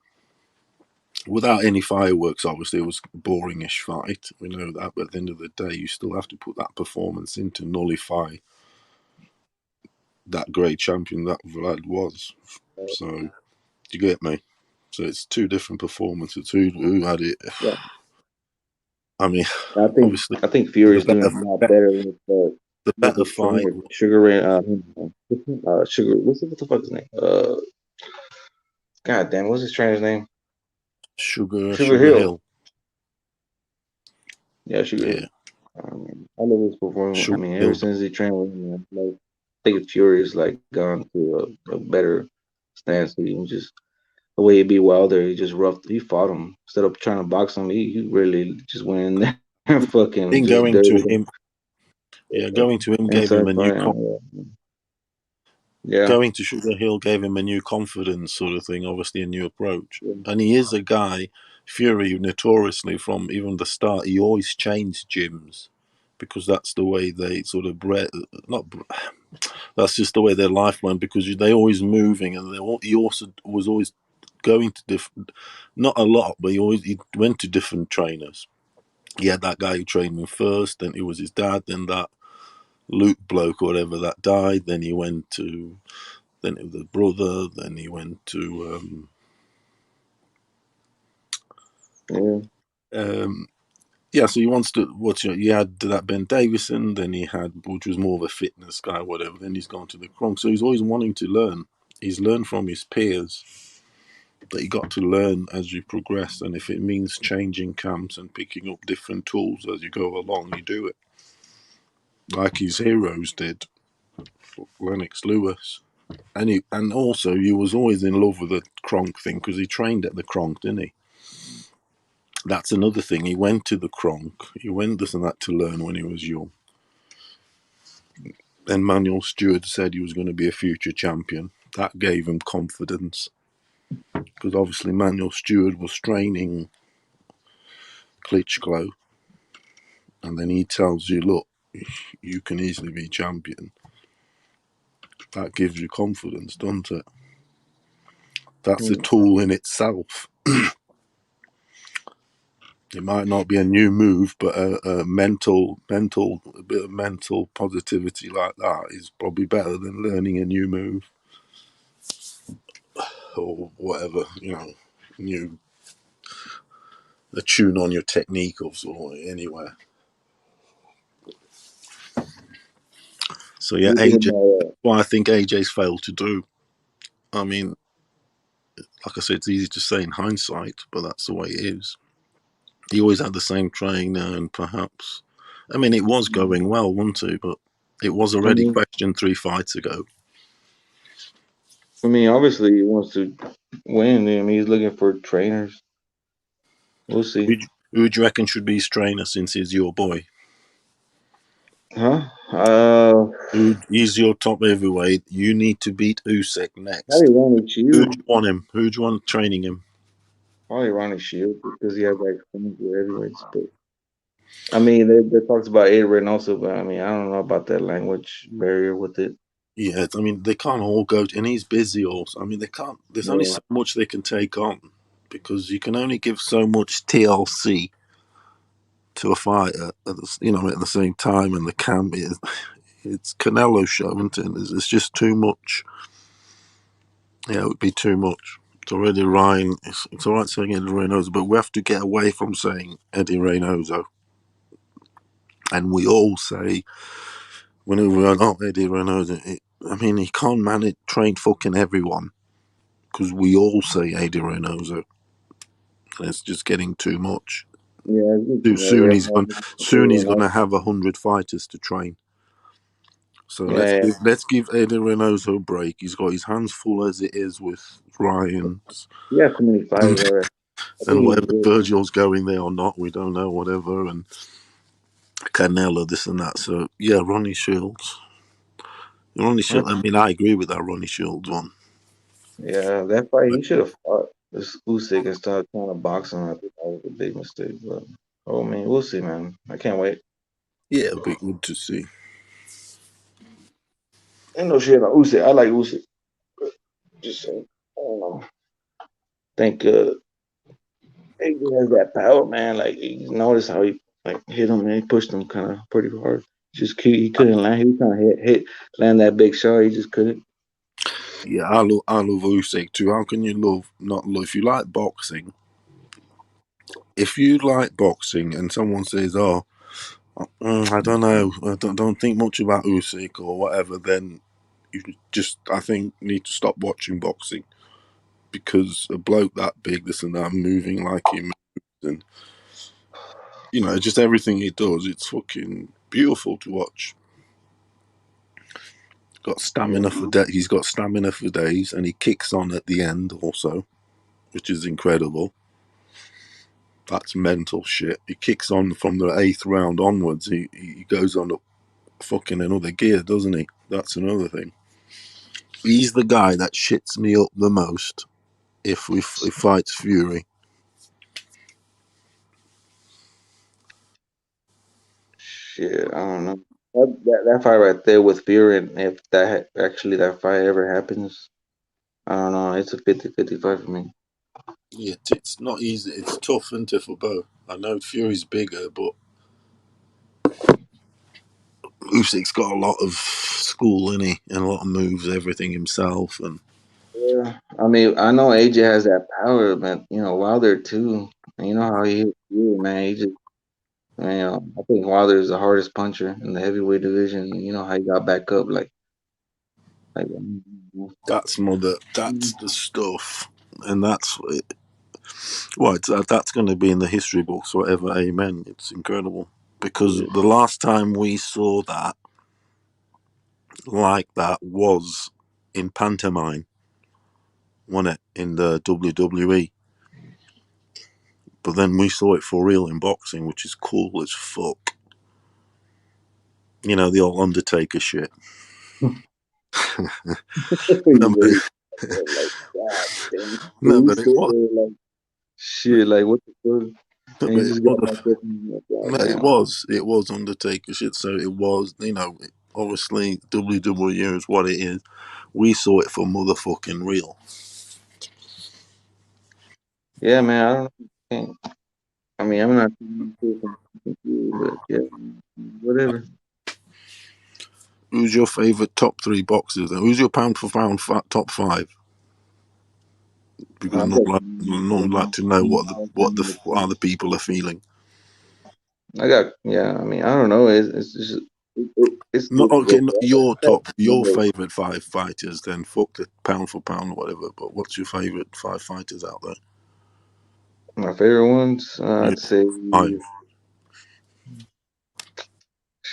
Without any fireworks, obviously, it was a boringish fight. We know that, but at the end of the day, you still have to put that performance in to nullify that great champion that Vlad was. So, do you get me? So it's two different performances. Who had it? Yeah. I mean, I think Fury's doing a lot better with the better fight. Sugar Sugar. What the fuck is his name? God damn, what's his trainer's name? Sugar Hill. Yeah, Sugar Hill. I love his performance. I mean, ever since he trained with him, I think Fury has gone to a better stance. He just the way he beat Wilder, he fought him instead of trying to box him. He really just went in there and fucking just going dirty to him. Yeah, going to him gave him a new. Going to Sugar Hill gave him a new confidence, sort of thing. Obviously, a new approach, and he is a guy. Fury notoriously from even the start, he always changed gyms because that's the way they sort of that's just the way their life went, because they always moving, and he also was always going to different, not a lot, but he went to different trainers. He had that guy who trained him first, then it was his dad, then that Luke bloke or whatever that died, then he went to, then it was the brother, then he went to so he wants to he had that Ben Davison, then he had, which was more of a fitness guy, whatever, then he's gone to the Kronk. So he's always wanting to learn. He's learned from his peers that you got to learn as you progress, and if it means changing camps and picking up different tools as you go along, you do it. Like his heroes did, Lennox Lewis. And also he was always in love with the Kronk thing because he trained at the Kronk, didn't he? That's another thing. He went to the Kronk. He went this and that to learn when he was young. And Manuel Stewart said he was going to be a future champion. That gave him confidence because obviously Manuel Stewart was training Klitschko, and then he tells you, look, you can easily be champion. That gives you confidence, doesn't it? That's a tool in itself. It might not be a new move, but a bit of mental positivity like that is probably better than learning a new move or whatever, a tune on your technique or anywhere. So yeah, AJ. What I think AJ's failed to do. I mean, like I said, it's easy to say in hindsight, but that's the way it is. He always had the same trainer, and perhaps, I mean, it was going well, wasn't it? But it was already questioned 3 fights ago. I mean, obviously he wants to win. I mean, he's looking for trainers. We'll see. Who do you reckon should be his trainer since he's your boy? Huh? Who is your top heavyweight? You need to beat Usyk next. Probably Ronnie Who Shield. do you want him? Who do you want training him? Probably Ronnie Shield because he has that experience with heavyweights. But I mean, there talks about Adrian also, but I mean, I don't know about that language barrier with it. Yeah, I mean, they can't all go, and he's busy also. I mean, they can't, there's only so much they can take on because you can only give so much TLC to a fighter, at the same time, and the camp is, it's Canelo show, isn't it? It's just too much. Yeah, it would be too much. It's already Ryan, it's all right saying Eddie Reynoso, but we have to get away from saying Eddie Reynoso. And we all say, whenever we're on, oh, Eddie Reynoso, I mean, he can't manage, train fucking everyone. Because we all say Eddie Reynoso, and it's just getting too much. Yeah, Soon he's gonna have 100 fighters to train. So let's give Eddie Reynoso a break. He's got his hands full as it is with Ryan's. Yeah, too many fighters already. And whether Virgil's going there or not, we don't know. Whatever, and Canelo, this and that. So yeah, Ronnie Shields. I mean, I agree with that Ronnie Shields one. Yeah, that fight he should have fought this Usyk and started trying to box him. I think that was a big mistake. But I mean, we'll see, man. I can't wait. Yeah, it'll be good to see. Ain't no shit on Usyk. I like Usyk. Just saying. I don't know. I think he has that power, man. Like you notice how he hit him and he pushed him kind of pretty hard. Just he couldn't land. He was trying to land that big shot. He just couldn't. Yeah, I love Usyk too. How can you not love if you like boxing? If you like boxing and someone says, "Oh, I don't know, I don't think much about Usyk or whatever," then you just, I think, need to stop watching boxing because a bloke that big, this and that, moving like he moves, and just everything he does, it's fucking beautiful to watch. Got stamina for he's got stamina for days, and he kicks on at the end also, which is incredible. That's mental shit. He kicks on from the 8th round onwards. He goes on fucking another gear, doesn't he? That's another thing. He's the guy that shits me up the most if he fights Fury. Shit, I don't know. That fight right there with Fury, and if that fight ever happens, I don't know. It's a 50-50 fight for me. Yeah, it's not easy. It's tough, isn't it, for both? I know Fury's bigger, but Usyk's got a lot of school in he, and a lot of moves, everything himself, and yeah. I mean, I know AJ has that power, but Wilder too. And you know how he hit you, man. He just, I think Wilder is the hardest puncher in the heavyweight division. You know how he got back up, that's the stuff, and that's that's going to be in the history books, whatever. Amen. It's incredible because the last time we saw that like that was in pantomime, wasn't it, in the WWE? But then we saw it for real in boxing, which is cool as fuck. The old Undertaker shit. No, but it was. Shit, like what the fuck? No, And he just got back up and it was Undertaker shit. So it was, obviously WWE is what it is. We saw it for motherfucking real. Yeah, man. I don't know. I mean, I'm not but yeah, whatever. Who's your favorite top 3 boxers? And who's your pound for pound top 5? Because not like to know what the other people are feeling. I mean, I don't know. It's just it's not okay. Your favorite 5 fighters. Then fuck the pound for pound or whatever. But what's your favorite 5 fighters out there? My favorite ones, I'd say.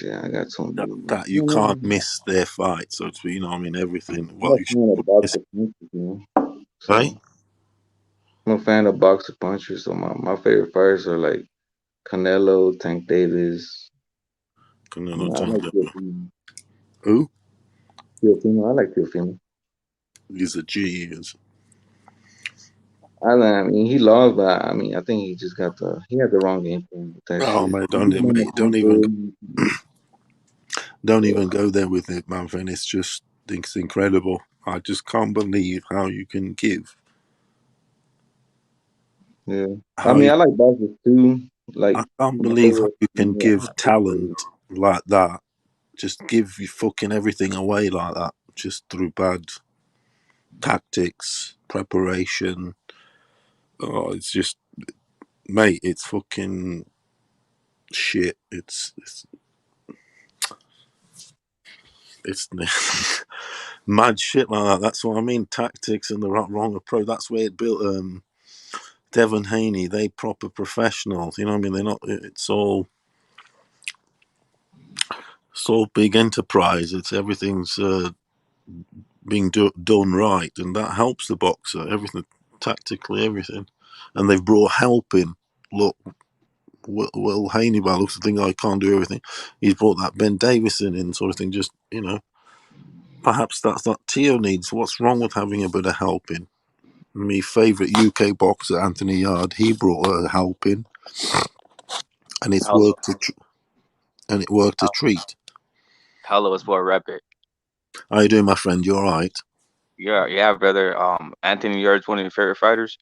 Yeah, I got some. That you can't miss their fight. So it's, you know, I mean, everything. I'm a Well, you fan of should miss, boxer punchers, right? So I'm a fan of boxer punchers. So my favorite fighters are like Canelo, Tank Davis. Canelo, I Tank like Davis. Teofimo. Who? Teofimo. I like Teofimo. He's a G. Is I mean, he lost, but I mean, I think he just he had the wrong game plan with that oh shit. mate, He was on the don't even humble. don't even go there with it, man. Friend. It's incredible. I just can't believe how you can give. Yeah, I How mean, you, I like boxers too. Like I can't believe how Canelo, you can yeah, give talent like that. Just give you fucking everything away like that, just through bad tactics, preparation. Oh, it's just, mate. It's fucking shit. It's mad shit like that. That's what I mean. Tactics and the wrong approach. That's where it built. Devin Haney, they proper professionals. You know what I mean? They're not. It's all big enterprise. It's everything's being done right, and that helps the boxer. Everything tactically, everything, and they've brought help in. Look, Will Haney by looks of the thing, I can't do everything. He's brought that Ben Davison in, sort of thing. Just perhaps that's what Tio needs. What's wrong with having a bit of help in? My favourite UK boxer, Anthony Yard, he brought a help in, and it's Paulo, worked. It worked a treat. Paulo is more rapid. How you doing, my friend? You all right? Yeah, brother. Anthony Yard's one of your favorite fighters.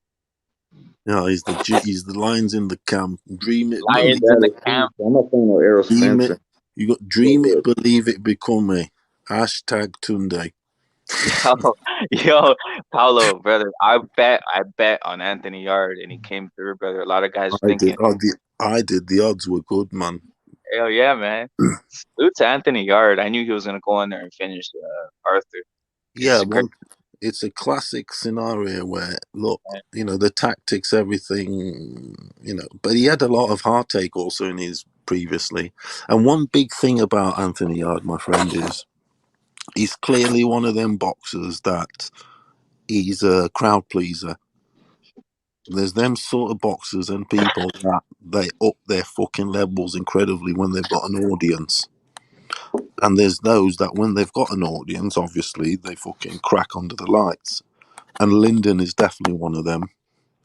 Yeah, he's the lions in the camp. Dream it, Lions believe in the Dallas camp. too. I'm a fan of Errol dream it. Spencer. You got dream it, believe it, become me. Hashtag Tunde. Yo, Paulo, brother. I bet on Anthony Yard, and he came through, brother. A lot of guys are I did. thinking, I did. The odds were good, man. hell yeah, man. Salute to Anthony Yard. I knew he was gonna go in there and finish Arthur. Yeah, It's great. it's a classic scenario where look, the tactics, everything, but he had a lot of heartache also in his previously. And one big thing about Anthony Yard, my friend, is he's clearly one of them boxers that he's a crowd pleaser. There's them sort of boxers and people that they up their fucking levels incredibly when they've got an audience. And there's those that when they've got an audience, obviously, they fucking crack under the lights. And Lyndon is definitely one of them,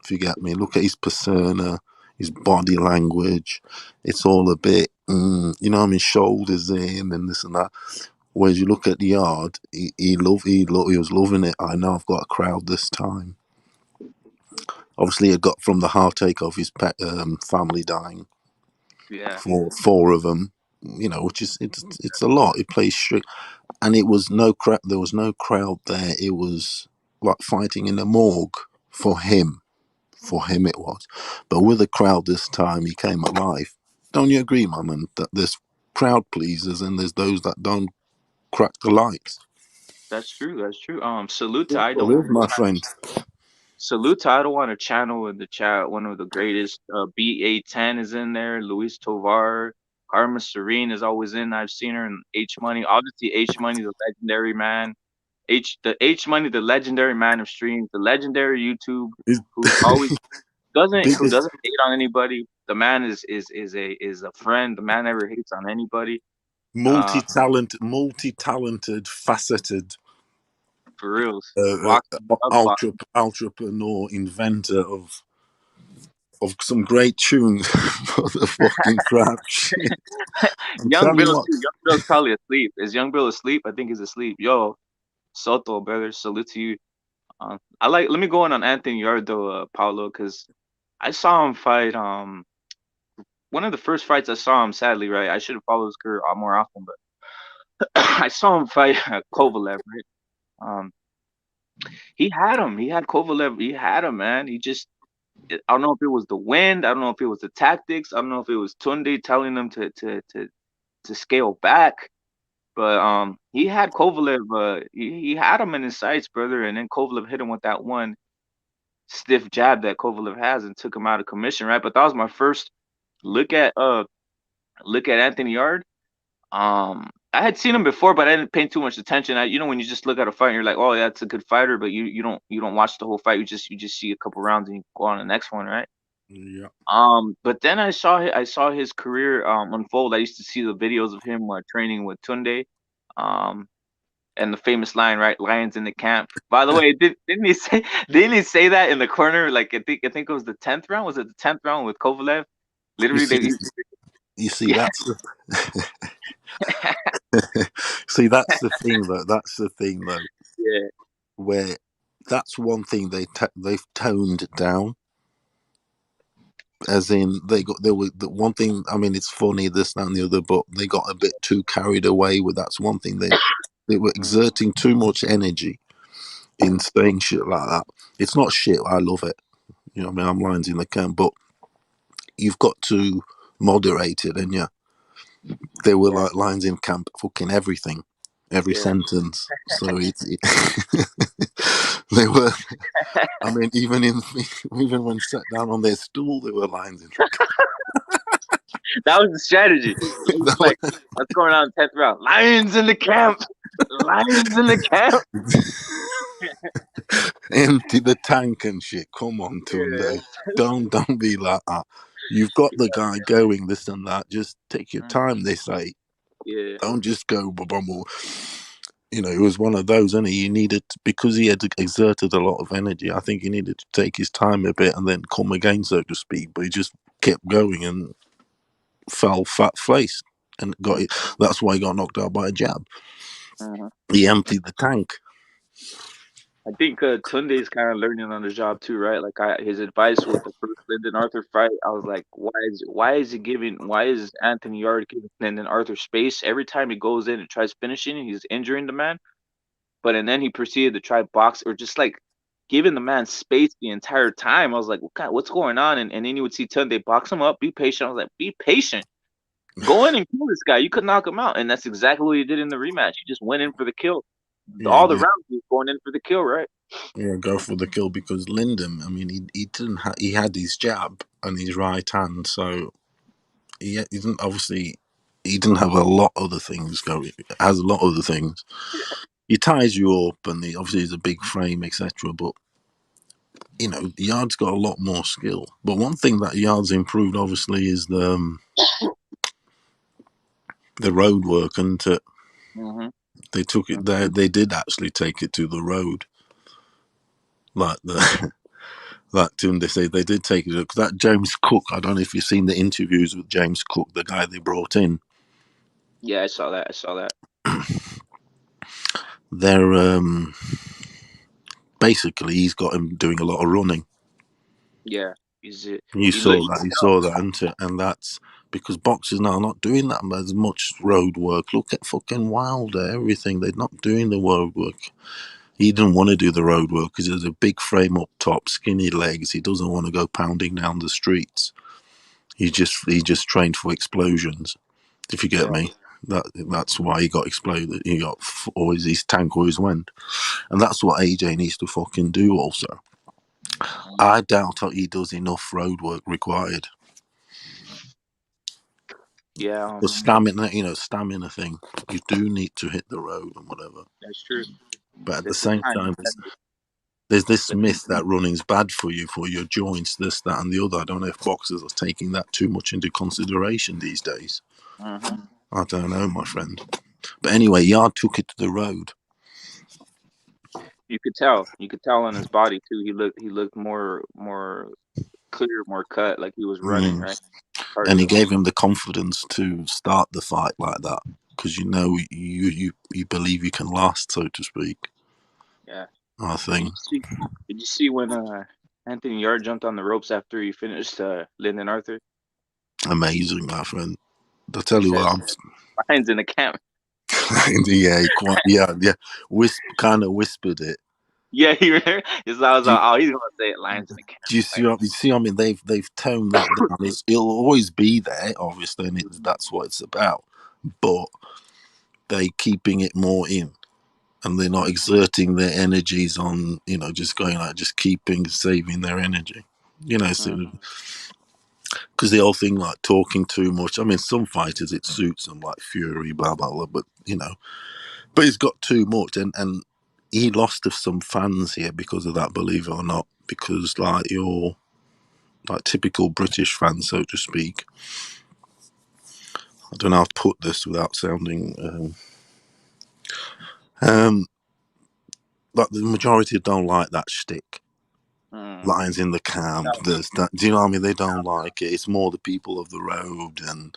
if you get me. Look at his persona, his body language. It's all a bit, I mean, shoulders in and this and that. Whereas you look at the Yard, he was loving it. I know I've got a crowd this time. Obviously, it got from the heartache of his family dying. Yeah. Four of them, which is it's a lot. It plays strict, and it was no crowd. There was no crowd there. It was like fighting in a morgue for him. For him, it was. But with a crowd this time, he came alive. Don't you agree, my man? That there's crowd pleasers and there's those that don't crack the lights. That's true. That's true. Salute to I Simple don't is, my friend. Salute to I don't want to channel in the chat. One of the greatest. BA10 is in there. Luis Tovar. Karma Serene is always in. I've seen her in H Money. Obviously, H Money, the legendary man. H Money, the legendary man of streams, the legendary YouTube, who always who Biggest doesn't hate on anybody. The man is a friend. The man never hates on anybody. multi-talented, faceted, For reals. Boxing, entrepreneur, inventor of some great tunes for the fucking crap shit. I'm Young telling Bill you too. what, Young Bill's probably asleep. Is Young Bill asleep? I think he's asleep. Yo, Soto, brother, salute to you. Let me go on Anthony Yard though, Paulo, because I saw him fight. One of the first fights I saw him, sadly, right? I should have followed his career more often, but I saw him fight Kovalev, right? Um, he had him. He had Kovalev. He had him, man. I don't know if it was the wind. I don't know if it was the tactics. I don't know if it was Tunde telling them to scale back. But he had Kovalev. He had him in his sights, brother. And then Kovalev hit him with that one. stiff jab that Kovalev has and took him out of commission, right? But that was my first look at Anthony Yard. I had seen him before, but I didn't pay too much attention. When you just look at a fight, and you're like, oh, that's a good fighter, but you don't watch the whole fight. You just see a couple rounds and you go on the next one, right? Yeah. But then I saw his career unfold. I used to see the videos of him training with Tunde, and the famous line, right? Lions in the camp. By the way, didn't he say that in the corner? Like I think it was the 10th round. Was it the 10th round with Kovalev? Literally, You see, that's the see, that's the thing though. That's the thing though. Yeah. Where that's one thing they've toned down. As in, there was the one thing. I mean, it's funny this, that, and the other, but they got a bit too carried away with. That's one thing they were exerting too much energy in saying shit like that. It's not shit. I love it. You know, what I mean, I'm lions in the camp, but you've got to moderate it, and they were like lines in camp, fucking everything, every sentence. So they were. I mean, even when sat down on their stool, they were lines in camp. That was the strategy. Like, what's going on in 10th round? Lions in the camp. Lions in the camp. Empty the tank and shit. Come on, Tunde. Don't be like that. You've got the guy going this and that. Just take your time. They say. Yeah. Don't just go. You know, it was one of those, and he needed, because he had exerted a lot of energy. I think he needed to take his time a bit and then come again, so to speak. But he just kept going and fell fat face and got it. That's why he got knocked out by a jab. He emptied the tank. I think Tunde is kind of learning on the job too, right? Like his advice with the first Lyndon Arthur fight, I was like, why is Anthony Yard giving Lyndon Arthur space every time he goes in and tries finishing? He's injuring the man, and then he proceeded to try box or just like giving the man space the entire time. I was like, what's going on? And then you would see Tunde box him up, be patient. I was like, be patient. Go in and kill this guy. You could knock him out. And that's exactly what he did in the rematch. He just went in for the kill. All the rounds he was going in for the kill, right? Yeah, go for the kill, because Lyndon, I mean, he had his jab and his right hand, so he didn't have a lot of other things going. It has a lot of other things. He ties you up, and obviously he's a big frame, etc. But you know, Yard's got a lot more skill. But one thing that Yard's improved, obviously, is the road work, and they took it there. They did actually take it to the road, like the. That Tunde said they did take it. Because that James Cook, I don't know if you've seen the interviews with James Cook, the guy they brought in. Yeah, I saw that. They're basically, he's got him doing a lot of running. Yeah, You saw that, and that's because boxers now are not doing that as much road work. Look at fucking Wilder, everything. They're not doing the road work. He didn't want to do the road work because there's a big frame up top, skinny legs. He doesn't want to go pounding down the streets. He just trained for explosions. If you get me, that's why he got exploded. He got always his tank always went, and that's what AJ needs to fucking do. Also, I doubt he does enough road work required. Yeah, the stamina thing. You do need to hit the road and whatever. That's true. But at the same time, there's this myth that running's bad for you, for your joints, this, that, and the other. I don't know if boxers are taking that too much into consideration these days. I don't know, my friend. But anyway, Yard took it to the road. You could tell on his body too. He looked more clear, more cut, like he was running, right? And he gave him the confidence to start the fight like that, because you believe you can last, so to speak. Yeah, I think. Did you see when Anthony Yard jumped on the ropes after he finished Lyndon Arthur? Amazing, my friend. I tell you what, I'm Lions in the camp. yeah, kind of whispered it. Yeah, he's gonna say it. Lions in the camp. Do you see? I mean, they've toned that down. It'll always be there, obviously, and that's what it's about. But they keeping it more in. and they're not exerting their energies on, just going like, just saving their energy, because the whole thing like talking too much. I mean, some fighters it suits them, like Fury, blah blah blah, but but he's got too much, and he lost to some fans here because of that, believe it or not, because like you're like typical British fans, so to speak. I don't know how to put this without sounding like the majority don't like that shtick. Lions in the camp. There's that. Do you know what I mean? They don't like it. It's more the people of the road and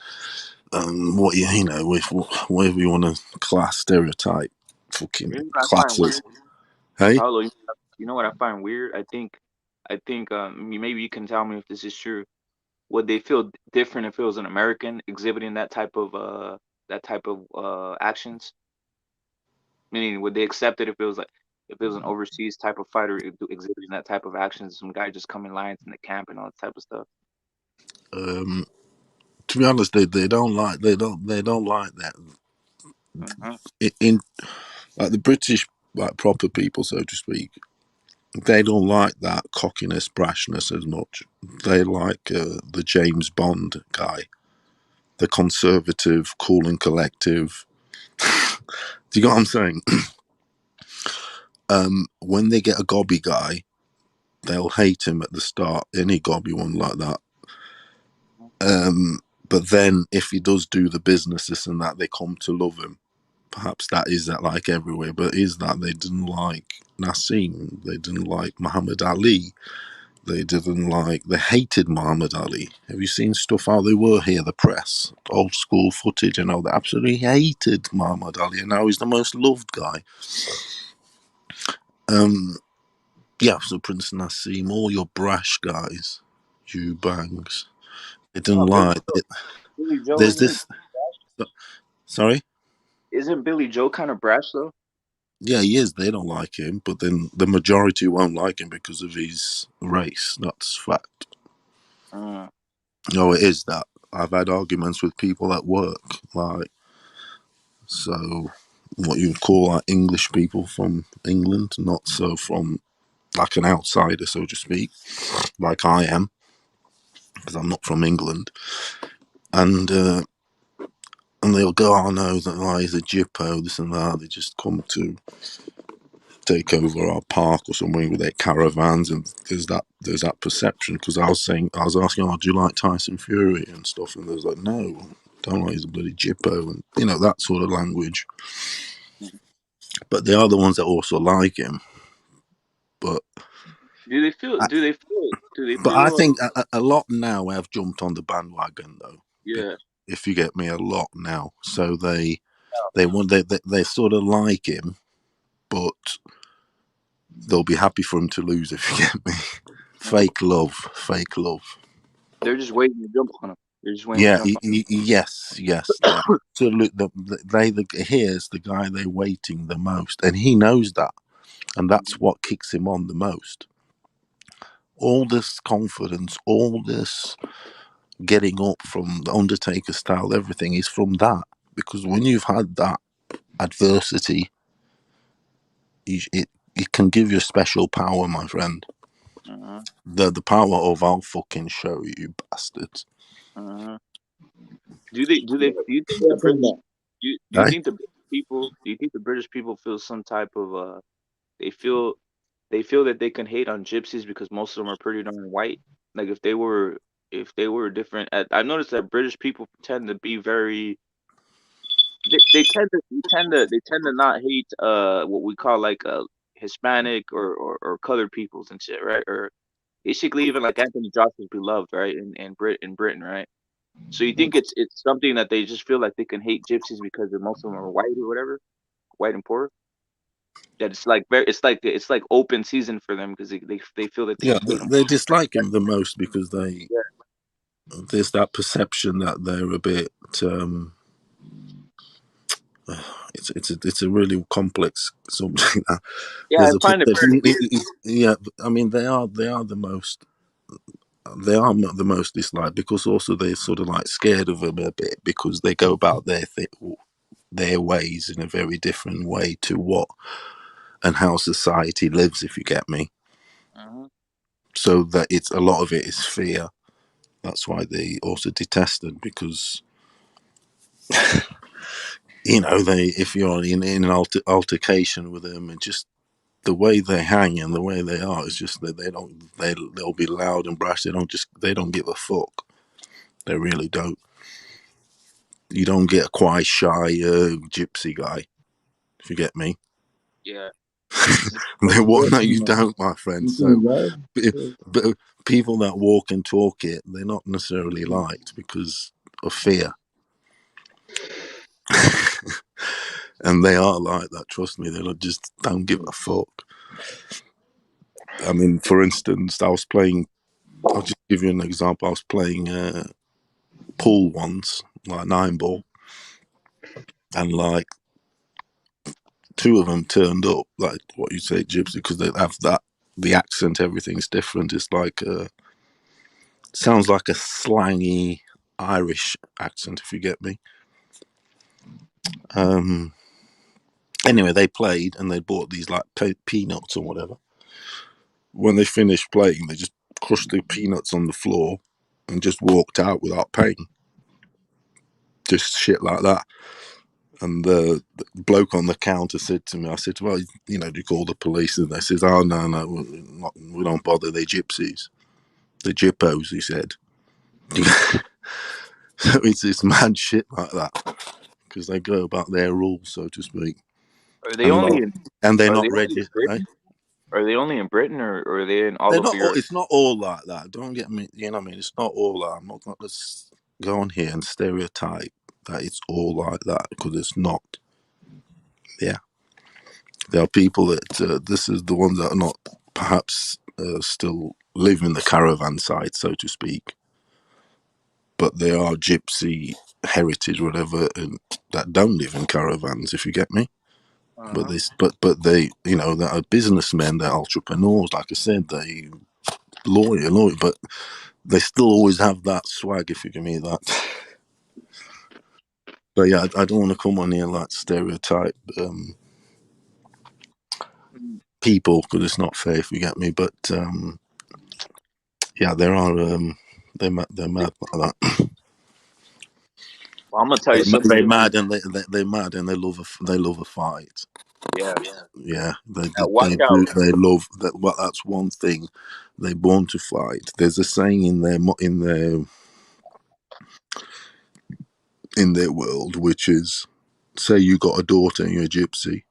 whatever you want to class stereotype, fucking You know what I find classes. weird? Hey, Paulo, you know what I find weird? I think maybe you can tell me if this is true. Would they feel different if it was an American exhibiting that type of actions? Meaning, would they accept it if it was an overseas type of fighter exhibiting that type of actions? Some guy just coming lions in the camp and all that type of stuff. to be honest, they don't like that. Mm-hmm. In like the British, like proper people, so to speak, they don't like that cockiness, brashness as much. They like the James Bond guy, the conservative, cool and collective. Do you get what I'm saying? When they get a gobby guy, they'll hate him at the start. Any gobby one like that. But then if he does do the business, this and that, they come to love him. Perhaps that is that like everywhere, but is that they didn't like Nassim, they didn't like Muhammad Ali, they hated Muhammad Ali. Have you seen stuff how they were here, the press, old school footage, and all that? Absolutely hated Muhammad Ali, and now he's the most loved guy. Yeah, so Prince Nassim, all your brash guys, you bangs, they didn't like it. Billy Joe There's isn't this. Sorry. isn't Billy Joe kind of brash though? Yeah, he is. They don't like him, but then the majority won't like him because of his race. That's fact. Mm. No, it is that. I've had arguments with people at work, like, so what you would call like English people from England, not so from like an outsider, so to speak, like I am, because I'm not from England, and they'll go, "Oh no, he's a Jippo, this and that." They just come to take over our park or somewhere with their caravans, and there's that perception. Because I was asking, "Oh, do you like Tyson Fury and stuff?" And they was like, "No, don't like, he's a bloody Jippo," and that sort of language. But they are the ones that also like him. But Do they feel? Do they feel? Do they but I feel? think a lot now have jumped on the bandwagon though. Yeah. If you get me, a lot now. So they sort of like him, but they'll be happy for him to lose, if you get me. Fake love. They're just waiting to jump on him. They're just waiting to Yeah, jump on yes. Here's the guy they're waiting the most, and he knows that, and that's what kicks him on the most. All this confidence, all this getting up from the Undertaker style, everything is from that. Because when you've had that adversity, it can give you special power, my friend. him. The power of "I'll fucking show you, bastards." Do you think the British do you Right? think the British people feel some type of they feel that they can hate on gypsies because most of them are pretty darn white? Like if they were different, I've noticed that British people tend to be very they tend to not hate what we call like Hispanic or colored peoples and shit, right? Or basically even like Anthony Joshua's beloved, right? In Britain, right? So you think it's something that they just feel like they can hate gypsies because most of them are white or whatever, white and poor. That it's like open season for them because they feel that they Yeah, can hate them. they dislike him the most because Yeah. there's that perception that they're a bit. It's a really complex subject. Yeah, I There's a find it very perception. weird. Yeah, I mean they are the most. They are the most disliked because also they're sort of like scared of him a bit because they go about their thing. their ways in a very different way to what and how society lives, if you get me. So that it's a lot of it is fear. That's why they also detested, because if you're in an altercation with them, and just the way they hang and the way they are, it's just that they'll be loud and brash. They don't give a fuck. They really don't. You don't get a quite shy gypsy guy, if you get me. Yeah. No, you don't, my friend. So, but people that walk and talk it, they're not necessarily liked because of fear. And they are like that, trust me. They just don't give a fuck. I mean, for instance, I'll just give you an example. I was playing pool once, like 9-ball, and like 2 of them turned up, like what you say, gypsy, because they have the accent, everything's different. It's like sounds like a slangy Irish accent, if you get me. Anyway, they played and they bought these like peanuts or whatever. When they finished playing, they just crushed the peanuts on the floor and just walked out without paying. Just shit like that. And the bloke on the counter said to me, I said, well, do you call the police? And they says, oh, no, we don't bother. They're gypsies. They're jippos, he said. So it's mad shit like that, because they go about their rules, so to speak. Are they only and they're not registered. Are they only in Britain, or are they in all They're over not. Europe? It's not all like that. Don't get me. You know what I mean? It's not all that. I'm not going to go on here and stereotype that it's all like that, because it's not. Yeah, there are people that this is the ones that are not perhaps still live in the caravan side, so to speak, but they are gypsy heritage, whatever, and that don't live in caravans, if you get me. But they, they are businessmen, they're entrepreneurs, like I said, they lawyer, but they still always have that swag, if you give me that. But yeah, I don't want to come on here like stereotype people, because it's not fair, if you get me. But yeah, there are they're mad like that. Well, I'm gonna tell you something. They're mad and they're mad and they love a fight. Yeah. Yeah, they Watch out. do. They love that. Well, that's one thing. They're born to fight. There's a saying in their world, which is, say you got a daughter and you're a gypsy,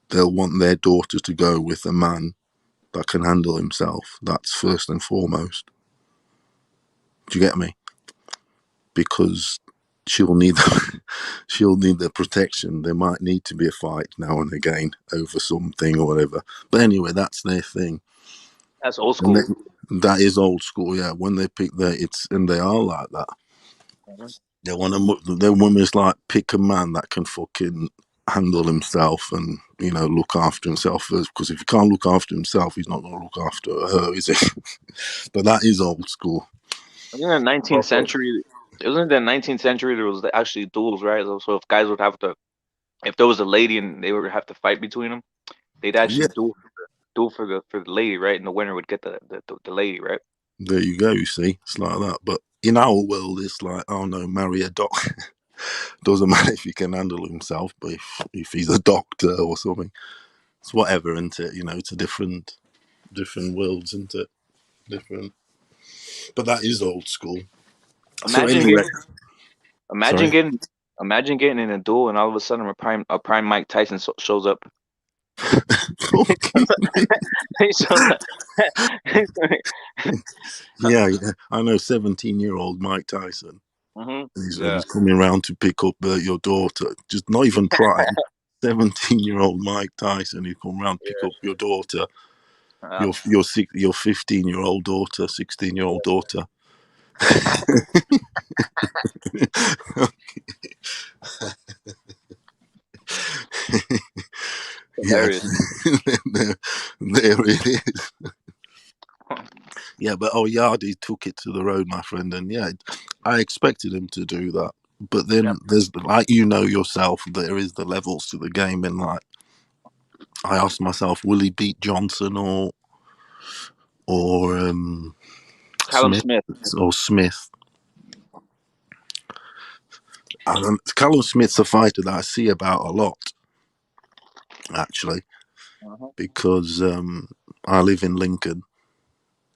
they'll want their daughter to go with a man that can handle himself. That's first and foremost. Do you get me? Because she'll need the protection. There might need to be a fight now and again over something or whatever. But anyway, that's their thing. That's old school. That is old school, yeah. When they pick and they are like that. They want to. Their women's like, pick a man that can fucking handle himself and look after himself first. Because if he can't look after himself, he's not going to look after her, is he? But that is old school. In the 19th century, wasn't in the 19th century there was actually duels, right? So if guys would have to, if there was a lady and they would have to fight between them, they'd actually duel for the lady, right? And the winner would get the lady, right? There you go. You see, it's like that. But in our world, it's like, oh no, marry a doctor. Doesn't matter if he can handle himself, but if he's a doctor or something, it's whatever, isn't it? It's a different worlds, isn't it? Different. But that is old school. Imagine getting in a duel and all of a sudden a prime Mike Tyson shows up. Yeah, I know 17-year-old Mike Tyson. He's coming around to pick up your daughter. Just not even prime. 17-year-old Mike Tyson, who come around to pick up your daughter. Your 15-year-old daughter, 16-year-old daughter. Yes, there it is. Yeah, but Yardi took it to the road, my friend, and yeah, I expected him to do that. But then there's, like, you know yourself, there is the levels to the game, and like I asked myself, will he beat Johnson or Callum Smith Smith. or Smith? Callum Smith's a fighter that I see about a lot, actually, because I live in Lincoln,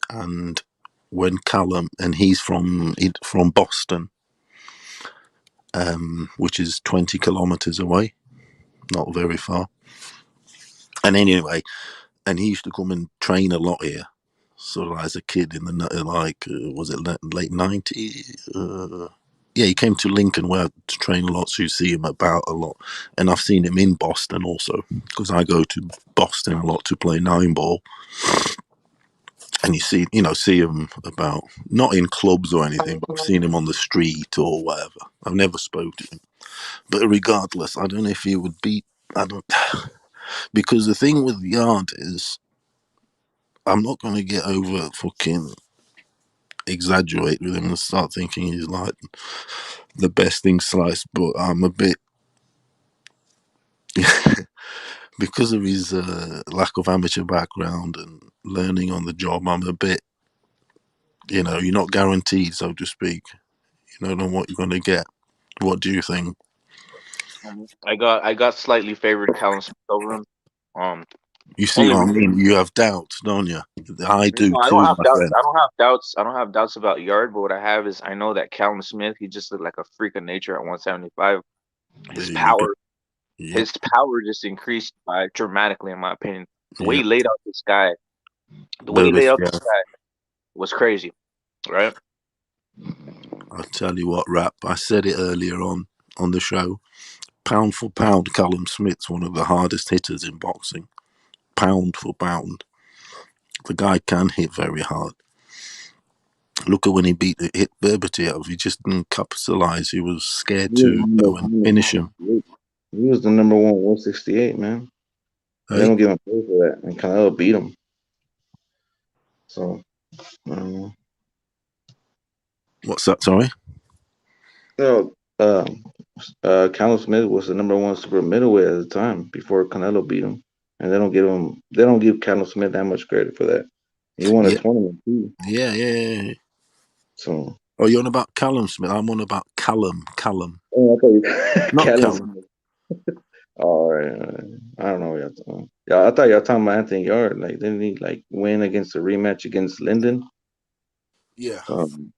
and when Callum, and he's from Boston, which is 20 kilometers away, not very far. And anyway, and he used to come and train a lot here, sort of as a kid in the was it late 90s? Yeah, he came to Lincoln where to train a lot, so you see him about a lot. And I've seen him in Boston also, because I go to Boston a lot to play 9-ball. And you see him about, not in clubs or anything, but I've seen him on the street or whatever. I've never spoke to him. But regardless, I don't know if he would beat, because the thing with Yard is, I'm not going to get over fucking exaggerate with him and start thinking he's like the best thing sliced, but I'm a bit because of his lack of amateur background and learning on the job. I'm a bit, you're not guaranteed, so to speak. You don't know what you're going to get. What do you think? I got slightly favored Callum Smith over him. You see what I mean? You have doubts, don't you? I do No, I too, don't have my doubts. friend. I don't have doubts. I don't have doubts about Yard, but what I have is I know that Callum Smith, he just looked like a freak of nature at 175. His There you go. power, Yep. his power just increased by dramatically, in my opinion. The way he Yep. laid out this guy, was crazy, right? I tell you what, Rap, I said it earlier on the show. Pound for pound, Callum Smith's one of the hardest hitters in boxing. Pound for pound. The guy can hit very hard. Look at when he hit Berbatov. He just didn't capitalize. He was scared to go and finish him. He was the number 168, man. Hey? They don't give him credit for that, and Canelo beat him. So, I don't know. What's that? Sorry. No, Callum Smith was the number 1 super middleweight at the time before Canelo beat him, and they don't give Callum Smith that much credit for that. He won a tournament too. Yeah. So. Oh, you're on about Callum Smith. I'm on about Callum. Oh, I thought you not Callum. All right. I don't know what y'all talking about. Yeah, I thought y'all talking about Anthony Yard. Like, didn't he win against a rematch against Linden? Yeah. I'm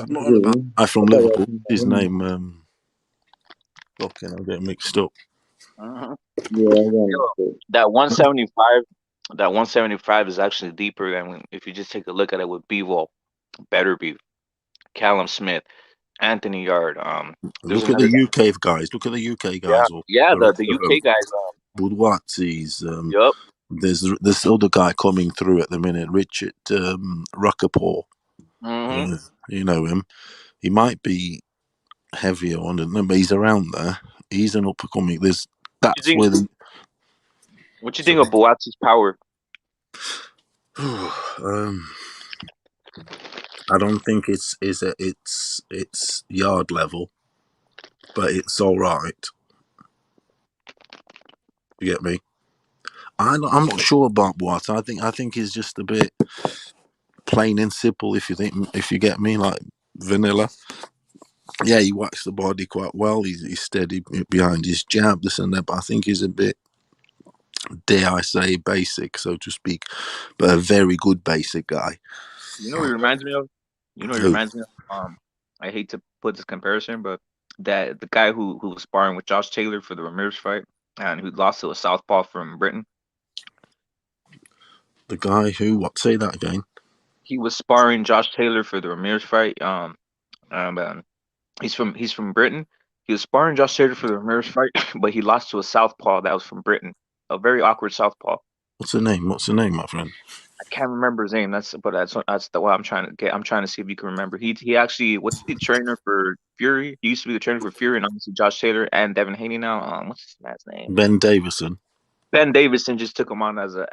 not on about guy from Liverpool. His name. Fucking, I'll get mixed up. That 175, that 175 is actually deeper than if you just take a look at it with Bivol, Better Beef, Callum Smith, Anthony Yard. Look at the UK guys. Look at the UK guys. Yeah, the UK guys. Budwatsi's. Yep. There's this other guy coming through at the minute, Richard Ruckapaw. You know him. He might be heavier on it, but he's around there. He's an up and coming. That's where the. What you think of Buatsi's power? I don't think it's Yard level, but it's all right. You get me? I'm not sure about Boat. I think he's just a bit plain and simple. If you get me, like vanilla. Yeah, he whacks the body quite well. He's steady behind his jab, this and that. But I think he's a bit, dare I say, basic, so to speak, but a very good basic guy. You know what he reminds me of? I hate to put this comparison, but that the guy who was sparring with Josh Taylor for the Ramirez fight and who lost to a southpaw from Britain. The guy who what? Say that again. He was sparring Josh Taylor for the Ramirez fight. He's from Britain. He was sparring Josh Taylor for the Ramirez fight, but he lost to a southpaw that was from Britain. A very awkward southpaw. What's the name, my friend? I can't remember his name. That's the what I'm trying to get. I'm trying to see if you can remember. He actually what's the trainer for Fury? He used to be the trainer for Fury, and obviously Josh Taylor and Devin Haney now. What's his man's name? Ben Davison. Ben Davison just took him on as a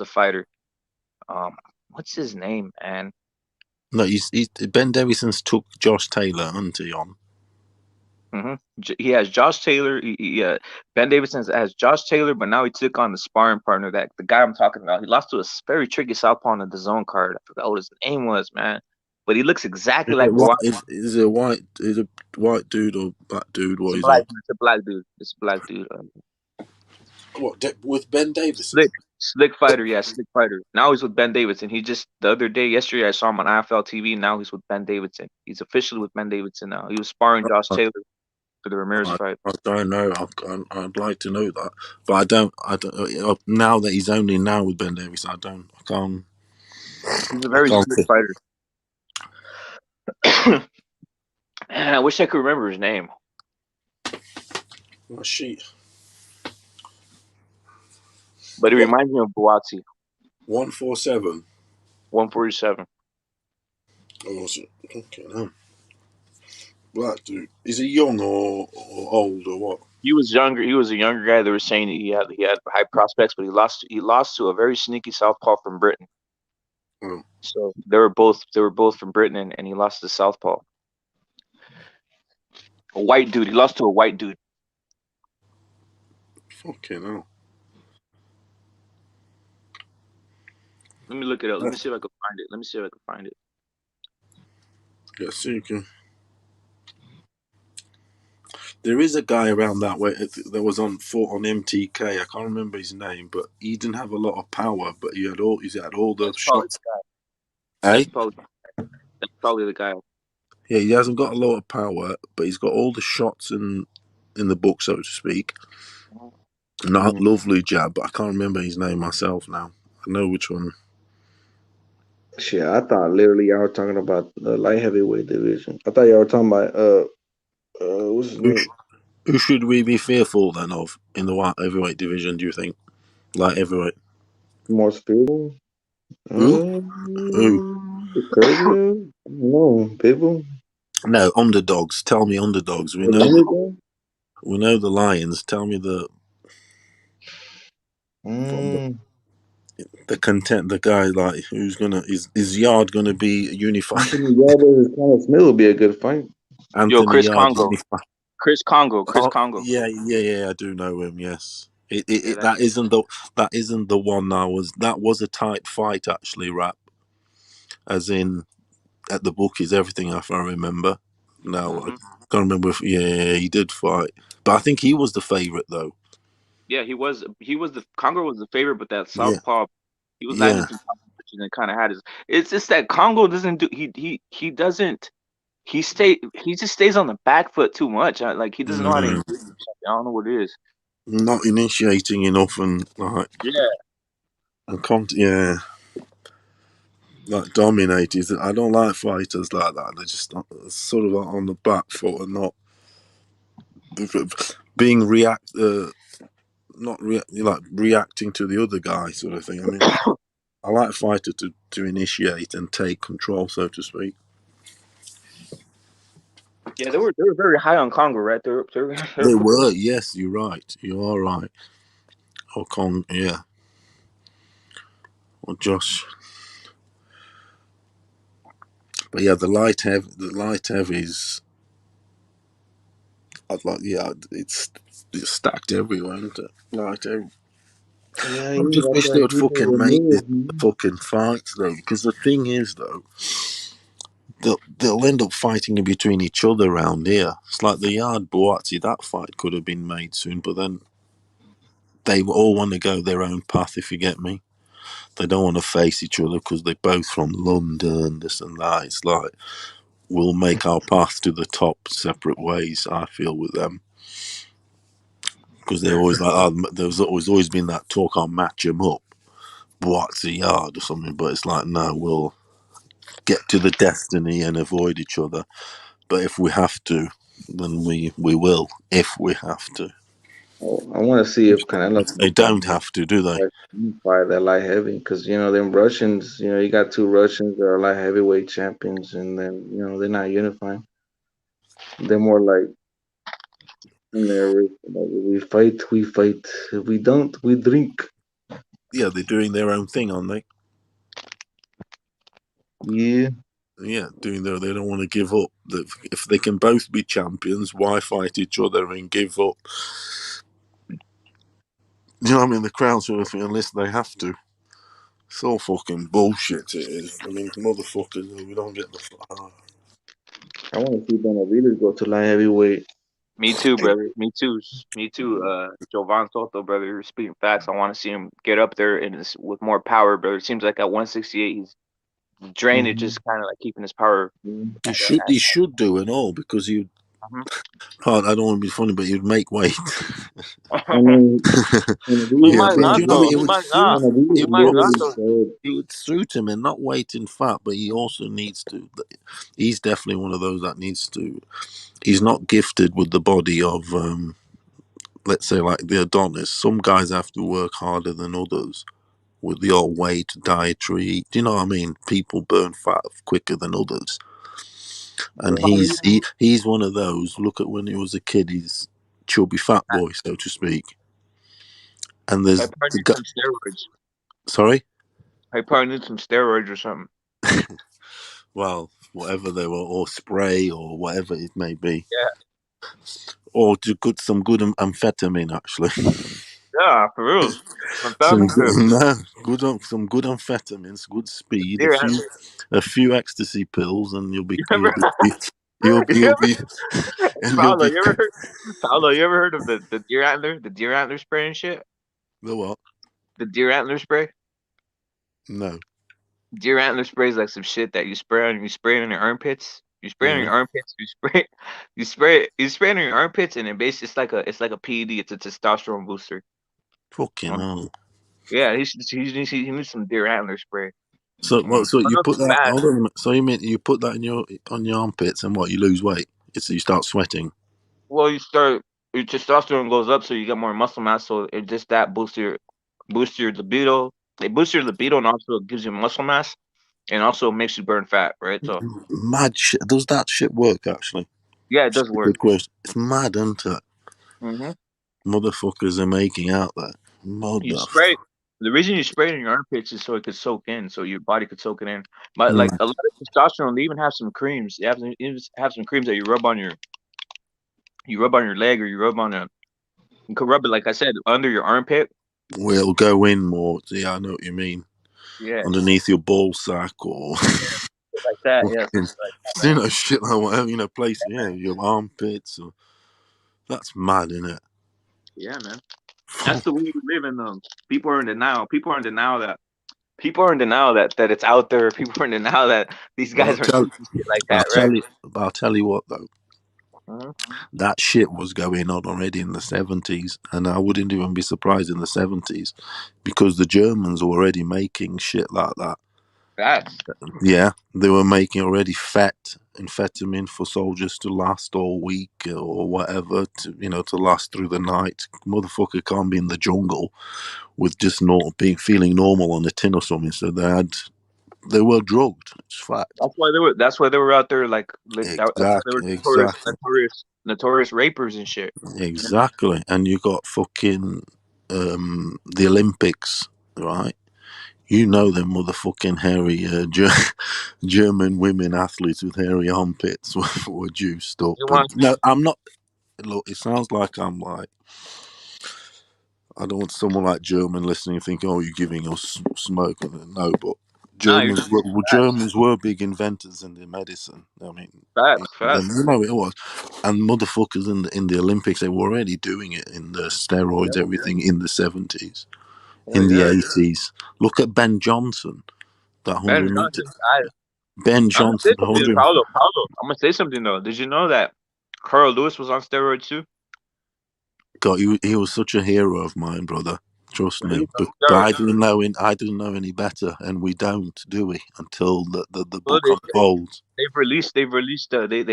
fighter. What's his name, man? No, Ben Davidson's took Josh Taylor, hasn't he, on? He has Josh Taylor. Ben Davidson has Josh Taylor, but now he took on the sparring partner, that the guy I'm talking about. He lost to a very tricky southpaw on the zone card. I forgot what his name was, man. But he looks exactly like Is it a white dude or black dude? What is black. it? It's a black dude. It's a black dude. What, with Ben Davison? Slick fighter, yeah, slick fighter. Now he's with Ben Davidson. He just yesterday I saw him on IFL TV. Now he's with Ben Davidson. He's officially with Ben Davidson now. He was sparring Josh Taylor for the Ramirez fight. I don't know. I'd like to know that, but I don't. Now that he's only now with Ben Davis, I can't. He's a very slick fighter. Man, I wish I could remember his name. Oh, shit. But it reminds me of Buatsi. 147. 147. Oh, okay, no. Black dude. Is he young or old or what? He was younger. He was a younger guy. They were saying that he had high prospects, but he lost to a very sneaky southpaw from Britain. Oh. So they were both from Britain, and he lost to southpaw. A white dude. He lost to a white dude. Fucking hell. Let me look it up. Let me see if I can find it. Yeah, see you can. There is a guy around that way that was on MTK. I can't remember his name, but he didn't have a lot of power, but he had all the shots. That's probably the guy. Yeah, he hasn't got a lot of power, but he's got all the shots in the book, so to speak. Not lovely jab, but I can't remember his name myself now. I know which one. Shit, I thought literally y'all were talking about the light heavyweight division. I thought y'all were talking about what's his name? Who should we be fearful then of in the light heavyweight division? Do you think light heavyweight? Most people. Who? Curvy? No, people. No, underdogs. Tell me underdogs. We know the Lions. Tell me the the guy like who's gonna is Yard gonna be unified? Anthony Yard versus Conor Smith would be a good fight. Yo, Chris Congo. Chris Congo. Yeah, I do know him. Yes, that isn't the one that was a tight fight actually. Rap, as in at the bookies, everything if I remember. No, I can't remember if he did fight, but I think he was the favorite though. Yeah, he was the Congo was the favorite, but that southpaw, he was landing some competition and kind of had his. It's just that Congo doesn't do he doesn't he just stays on the back foot too much. Like he doesn't know how to engage. I don't know what it is. Not initiating enough and like like dominators. I don't like fighters like that. They're just sort of on the back foot and not being reacting to the other guy sort of thing. I mean, I like a fighter to initiate and take control, so to speak. Yeah, they were very high on Congo, right? They were. Yes, you're right. You are right. Or yeah. Or Josh. But yeah, the light heavies. I'd like. Yeah, it's stacked everywhere, isn't it? Light heavy. Yeah, I just wish they would fucking make this fucking fights though, because the thing is though, they'll end up fighting in between each other around here. It's like the Yard Buatsi, that fight could have been made soon, but then they all want to go their own path, if you get me. They don't want to face each other because they're both from London, this and that. It's like, we'll make our path to the top separate ways, I feel, with them. Because they're always like, there's always been that talk, I'll match them up. Buatsi Yard or something, but it's like, no, we'll get to the destiny and avoid each other. But if we have to, then we will. If we have to, I want to see if Canelo. They don't have to, do they? Fight that light heavy, because them Russians. You got two Russians that are light heavyweight champions, and then they're not unifying. They're more like we fight. If we don't, we drink. Yeah, they're doing their own thing, aren't they? Yeah. doing that. They don't want to give up. If they can both be champions, why fight each other and give up? You know what I mean? The crowd sort of thing, unless they have to. It's all fucking bullshit. It is. I mean, motherfuckers, we don't get the. I want to see Benavidez go to light heavyweight. Me too, brother. Me too. Me too. Jovan Soto, brother. You're speaking facts. I want to see him get up there and with more power, brother. It seems like at 168, he's drained. Just kind of like keeping his power. He should do and all because you. I don't want to be funny, but you'd make weight. I mean, He might not though. He might not. He might not though. It would suit him and not weight in fat, but he also needs to. He's definitely one of those that needs to. He's not gifted with the body of, let's say, like the Adonis. Some guys have to work harder than others with the old weight, dietary. Do you know what I mean? People burn fat quicker than others. And he's one of those. Look at when he was a kid, he's chubby fat boy, so to speak. And there's I probably need some steroids. Sorry? I probably need some steroids or something. Well, whatever they were, or spray, or whatever it may be. Yeah. Or to good some good amphetamine, actually. Yeah, for real. Some good amphetamines, good speed, a few ecstasy pills, and you'll be and you'll be Paolo, you ever heard of the deer antler spray and shit? The what? The deer antler spray? No. Deer antler spray is like some shit that you spray it on your armpits. You spray it on your armpits. You spray it on your armpits, and basically it's like a PED. It's a testosterone booster. Fucking hell. Yeah, he needs some deer antler spray. So you put that? Hold on a minute. So you mean you put that on your armpits, and what? You lose weight? You start sweating. Well, your testosterone goes up, so you get more muscle mass. So it just that boosts your libido. It boosts your libido, and also gives you muscle mass, and also makes you burn fat, right? So mad shit. Does that shit work actually? Yeah, it does work. Good question. It's mad, isn't it? Mm-hmm. Motherfuckers are making out there. You spray. The reason you spray it in your armpits is so it could soak in, so your body could soak it in. But like a lot of testosterone, they even have some creams. They have some creams that you rub on your leg, or you rub on you could rub it, like I said, under your armpit. Well, it'll go in more. Yeah, I know what you mean. Yeah. Underneath your ball sack or like that. Yeah. Like that, you know, shit like whatever, place. Yeah, your armpits. That's mad, isn't it? Yeah, man. That's the way we live in. People are in denial. People are in denial that it's out there. People are in denial that these guys are doing shit like that, right? I'll tell you what though. Uh-huh. That shit was going on already in the 70s, and I wouldn't even be surprised in the 70s because the Germans were already making shit like that. Yeah, they were making already amphetamine for soldiers to last all week or whatever, to last through the night. Motherfucker can't be in the jungle with just not feeling normal on a tin or something. So they were drugged. It's fact. That's why they were out there like exactly. Notorious rapers and shit. Exactly, and you got fucking the Olympics, right? You know them motherfucking hairy German women athletes with hairy armpits were juiced up. No, I'm not. Look, it sounds like I'm like. I don't want someone like German listening thinking, "Oh, you're giving us smoke." No, but Germans were big inventors in their medicine. I mean, you know it was, and motherfuckers in the Olympics, they were already doing it in the steroids, everything in the 70s, in the 80s. Look at Ben Johnson, that 100 meter. Ben Johnson, Paulo, I'm gonna say something though. Did you know that Carl Lewis was on steroids too? God, he was such a hero of mine, brother. Trust me, but I didn't know any better, and we don't, do we? Until the book unfolds. They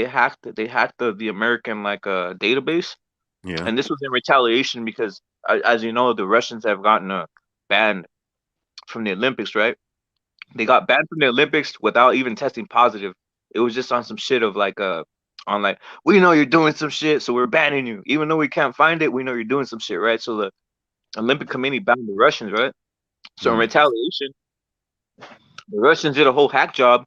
hacked the American database. Yeah. And this was in retaliation because, as you know, the Russians have gotten banned from the Olympics, right? They got banned from the Olympics without even testing positive. It was just on some shit of we know you're doing some shit, so we're banning you. Even though we can't find it, we know you're doing some shit, right? So the Olympic Committee banned the Russians, right? So in retaliation, the Russians did a whole hack job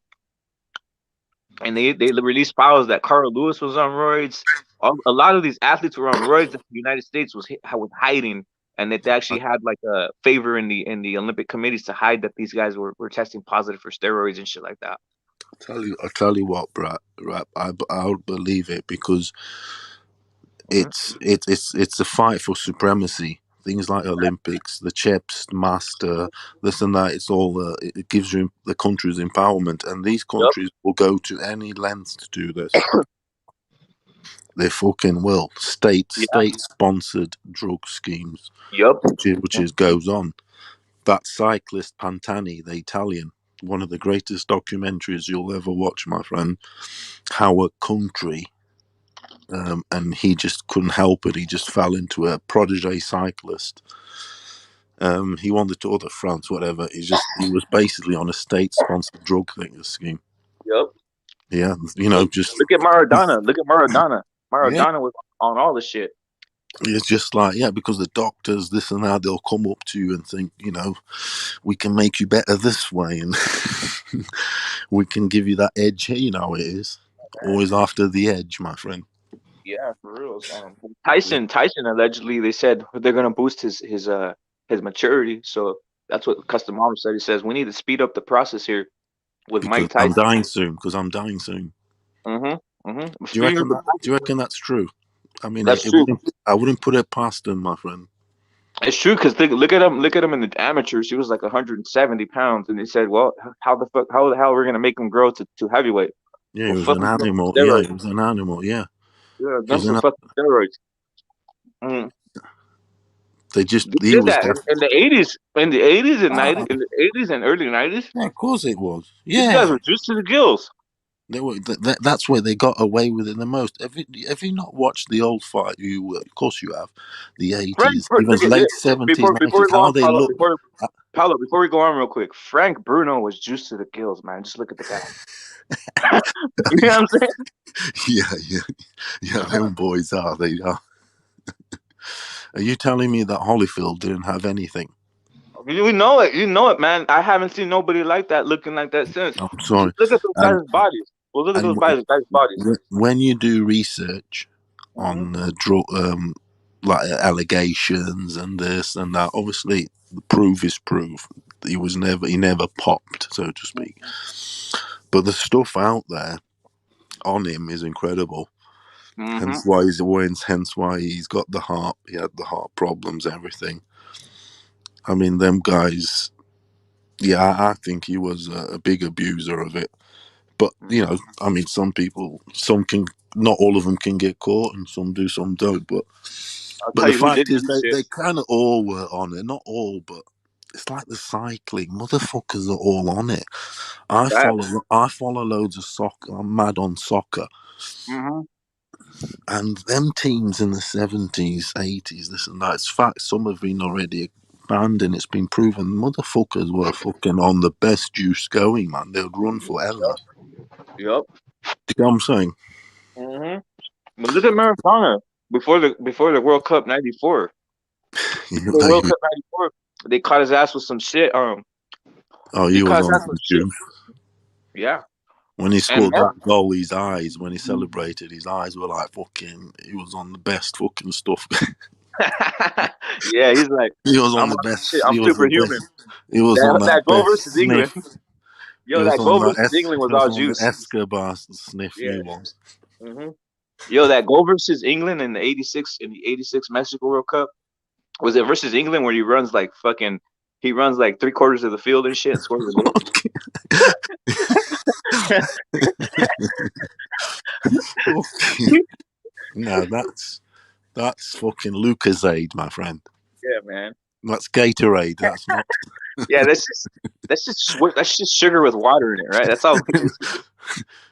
and they released files that Carl Lewis was on roids. A lot of these athletes were on roids that the United States was hiding, and that they actually had like a favor in the Olympic committees to hide that these guys were testing positive for steroids and shit like that. I tell you what, Brad, I would believe it because it's a fight for supremacy. Things like Olympics, the chips, master, this and that. It's all it gives you the country's empowerment, and these countries will go to any lengths to do this. They fucking will. State sponsored drug schemes. Which goes on. That cyclist Pantani, the Italian, one of the greatest documentaries you'll ever watch, my friend. How a country, and he just couldn't help it. He just fell into a protege cyclist. He won the Tour de France, whatever. He was basically on a state-sponsored drug scheme. Yep. Yeah, just look at Maradona. Look at Maradona. Maradona was on all the shit. It's just like, because the doctors, this and that, they'll come up to you and think, we can make you better this way, and we can give you that edge here. You know how it is. Always after the edge, my friend. Yeah, for real. Tyson allegedly, they said they're gonna boost his maturity. So that's what Custom Mom said. He says we need to speed up the process here with Mike Tyson. I'm dying soon. Do you reckon that's true? I mean, that's true. I wouldn't put it past him, my friend. It's true because look at him in the amateurs. He was like 170 pounds, and they said, "Well, how the hell are we gonna make him grow to heavyweight?" Yeah, he was an animal. Yeah, he was an animal. Yeah. Yeah, that's for fucking steroids. They just he did that in the 80s, in the 80s and 90s, in the 80s and early 90s. Yeah, of course it was. Yeah, these guys were juiced to the gills. They were. That's where they got away with it the most. Have you not watched the old fight? Of course you have. The 80s, even late 70s. Before we go on, they Paulo, look. Paulo, before we go on real quick, Frank Bruno was juiced to the gills, man. Just look at the guy. You know what I'm saying? Yeah. Them boys are. They are. Are you telling me that Holyfield didn't have anything? You know it, man. I haven't seen nobody like that looking like that since. I'm sorry. Look at those guys' bodies. Well, look at those guys' bodies. When you do research on like allegations and this and that, obviously the proof is proof. He never popped, so to speak. But the stuff out there on him is incredible. Hence why he's wins. Hence why he's got the heart. He had the heart problems, everything. I mean, them guys. Yeah, I think he was a big abuser of it. But I mean, not all of them can get caught, and some do, some don't. But the fact is, they kind of all were on it. Not all, but it's like the cycling. Motherfuckers are all on it. I follow loads of soccer. I'm mad on soccer. And them teams in the 70s, 80s, this and that. It's fact, some have been already banned, and it's been proven. Motherfuckers were fucking on the best juice going, man. They would run forever. Yep. You know what I'm saying? But look at Maradona before the World Cup '94. The World Cup '94, they caught his ass with some shit. He was on the juice. Yeah. When he scored that goal, when he celebrated, his eyes were like fucking. He was on the best fucking stuff. Yeah, he's like. He was on the best. Shit, I'm superhuman. He was on that goal versus England. Yo, that goal versus England was all juice. Escobar sniff. He was. Yo, that goal versus England in the '86 Mexico World Cup, was it versus England where he runs like 3/4 of the field and shit and scores a goal? No, that's fucking Lucozade, my friend. Yeah, man. That's Gatorade. That's not. Yeah, that's just sugar with water in it, right? That's all.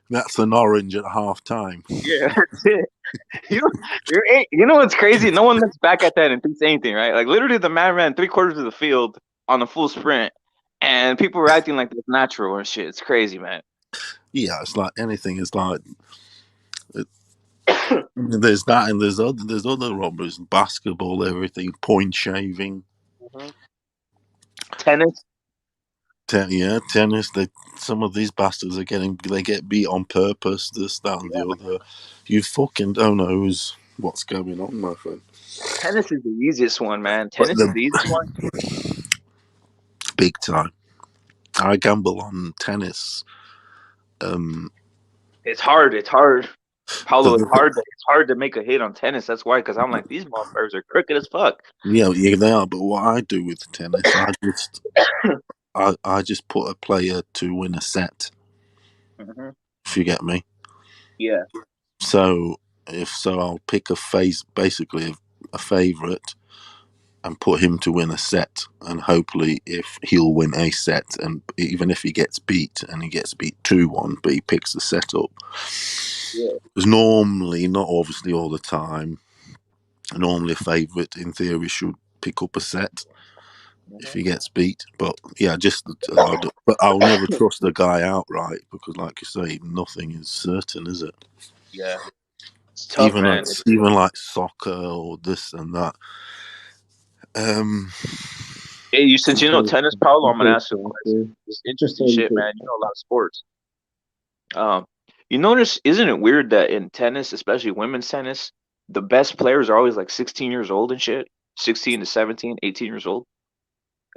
That's an orange at half time. Yeah, that's it. You know what's crazy? No one looks back at that and thinks anything, right? Like literally, the man ran 3/4 of the field on a full sprint, and people were acting like it's natural and shit. It's crazy, man. Yeah, it's like anything. It's like there's that, and there's other robbers, basketball, everything, point shaving, tennis. Tennis. Some of these bastards they get beat on purpose. This, that, and the other. You fucking don't know what's going on, my friend. Tennis is the easiest one, man. But Tennis is the easiest one. Big time. I gamble on tennis. It's hard. It's hard. Paulo, it's hard to make a hit on tennis. That's why, because I'm like, these motherfuckers are crooked as fuck. Yeah, they are. But what I do with tennis, I just put a player to win a set. Mm-hmm. If you get me. Yeah. So I'll pick basically a favorite, and put him to win a set, and hopefully if he'll win a set, and even if he gets beat and he gets beat 2-1, but he picks the set up. Yeah. Because normally, not obviously all the time, normally a favourite in theory should pick up a set if he gets beat. But yeah, but I'll never trust the guy outright, because like you say, nothing is certain, is it? Yeah. It's tough, man. Even like soccer or this and that. Hey, since you know tennis, Paulo, I'm gonna ask you this interesting shit, man. You know a lot of sports. You notice, isn't it weird that in tennis, especially women's tennis, the best players are always like 16 years old and shit, 16 to 17, 18 years old,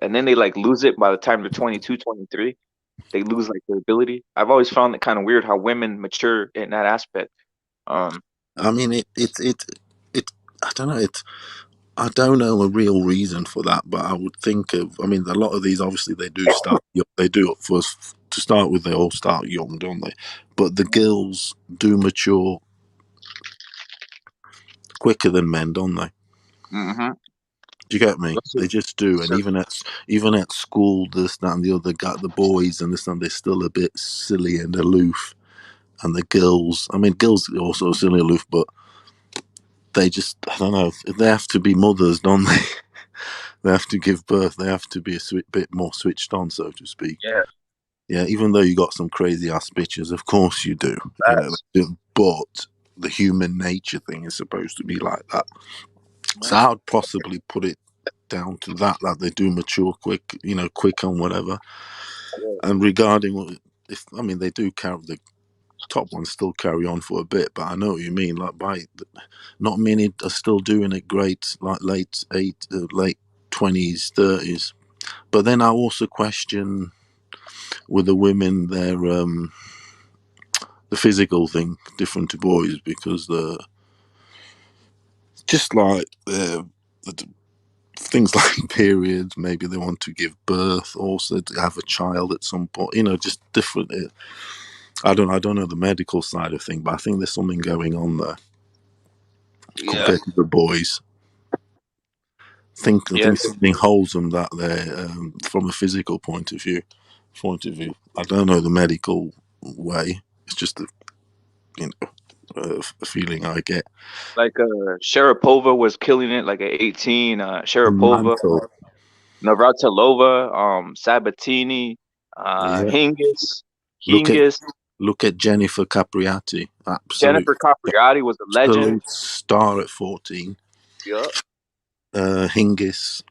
and then they like lose it by the time they're 22, 23. They lose like their ability. I've always found it kind of weird how women mature in that aspect. I mean, I don't know. I don't know a real reason for that, but I would think a lot of these, obviously, they do start. They do first to start with. They all start young, don't they? But the girls do mature quicker than men, don't they? Mm-hmm. Do you get me? They just do, and even at school, this, that, and the other, got the boys and this and they're still a bit silly and aloof, and the girls. I mean, girls are also silly aloof, but they just, I don't know. They have to be mothers, don't they? They have to give birth. They have to be a bit more switched on, so to speak. Yeah. Yeah, even though you got some crazy ass bitches, of course you do. But the human nature thing is supposed to be like that. So I'd possibly put it down to that they do mature quick on whatever. And regarding they do carry the top ones still carry on for a bit, but I know what you mean. Like not many are still doing it great, like late 20s, 30s. But then I also question with the women their the physical thing different to boys, because just like the things like periods, maybe they want to give birth, also to have a child at some point, just different. I don't know the medical side of things, but I think there's something going on there compared to the boys. I think something holds them that they're from a physical point of view. I don't know the medical way. It's just a feeling I get. Like Sharapova was killing it, like at 18. Sharapova, Navratilova, Sabatini, Hingis. Look at Jennifer Capriati. Jennifer Capriati was a legend. Star at 14. Yep. Hingis.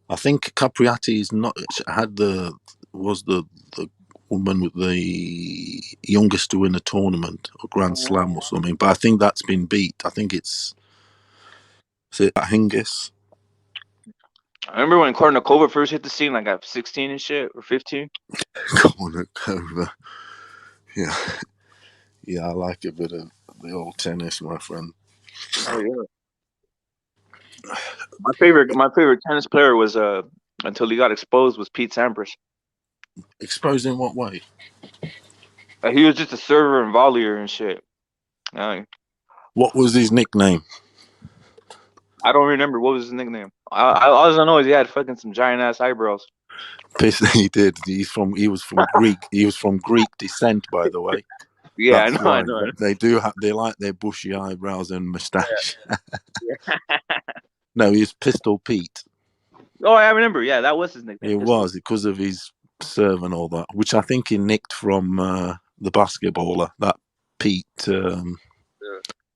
I think Capriati was the woman with the youngest to win a tournament or Grand Slam or something. But I think that's been beat. I think is it Hingis? I remember when Kornikova first hit the scene, like at 16 and shit, or 15. Kornikova. Yeah. Yeah, I like a bit of the old tennis, my friend. Oh yeah. My favorite tennis player was until he got exposed was Pete Sampras. Exposed in what way? He was just a server and volleyer and shit. What was his nickname? I don't remember what was his nickname. All I know is he had fucking some giant ass eyebrows. He did. He was from Greek. He was from Greek descent, by the way. Yeah, I know. They like their bushy eyebrows and moustache. Yeah. No, he's Pistol Pete. Oh, I remember. Yeah, that was his nickname. It was because of his serve and all that, which I think he nicked from the basketballer, that Pete,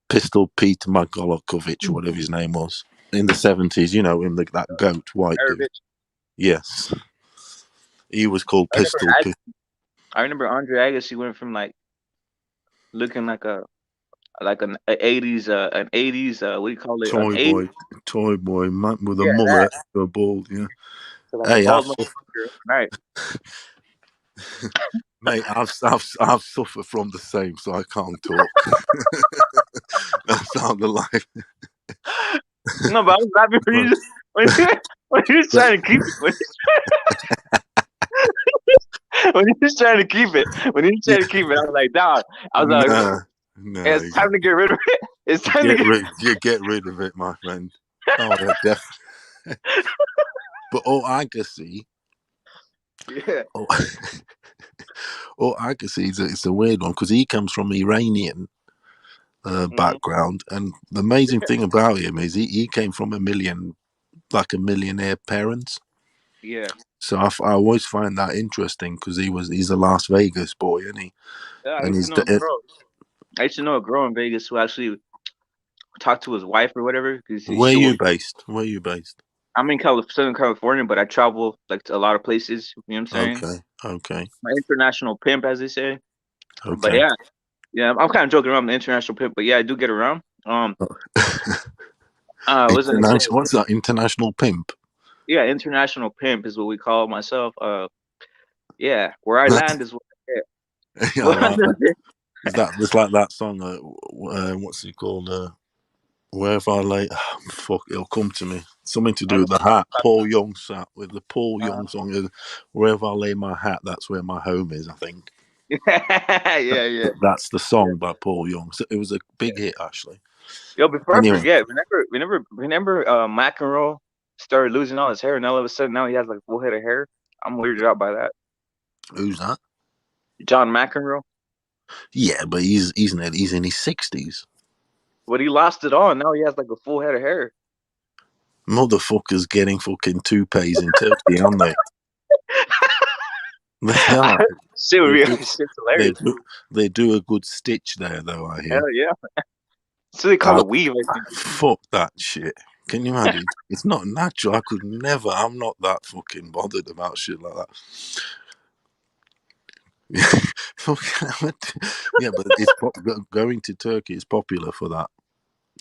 Pistol Pete Magolokovic, or whatever his name was, in the 70s. That goat white dude. Yes. He was called Pistol Pete. I remember Andre Agassi went from like looking like an 80s what do you call it, an 80s, Toy boy, man with a yeah, that, mullet, a bald, yeah. to like a Hey, bald motherfucker. Right. Mate, I've suffered from the same, so I can't talk. That's not the life. No, but I'm happy for you. When you're trying to keep it, when you're trying to keep it, I was like, dog. I was like, it's time to get rid of it. It's time to get rid of it, my friend. Oh, yeah, definitely. But Agassi. Yeah. Agassi, it's a weird one because he comes from Iranian background, and the amazing thing about him is he came from a millionaire parents. Yeah. So I always find that interesting because he's a Las Vegas boy, isn't he? Yeah, And he's I used to know a girl in Vegas who actually talked to his wife or whatever. Where are you based? I'm in Southern California, but I travel like to a lot of places. You know what I'm saying? Okay. My international pimp, as they say. Okay. But yeah, I'm kind of joking around, the international pimp, but yeah, I do get around. What's that? International pimp? Yeah, international pimp is what we call myself. Yeah, where I land is where I get. Yeah, I like that. It's like that song. What's it called? Wherever I lay, fuck, it'll come to me. Something to do with the hat. Paul Young sat with the Paul Young song. Wherever I lay my hat, that's where my home is, I think. Yeah. That's the song by Paul Young. So it was a big hit, actually. Yo, before I forget, remember McEnroe started losing all his hair, and all of a sudden now he has like a full head of hair. I'm weirded out by that. Who's that? John McEnroe. Yeah, but he's in his 60s. But he lost it all, and now he has like a full head of hair. Motherfuckers getting fucking toupees in Turkey, aren't they? They are. Shit's hilarious. They do a good stitch there, though, I hear. Hell yeah. So they call it weave. I think. Fuck that shit. Can you imagine? It's not natural. I could never. I'm not that fucking bothered about shit like that. Yeah, but it's going to Turkey is popular for that.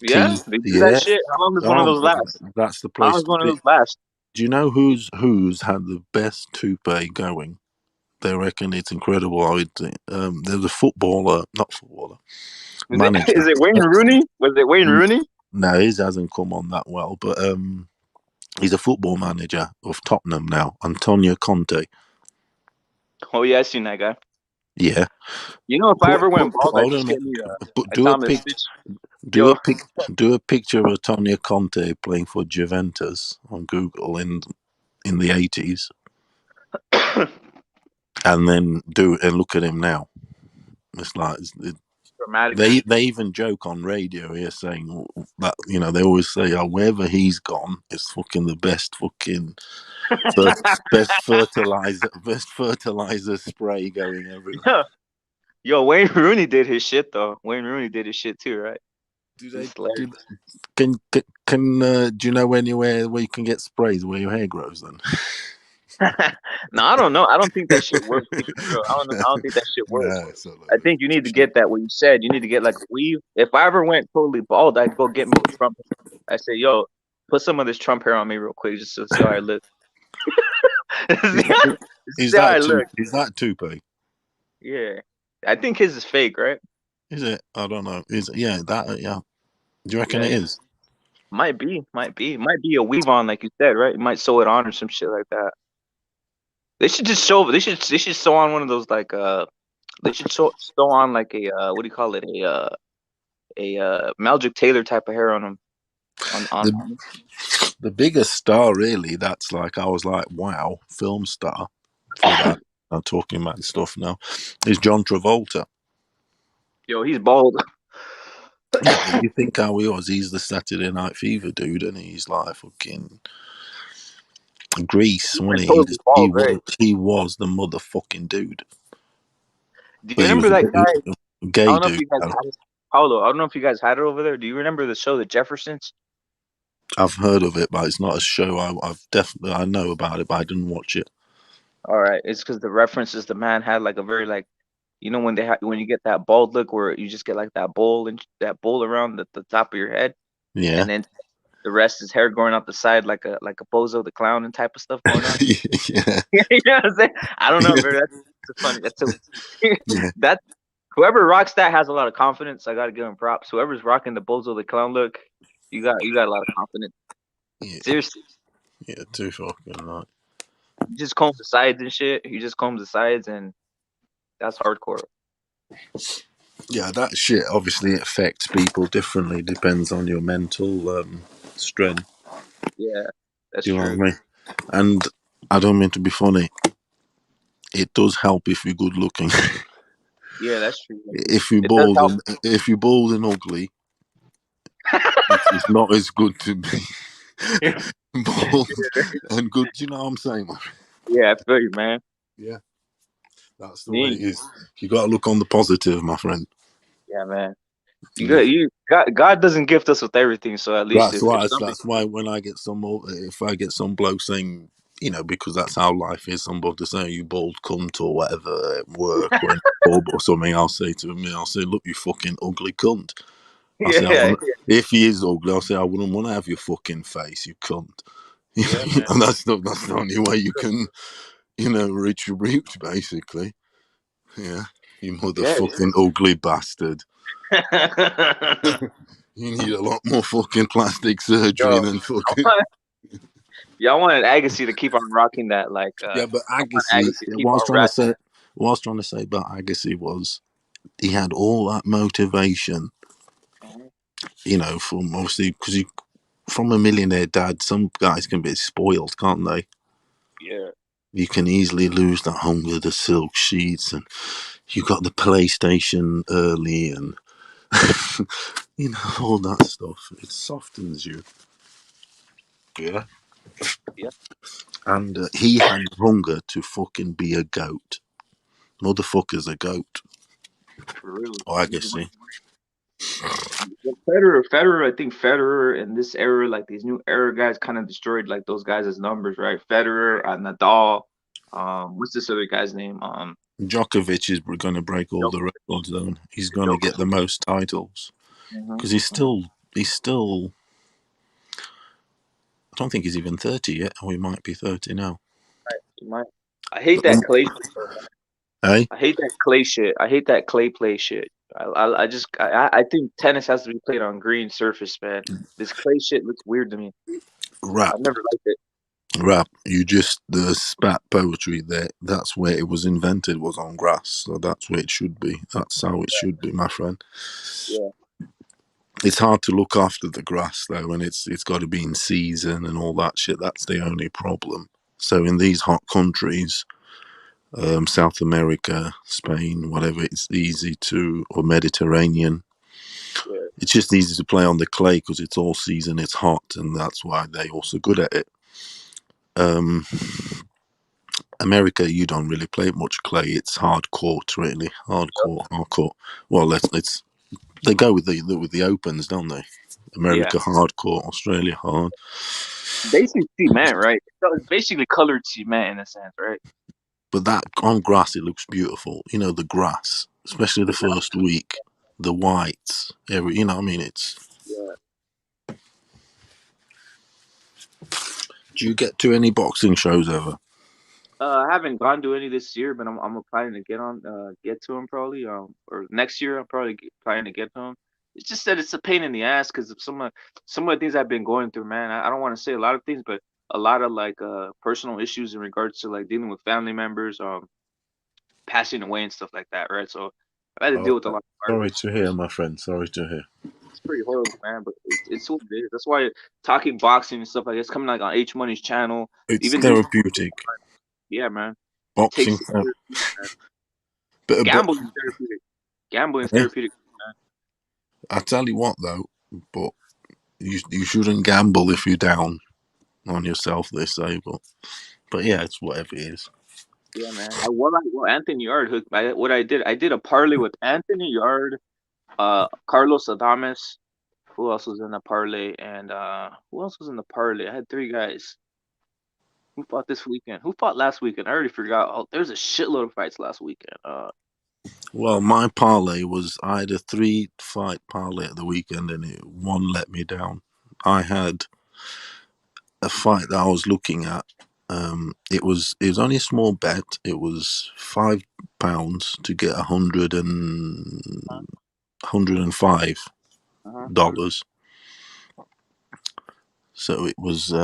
Yeah, they do that shit. How long does one of those last? That's the place. How long does one of those last? Do you know who's had the best toupee going? They reckon it's incredible. There's a footballer, not footballer. Manager. Is it Wayne Rooney? Was it Wayne Rooney? No, his hasn't come on that well, but he's a football manager of Tottenham now, Antonio Conte. Oh yeah, I seen that guy. Yeah. You know, if I ever went bald, I'd just get me do a picture of Antonio Conte playing for Juventus on Google in the 80s, and then look at him now. It's like dramatic. They even joke on radio here saying that, you know, they always say, oh, wherever he's gone, it's fucking the best fucking best fertilizer spray going everywhere. Yo, Wayne Rooney did his shit though. Wayne Rooney did his shit too, right? Do you know anywhere where you can get sprays where your hair grows then? No, I don't know. I don't think that shit works. I don't think that shit works. I think you need to get that. What you said, you need to get like a weave. If I ever went totally bald, I'd go get me a Trump. I say, yo, put some of this Trump hair on me real quick, just to see how I look. Is that toupee? Yeah, I think his is fake, right? Is it? I don't know. Yeah. Do you reckon it is? Might be a weave on, like you said, right? You might sew it on or some shit like that. They should just show. They should sew on one of those like They should sew on like a what do you call it? A Magic Taylor type of hair on them. The biggest star, really. That's like I was like, wow, film star. For that, I'm talking about stuff now. Is John Travolta? Yo, he's bald. Yeah, you think how he was? He's the Saturday Night Fever dude, and he's like fucking Grease, wasn't he? He was the motherfucking dude. Do you remember that guy? Gay I don't know dude. if you guys had it. Paulo, I don't know if you guys had it over there. Do you remember the show The Jeffersons? I've heard of it, but it's not a show I know about it, but I didn't watch it. All right, it's because the references the man had like a very like, when when you get that bald look where you just get like that bowl around the top of your head, Yeah. and then the rest is hair growing out the side like a Bozo the Clown and type of stuff going on. Yeah. You know what I'm saying? I don't know, Yeah. bro. That's funny. That's so Yeah. that whoever rocks that has a lot of confidence. I gotta give him props. Whoever's rocking the Bozo the Clown look, you got a lot of confidence. Yeah. Seriously, Yeah. Too fucking right. you just comb the sides and shit. You just comb the sides, and that's hardcore. Yeah, that shit obviously affects people differently. Depends on your mental strength. Yeah, that's Do you know what I true. mean? And I don't mean to be funny. It does help if you're good looking. Yeah, that's true. if you're It does bald help. and ugly, it's not as good to be bald and good. Do you know what I'm saying, man? Yeah, I feel you, man. Yeah, that's the way Me. it is. You got to look on the positive, my friend. Yeah, man. Yeah. God doesn't gift us with everything, so at least That's if why. something. That's why when I get if I get some bloke saying, because that's how life is. Some bloke to say you bald cunt or whatever at work or in a pub or something. I'll say to him, I'll say, look, you fucking ugly cunt. I say, Yeah, if he is ugly, I'll say, I wouldn't want to have your fucking face, you cunt. yeah, man. And that's the only way you can, reach your reach, basically. Yeah, you Yeah. motherfucking ugly bastard. You need a lot more fucking plastic surgery Yo, than fucking. I wanted Agassi to keep on rocking that. Like, Yeah, but I want Agassi, Agassi to keep on rapping. what I was trying to say about Agassi was he had all that motivation, Mhm. from obviously because from a millionaire dad, some guys can be spoiled, can't they? Yeah. You can easily lose that home with the silk sheets, and you got the PlayStation early, and all that stuff. It softens you. Yeah. Yeah. And he had hunger to fucking be a goat. Motherfucker's a goat. For real. Oh, Agassi. Federer, I think Federer in this era, like these new era guys, kind of destroyed like those guys as numbers, right? Federer, Nadal. What's this other guy's name? Djokovic is going to break all the records, though. He's going to get the most titles because he's still. I don't think he's even 30 yet, or he might be 30 now. I hate that clay shit, though, man. Hey? I hate that clay shit. I hate that clay play shit. I think tennis has to be played on green surface, man. This clay shit looks weird to me. Rap. I've never liked it. Rap. You just the spat poetry there. That's where it was invented, was on grass. So that's where it should be. That's how it should be, my friend. Yeah. It's hard to look after the grass though, and it's got to be in season and all that shit. That's the only problem. So in these hot countries, South America, Spain, whatever, it's easy to, or Mediterranean. Yeah. It's just easy to play on the clay because it's all season, it's hot, and that's why they're also good at it. America, you don't really play much clay. It's hard court, really. Hard court. Well, they go with the opens, don't they? Yeah. America hard court, Australia hard. Basically cement, right? So it's basically colored cement in a sense, right? But that on grass, it looks beautiful. The grass, especially the first week, the whites, what I mean, it's. Yeah. Do you get to any boxing shows ever? I haven't gone to any this year, but I'm planning to get to them probably. Or next year I'm probably planning to get to them. It's just that it's a pain in the ass because of some of the things I've been going through, man. I don't want to say a lot of things, but a lot of like personal issues in regards to like dealing with family members, passing away and stuff like that, right? So I've had to deal with a lot of Sorry hardship. to hear, my friend. Sorry to hear. It's pretty horrible, man. But it's what it is. That's why talking boxing and stuff like this coming like on H Money's channel, It's even doing therapeutic. yeah, man. It Boxing. takes therapeutic, man. But Gambling is therapeutic. Gambling is eh, therapeutic, man. I tell you what, though, but you shouldn't gamble if you're down on yourself. They say, but yeah, it's whatever it is. Yeah, man. Well, Anthony Yard hooked. I did a parlay with Anthony Yard, Carlos Adames. Who else was in the parlay? And who else was in the parlay? I had three guys. Who fought this weekend? Who fought last weekend? I already forgot. Oh, there's a shitload of fights last weekend. Well, my parlay was I had a 3-fight parlay at the weekend, and one let me down. I had a fight that I was looking at. It was only a small bet. It was £5 to get $105. So it was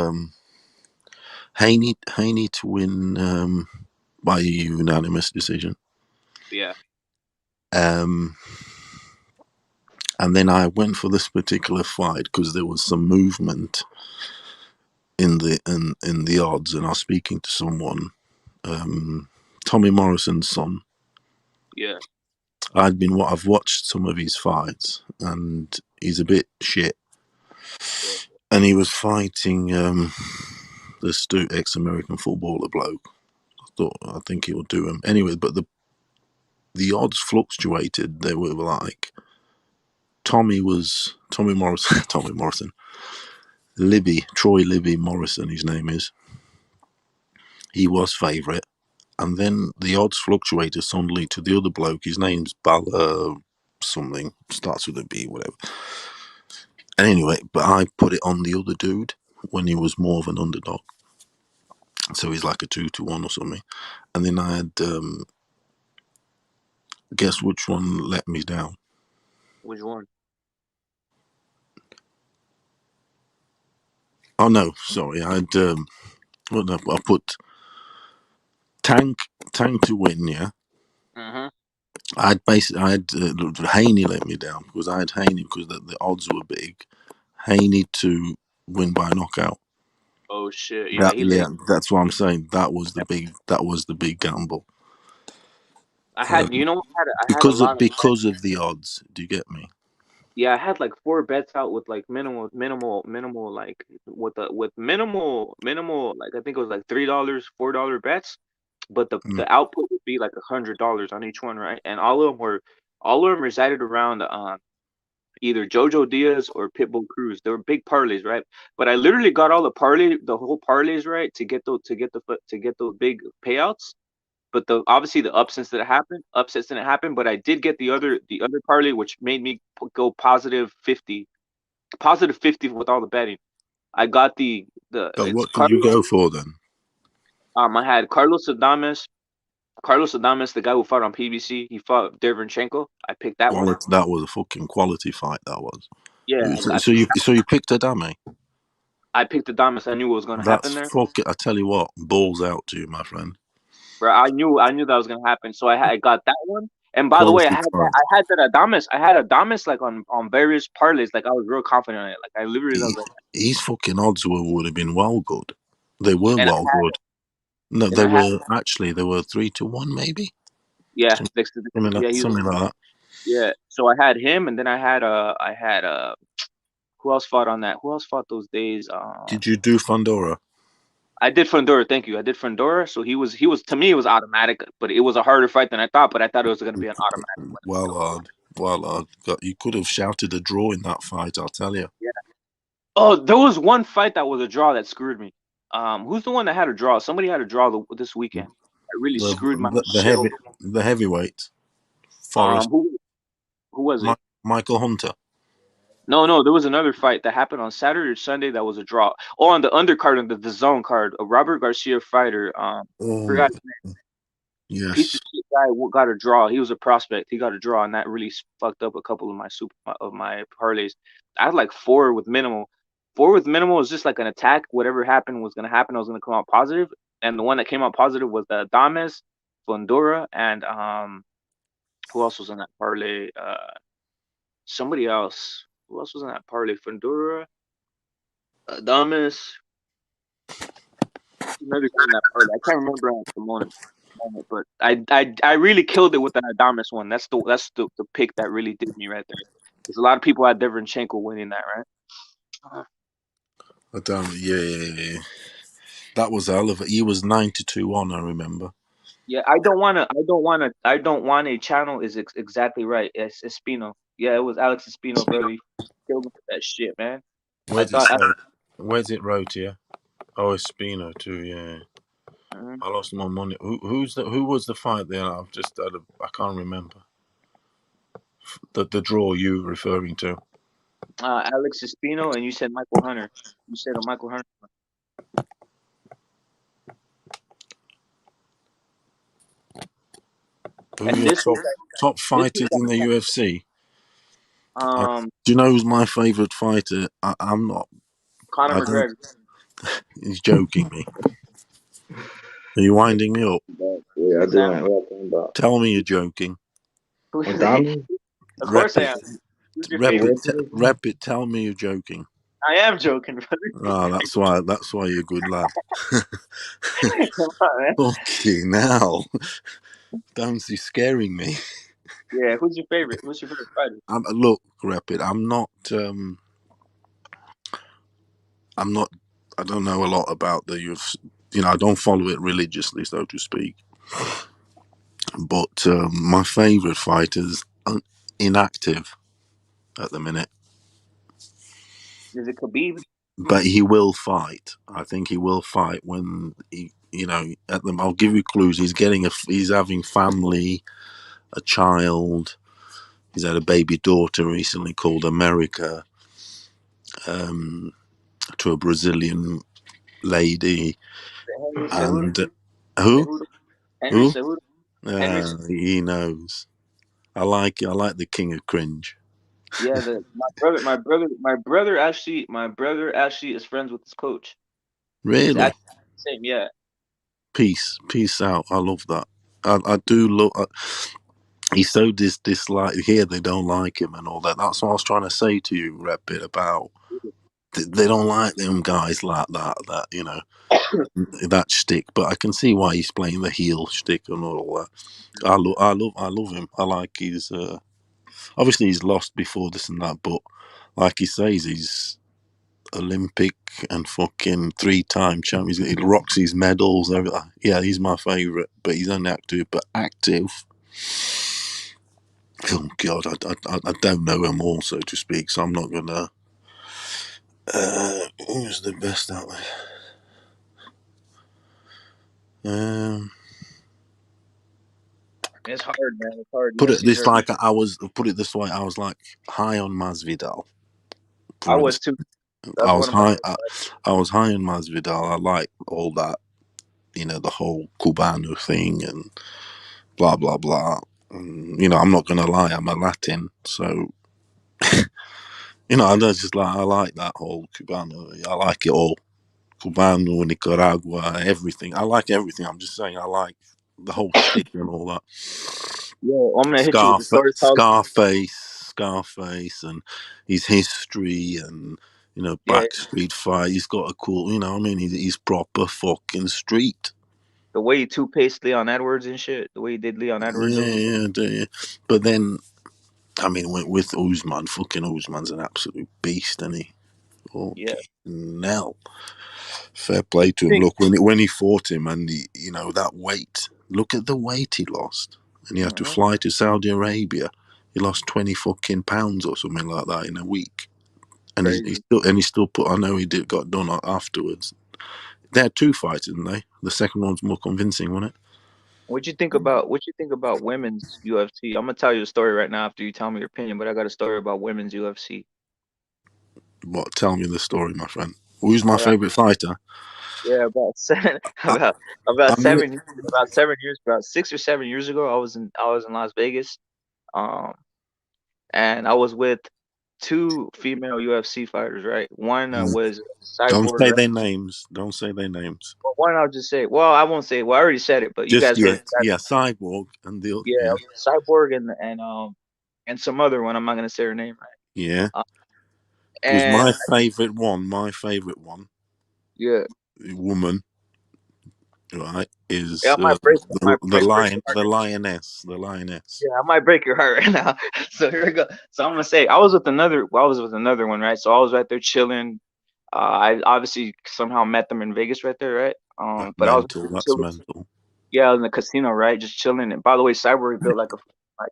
Haney to win by unanimous decision. Yeah. And then I went for this particular fight because there was some movement in the odds, and I was speaking to someone, Tommy Morrison's son. Yeah. I've watched some of his fights, and he's a bit shit. Yeah. And he was fighting this astute ex-American footballer bloke. I think he'll do him anyway. But the odds fluctuated. They were like Tommy Morrison, Troy Libby Morrison, his name is. He was favourite, and then the odds fluctuated suddenly to the other bloke. His name's something, starts with a B, whatever. And anyway, but I put it on the other dude when he was more of an underdog. So he's like a 2-1 or something. And then I had, guess which one let me down? Which one? Oh no, sorry. I had, I put Tank to win, yeah. I had Haney let me down because I had Haney because the odds were big. Haney to win by knockout. Oh shit! Yeah, That's what I'm saying. That was the big gamble. I had, you know, I had a Because lot of the odds. Do you get me? Yeah, I had like 4 bets out with like minimal, like with minimal, like I think it was like $3, $4 bets, but the output would be like $100 on each one, right? And all of them resided around either Jojo Diaz or Pitbull Cruz. They were big parlays, right? But I literally got all the whole parlays right to get those big payouts. But obviously the upsets didn't happen. But I did get the other parlay, which made me go positive 50 with all the betting. I got So what did you go for then? I had Carlos Adames, the guy who fought on PBC. He fought Derevyanchenko. I picked that one. That was a fucking quality fight. That was. Yeah. So you picked Adame. I picked Adames. I knew what was going to happen there. I tell you what, balls out to you, my friend. Bro, I knew that was going to happen. So I got that one. And by the way, I had that Adames. I had Adames like on various parlays. Like I was real confident on it. Like I literally was like, his fucking odds would have been well good. They were good. No, they were 3-1 maybe. Yeah, something like that. Yeah. So I had him, and then I had who else fought on that? Who else fought those days? Did you do Fundora? I did Fundora. Thank you. I did Fundora. So he was to me it was automatic, but it was a harder fight than I thought. But I thought it was going to be an automatic. Well, you could have shouted a draw in that fight. I'll tell you. Yeah. Oh, there was one fight that was a draw that screwed me. Who's the one that had a draw? Somebody had a draw this weekend. That really screwed my shit. The heavyweight. Forrest. Who was it? Michael Hunter. No, there was another fight that happened on Saturday or Sunday that was a draw. Oh, on the undercard on the zone card, a Robert Garcia fighter. Forgot his name. Yes. Piece of shit guy got a draw. He was a prospect. He got a draw, and that really fucked up a couple of my parlays. I had like 4 with minimal. 4 with minimal was just like an attack. Whatever happened was gonna happen. I was gonna come out positive, and the one that came out positive was the Adames, Fundora, and who else was in that parlay? Somebody else. Who else was in that parlay? Fundora, Adames. Another guy in that parlay. I can't remember at the moment, but I really killed it with the Adames one. That's the pick that really did me right there. Because a lot of people had Derevyanchenko winning that, right? Adames, yeah. That was hell of it. He was 9-2 I remember. Yeah, I don't want a channel is exactly right. It's Espino. Yeah, it was Alex Espino, bro. He killed me with that shit, man. Where's it wrote here? Oh, Espino too. Yeah. Mm-hmm. I lost my money. Who was the fight there? I can't remember. The draw you were referring to. Alex Espino, and you said Michael Hunter. You said a Michael Hunter. Who are And your this was top this was fighters in the UFC? um Do you know who's my favorite fighter? I'm not. Conor I don't. McGregor. He's joking me. Are you winding me up? Yeah, I Sam. do. What I'm talking about. Tell me you're joking. Madonna? Of Rep course I it. am. Who's your Rep Hey, favorite? it. what's it? Rep it. Tell me you're joking. I am joking, brother. Ah, that's why. That's why you're a good lad. Come on, man. Fucking hell! Don't you scaring me? Yeah, who's your favorite? Who's your favorite fighter? Look, Rep it. I'm not. I'm not. I don't know a lot about the UFC. I don't follow it religiously, so to speak. But my favourite fighter's inactive at the minute. Is it Khabib? But he will fight. I think he will fight when he. I'll give you clues. He's having family, a child. He's had a baby daughter recently called America, to a Brazilian lady. Henry Cejudo? And who? Cejudo? Henry Who? Cejudo? Henry Cejudo. He knows. I like the king of cringe. Yeah, my brother actually is friends with his coach. He's Really? actually the same, yeah. Peace out. I love that. I do love. He's so dislike here. They don't like him and all that. That's what I was trying to say to you, Rapid, about. They don't like them guys like that. That shtick. But I can see why he's playing the heel shtick and all that. I love him. I like his. Obviously, he's lost before this and that, but like he says, he's Olympic and fucking 3-time champion. He rocks his medals. Everything. Yeah, he's my favourite, but he's only active. But active. Oh God, I don't know him all, so to speak. So I'm not gonna. Who's the best out there? It's hard, man. It's hard. Put it UFC's this hard. like I was. Put it this way. I was like high on Masvidal. I was too. I That's was one of my high. favorite I was high on Masvidal. I like all that. The whole Cubano thing and blah blah blah. I'm not gonna lie. I'm a Latin, so I just I like that whole Cubano. I like it all. Cubano, Nicaragua, everything. I like everything. I'm just saying I like the whole shtick and all that. Yo, I'm gonna hit you with the story called Scarface, and his history, and backstreet fight. He's got a cool, he's proper fucking street. the way he two-paced Leon Edwards and shit. The way he did Leon Edwards. Yeah. But then, with Usman, fucking Usman's an absolute beast, isn't he? Yeah. Now, fair play to him. Look, when he fought him, and that weight. Look at the weight he lost, and he had to fly to Saudi Arabia. He lost 20 fucking pounds or something like that in a week, and he still put. I know he got done afterwards. They had 2 fights, didn't they? The second one's more convincing, wasn't it? What you think about women's UFC? I'm gonna tell you a story right now after you tell me your opinion, but I got a story about women's UFC. What? Tell me the story, my friend. Who's my All right. favorite fighter? Yeah, about 6 or 7 years ago, I was in Las Vegas, and I was with 2 female UFC fighters. Right, one was Don't Cyborg. say Right? their names. Don't say their names. Well, one I'll just say. Well, I won't say. Well, I already said it, but you Just guys heard. Cyborg and the Yeah, Cyborg and some other one. I'm not gonna say her name. Right. yeah. Was And my favorite one. Yeah. Woman. Right, is Yeah, I might break the lioness. Yeah, I might break your heart right now. So here we go. So I'm gonna say I was with another one, right? So I was right there chilling. I obviously somehow met them in Vegas right there, right? But I was That's mental. Yeah, in the casino, right? Just chilling. And by the way, Cyborg built like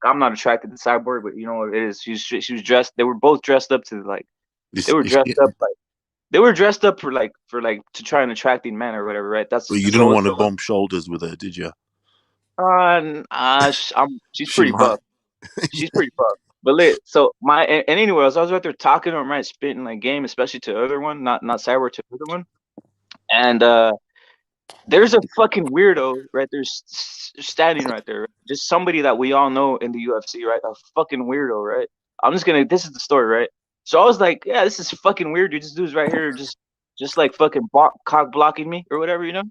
I'm not attracted to Cyborg, but you know what it is. She was dressed. They were both dressed up to like. They were dressed up like. They were dressed up for like to try and attract the men or whatever, right? That's Well, you so didn't it's want to bump shoulders with her, did you? she's She pretty might. buff. She's pretty buff. But lit. So and anyway, as I was right there talking to him, right, spitting like game, especially to the other one, not Cyber, to the other one. And there's a fucking weirdo right there standing right there. Just somebody that we all know in the UFC, right? A fucking weirdo, right? This is the story, right? So I was like, yeah, this is fucking weird, dude. This dude's right here just like fucking cock blocking me or whatever, you know?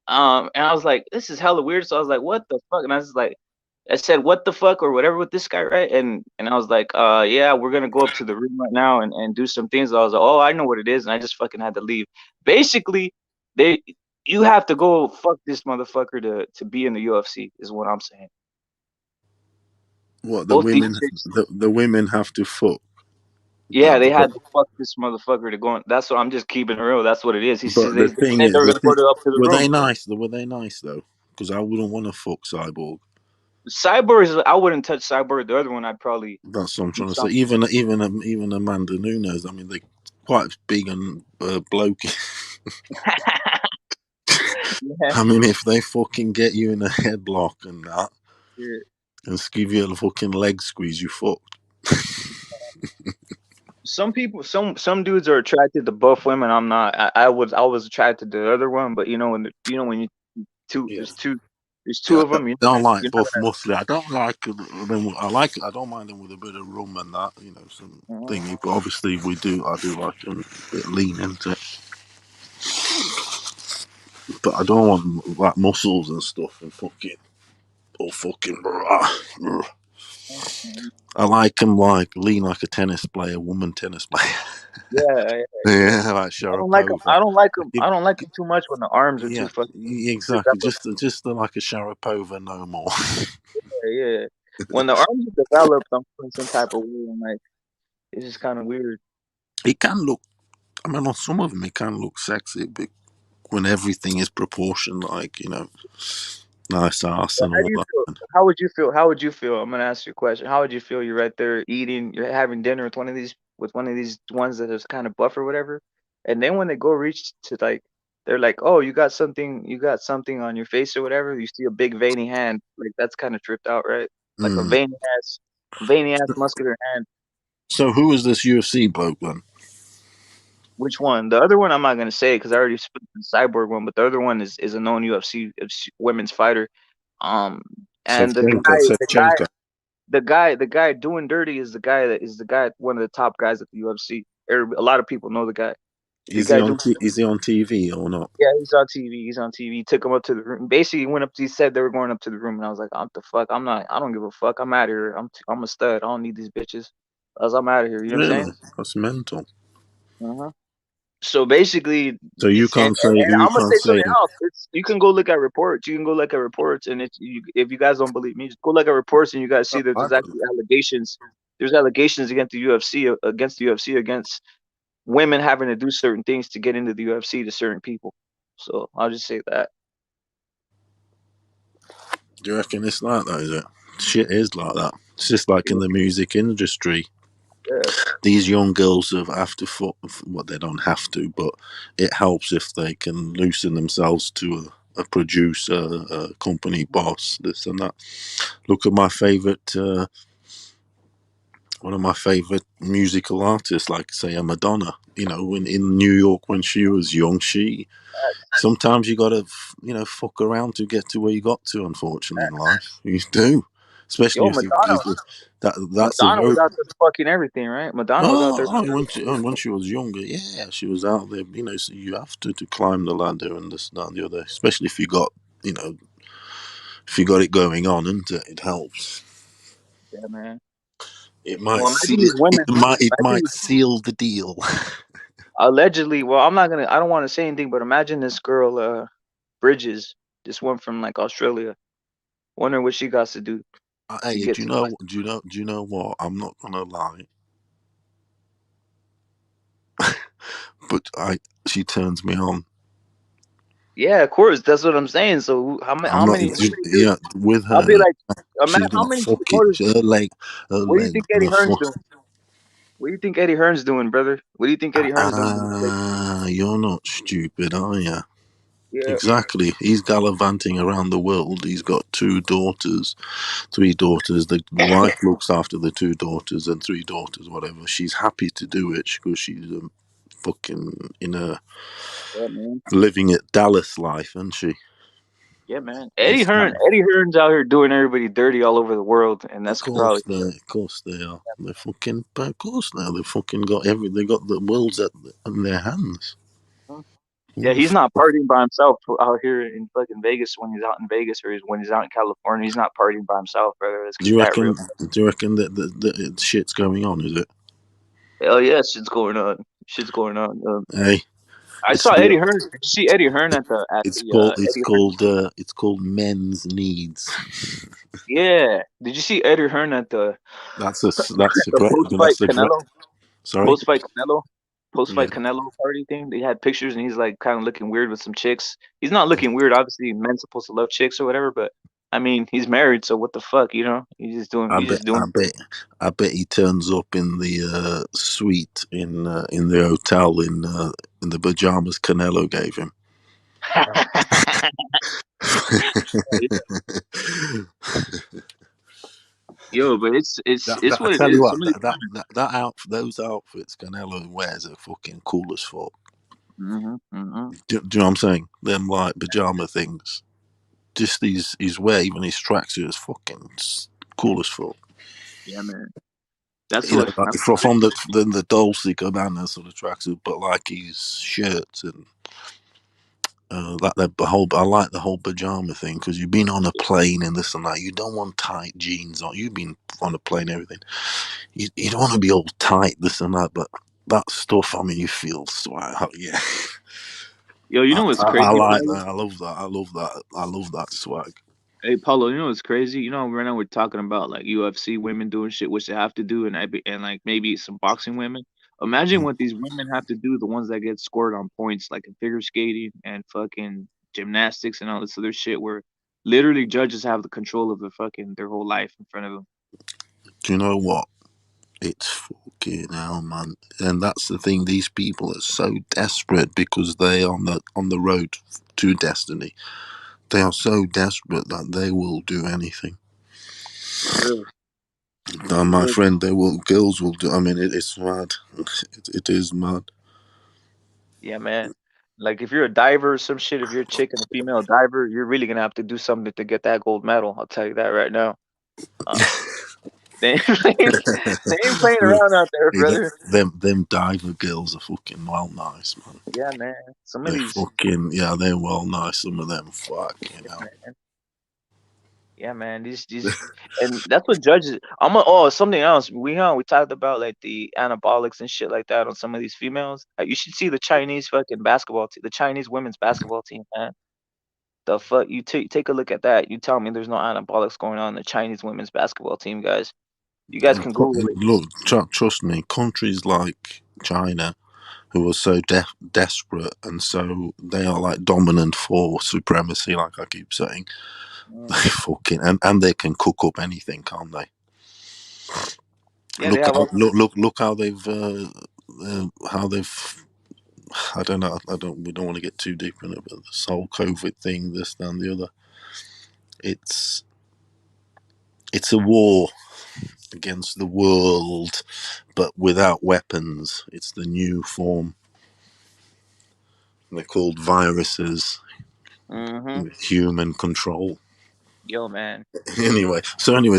And I was like, this is hella weird. So I was like, what the fuck? And I said, what the fuck or whatever with this guy, right? And I was like, yeah, we're gonna go up to the room right now and do some things. I was like, oh, I know what it is, and I just fucking had to leave. Basically, you have to go fuck this motherfucker to be in the UFC, is what I'm saying. What Both these chicks, the women have to fuck. yeah, they had to fuck this motherfucker to go in. That's what I'm just keeping it real. That's what it is. He said But they the said thing they is, were gonna go up to the were room. they nice? Were they nice though? Because I wouldn't want to fuck Cyborg. Cyborg I wouldn't touch Cyborg. The other one, I'd probably. That's what I'm do trying to say. something. Even Amanda Nunes. I mean, they're quite big and blokey. Yeah. I mean, if they fucking get you in a headlock and that, Yeah. and give you a fucking leg squeeze, you fucked. Some people, some dudes are attracted to both women. I'm not. I was attracted to the other one, but when there's two Yeah, of them. I don't like You're not both muscly. I don't like them. I don't mind them with a bit of rum and that, some thingy. But obviously, I do like them a bit lean into it. But I don't want like muscles and stuff and fucking. I like them like lean like a tennis player, woman tennis player. Yeah. Yeah, like I don't like them. Sharapova. I don't like them. I don't like them too much when the arms are too Yeah, fucking. exactly. Just like a Sharapova, no more. Yeah. When the arms are developed, I'm feeling some type of way. I'm like, it's just kind of weird. It can look. I mean, on some of them, it can look sexy, but when everything is proportioned, like nice ass and How all do you that. feel? How would you feel? How would you feel? I'm gonna ask you a question. How would you feel? You're right there eating. You're having dinner with one of these ones that is kind of buff or whatever. And then when they go reach to like, they're like, oh, you got something on your face or whatever. You see a big veiny hand. Like that's kind of tripped out, right? Like a veiny ass muscular hand. So who is this UFC bloke then? Which one? The other one I'm not gonna say because I already split the Cyborg one, but the other one is a known UFC women's fighter. And Shevchenko. the guy doing dirty is the guy one of the top guys at the UFC. A lot of people know the guy. Is he on TV or not? Yeah, he's on TV. He took him up to the room. Basically, he said they were going up to the room, and I was like, "What the fuck? I don't give a fuck. I'm out of here. I'm a stud. I don't need these bitches. I'm out of here." You know what I'm Really? saying? That's mental. So basically, so you can't say. And I'm gonna say something else. You can go look at reports. And if you guys don't believe me, just go look at reports, and you guys see that there's actually allegations. There's allegations against the UFC against women having to do certain things to get into the UFC to certain people. So I'll just say that. Do you reckon it's like that? Is it? Shit is like that. It's just like in the music industry. Yeah. These young girls have to fuck. Well, they don't have to, but it helps if they can loosen themselves to a producer, a company boss, this and that. Look at my favorite, one of my favorite musical artists, like say a Madonna. In New York when she was young, sometimes you gotta, fuck around to get to where you got to. Unfortunately, in life, you do. Especially if that's a Madonna very. was out there fucking everything, right? Madonna was out there. When she was younger, yeah, she was out there. So you have to climb the ladder and this, that, and the other. Especially if you got, if you got it going on, and it helps. Yeah, man. It might imagine these women. It might seal the deal. Allegedly, well, I don't want to say anything, but imagine this girl, Bridges, this one from like Australia. Wondering what she got to do. Hey, do you know what? I'm not gonna lie, but she turns me on. Yeah, of course, that's what I'm saying. So how many? With her. I'll be like, she's how not many fucking her leg. What do you think Eddie Hearn's doing? What do you think Eddie Hearn's doing, brother? What do you think Eddie Hearn's doing? you're not stupid, are you? Yeah. Exactly. He's gallivanting around the world. He's got 3 daughters. The wife looks after the 2 daughters and 3 daughters, whatever. She's happy to do it because she's fucking living at Dallas life, isn't she? Yeah, man. Eddie Hearn's out here doing everybody dirty all over the world, and that's Of probably. course they are. They're fucking. Of course now they fucking got They got the world's in their hands. Yeah, he's not partying by himself out here in fucking Vegas when he's out in Vegas, or when he's out in California. He's not partying by himself, brother. Let's Do keep you that real. reckon that the shit's going on? Is it? Hell yeah, shit's going on. Shit's going on. Hey, I saw Eddie Hearn. Did you see Eddie Hearn at the Eddie Hearn? it's called men's needs. Yeah. Did you see Eddie Hearn at the That's a the great. post-fight That's a great. Canelo? Sorry. Post-fight Canelo party thing. They had pictures, and he's like kind of looking weird with some chicks. He's not looking weird. Obviously, men's supposed to love chicks or whatever, but I mean, he's married, so what the fuck, you know? He's just doing. I bet he turns up in the suite in the hotel in the pajamas Canelo gave him. Yo, but it's what it tell is. you what, those outfits Canelo wears are fucking cool as fuck. Do you know what I'm saying? Them like pajama things. Just his wear, even his tracksuit is fucking cool as fuck. Yeah, man. That's You know, what. like from the Dolce Gabbana sort of tracksuit, but like his shirts and like I like the whole pajama thing because you've been on a plane and this and that. You don't want tight jeans on. You've been on a plane, everything. You don't want to be all tight, this and that. But that stuff, I mean, you feel swag. Yeah. Yo, you know what's crazy? I like that. I love that. I love that swag. Hey, Paulo, you know what's crazy? You know, right now we're talking about like UFC women doing shit, which they have to do, and like maybe some boxing women. Imagine what these women have to do, the ones that get scored on points, like in figure skating and fucking gymnastics and all this other shit, where literally judges have the control of their whole life in front of them. Do you know what? It's fucking hell, man. And that's the thing. These people are so desperate because they are on the road to destiny. They are so desperate that they will do anything. My friend, girls will do. I mean, it's mad. It is mad. Yeah, man. Like if you're a diver or some shit, if you're a chick and a female diver, you're really gonna have to do something to get that gold medal. I'll tell you that right now. They ain't playing around out there, brother. Them diver girls are fucking well nice, man. Yeah, man. Some of these. They're well nice. Some of them, fucking hell. Yeah, man. These, and that's what judges. Something else. We talked about like the anabolics and shit like that on some of these females. You should see the Chinese fucking basketball team, the Chinese women's basketball team, man. The fuck, you take a look at that. You tell me there's no anabolics going on in the Chinese women's basketball team, guys. You guys can Google it. Look, trust me. Countries like China, who are so desperate and so they are like dominant for supremacy, like I keep saying. They fucking and they can cook up anything, can't they? Yeah, look how they've I don't know. We don't want to get too deep in it, but this whole COVID thing, this and the other. It's a war against the world, but without weapons. It's the new form. They're called viruses. With human control. Yo, man. Anyways,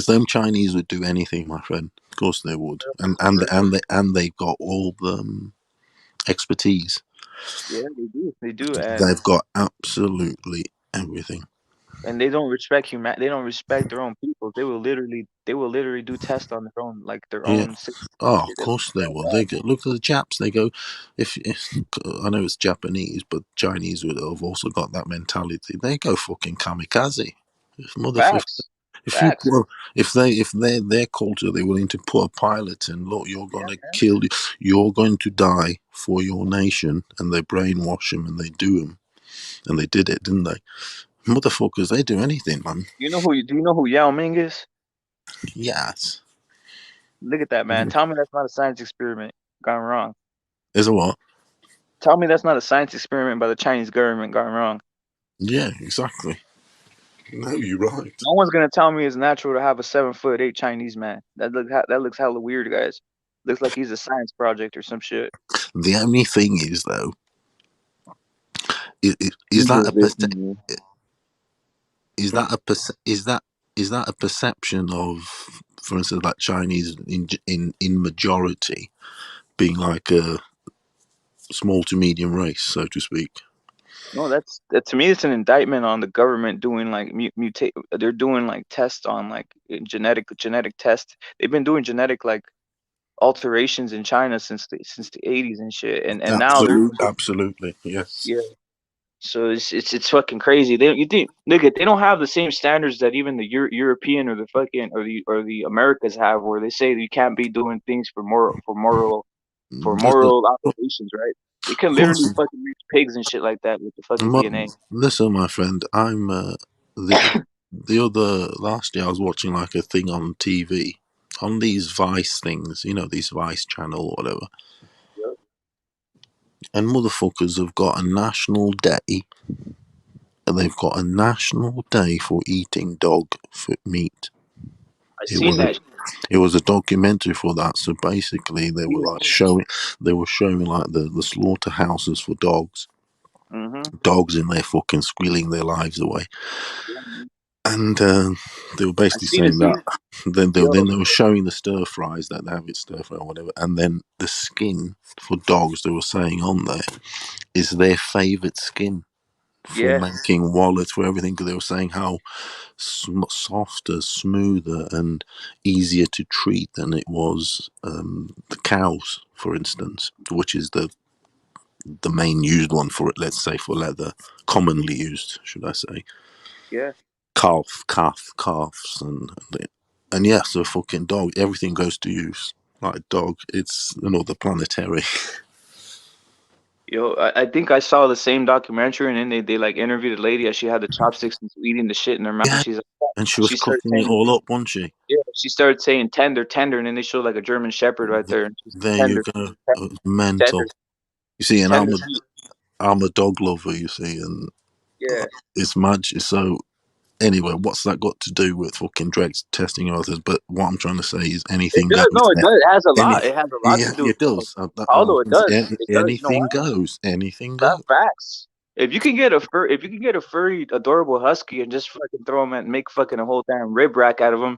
them Chinese would do anything, my friend. Of course they would, and they've got all the expertise. Yeah, they do, and they've got absolutely everything. And they don't respect They don't respect their own people. They will literally do tests on their own, like their Yeah. own. Oh, of course they will. They go, look at the Japs. They go, if I know it's Japanese, but Chinese would have also got that mentality. They go fucking kamikaze. If their culture, they're willing to put a pilot in. Look, you're gonna kill. You're going to die for your nation, and they brainwash them and they do them, and they did it, didn't they? Motherfuckers, they do anything, man. Do you know who Yao Ming is? Yes. Look at that, man. Tell me that's not a science experiment gone wrong. Is it what? Tell me that's not a science experiment by the Chinese government gone wrong. Yeah, exactly. No, you're right. No one's gonna tell me it's natural to have a 7'8" Chinese man. That looks hella weird, guys. Looks like he's a science project or some shit. The only thing is, though, is that a perception of, for instance, like Chinese in majority being like a small to medium race, so to speak? No, to me, it's an indictment on the government doing like mutate. They're doing like tests on like genetic tests. They've been doing genetic like alterations in China since the 80s and shit, and now they're absolutely yes. Yeah. So it's fucking crazy. You think, nigga, they don't have the same standards that even the European or the fucking or the Americas have, where they say you can't be doing things for moral operations, right? They can literally fucking reach pigs and shit like that with the fucking DNA. Listen, my friend, I'm the other last year I was watching like a thing on TV on these Vice things, these Vice channel or whatever. Yep. And motherfuckers have got a national day. And they've got a national day for eating dog foot meat. It was a documentary for that. So basically, they were like showing like the slaughterhouses for dogs. Mm-hmm. Dogs in there fucking squealing their lives away. And they were basically saying that. Then they were showing the stir fries that they have it stir fry or whatever. And then the skin for dogs, they were saying on there, is their favourite skin for making wallets, for everything. Because they were saying how softer, smoother, and easier to treat than it was the cows, for instance, which is the main used one for it. Let's say for leather, commonly used, should I say? Yeah. Calves, and yeah, so fucking dog. Everything goes to use. Like dog, it's another planetary. Yo, I think I saw the same documentary, and then they like interviewed a lady as she had the chopsticks and eating the shit in her mouth. Yeah. She's like, and she was cooking it all up, wasn't she? Yeah, she started saying tender, and then they showed like a German Shepherd right there. And there you go, mental. You see, and I'm a dog lover. You see, and it's magic. So anyway, what's that got to do with fucking Drake's testing others? But what I'm trying to say is anything goes. No, it does. It has a lot. It has a lot to do. It does. Although it does. Anything goes. Anything goes. Facts. If you can get a furry, adorable husky and just fucking throw him and make fucking a whole damn rib rack out of him,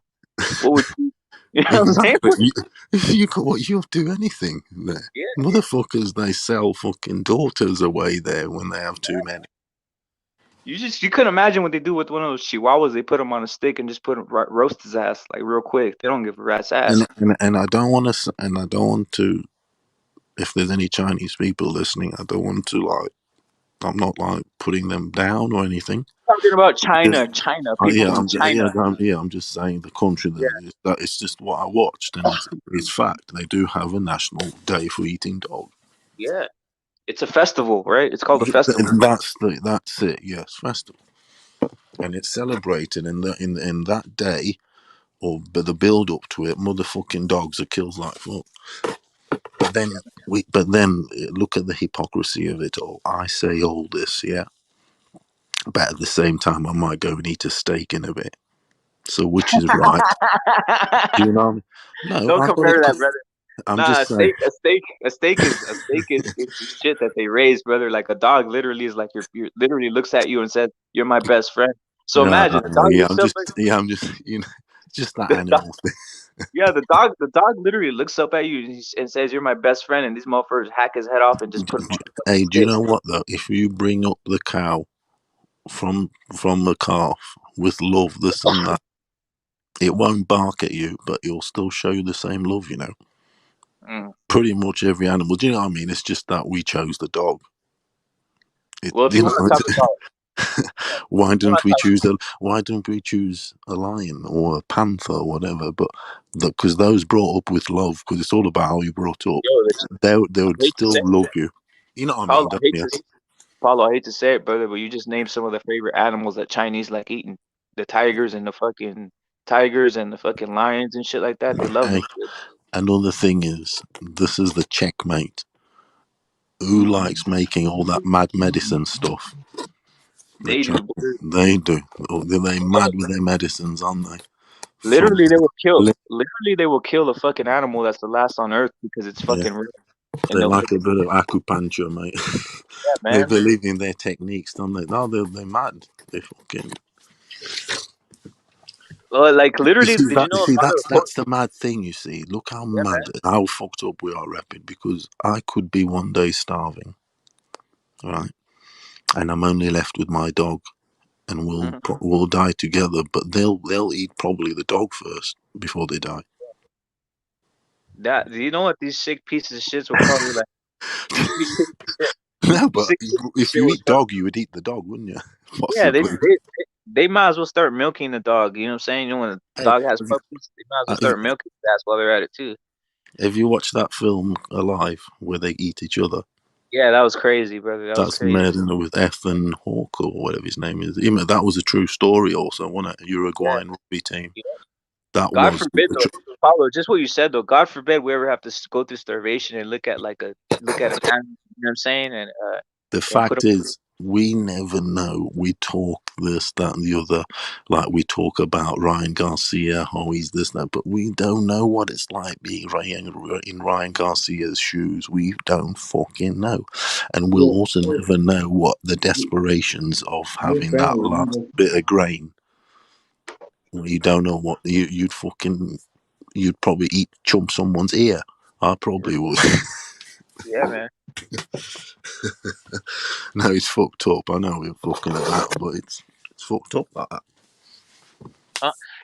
what would you? You know what I'm saying? You'll do anything there. Yeah. Motherfuckers, they sell fucking daughters away there when they have too many. You couldn't imagine what they do with one of those chihuahuas. They put him on a stick and just roast his ass like real quick. They don't give a rat's ass. And I don't want to. If there's any Chinese people listening, I don't want to like. I'm not like putting them down or anything. Talking about China, people from China. I'm just saying the country that it's just what I watched, and it's fact. They do have a national day for eating dog. Yeah, it's a festival, right? It's called a festival. That's it. Yes, festival, and it's celebrated in that day, but the build up to it, motherfucking dogs are killed like fuck. But then look at the hypocrisy of it all. I say all this, yeah, but at the same time, I might go and eat a steak in a bit. So which is right? Do you know what I mean? No, don't compare that, brother. I'm just saying. A steak is shit that they raise, brother. Like a dog, literally is like your literally looks at you and says, "You're my best friend." So imagine. I'm just just that animal thing. Yeah, the dog literally looks up at you and says, "You're my best friend," and these motherfuckers hack his head off and just put him on the Hey, do you know what though? If you bring up the cow from the calf with love, this and that, it won't bark at you, but it'll still show you the same love, you know. Pretty much every animal. Do you know what I mean? It's just that we chose the dog. Well, if you want to talk about why don't we choose a lion or a panther or whatever? But because those brought up with love, because it's all about how you brought up. They would still love you. You know what I mean? Paulo, I hate to say it, brother, but you just named some of the favorite animals that Chinese like eating. The tigers and the fucking lions and shit like that. They love them. Another thing is, this is the checkmate. who likes making all that mad medicine stuff? They do. They do. They're mad with their medicines, aren't they? Literally, they will kill. Literally, they will kill a fucking animal that's the last on Earth because it's fucking real. They like a bit of acupuncture, mate. Yeah, They man. believe in their techniques, don't they? No, they're mad. They fucking. Well, like literally, You did you know? see, that's the mad thing. You see, look how mad, how fucked up we are, Rapid. Because I could be one day starving, right, and I'm only left with my dog, and we'll die together. But they'll eat probably the dog first before they die. That, do you know what these sick pieces of shits will probably like? These sick pieces of shit. No, but Sick pieces of if shit you will eat start- dog, you would eat the dog, wouldn't you? Yeah, Possibly. they might as well start milking the dog. You know what I'm saying? You know, when a dog has puppies, they might as well start milking his ass while they're at it too. Have you watched that film Alive where they eat each other? Yeah, that was crazy, brother. That was That's crazy. made with Ethan Hawke or whatever his name is. Even that was a true story, also, wasn't it? Uruguayan rugby team. Yeah. That God was forbid, though, Paulo. Just what you said, though. God forbid we ever have to go through starvation and look at an animal. You know what I'm saying? And the and fact is, we never know. We talk this, that, and the other. Like we talk about Ryan Garcia, oh, he's this, that, but we don't know what it's like being in Ryan Garcia's shoes. We don't fucking know. And we'll also never know what the desperations of having that last bit of grain. You don't know what you'd probably chump someone's ear. I probably would. yeah, man. No, it's fucked up. I know we're fucking at that, but it's fucked up like that.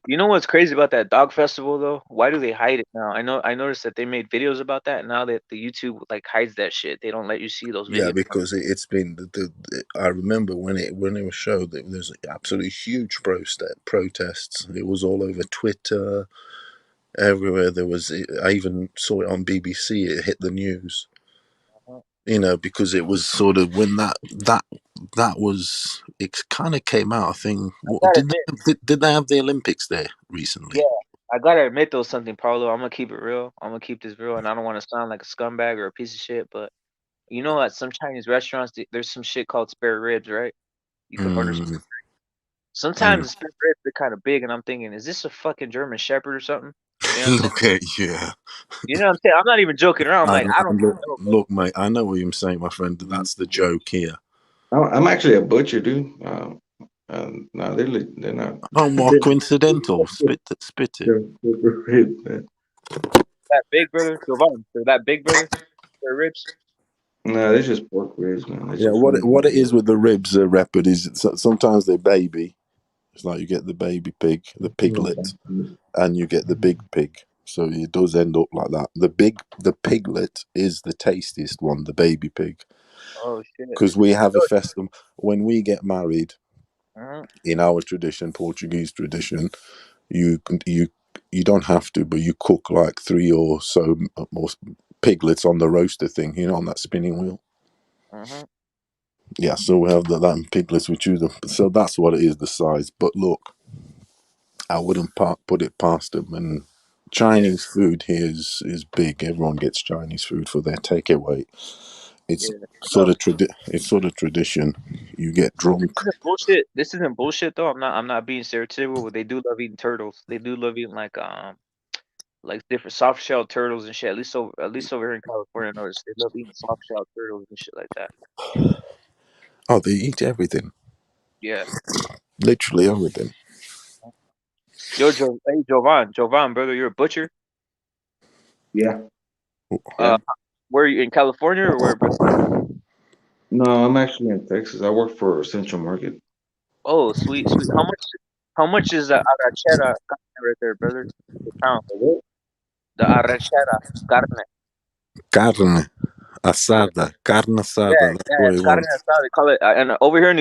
You know what's crazy about that dog festival though? Why do they hide it now? I noticed that they made videos about that. Now that the YouTube like hides that shit, they don't let you see those videos. Yeah, because it's been I remember when it was showed that there's absolutely huge protests. It was all over Twitter, everywhere. I even saw it on BBC. It hit the news. You know, because it was sort of when that was, it kind of came out. I think did they have the Olympics there recently? Yeah, I gotta admit though something, Paulo. I'm gonna keep it real. I'm gonna keep this real, and I don't want to sound like a scumbag or a piece of shit, but you know, at some Chinese restaurants, there's some shit called spare ribs, right? You can order. Sometimes the spare ribs are kind of big, and I'm thinking, is this a fucking German Shepherd or something? You know what I'm saying? Yeah. You know what I'm saying? I'm not even joking around. I'm like, I don't know. Look, mate, I know what you're saying, my friend. That's the joke here. I'm actually a butcher, dude. No, they're not. Oh, more coincidental. Spit it. That big brother, Jovan. They're that big brother. Their ribs. No, they're just pork ribs, man. Yeah, what it is with the ribs, Rapid, is sometimes they're baby. It's like you get the baby pig, the piglet, and you get the big pig. So it does end up like that. The piglet is the tastiest one, the baby pig. Oh shit! Because we have a festival when we get married. In our tradition, Portuguese tradition, you don't have to, but you cook like 3 or so more piglets on the roaster thing, you know, on that spinning wheel. Yeah, so we have that and piglets. We choose them, so that's what it is, the size. But look, I wouldn't put it past them. And Chinese food here is big. Everyone gets Chinese food for their takeaway. It's sort of tradition. You get drunk. This isn't bullshit. This isn't bullshit though. I'm not being stereotypical, but they do love eating turtles. They do love eating like different soft shell turtles and shit. At least over here in California, I noticed they love eating soft shell turtles and shit like that. Oh, they eat everything. Yeah. Literally everything. Yo, hey, Jovan, brother, you're a butcher. Yeah. Where are you, in California or where, brother? No, I'm actually in Texas. I work for Central Market. Oh, sweet. How much is the arrachera right there, brother? The pound. The arrachera carne. Carne asada. Carne asada. That's what it Carne was. asada. They call it, and over here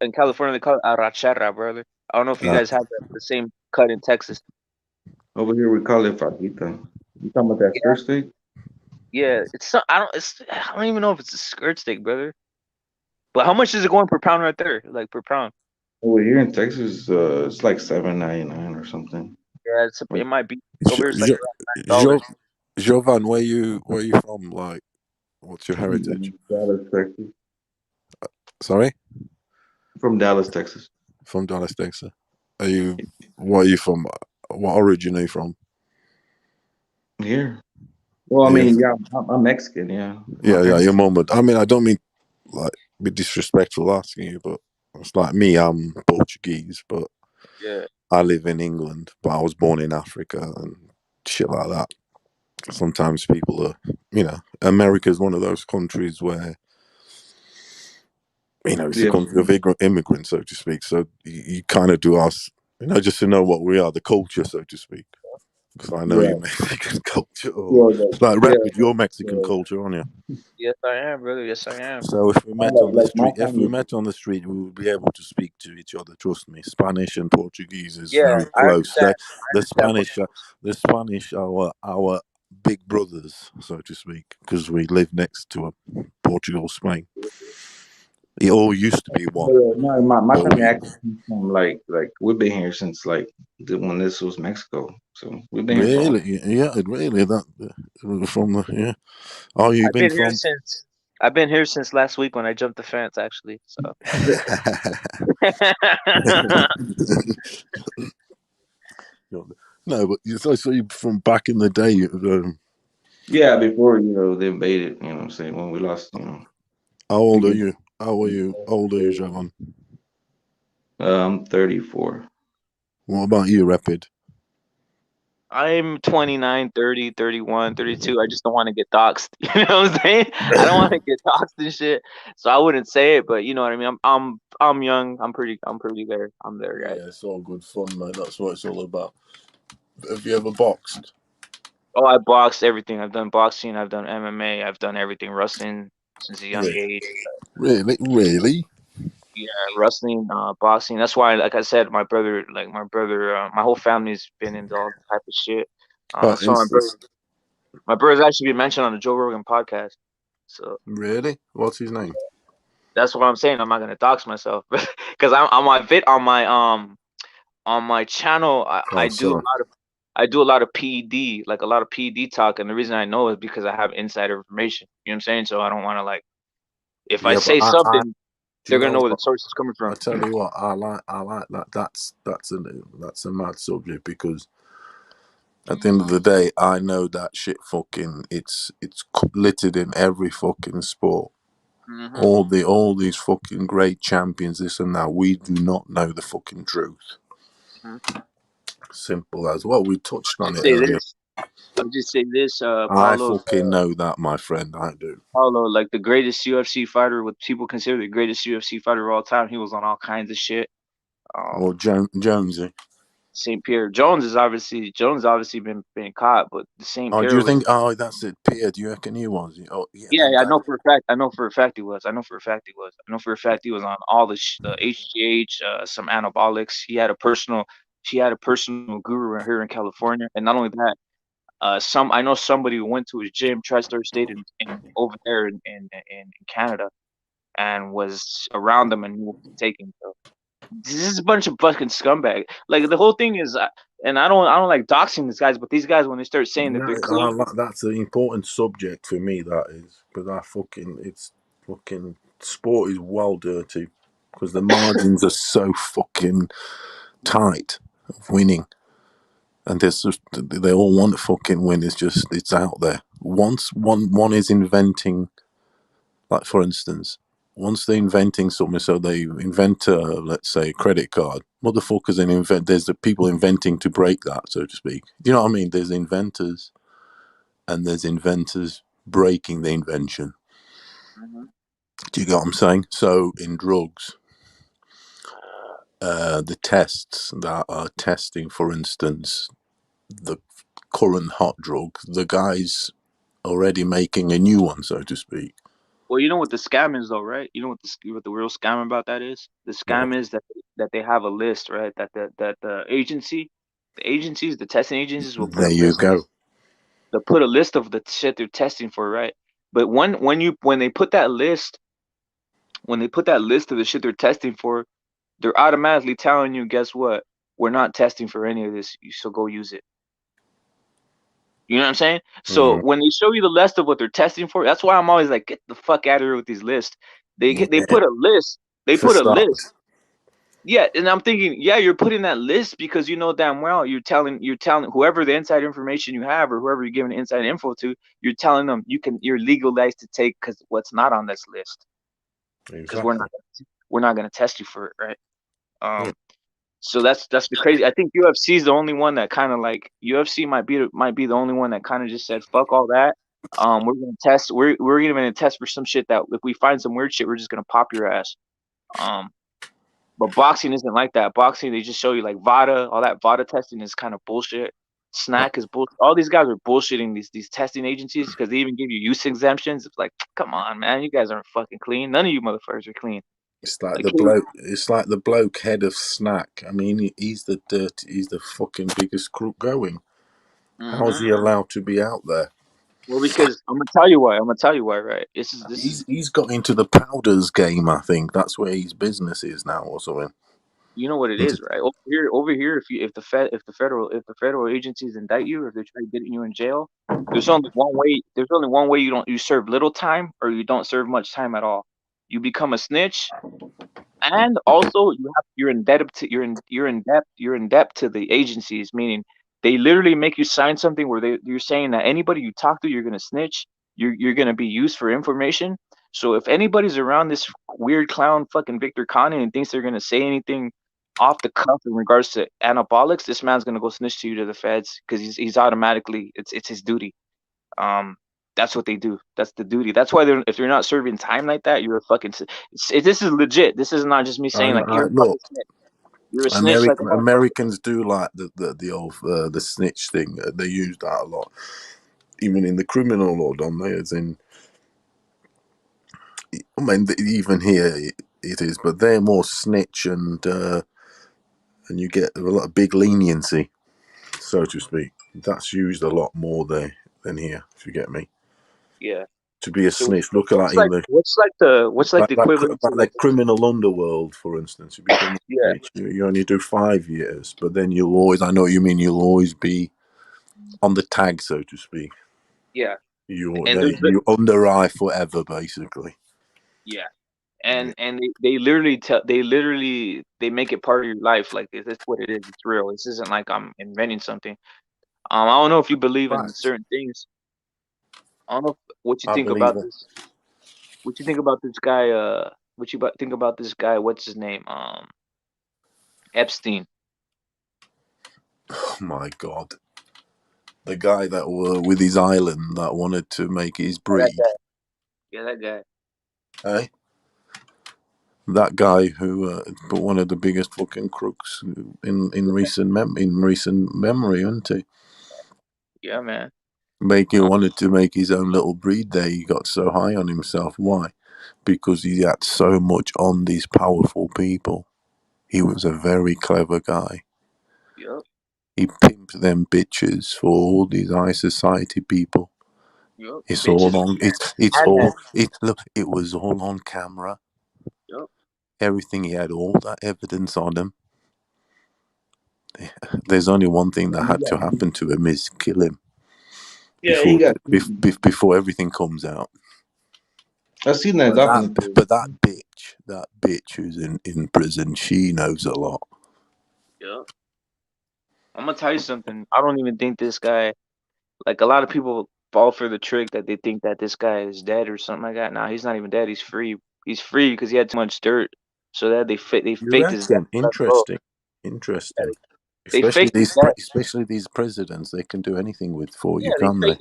in California, they call it arrachera, brother. I don't know if you guys have the same cut in Texas. Over here we call it fajita. You talking about that skirt steak? Yeah, I don't even know if it's a skirt steak, brother. But how much is it going per pound right there? Like per pound? Over here in Texas, it's like $7.99 or something. Yeah, it might be over here. It's like around $9. Jovan, where you from? Like, What's your heritage? Dallas, Texas. Sorry? From Dallas, Texas. From Dallas, Texas. What are you from? What origin are you from? Here. Well, I mean, yeah, I'm Mexican, yeah. Yeah, your mom would. I mean, I don't mean like be disrespectful asking you, but it's like me, I'm Portuguese, but Yeah. I live in England, but I was born in Africa and shit like that. Sometimes people are, America is one of those countries where, it's a country of immigrants, so to speak. So you kind of do ask, just to know what we are, the culture, so to speak. Because I know your Mexican culture. It's like rap with your Mexican culture, aren't you? Yes, I am, brother. Yes, I am. So if we met on the street, we would be able to speak to each other. Trust me, Spanish and Portuguese is very close. The Spanish are our big brothers, so to speak, because we live next to Portugal, Spain. It all used to be one. No, my family actually comes from like we've been here since when this was Mexico. So we've been here for Really, really that from the yeah. Oh, you've been from. I've been here since last week when I jumped the fence, actually. So. No, but so you from back in the day. Yeah, before they invaded. You know what I'm saying, when we lost. How old are you? How old are you, Javon? I'm 34. What about you, Rapid? I'm 29, 30, 31, 32. I just don't want to get doxxed. You know what I'm saying? I don't want to get doxxed and shit. So I wouldn't say it, but you know what I mean? I'm young. I'm pretty there. I'm there, guys. Yeah, it's all good fun, mate. That's what it's all about. Have you ever boxed? Oh, I boxed everything. I've done boxing. I've done MMA. I've done everything. Wrestling since a young age. Really? Yeah, wrestling, boxing. That's why, like I said, my brother, my whole family's been into all type of shit. So my brother's actually been mentioned on the Joe Rogan podcast. So really, what's his name? that's what I'm saying. I'm not gonna dox myself because I'm on my channel. I do a lot of PED, like a lot of PED talk, and the reason I know is because I have insider information. You know what I'm saying? So I don't want to if I say something, they're gonna know where the source is coming from. I tell you what, I like that. That's a mad subject because at the end of the day, I know that shit. Fucking, it's littered in every fucking sport. Mm-hmm. All these fucking great champions, this and that. We do not know the fucking truth. Mm-hmm. Simple as well. We touched on it Say earlier. this. I'll just say this, I Paulo. fucking know that, my friend. I do. Paulo, like the greatest UFC fighter, what people consider the greatest UFC fighter of all time. He was on all kinds of shit. Or Jonesy. St. Pierre Jones has obviously been caught, but the St. Pierre Do you was. think? Oh, that's it, Pierre. Do you reckon he was? Oh, Yeah, I know for a fact. I know for a fact he was. I know for a fact he was on all the HGH, some anabolics. She had a personal guru here in California, and not only that, I know somebody who went to his gym, TriStar State, in over there in Canada, and was around them and he was taking. So this is a bunch of fucking scumbag. Like the whole thing is, and I don't like doxing these guys, but these guys when they start saying that they're clean. That's an important subject for me. That is because sport is well dirty because the margins are so fucking tight of winning, and they all want to fucking win. It's out there. Once one is inventing, like for instance. Once they're inventing something, so they invent, let's say, a credit card. Motherfuckers there's the people inventing to break that, so to speak. Do you know what I mean? There's inventors, and there's inventors breaking the invention. Mm-hmm. Do you get what I'm saying? So in drugs, the tests that are testing, for instance, the current hot drug, the guy's already making a new one, so to speak. Well, you know what the scam is, though, right? You know what the real scam about that is? The scam is that they have a list, right? That the agencies, the testing agencies will put There you go. they'll put a list of the shit they're testing for, right? But when they put that list, of the shit they're testing for, they're automatically telling you, guess what? We're not testing for any of this. You so go use it. You know what I'm saying? So when they show you the list of what they're testing for, that's why I'm always like, get the fuck out of here with these lists. They put a list. They For put a list. starters. Yeah, and I'm thinking, yeah, you're putting that list because you know damn well you're telling whoever the inside information you have or whoever you're giving inside info to, you're telling them you're legalized to take because what's not on this list. Because Exactly. we're not gonna test you for it, right? So that's the crazy. I think UFC is the only one that kind of like UFC might be the only one that kind of just said fuck all that. We're gonna test. We're even gonna test for some shit that if we find some weird shit, we're just gonna pop your ass. But boxing isn't like that. Boxing, they just show you like VADA. All that VADA testing is kind of bullshit. Snack is bullshit. All these guys are bullshitting these testing agencies because they even give you use exemptions. It's like, come on, man, you guys aren't fucking clean. None of you motherfuckers are clean. It's like the bloke. It's like the bloke head of Snack. I mean, he's the fucking biggest crook going. How is he allowed to be out there? Well, because I'm gonna tell you why. Right? He's got into the powders game. I think that's where his business is now, or something. You know what it is, right? Over here, if the federal agencies indict you, or if they try getting you in jail, there's only one way. There's only one way you serve little time, or you don't serve much time at all. You become a snitch, and also you're indebted to you're in debt to the agencies, meaning they literally make you sign something where you're saying that anybody you talk to, you're gonna snitch, you're gonna be used for information. So if anybody's around this weird clown fucking Victor Connie and thinks they're gonna say anything off the cuff in regards to anabolics, this man's gonna go snitch to you to the feds because he's automatically it's his duty. That's what they do. That's the duty. That's why if you're not serving time like that, you're a fucking. This is legit. This is not just me saying like you're a fucking snitch. You're a snitch like a motherfucker. Americans do like the old the snitch thing. They use that a lot, even in the criminal law, don't they? As in, I mean, even here it is, but they're more snitch and you get a lot of big leniency, so to speak. That's used a lot more there than here, if you get me. Yeah. To be a snitch, look at that in the what's like the equivalent to like criminal underworld, for instance. You become a snitch, you only do 5 years, but then you'll always, I know what you mean, you'll always be on the tag, so to speak. Yeah. You under eye forever, basically. Yeah. And they literally they make it part of your life. Like that's what it is. It's real. This isn't like I'm inventing something. I don't know if you believe in certain things. I don't know what you think about this. What you think about this guy? Think about this guy? What's his name? Epstein. Oh my God. The guy that with his island that wanted to make his breed. Yeah, that guy. Hey? That guy who, but one of the biggest fucking crooks in recent memory, isn't he? Yeah, man. He wanted to make his own little breed there. He got so high on himself. Why? Because he had so much on these powerful people. He was a very clever guy. Yep. He pimped them bitches for all these high society people. Yep. It's all on. It was all on camera. Yep. Everything, he had all that evidence on him. There's only one thing that had to happen to him is kill him. Yeah, before everything comes out. I've seen that documentary. But that bitch who's in prison, she knows a lot. Yeah. I'm gonna tell you something. I don't even think this guy, like a lot of people fall for the trick that they think that this guy is dead or something like that. Nah, he's not even dead. He's free. He's free because he had too much dirt. So that they faked his death. Interesting. They faked his death. Especially these presidents, they can do anything for you, Yeah, can't they?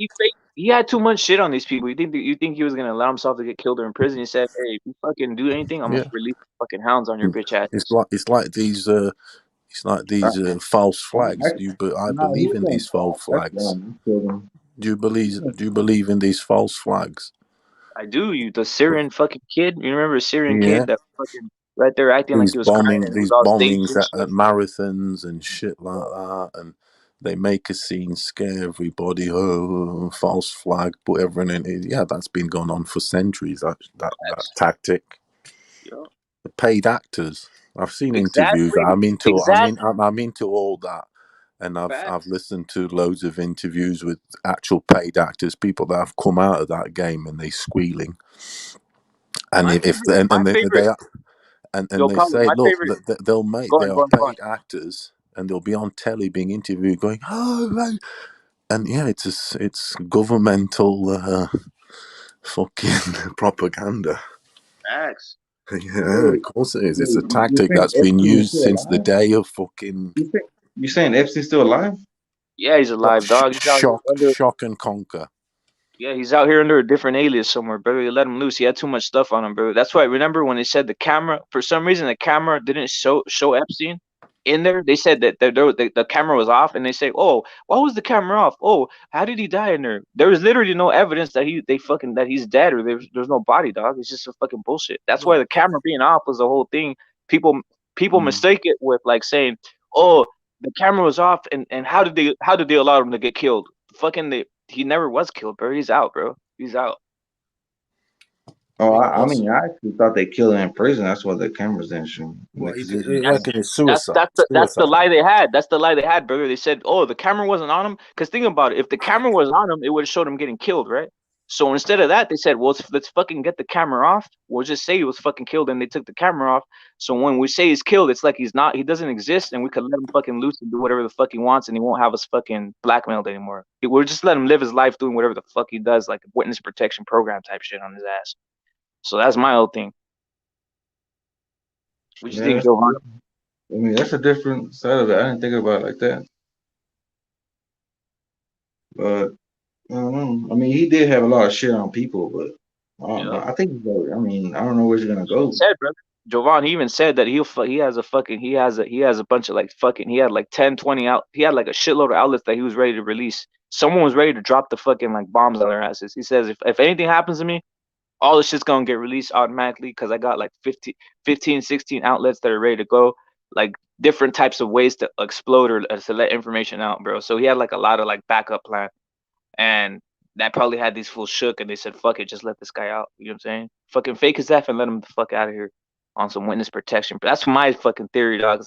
He had too much shit on these people. You think he was gonna allow himself to get killed or in prison? He said, "Hey, if you fucking do anything, I'm gonna release fucking hounds on your bitch ass." It's like these false flags. I believe in these false flags. Do you believe in these false flags? I do. The Syrian fucking kid. You remember a Syrian kid that fucking right there acting like he was crying and it was all staged and shit? At marathons and shit like that, and they make a scene, scare everybody. Oh, false flag, put everyone in. Yeah, that's been going on for centuries. That tactic. Yeah. The paid actors. I've seen interviews. I'm into all that. And I've listened to loads of interviews with actual paid actors, people that have come out of that game and they squealing. And they say, look, they are paid actors, and they'll be on telly being interviewed, going, oh right, and yeah, it's governmental fucking propaganda. Facts. Yeah, of course it is. It's a tactic that's been used since the day of fucking. You saying Epstein's still alive? Yeah, he's alive, dog. He's out Shock and conquer. Yeah, he's out here under a different alias somewhere, brother. They let him loose. He had too much stuff on him, bro. That's why. Remember when they said the camera? For some reason, the camera didn't show Epstein in there. They said that the camera was off, and they say, "Oh, why was the camera off? Oh, how did he die in there?" There was literally no evidence that he's dead or there's no body, dog. It's just a fucking bullshit. That's why the camera being off was the whole thing. People mistake it with like saying, "Oh, the camera was off," and how did they allow him to get killed? He never was killed, bro. He's out, bro. He's out. Oh, I mean, I actually thought they killed him in prison. That's why the cameras didn't show him. It's suicide. That's the lie they had. That's the lie they had, brother. They said, "Oh, the camera wasn't on him." Because think about it. If the camera was on him, it would have showed him getting killed, right? So instead of that, they said, "Well, let's fucking get the camera off. We'll just say he was fucking killed," and they took the camera off. So when we say he's killed, it's like he doesn't exist, and we could let him fucking loose and do whatever the fuck he wants, and he won't have us fucking blackmailed anymore. We'll just let him live his life doing whatever the fuck he does, like a witness protection program type shit on his ass. So that's my whole thing. What you think, Jovan? I mean, that's a different side of it. I didn't think about it like that. But I don't know. I mean, he did have a lot of shit on people, but I don't know. I think I mean, I don't know where he's gonna go. Said, brother. Jovan, he even said that he has a bunch of like fucking, he had like 10, 20 out, he had like a shitload of outlets that he was ready to release. Someone was ready to drop the fucking like bombs on their asses. He says, if anything happens to me, all the shit's gonna get released automatically because I got like 15, 16 outlets that are ready to go, like different types of ways to explode or to let information out, bro. So he had like a lot of like backup plan, and that probably had these fools shook, and they said, "Fuck it, just let this guy out." You know what I'm saying? Fucking fake his death and let him the fuck out of here on some witness protection. But that's my fucking theory, dog.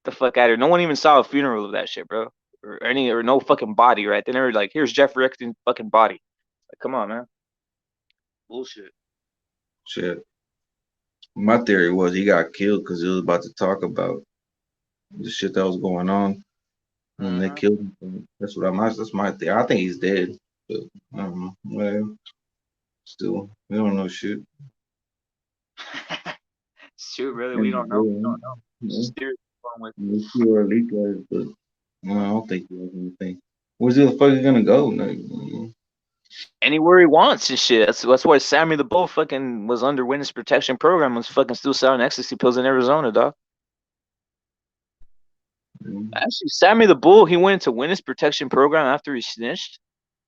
The fuck out of here. No one even saw a funeral of that shit, bro, or no fucking body, right? They never like, here's Jeffrey Epstein's fucking body. Like, come on, man. Bullshit. Shit. My theory was he got killed because he was about to talk about the shit that was going on, and they killed him. That's my theory. I think he's dead, but I don't know. Well, still, we don't know shit. It's true, brother. We don't know. We don't know. We see our leak guys, but no, I don't think he has anything. Where's the fuck he gonna go? Like, anywhere he wants and shit. That's why Sammy the Bull fucking was under witness protection program, was fucking still selling ecstasy pills in Arizona, dog. Actually, Sammy the Bull, he went into witness protection program after he snitched.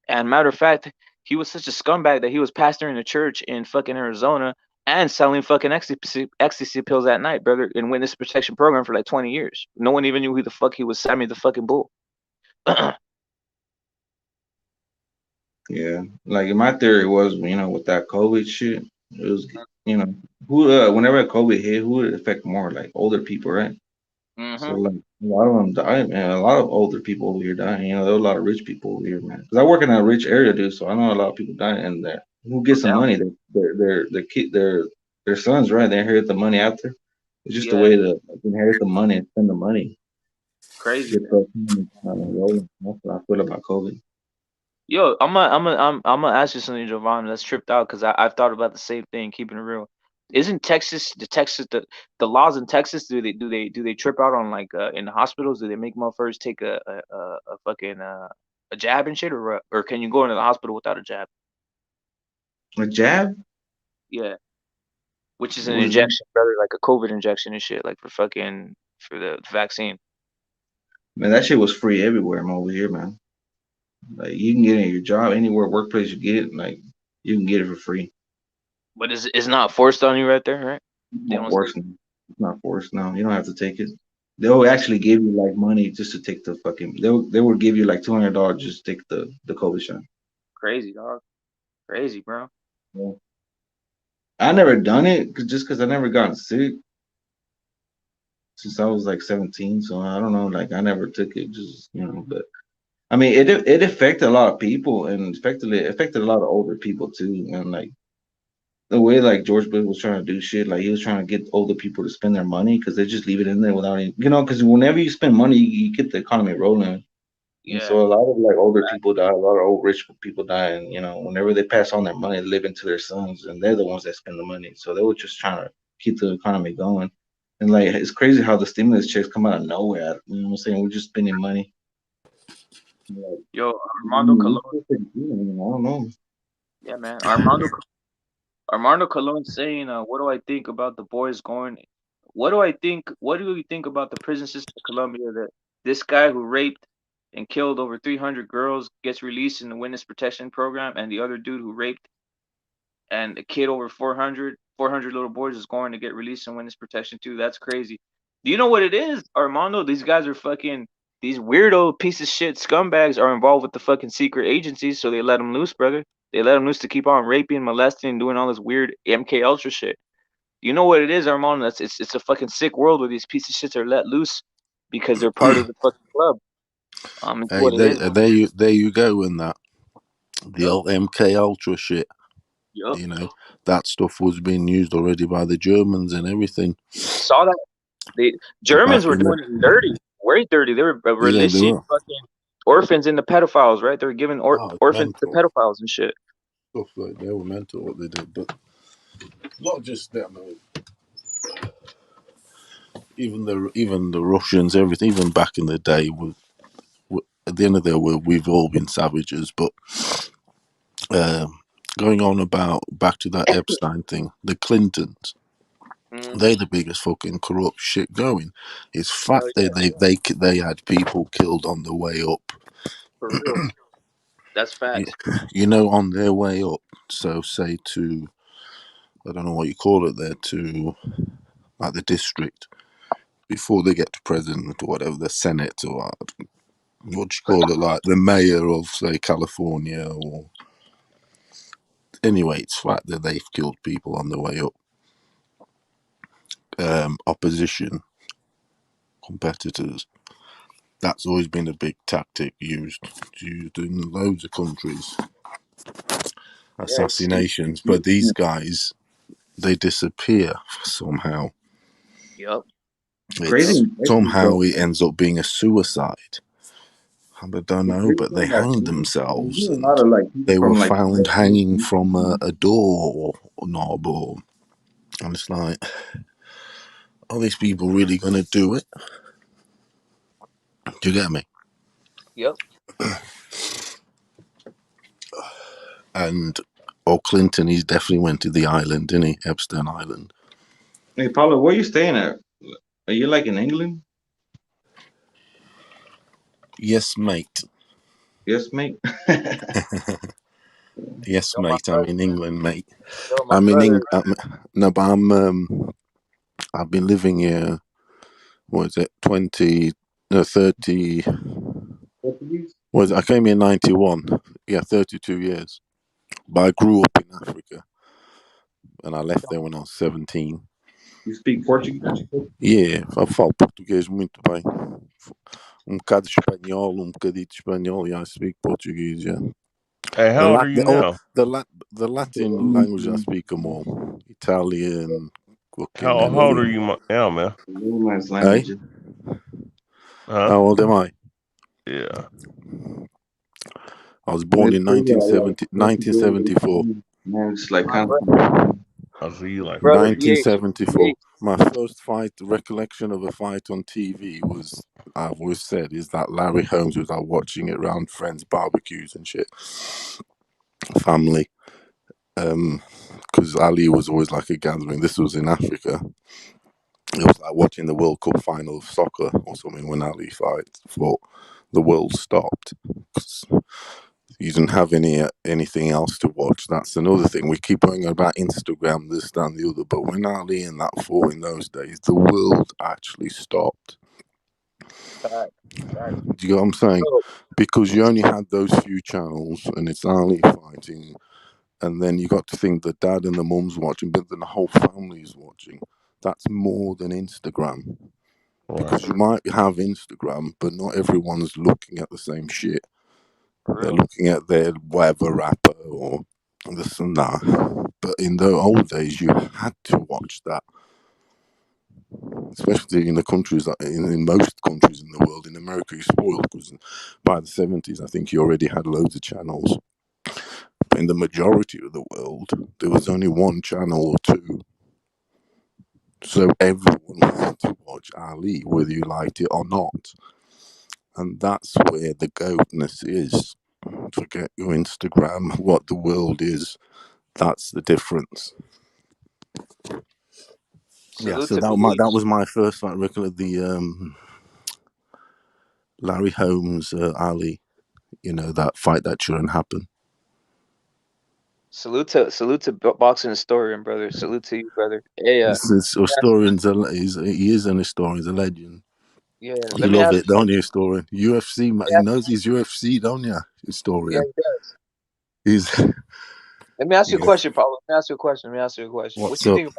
And matter of fact, he was such a scumbag that he was pastoring a church in fucking Arizona and selling fucking ecstasy pills at night, brother, in witness protection program for like 20 years. No one even knew who the fuck he was. Sammy the fucking Bull. yeah, like my theory was, with that COVID shit, it was, who whenever COVID hit, who would it affect more? Like older people, right? So like a lot of them died, man. A lot of older people over here dying. There were a lot of rich people over here, man. Because I work in a rich area, dude. So I know a lot of people dying, and who gets the money? Their sons, right? They inherit the money after. It's just a way to inherit the money and spend the money. Crazy. That's what I feel about COVID. Yo, I'm gonna ask you something, Giovanni. That's tripped out because I've thought about the same thing. Keeping it real, isn't the laws in Texas? Do they trip out on like in the hospitals? Do they make motherfuckers take a fucking a jab and shit, or can you go into the hospital without a jab? A jab? Yeah, which is an injection, brother, like a COVID injection and shit, like for the vaccine. Man, that shit was free everywhere. I'm over here, man. Like you can get in your job anywhere, workplace you get, like you can get it for free. But it's not forced on you right there, right? It's not forced. No, you don't have to take it. They'll actually give you like money just to take the fucking. They will give you like $200 just to take the COVID shot. Crazy, dog. Crazy, bro. Yeah. I never done it just because I never gotten sick. since I was like 17. So I don't know. Like I never took it, just But I mean, it affected a lot of people, and affected a lot of older people too. And like the way like George Bush was trying to do shit, like he was trying to get older people to spend their money because they just leave it in there without any, because whenever you spend money, you get the economy rolling. And Yeah. so a lot of like older people die, a lot of old rich people die, and whenever they pass on their money, they live into their sons, and they're the ones that spend the money. So they were just trying to keep the economy going. And like it's crazy how the stimulus checks come out of nowhere. You know what I'm saying? We're just spending money. Like, Yo, Armando Colon. I don't know. Yeah, man. Armando Colon saying, "What do I think about the boys going? What do I think? What do you think about the prison system in Colombia? That this guy who raped and killed over 300 girls gets released in the witness protection program, and the other dude who raped and a kid over 400 little boys is going to get released in witness protection too. That's crazy. Do you know what it is, Armando? These guys are fucking these weirdo piece of shit scumbags are involved with the fucking secret agencies, so they let them loose, brother. They let them loose to keep on raping, molesting, and doing all this weird MK Ultra shit. You know what it is, Armando? It's a fucking sick world where these pieces of shits are let loose because they're part of the fucking club. It's Hey, what it is. there you go, and that the old MK Ultra shit. Yup. That stuff was being used already by the Germans and everything. Saw that. The Germans Back were in the doing it dirty, way dirty. They were yeah, they releasing were fucking orphans into pedophiles, right? They were giving orphans to mental pedophiles and shit. stuff. Like they were mental what they did, but not just that. Even the Russians, everything. Even back in the day, at the end of the day, we've all been savages. But going on about back to that Epstein thing, the Clintons. They're the biggest fucking corrupt shit going. It's fact that they had people killed on the way up. For real. That's facts. On their way up. So say to, I don't know what you call it there, to like the district before they get to president or whatever, the Senate or what do you call it, like the mayor of say California or anyway, it's fact that they've killed people on the way up. Opposition competitors. That's always been a big tactic used in loads of countries. Assassinations, but these guys, they disappear somehow. Yup. Somehow it ends up being a suicide. I don't know, but they hanged themselves. And they were found hanging from a door knob, and it's like, are these people really going to do it? Do you get me? Yep. And Clinton, he's definitely went to the island, didn't he? Epstein Island. Hey, Paulo, where you staying at? Are you like in England? Yes, mate. Yes, mate. Yes, mate. I'm in England, mate. Yo, I'm in England. No, but I've been living here. What is it? 30. I came here in 91. Yeah, 32 years. But I grew up in Africa, and I left there when I was 17. You speak Portuguese? Yeah, eu falo português muito bem. Bocado de espanhol, bocadinho de espanhol. Yeah, I speak Portuguese. Yeah. Hey, how old are you now? The Latin language I speak are more Italian. How old are you now, man? Hey? How old am I? Yeah. I was born in 1974. It's like I'll see you like 1974. My first fight, recollection of a fight on TV was, I've always said, is that Larry Holmes was out watching it around friends' barbecues and shit. Family. Because Ali was always like a gathering. This was in Africa. It was like watching the World Cup final of soccer or something when Ali fought. The world stopped. You didn't have anything else to watch. That's another thing. We keep going about Instagram, this, that, and the other. But when Ali and that fought in those days, the world actually stopped. Do you get what I'm saying? Because you only had those few channels, and it's Ali fighting, and then you got to think the dad and the mum's watching, but then the whole family's watching. That's more than Instagram. Because you might have Instagram, but not everyone's looking at the same shit. They're looking at their whatever rapper or this and that. But in the old days, you had to watch that. Especially in the countries, in most countries in the world. In America, you're spoiled because by the 70s, I think you already had loads of channels. But in the majority of the world, there was only one channel or two. So everyone wanted to watch Ali, whether you liked it or not. And that's where the goatness is. Forget your Instagram, what the world is. That's the difference. Yeah, so that was my first fight. Recollect the Larry Holmes, Ali. You know, that fight that shouldn't happen. Salute to boxing historian, brother. Salute to you, brother. Hey, Historian's he is an historian, he's a legend. yeah. You Let me love ask. it, don't you, historian? UFC, he knows his UFC, don't you, Yeah, historian? he does. He's. Let me ask you a Yeah. question, Paulo. Let me ask you a question. What's What up? you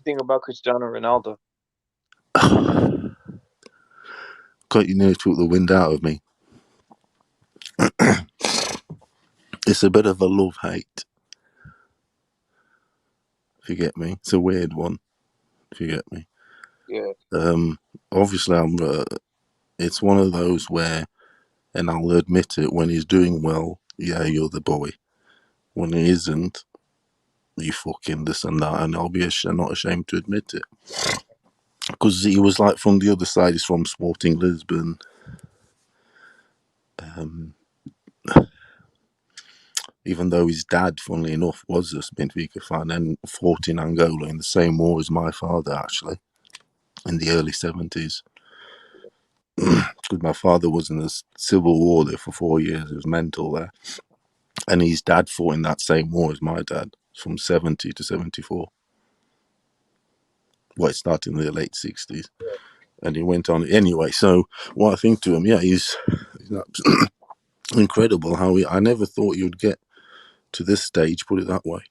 think about Cristiano Ronaldo? God, you nearly took the wind out of me. It's a bit of a love-hate. If you get me, it's a weird one. If you get me. Yeah. Obviously, it's one of those where, and I'll admit it, when he's doing well, yeah, you're the boy. When he isn't, you fucking this and that, and I'll be not ashamed to admit it. Because he was like from the other side, he's from Sporting Lisbon. Even though his dad, funnily enough, was a Benfica fan and fought in Angola in the same war as my father, actually, in the early 70s. Because my father was in the civil war there for 4 years. It was mental there. And his dad fought in that same war as my dad, from 70 to 74. Well, it started in the late 60s. And he went on. Anyway, so what I think to him, yeah, he's incredible how I never thought you'd get to this stage, put it that way.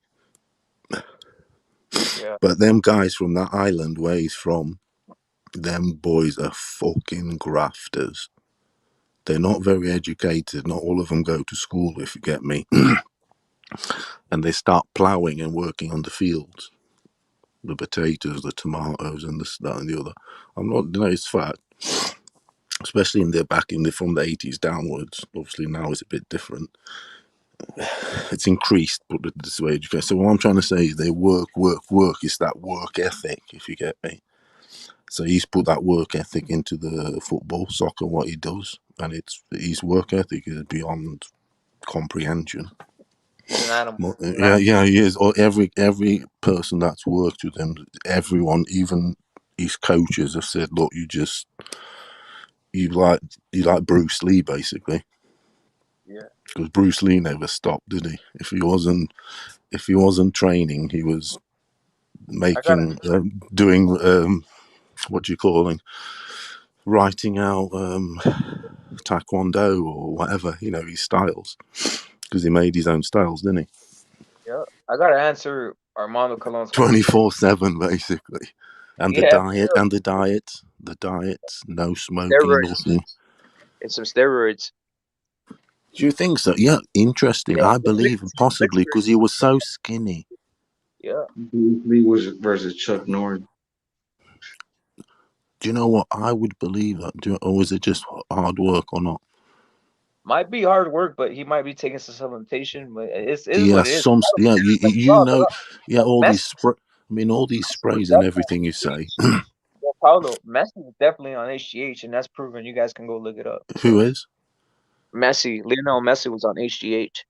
Yeah. But them guys from that island where he's from, them boys are fucking grafters. They're not very educated. Not all of them go to school, if you get me. And they start ploughing and working on the fields. The potatoes, the tomatoes, and this, that, and the other. I'm not, it's fact. Especially from the 80s downwards. Obviously now it's a bit different. It's increased, put it this way. So what I'm trying to say is they work. It's that work ethic, if you get me. So he's put that work ethic into the football, soccer, what he does, and his work ethic is beyond comprehension. He's an animal. Yeah, he is. Or every person that's worked with him, everyone, even his coaches, have said, "Look, you like Bruce Lee, basically." Yeah. Because Bruce Lee never stopped, did he? If he wasn't training, he was making, doing, what do you call it? Writing out taekwondo or whatever, his styles, because he made his own styles, didn't he? Yeah. I gotta answer Armando Colon's 24/7, basically. And Yeah, the diet, no smoking, steroids. nothing. It's some steroids. Do you think so? Yeah, interesting. Yeah, I believe possibly because he was so skinny. Yeah. Lee was versus Chuck Norris. Do you know what? I would believe that. Or is it just hard work or not? Might be hard work, but he might be taking some supplementation. But it's Yeah, what it is. all these Messi, all these sprays and everything you say. Paulo, Messi is definitely on HGH, and that's proven. You guys can go look it up. Who is? Lionel Messi was on HGH.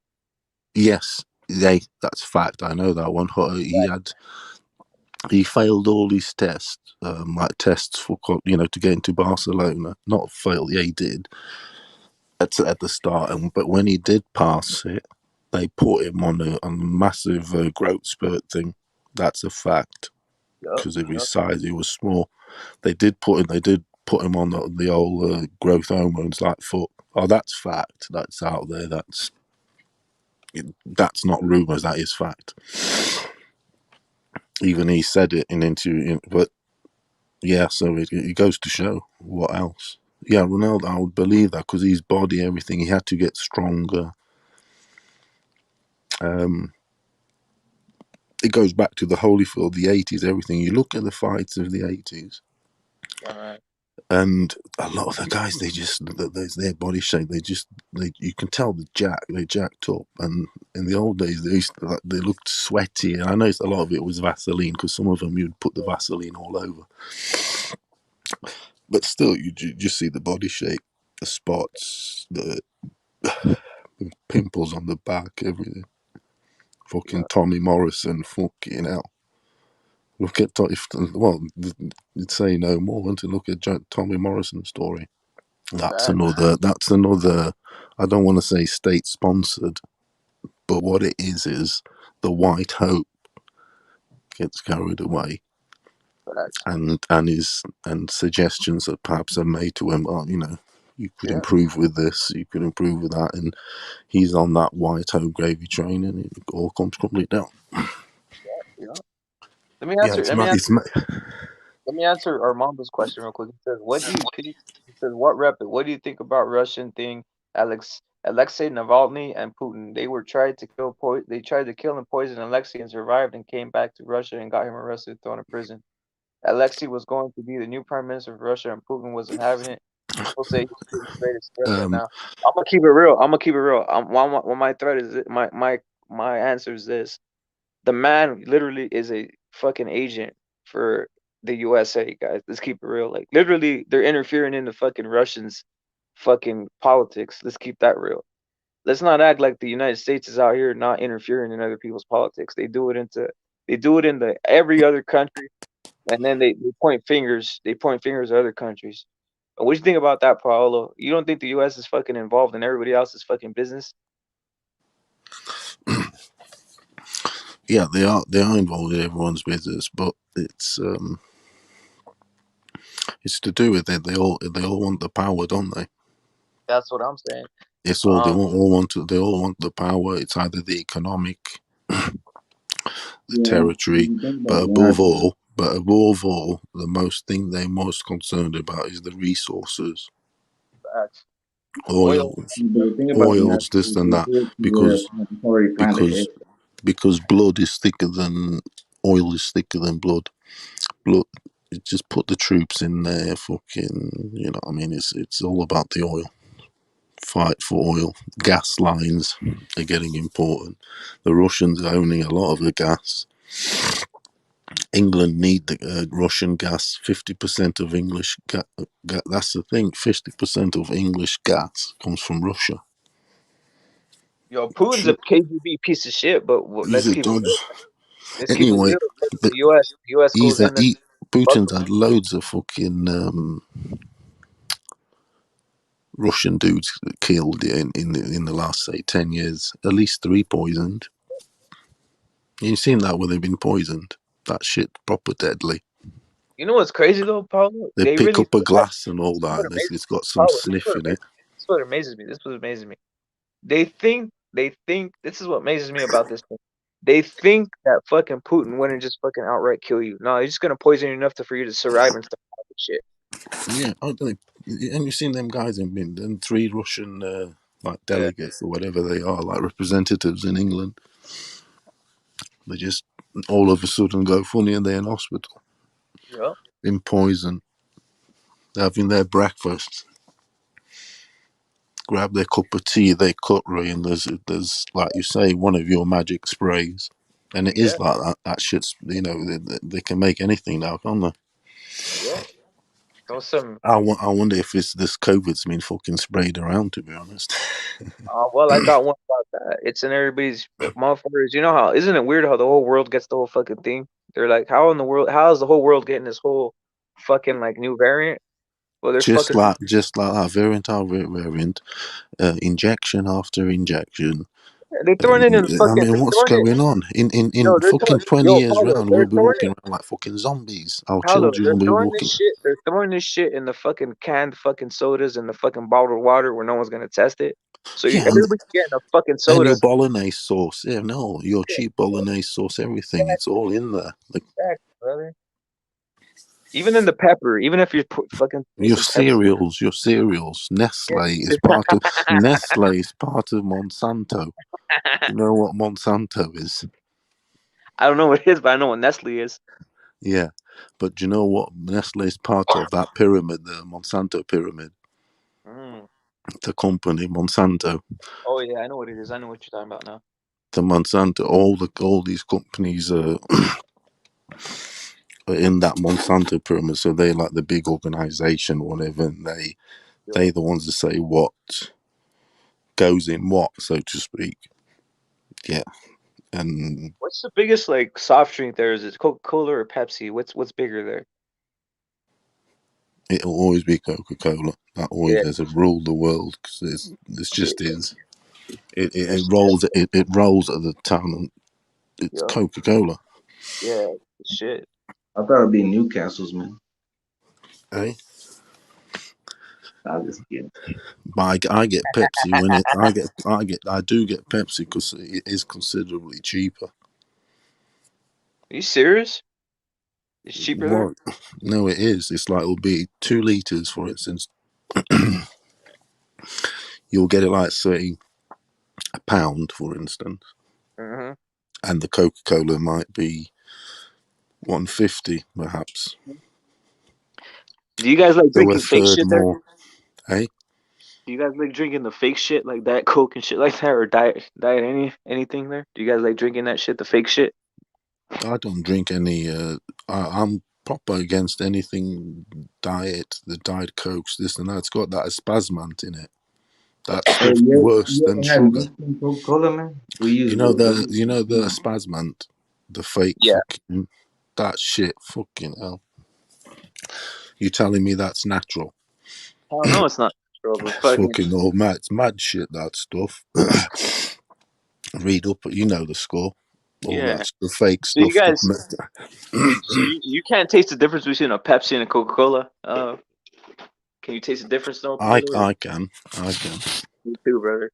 Yes, that's fact. I know that one. He failed all his tests, like tests for to get into Barcelona. Not failed, yeah, he did at the start. But when he did pass it, they put him on a massive growth spurt thing. That's a fact. Because of his size, he was small. They did put him on the old growth hormones like foot. Oh, that's fact. That's out there. That's not rumors. That is fact. Even he said it in interview, but Yeah, so it goes to show what else. Yeah, Ronaldo, I would believe that because his body, everything, he had to get stronger. It goes back to the Holyfield, the 80s, everything. You look at the fights of the 80s, Right. and a lot of the guys, their body shape, you can tell they jacked up. And in the old days, they looked sweaty. And I know a lot of it was Vaseline, because some of them you'd put the Vaseline all over. But still, you just see the body shape, the spots, the pimples on the back, everything. Fucking Tommy Morrison, fucking hell. Look at you'd say no more, wouldn't you? Look at Tommy Morrison's story. That's another. I don't want to say state sponsored, but what it is the white hope gets carried away, and suggestions that perhaps are made to him. Oh, you could improve with this, you could improve with that, and he's on that white hope gravy train, and it all comes crumbling down. Yeah. Let me answer. Let me answer Armando's question real quick. He says, "What do you?" He says, "What What do you think about Russian thing, Alexei Navalny and Putin? They tried to kill. They tried to kill and poison Alexei and survived and came back to Russia and got him arrested, thrown in prison. Alexei was going to be the new prime minister of Russia, and Putin wasn't having it. People say he's the greatest threat right now. I'm gonna keep it real. My threat is my answer is this: the man literally is a fucking agent for the USA, guys. Let's keep it real. Like literally, they're interfering in the fucking Russians' fucking politics. Let's keep that real. Let's not act like the United States is out here not interfering in other people's politics. They do it into every other country, and then they point fingers. They point fingers at other countries. What do you think about that, Paolo? You don't think the U.S. is fucking involved in everybody else's fucking business? Yeah, they are involved in everyone's business, but it's to do with it. They all want the power, don't they? That's what I'm saying. It's all they all want the power. It's either the economic, the territory, but above all, the most thing they're most concerned about is the resources. Facts. Oils, this and that, because blood is thicker than oil is thicker than blood. Blood, just put the troops in there, fucking, what I mean, it's all about the oil. Fight for oil. Gas lines are getting important. The Russians are owning a lot of the gas. England need the Russian gas. 50% of English gas. That's the thing. 50% of English gas comes from Russia. Yo, Putin's a KGB piece of shit, but let's keep it Anyway, real. The U.S. goes in and Putin's had loads of fucking Russian dudes killed in the last, say, 10 years. At least 3 poisoned. You've seen that where they've been poisoned. That shit proper deadly. You know what's crazy though, Paulo? They pick up a glass and all that. It's got some sniff in it. This is what amazes me. This is what amazes me. They think this is what amazes me about this thing. They think that fucking Putin wouldn't just fucking outright kill you. No, he's just gonna poison you enough for you to survive and stuff like that shit. Yeah, and you've seen them guys have been 3 Russian delegates or whatever they are, like representatives in England. They just all of a sudden go funny and they're in hospital. Yeah. In poison. They're having their breakfast. Grab their cup of tea, their cutlery, and there's like you say, one of your magic sprays. And it is like that. That shit's, they can make anything now, can't they? Yeah. Awesome. I wonder if this COVID's been fucking sprayed around, to be honest. Well, I got one about that. It's in everybody's motherfuckers. You know how, isn't it weird how the whole world gets the whole fucking thing? They're like, how is the whole world getting this whole fucking like new variant? Well, there's just fucking like that variant after variant, injection after injection. They're throwing it in fucking. I mean, what's going on? In fucking 20 years round, we'll be walking around like fucking zombies. Our children will be walking. They're throwing this shit in the fucking canned fucking sodas and the fucking bottled water where no one's gonna test it. So everybody's getting a fucking soda. And your bolognese sauce, your cheap bolognese sauce, everything. It's all in there. Exactly, brother. Even in the pepper, even if you're fucking Your some pepper. cereals. Nestle is part of Monsanto. You know what Monsanto is? I don't know what it is, but I know what Nestle is. Yeah, but do you know what Nestle is part of? That pyramid, the Monsanto pyramid. Mm. The company Monsanto. Oh yeah, I know what it is. I know what you're talking about now. The Monsanto, all these companies are in that Monsanto pyramid, so they're like the big organization or whatever, and they the ones that say what goes in what, so to speak. Yeah. And What's the biggest like soft drink there? Is it Coca-Cola or Pepsi? What's bigger there? it'll always be Coca-Cola. That always Yeah. has ruled the world because it's just is. It It's rolls it rolls at the town, and it's yeah. Coca-Cola. Yeah. Shit. I thought it'd be Newcastle's, man. Hey, I was just kidding. but I get Pepsi when I do get Pepsi because it is considerably cheaper. Are you serious? It's cheaper there? What? No, it is. It's like it'll be 2 liters, for instance. You'll get it like say £1, for instance, Mm-hmm. and the Coca-Cola might be 150, perhaps. Do you guys like So a drinking fake third shit there? more. Hey, Do you guys like drinking the fake shit like that, Coke and shit like that, or diet anything there? Do you guys like drinking that shit, the fake shit? I don't drink any. I'm proper against anything diet, the diet cokes, this and that. It's got that aspartame in it. That Hey, stuff's worse you than ever had sugar. Mexican Coca-Cola, man? We use You know the aspartame, the fake Yeah. fucking that shit. Fucking hell. You telling me that's natural? Hell no, it's not. Bro, but It's fucking fucking all mad. It's mad shit. That stuff. Read up, you know the score. All yeah. that the fake So you stuff. guys, so you can't taste the difference between a Pepsi and a Coca-Cola. Can you taste the difference though, Pedro? I can. Me too, brother.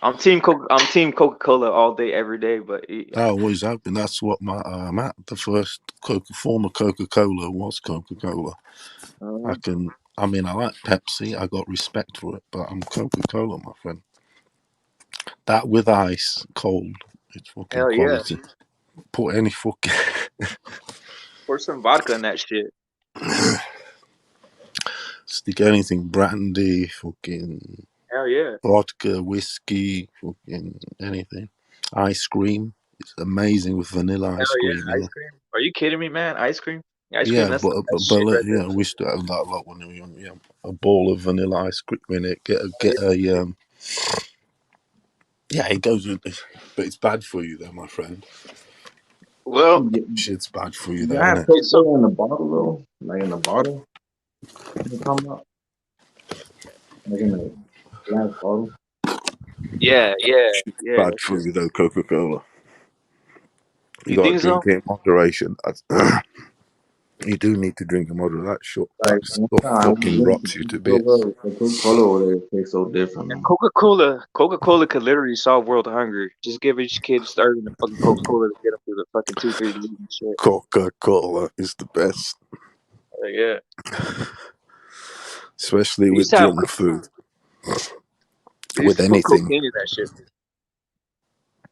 I'm team Coca-Cola all day, every day. But I always have been. That's what I'm at. The first form of Coca-Cola was Coca-Cola. I mean, I like Pepsi. I got respect for it, but I'm Coca-Cola, my friend. That with ice, cold, it's fucking hell yeah, quality. Put any fucking pour some vodka in that shit. stick anything, brandy, fucking Hell yeah. vodka, whiskey, fucking anything. Ice cream. It's amazing with vanilla Hell ice cream yeah, in ice it. cream. Are you kidding me, man? Ice cream? Ice cream, Yeah, that's the best but shit right there. yeah, we used to have that a lot when we were young. Yeah, a ball of vanilla ice cream in it. Yeah, it goes with, but it's bad for you, though, my friend. Well, Shit's bad for you, You though, have isn't it? Coca-Cola in a bottle, though? Like in a bottle? You know what I'm talking about? Like in a glass bottle? Yeah, Shit's yeah. bad for you, though, Coca-Cola. You You got to think drink so? it in moderation. You do need to drink in moderation. That Like, stuff sometimes when fucking you drink rots you to bits. the Coca-Cola over there tastes so different, And man. Coca-Cola could literally solve world hunger. Just give each kid starting a fucking Coca-Cola to get them through the fucking 2, 3 days and shit. Coca-Cola is the best, Yeah. especially They used with to have, junk food. they used With to put anything. cocaine in that shit.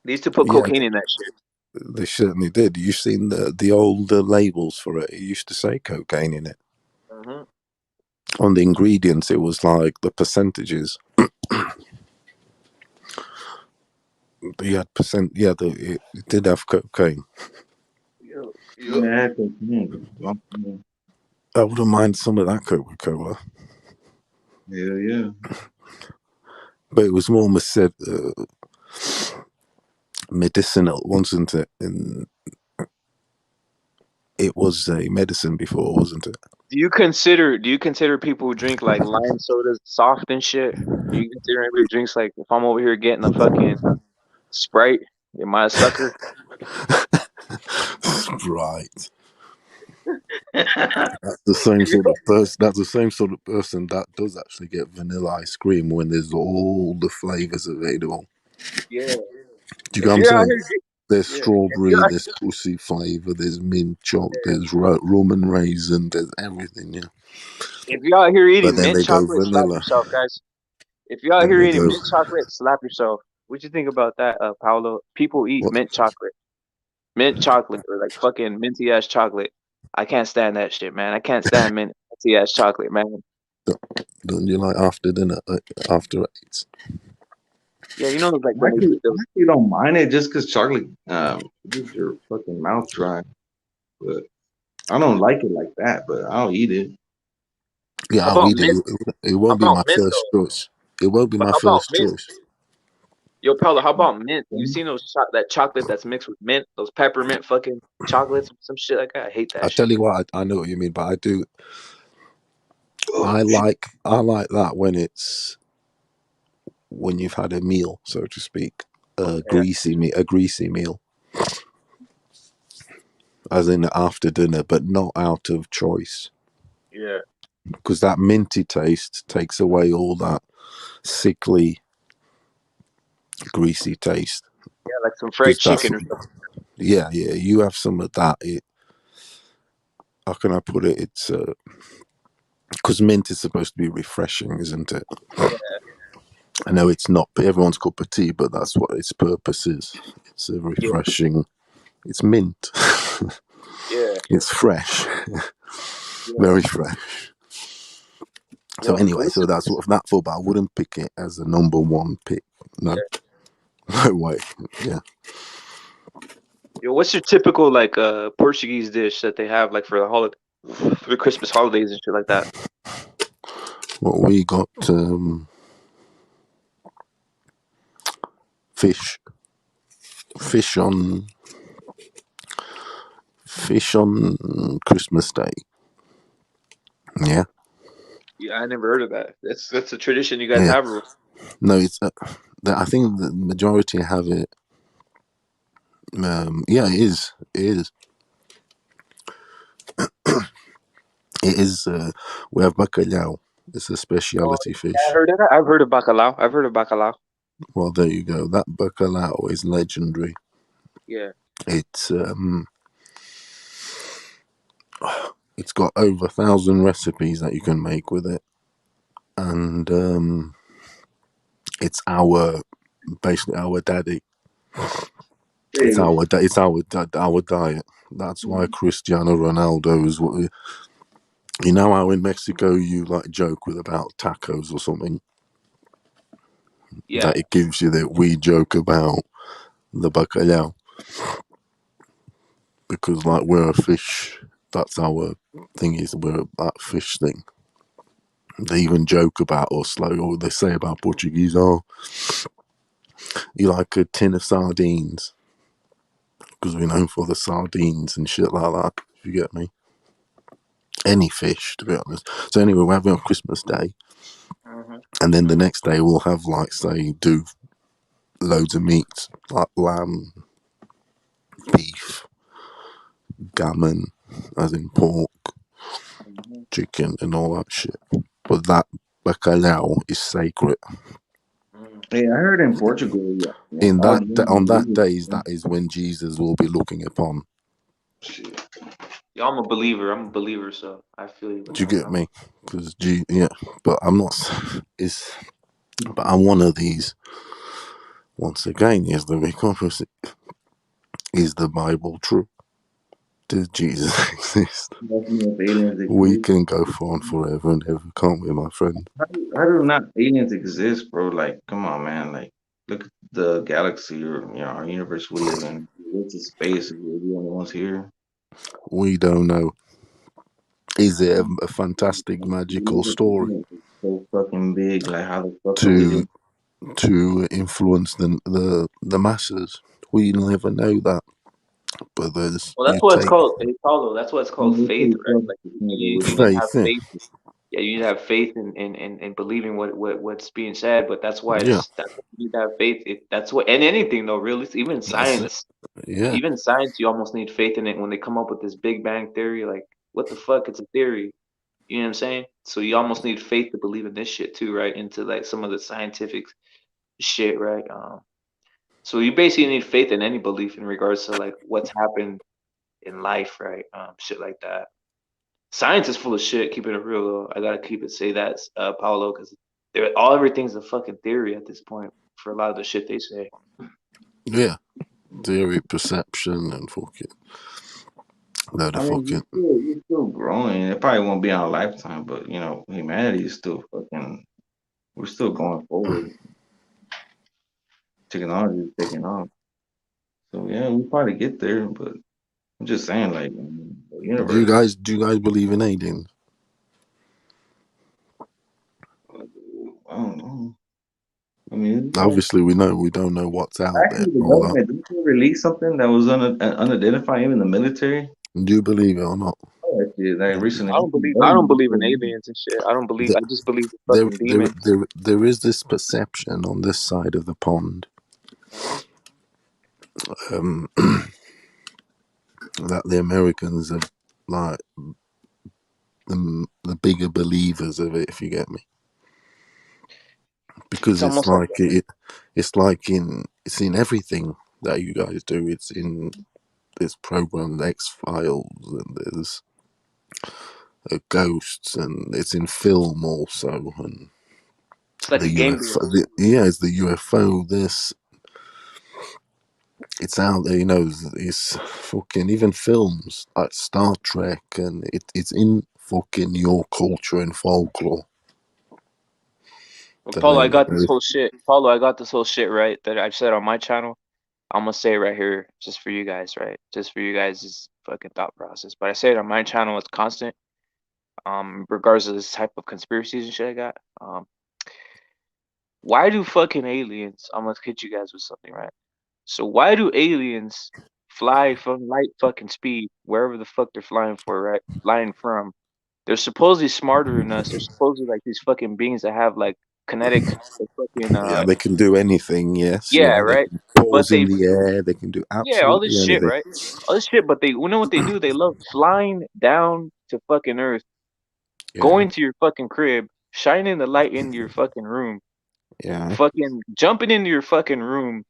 They used to put Yeah, cocaine in that shit. they certainly did. You've seen the old labels for it. It used to say cocaine in it. Mm-hmm. On the ingredients, it was like the percentages. You had percent. Yeah, it did have cocaine. Yeah, cocaine. I wouldn't mind some of that Coca-Cola, Yeah. but it was more medicinal, wasn't it? And it was a medicine before, wasn't it? Do you consider people who drink like lime sodas soft and shit? Do you consider anybody who drinks like if I'm over here getting a fucking Sprite, am I a sucker? Right. That's the same sort of person. That's the same sort of person that does actually get vanilla ice cream when there's all the flavors available. Yeah. Do you get what I'm saying? There's Yeah. strawberry, there's pussy flavor, there's mint choc, there's rum and raisin, there's everything. Yeah. If you're out here But eating then mint they go chocolate, slap vanilla. yourself, guys. If you're out Then here they eating go. mint chocolate, slap yourself. What you think about that, Paolo? People eat What? mint chocolate, or like fucking minty ass chocolate. I can't stand that shit, man. I can't stand minty ass chocolate, man. Don't you like after dinner, after 8? Yeah, you know, like I when they actually, put those. I actually don't mind it just because chocolate gives your fucking mouth dry. But I don't like it like that. But I'll eat it. Yeah, How I'll about eat it. mint? It How won't be about my mint first though? choice. It won't be But my how about first mint? choice. Yo, Paolo, how about mint? You seen that chocolate that's mixed with mint? Those peppermint fucking chocolates, some shit like that. I hate I that tell shit. you what, I know what you mean, but I do. I like that when you've had a meal, so to speak, a Yeah, greasy meal, as in after dinner, but not out of choice, yeah, because that minty taste takes away all that sickly, greasy taste. yeah, like some fried Because that's chicken or something. yeah, you have some of that. How can I put it? It's because mint is supposed to be refreshing, isn't it? Yeah, I know it's not everyone's cup of tea, but that's what its purpose is. It's a yeah, refreshing. It's mint. yeah, It's fresh, yeah. very fresh. So Yo, anyway, so that's what that for. But I wouldn't pick it as a number one pick. No, yeah. no way. Yeah. Yo, what's your typical like Portuguese dish that they have like for the holiday, for the Christmas holidays and shit like that? Well, we got fish, fish on fish on Christmas Day. Yeah. Yeah, I never heard of that. That's a tradition you guys Yeah. have. Or... No, it's. I think the majority have it. Yeah, it is. It is. It is. We have bacalhau. It's a Oh, speciality yeah, I fish. heard of that. I've heard of bacalao. I've heard of bacalao. Well, there you go. That bacalhau is legendary. Yeah, It's it's got over 1,000 recipes that you can make with it, and it's basically our daddy. There you go. Our diet. That's why Cristiano Ronaldo is what. You know how in Mexico you like joke with about tacos or something, yeah. that it gives you that we joke about the bacalhau because like we're a fish. That's our thing, is we're that fish thing. They even joke about us, like, or they say about Portuguese, oh, you like a tin of sardines, because we're known for the sardines and shit like that, if you get me. Any fish, to be honest. So anyway, we're having on Christmas Day, Hmm. and then the next day we'll have, like, say, do loads of meats, like lamb, beef, gammon, as in pork, Hmm. chicken, and all that shit. But that bacalhau is sacred. Hey, I heard in Portugal, yeah, In all that on that games days, that is when Jesus will be looking upon. Yo, I'm a believer. I'm a believer, so I feel you with Do you that, get bro. me? Because yeah, but I'm not. Is but I'm one of these. Once again, is the controversy: is the Bible true? Does Jesus exist? if aliens We exist. can go on forever and ever, can't we, my friend? How do not aliens exist, bro? Like, come on, man. Like, look at the galaxy or our universe we live in. What's the space? We're the only ones here. We don't know. Is it a fantastic, magical story It's so fucking big. Like, how the fuck are we to doing? influence the masses? We never know that, but there's Well, you that's what it's take called. Hey, Paulo, that's what it's called, We're faith, pretty right? close Like to saying that you we're need to have faith in. faith. Yeah, you need to have faith in believing what's being said. But that's why Yeah, that's what you need to have faith. That's what, and anything though, really, even that's it. science. Yeah, Even science, you almost need faith in it when they come up with this Big Bang theory. Like, what the fuck? It's a theory. You know what I'm saying? So you almost need faith to believe in this shit too, right? Into like some of the scientific shit, right? So you basically need faith in any belief in regards to like what's happened in life, right? Shit like that. Science is full of shit. Keeping it real though, I gotta keep it say that, Paulo, because everything's a fucking theory at this point for a lot of the shit they say. Yeah, theory, perception, and fucking. I mean, you're still growing. It probably won't be in our lifetime, but you know, humanity is still fucking. We're still going forward. Technology is taking off. So yeah, we'll probably get there, but I'm just saying, like, the universe. Do you guys believe in aliens? I don't know. I mean, Obviously, we don't know what's out there. actually, the All that. government didn't they release something that was unidentified, even the military. Do you believe it or not? Oh, actually, like recently, I don't believe in aliens and shit. I just believe in fucking demons. There is this perception on this side of the pond that the Americans are like the bigger believers of it, if you get me, because It's almost like it's in everything that you guys do. It's in this program, X-Files, and there's ghosts, and it's in film also, and it's like a the game UFO. It's the UFO. It's out there, you know. It's fucking even films like Star Trek, and it's in fucking your culture and folklore. Paulo, I got this whole shit. Paulo, I got this whole shit right that I've said on my channel. I'm gonna say it right here, just for you guys, right? Just for you guys' fucking thought process. But I say it on my channel. It's constant. Regardless of this type of conspiracies and shit I got. Why do fucking aliens? I'm gonna hit you guys with something, right? So why do aliens fly from light fucking speed wherever the fuck they're flying for, right? Flying from. They're supposedly smarter than us. They're supposedly like these fucking beings that have like kinetic, fucking Yeah, they can do anything. Yes, yeah, yeah, they right. can But pause in they the air. They can do yeah, all this absolutely shit, anything. right? All this shit, but you know what they do? They love flying down to fucking Earth, Yeah, going to your fucking crib, shining the light into your fucking room, yeah. fucking jumping into your fucking room,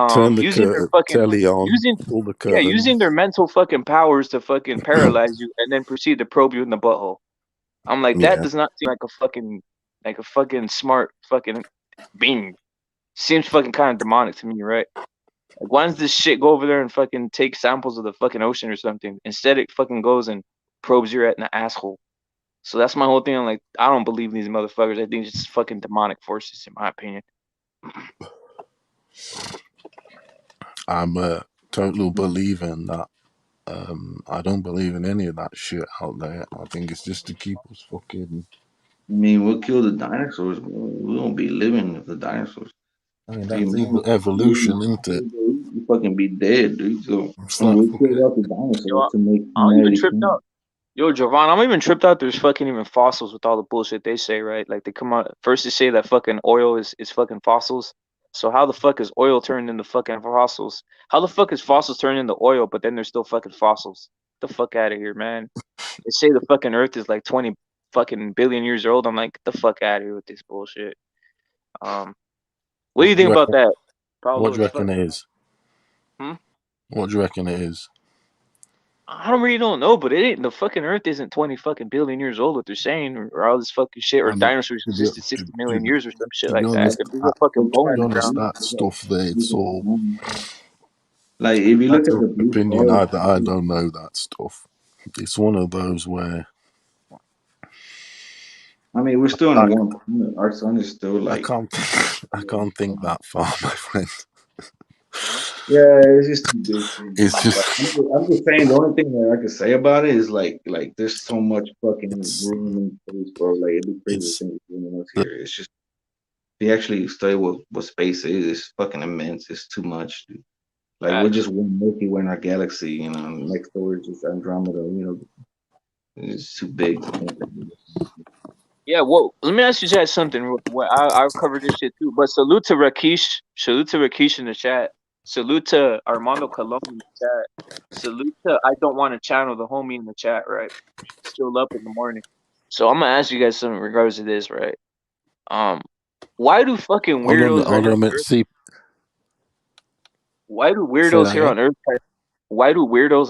Turn the using their fucking telly on, using pull the yeah, curtain. using their mental fucking powers to fucking paralyze you and then proceed to probe you in the butthole. I'm like, that Yeah, does not seem like a fucking smart fucking being. Seems fucking kind of demonic to me, right? Like, why does this shit go over there and fucking take samples of the fucking ocean or something? Instead, it fucking goes and probes you right in the asshole. So that's my whole thing. I'm like, I don't believe in these motherfuckers. I think it's just fucking demonic forces, in my opinion. I'm a total believer in that. I don't believe in any of that shit out there. I think it's just to keep us fucking. I mean, we'll kill the dinosaurs. We won't be living if the dinosaurs. I mean, that's Humanity, evolution, isn't it? you fucking be dead, dude. So It's and like we killed fucking. off the Yo, dinosaurs to make I'm even humanity. tripped out. Yo, Jovan, I'm even tripped out. There's fucking even fossils with all the bullshit they say, right? Like they come out first to say that fucking oil is fucking fossils. So how the fuck is oil turned into fucking fossils? How the fuck is fossils turned into oil, but then they're still fucking fossils? Get the fuck out of here, man. They say the fucking Earth is like 20 fucking billion years old. I'm like, get the fuck out of here with this bullshit. What do you What do think you about reckon? that, What Pablo? do you It's reckon it fucking. is? Hmm? What do you reckon it is? I don't know, but it ain't the fucking Earth isn't 20 fucking billion years old. What they're saying, or all this fucking shit, or I mean, dinosaurs existed 60 million to, years or some shit to be like that. honest, If there's a fucking bone to in be the honest, ground, that stuff there, it's all. Like if you look That's at an the blue opinion. stars, I don't know that stuff. It's one of those where I mean, we're still in a I, warm planet. Our sun is still like. I can't think that far, my friend. Yeah, it's just too big. It's Like, just I'm just saying. The only thing that I could say about it is like there's so much fucking room and space, bro. Like it'd be crazy to it's think of anyone else here. It's just if you actually study what space is, it's fucking immense. It's too much, dude. Like we're facts. just one Milky Way in our galaxy, you know. Next door is just Andromeda, you know. It's too big to think of. Yeah, well, let me ask you guys something. Well, I've covered this shit too, but salute to Rakesh. Salute to Rakesh in the chat. Salute to Armando Colon in the chat. Salute to I don't want to channel the homie in the chat, right? Still up in the morning. So I'm gonna ask you guys something in regards to this, right? Um, why do fucking hold on, weirdos that have a minute. birth? See, Why do Say weirdos that here again.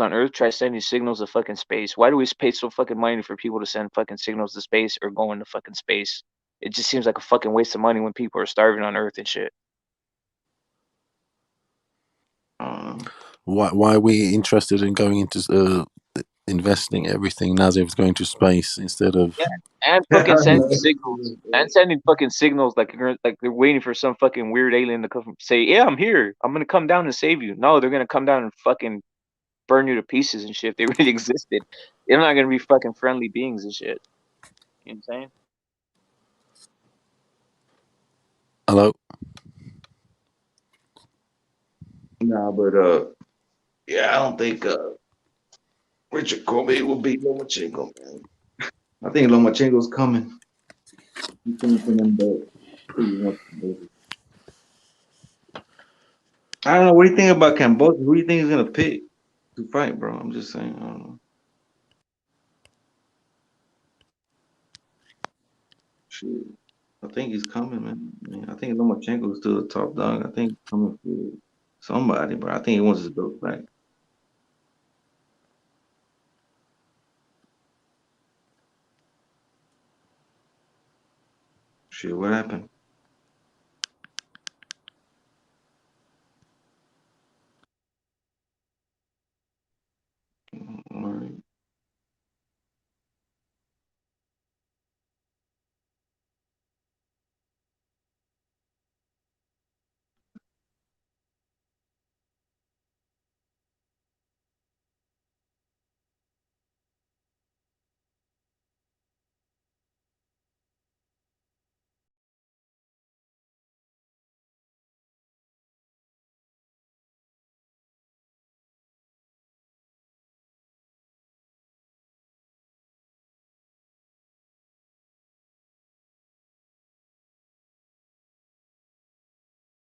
on Earth try sending signals to fucking space? Why do we pay so fucking money for people to send fucking signals to space or go into fucking space? It just seems like a fucking waste of money when people are starving on Earth and shit. Why are we interested in going into investing everything now that it's going to space instead of? Yeah, and fucking sending signals, and sending fucking signals like they're waiting for some fucking weird alien to come say, "Yeah, I'm here. I'm gonna come down and save you." No, they're gonna come down and fucking burn you to pieces and shit. If they really existed, they're not gonna be fucking friendly beings and shit. You know what I'm saying? Hello. Nah, but yeah, I don't think Richard Kobe will beat Lomachenko, man. I think Lomachenko's coming. He's coming from them belts. I don't know. What do you think about Kambosos? Who do you think he's gonna pick to fight, bro? I'm just saying. I don't know. Shit. I think he's coming, man. I think Lomachenko's still a top dog. I think he's coming for somebody, bro. I think he wants his belt back. Shit, what happened?